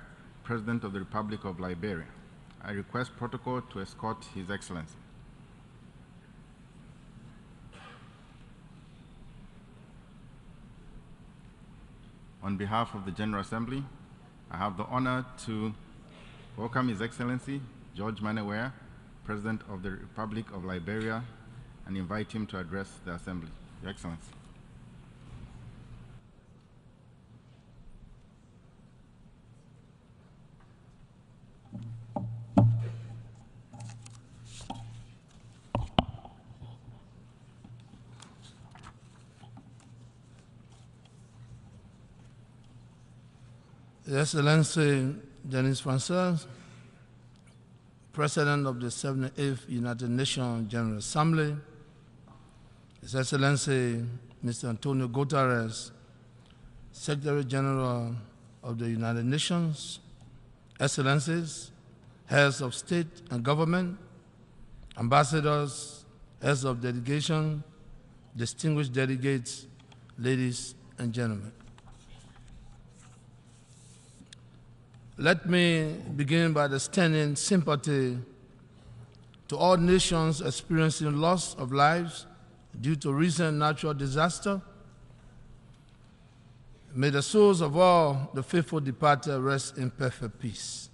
President of the Republic of Liberia. I request protocol to escort His Excellency. On behalf of the General Assembly, I have the honor to welcome His Excellency George Mane Ware, President of the Republic of Liberia, and invite him to address the Assembly. Your Excellency. His Excellency Denis Francois, President of the 78th United Nations General Assembly, His Excellency Mr. Antonio Guterres, Secretary General of the United Nations, Excellencies, Heads of State and Government, Ambassadors, Heads of Delegation, distinguished delegates, ladies and gentlemen. Let me begin by extending sympathy to all nations experiencing loss of lives due to recent natural disaster. May the souls of all the faithful departed rest in perfect peace.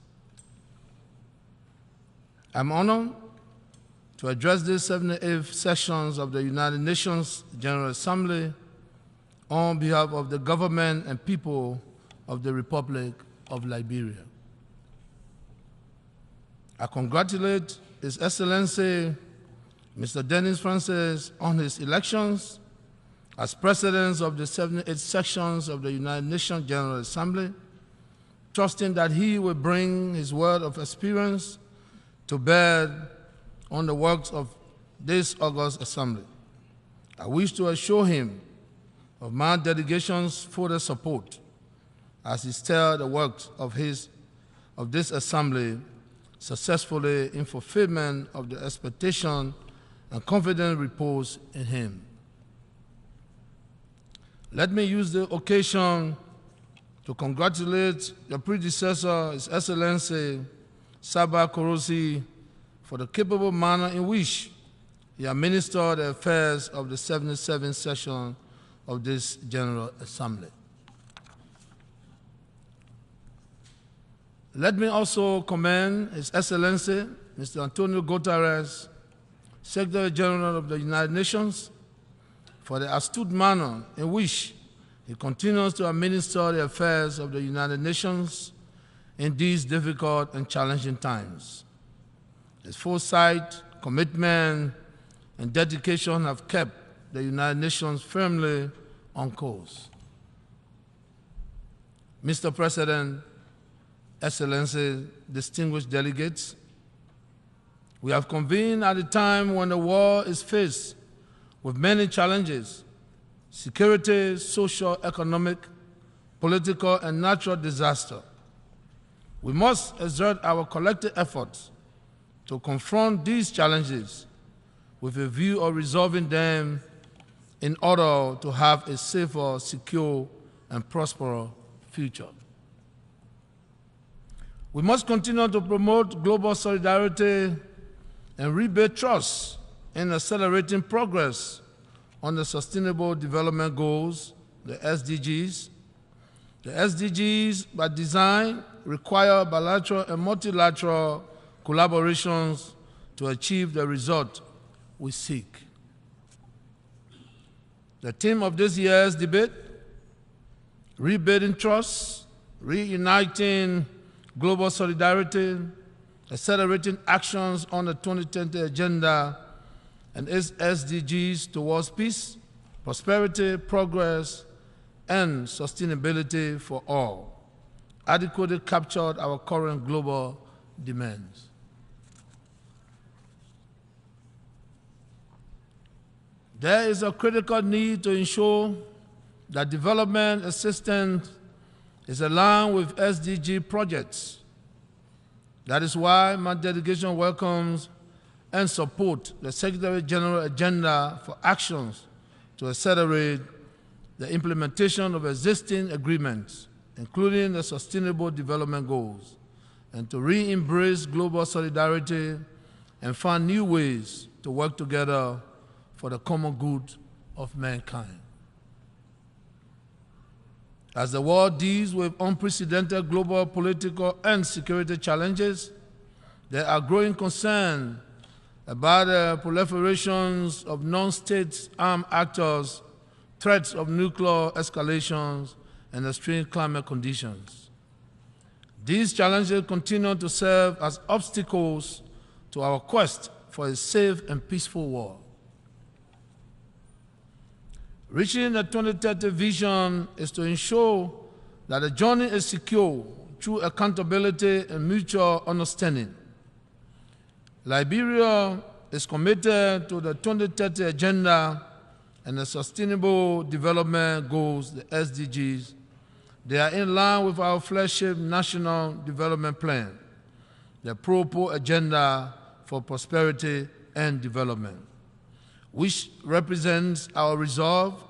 I'm honored to address the 78th sessions of the United Nations General Assembly on behalf of the government and people of the Republic of Liberia. I congratulate His Excellency Mr. Denis Francois on his elections as President of the 78 sections of the United Nations General Assembly, trusting that he will bring his word of experience to bear on the works of this august assembly. I wish to assure him of my delegation's further support as he steers the works of this assembly successfully in fulfillment of the expectation and confidence reposed in him. Let me use the occasion to congratulate your predecessor, His Excellency Saba Korosi, for the capable manner in which he administered the affairs of the 77th session of this General Assembly. Let me also commend His Excellency Mr. Antonio Guterres, Secretary General of the United Nations, for the astute manner in which he continues to administer the affairs of the United Nations in these difficult and challenging times. His foresight, commitment, and dedication have kept the United Nations firmly on course. Mr. President, Excellencies, distinguished delegates, we have convened at a time when the world is faced with many challenges: security, social, economic, political, and natural disaster. We must exert our collective efforts to confront these challenges with a view of resolving them in order to have a safer, secure, and prosperous future. We must continue to promote global solidarity and rebuild trust in accelerating progress on the Sustainable Development Goals, the SDGs. The SDGs, by design, require bilateral and multilateral collaborations to achieve the result we seek. The theme of this year's debate, rebuilding trust, reuniting global solidarity, accelerating actions on the 2030 Agenda, and its SDGs towards peace, prosperity, progress, and sustainability for all, adequately captured our current global demands. There is a critical need to ensure that development assistance is aligned with SDG projects. That is why my delegation welcomes and supports the Secretary General agenda for actions to accelerate the implementation of existing agreements, including the Sustainable Development Goals, and to re-embrace global solidarity and find new ways to work together for the common good of mankind. As the world deals with unprecedented global political and security challenges, there are growing concerns about the proliferations of non-state armed actors, threats of nuclear escalations, and extreme climate conditions. These challenges continue to serve as obstacles to our quest for a safe and peaceful world. Reaching the 2030 vision is to ensure that the journey is secure through accountability and mutual understanding. Liberia is committed to the 2030 Agenda and the Sustainable Development Goals, the SDGs. They are in line with our flagship National Development Plan, the Pro-Po Agenda for Prosperity and Development, which represents our resolve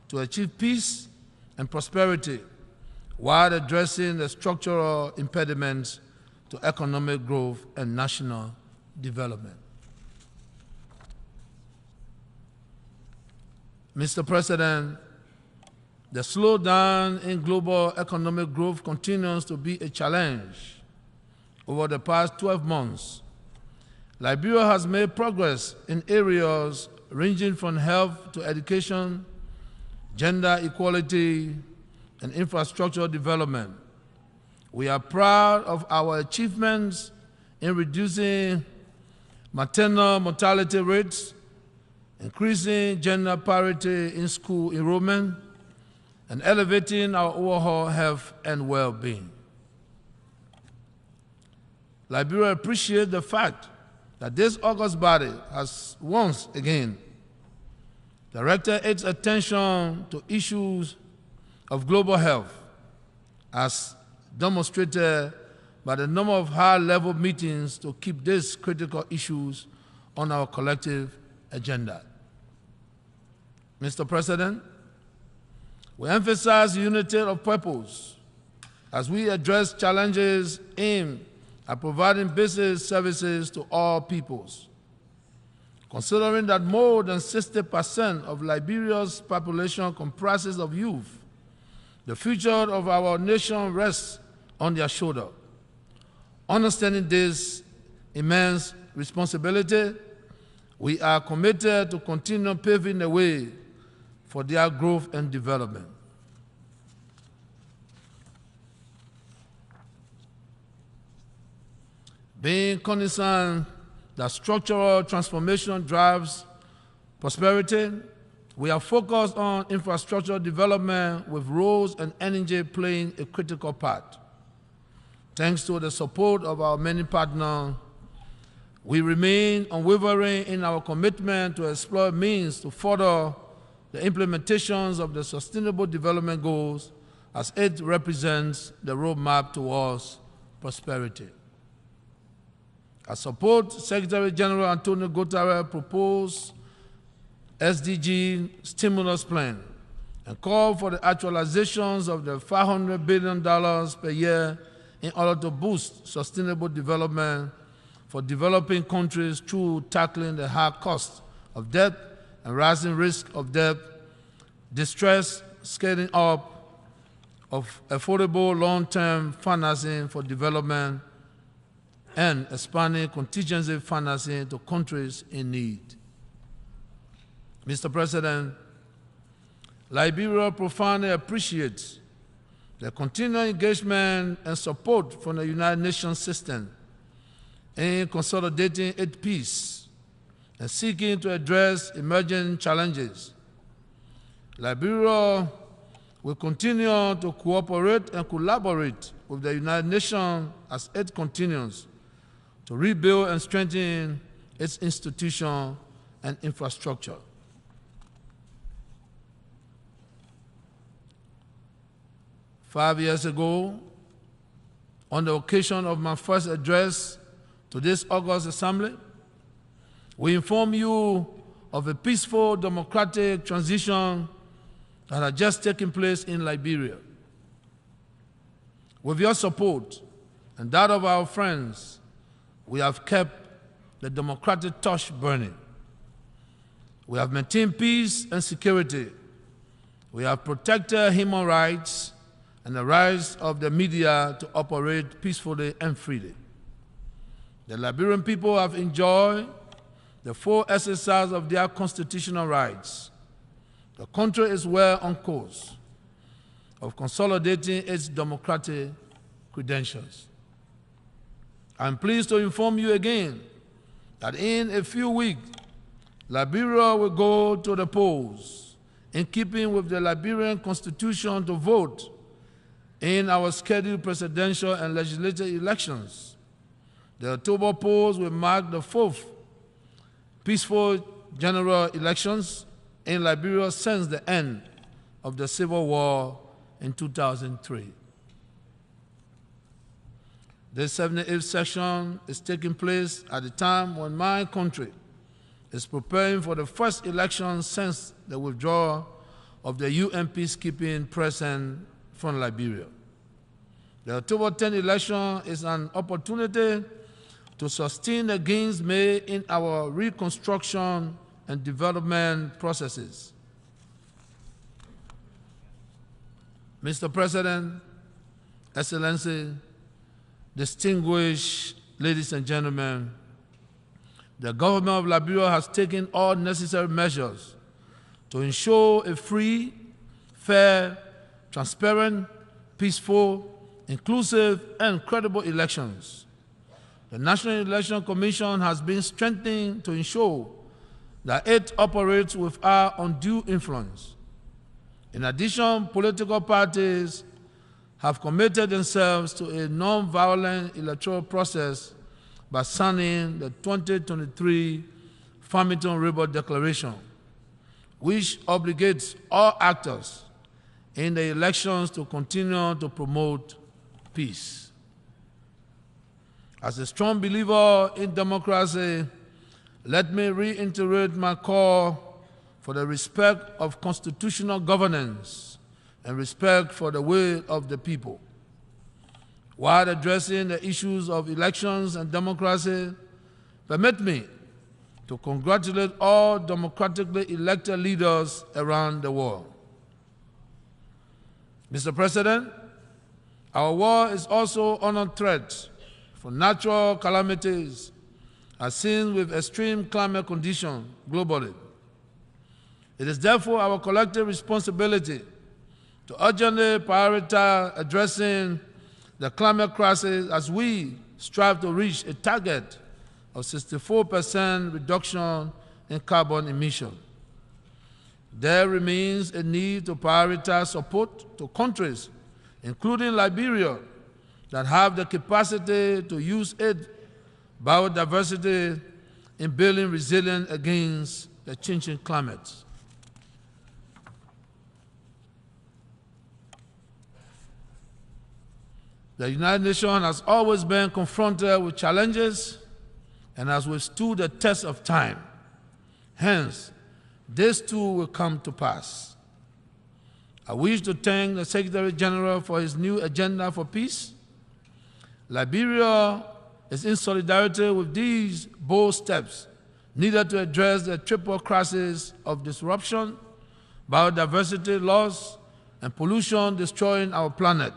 to achieve peace and prosperity while addressing the structural impediments to economic growth and national development. Mr. President, the slowdown in global economic growth continues to be a challenge. Over the past 12 months, Liberia has made progress in areas ranging from health to education, gender equality, and infrastructure development. We are proud of our achievements in reducing maternal mortality rates, increasing gender parity in school enrollment, and elevating our overall health and well-being. Liberia appreciates the fact that this august body has once again directed its attention to issues of global health, as demonstrated by the number of high-level meetings to keep these critical issues on our collective agenda. Mr. President, we emphasize unity of purpose as we address challenges aimed at providing basic services to all peoples. Considering that more than 60% of Liberia's population comprises of youth, the future of our nation rests on their shoulder. Understanding this immense responsibility, we are committed to continue paving the way for their growth and development. Being cognizant that structural transformation drives prosperity, we are focused on infrastructure development with roads and energy playing a critical part. Thanks to the support of our many partners, we remain unwavering in our commitment to explore means to further the implementations of the Sustainable Development Goals as it represents the roadmap towards prosperity. I support Secretary General Antonio Guterres' proposed SDG stimulus plan and call for the actualizations of the $500 billion per year in order to boost sustainable development for developing countries through tackling the high cost of debt and rising risk of debt, distress, scaling up of affordable long-term financing for development, and expanding contingency financing to countries in need. Mr. President, Liberia profoundly appreciates the continued engagement and support from the United Nations system in consolidating its peace and seeking to address emerging challenges. Liberia will continue to cooperate and collaborate with the United Nations as it continues to rebuild and strengthen its institutions and infrastructure. Five years ago, on the occasion of my first address to this August Assembly, we informed you of a peaceful democratic transition that had just taken place in Liberia. With your support and that of our friends, we have kept the democratic torch burning. We have maintained peace and security. We have protected human rights and the rights of the media to operate peacefully and freely. The Liberian people have enjoyed the full exercise of their constitutional rights. The country is well on course of consolidating its democratic credentials. I'm pleased to inform you again that in a few weeks, Liberia will go to the polls in keeping with the Liberian Constitution to vote in our scheduled presidential and legislative elections. The October polls will mark the fourth peaceful general elections in Liberia since the end of the Civil War in 2003. This 78th session is taking place at a time when my country is preparing for the first election since the withdrawal of the UN peacekeeping presence from Liberia. The October 10 election is an opportunity to sustain the gains made in our reconstruction and development processes. Mr. President, Excellency, distinguished ladies and gentlemen, the government of Liberia has taken all necessary measures to ensure a free, fair, transparent, peaceful, inclusive, and credible elections. The National Election Commission has been strengthened to ensure that it operates without undue influence. In addition, political parties have committed themselves to a non-violent electoral process by signing the 2023 Farmington River Declaration, which obligates all actors in the elections to continue to promote peace. As a strong believer in democracy, let me reiterate my call for the respect of constitutional governance and respect for the will of the people. While addressing the issues of elections and democracy, permit me to congratulate all democratically elected leaders around the world. Mr. President, our world is also under threat from natural calamities as seen with extreme climate conditions globally. It is therefore our collective responsibility to urgently prioritize addressing the climate crisis as we strive to reach a target of 64% reduction in carbon emissions. There remains a need to prioritize support to countries, including Liberia, that have the capacity to use its biodiversity in building resilience against the changing climate. The United Nations has always been confronted with challenges and has withstood the test of time. Hence, this too will come to pass. I wish to thank the Secretary General for his new agenda for peace. Liberia is in solidarity with these bold steps needed to address the triple crisis of disruption, biodiversity loss, and pollution destroying our planet.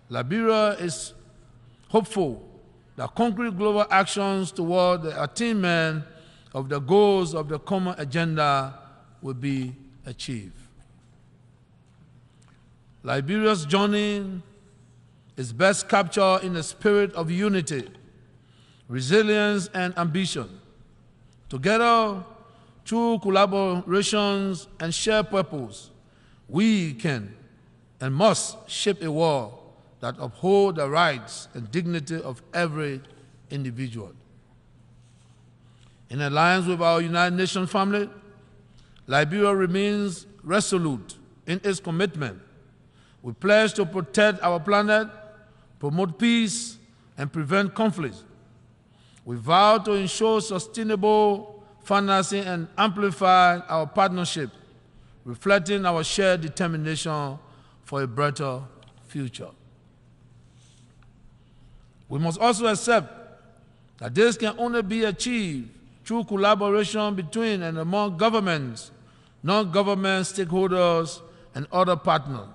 Liberia is hopeful that concrete global actions toward the attainment of the goals of the common agenda will be achieved. Liberia's journey is best captured in the spirit of unity, resilience, and ambition. Together, through collaborations and shared purpose, we can and must shape a world that upholds the rights and dignity of every individual. In alliance with our United Nations family, Liberia remains resolute in its commitment. We pledge to protect our planet, promote peace, and prevent conflict. We vow to ensure sustainable financing and amplify our partnership, reflecting our shared determination for a better future. We must also accept that this can only be achieved through collaboration between and among governments, non-government stakeholders, and other partners,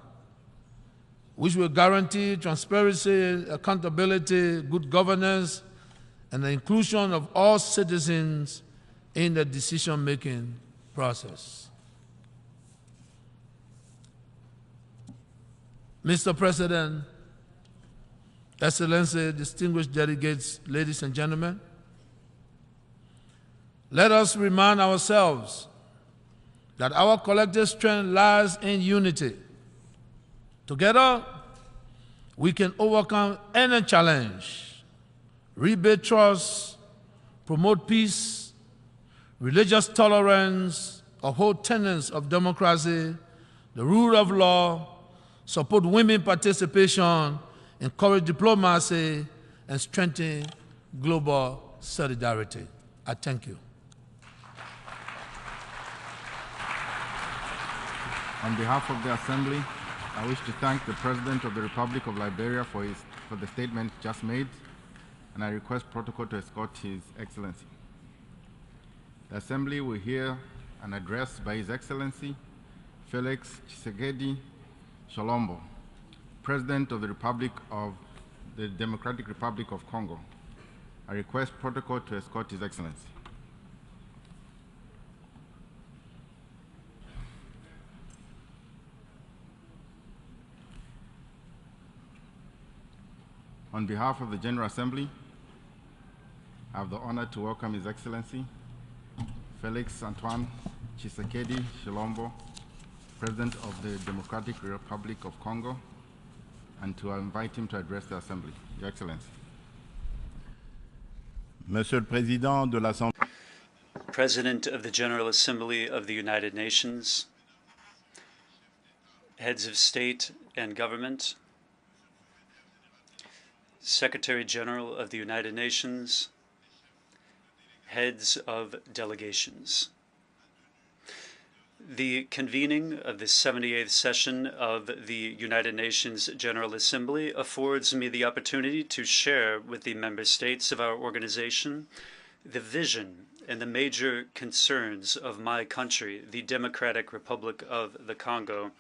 which will guarantee transparency, accountability, good governance, and the inclusion of all citizens in the decision-making process. Mr. President, Excellency, distinguished delegates, ladies and gentlemen, let us remind ourselves that our collective strength lies in unity. Together, we can overcome any challenge, rebuild trust, promote peace, religious tolerance, uphold tenets of democracy, the rule of law, support women participation, encourage diplomacy, and strengthen global solidarity. I thank you. On behalf of the Assembly, I wish to thank the President of the Republic of Liberia for the statement just made, and I request protocol to escort His Excellency. The Assembly will hear an address by His Excellency Felix Tshisekedi Tshilombo, President of the Democratic Republic of Congo. I request protocol to escort His Excellency. On behalf of the General Assembly, I have the honor to welcome His Excellency Felix Antoine Tshisekedi Tshilombo, President of the Democratic Republic of Congo, and to invite him to address the Assembly. Your Excellency. Monsieur le Président de l'Assemblée. President of the General Assembly of the United Nations, heads of state and government, Secretary General of the United Nations, heads of delegations. The convening of the 78th session of the United Nations General Assembly affords me the opportunity to share with the member states of our organization the vision and the major concerns of my country, the Democratic Republic of the Congo,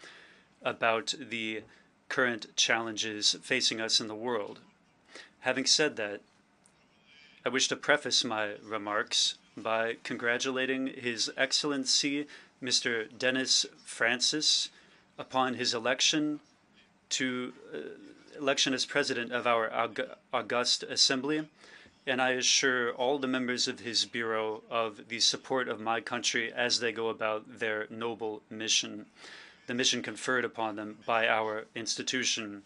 about the current challenges facing us in the world. Having said that, I wish to preface my remarks by congratulating His Excellency Mr. Denis Francis upon his election as President of our august Assembly, and I assure all the members of his Bureau of the support of my country as they go about their noble mission, the mission conferred upon them by our institution.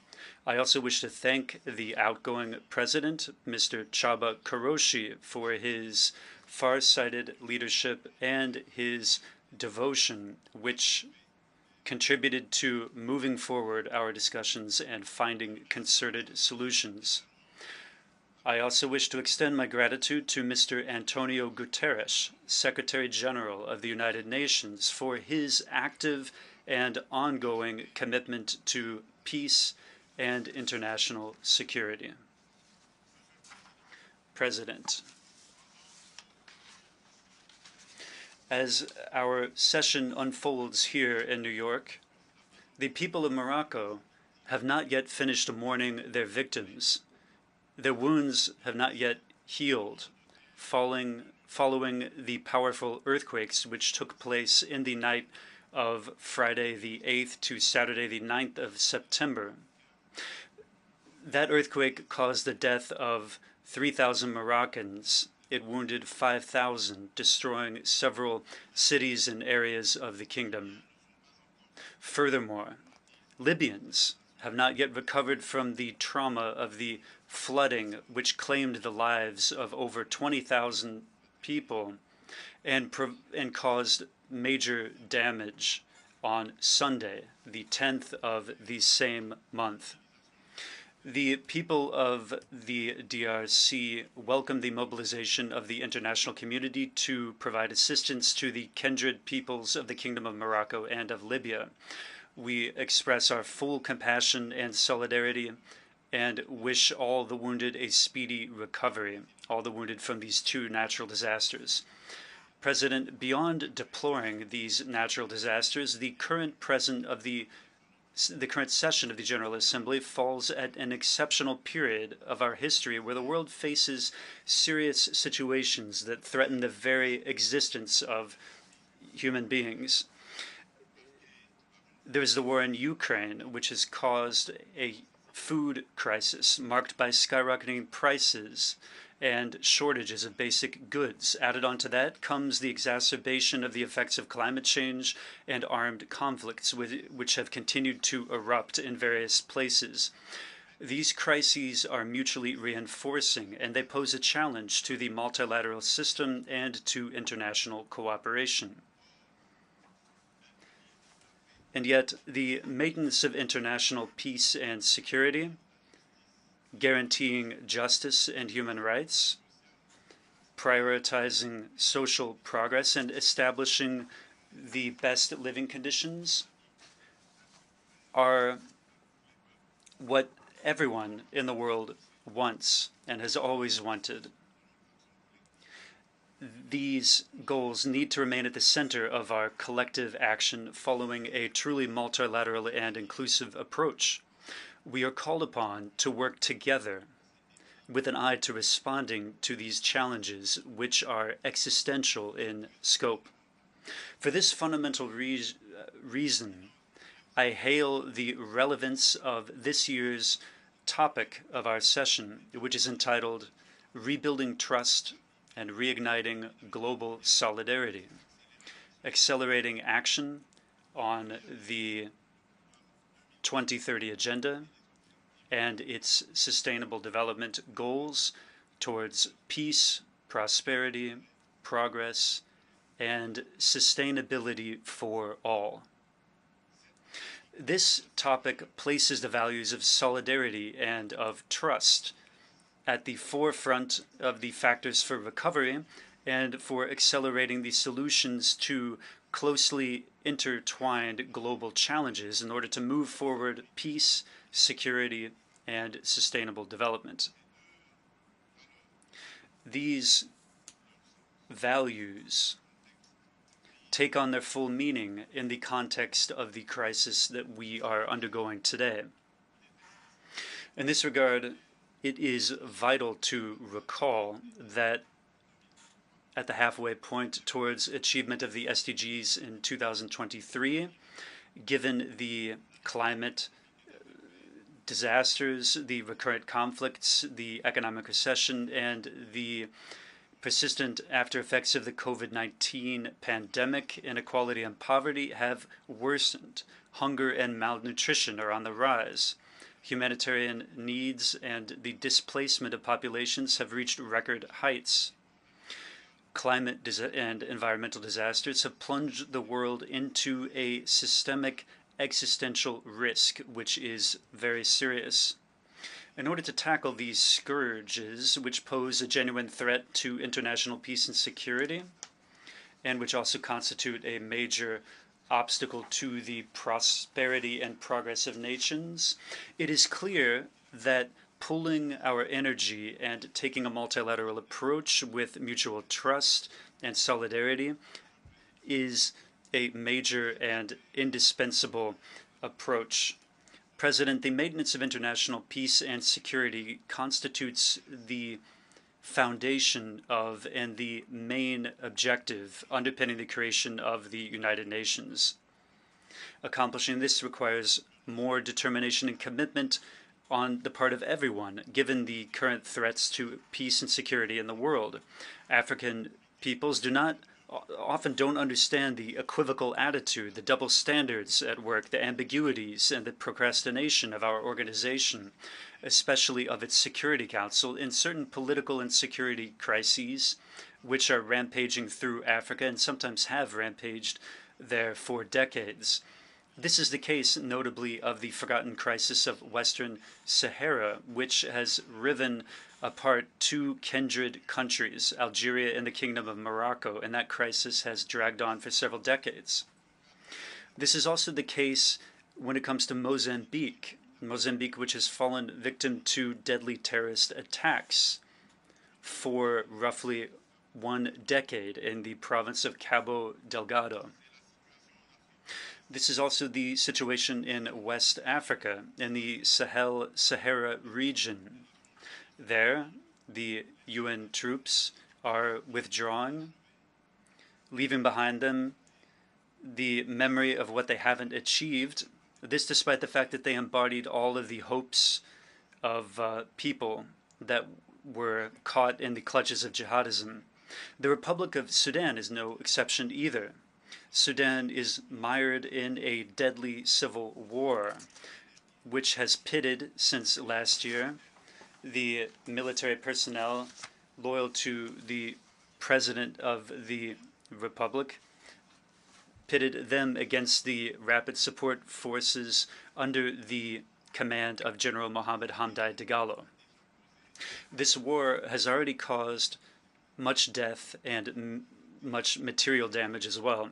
I also wish to thank the outgoing President, Mr. Chaba Karoshi, for his far-sighted leadership and his devotion, which contributed to moving forward our discussions and finding concerted solutions. I also wish to extend my gratitude to Mr. Antonio Guterres, Secretary General of the United Nations, for his active and ongoing commitment to peace and international security. President, as our session unfolds here in New York, the people of Morocco have not yet finished mourning their victims. Their wounds have not yet healed, following the powerful earthquakes which took place in the night of Friday the 8th to Saturday the 9th of September. That earthquake caused the death of 3,000 Moroccans it wounded 5,000, destroying several cities and areas of the kingdom. Furthermore, Libyans have not yet recovered from the trauma of the flooding, which claimed the lives of over 20,000 people and caused major damage on Sunday, the 10th of the same month. The people of the DRC welcome the mobilization of the international community to provide assistance to the kindred peoples of the Kingdom of Morocco and of Libya. We express our full compassion and solidarity and wish all the wounded a speedy recovery, all the wounded from these two natural disasters. President, beyond deploring these natural disasters, the current session of the General Assembly falls at an exceptional period of our history where the world faces serious situations that threaten the very existence of human beings. There is the war in Ukraine, which has caused a food crisis marked by skyrocketing prices and shortages of basic goods. Added onto that comes the exacerbation of the effects of climate change and armed conflicts, which have continued to erupt in various places. These crises are mutually reinforcing, and they pose a challenge to the multilateral system and to international cooperation. And yet, the maintenance of international peace and security, guaranteeing justice and human rights, prioritizing social progress, and establishing the best living conditions are what everyone in the world wants and has always wanted. These goals need to remain at the center of our collective action following a truly multilateral and inclusive approach. We are called upon to work together with an eye to responding to these challenges, which are existential in scope. For this fundamental reason, I hail the relevance of this year's topic of our session, which is entitled Rebuilding Trust and Reigniting Global Solidarity, Accelerating Action on the 2030 Agenda and its Sustainable Development Goals towards peace, prosperity, progress, and sustainability for all. This topic places the values of solidarity and of trust at the forefront of the factors for recovery and for accelerating the solutions to closely intertwined global challenges in order to move forward peace, security, and sustainable development. These values take on their full meaning in the context of the crisis that we are undergoing today. In this regard, it is vital to recall that at the halfway point towards achievement of the SDGs in 2023, given the climate disasters, the recurrent conflicts, the economic recession, and the persistent after effects of the COVID-19 pandemic, inequality and poverty have worsened. Hunger and malnutrition are on the rise. Humanitarian needs and the displacement of populations have reached record heights. Climate and environmental disasters have plunged the world into a systemic existential risk, which is very serious. In order to tackle these scourges, which pose a genuine threat to international peace and security, and which also constitute a major obstacle to the prosperity and progress of nations, it is clear that pooling our energy and taking a multilateral approach with mutual trust and solidarity is a major and indispensable approach. President, the maintenance of international peace and security constitutes the foundation of and the main objective underpinning the creation of the United Nations. Accomplishing this requires more determination and commitment on the part of everyone, given the current threats to peace and security in the world. African peoples often don't understand the equivocal attitude, the double standards at work, the ambiguities, and the procrastination of our organization, especially of its Security Council, in certain political and security crises, which are rampaging through Africa and sometimes have rampaged there for decades. This is the case, notably, of the forgotten crisis of Western Sahara, which has riven apart two kindred countries, Algeria and the Kingdom of Morocco, and that crisis has dragged on for several decades. This is also the case when it comes to Mozambique, which has fallen victim to deadly terrorist attacks for roughly 1 decade in the province of Cabo Delgado. This is also the situation in West Africa, in the Sahel-Sahara region. There, the UN troops are withdrawing, leaving behind them the memory of what they haven't achieved. This despite the fact that they embodied all of the hopes of people that were caught in the clutches of jihadism. The Republic of Sudan is no exception either. Sudan is mired in a deadly civil war, which has pitted, since last year, the military personnel loyal to the President of the Republic, pitted them against the rapid support forces under the command of General Mohammed Hamdai Dagalo. This war has already caused much death and much material damage as well.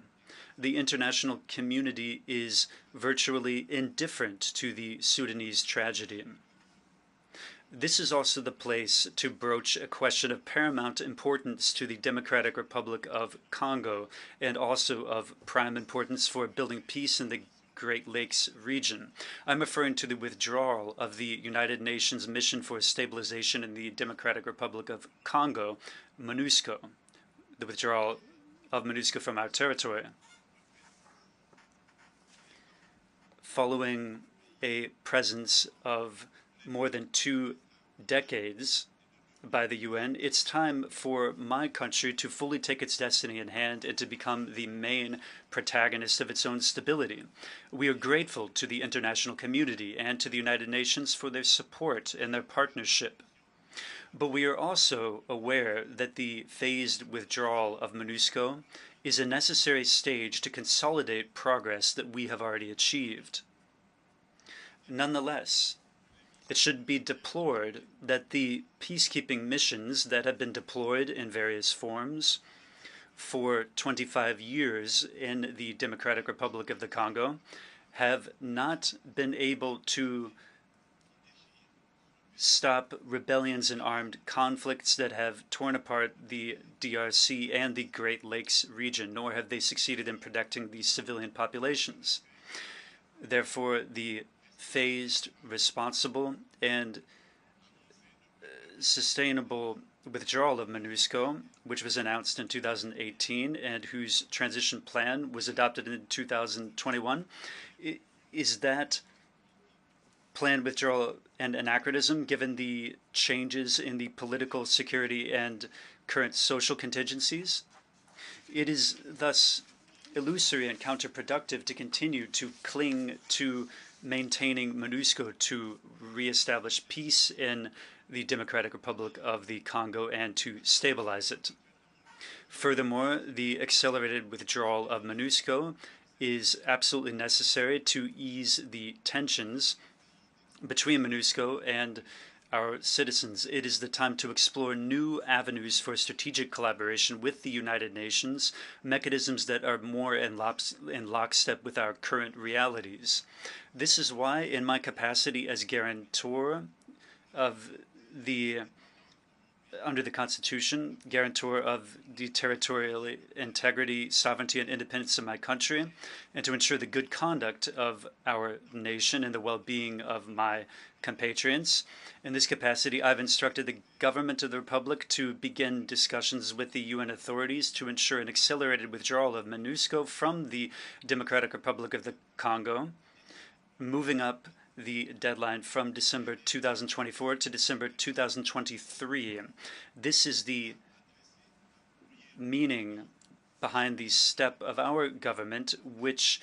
The international community is virtually indifferent to the Sudanese tragedy. This is also the place to broach a question of paramount importance to the Democratic Republic of Congo and also of prime importance for building peace in the Great Lakes region. I'm referring to the withdrawal of the United Nations Mission for Stabilization in the Democratic Republic of Congo, MONUSCO, the withdrawal of MONUSCO from our territory. Following a presence of more than 2 decades by the UN, it's time for my country to fully take its destiny in hand and to become the main protagonist of its own stability. We are grateful to the international community and to the United Nations for their support and their partnership. But we are also aware that the phased withdrawal of MONUSCO is a necessary stage to consolidate progress that we have already achieved. Nonetheless, it should be deplored that the peacekeeping missions that have been deployed in various forms for 25 years in the Democratic Republic of the Congo have not been able to stop rebellions and armed conflicts that have torn apart the DRC and the Great Lakes region, nor have they succeeded in protecting the civilian populations. Therefore, the phased, responsible, and sustainable withdrawal of MONUSCO, which was announced in 2018 and whose transition plan was adopted in 2021, is that planned withdrawal an anachronism given the changes in the political, security, and current social contingencies? It is thus illusory and counterproductive to continue to cling to maintaining MONUSCO to reestablish peace in the Democratic Republic of the Congo and to stabilize it. Furthermore, the accelerated withdrawal of MONUSCO is absolutely necessary to ease the tensions between MONUSCO and our citizens. It is the time to explore new avenues for strategic collaboration with the United Nations, mechanisms that are more in lockstep with our current realities. This is why, in my capacity as guarantor of the under the Constitution, guarantor of the territorial integrity, sovereignty, and independence of my country, and to ensure the good conduct of our nation and the well-being of my compatriots. In this capacity, I've instructed the government of the Republic to begin discussions with the UN authorities to ensure an accelerated withdrawal of MONUSCO from the Democratic Republic of the Congo, moving up the deadline from December 2024 to December 2023. This is the meaning behind the step of our government, which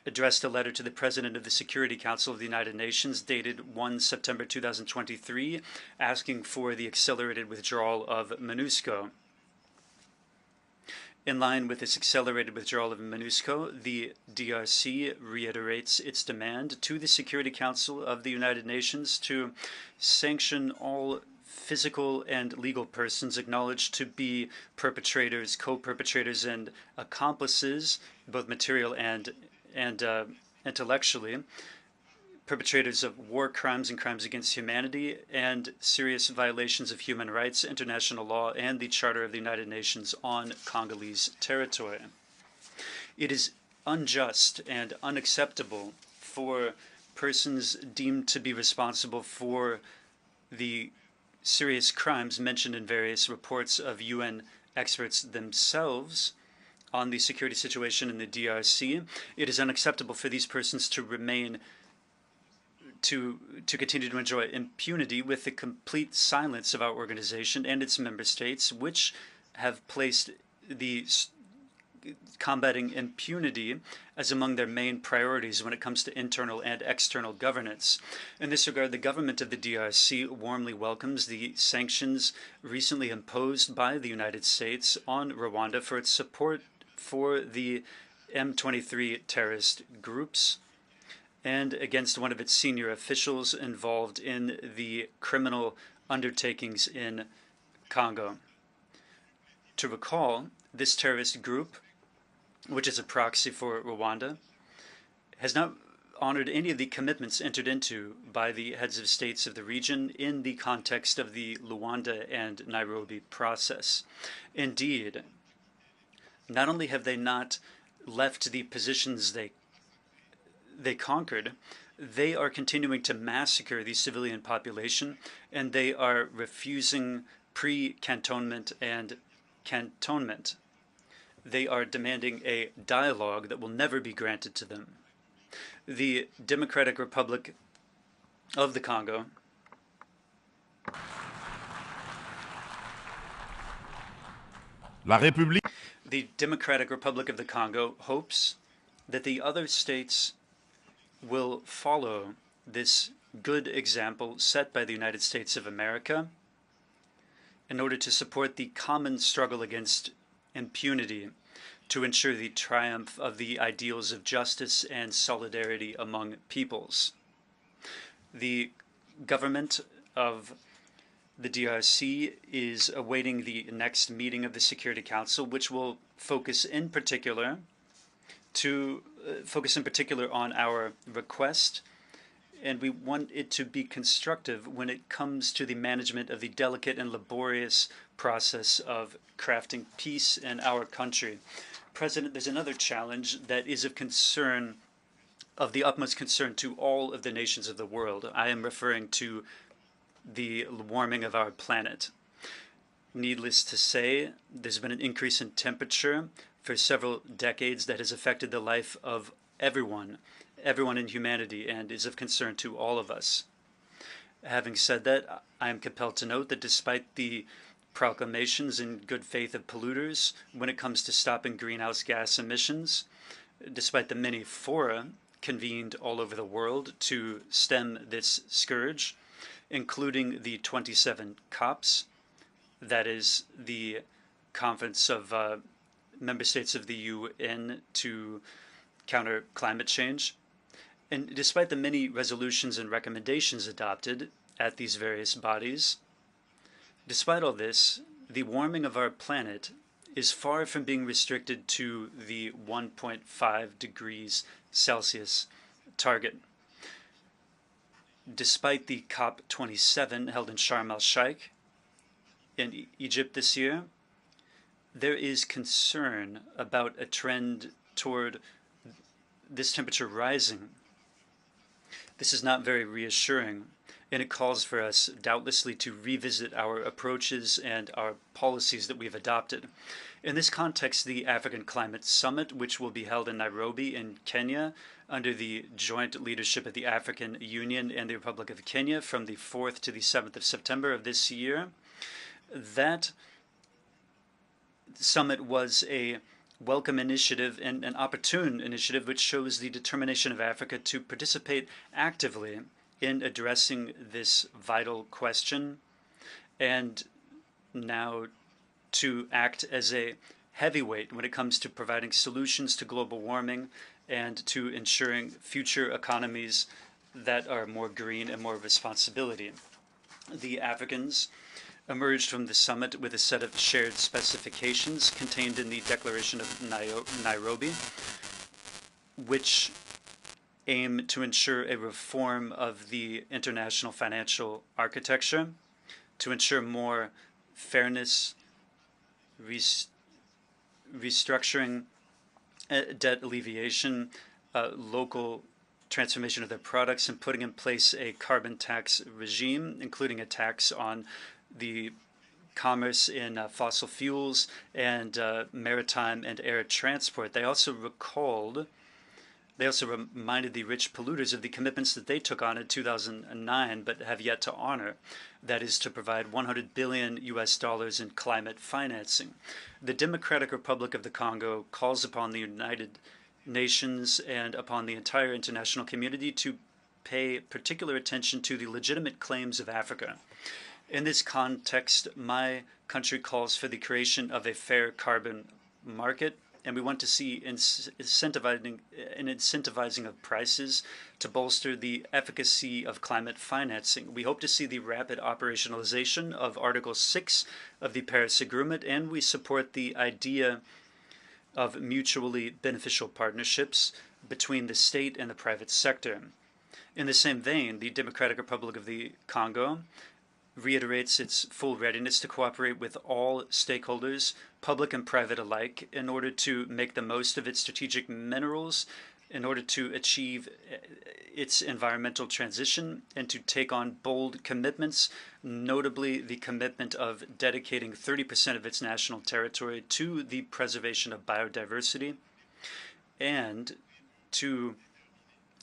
addressed a letter to the President of the Security Council of the United Nations dated 1 September 2023, asking for the accelerated withdrawal of MONUSCO. In line with this accelerated withdrawal of MONUSCO, the DRC reiterates its demand to the Security Council of the United Nations to sanction all physical and legal persons acknowledged to be perpetrators, co-perpetrators, and accomplices, both material and intellectually, perpetrators of war crimes and crimes against humanity, and serious violations of human rights, international law, and the Charter of the United Nations on Congolese territory. It is unjust and unacceptable for persons deemed to be responsible for the serious crimes mentioned in various reports of UN experts themselves on the security situation in the DRC. It is unacceptable for these persons to remain to continue to enjoy impunity with the complete silence of our organization and its member states, which have placed the combating impunity as among their main priorities when it comes to internal and external governance. In this regard, the government of the DRC warmly welcomes the sanctions recently imposed by the United States on Rwanda for its support for the M23 terrorist groups and against one of its senior officials involved in the criminal undertakings in Congo. To recall, this terrorist group, which is a proxy for Rwanda, has not honored any of the commitments entered into by the heads of states of the region in the context of the Luanda and Nairobi process. Indeed, not only have they not left the positions they conquered, they are continuing to massacre the civilian population, and they are refusing pre-cantonment and cantonment. They are demanding a dialogue that will never be granted to them. The Democratic Republic of the Congo The Democratic Republic of the Congo hopes that the other states will follow this good example set by the United States of America in order to support the common struggle against impunity, to ensure the triumph of the ideals of justice and solidarity among peoples. The government of the DRC is awaiting the next meeting of the Security Council, which will focus in particular on our request, and we want it to be constructive when it comes to the management of the delicate and laborious process of crafting peace in our country. President, there's another challenge that is of concern, of the utmost concern to all of the nations of the world. I am referring to the warming of our planet. Needless to say, there's been an increase in temperature for several decades that has affected the life of everyone in humanity, and is of concern to all of us. Having said that, I am compelled to note that despite the proclamations in good faith of polluters when it comes to stopping greenhouse gas emissions, despite the many fora convened all over the world to stem this scourge, including the 27 COPs, that is the Conference of Member States of the UN to counter climate change. And despite the many resolutions and recommendations adopted at these various bodies, despite all this, the warming of our planet is far from being restricted to the 1.5 degrees Celsius target. Despite the COP27 held in Sharm el-Sheikh in Egypt this year, there is concern about a trend toward this temperature rising. This is not very reassuring. and it calls for us doubtlessly to revisit our approaches and our policies that we've adopted. In this context, the African Climate Summit, which will be held in Nairobi in Kenya under the joint leadership of the African Union and the Republic of Kenya from the 4th to the 7th of September of this year, that summit was a welcome initiative and an opportune initiative which shows the determination of Africa to participate actively in addressing this vital question, and now to act as a heavyweight when it comes to providing solutions to global warming and to ensuring future economies that are more green and more responsibility. The Africans emerged from the summit with a set of shared specifications contained in the Declaration of Nairobi, which aim to ensure a reform of the international financial architecture, to ensure more fairness, restructuring, debt alleviation, local transformation of their products, and putting in place a carbon tax regime, including a tax on the commerce in fossil fuels and maritime and air transport. They also reminded the rich polluters of the commitments that they took on in 2009 but have yet to honor. That is to provide $100 billion in climate financing. The Democratic Republic of the Congo calls upon the United Nations and upon the entire international community to pay particular attention to the legitimate claims of Africa. In this context, my country calls for the creation of a fair carbon market, and we want to see incentivizing of prices to bolster the efficacy of climate financing. We hope to see the rapid operationalization of Article 6 of the Paris Agreement, and we support the idea of mutually beneficial partnerships between the state and the private sector. In the same vein, the Democratic Republic of the Congo reiterates its full readiness to cooperate with all stakeholders, public and private alike, in order to make the most of its strategic minerals, in order to achieve its environmental transition, and to take on bold commitments, notably the commitment of dedicating 30% of its national territory to the preservation of biodiversity, and to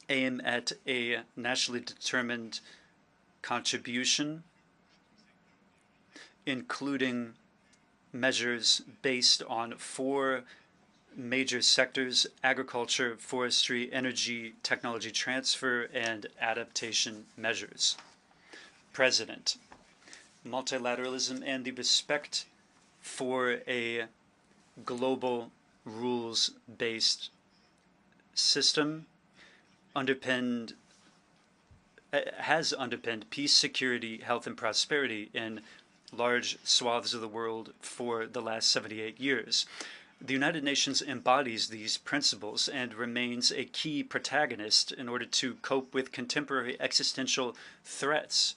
aim at a nationally determined contribution, including measures based on 4 major sectors: agriculture, forestry, energy, technology transfer, and adaptation measures. President, multilateralism and the respect for a global rules-based system has underpinned peace, security, health, and prosperity in large swaths of the world for the last 78 years. The United Nations embodies these principles and remains a key protagonist in order to cope with contemporary existential threats,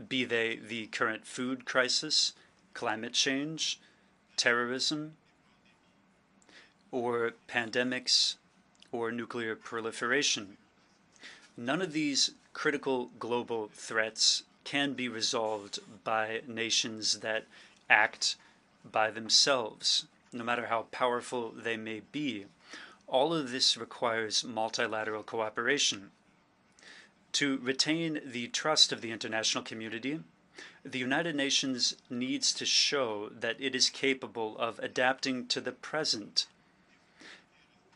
be they the current food crisis, climate change, terrorism, or pandemics, or nuclear proliferation. None of these critical global threats can be resolved by nations that act by themselves, no matter how powerful they may be. All of this requires multilateral cooperation. To retain the trust of the international community, the United Nations needs to show that it is capable of adapting to the present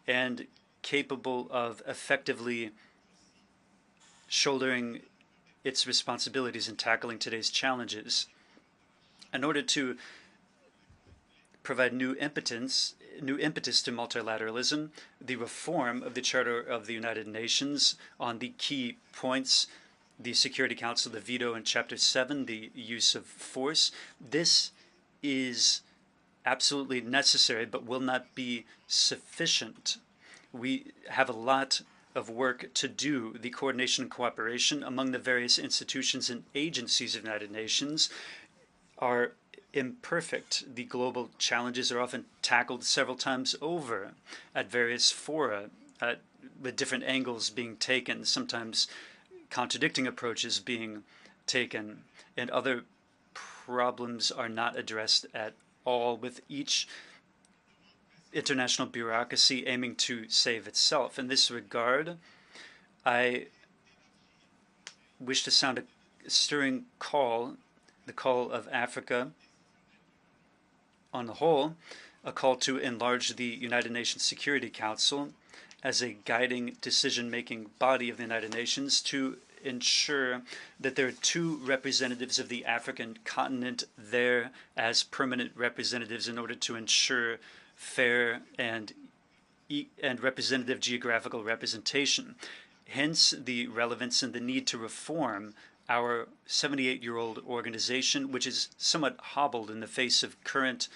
and capable of effectively shouldering its responsibilities in tackling today's challenges. In order to provide new impetus to multilateralism, the reform of the Charter of the United Nations on the key points, the Security Council, the veto in Chapter 7, the use of force, this is absolutely necessary but will not be sufficient. We have a lot of work to do. The coordination and cooperation among the various institutions and agencies of the United Nations are imperfect. The global challenges are often tackled several times over at various fora, with different angles being taken, sometimes contradicting approaches being taken, and other problems are not addressed at all, with each international bureaucracy aiming to save itself. In this regard, I wish to sound a stirring call, the call of Africa on the whole, a call to enlarge the United Nations Security Council as a guiding decision-making body of the United Nations to ensure that there are 2 representatives of the African continent there as permanent representatives in order to ensure fair and representative geographical representation. Hence, the relevance and the need to reform our 78-year-old organization, which is somewhat hobbled in the face of current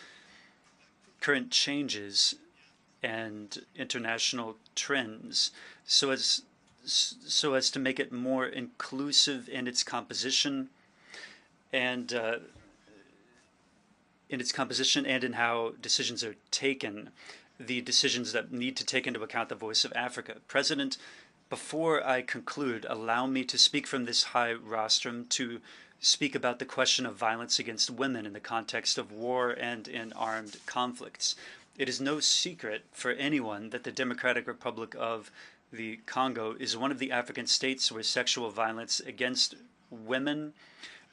changes and international trends, so as to make it more inclusive in its composition and in how decisions are taken, the decisions that need to take into account the voice of Africa. President, before I conclude, allow me to speak from this high rostrum to speak about the question of violence against women in the context of war and in armed conflicts. It is no secret for anyone that the Democratic Republic of the Congo is one of the African states where sexual violence against women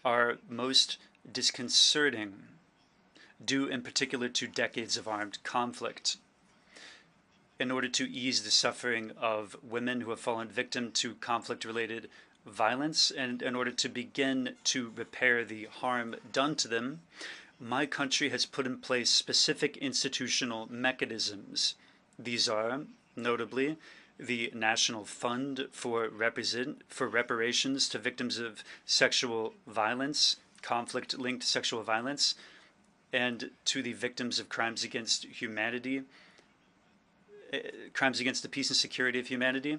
are most disconcerting, due in particular to decades of armed conflict. In order to ease the suffering of women who have fallen victim to conflict-related violence, and in order to begin to repair the harm done to them, my country has put in place specific institutional mechanisms. These are, notably, the National Fund for Reparations to Victims of Sexual Violence, conflict-linked sexual violence, and to the victims of crimes against humanity, crimes against the peace and security of humanity.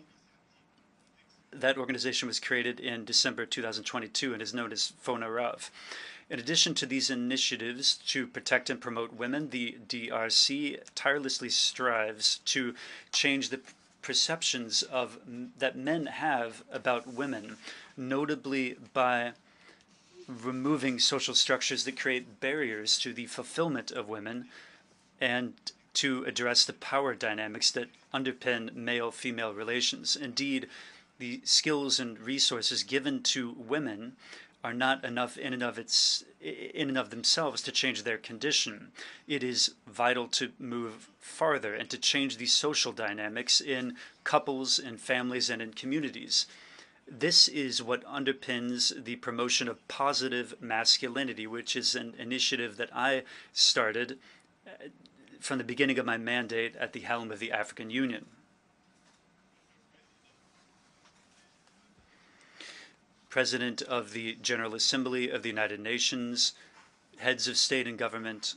That organization was created in December 2022 and is known as FONARAV. In addition to these initiatives to protect and promote women, the DRC tirelessly strives to change the perceptions that men have about women, notably by removing social structures that create barriers to the fulfillment of women and to address the power dynamics that underpin male-female relations. Indeed, the skills and resources given to women are not enough in and of themselves to change their condition. It is vital to move farther and to change the social dynamics in couples, in families, and in communities. This is what underpins the promotion of positive masculinity, which is an initiative that I started from the beginning of my mandate at the helm of the African Union. President of the General Assembly of the United Nations, heads of state and government,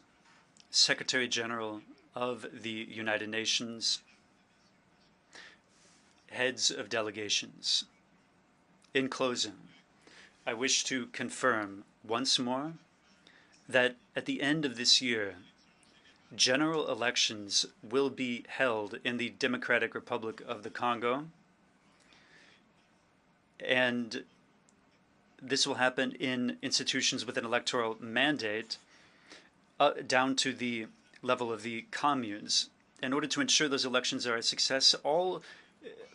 Secretary General of the United Nations, heads of delegations. In closing, I wish to confirm once more that at the end of this year, general elections will be held in the Democratic Republic of the Congo, and this will happen in institutions with an electoral mandate down to the level of the communes. In order to ensure those elections are a success, all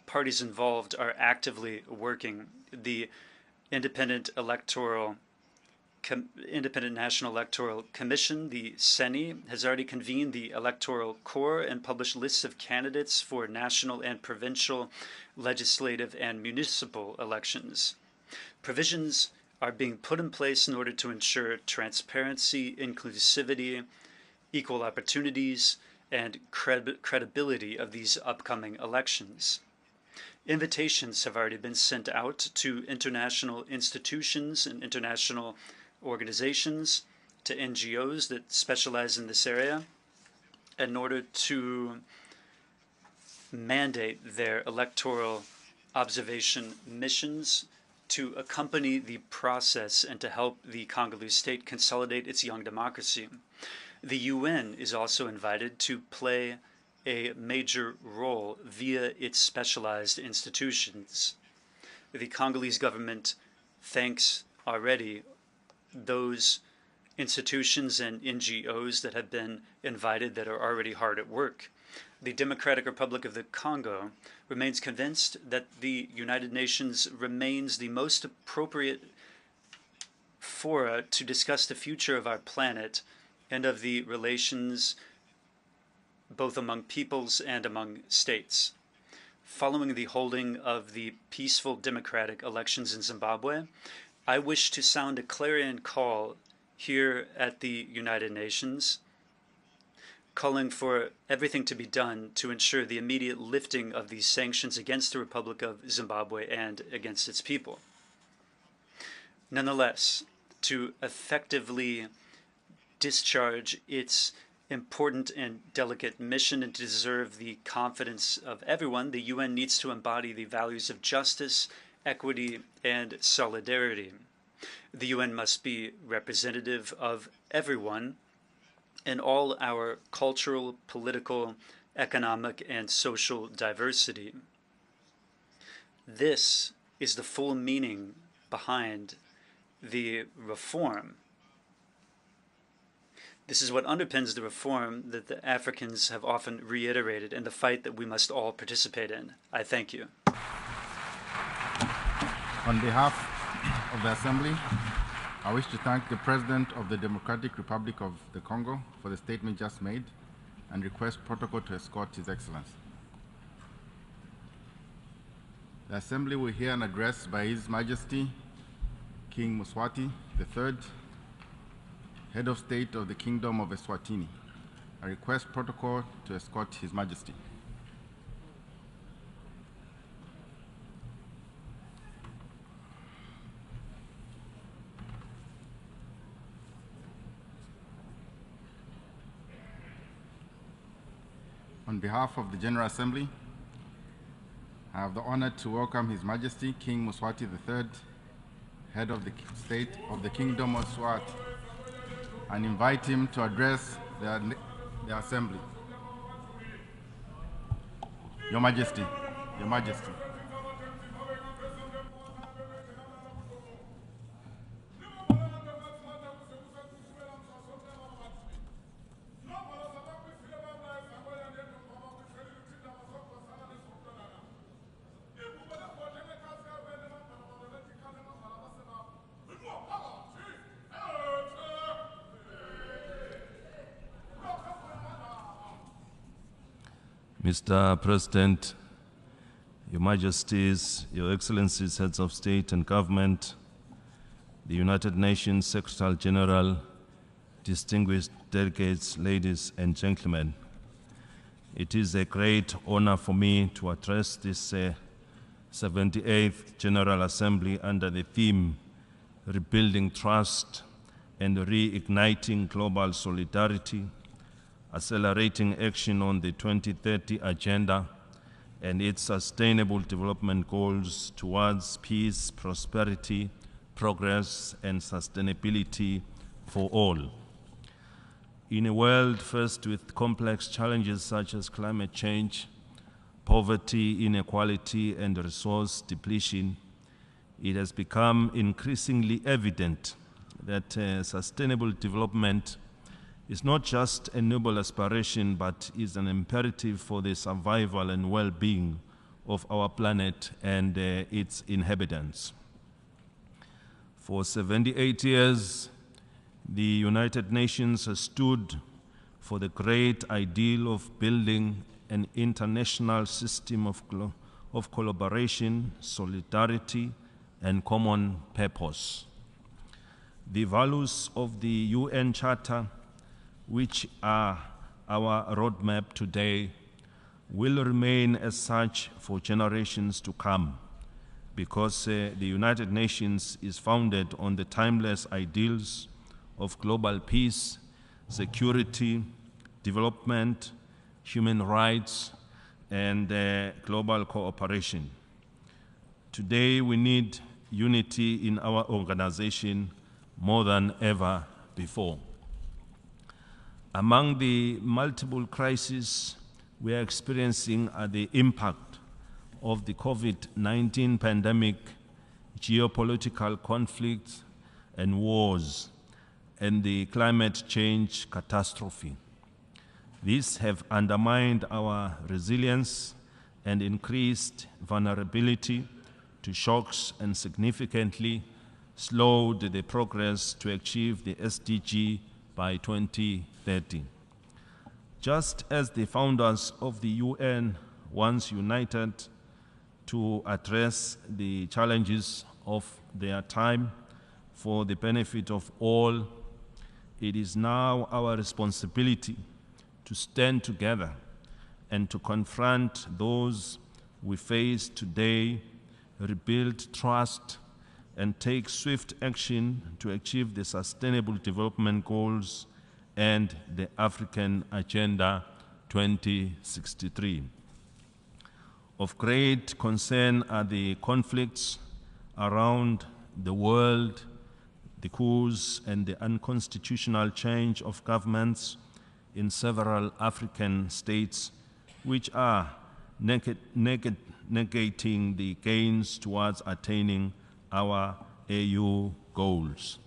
parties involved are actively working. The Independent National Electoral Commission, the CENI, has already convened the Electoral Corps and published lists of candidates for national and provincial, legislative, and municipal elections. Provisions are being put in place in order to ensure transparency, inclusivity, equal opportunities, and credibility of these upcoming elections. Invitations have already been sent out to international institutions and international organizations, to NGOs that specialize in this area, in order to mandate their electoral observation missions to accompany the process and to help the Congolese state consolidate its young democracy. The UN is also invited to play a major role via its specialized institutions. The Congolese government thanks already those institutions and NGOs that have been invited that are already hard at work. The Democratic Republic of the Congo remains convinced that the United Nations remains the most appropriate fora to discuss the future of our planet and of the relations both among peoples and among states. Following the holding of the peaceful democratic elections in Zimbabwe, I wish to sound a clarion call here at the United Nations, calling for everything to be done to ensure the immediate lifting of these sanctions against the Republic of Zimbabwe and against its people. Nonetheless, to effectively discharge its important and delicate mission and to deserve the confidence of everyone, the UN needs to embody the values of justice, equity, and solidarity. The UN must be representative of everyone in all our cultural, political, economic, and social diversity. This is the full meaning behind the reform. This is what underpins the reform that the Africans have often reiterated and the fight that we must all participate in. I thank you. On behalf of the Assembly, I wish to thank the President of the Democratic Republic of the Congo for the statement just made and request protocol to escort His Excellency. The Assembly will hear an address by His Majesty King Mswati III, Head of State of the Kingdom of Eswatini. I request protocol to escort His Majesty. On behalf of the General Assembly, I have the honor to welcome His Majesty King Mswati III, Head of the State of the Kingdom of Swat, and invite him to address the Assembly. Your Majesty, Your Majesty. Mr. President, Your Majesties, Your Excellencies, Heads of State and Government, the United Nations Secretary General, distinguished delegates, ladies and gentlemen, it is a great honor for me to address this 78th General Assembly under the theme, Rebuilding Trust and Reigniting Global Solidarity, accelerating action on the 2030 Agenda and its sustainable development goals towards peace, prosperity, progress, and sustainability for all. In a world faced with complex challenges such as climate change, poverty, inequality, and resource depletion, it has become increasingly evident that sustainable development is not just a noble aspiration, but is an imperative for the survival and well-being of our planet and its inhabitants. For 78 years, the United Nations has stood for the great ideal of building an international system of collaboration, solidarity, and common purpose. The values of the UN Charter, which are our roadmap today, will remain as such for generations to come, because the United Nations is founded on the timeless ideals of global peace, security, development, human rights, and global cooperation. Today, we need unity in our organization more than ever before. Among the multiple crises we are experiencing are the impact of the COVID-19 pandemic, geopolitical conflicts, and wars, and the climate change catastrophe. These have undermined our resilience and increased vulnerability to shocks and significantly slowed the progress to achieve the SDG by 2030. Just as the founders of the UN once united to address the challenges of their time for the benefit of all, it is now our responsibility to stand together and to confront those we face today, rebuild trust, and take swift action to achieve the Sustainable Development Goals and the African Agenda 2063. Of great concern are the conflicts around the world, the coups and the unconstitutional change of governments in several African states, which are negating the gains towards attaining our AU goals.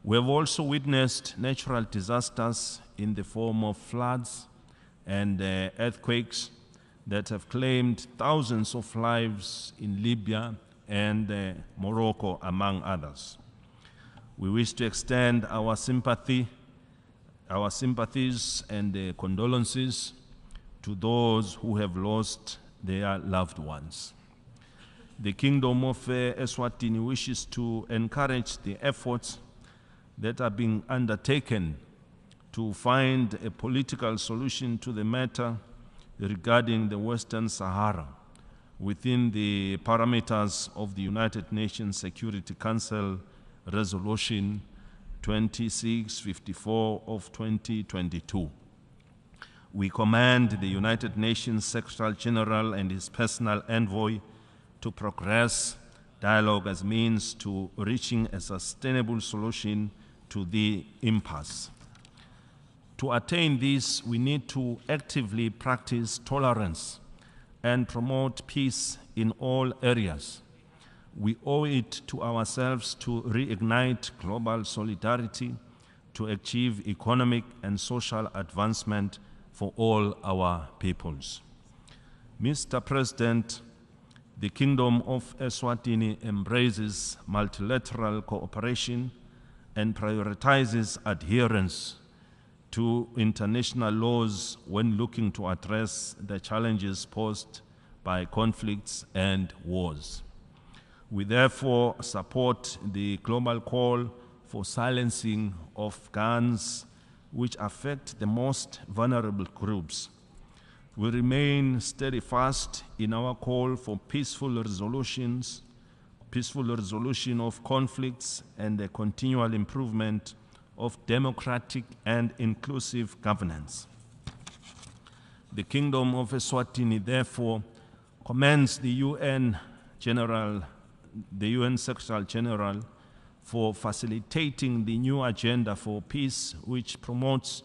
We have also witnessed natural disasters in the form of floods and earthquakes that have claimed thousands of lives in Libya and Morocco, among others. We wish to extend our sympathies and condolences to those who have lost their loved ones. The Kingdom of Eswatini wishes to encourage the efforts that are being undertaken to find a political solution to the matter regarding the Western Sahara within the parameters of the United Nations Security Council Resolution 2654 of 2022. We command the United Nations Secretary General and his personal envoy to progress dialogue as means to reaching a sustainable solution to the impasse. To attain this, we need to actively practice tolerance and promote peace in all areas. We owe it to ourselves to reignite global solidarity to achieve economic and social advancement for all our peoples. Mr. President, the Kingdom of Eswatini embraces multilateral cooperation and prioritizes adherence to international laws when looking to address the challenges posed by conflicts and wars. We therefore support the global call for silencing of guns which affect the most vulnerable groups. We remain steadfast in our call for peaceful resolution of conflicts and the continual improvement of democratic and inclusive governance. The Kingdom of Eswatini therefore commends the UN Secretary General for facilitating the new agenda for peace, which promotes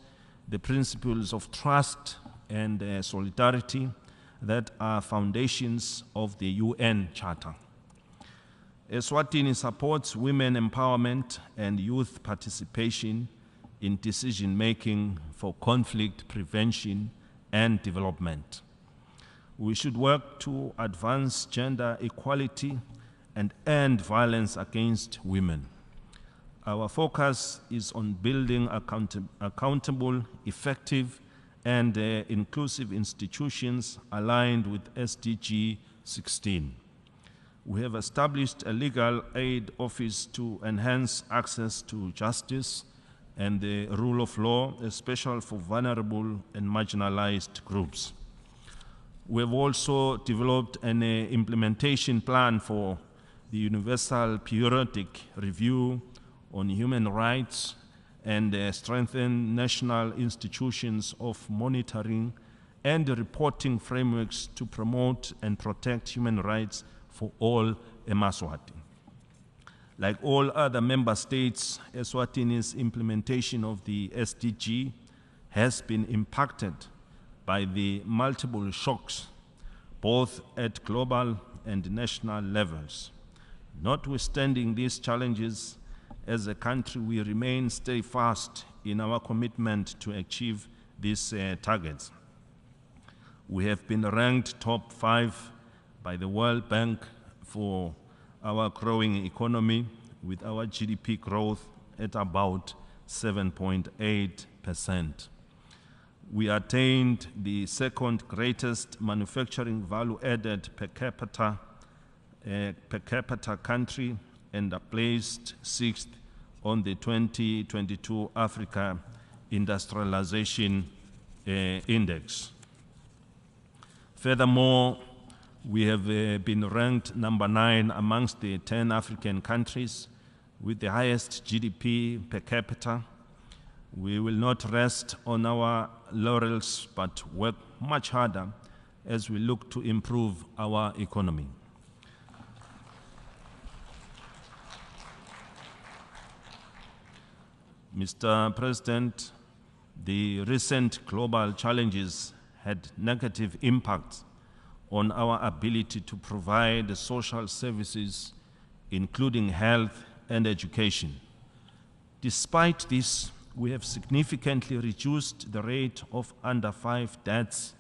the principles of trust and solidarity that are foundations of the UN Charter. Eswatini supports women empowerment and youth participation in decision-making for conflict prevention and development. We should work to advance gender equality and end violence against women. Our focus is on building accountable, effective, and inclusive institutions aligned with SDG 16. We have established a legal aid office to enhance access to justice and the rule of law, especially for vulnerable and marginalized groups. We have also developed an implementation plan for the Universal Periodic Review on Human Rights and strengthen national institutions of monitoring and reporting frameworks to promote and protect human rights for all Eswatini. Like all other member states, Eswatini's implementation of the SDG has been impacted by the multiple shocks, both at global and national levels. Notwithstanding these challenges, as a country, we remain steadfast in our commitment to achieve these targets. We have been ranked top 5 by the World Bank for our growing economy, with our GDP growth at about 7.8%. We attained the second greatest manufacturing value added per capita country and are placed 6th on the 2022 Africa Industrialization Index. Furthermore, we have been ranked number 9 amongst the 10 African countries with the highest GDP per capita. We will not rest on our laurels, but work much harder as we look to improve our economy. Mr. President, the recent global challenges had negative impacts on our ability to provide social services, including health and education. Despite this, we have significantly reduced the rate of under 5 deaths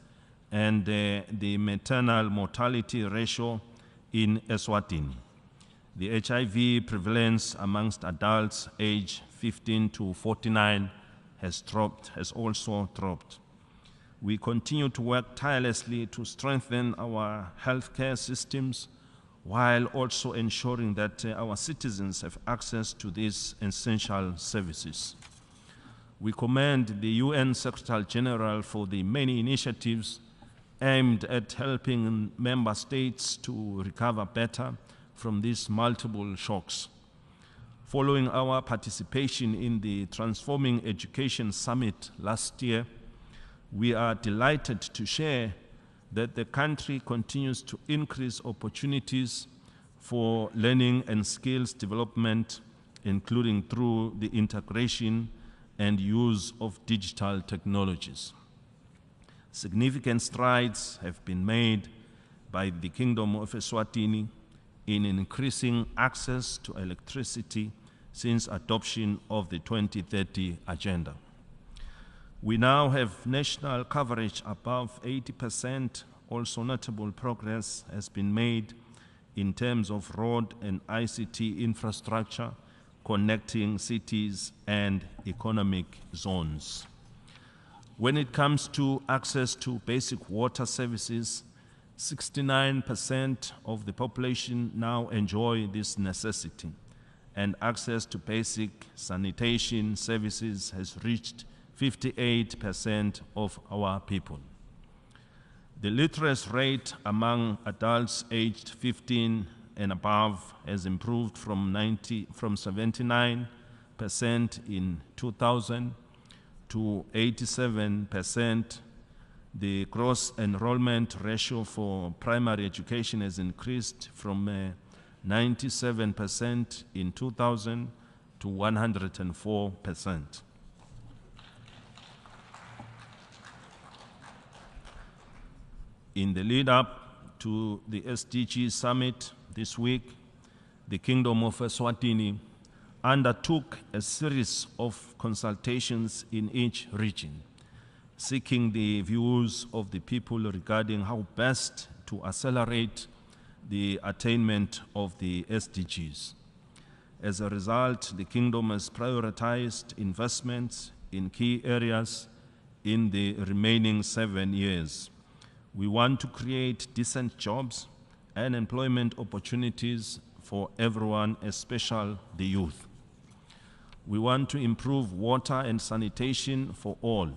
and the maternal mortality ratio in Eswatini. The HIV prevalence amongst adults aged 15 to 49 has also dropped. We continue to work tirelessly to strengthen our healthcare systems while also ensuring that our citizens have access to these essential services. We commend the UN Secretary General for the many initiatives aimed at helping member states to recover better from these multiple shocks. Following our participation in the Transforming Education Summit last year, we are delighted to share that the country continues to increase opportunities for learning and skills development, including through the integration and use of digital technologies. Significant strides have been made by the Kingdom of Eswatini in increasing access to electricity since adoption of the 2030 agenda. We now have national coverage above 80%. Also notable progress has been made in terms of road and ICT infrastructure connecting cities and economic zones. When it comes to access to basic water services, 69% of the population now enjoy this necessity, and access to basic sanitation services has reached 58% of our people. The literacy rate among adults aged 15 and above has improved from 79% in 2000 to 87%. The gross enrollment ratio for primary education has increased from 97% in 2000 to 104%. In the lead up to the SDG summit this week, the Kingdom of Eswatini undertook a series of consultations in each region, seeking the views of the people regarding how best to accelerate the attainment of the SDGs. As a result, the Kingdom has prioritized investments in key areas in the remaining 7 years. We want to create decent jobs and employment opportunities for everyone, especially the youth. We want to improve water and sanitation for all.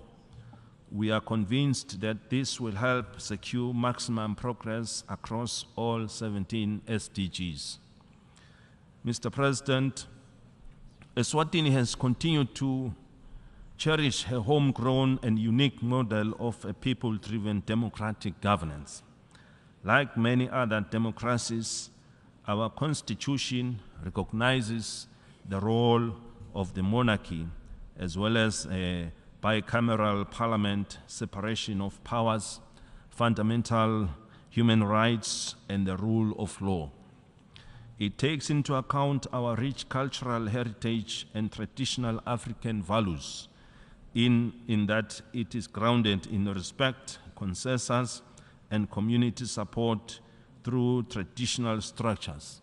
We are convinced that this will help secure maximum progress across all 17 SDGs. Mr. President, Eswatini has continued to cherish a homegrown and unique model of a people-driven democratic governance. Like many other democracies, our constitution recognizes the role of the monarchy as well as a bicameral parliament, separation of powers, fundamental human rights, and the rule of law. It takes into account our rich cultural heritage and traditional African values in that it is grounded in respect, consensus, and community support through traditional structures.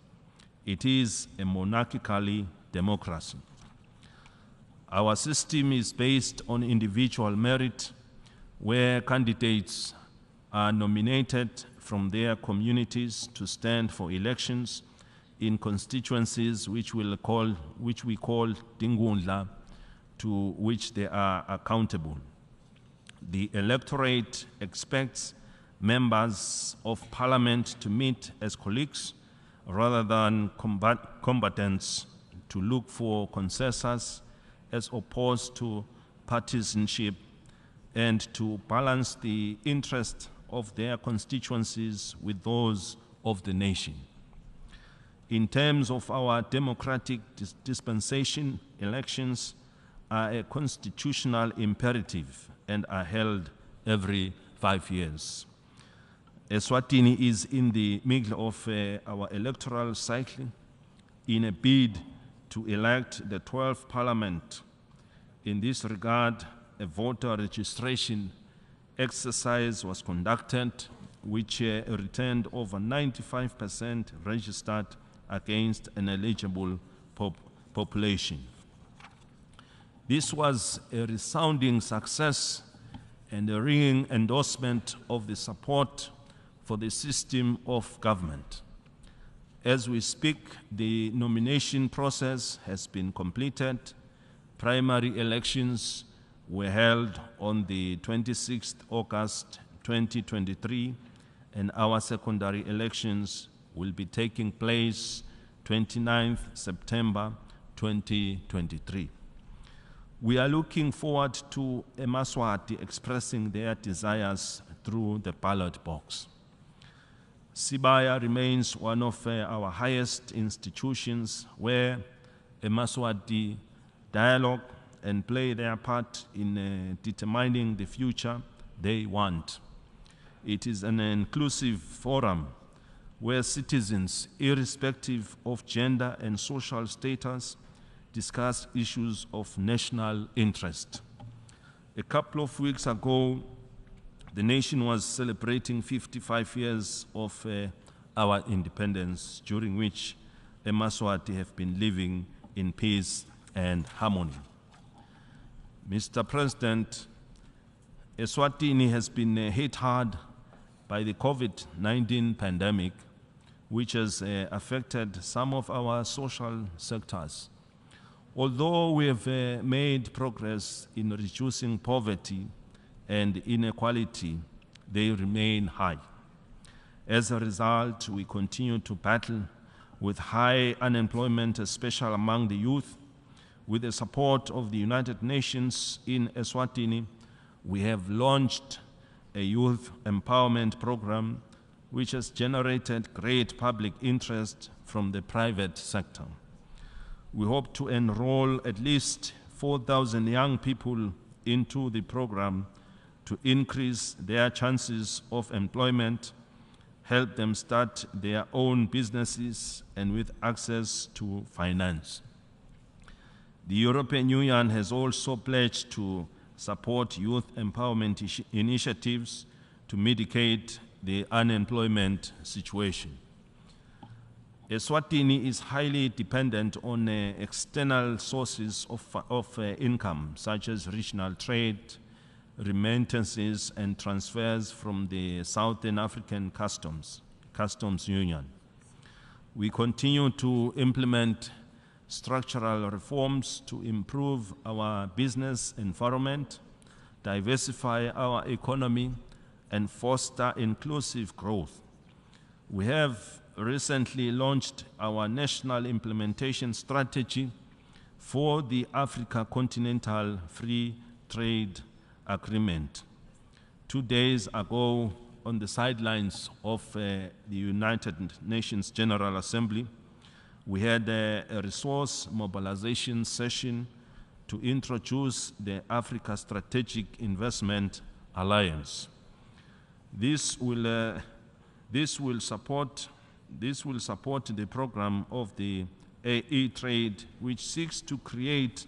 It is a monarchical democracy. Our system is based on individual merit, where candidates are nominated from their communities to stand for elections in constituencies which we call Tingundla, to which they are accountable. The electorate expects members of parliament to meet as colleagues rather than combatants, to look for consensus as opposed to partisanship, and to balance the interests of their constituencies with those of the nation. In terms of our democratic dispensation, elections are a constitutional imperative and are held every 5 years. Eswatini is in the middle of our electoral cycle in a bid to elect the 12th parliament. In this regard, a voter registration exercise was conducted, which returned over 95% registered against an eligible population. This was a resounding success and a ringing endorsement of the support for the system of government. As we speak, the nomination process has been completed. Primary elections were held on the 26th August 2023, and our secondary elections will be taking place 29th September 2023. We are looking forward to eMaswati expressing their desires through the ballot box. Sibaya remains one of our highest institutions where eMaswati dialogue and play their part in determining the future they want. It is an inclusive forum where citizens, irrespective of gender and social status, discuss issues of national interest. A couple of weeks ago, the nation was celebrating 55 years of our independence, during which eMaswati have been living in peace and harmony. Mr. President, Eswatini has been hit hard by the COVID-19 pandemic, which has affected some of our social sectors. Although we have made progress in reducing poverty and inequality, they remain high. As a result, we continue to battle with high unemployment, especially among the youth. With the support of the United Nations in Eswatini, we have launched a youth empowerment program which has generated great public interest from the private sector. We hope to enroll at least 4,000 young people into the program to increase their chances of employment, help them start their own businesses, and with access to finance. The European Union has also pledged to support youth empowerment initiatives to mitigate the unemployment situation. Eswatini is highly dependent on external sources of income, such as regional trade, remittances, and transfers from the Southern African Customs Union. We continue to implement structural reforms to improve our business environment, diversify our economy, and foster inclusive growth. We have recently launched our national implementation strategy for the Africa Continental Free Trade Agreement. 2 days ago, on the sidelines of the United Nations General Assembly, we had a resource mobilization session to introduce the Africa Strategic Investment Alliance. This will support This will support the program of the AE Trade, which seeks to create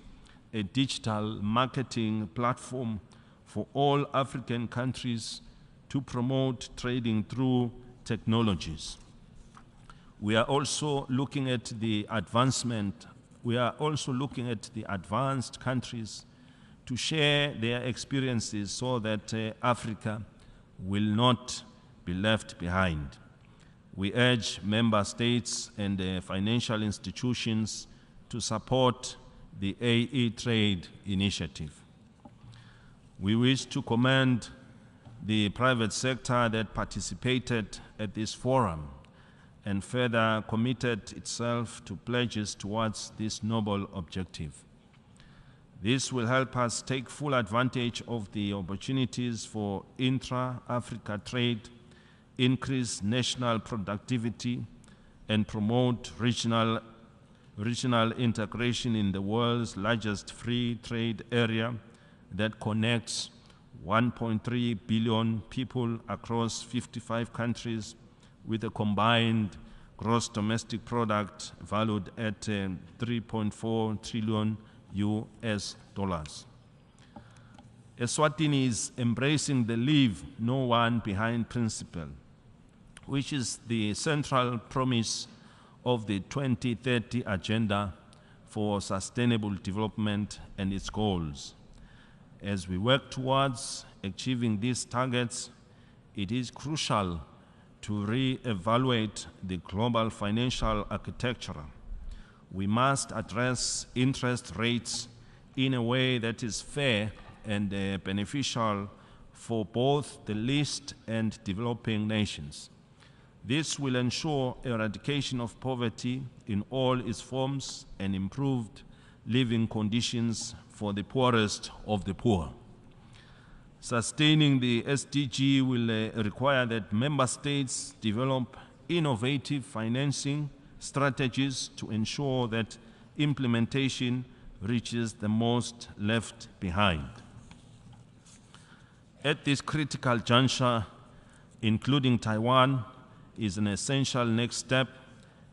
a digital marketing platform for all African countries to promote trading through technologies. We are also looking at the advancement. We are also looking at the advanced countries to share their experiences so that Africa will not be left behind. We urge member states and financial institutions to support the AE Trade initiative. We wish to commend the private sector that participated at this forum and further committed itself to pledges towards this noble objective. This will help us take full advantage of the opportunities for intra-Africa trade, increase national productivity, and promote regional integration in the world's largest free trade area that connects 1.3 billion people across 55 countries with a combined gross domestic product valued at 3.4 trillion US dollars. Eswatini is embracing the leave no one behind principle, which is the central promise of the 2030 Agenda for Sustainable Development and its goals. As we work towards achieving these targets, it is crucial to re-evaluate the global financial architecture. We must address interest rates in a way that is fair and beneficial for both the least and developing nations. This will ensure eradication of poverty in all its forms and improved living conditions for the poorest of the poor. Sustaining the SDG will require that member states develop innovative financing strategies to ensure that implementation reaches the most left behind. At this critical juncture, including Taiwan is an essential next step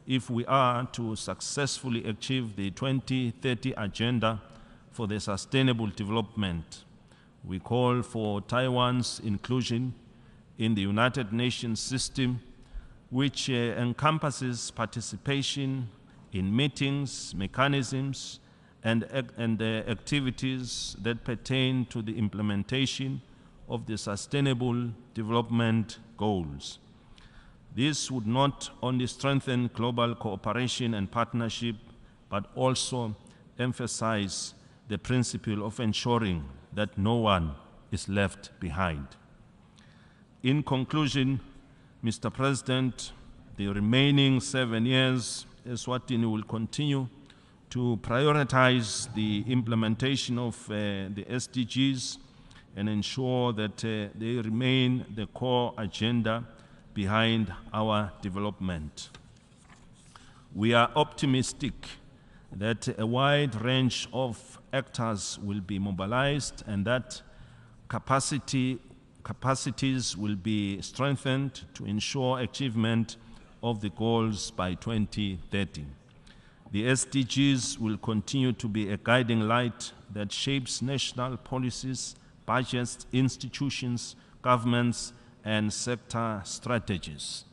if we are to successfully achieve the 2030 Agenda for the Sustainable Development. We call for Taiwan's inclusion in the United Nations system, which encompasses participation in meetings, mechanisms, and activities that pertain to the implementation of the Sustainable Development Goals. This would not only strengthen global cooperation and partnership, but also emphasize the principle of ensuring that no one is left behind. In conclusion, Mr. President, the remaining 7 years, Eswatini will continue to prioritize the implementation of the SDGs and ensure that they remain the core agenda behind our development. We are optimistic that a wide range of actors will be mobilized and that capacities will be strengthened to ensure achievement of the goals by 2030. The SDGs will continue to be a guiding light that shapes national policies, budgets, institutions, governments, and sector strategies.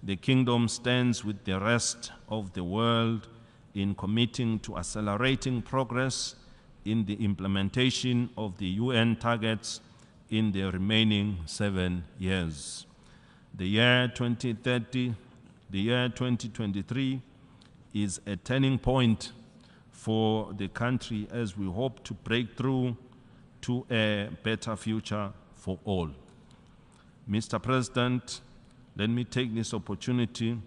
The Kingdom stands with the rest of the world in committing to accelerating progress in the implementation of the UN targets in the remaining 7 years. The year 2030, the year 2023 is a turning point for the country as we hope to break through to a better future for all. Mr. President, let me take this opportunity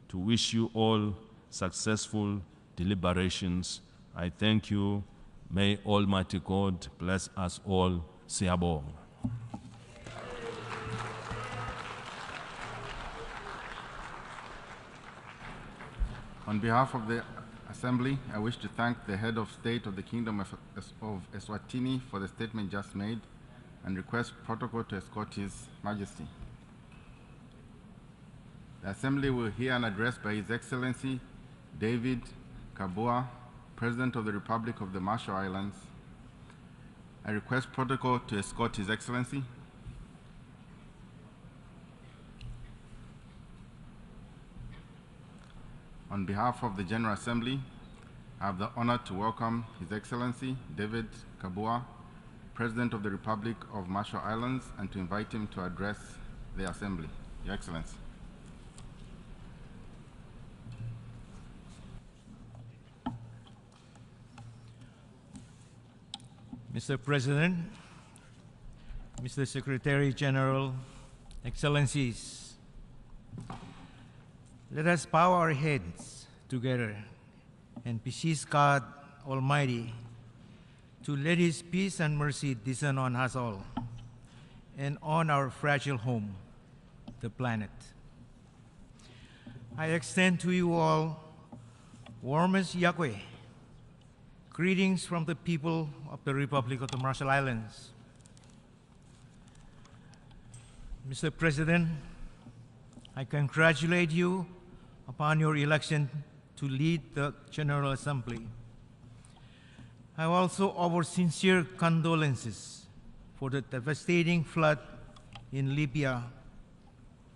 to wish you all successful deliberations. I thank you. May Almighty God bless us all. Siyabonga. On behalf of the Assembly, I wish to thank the Head of State of the Kingdom of Eswatini for the statement just made and request protocol to escort His Majesty. The Assembly will hear an address by His Excellency David Kabua, President of the Republic of the Marshall Islands. I request protocol to escort His Excellency. On behalf of the General Assembly, I have the honor to welcome His Excellency David Kabua, President of the Republic of Marshall Islands, and to invite him to address the Assembly. Your Excellency. Mr. President, Mr. Secretary General, Excellencies, let us bow our heads together and beseech God Almighty to let His peace and mercy descend on us all and on our fragile home, the planet. I extend to you all warmest Yahweh greetings from the people of the Republic of the Marshall Islands. Mr. President, I congratulate you upon your election to lead the General Assembly. I also offer sincere condolences for the devastating flood in Libya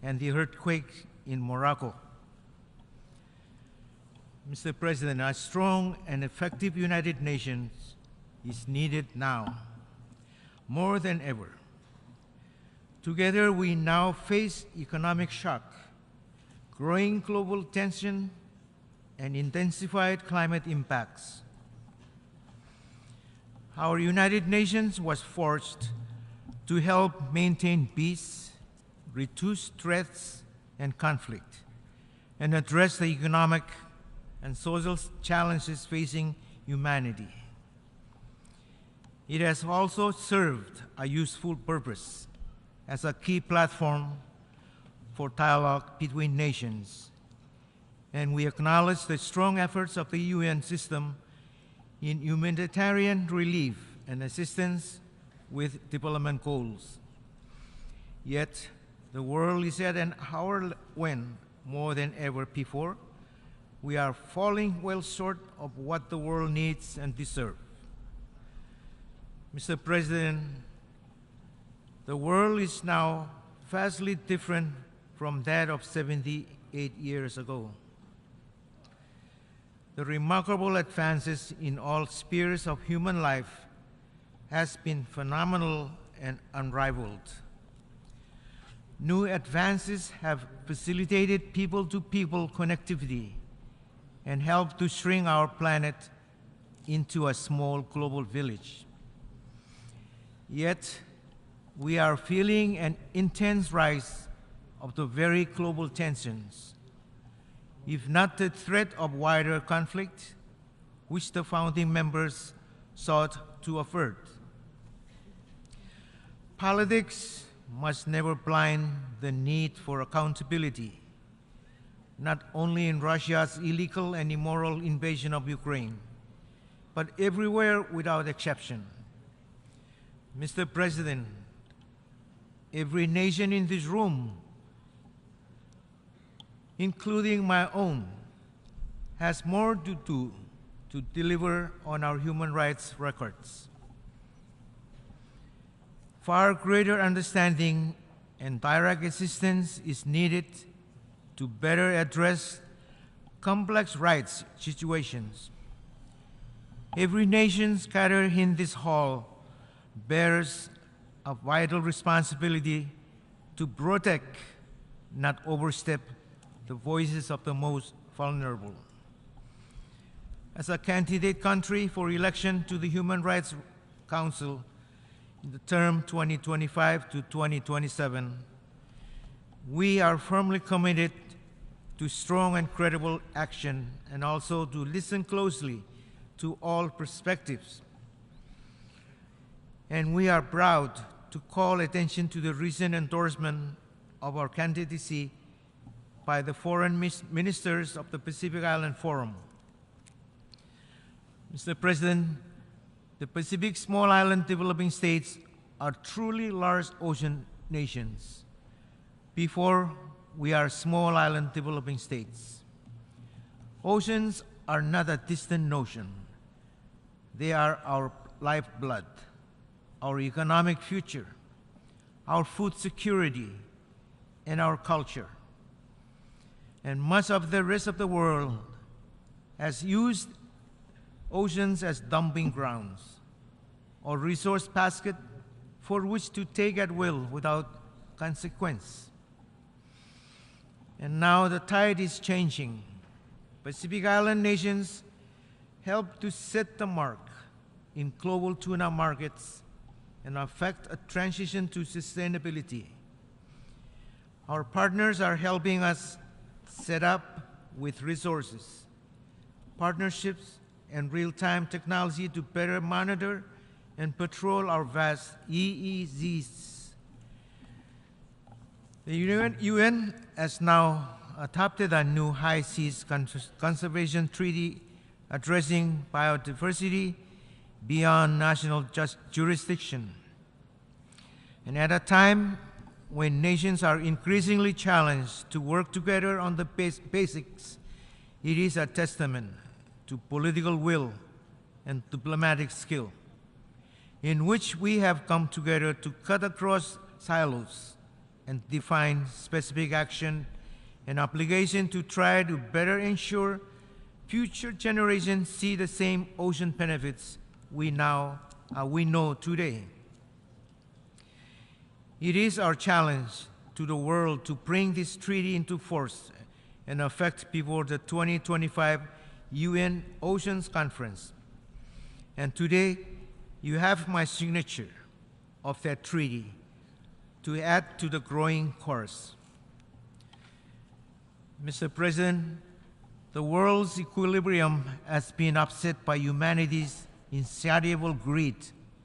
and the earthquake in Morocco. Mr. President, a strong and effective United Nations is needed now, more than ever. Together, we now face economic shock, growing global tension, and intensified climate impacts. Our United Nations was forged to help maintain peace, reduce threats and conflict, and address the economic and social challenges facing humanity. It has also served a useful purpose as a key platform for dialogue between nations, and we acknowledge the strong efforts of the UN system in humanitarian relief and assistance with development goals. Yet, the world is at an hour when, more than ever before, we are falling well short of what the world needs and deserves. Mr. President, the world is now vastly different from that of 78 years ago. The remarkable advances in all spheres of human life has been phenomenal and unrivaled. New advances have facilitated people-to-people connectivity and helped to shrink our planet into a small global village. Yet, we are feeling an intense rise of the very global tensions, if not the threat of wider conflict, which the founding members sought to avert. Politics must never blind the need for accountability, not only in Russia's illegal and immoral invasion of Ukraine, but everywhere without exception. Mr. President, every nation in this room, including my own, has more to do to deliver on our human rights records. Far greater understanding and direct assistance is needed to better address complex rights situations. Every nation scattered in this hall bears a vital responsibility to protect, not overstep, the voices of the most vulnerable. As a candidate country for election to the Human Rights Council in the term 2025 to 2027, we are firmly committed to strong and credible action and also to listen closely to all perspectives. And we are proud to call attention to the recent endorsement of our candidacy by the foreign ministers of the Pacific Island Forum. Mr. President, the Pacific Small Island Developing States are truly large ocean nations. Before we are small island developing states. Oceans are not a distant notion. They are our lifeblood, our economic future, our food security, and our culture. And much of the rest of the world has used oceans as dumping grounds or resource basket for which to take at will without consequence. And now the tide is changing. Pacific Island nations help to set the mark in global tuna markets and affect a transition to sustainability. Our partners are helping us set up with resources, partnerships, and real-time technology to better monitor and patrol our vast EEZs. The UN has now adopted a new high seas conservation treaty addressing biodiversity beyond national jurisdiction. And at a time when nations are increasingly challenged to work together on the basics, it is a testament to political will and diplomatic skill, in which we have come together to cut across silos and define specific action and obligation to try to better ensure future generations see the same ocean benefits we know today. It is our challenge to the world to bring this treaty into force and effect before the 2025 UN Oceans Conference. And today, you have my signature of that treaty to add to the growing chorus. Mr. President, the world's equilibrium has been upset by humanity's insatiable greed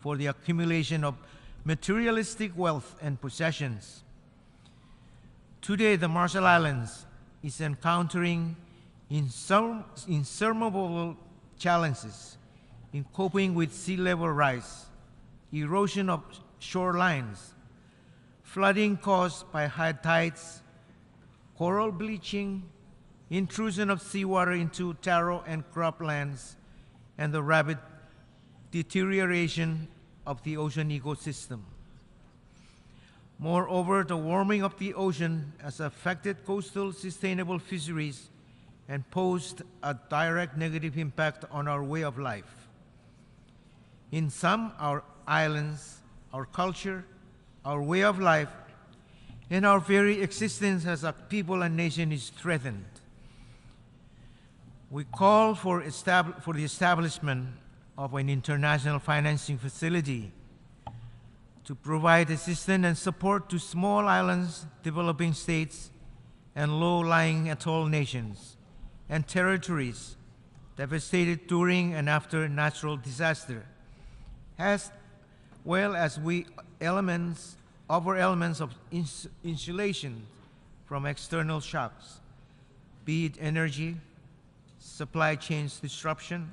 for the accumulation of materialistic wealth and possessions. Today, the Marshall Islands is encountering insurmountable challenges in coping with sea level rise, erosion of shorelines, flooding caused by high tides, coral bleaching, intrusion of seawater into taro and croplands, and the rapid deterioration of the ocean ecosystem. Moreover, the warming of the ocean has affected coastal sustainable fisheries and posed a direct negative impact on our way of life. In some, our islands, our culture, our way of life, and our very existence as a people and nation is threatened. We call for the establishment of an international financing facility to provide assistance and support to small islands, developing states, and low-lying atoll nations and territories devastated during and after natural disaster, as well as elements of insulation from external shocks, be it energy, supply chains disruption,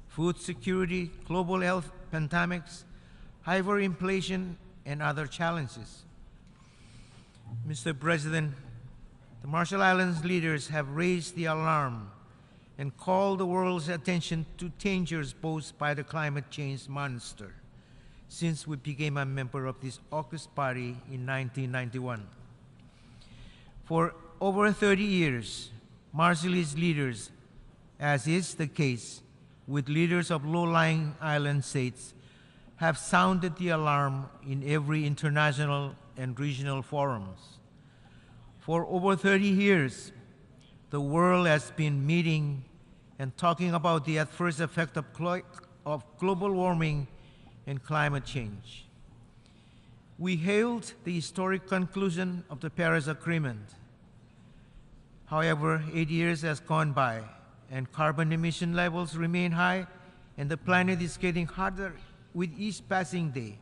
food security, global health pandemics, hyperinflation, and other challenges. Mr. President, the Marshall Islands leaders have raised the alarm and called the world's attention to dangers posed by the climate change monster since we became a member of this august body in 1991. For over 30 years, Marshallese leaders, as is the case with leaders of low-lying island states, have sounded the alarm in every international and regional forums. For over 30 years, the world has been meeting and talking about the adverse effect of global warming and climate change. We hailed the historic conclusion of the Paris Agreement. However, 8 years has gone by, and carbon emission levels remain high, and the planet is getting hotter with each passing day.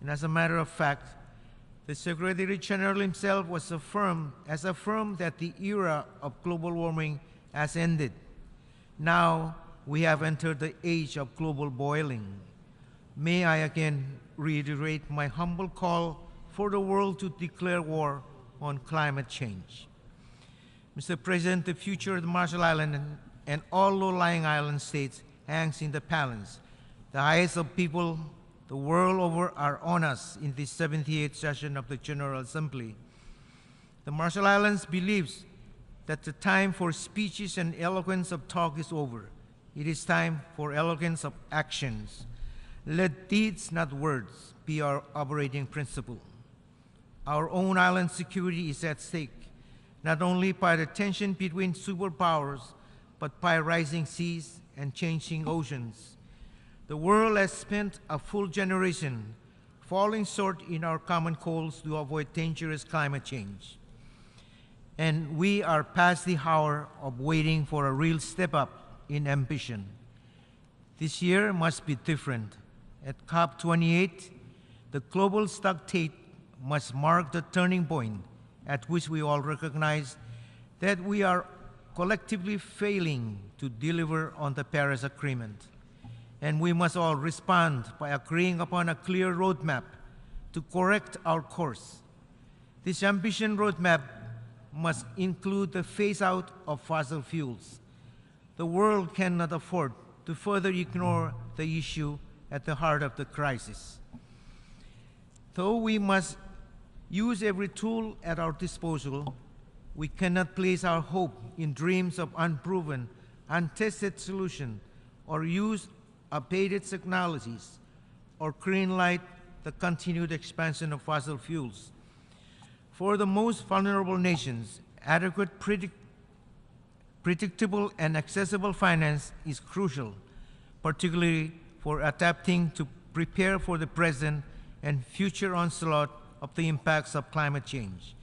And as a matter of fact, the Secretary General himself has affirmed that the era of global warming has ended. Now we have entered the age of global boiling. May I again reiterate my humble call for the world to declare war on climate change. Mr. President, the future of the Marshall Islands and all low-lying island states hangs in the balance. The eyes of people the world over are on us in this 78th session of the General Assembly. The Marshall Islands believes that the time for speeches and eloquence of talk is over. It is time for eloquence of actions. Let deeds, not words, be our operating principle. Our own island security is at stake, not only by the tension between superpowers, but by rising seas and changing oceans. The world has spent a full generation falling short in our common goals to avoid dangerous climate change. And we are past the hour of waiting for a real step up in ambition. This year must be different. At COP28, the global stockade must mark the turning point at which we all recognize that we are collectively failing to deliver on the Paris Agreement. And we must all respond by agreeing upon a clear roadmap to correct our course. This ambition roadmap must include the phase-out of fossil fuels. The world cannot afford to further ignore the issue at the heart of the crisis. Though we must use every tool at our disposal, we cannot place our hope in dreams of unproven, untested solutions, or use outdated technologies, or greenlight the continued expansion of fossil fuels. For the most vulnerable nations, adequate, predictable, and accessible finance is crucial, particularly for adapting to prepare for the present and future onslaught of the impacts of climate change,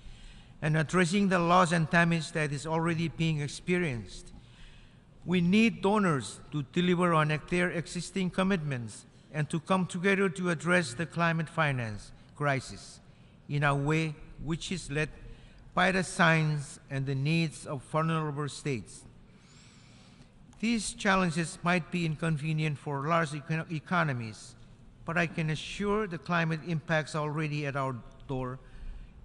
and addressing the loss and damage that is already being experienced. We need donors to deliver on their existing commitments and to come together to address the climate finance crisis in a way which is led by the science and the needs of vulnerable states. These challenges might be inconvenient for large economies, but I can assure the climate impacts already at our door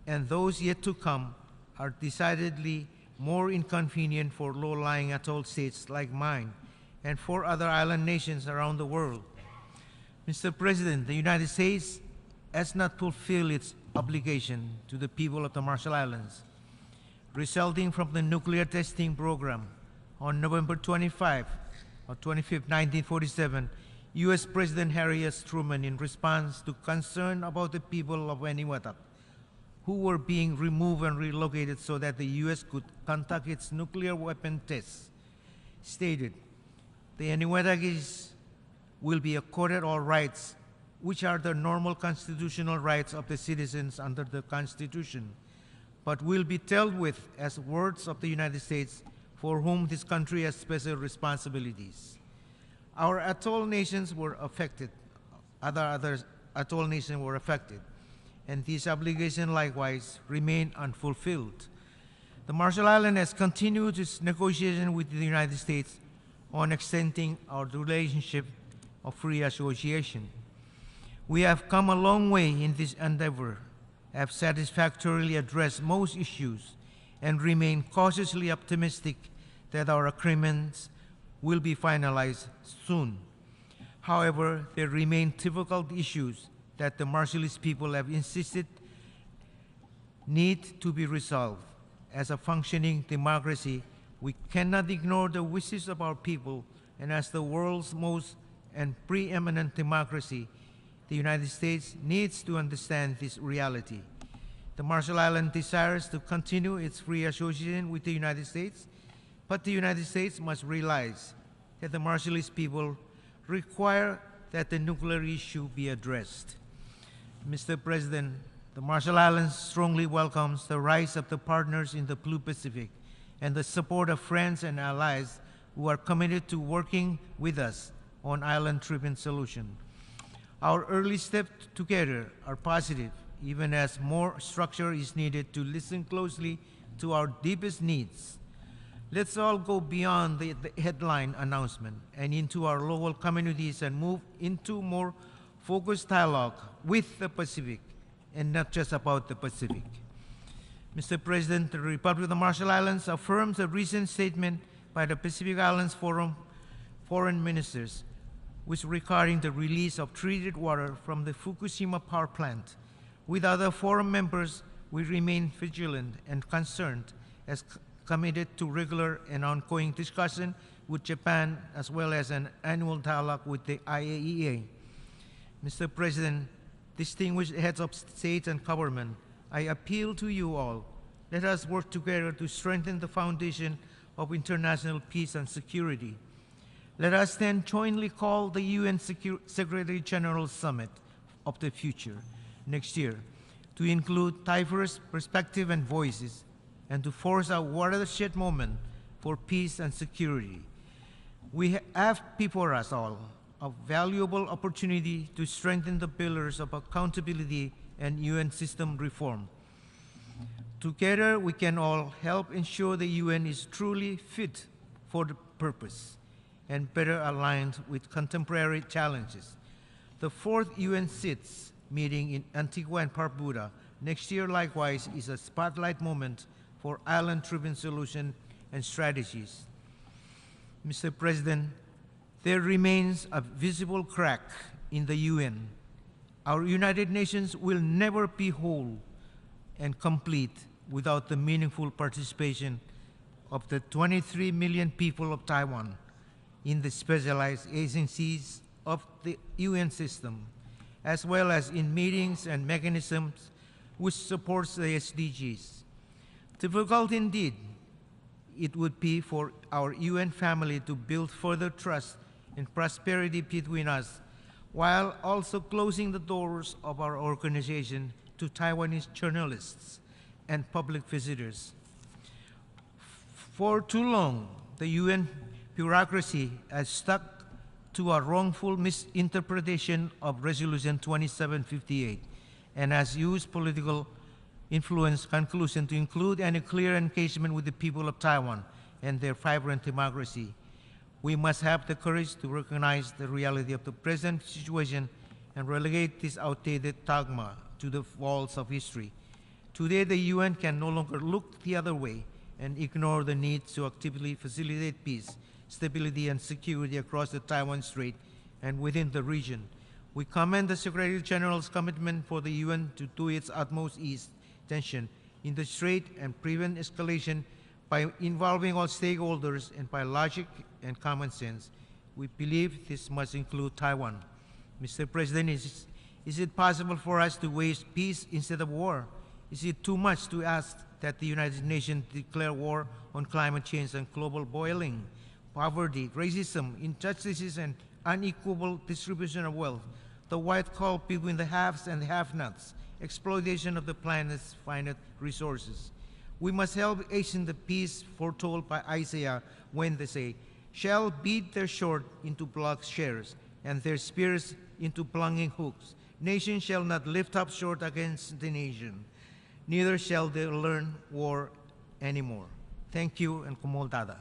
and those yet to come are decidedly more inconvenient for low-lying atoll states like mine and for other island nations around the world. Mr. President, the United States has not fulfilled its obligation to the people of the Marshall Islands, resulting from the nuclear testing program. On November 25 or 25, 1947, U.S. President Harry S. Truman, in response to concern about the people of Eniwetok, who were being removed and relocated so that the U.S. could conduct its nuclear weapon tests, stated, the Eniwetokis will be accorded all rights which are the normal constitutional rights of the citizens under the Constitution, but will be dealt with as wards of the United States for whom this country has special responsibilities. Our atoll nations were affected, other atoll nations were affected, and these obligations likewise remain unfulfilled. The Marshall Islands has continued its negotiation with the United States on extending our relationship of free association. We have come a long way in this endeavor, have satisfactorily addressed most issues, and remain cautiously optimistic that our agreements will be finalized soon. However, there remain difficult issues that the Marshallese people have insisted need to be resolved. As a functioning democracy, we cannot ignore the wishes of our people, and as the world's most and preeminent democracy, the United States needs to understand this reality. The Marshall Islands desires to continue its free association with the United States, but the United States must realize that the Marshallese people require that the nuclear issue be addressed. Mr. President, the Marshall Islands strongly welcomes the rise of the partners in the Blue Pacific and the support of friends and allies who are committed to working with us on island-driven solution. Our early steps together are positive, even as more structure is needed to listen closely to our deepest needs. Let's all go beyond the headline announcement and into our local communities and move into more focused dialogue with the Pacific and not just about the Pacific. Mr. President, the Republic of the Marshall Islands affirms a recent statement by the Pacific Islands Forum foreign ministers, which regarding the release of treated water from the Fukushima power plant. With other forum members, we remain vigilant and concerned as committed to regular and ongoing discussion with Japan, as well as an annual dialogue with the IAEA. Mr. President, distinguished heads of state and government, I appeal to you all. Let us work together to strengthen the foundation of international peace and security. Let us then jointly call the UN Secretary General Summit of the future next year to include diverse perspectives and voices and to force a watershed moment for peace and security. We have before us all a valuable opportunity to strengthen the pillars of accountability and UN system reform. Together, we can all help ensure the UN is truly fit for the purpose and better aligned with contemporary challenges. The fourth UN SIDS meeting in Antigua and Barbuda next year likewise is a spotlight moment for island-driven solution and strategies. Mr. President, there remains a visible crack in the UN. Our United Nations will never be whole and complete without the meaningful participation of the 23 million people of Taiwan in the specialized agencies of the UN system, as well as in meetings and mechanisms which supports the SDGs. Difficult indeed it would be for our UN family to build further trust and prosperity between us, while also closing the doors of our organization to Taiwanese journalists and public visitors. For too long, the UN bureaucracy has stuck to a wrongful misinterpretation of Resolution 2758 and has used political influence conclusion to include any clear engagement with the people of Taiwan and their vibrant democracy. We must have the courage to recognize the reality of the present situation and relegate this outdated dogma to the walls of history. Today, the UN can no longer look the other way and ignore the need to actively facilitate peace, stability, and security across the Taiwan Strait and within the region. We commend the Secretary General's commitment for the UN to do its utmost ease tension in the Strait and prevent escalation by involving all stakeholders and by logic and common sense. We believe this must include Taiwan. Mr. President, is it possible for us to wage peace instead of war? Is it too much to ask that the United Nations declare war on climate change and global boiling, poverty, racism, injustices, and unequal distribution of wealth, the white gulf between the haves and the have-nots, exploitation of the planet's finite resources? We must help hasten the peace foretold by Isaiah when they say, shall beat their sword into plowshares and their spears into plunging hooks. Nation shall not lift up sword against the nation, neither shall they learn war anymore. Thank you, and Komol Dada.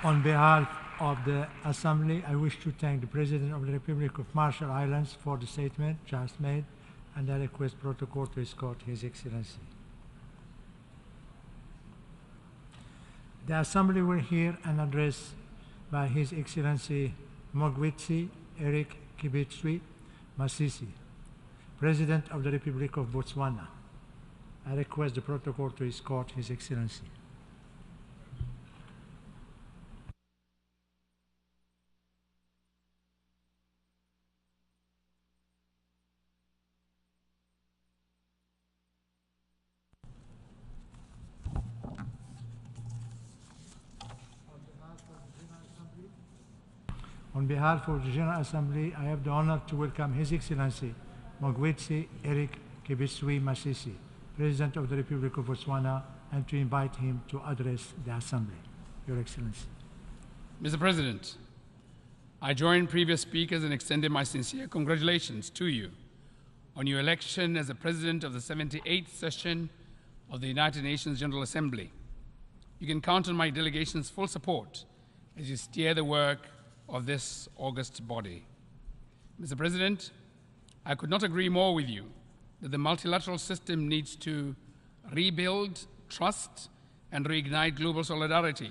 On behalf of the Assembly, I wish to thank the President of the Republic of Marshall Islands for the statement just made, and I request protocol to escort His Excellency. The Assembly will hear an address by His Excellency Mogwitsi Eric Kibitswi Masisi, President of the Republic of Botswana. I request the protocol to escort His Excellency. On behalf of the General Assembly, I have the honor to welcome His Excellency Mogwitsi Eric Kibitswi Masisi, President of the Republic of Botswana, and to invite him to address the Assembly. Your Excellency. Mr. President, I join previous speakers in extending my sincere congratulations to you on your election as the President of the 78th session of the United Nations General Assembly. You can count on my delegation's full support as you steer the work of this august body. Mr. President, I could not agree more with you that the multilateral system needs to rebuild trust and reignite global solidarity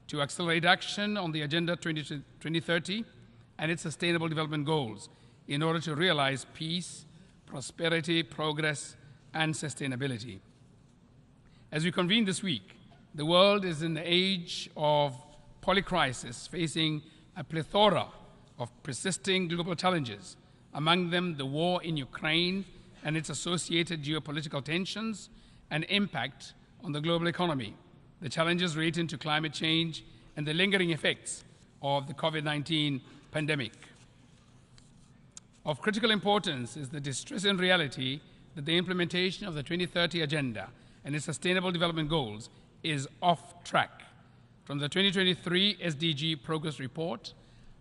to accelerate action on the Agenda 2030 and its Sustainable Development Goals in order to realize peace, prosperity, progress, and sustainability. As we convene this week, the world is in the age of polycrisis, facing a plethora of persisting global challenges, among them the war in Ukraine and its associated geopolitical tensions and impact on the global economy, the challenges relating to climate change, and the lingering effects of the COVID-19 pandemic. Of critical importance is the distressing reality that the implementation of the 2030 Agenda and its Sustainable Development Goals is off track. From the 2023 SDG Progress Report,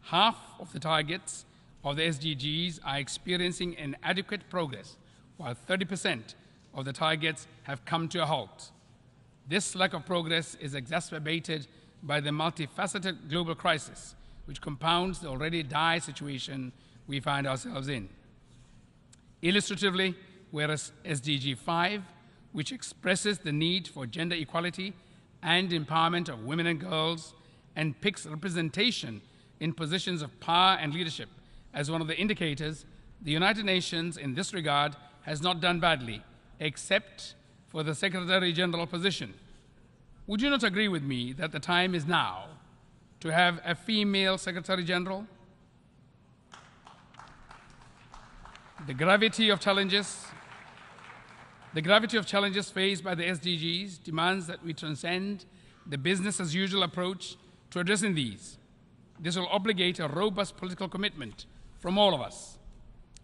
half of the targets of the SDGs are experiencing inadequate progress, while 30% of the targets have come to a halt. This lack of progress is exacerbated by the multifaceted global crisis, which compounds the already dire situation we find ourselves in. Illustratively, whereas SDG 5, which expresses the need for gender equality and empowerment of women and girls, and picks representation in positions of power and leadership as one of the indicators, the United Nations in this regard has not done badly, except for the Secretary General position. Would you not agree with me that the time is now to have a female Secretary General? The gravity of challenges faced by the SDGs demands that we transcend the business-as-usual approach to addressing these. This will obligate a robust political commitment from all of us.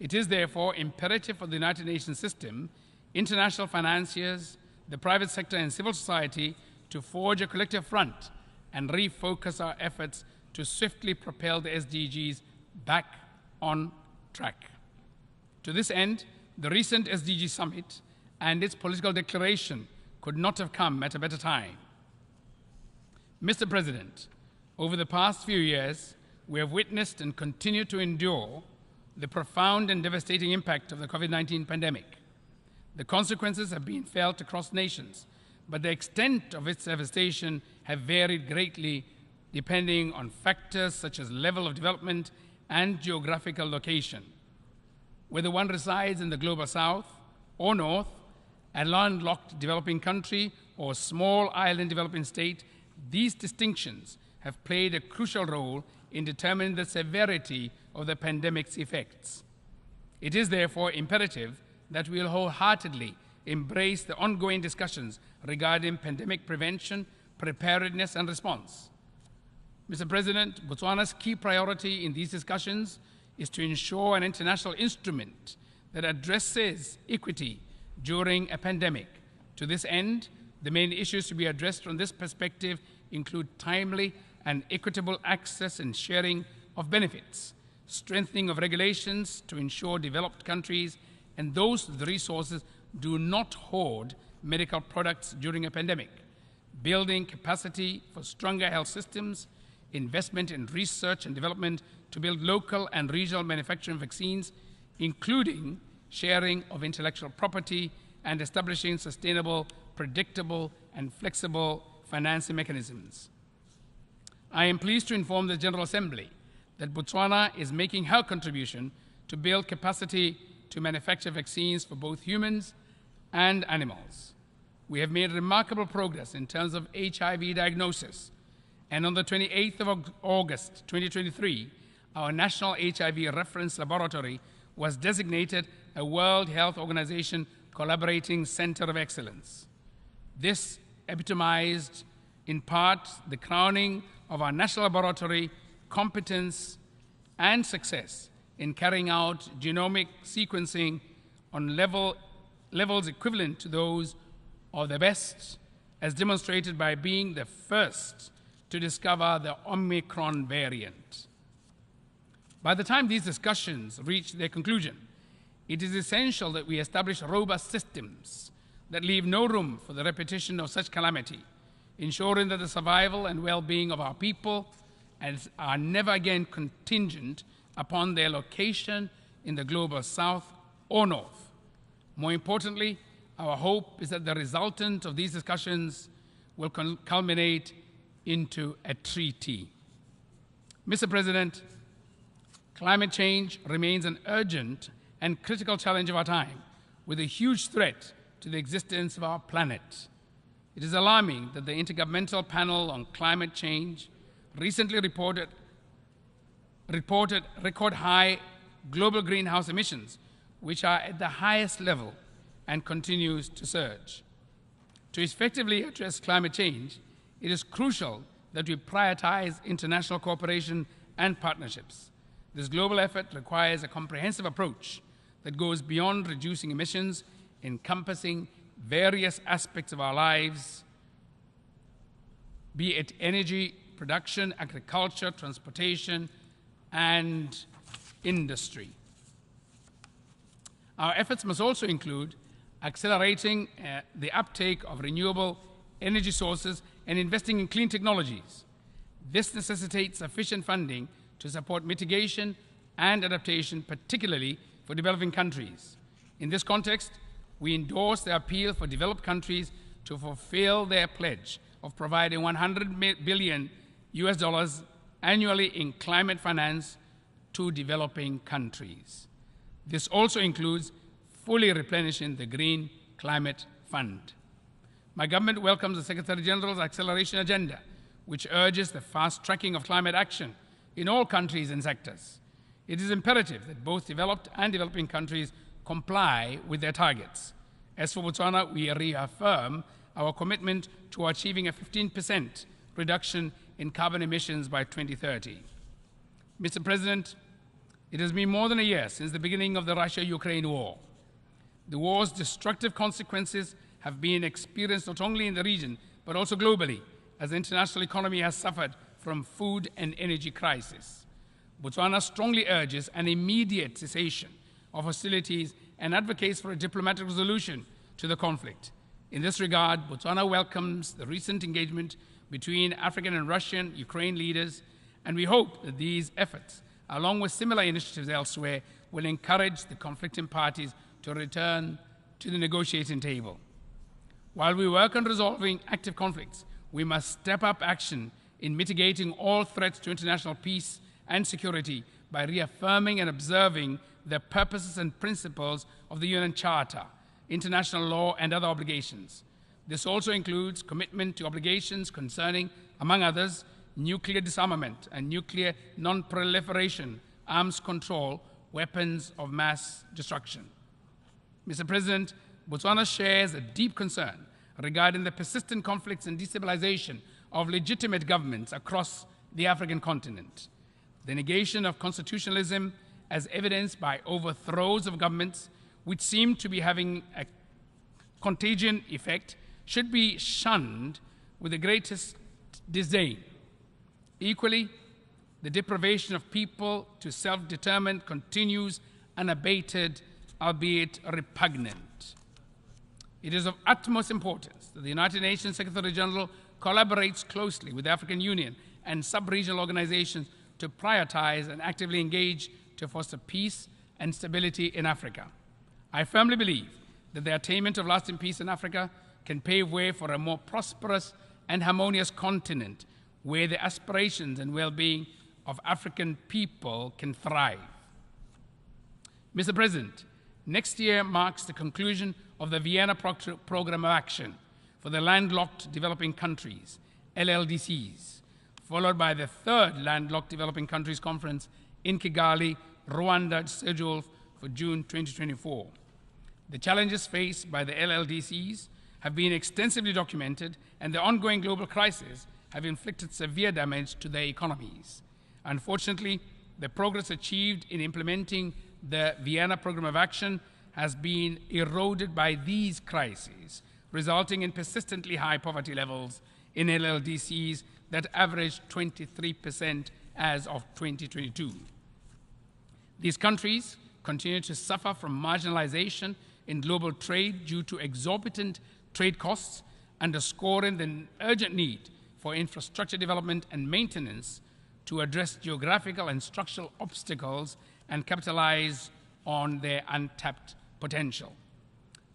It is therefore imperative for the United Nations system, international financiers, the private sector, and civil society to forge a collective front and refocus our efforts to swiftly propel the SDGs back on track. To this end, the recent SDG summit and its political declaration could not have come at a better time. Mr. President, over the past few years, we have witnessed and continue to endure the profound and devastating impact of the COVID-19 pandemic. The consequences have been felt across nations, but the extent of its devastation have varied greatly depending on factors such as level of development and geographical location. Whether one resides in the global south or north, a landlocked developing country or small island developing state, these distinctions have played a crucial role in determining the severity of the pandemic's effects. It is therefore imperative that we will wholeheartedly embrace the ongoing discussions regarding pandemic prevention, preparedness, and response. Mr. President, Botswana's key priority in these discussions is to ensure an international instrument that addresses equity during a pandemic. To this end, the main issues to be addressed from this perspective include timely and equitable access and sharing of benefits, strengthening of regulations to ensure developed countries and those with the resources do not hoard medical products during a pandemic, building capacity for stronger health systems, investment in research and development to build local and regional manufacturing vaccines, including sharing of intellectual property and establishing sustainable, predictable, and flexible financing mechanisms. I am pleased to inform the General Assembly that Botswana is making her contribution to build capacity to manufacture vaccines for both humans and animals. We have made remarkable progress in terms of HIV diagnosis, and on the 28th of August 2023, our National HIV Reference Laboratory was designated a World Health Organization Collaborating Center of Excellence. This epitomized, in part, the crowning of our national laboratory competence and success in carrying out genomic sequencing on levels equivalent to those of the best, as demonstrated by being the first to discover the Omicron variant. By the time these discussions reach their conclusion, it is essential that we establish robust systems that leave no room for the repetition of such calamity, ensuring that the survival and well-being of our people are never again contingent upon their location in the global south or north. More importantly, our hope is that the resultant of these discussions will culminate into a treaty. Mr. President, climate change remains an urgent and critical challenge of our time, with a huge threat to the existence of our planet. It is alarming that the Intergovernmental Panel on Climate Change recently reported record high global greenhouse emissions, which are at the highest level and continues to surge. To effectively address climate change, it is crucial that we prioritize international cooperation and partnerships. This global effort requires a comprehensive approach that goes beyond reducing emissions, encompassing various aspects of our lives, be it energy production, agriculture, transportation, and industry. Our efforts must also include accelerating the uptake of renewable energy sources and investing in clean technologies. This necessitates sufficient funding to support mitigation and adaptation, particularly for developing countries. In this context, we endorse the appeal for developed countries to fulfill their pledge of providing $100 billion annually in climate finance to developing countries. This also includes fully replenishing the Green Climate Fund. My government welcomes the Secretary General's acceleration agenda, which urges the fast tracking of climate action in all countries and sectors. It is imperative that both developed and developing countries comply with their targets. As for Botswana, we reaffirm our commitment to achieving a 15% reduction in carbon emissions by 2030. Mr. President, it has been more than a year since the beginning of the Russia-Ukraine war. The war's destructive consequences have been experienced not only in the region, but also globally, as the international economy has suffered from food and energy crisis. Botswana strongly urges an immediate cessation of hostilities and advocates for a diplomatic resolution to the conflict. In this regard, Botswana welcomes the recent engagement between African and Russian Ukraine leaders, and we hope that these efforts, along with similar initiatives elsewhere, will encourage the conflicting parties to return to the negotiating table. While we work on resolving active conflicts, we must step up action in mitigating all threats to international peace and security by reaffirming and observing the purposes and principles of the UN Charter, international law, and other obligations. This also includes commitment to obligations concerning, among others, nuclear disarmament and nuclear non-proliferation, arms control, weapons of mass destruction. Mr. President, Botswana shares a deep concern regarding the persistent conflicts and destabilization of legitimate governments across the African continent. The negation of constitutionalism, as evidenced by overthrows of governments, which seem to be having a contagion effect, should be shunned with the greatest disdain. Equally, the deprivation of people to self-determine continues unabated, albeit repugnant. It is of utmost importance that the United Nations Secretary General collaborates closely with the African Union and sub-regional organizations to prioritize and actively engage to foster peace and stability in Africa. I firmly believe that the attainment of lasting peace in Africa can pave way for a more prosperous and harmonious continent where the aspirations and well-being of African people can thrive. Mr. President, next year marks the conclusion of the Vienna Programme of Action for the Landlocked Developing Countries, LLDCs, followed by the third Landlocked Developing Countries Conference in Kigali, Rwanda, scheduled for June 2024. The challenges faced by the LLDCs have been extensively documented, and the ongoing global crisis have inflicted severe damage to their economies. Unfortunately, the progress achieved in implementing the Vienna Programme of Action has been eroded by these crises, resulting in persistently high poverty levels in LLDCs that averaged 23% as of 2022. These countries continue to suffer from marginalization in global trade due to exorbitant trade costs, underscoring the urgent need for infrastructure development and maintenance to address geographical and structural obstacles and capitalize on their untapped potential.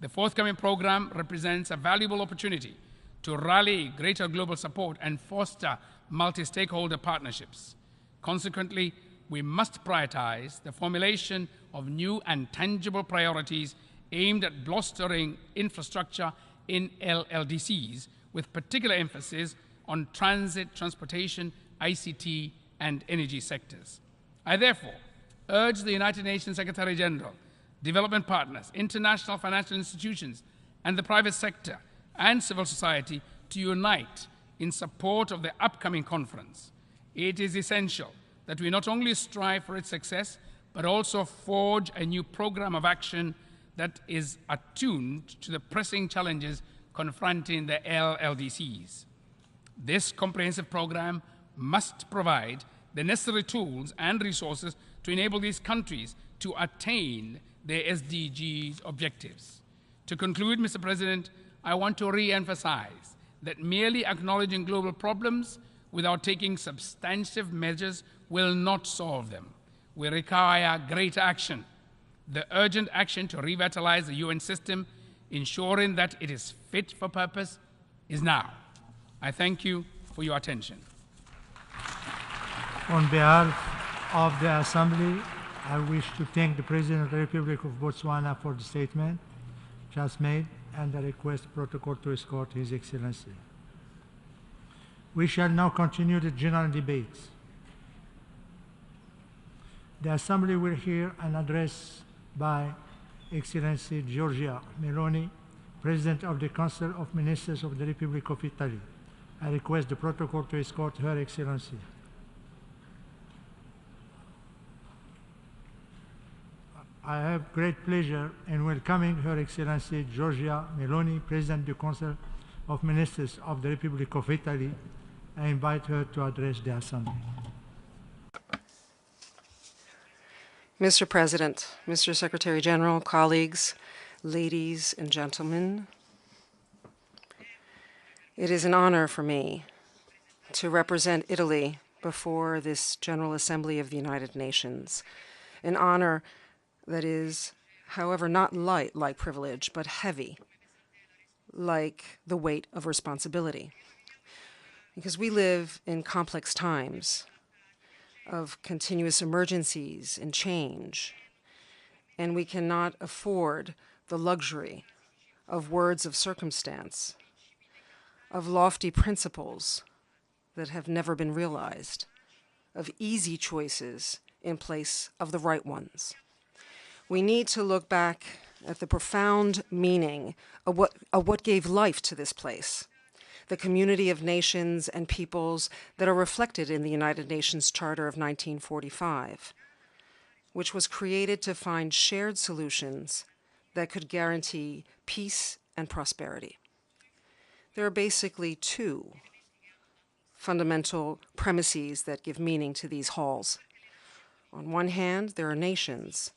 The forthcoming program represents a valuable opportunity to rally greater global support and foster multi-stakeholder partnerships. Consequently, we must prioritize the formulation of new and tangible priorities aimed at bolstering infrastructure in LLDCs, with particular emphasis on transit, transportation, ICT, and energy sectors. I therefore urge the United Nations Secretary General, development partners, international financial institutions, and the private sector and civil society to unite in support of the upcoming conference. It is essential that we not only strive for its success, but also forge a new program of action that is attuned to the pressing challenges confronting the LLDCs. This comprehensive program must provide the necessary tools and resources to enable these countries to attain their SDGs objectives. To conclude, Mr. President, I want to re-emphasize that merely acknowledging global problems without taking substantive measures will not solve them. We require greater action. The urgent action to revitalize the UN system, ensuring that it is fit for purpose, is now. I thank you for your attention. On behalf of the Assembly, I wish to thank the President of the Republic of Botswana for the statement just made and the request protocol to escort His Excellency. We shall now continue the general debates. The Assembly will hear an address by Excellency Giorgia Meloni, President of the Council of Ministers of the Republic of Italy. I request the protocol to escort Her Excellency. I have great pleasure in welcoming Her Excellency Giorgia Meloni, President of the Council of Ministers of the Republic of Italy. I invite her to address the Assembly. Mr. President, Mr. Secretary General, colleagues, ladies and gentlemen, it is an honor for me to represent Italy before this General Assembly of the United Nations, an honor that is, however, not light like privilege, but heavy like the weight of responsibility. Because we live in complex times of continuous emergencies and change, and we cannot afford the luxury of words of circumstance, of lofty principles that have never been realized, of easy choices in place of the right ones. We need to look back at the profound meaning of what gave life to this place, the community of nations and peoples that are reflected in the United Nations Charter of 1945, which was created to find shared solutions that could guarantee peace and prosperity. There are basically two fundamental premises that give meaning to these halls. On one hand, there are nations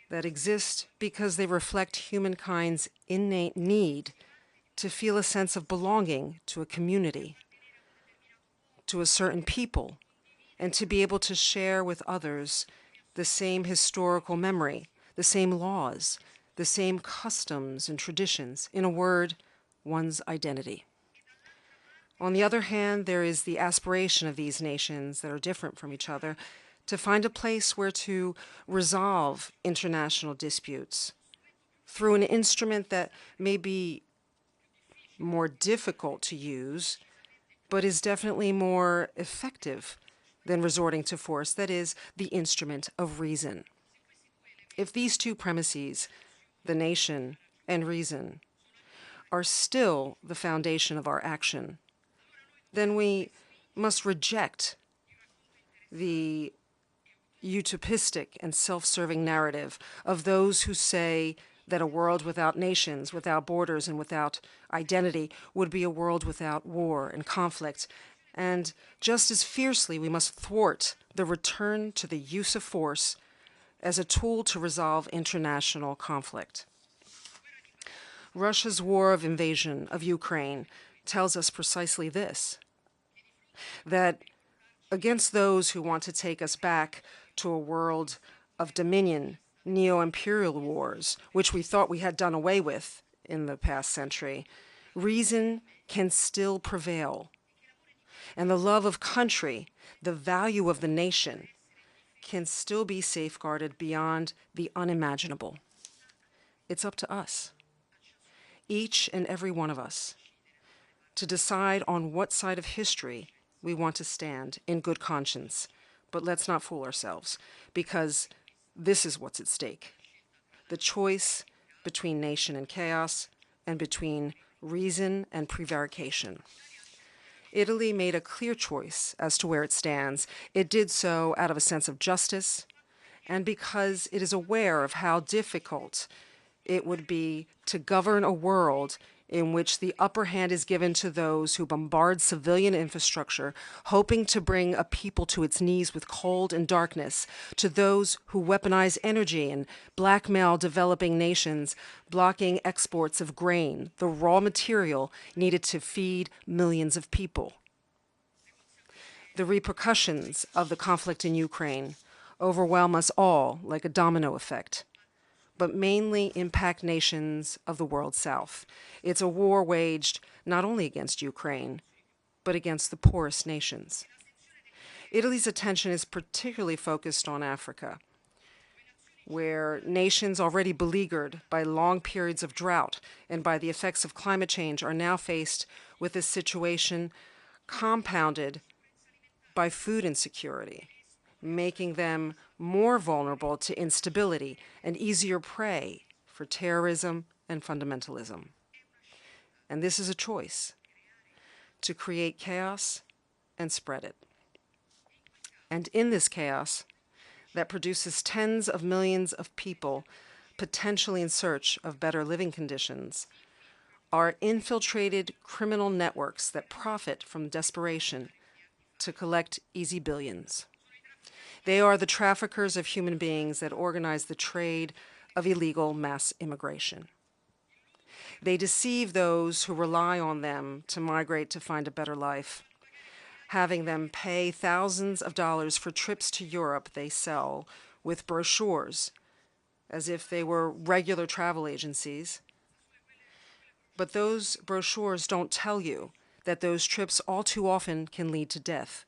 that exist because they reflect humankind's innate need to feel a sense of belonging to a community, to a certain people, and to be able to share with others the same historical memory, the same laws, the same customs and traditions, in a word, one's identity. On the other hand, there is the aspiration of these nations that are different from each other to find a place where to resolve international disputes through an instrument that may be more difficult to use, but is definitely more effective than resorting to force, that is, the instrument of reason. If these two premises, the nation and reason, are still the foundation of our action, then we must reject the utopistic and self-serving narrative of those who say that a world without nations, without borders, and without identity would be a world without war and conflict. And just as fiercely, we must thwart the return to the use of force as a tool to resolve international conflict. Russia's war of invasion of Ukraine tells us precisely this, that against those who want to take us back to a world of dominion neo-imperial wars, which we thought we had done away with in the past century, reason can still prevail. And the love of country, the value of the nation, can still be safeguarded beyond the unimaginable. It's up to us, each and every one of us, to decide on what side of history we want to stand in good conscience. But let's not fool ourselves, because this is what's at stake: the choice between nation and chaos, and between reason and prevarication. Italy made a clear choice as to where it stands. It did so out of a sense of justice, and because it is aware of how difficult it would be to govern a world in which the upper hand is given to those who bombard civilian infrastructure, hoping to bring a people to its knees with cold and darkness, to those who weaponize energy and blackmail developing nations, blocking exports of grain, the raw material needed to feed millions of people. The repercussions of the conflict in Ukraine overwhelm us all like a domino effect, but mainly impact nations of the world south. It's a war waged not only against Ukraine, but against the poorest nations. Italy's attention is particularly focused on Africa, where nations already beleaguered by long periods of drought and by the effects of climate change are now faced with a situation compounded by food insecurity, making them more vulnerable to instability and easier prey for terrorism and fundamentalism. And this is a choice: to create chaos and spread it. And in this chaos that produces tens of millions of people potentially in search of better living conditions are infiltrated criminal networks that profit from desperation to collect easy billions. They are the traffickers of human beings that organize the trade of illegal mass immigration. They deceive those who rely on them to migrate to find a better life, having them pay thousands of dollars for trips to Europe they sell with brochures as if they were regular travel agencies. But those brochures don't tell you that those trips all too often can lead to death,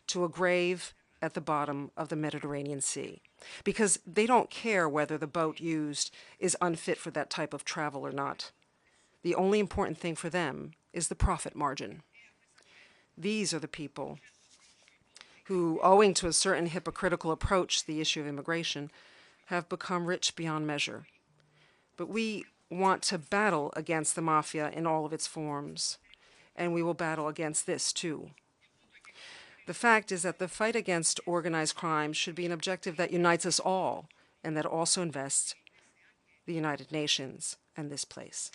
to a grave at the bottom of the Mediterranean Sea, because they don't care whether the boat used is unfit for that type of travel or not. The only important thing for them is the profit margin. These are the people who, owing to a certain hypocritical approach to the issue of immigration, have become rich beyond measure. But we want to battle against the mafia in all of its forms, and we will battle against this too. The fact is that the fight against organized crime should be an objective that unites us all, and that also invests the United Nations and this place.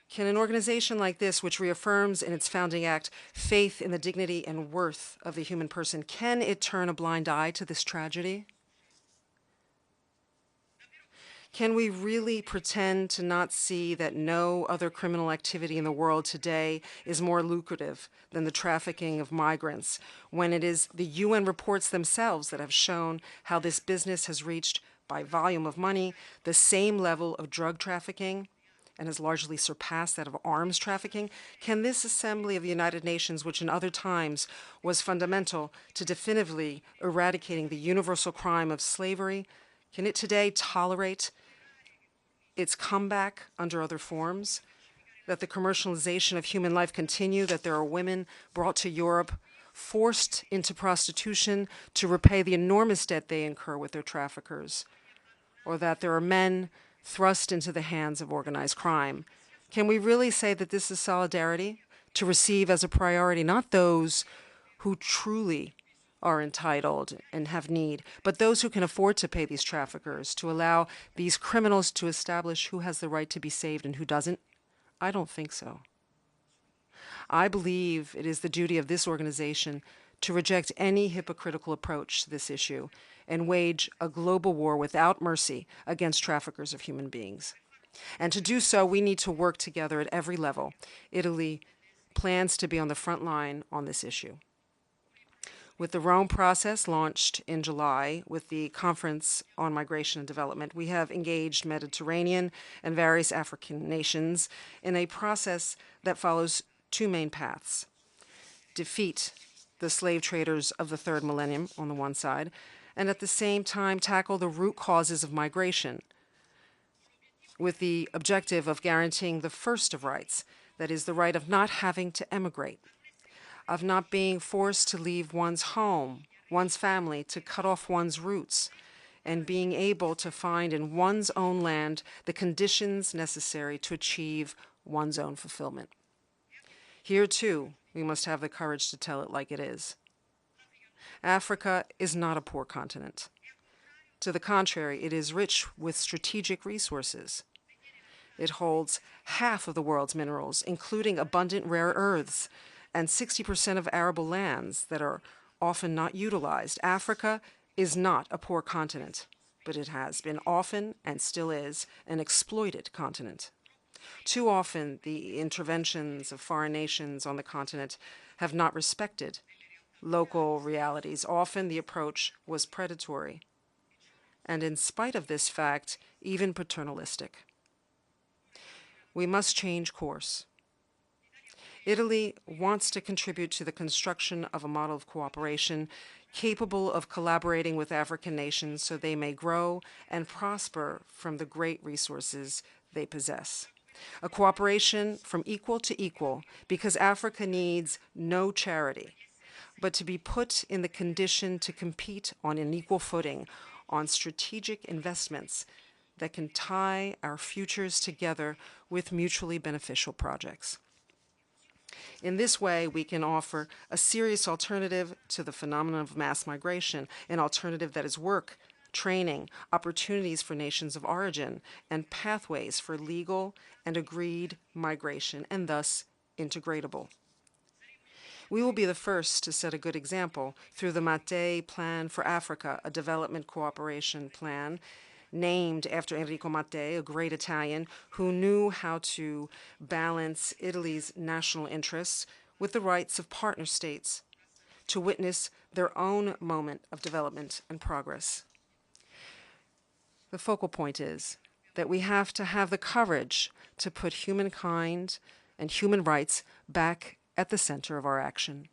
Can an organization like this, which reaffirms in its founding act faith in the dignity and worth of the human person, can it turn a blind eye to this tragedy? Can we really pretend to not see that no other criminal activity in the world today is more lucrative than the trafficking of migrants, when it is the UN reports themselves that have shown how this business has reached, by volume of money, the same level of drug trafficking and has largely surpassed that of arms trafficking? Can this assembly of the United Nations, which in other times was fundamental to definitively eradicating the universal crime of slavery, can it today tolerate its comeback under other forms, that the commercialization of human life continue, that there are women brought to Europe, forced into prostitution to repay the enormous debt they incur with their traffickers, or that there are men thrust into the hands of organized crime? Can we really say that this is solidarity, to receive as a priority not those who truly are entitled and have need, but those who can afford to pay these traffickers, to allow these criminals to establish who has the right to be saved and who doesn't? I don't think so. I believe it is the duty of this organization to reject any hypocritical approach to this issue and wage a global war without mercy against traffickers of human beings. And to do so, we need to work together at every level. Italy plans to be on the front line on this issue. With the Rome process launched in July with the Conference on Migration and Development, we have engaged Mediterranean and various African nations in a process that follows two main paths: defeat the slave traders of the third millennium on the one side, and at the same time tackle the root causes of migration with the objective of guaranteeing the first of rights, that is, the right of not having to emigrate, of not being forced to leave one's home, one's family, to cut off one's roots, and being able to find in one's own land the conditions necessary to achieve one's own fulfillment. Here, too, we must have the courage to tell it like it is. Africa is not a poor continent. To the contrary, it is rich with strategic resources. It holds half of the world's minerals, including abundant rare earths, and 60% of arable lands that are often not utilized. Africa is not a poor continent, but it has been often, and still is, an exploited continent. Too often, the interventions of foreign nations on the continent have not respected local realities. Often, the approach was predatory, and in spite of this fact, even paternalistic. We must change course. Italy wants to contribute to the construction of a model of cooperation capable of collaborating with African nations so they may grow and prosper from the great resources they possess. A cooperation from equal to equal, because Africa needs no charity, but to be put in the condition to compete on an equal footing on strategic investments that can tie our futures together with mutually beneficial projects. In this way, we can offer a serious alternative to the phenomenon of mass migration, an alternative that is work, training, opportunities for nations of origin, and pathways for legal and agreed migration, and thus integratable. We will be the first to set a good example through the Mattei Plan for Africa, a development cooperation plan named after Enrico Mattei, a great Italian who knew how to balance Italy's national interests with the rights of partner states to witness their own moment of development and progress. The focal point is that we have to have the courage to put humankind and human rights back at the center of our action.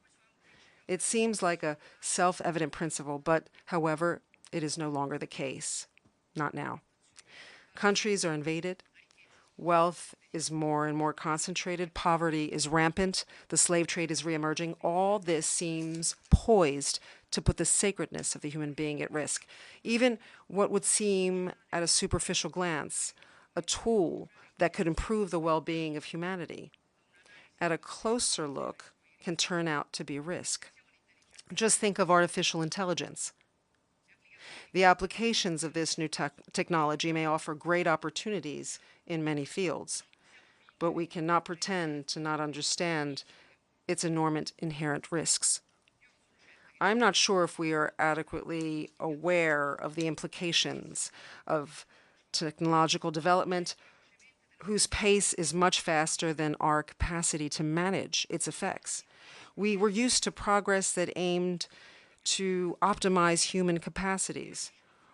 It seems like a self-evident principle, but, however, it is no longer the case. Not now. Countries are invaded. Wealth is more and more concentrated. Poverty is rampant. The slave trade is reemerging. All this seems poised to put the sacredness of the human being at risk. Even what would seem at a superficial glance a tool that could improve the well-being of humanity, at a closer look, can turn out to be a risk. Just think of artificial intelligence. The applications of this new technology may offer great opportunities in many fields, but we cannot pretend to not understand its enormous inherent risks. I'm not sure if we are adequately aware of the implications of technological development, whose pace is much faster than our capacity to manage its effects. We were used to progress that aimed to optimize human capacities,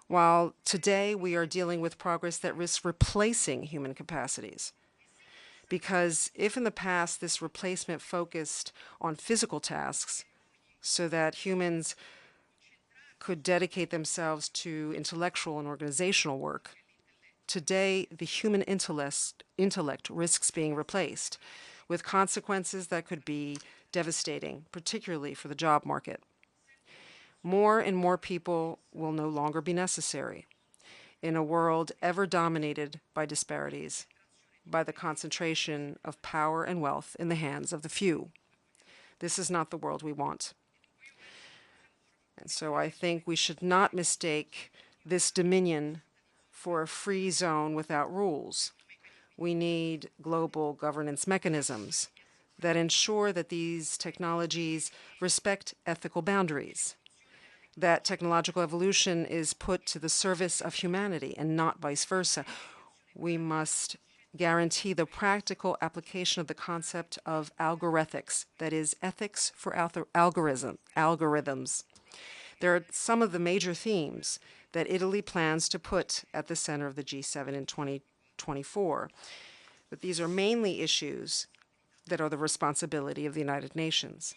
while today we are dealing with progress that risks replacing human capacities. Because if in the past this replacement focused on physical tasks so that humans could dedicate themselves to intellectual and organizational work, today the human intellect risks being replaced with consequences that could be devastating, particularly for the job market. More and more people will no longer be necessary in a world ever dominated by disparities, by the concentration of power and wealth in the hands of the few. This is not the world we want. And so I think we should not mistake this dominion for a free zone without rules. We need global governance mechanisms that ensure that these technologies respect ethical boundaries, that technological evolution is put to the service of humanity and not vice versa. We must guarantee the practical application of the concept of algorithmics, that is, ethics for algorithms. There are some of the major themes that Italy plans to put at the center of the G7 in 2024, but these are mainly issues that are the responsibility of the United Nations.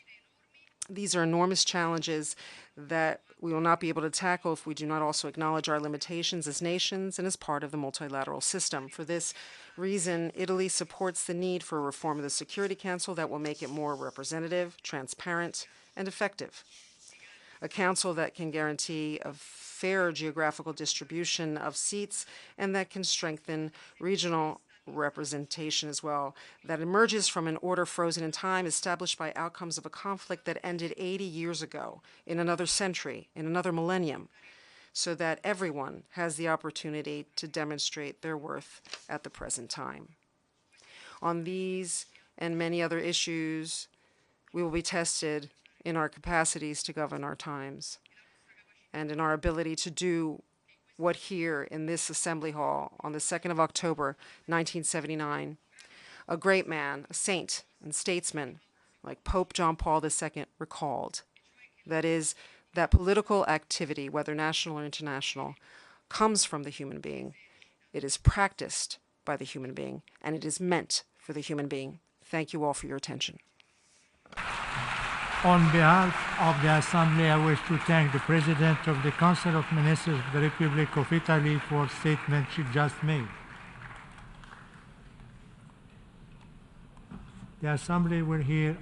These are enormous challenges that we will not be able to tackle if we do not also acknowledge our limitations as nations and as part of the multilateral system. For this reason, Italy supports the need for a reform of the Security Council that will make it more representative, transparent, and effective. A council that can guarantee a fair geographical distribution of seats and that can strengthen regional representation as well, that emerges from an order frozen in time established by outcomes of a conflict that ended 80 years ago, in another century, in another millennium, so that everyone has the opportunity to demonstrate their worth at the present time. On these and many other issues, we will be tested in our capacities to govern our times and in our ability to do what here in this Assembly Hall on the 2nd of October, 1979, a great man, a saint and statesman like Pope John Paul II recalled. That is, that political activity, whether national or international, comes from the human being. It is practiced by the human being, and it is meant for the human being. Thank you all for your attention. On behalf of the Assembly, I wish to thank the President of the Council of Ministers of the Republic of Italy for the statement she just made. The Assembly will hear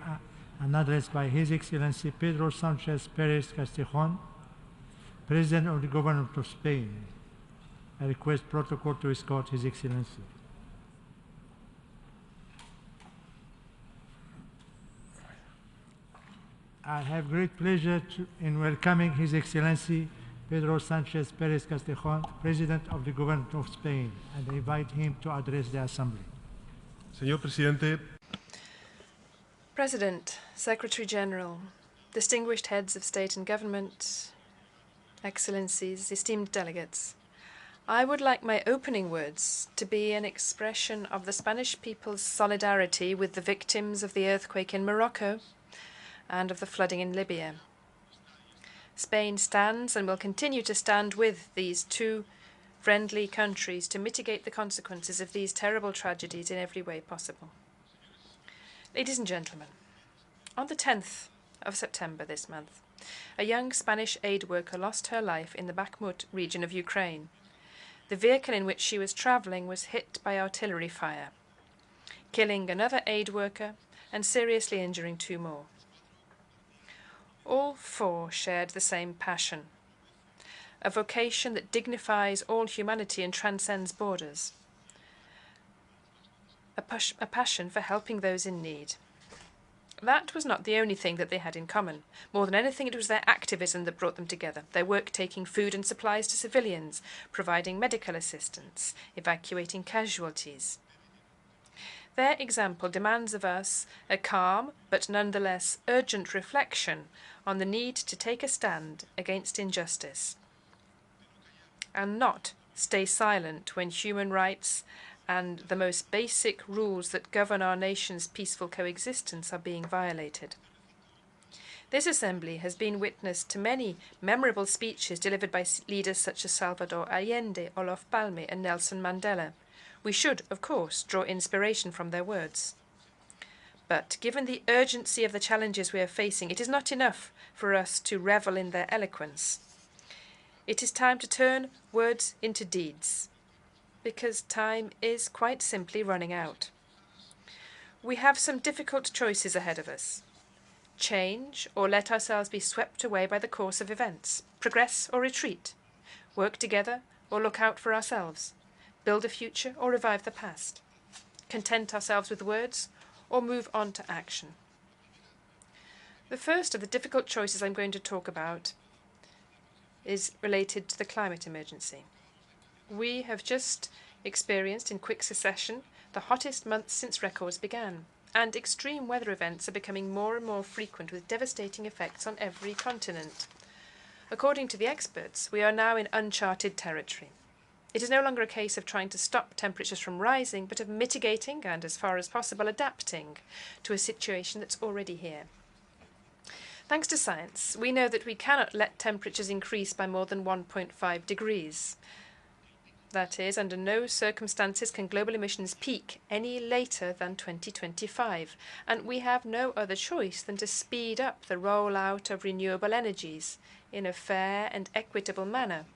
an address by His Excellency Pedro Sanchez Perez Castejon, President of the Government of Spain. I request protocol to escort His Excellency. I have great pleasure in welcoming His Excellency Pedro Sanchez Perez Castejon, President of the Government of Spain, and I invite him to address the Assembly. Señor Presidente. President, Secretary General, distinguished heads of state and government, Excellencies, esteemed delegates, I would like my opening words to be an expression of the Spanish people's solidarity with the victims of the earthquake in Morocco and of the flooding in Libya. Spain stands and will continue to stand with these two friendly countries to mitigate the consequences of these terrible tragedies in every way possible. Ladies and gentlemen, on the 10th of September this month, a young Spanish aid worker lost her life in the Bakhmut region of Ukraine. The vehicle in which she was traveling was hit by artillery fire, killing another aid worker and seriously injuring two more. All four shared the same passion, a vocation that dignifies all humanity and transcends borders, a passion for helping those in need. That was not the only thing that they had in common. More than anything, it was their activism that brought them together, their work taking food and supplies to civilians, providing medical assistance, evacuating casualties. Their example demands of us a calm but nonetheless urgent reflection on the need to take a stand against injustice and not stay silent when human rights and the most basic rules that govern our nation's peaceful coexistence are being violated. This Assembly has been witness to many memorable speeches delivered by leaders such as Salvador Allende, Olof Palme, and Nelson Mandela. We should, of course, draw inspiration from their words. But given the urgency of the challenges we are facing, it is not enough for us to revel in their eloquence. It is time to turn words into deeds, because time is quite simply running out. We have some difficult choices ahead of us. Change or let ourselves be swept away by the course of events. Progress or retreat. Work together or look out for ourselves. Build a future or revive the past. Content ourselves with words or move on to action. The first of the difficult choices I'm going to talk about is related to the climate emergency. We have just experienced in quick succession the hottest months since records began, and extreme weather events are becoming more and more frequent with devastating effects on every continent. According to the experts, we are now in uncharted territory. It is no longer a case of trying to stop temperatures from rising, but of mitigating and, as far as possible, adapting to a situation that's already here. Thanks to science, we know that we cannot let temperatures increase by more than 1.5 degrees. That is, under no circumstances can global emissions peak any later than 2025, and we have no other choice than to speed up the rollout of renewable energies in a fair and equitable manner,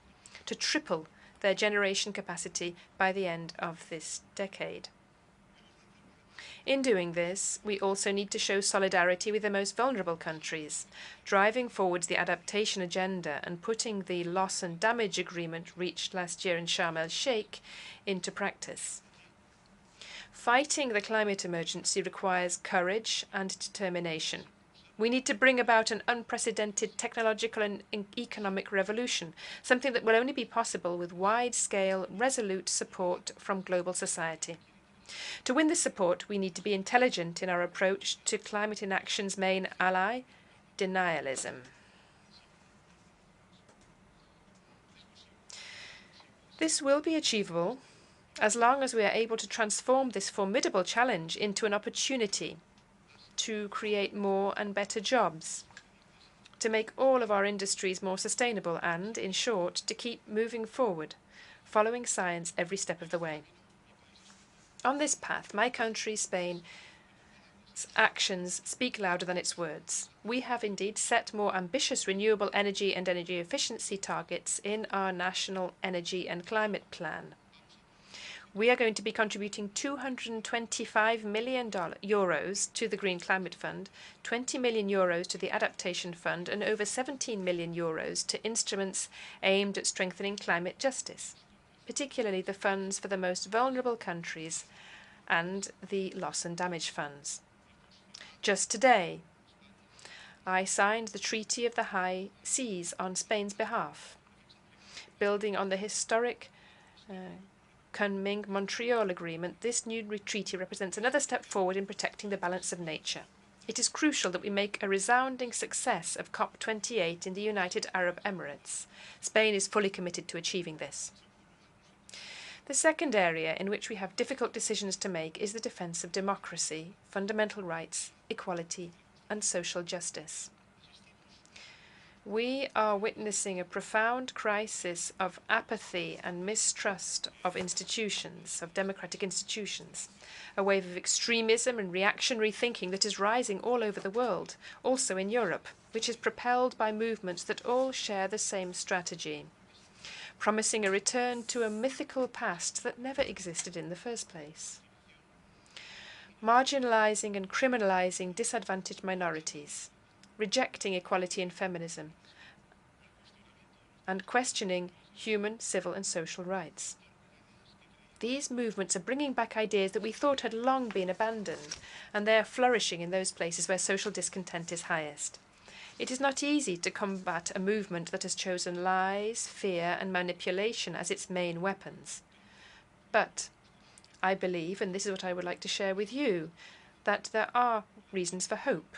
to triple their generation capacity by the end of this decade. In doing this, we also need to show solidarity with the most vulnerable countries, driving forwards the adaptation agenda and putting the loss and damage agreement reached last year in Sharm el-Sheikh into practice. Fighting the climate emergency requires courage and determination. We need to bring about an unprecedented technological and economic revolution, something that will only be possible with wide-scale, resolute support from global society. To win this support, we need to be intelligent in our approach to climate inaction's main ally, denialism. This will be achievable as long as we are able to transform this formidable challenge into an opportunity to create more and better jobs, to make all of our industries more sustainable and, in short, to keep moving forward, following science every step of the way. On this path, my country, Spain's actions speak louder than its words. We have indeed set more ambitious renewable energy and energy efficiency targets in our National Energy and Climate Plan. We are going to be contributing €225 million to the Green Climate Fund, €20 million to the Adaptation Fund, and over €17 million to instruments aimed at strengthening climate justice, particularly the funds for the most vulnerable countries and the loss and damage funds. Just today, I signed the Treaty of the High Seas on Spain's behalf, building on the historic Kunming-Montreal Agreement. This new treaty represents another step forward in protecting the balance of nature. It is crucial that we make a resounding success of COP28 in the United Arab Emirates. Spain is fully committed to achieving this. The second area in which we have difficult decisions to make is the defence of democracy, fundamental rights, equality, and social justice. We are witnessing a profound crisis of apathy and mistrust of institutions, of democratic institutions, a wave of extremism and reactionary thinking that is rising all over the world, also in Europe, which is propelled by movements that all share the same strategy, promising a return to a mythical past that never existed in the first place. Marginalizing and criminalizing disadvantaged minorities, rejecting equality and feminism, and questioning human, civil, and social rights. These movements are bringing back ideas that we thought had long been abandoned, and they are flourishing in those places where social discontent is highest. It is not easy to combat a movement that has chosen lies, fear, and manipulation as its main weapons. But I believe, and this is what I would like to share with you, that there are reasons for hope.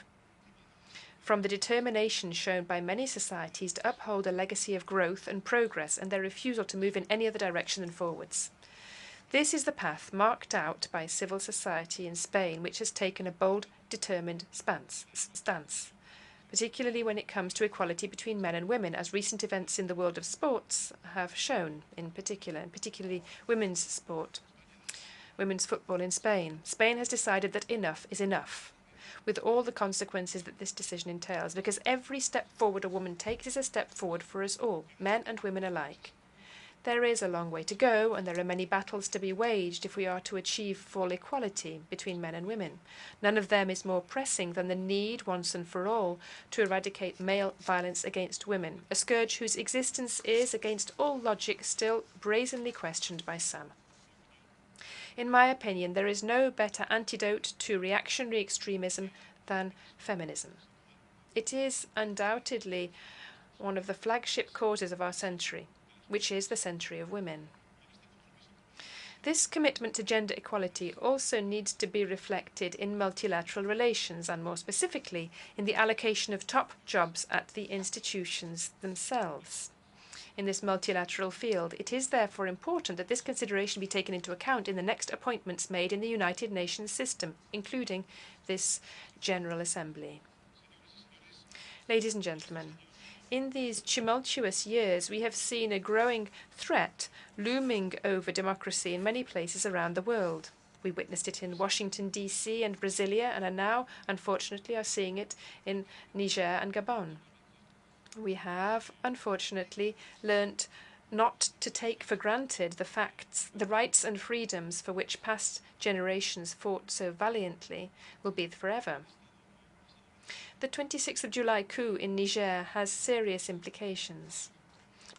From the determination shown by many societies to uphold a legacy of growth and progress and their refusal to move in any other direction than forwards. This is the path marked out by civil society in Spain, which has taken a bold, determined stance, particularly when it comes to equality between men and women, as recent events in the world of sports have shown, and particularly women's sport, women's football in Spain. Spain has decided that enough is enough, with all the consequences that this decision entails, because every step forward a woman takes is a step forward for us all, men and women alike. There is a long way to go, and there are many battles to be waged if we are to achieve full equality between men and women. None of them is more pressing than the need, once and for all, to eradicate male violence against women, a scourge whose existence is, against all logic, still brazenly questioned by some. In my opinion, there is no better antidote to reactionary extremism than feminism. It is undoubtedly one of the flagship causes of our century, which is the century of women. This commitment to gender equality also needs to be reflected in multilateral relations, and more specifically in the allocation of top jobs at the institutions themselves. in this multilateral field. It is therefore important that this consideration be taken into account in the next appointments made in the United Nations system, including this General Assembly. Ladies and gentlemen, in these tumultuous years, we have seen a growing threat looming over democracy in many places around the world. We witnessed it in Washington, D.C. and Brasilia, and are now, unfortunately, seeing it in Niger and Gabon. We have, unfortunately, learnt not to take for granted the facts, the rights and freedoms for which past generations fought so valiantly will be forever. The 26th of July coup in Niger has serious implications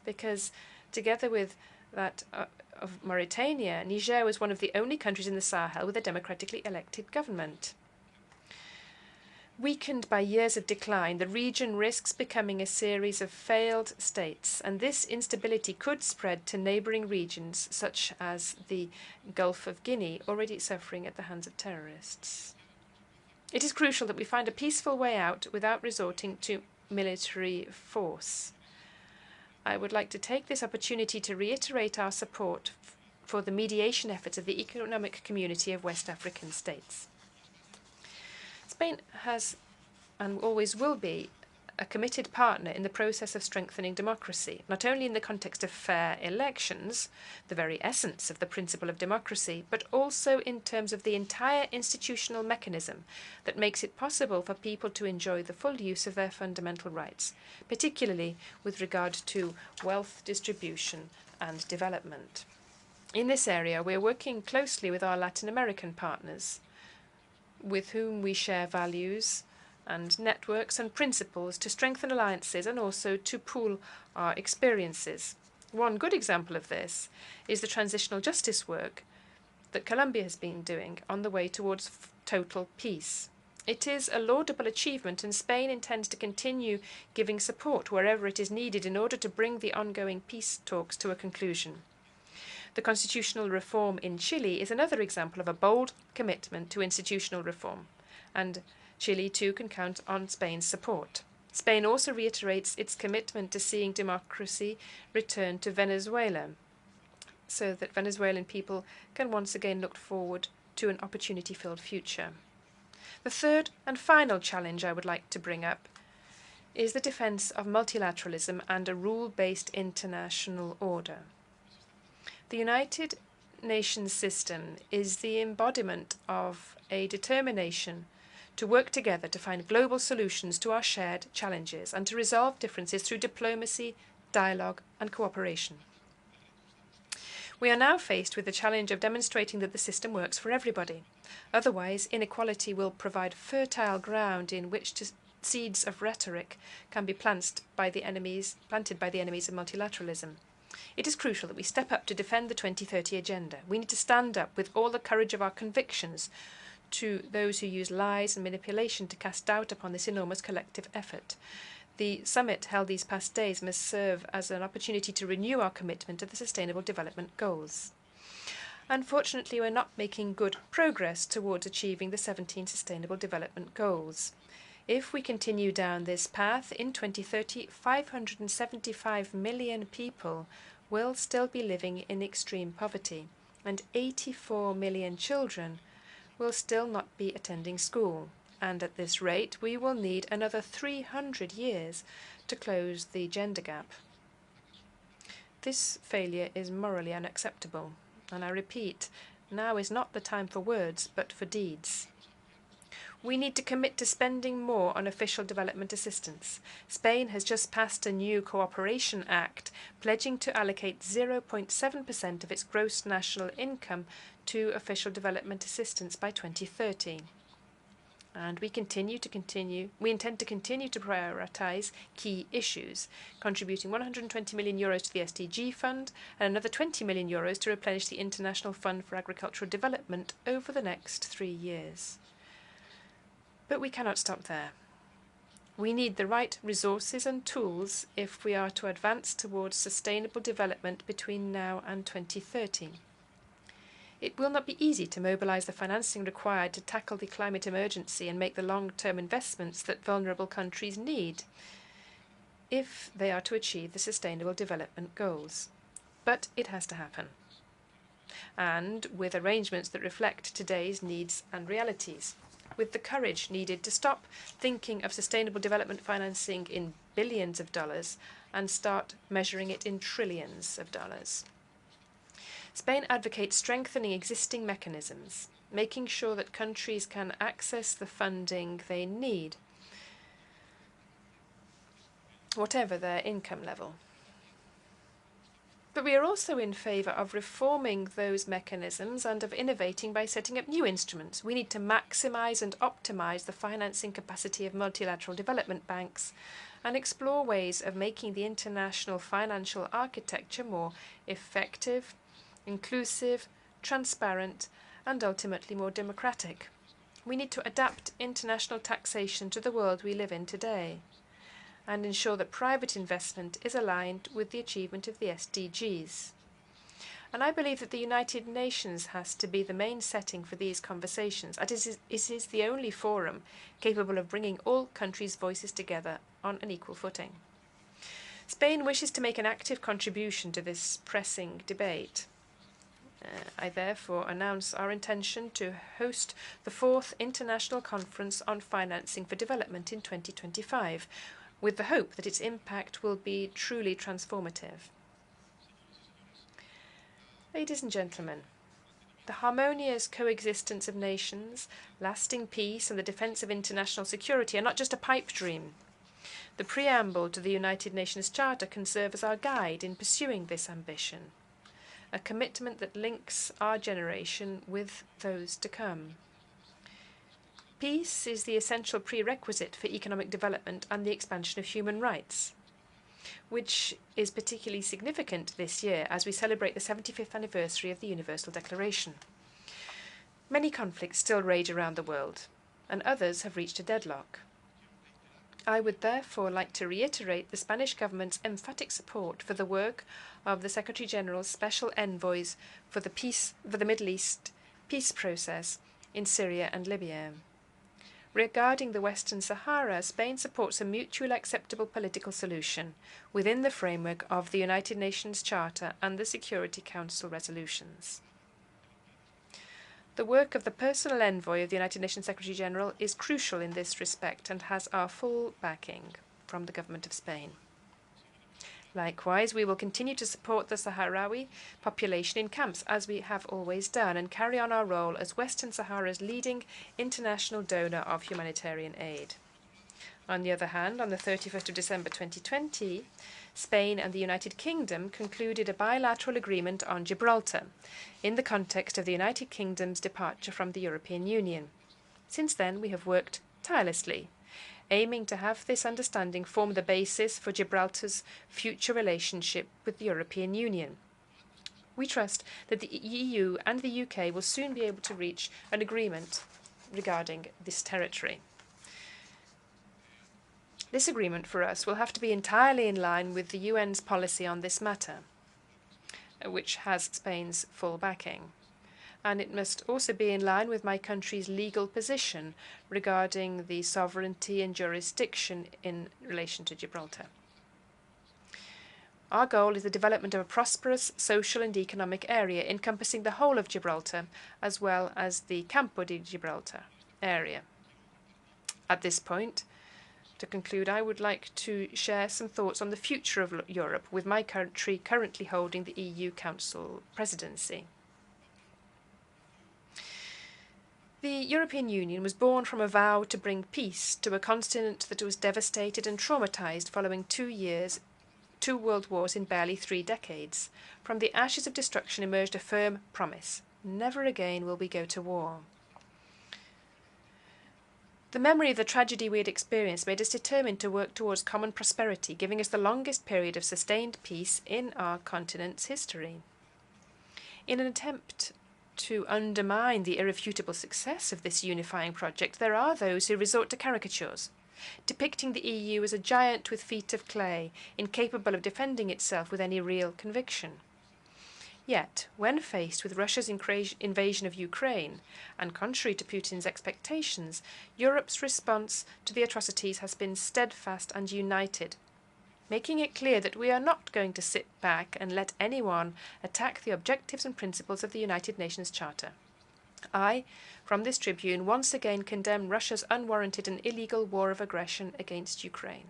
because, together with that of Mauritania, Niger was one of the only countries in the Sahel with a democratically elected government. Weakened by years of decline, the region risks becoming a series of failed states, and this instability could spread to neighbouring regions such as the Gulf of Guinea, already suffering at the hands of terrorists. It is crucial that we find a peaceful way out without resorting to military force. I would like to take this opportunity to reiterate our support for the mediation efforts of the Economic Community of West African States. Spain has and always will be a committed partner in the process of strengthening democracy, not only in the context of fair elections, the very essence of the principle of democracy, but also in terms of the entire institutional mechanism that makes it possible for people to enjoy the full use of their fundamental rights, particularly with regard to wealth distribution and development. In this area, we are working closely with our Latin American partners, with whom we share values and networks and principles to strengthen alliances and also to pool our experiences. One good example of this is the transitional justice work that Colombia has been doing on the way towards total peace. It is a laudable achievement, and Spain intends to continue giving support wherever it is needed in order to bring the ongoing peace talks to a conclusion. The constitutional reform in Chile is another example of a bold commitment to institutional reform, and Chile too can count on Spain's support. Spain also reiterates its commitment to seeing democracy return to Venezuela, so that Venezuelan people can once again look forward to an opportunity-filled future. The third and final challenge I would like to bring up is the defense of multilateralism and a rule-based international order. The United Nations system is the embodiment of a determination to work together to find global solutions to our shared challenges and to resolve differences through diplomacy, dialogue, and cooperation. We are now faced with the challenge of demonstrating that the system works for everybody. Otherwise, inequality will provide fertile ground in which seeds of rhetoric can be planted by the enemies of multilateralism. It is crucial that we step up to defend the 2030 agenda. We need to stand up with all the courage of our convictions to those who use lies and manipulation to cast doubt upon this enormous collective effort. The summit held these past days must serve as an opportunity to renew our commitment to the Sustainable Development Goals. Unfortunately, we're not making good progress towards achieving the 17 Sustainable Development Goals. If we continue down this path, in 2030, 575 million people will still be living in extreme poverty, and 84 million children will still not be attending school. And at this rate, we will need another 300 years to close the gender gap. This failure is morally unacceptable, and I repeat, now is not the time for words, but for deeds. We need to commit to spending more on official development assistance. Spain has just passed a new Cooperation Act, pledging to allocate 0.7% of its gross national income to official development assistance by 2030. And we intend to continue to prioritise key issues, contributing €120 million to the SDG Fund and another €20 million to replenish the International Fund for Agricultural Development over the next 3 years. But we cannot stop there. We need the right resources and tools if we are to advance towards sustainable development between now and 2030. It will not be easy to mobilise the financing required to tackle the climate emergency and make the long-term investments that vulnerable countries need. if they are to achieve the Sustainable Development Goals. But it has to happen, and with arrangements that reflect today's needs and realities, with the courage needed to stop thinking of sustainable development financing in billions of dollars and start measuring it in trillions of dollars. Spain advocates strengthening existing mechanisms, making sure that countries can access the funding they need, whatever their income level. But we are also in favour of reforming those mechanisms and of innovating by setting up new instruments. We need to maximise and optimise the financing capacity of multilateral development banks and explore ways of making the international financial architecture more effective, inclusive, transparent, and ultimately more democratic. We need to adapt international taxation to the world we live in today and ensure that private investment is aligned with the achievement of the SDGs. And I believe that the United Nations has to be the main setting for these conversations, as it is the only forum capable of bringing all countries' voices together on an equal footing. Spain wishes to make an active contribution to this pressing debate. I therefore announce our intention to host the 4th International Conference on Financing for Development in 2025, with the hope that its impact will be truly transformative. Ladies and gentlemen, the harmonious coexistence of nations, lasting peace, and the defence of international security are not just a pipe dream. The preamble to the United Nations Charter can serve as our guide in pursuing this ambition, a commitment that links our generation with those to come. Peace is the essential prerequisite for economic development and the expansion of human rights, which is particularly significant this year as we celebrate the 75th anniversary of the Universal Declaration. Many conflicts still rage around the world, and others have reached a deadlock. I would therefore like to reiterate the Spanish government's emphatic support for the work of the Secretary-General's Special Envoys for the Middle East peace process in Syria and Libya. Regarding the Western Sahara, Spain supports a mutually acceptable political solution within the framework of the United Nations Charter and the Security Council resolutions. The work of the personal envoy of the United Nations Secretary-General is crucial in this respect and has our full backing from the Government of Spain. Likewise, we will continue to support the Sahrawi population in camps, as we have always done, and carry on our role as Western Sahara's leading international donor of humanitarian aid. On the other hand, on the 31st of December 2020, Spain and the United Kingdom concluded a bilateral agreement on Gibraltar, in the context of the United Kingdom's departure from the European Union. Since then, we have worked tirelessly, aiming to have this understanding form the basis for Gibraltar's future relationship with the European Union. We trust that the EU and the UK will soon be able to reach an agreement regarding this territory. This agreement for us will have to be entirely in line with the UN's policy on this matter, which has Spain's full backing. And it must also be in line with my country's legal position regarding the sovereignty and jurisdiction in relation to Gibraltar. Our goal is the development of a prosperous social and economic area encompassing the whole of Gibraltar, as well as the Campo de Gibraltar area. At this point, to conclude, I would like to share some thoughts on the future of Europe with my country currently holding the EU Council presidency. The European Union was born from a vow to bring peace to a continent that was devastated and traumatized following 2 world wars in barely 3 decades. From the ashes of destruction emerged a firm promise: never again will we go to war. The memory of the tragedy we had experienced made us determined to work towards common prosperity, giving us the longest period of sustained peace in our continent's history. In an attempt to undermine the irrefutable success of this unifying project, there are those who resort to caricatures, depicting the EU as a giant with feet of clay, incapable of defending itself with any real conviction. Yet, when faced with Russia's invasion of Ukraine, and contrary to Putin's expectations, Europe's response to the atrocities has been steadfast and united. making it clear that we are not going to sit back and let anyone attack the objectives and principles of the United Nations Charter. I, from this tribune, once again condemn Russia's unwarranted and illegal war of aggression against Ukraine.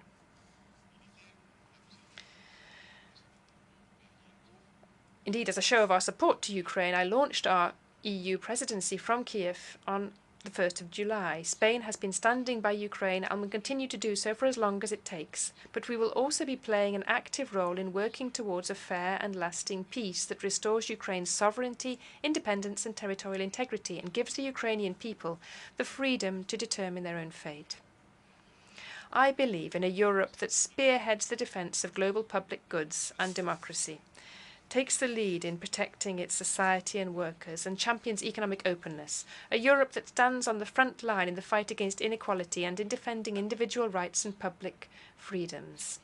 Indeed, as a show of our support to Ukraine, I launched our EU presidency from Kiev on the 1st of July. Spain has been standing by Ukraine and will continue to do so for as long as it takes. But we will also be playing an active role in working towards a fair and lasting peace that restores Ukraine's sovereignty, independence and territorial integrity and gives the Ukrainian people the freedom to determine their own fate. I believe in a Europe that spearheads the defence of global public goods and democracy, takes the lead in protecting its society and workers, and champions economic openness, a Europe that stands on the front line in the fight against inequality and in defending individual rights and public freedoms.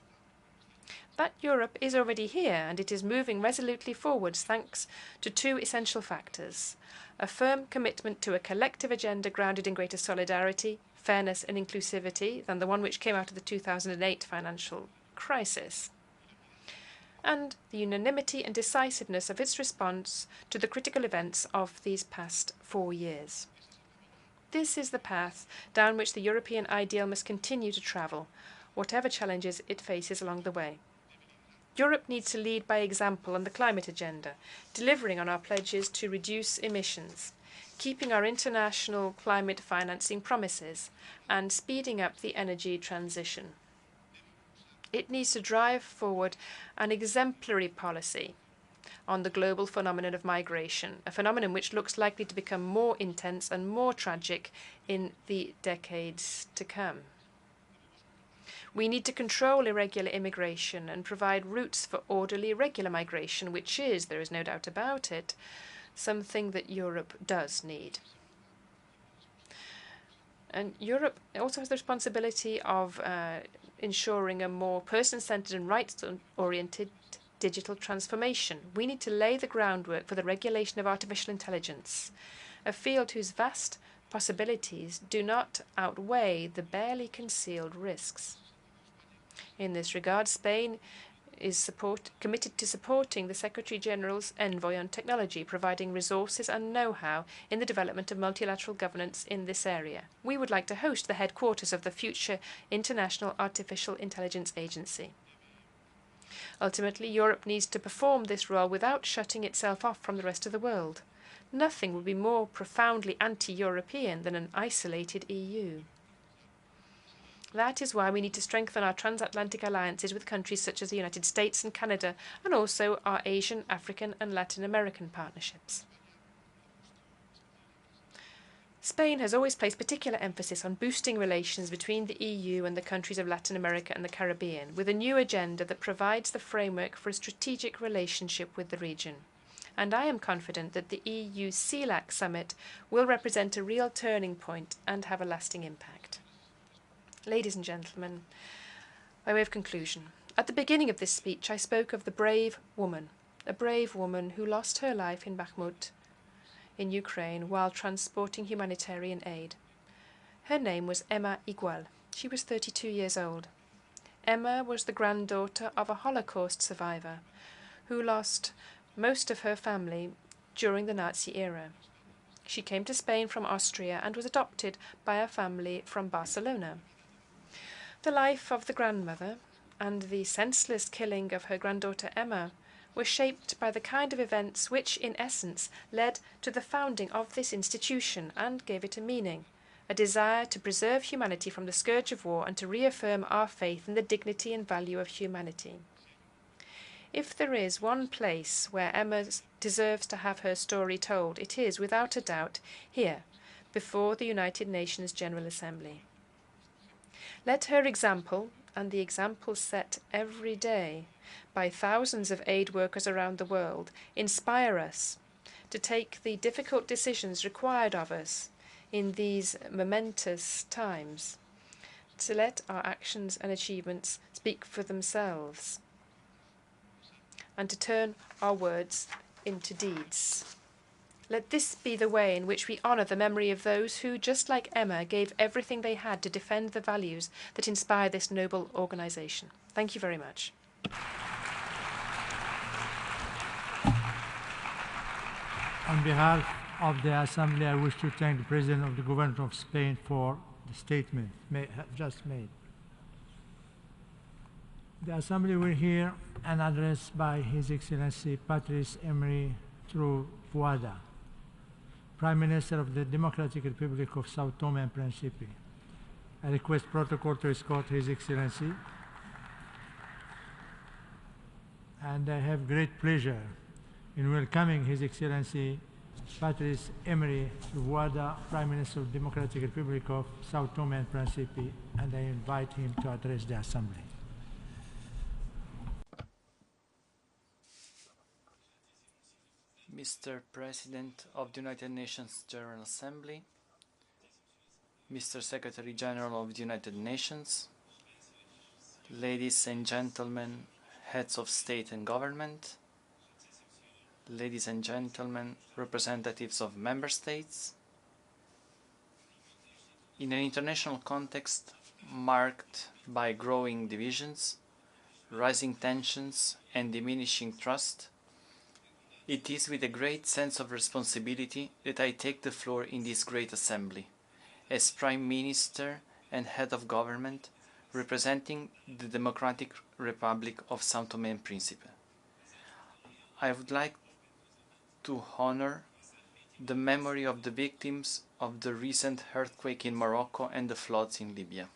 That Europe is already here, and it is moving resolutely forwards thanks to two essential factors: a firm commitment to a collective agenda grounded in greater solidarity, fairness and inclusivity than the one which came out of the 2008 financial crisis, and the unanimity and decisiveness of its response to the critical events of these past 4 years. This is the path down which the European ideal must continue to travel, whatever challenges it faces along the way. Europe needs to lead by example on the climate agenda, delivering on our pledges to reduce emissions, keeping our international climate financing promises, and speeding up the energy transition. It needs to drive forward an exemplary policy on the global phenomenon of migration, a phenomenon which looks likely to become more intense and more tragic in the decades to come. We need to control irregular immigration and provide routes for orderly, regular migration, which is, there is no doubt about it, something that Europe does need. And Europe also has the responsibility of ensuring a more person-centered and rights-oriented digital transformation. We need to lay the groundwork for the regulation of artificial intelligence, a field whose vast possibilities do not outweigh the barely concealed risks. In this regard, Spain is committed to supporting the Secretary-General's envoy on technology, providing resources and know-how in the development of multilateral governance in this area. We would like to host the headquarters of the future International Artificial Intelligence Agency. Ultimately, Europe needs to perform this role without shutting itself off from the rest of the world. Nothing would be more profoundly anti-European than an isolated EU. That is why we need to strengthen our transatlantic alliances with countries such as the United States and Canada, and also our Asian, African and Latin American partnerships. Spain has always placed particular emphasis on boosting relations between the EU and the countries of Latin America and the Caribbean, with a new agenda that provides the framework for a strategic relationship with the region. And I am confident that the EU CELAC summit will represent a real turning point and have a lasting impact. Ladies and gentlemen, by way of conclusion, at the beginning of this speech I spoke of the brave woman, a brave woman who lost her life in Bakhmut in Ukraine while transporting humanitarian aid. Her name was Emma Igual. She was 32 years old. Emma was the granddaughter of a Holocaust survivor who lost most of her family during the Nazi era. She came to Spain from Austria and was adopted by a family from Barcelona. The life of the grandmother and the senseless killing of her granddaughter Emma were shaped by the kind of events which, in essence, led to the founding of this institution and gave it a meaning, a desire to preserve humanity from the scourge of war and to reaffirm our faith in the dignity and value of humanity. If there is one place where Emma deserves to have her story told, it is, without a doubt, here, before the United Nations General Assembly. Let her example, and the example set every day by thousands of aid workers around the world, inspire us to take the difficult decisions required of us in these momentous times, to let our actions and achievements speak for themselves, and to turn our words into deeds. Let this be the way in which we honour the memory of those who, just like Emma, gave everything they had to defend the values that inspire this noble organisation. Thank you very much. On behalf of the Assembly, I wish to thank the President of the Government of Spain for the statement just made. The Assembly will hear an address by His Excellency Patrice Emery Trovoada, Prime Minister of the Democratic Republic of Sao Tome and Principe. I request protocol to escort His Excellency, and I have great pleasure in welcoming His Excellency Patrice Emery Trovoada, Prime Minister of the Democratic Republic of Sao Tome and Principe, and I invite him to address the Assembly. Mr. President of the United Nations General Assembly, Mr. Secretary General of the United Nations, ladies and gentlemen, heads of state and government, ladies and gentlemen, representatives of member states, in an international context marked by growing divisions, rising tensions, and diminishing trust, it is with a great sense of responsibility that I take the floor in this great assembly, as Prime Minister and Head of Government, representing the Democratic Republic of Sao Tome and Principe. I would like to honor the memory of the victims of the recent earthquake in Morocco and the floods in Libya.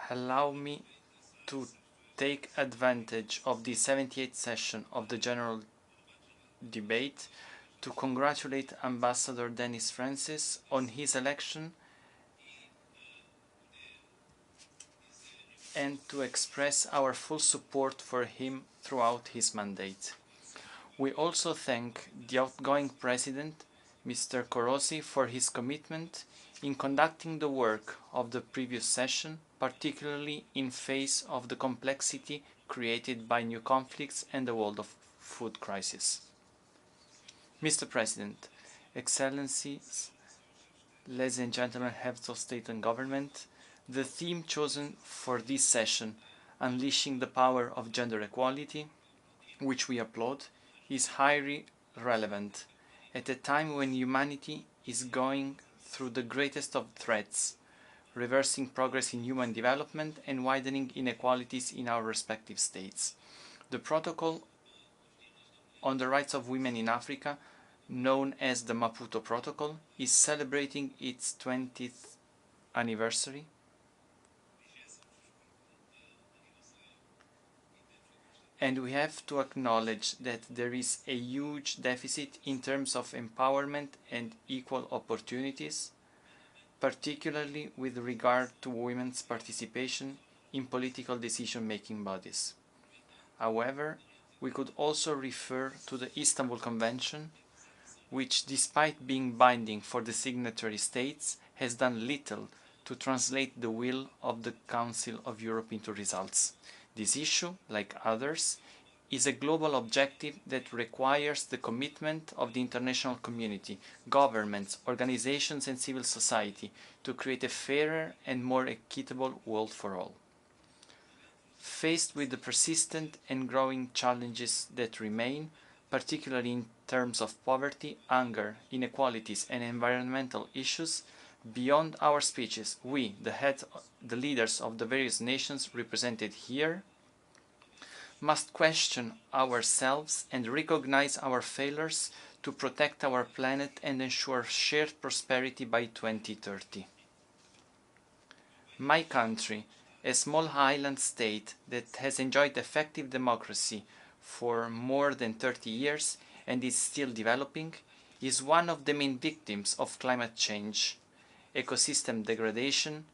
Allow me to take advantage of the 78th session of the General Debate to congratulate Ambassador Denis Francis on his election and to express our full support for him throughout his mandate. We also thank the outgoing President, Mr. Korosi, for his commitment in conducting the work of the previous session, particularly in face of the complexity created by new conflicts and the world of food crisis. Mr. President, Excellencies, ladies and gentlemen, heads of state and government, the theme chosen for this session, Unleashing the Power of Gender Equality, which we applaud, is highly relevant at a time when humanity is going through the greatest of threats, reversing progress in human development and widening inequalities in our respective states. The Protocol on the Rights of Women in Africa, known as the Maputo Protocol, is celebrating its 20th anniversary. And we have to acknowledge that there is a huge deficit in terms of empowerment and equal opportunities, particularly with regard to women's participation in political decision-making bodies. However, we could also refer to the Istanbul Convention, which, despite being binding for the signatory states, has done little to translate the will of the Council of Europe into results. This issue, like others, is a global objective that requires the commitment of the international community, governments, organizations and civil society to create a fairer and more equitable world for all. Faced with the persistent and growing challenges that remain, particularly in terms of poverty, hunger, inequalities and environmental issues, beyond our speeches, we, the leaders of the various nations represented here, must question ourselves and recognize our failures to protect our planet and ensure shared prosperity by 2030. My country, a small island state that has enjoyed effective democracy for more than 30 years and is still developing, is one of the main victims of climate change, ecosystem degradation,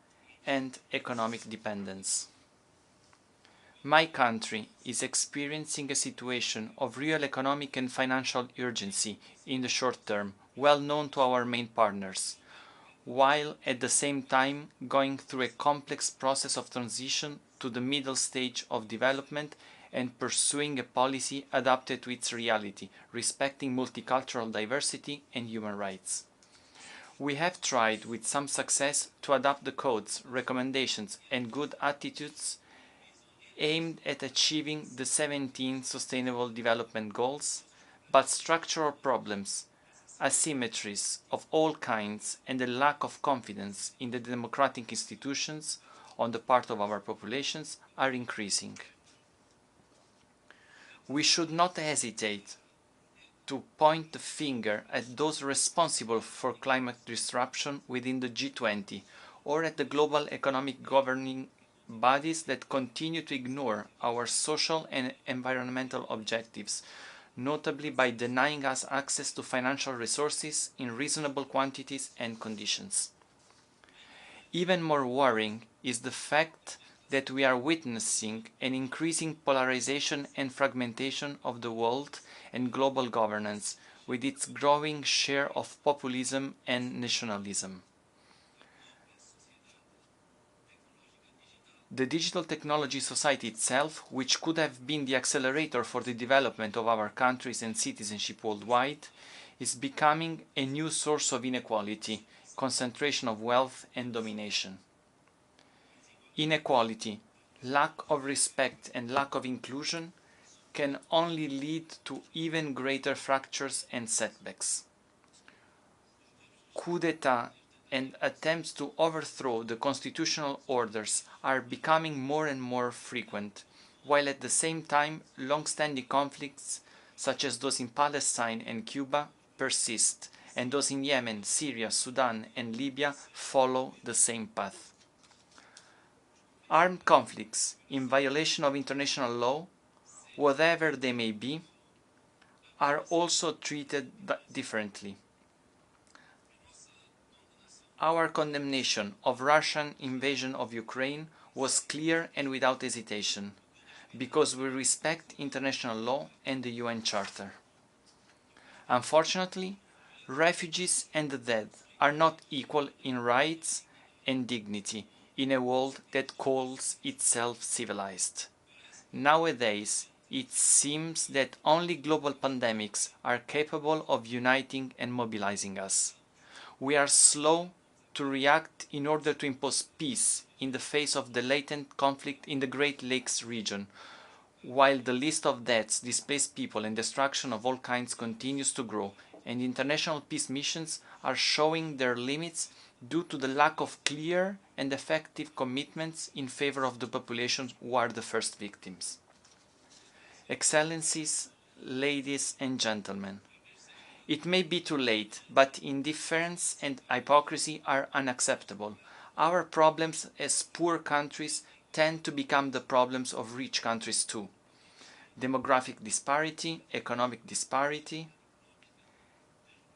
and economic dependence. My country is experiencing a situation of real economic and financial urgency in the short term, well known to our main partners, while at the same time going through a complex process of transition to the middle stage of development and pursuing a policy adapted to its reality, respecting multicultural diversity and human rights. We have tried with some success to adopt the codes, recommendations and good attitudes aimed at achieving the 17 Sustainable Development Goals, but structural problems, asymmetries of all kinds and a lack of confidence in the democratic institutions on the part of our populations are increasing. We should not hesitate to point the finger at those responsible for climate disruption within the G20 or at the global economic governing bodies that continue to ignore our social and environmental objectives, notably by denying us access to financial resources in reasonable quantities and conditions. Even more worrying is the fact that we are witnessing an increasing polarization and fragmentation of the world and global governance, with its growing share of populism and nationalism. The digital technology society itself, which could have been the accelerator for the development of our countries and citizenship worldwide, is becoming a new source of inequality, concentration of wealth and domination. Inequality, lack of respect and lack of inclusion can only lead to even greater fractures and setbacks. Coup d'etat and attempts to overthrow the constitutional orders are becoming more and more frequent, while at the same time long-standing conflicts such as those in Palestine and Cuba persist, and those in Yemen, Syria, Sudan and Libya follow the same path. Armed conflicts in violation of international law, whatever they may be, are also treated differently. Our condemnation of Russian invasion of Ukraine was clear and without hesitation, because we respect international law and the UN Charter. Unfortunately, refugees and the dead are not equal in rights and dignity in a world that calls itself civilized. Nowadays, it seems that only global pandemics are capable of uniting and mobilizing us. We are slow to react in order to impose peace in the face of the latent conflict in the Great Lakes region, while the list of deaths, displaced people and destruction of all kinds continues to grow, and international peace missions are showing their limits due to the lack of clear and effective commitments in favor of the populations who are the first victims. Excellencies, ladies and gentlemen, it may be too late, but indifference and hypocrisy are unacceptable. Our problems as poor countries tend to become the problems of rich countries too. Demographic disparity, economic disparity,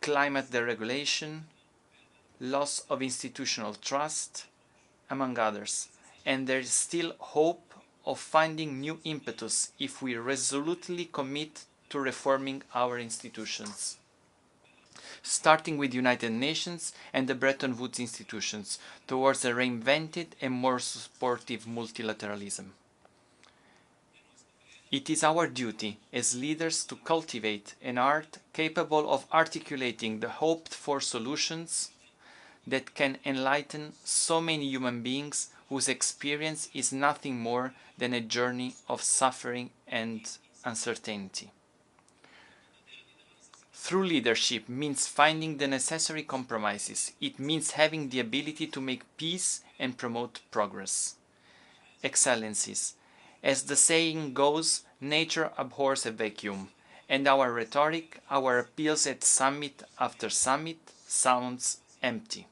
climate deregulation, loss of institutional trust, among others. And there is still hope of finding new impetus if we resolutely commit to reforming our institutions, starting with the United Nations and the Bretton Woods institutions, towards a reinvented and more supportive multilateralism. It is our duty as leaders to cultivate an art capable of articulating the hoped-for solutions that can enlighten so many human beings whose experience is nothing more than a journey of suffering and uncertainty. True leadership means finding the necessary compromises. It means having the ability to make peace and promote progress. Excellencies, as the saying goes, nature abhors a vacuum, and our rhetoric, our appeals at summit after summit, sounds empty.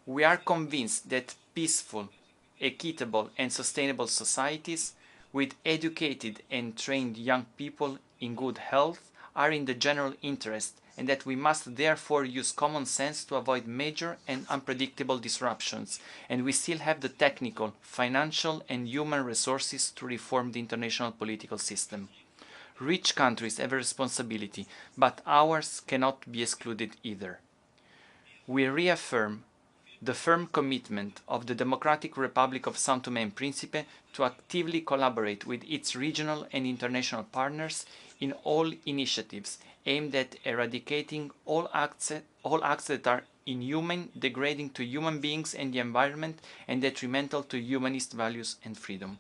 We are convinced that peaceful, equitable and sustainable societies with educated and trained young people in good health are in the general interest, and that we must therefore use common sense to avoid major and unpredictable disruptions, and we still have the technical, financial and human resources to reform the international political system. Rich countries have a responsibility, but ours cannot be excluded either. We reaffirm the firm commitment of the Democratic Republic of São Tomé and Príncipe to actively collaborate with its regional and international partners in all initiatives aimed at eradicating all acts that are inhuman, degrading to human beings and the environment, and detrimental to humanist values and freedom.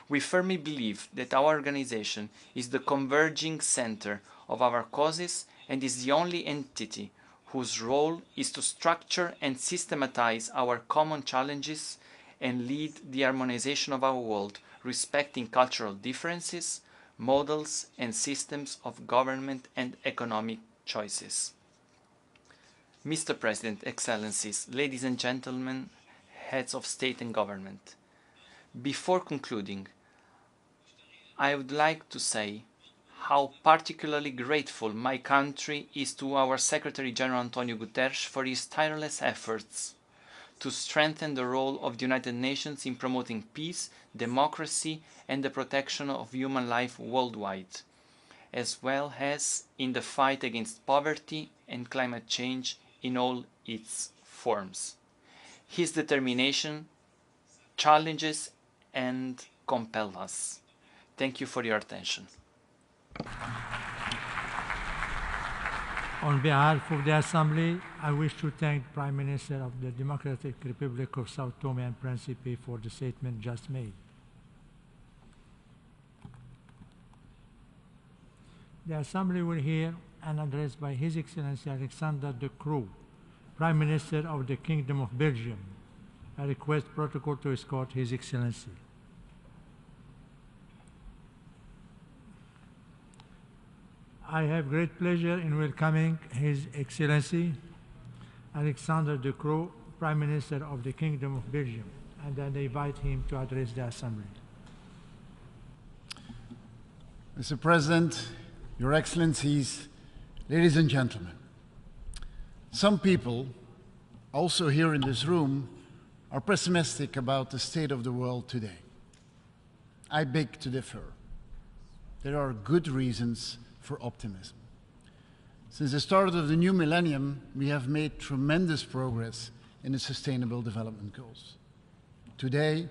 We firmly believe that our organization is the converging center of our causes and is the only entity whose role is to structure and systematize our common challenges and lead the harmonization of our world, respecting cultural differences, models and systems of government and economic choices. Mr. President, Excellencies, ladies and gentlemen, heads of state and government, before concluding, I would like to say how particularly grateful my country is to our Secretary General Antonio Guterres for his tireless efforts to strengthen the role of the United Nations in promoting peace, democracy, and the protection of human life worldwide, as well as in the fight against poverty and climate change in all its forms. His determination challenges and compels us. Thank you for your attention. On behalf of the Assembly, I wish to thank the Prime Minister of the Democratic Republic of São Tomé and Príncipe for the statement just made. The Assembly will hear an address by His Excellency Alexander De Croo, Prime Minister of the Kingdom of Belgium. I request protocol to escort His Excellency. I have great pleasure in welcoming His Excellency Alexander De Croo, Prime Minister of the Kingdom of Belgium, and I invite him to address the Assembly. Mr. President, Your Excellencies, ladies and gentlemen, some people, also here in this room, are pessimistic about the state of the world today. I beg to differ. There are good reasons for optimism. Since the start of the new millennium, we have made tremendous progress in the Sustainable Development Goals. Today,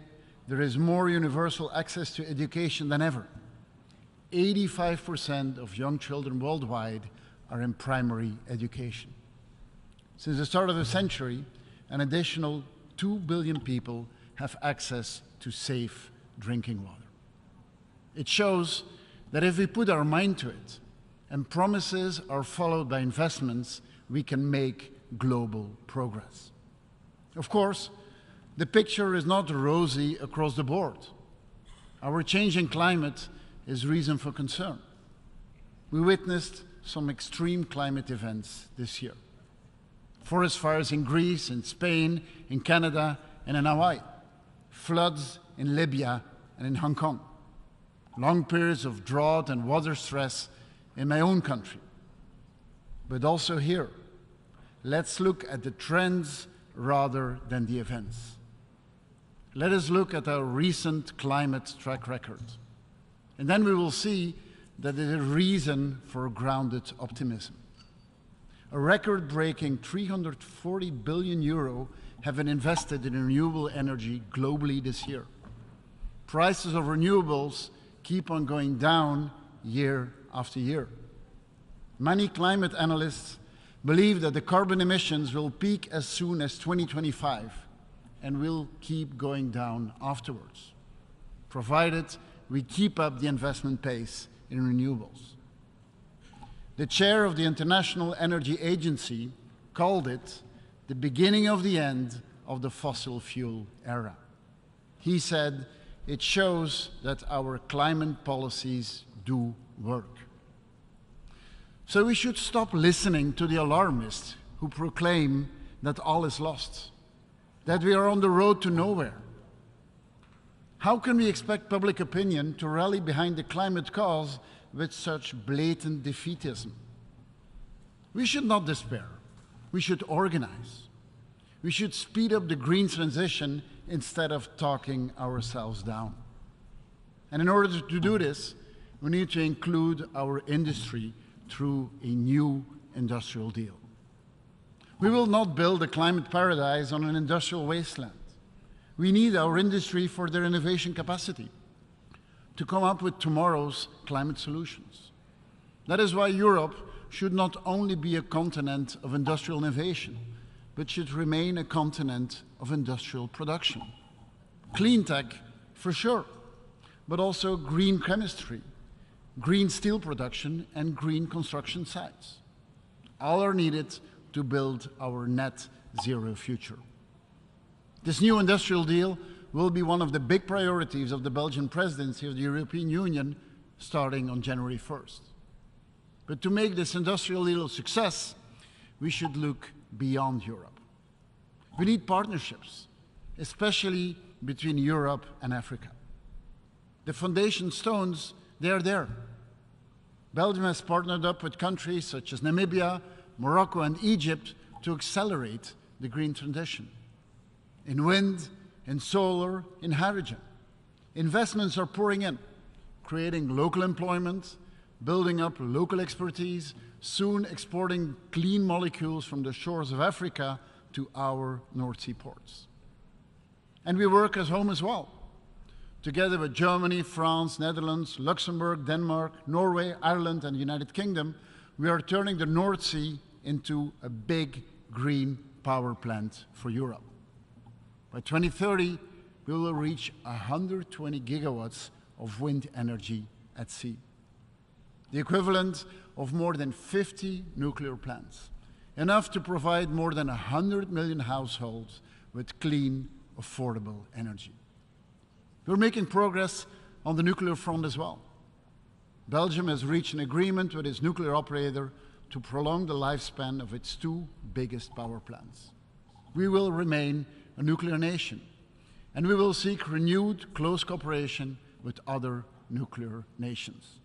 there is more universal access to education than ever. 85% of young children worldwide are in primary education. Since the start of the century, an additional 2 billion people have access to safe drinking water. It shows that if we put our mind to it and promises are followed by investments, we can make global progress. Of course, the picture is not rosy across the board. Our changing climate is reason for concern. We witnessed some extreme climate events this year. Forest fires in Greece, in Spain, in Canada, and in Hawaii. Floods in Libya and in Hong Kong. Long periods of drought and water stress in my own country. But also here, let's look at the trends rather than the events. Let us look at our recent climate track record. And then we will see that there is a reason for grounded optimism. A record-breaking 340 billion euro have been invested in renewable energy globally this year. Prices of renewables keep on going down year after year. Many climate analysts believe that the carbon emissions will peak as soon as 2025 and will keep going down afterwards, provided we keep up the investment pace in renewables. The chair of the International Energy Agency called it the beginning of the end of the fossil fuel era. He said, it shows that our climate policies do work. So we should stop listening to the alarmists who proclaim that all is lost, that we are on the road to nowhere. How can we expect public opinion to rally behind the climate cause with such blatant defeatism? We should not despair. We should organize. We should speed up the green transition instead of talking ourselves down. And in order to do this, we need to include our industry through a new industrial deal. We will not build a climate paradise on an industrial wasteland. We need our industry for their innovation capacity to come up with tomorrow's climate solutions. That is why Europe should not only be a continent of industrial innovation, but should remain a continent of industrial production. Clean tech, for sure, but also green chemistry, green steel production, and green construction sites. All are needed to build our net zero future. This new industrial deal will be one of the big priorities of the Belgian presidency of the European Union starting on January 1st. But to make this industrial deal a success, we should look beyond Europe. We need partnerships, especially between Europe and Africa. The foundation stones, they are there. Belgium has partnered up with countries such as Namibia, Morocco, and Egypt to accelerate the green transition. In wind, in solar, in hydrogen, investments are pouring in, creating local employment, building up local expertise, soon exporting clean molecules from the shores of Africa to our North Sea ports. And we work as home as well. Together with Germany, France, Netherlands, Luxembourg, Denmark, Norway, Ireland, and the United Kingdom, we are turning the North Sea into a big green power plant for Europe. By 2030, we will reach 120 gigawatts of wind energy at sea, the equivalent of more than 50 nuclear plants, enough to provide more than 100 million households with clean, affordable energy. We're making progress on the nuclear front as well. Belgium has reached an agreement with its nuclear operator to prolong the lifespan of its two biggest power plants. We will remain a nuclear nation, and we will seek renewed close cooperation with other nuclear nations.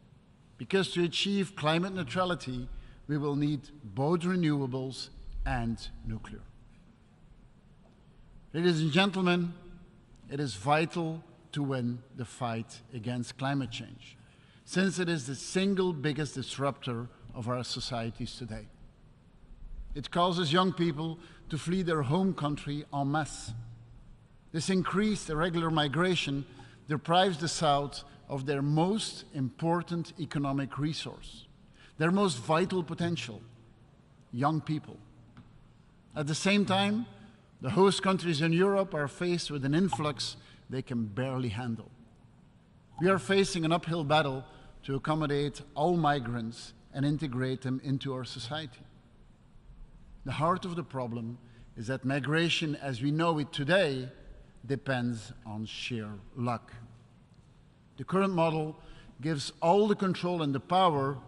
Because to achieve climate neutrality, we will need both renewables and nuclear. Ladies and gentlemen, it is vital to win the fight against climate change, since it is the single biggest disruptor of our societies today. It causes young people to flee their home country en masse. This increased irregular migration deprives the South of their most important economic resource, their most vital potential, young people. At the same time, the host countries in Europe are faced with an influx they can barely handle. We are facing an uphill battle to accommodate all migrants and integrate them into our society. The heart of the problem is that migration as we know it today depends on sheer luck. The current model gives all the control and the power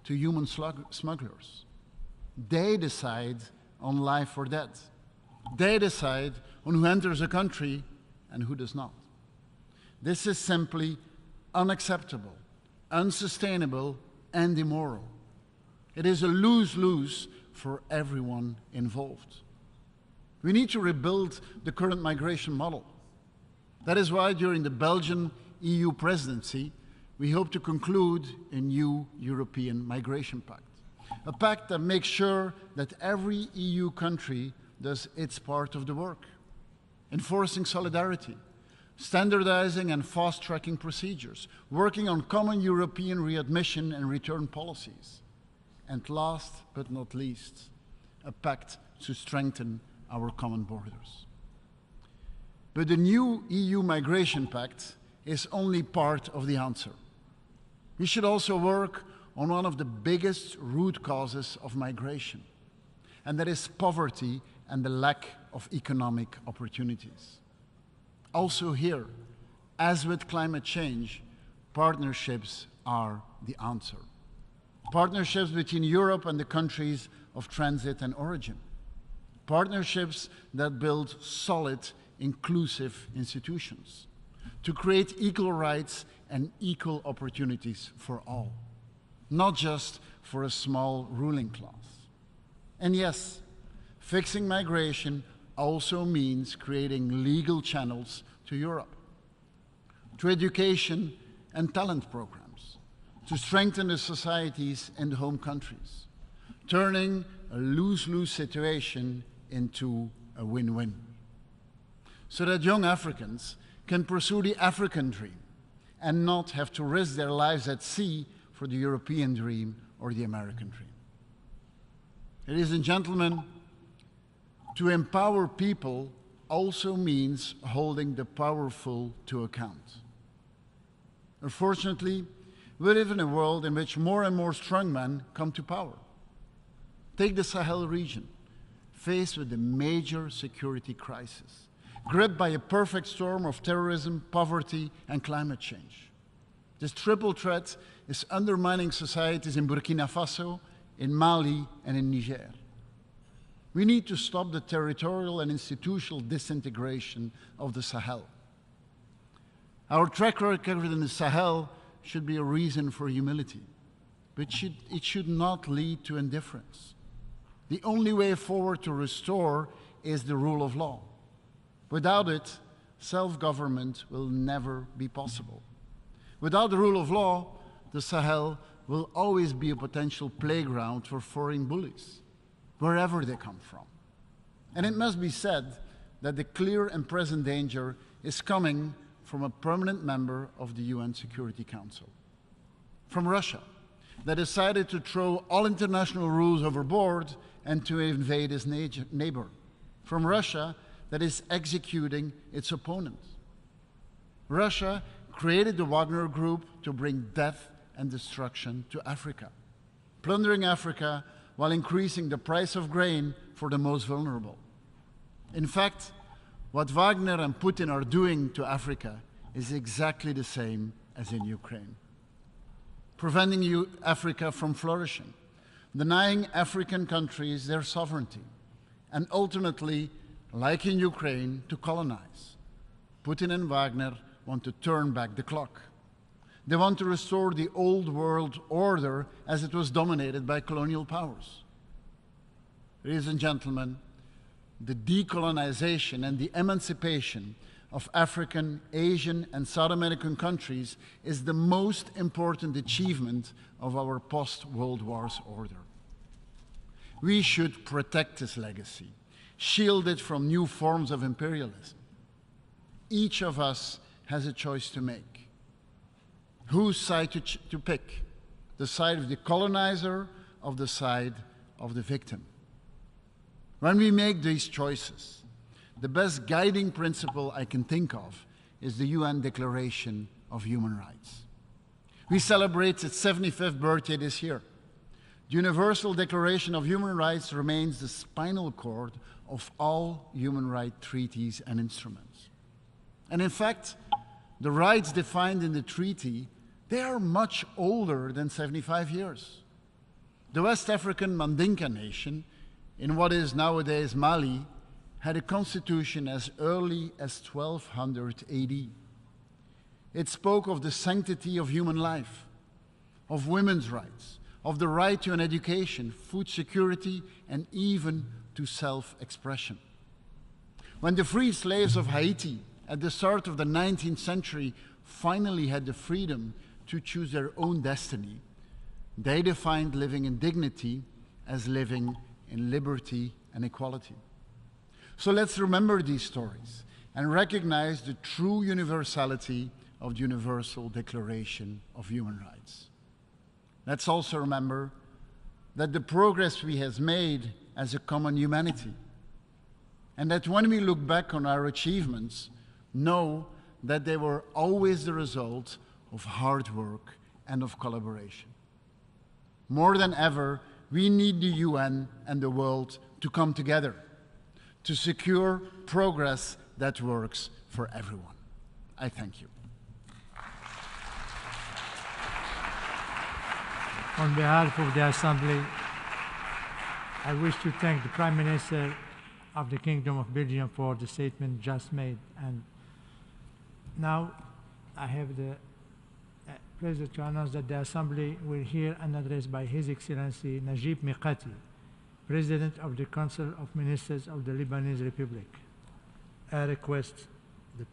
to human smugglers. They decide on life or death. They decide on who enters a country and who does not. This is simply unacceptable, unsustainable, and immoral. It is a lose-lose for everyone involved. We need to rebuild the current migration model. That is why during the Belgian EU presidency, we hope to conclude a new European Migration Pact. A pact that makes sure that every EU country does its part of the work, enforcing solidarity, standardizing and fast-tracking procedures, working on common European readmission and return policies, and last but not least, a pact to strengthen our common borders. But the new EU Migration Pact is only part of the answer. We should also work on one of the biggest root causes of migration, and that is poverty and the lack of economic opportunities. Also here, as with climate change, partnerships are the answer. Partnerships between Europe and the countries of transit and origin. Partnerships that build solid, inclusive institutions to create equal rights and equal opportunities for all, not just for a small ruling class. And yes, fixing migration also means creating legal channels to Europe, to education and talent programs, to strengthen the societies in the home countries, turning a lose-lose situation into a win-win, so that young Africans can pursue the African dream and not have to risk their lives at sea for the European dream or the American dream. Ladies and gentlemen, to empower people also means holding the powerful to account. Unfortunately, we live in a world in which more and more strongmen come to power. Take the Sahel region, faced with a major security crisis, gripped by a perfect storm of terrorism, poverty, and climate change. This triple threat is undermining societies in Burkina Faso, in Mali, and in Niger. We need to stop the territorial and institutional disintegration of the Sahel. Our track record in the Sahel should be a reason for humility, but it should not lead to indifference. The only way forward to restore is the rule of law. Without it, self-government will never be possible. Without the rule of law, the Sahel will always be a potential playground for foreign bullies, wherever they come from. And it must be said that the clear and present danger is coming from a permanent member of the UN Security Council, from Russia, that decided to throw all international rules overboard and to invade its neighbor, from Russia that is executing its opponent. Russia created the Wagner Group to bring death and destruction to Africa, plundering Africa while increasing the price of grain for the most vulnerable. In fact, what Wagner and Putin are doing to Africa is exactly the same as in Ukraine, preventing Africa from flourishing, denying African countries their sovereignty, and ultimately, like in Ukraine, to colonize. Putin and Wagner want to turn back the clock. They want to restore the old world order as it was dominated by colonial powers. Ladies and gentlemen, the decolonization and the emancipation of African, Asian, and South American countries is the most important achievement of our post-World Wars order. We should protect this legacy, shield it from new forms of imperialism. Each of us has a choice to make. Whose side to pick? The side of the colonizer or the side of the victim? When we make these choices, the best guiding principle I can think of is the UN Declaration of Human Rights. We celebrate its 75th birthday this year. The Universal Declaration of Human Rights remains the spinal cord of all human rights treaties and instruments. And in fact, the rights defined in the treaty, they are much older than 75 years. The West African Mandinka nation, in what is nowadays Mali, had a constitution as early as 1200 AD. It spoke of the sanctity of human life, of women's rights, of the right to an education, food security, and even to self-expression. When the freed slaves of Haiti at the start of the 19th century finally had the freedom to choose their own destiny, they defined living in dignity as living in liberty and equality. So let's remember these stories and recognize the true universality of the Universal Declaration of Human Rights. Let's also remember that the progress we have made as a common humanity, and that when we look back on our achievements, know that they were always the result of hard work and of collaboration. More than ever, we need the UN and the world to come together to secure progress that works for everyone. I thank you. On behalf of the Assembly, I wish to thank the Prime Minister of the Kingdom of Belgium for the statement just made. And now I have the pleasure to announce that the Assembly will hear an address by His Excellency Najib Mikati, President of the Council of Ministers of the Lebanese Republic. I request the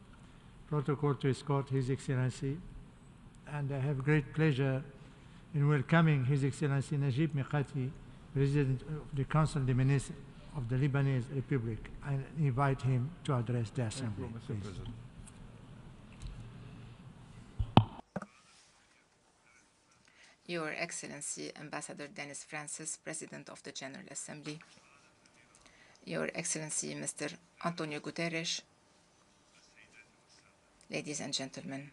protocol to escort His Excellency, and I have great pleasure in welcoming His Excellency Najib Mikati President of the Council of the Ministers of the Lebanese Republic, and invite him to address the Assembly. Please. Your Excellency Ambassador Denis Francis, President of the General Assembly, Your Excellency Mr. Antonio Guterres, ladies and gentlemen,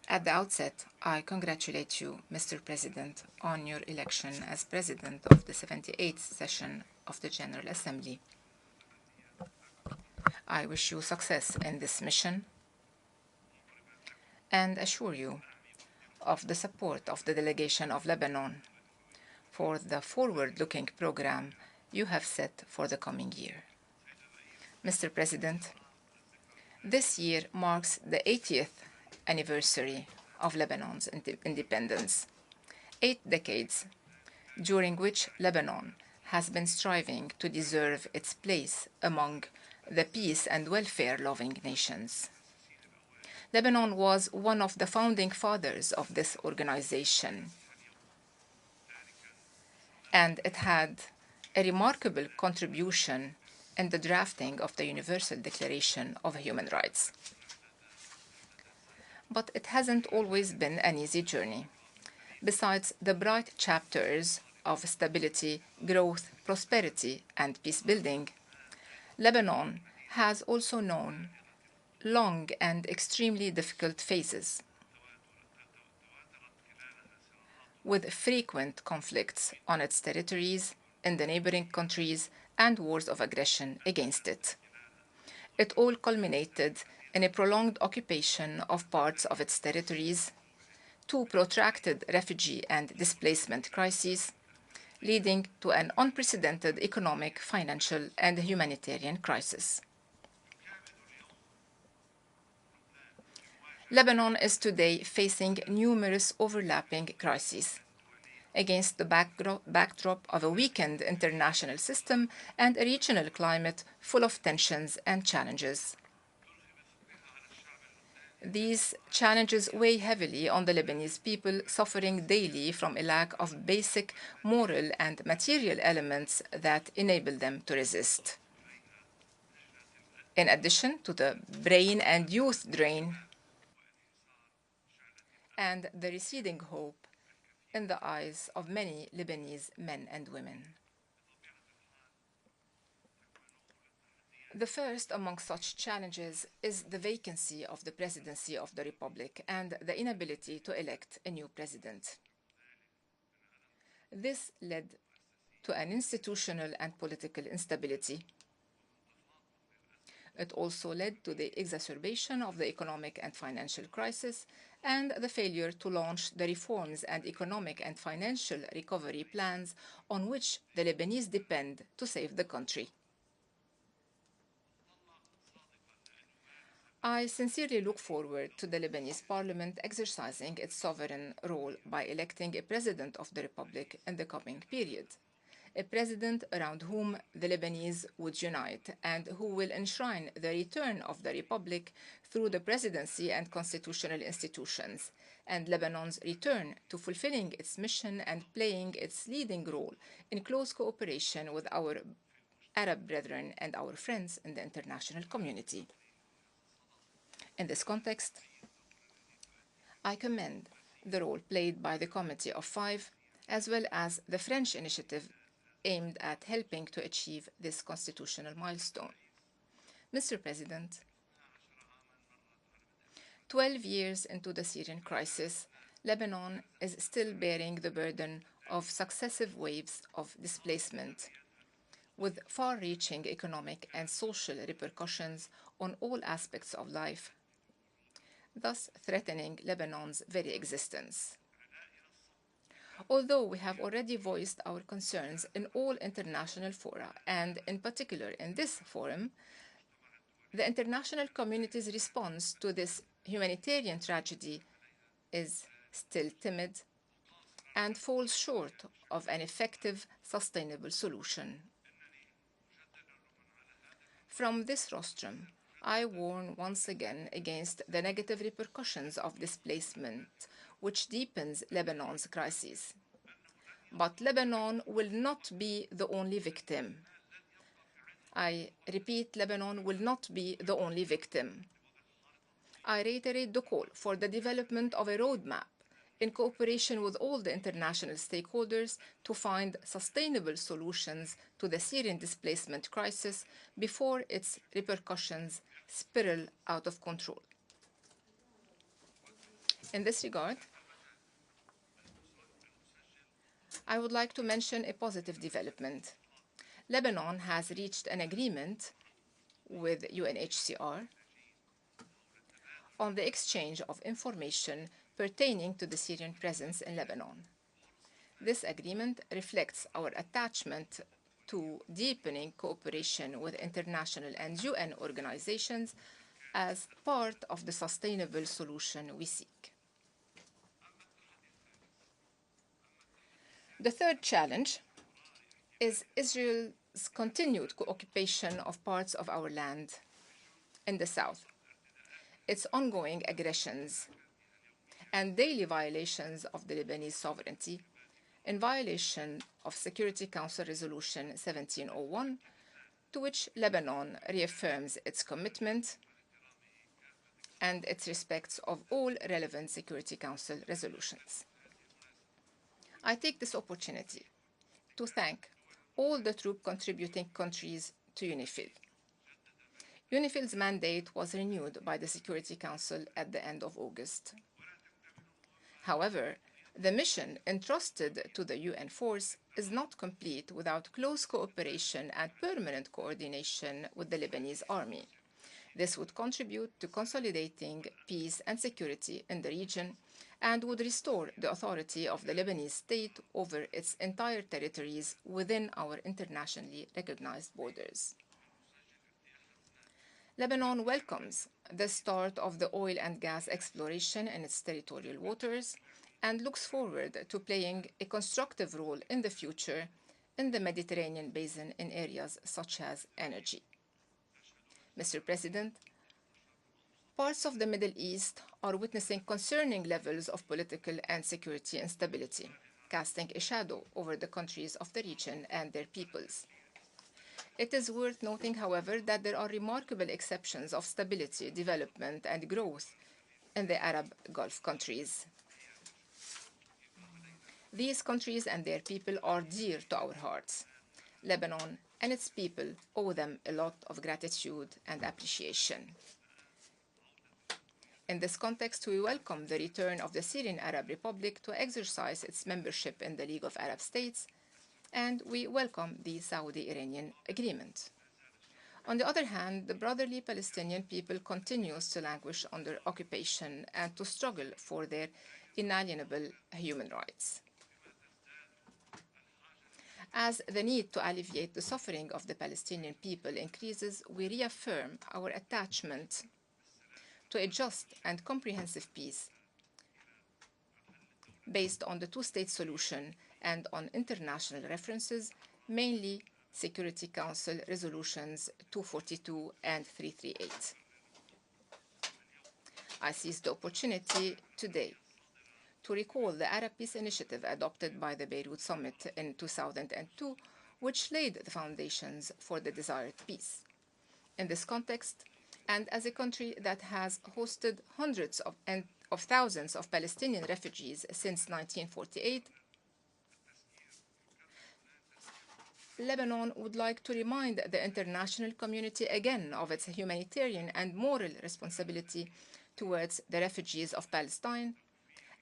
at the outset, I congratulate you, Mr. President, on your election as President of the 78th session of the General Assembly. I wish you success in this mission and assure you of the support of the delegation of Lebanon for the forward-looking program you have set for the coming year. Mr. President, this year marks the 80th anniversary of Lebanon's independence, 8 decades during which Lebanon has been striving to deserve its place among the peace and welfare-loving nations. Lebanon was one of the founding fathers of this organization, and it had a remarkable contribution in the drafting of the Universal Declaration of Human Rights. But it hasn't always been an easy journey. Besides the bright chapters of stability, growth, prosperity, and peace building, Lebanon has also known long and extremely difficult phases, with frequent conflicts on its territories, in the neighboring countries, and wars of aggression against it. It all culminated in a prolonged occupation of parts of its territories, 2 protracted refugee and displacement crises, leading to an unprecedented economic, financial, and humanitarian crisis. Lebanon is today facing numerous overlapping crises against the backdrop of a weakened international system and a regional climate full of tensions and challenges. These challenges weigh heavily on the Lebanese people, suffering daily from a lack of basic moral and material elements that enable them to resist. In addition to the brain and youth drain and the receding hope in the eyes of many Lebanese men and women. The first among such challenges is the vacancy of the presidency of the Republic and the inability to elect a new president. This led to an institutional and political instability. It also led to the exacerbation of the economic and financial crisis and the failure to launch the reforms and economic and financial recovery plans on which the Lebanese depend to save the country. I sincerely look forward to the Lebanese parliament exercising its sovereign role by electing a president of the Republic in the coming period, a president around whom the Lebanese would unite and who will enshrine the return of the Republic through the presidency and constitutional institutions, and Lebanon's return to fulfilling its mission and playing its leading role in close cooperation with our Arab brethren and our friends in the international community. In this context, I commend the role played by the Committee of Five, as well as the French initiative aimed at helping to achieve this constitutional milestone. Mr. President, 12 years into the Syrian crisis, Lebanon is still bearing the burden of successive waves of displacement, with far-reaching economic and social repercussions on all aspects of life, thus threatening Lebanon's very existence. Although we have already voiced our concerns in all international fora, and in particular in this forum, the international community's response to this humanitarian tragedy is still timid and falls short of an effective, sustainable solution. From this rostrum, I warn once again against the negative repercussions of displacement, which deepens Lebanon's crisis. But Lebanon will not be the only victim. I repeat, Lebanon will not be the only victim. I reiterate the call for the development of a roadmap in cooperation with all the international stakeholders to find sustainable solutions to the Syrian displacement crisis before its repercussions spiral out of control. In this regard, I would like to mention a positive development. Lebanon has reached an agreement with UNHCR on the exchange of information pertaining to the Syrian presence in Lebanon. This agreement reflects our attachment to deepening cooperation with international and UN organizations as part of the sustainable solution we seek. The third challenge is Israel's continued occupation of parts of our land in the south, its ongoing aggressions, and daily violations of the Lebanese sovereignty in violation of Security Council Resolution 1701, to which Lebanon reaffirms its commitment and its respect of all relevant Security Council resolutions. I take this opportunity to thank all the troop contributing countries to UNIFIL. UNIFIL's mandate was renewed by the Security Council at the end of August. However, the mission entrusted to the UN force is not complete without close cooperation and permanent coordination with the Lebanese army. This would contribute to consolidating peace and security in the region and would restore the authority of the Lebanese state over its entire territories within our internationally recognized borders. Lebanon welcomes the start of the oil and gas exploration in its territorial waters and looks forward to playing a constructive role in the future in the Mediterranean basin in areas such as energy. Mr. President, parts of the Middle East are witnessing concerning levels of political and security instability, casting a shadow over the countries of the region and their peoples. It is worth noting, however, that there are remarkable exceptions of stability, development, and growth in the Arab Gulf countries. These countries and their people are dear to our hearts. Lebanon and its people owe them a lot of gratitude and appreciation. In this context, we welcome the return of the Syrian Arab Republic to exercise its membership in the League of Arab States, and we welcome the Saudi-Iranian agreement. On the other hand, the brotherly Palestinian people continues to languish under occupation and to struggle for their inalienable human rights. As the need to alleviate the suffering of the Palestinian people increases, we reaffirm our attachment to a just and comprehensive peace based on the two-state solution and on international references, mainly Security Council Resolutions 242 and 338. I seize the opportunity today to recall the Arab Peace Initiative adopted by the Beirut Summit in 2002, which laid the foundations for the desired peace. In this context, and as a country that has hosted hundreds of thousands of Palestinian refugees since 1948, Lebanon would like to remind the international community again of its humanitarian and moral responsibility towards the refugees of Palestine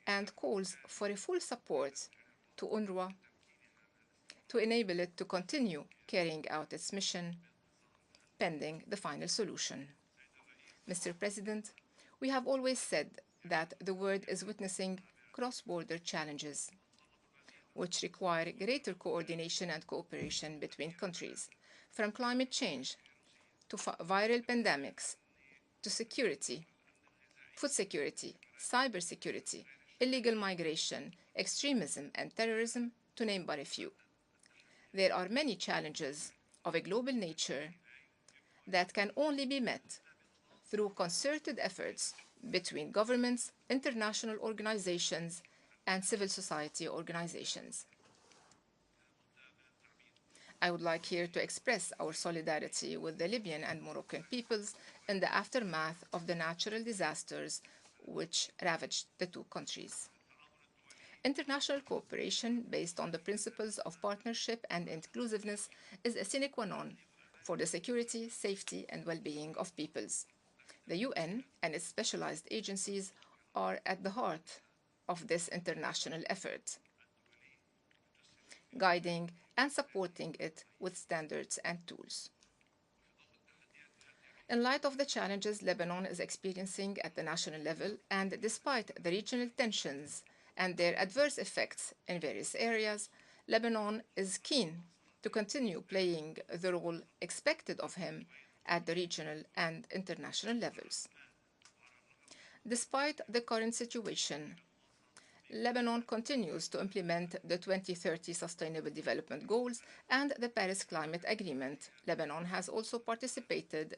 and calls for a full support to UNRWA to enable it to continue carrying out its mission pending the final solution. Mr. President, we have always said that the world is witnessing cross-border challenges which require greater coordination and cooperation between countries, from climate change to viral pandemics to security, food security, cybersecurity, illegal migration, extremism, and terrorism, to name but a few. There are many challenges of a global nature that can only be met through concerted efforts between governments, international organizations, and civil society organizations. I would like here to express our solidarity with the Libyan and Moroccan peoples in the aftermath of the natural disasters which ravaged the two countries. International cooperation based on the principles of partnership and inclusiveness is a sine qua non for the security, safety, and well-being of peoples. The UN and its specialized agencies are at the heart of this international effort, guiding and supporting it with standards and tools. In light of the challenges Lebanon is experiencing at the national level, and despite the regional tensions and their adverse effects in various areas, Lebanon is keen to continue playing the role expected of him at the regional and international levels. Despite the current situation, Lebanon continues to implement the 2030 Sustainable Development Goals and the Paris Climate Agreement. Lebanon has also participated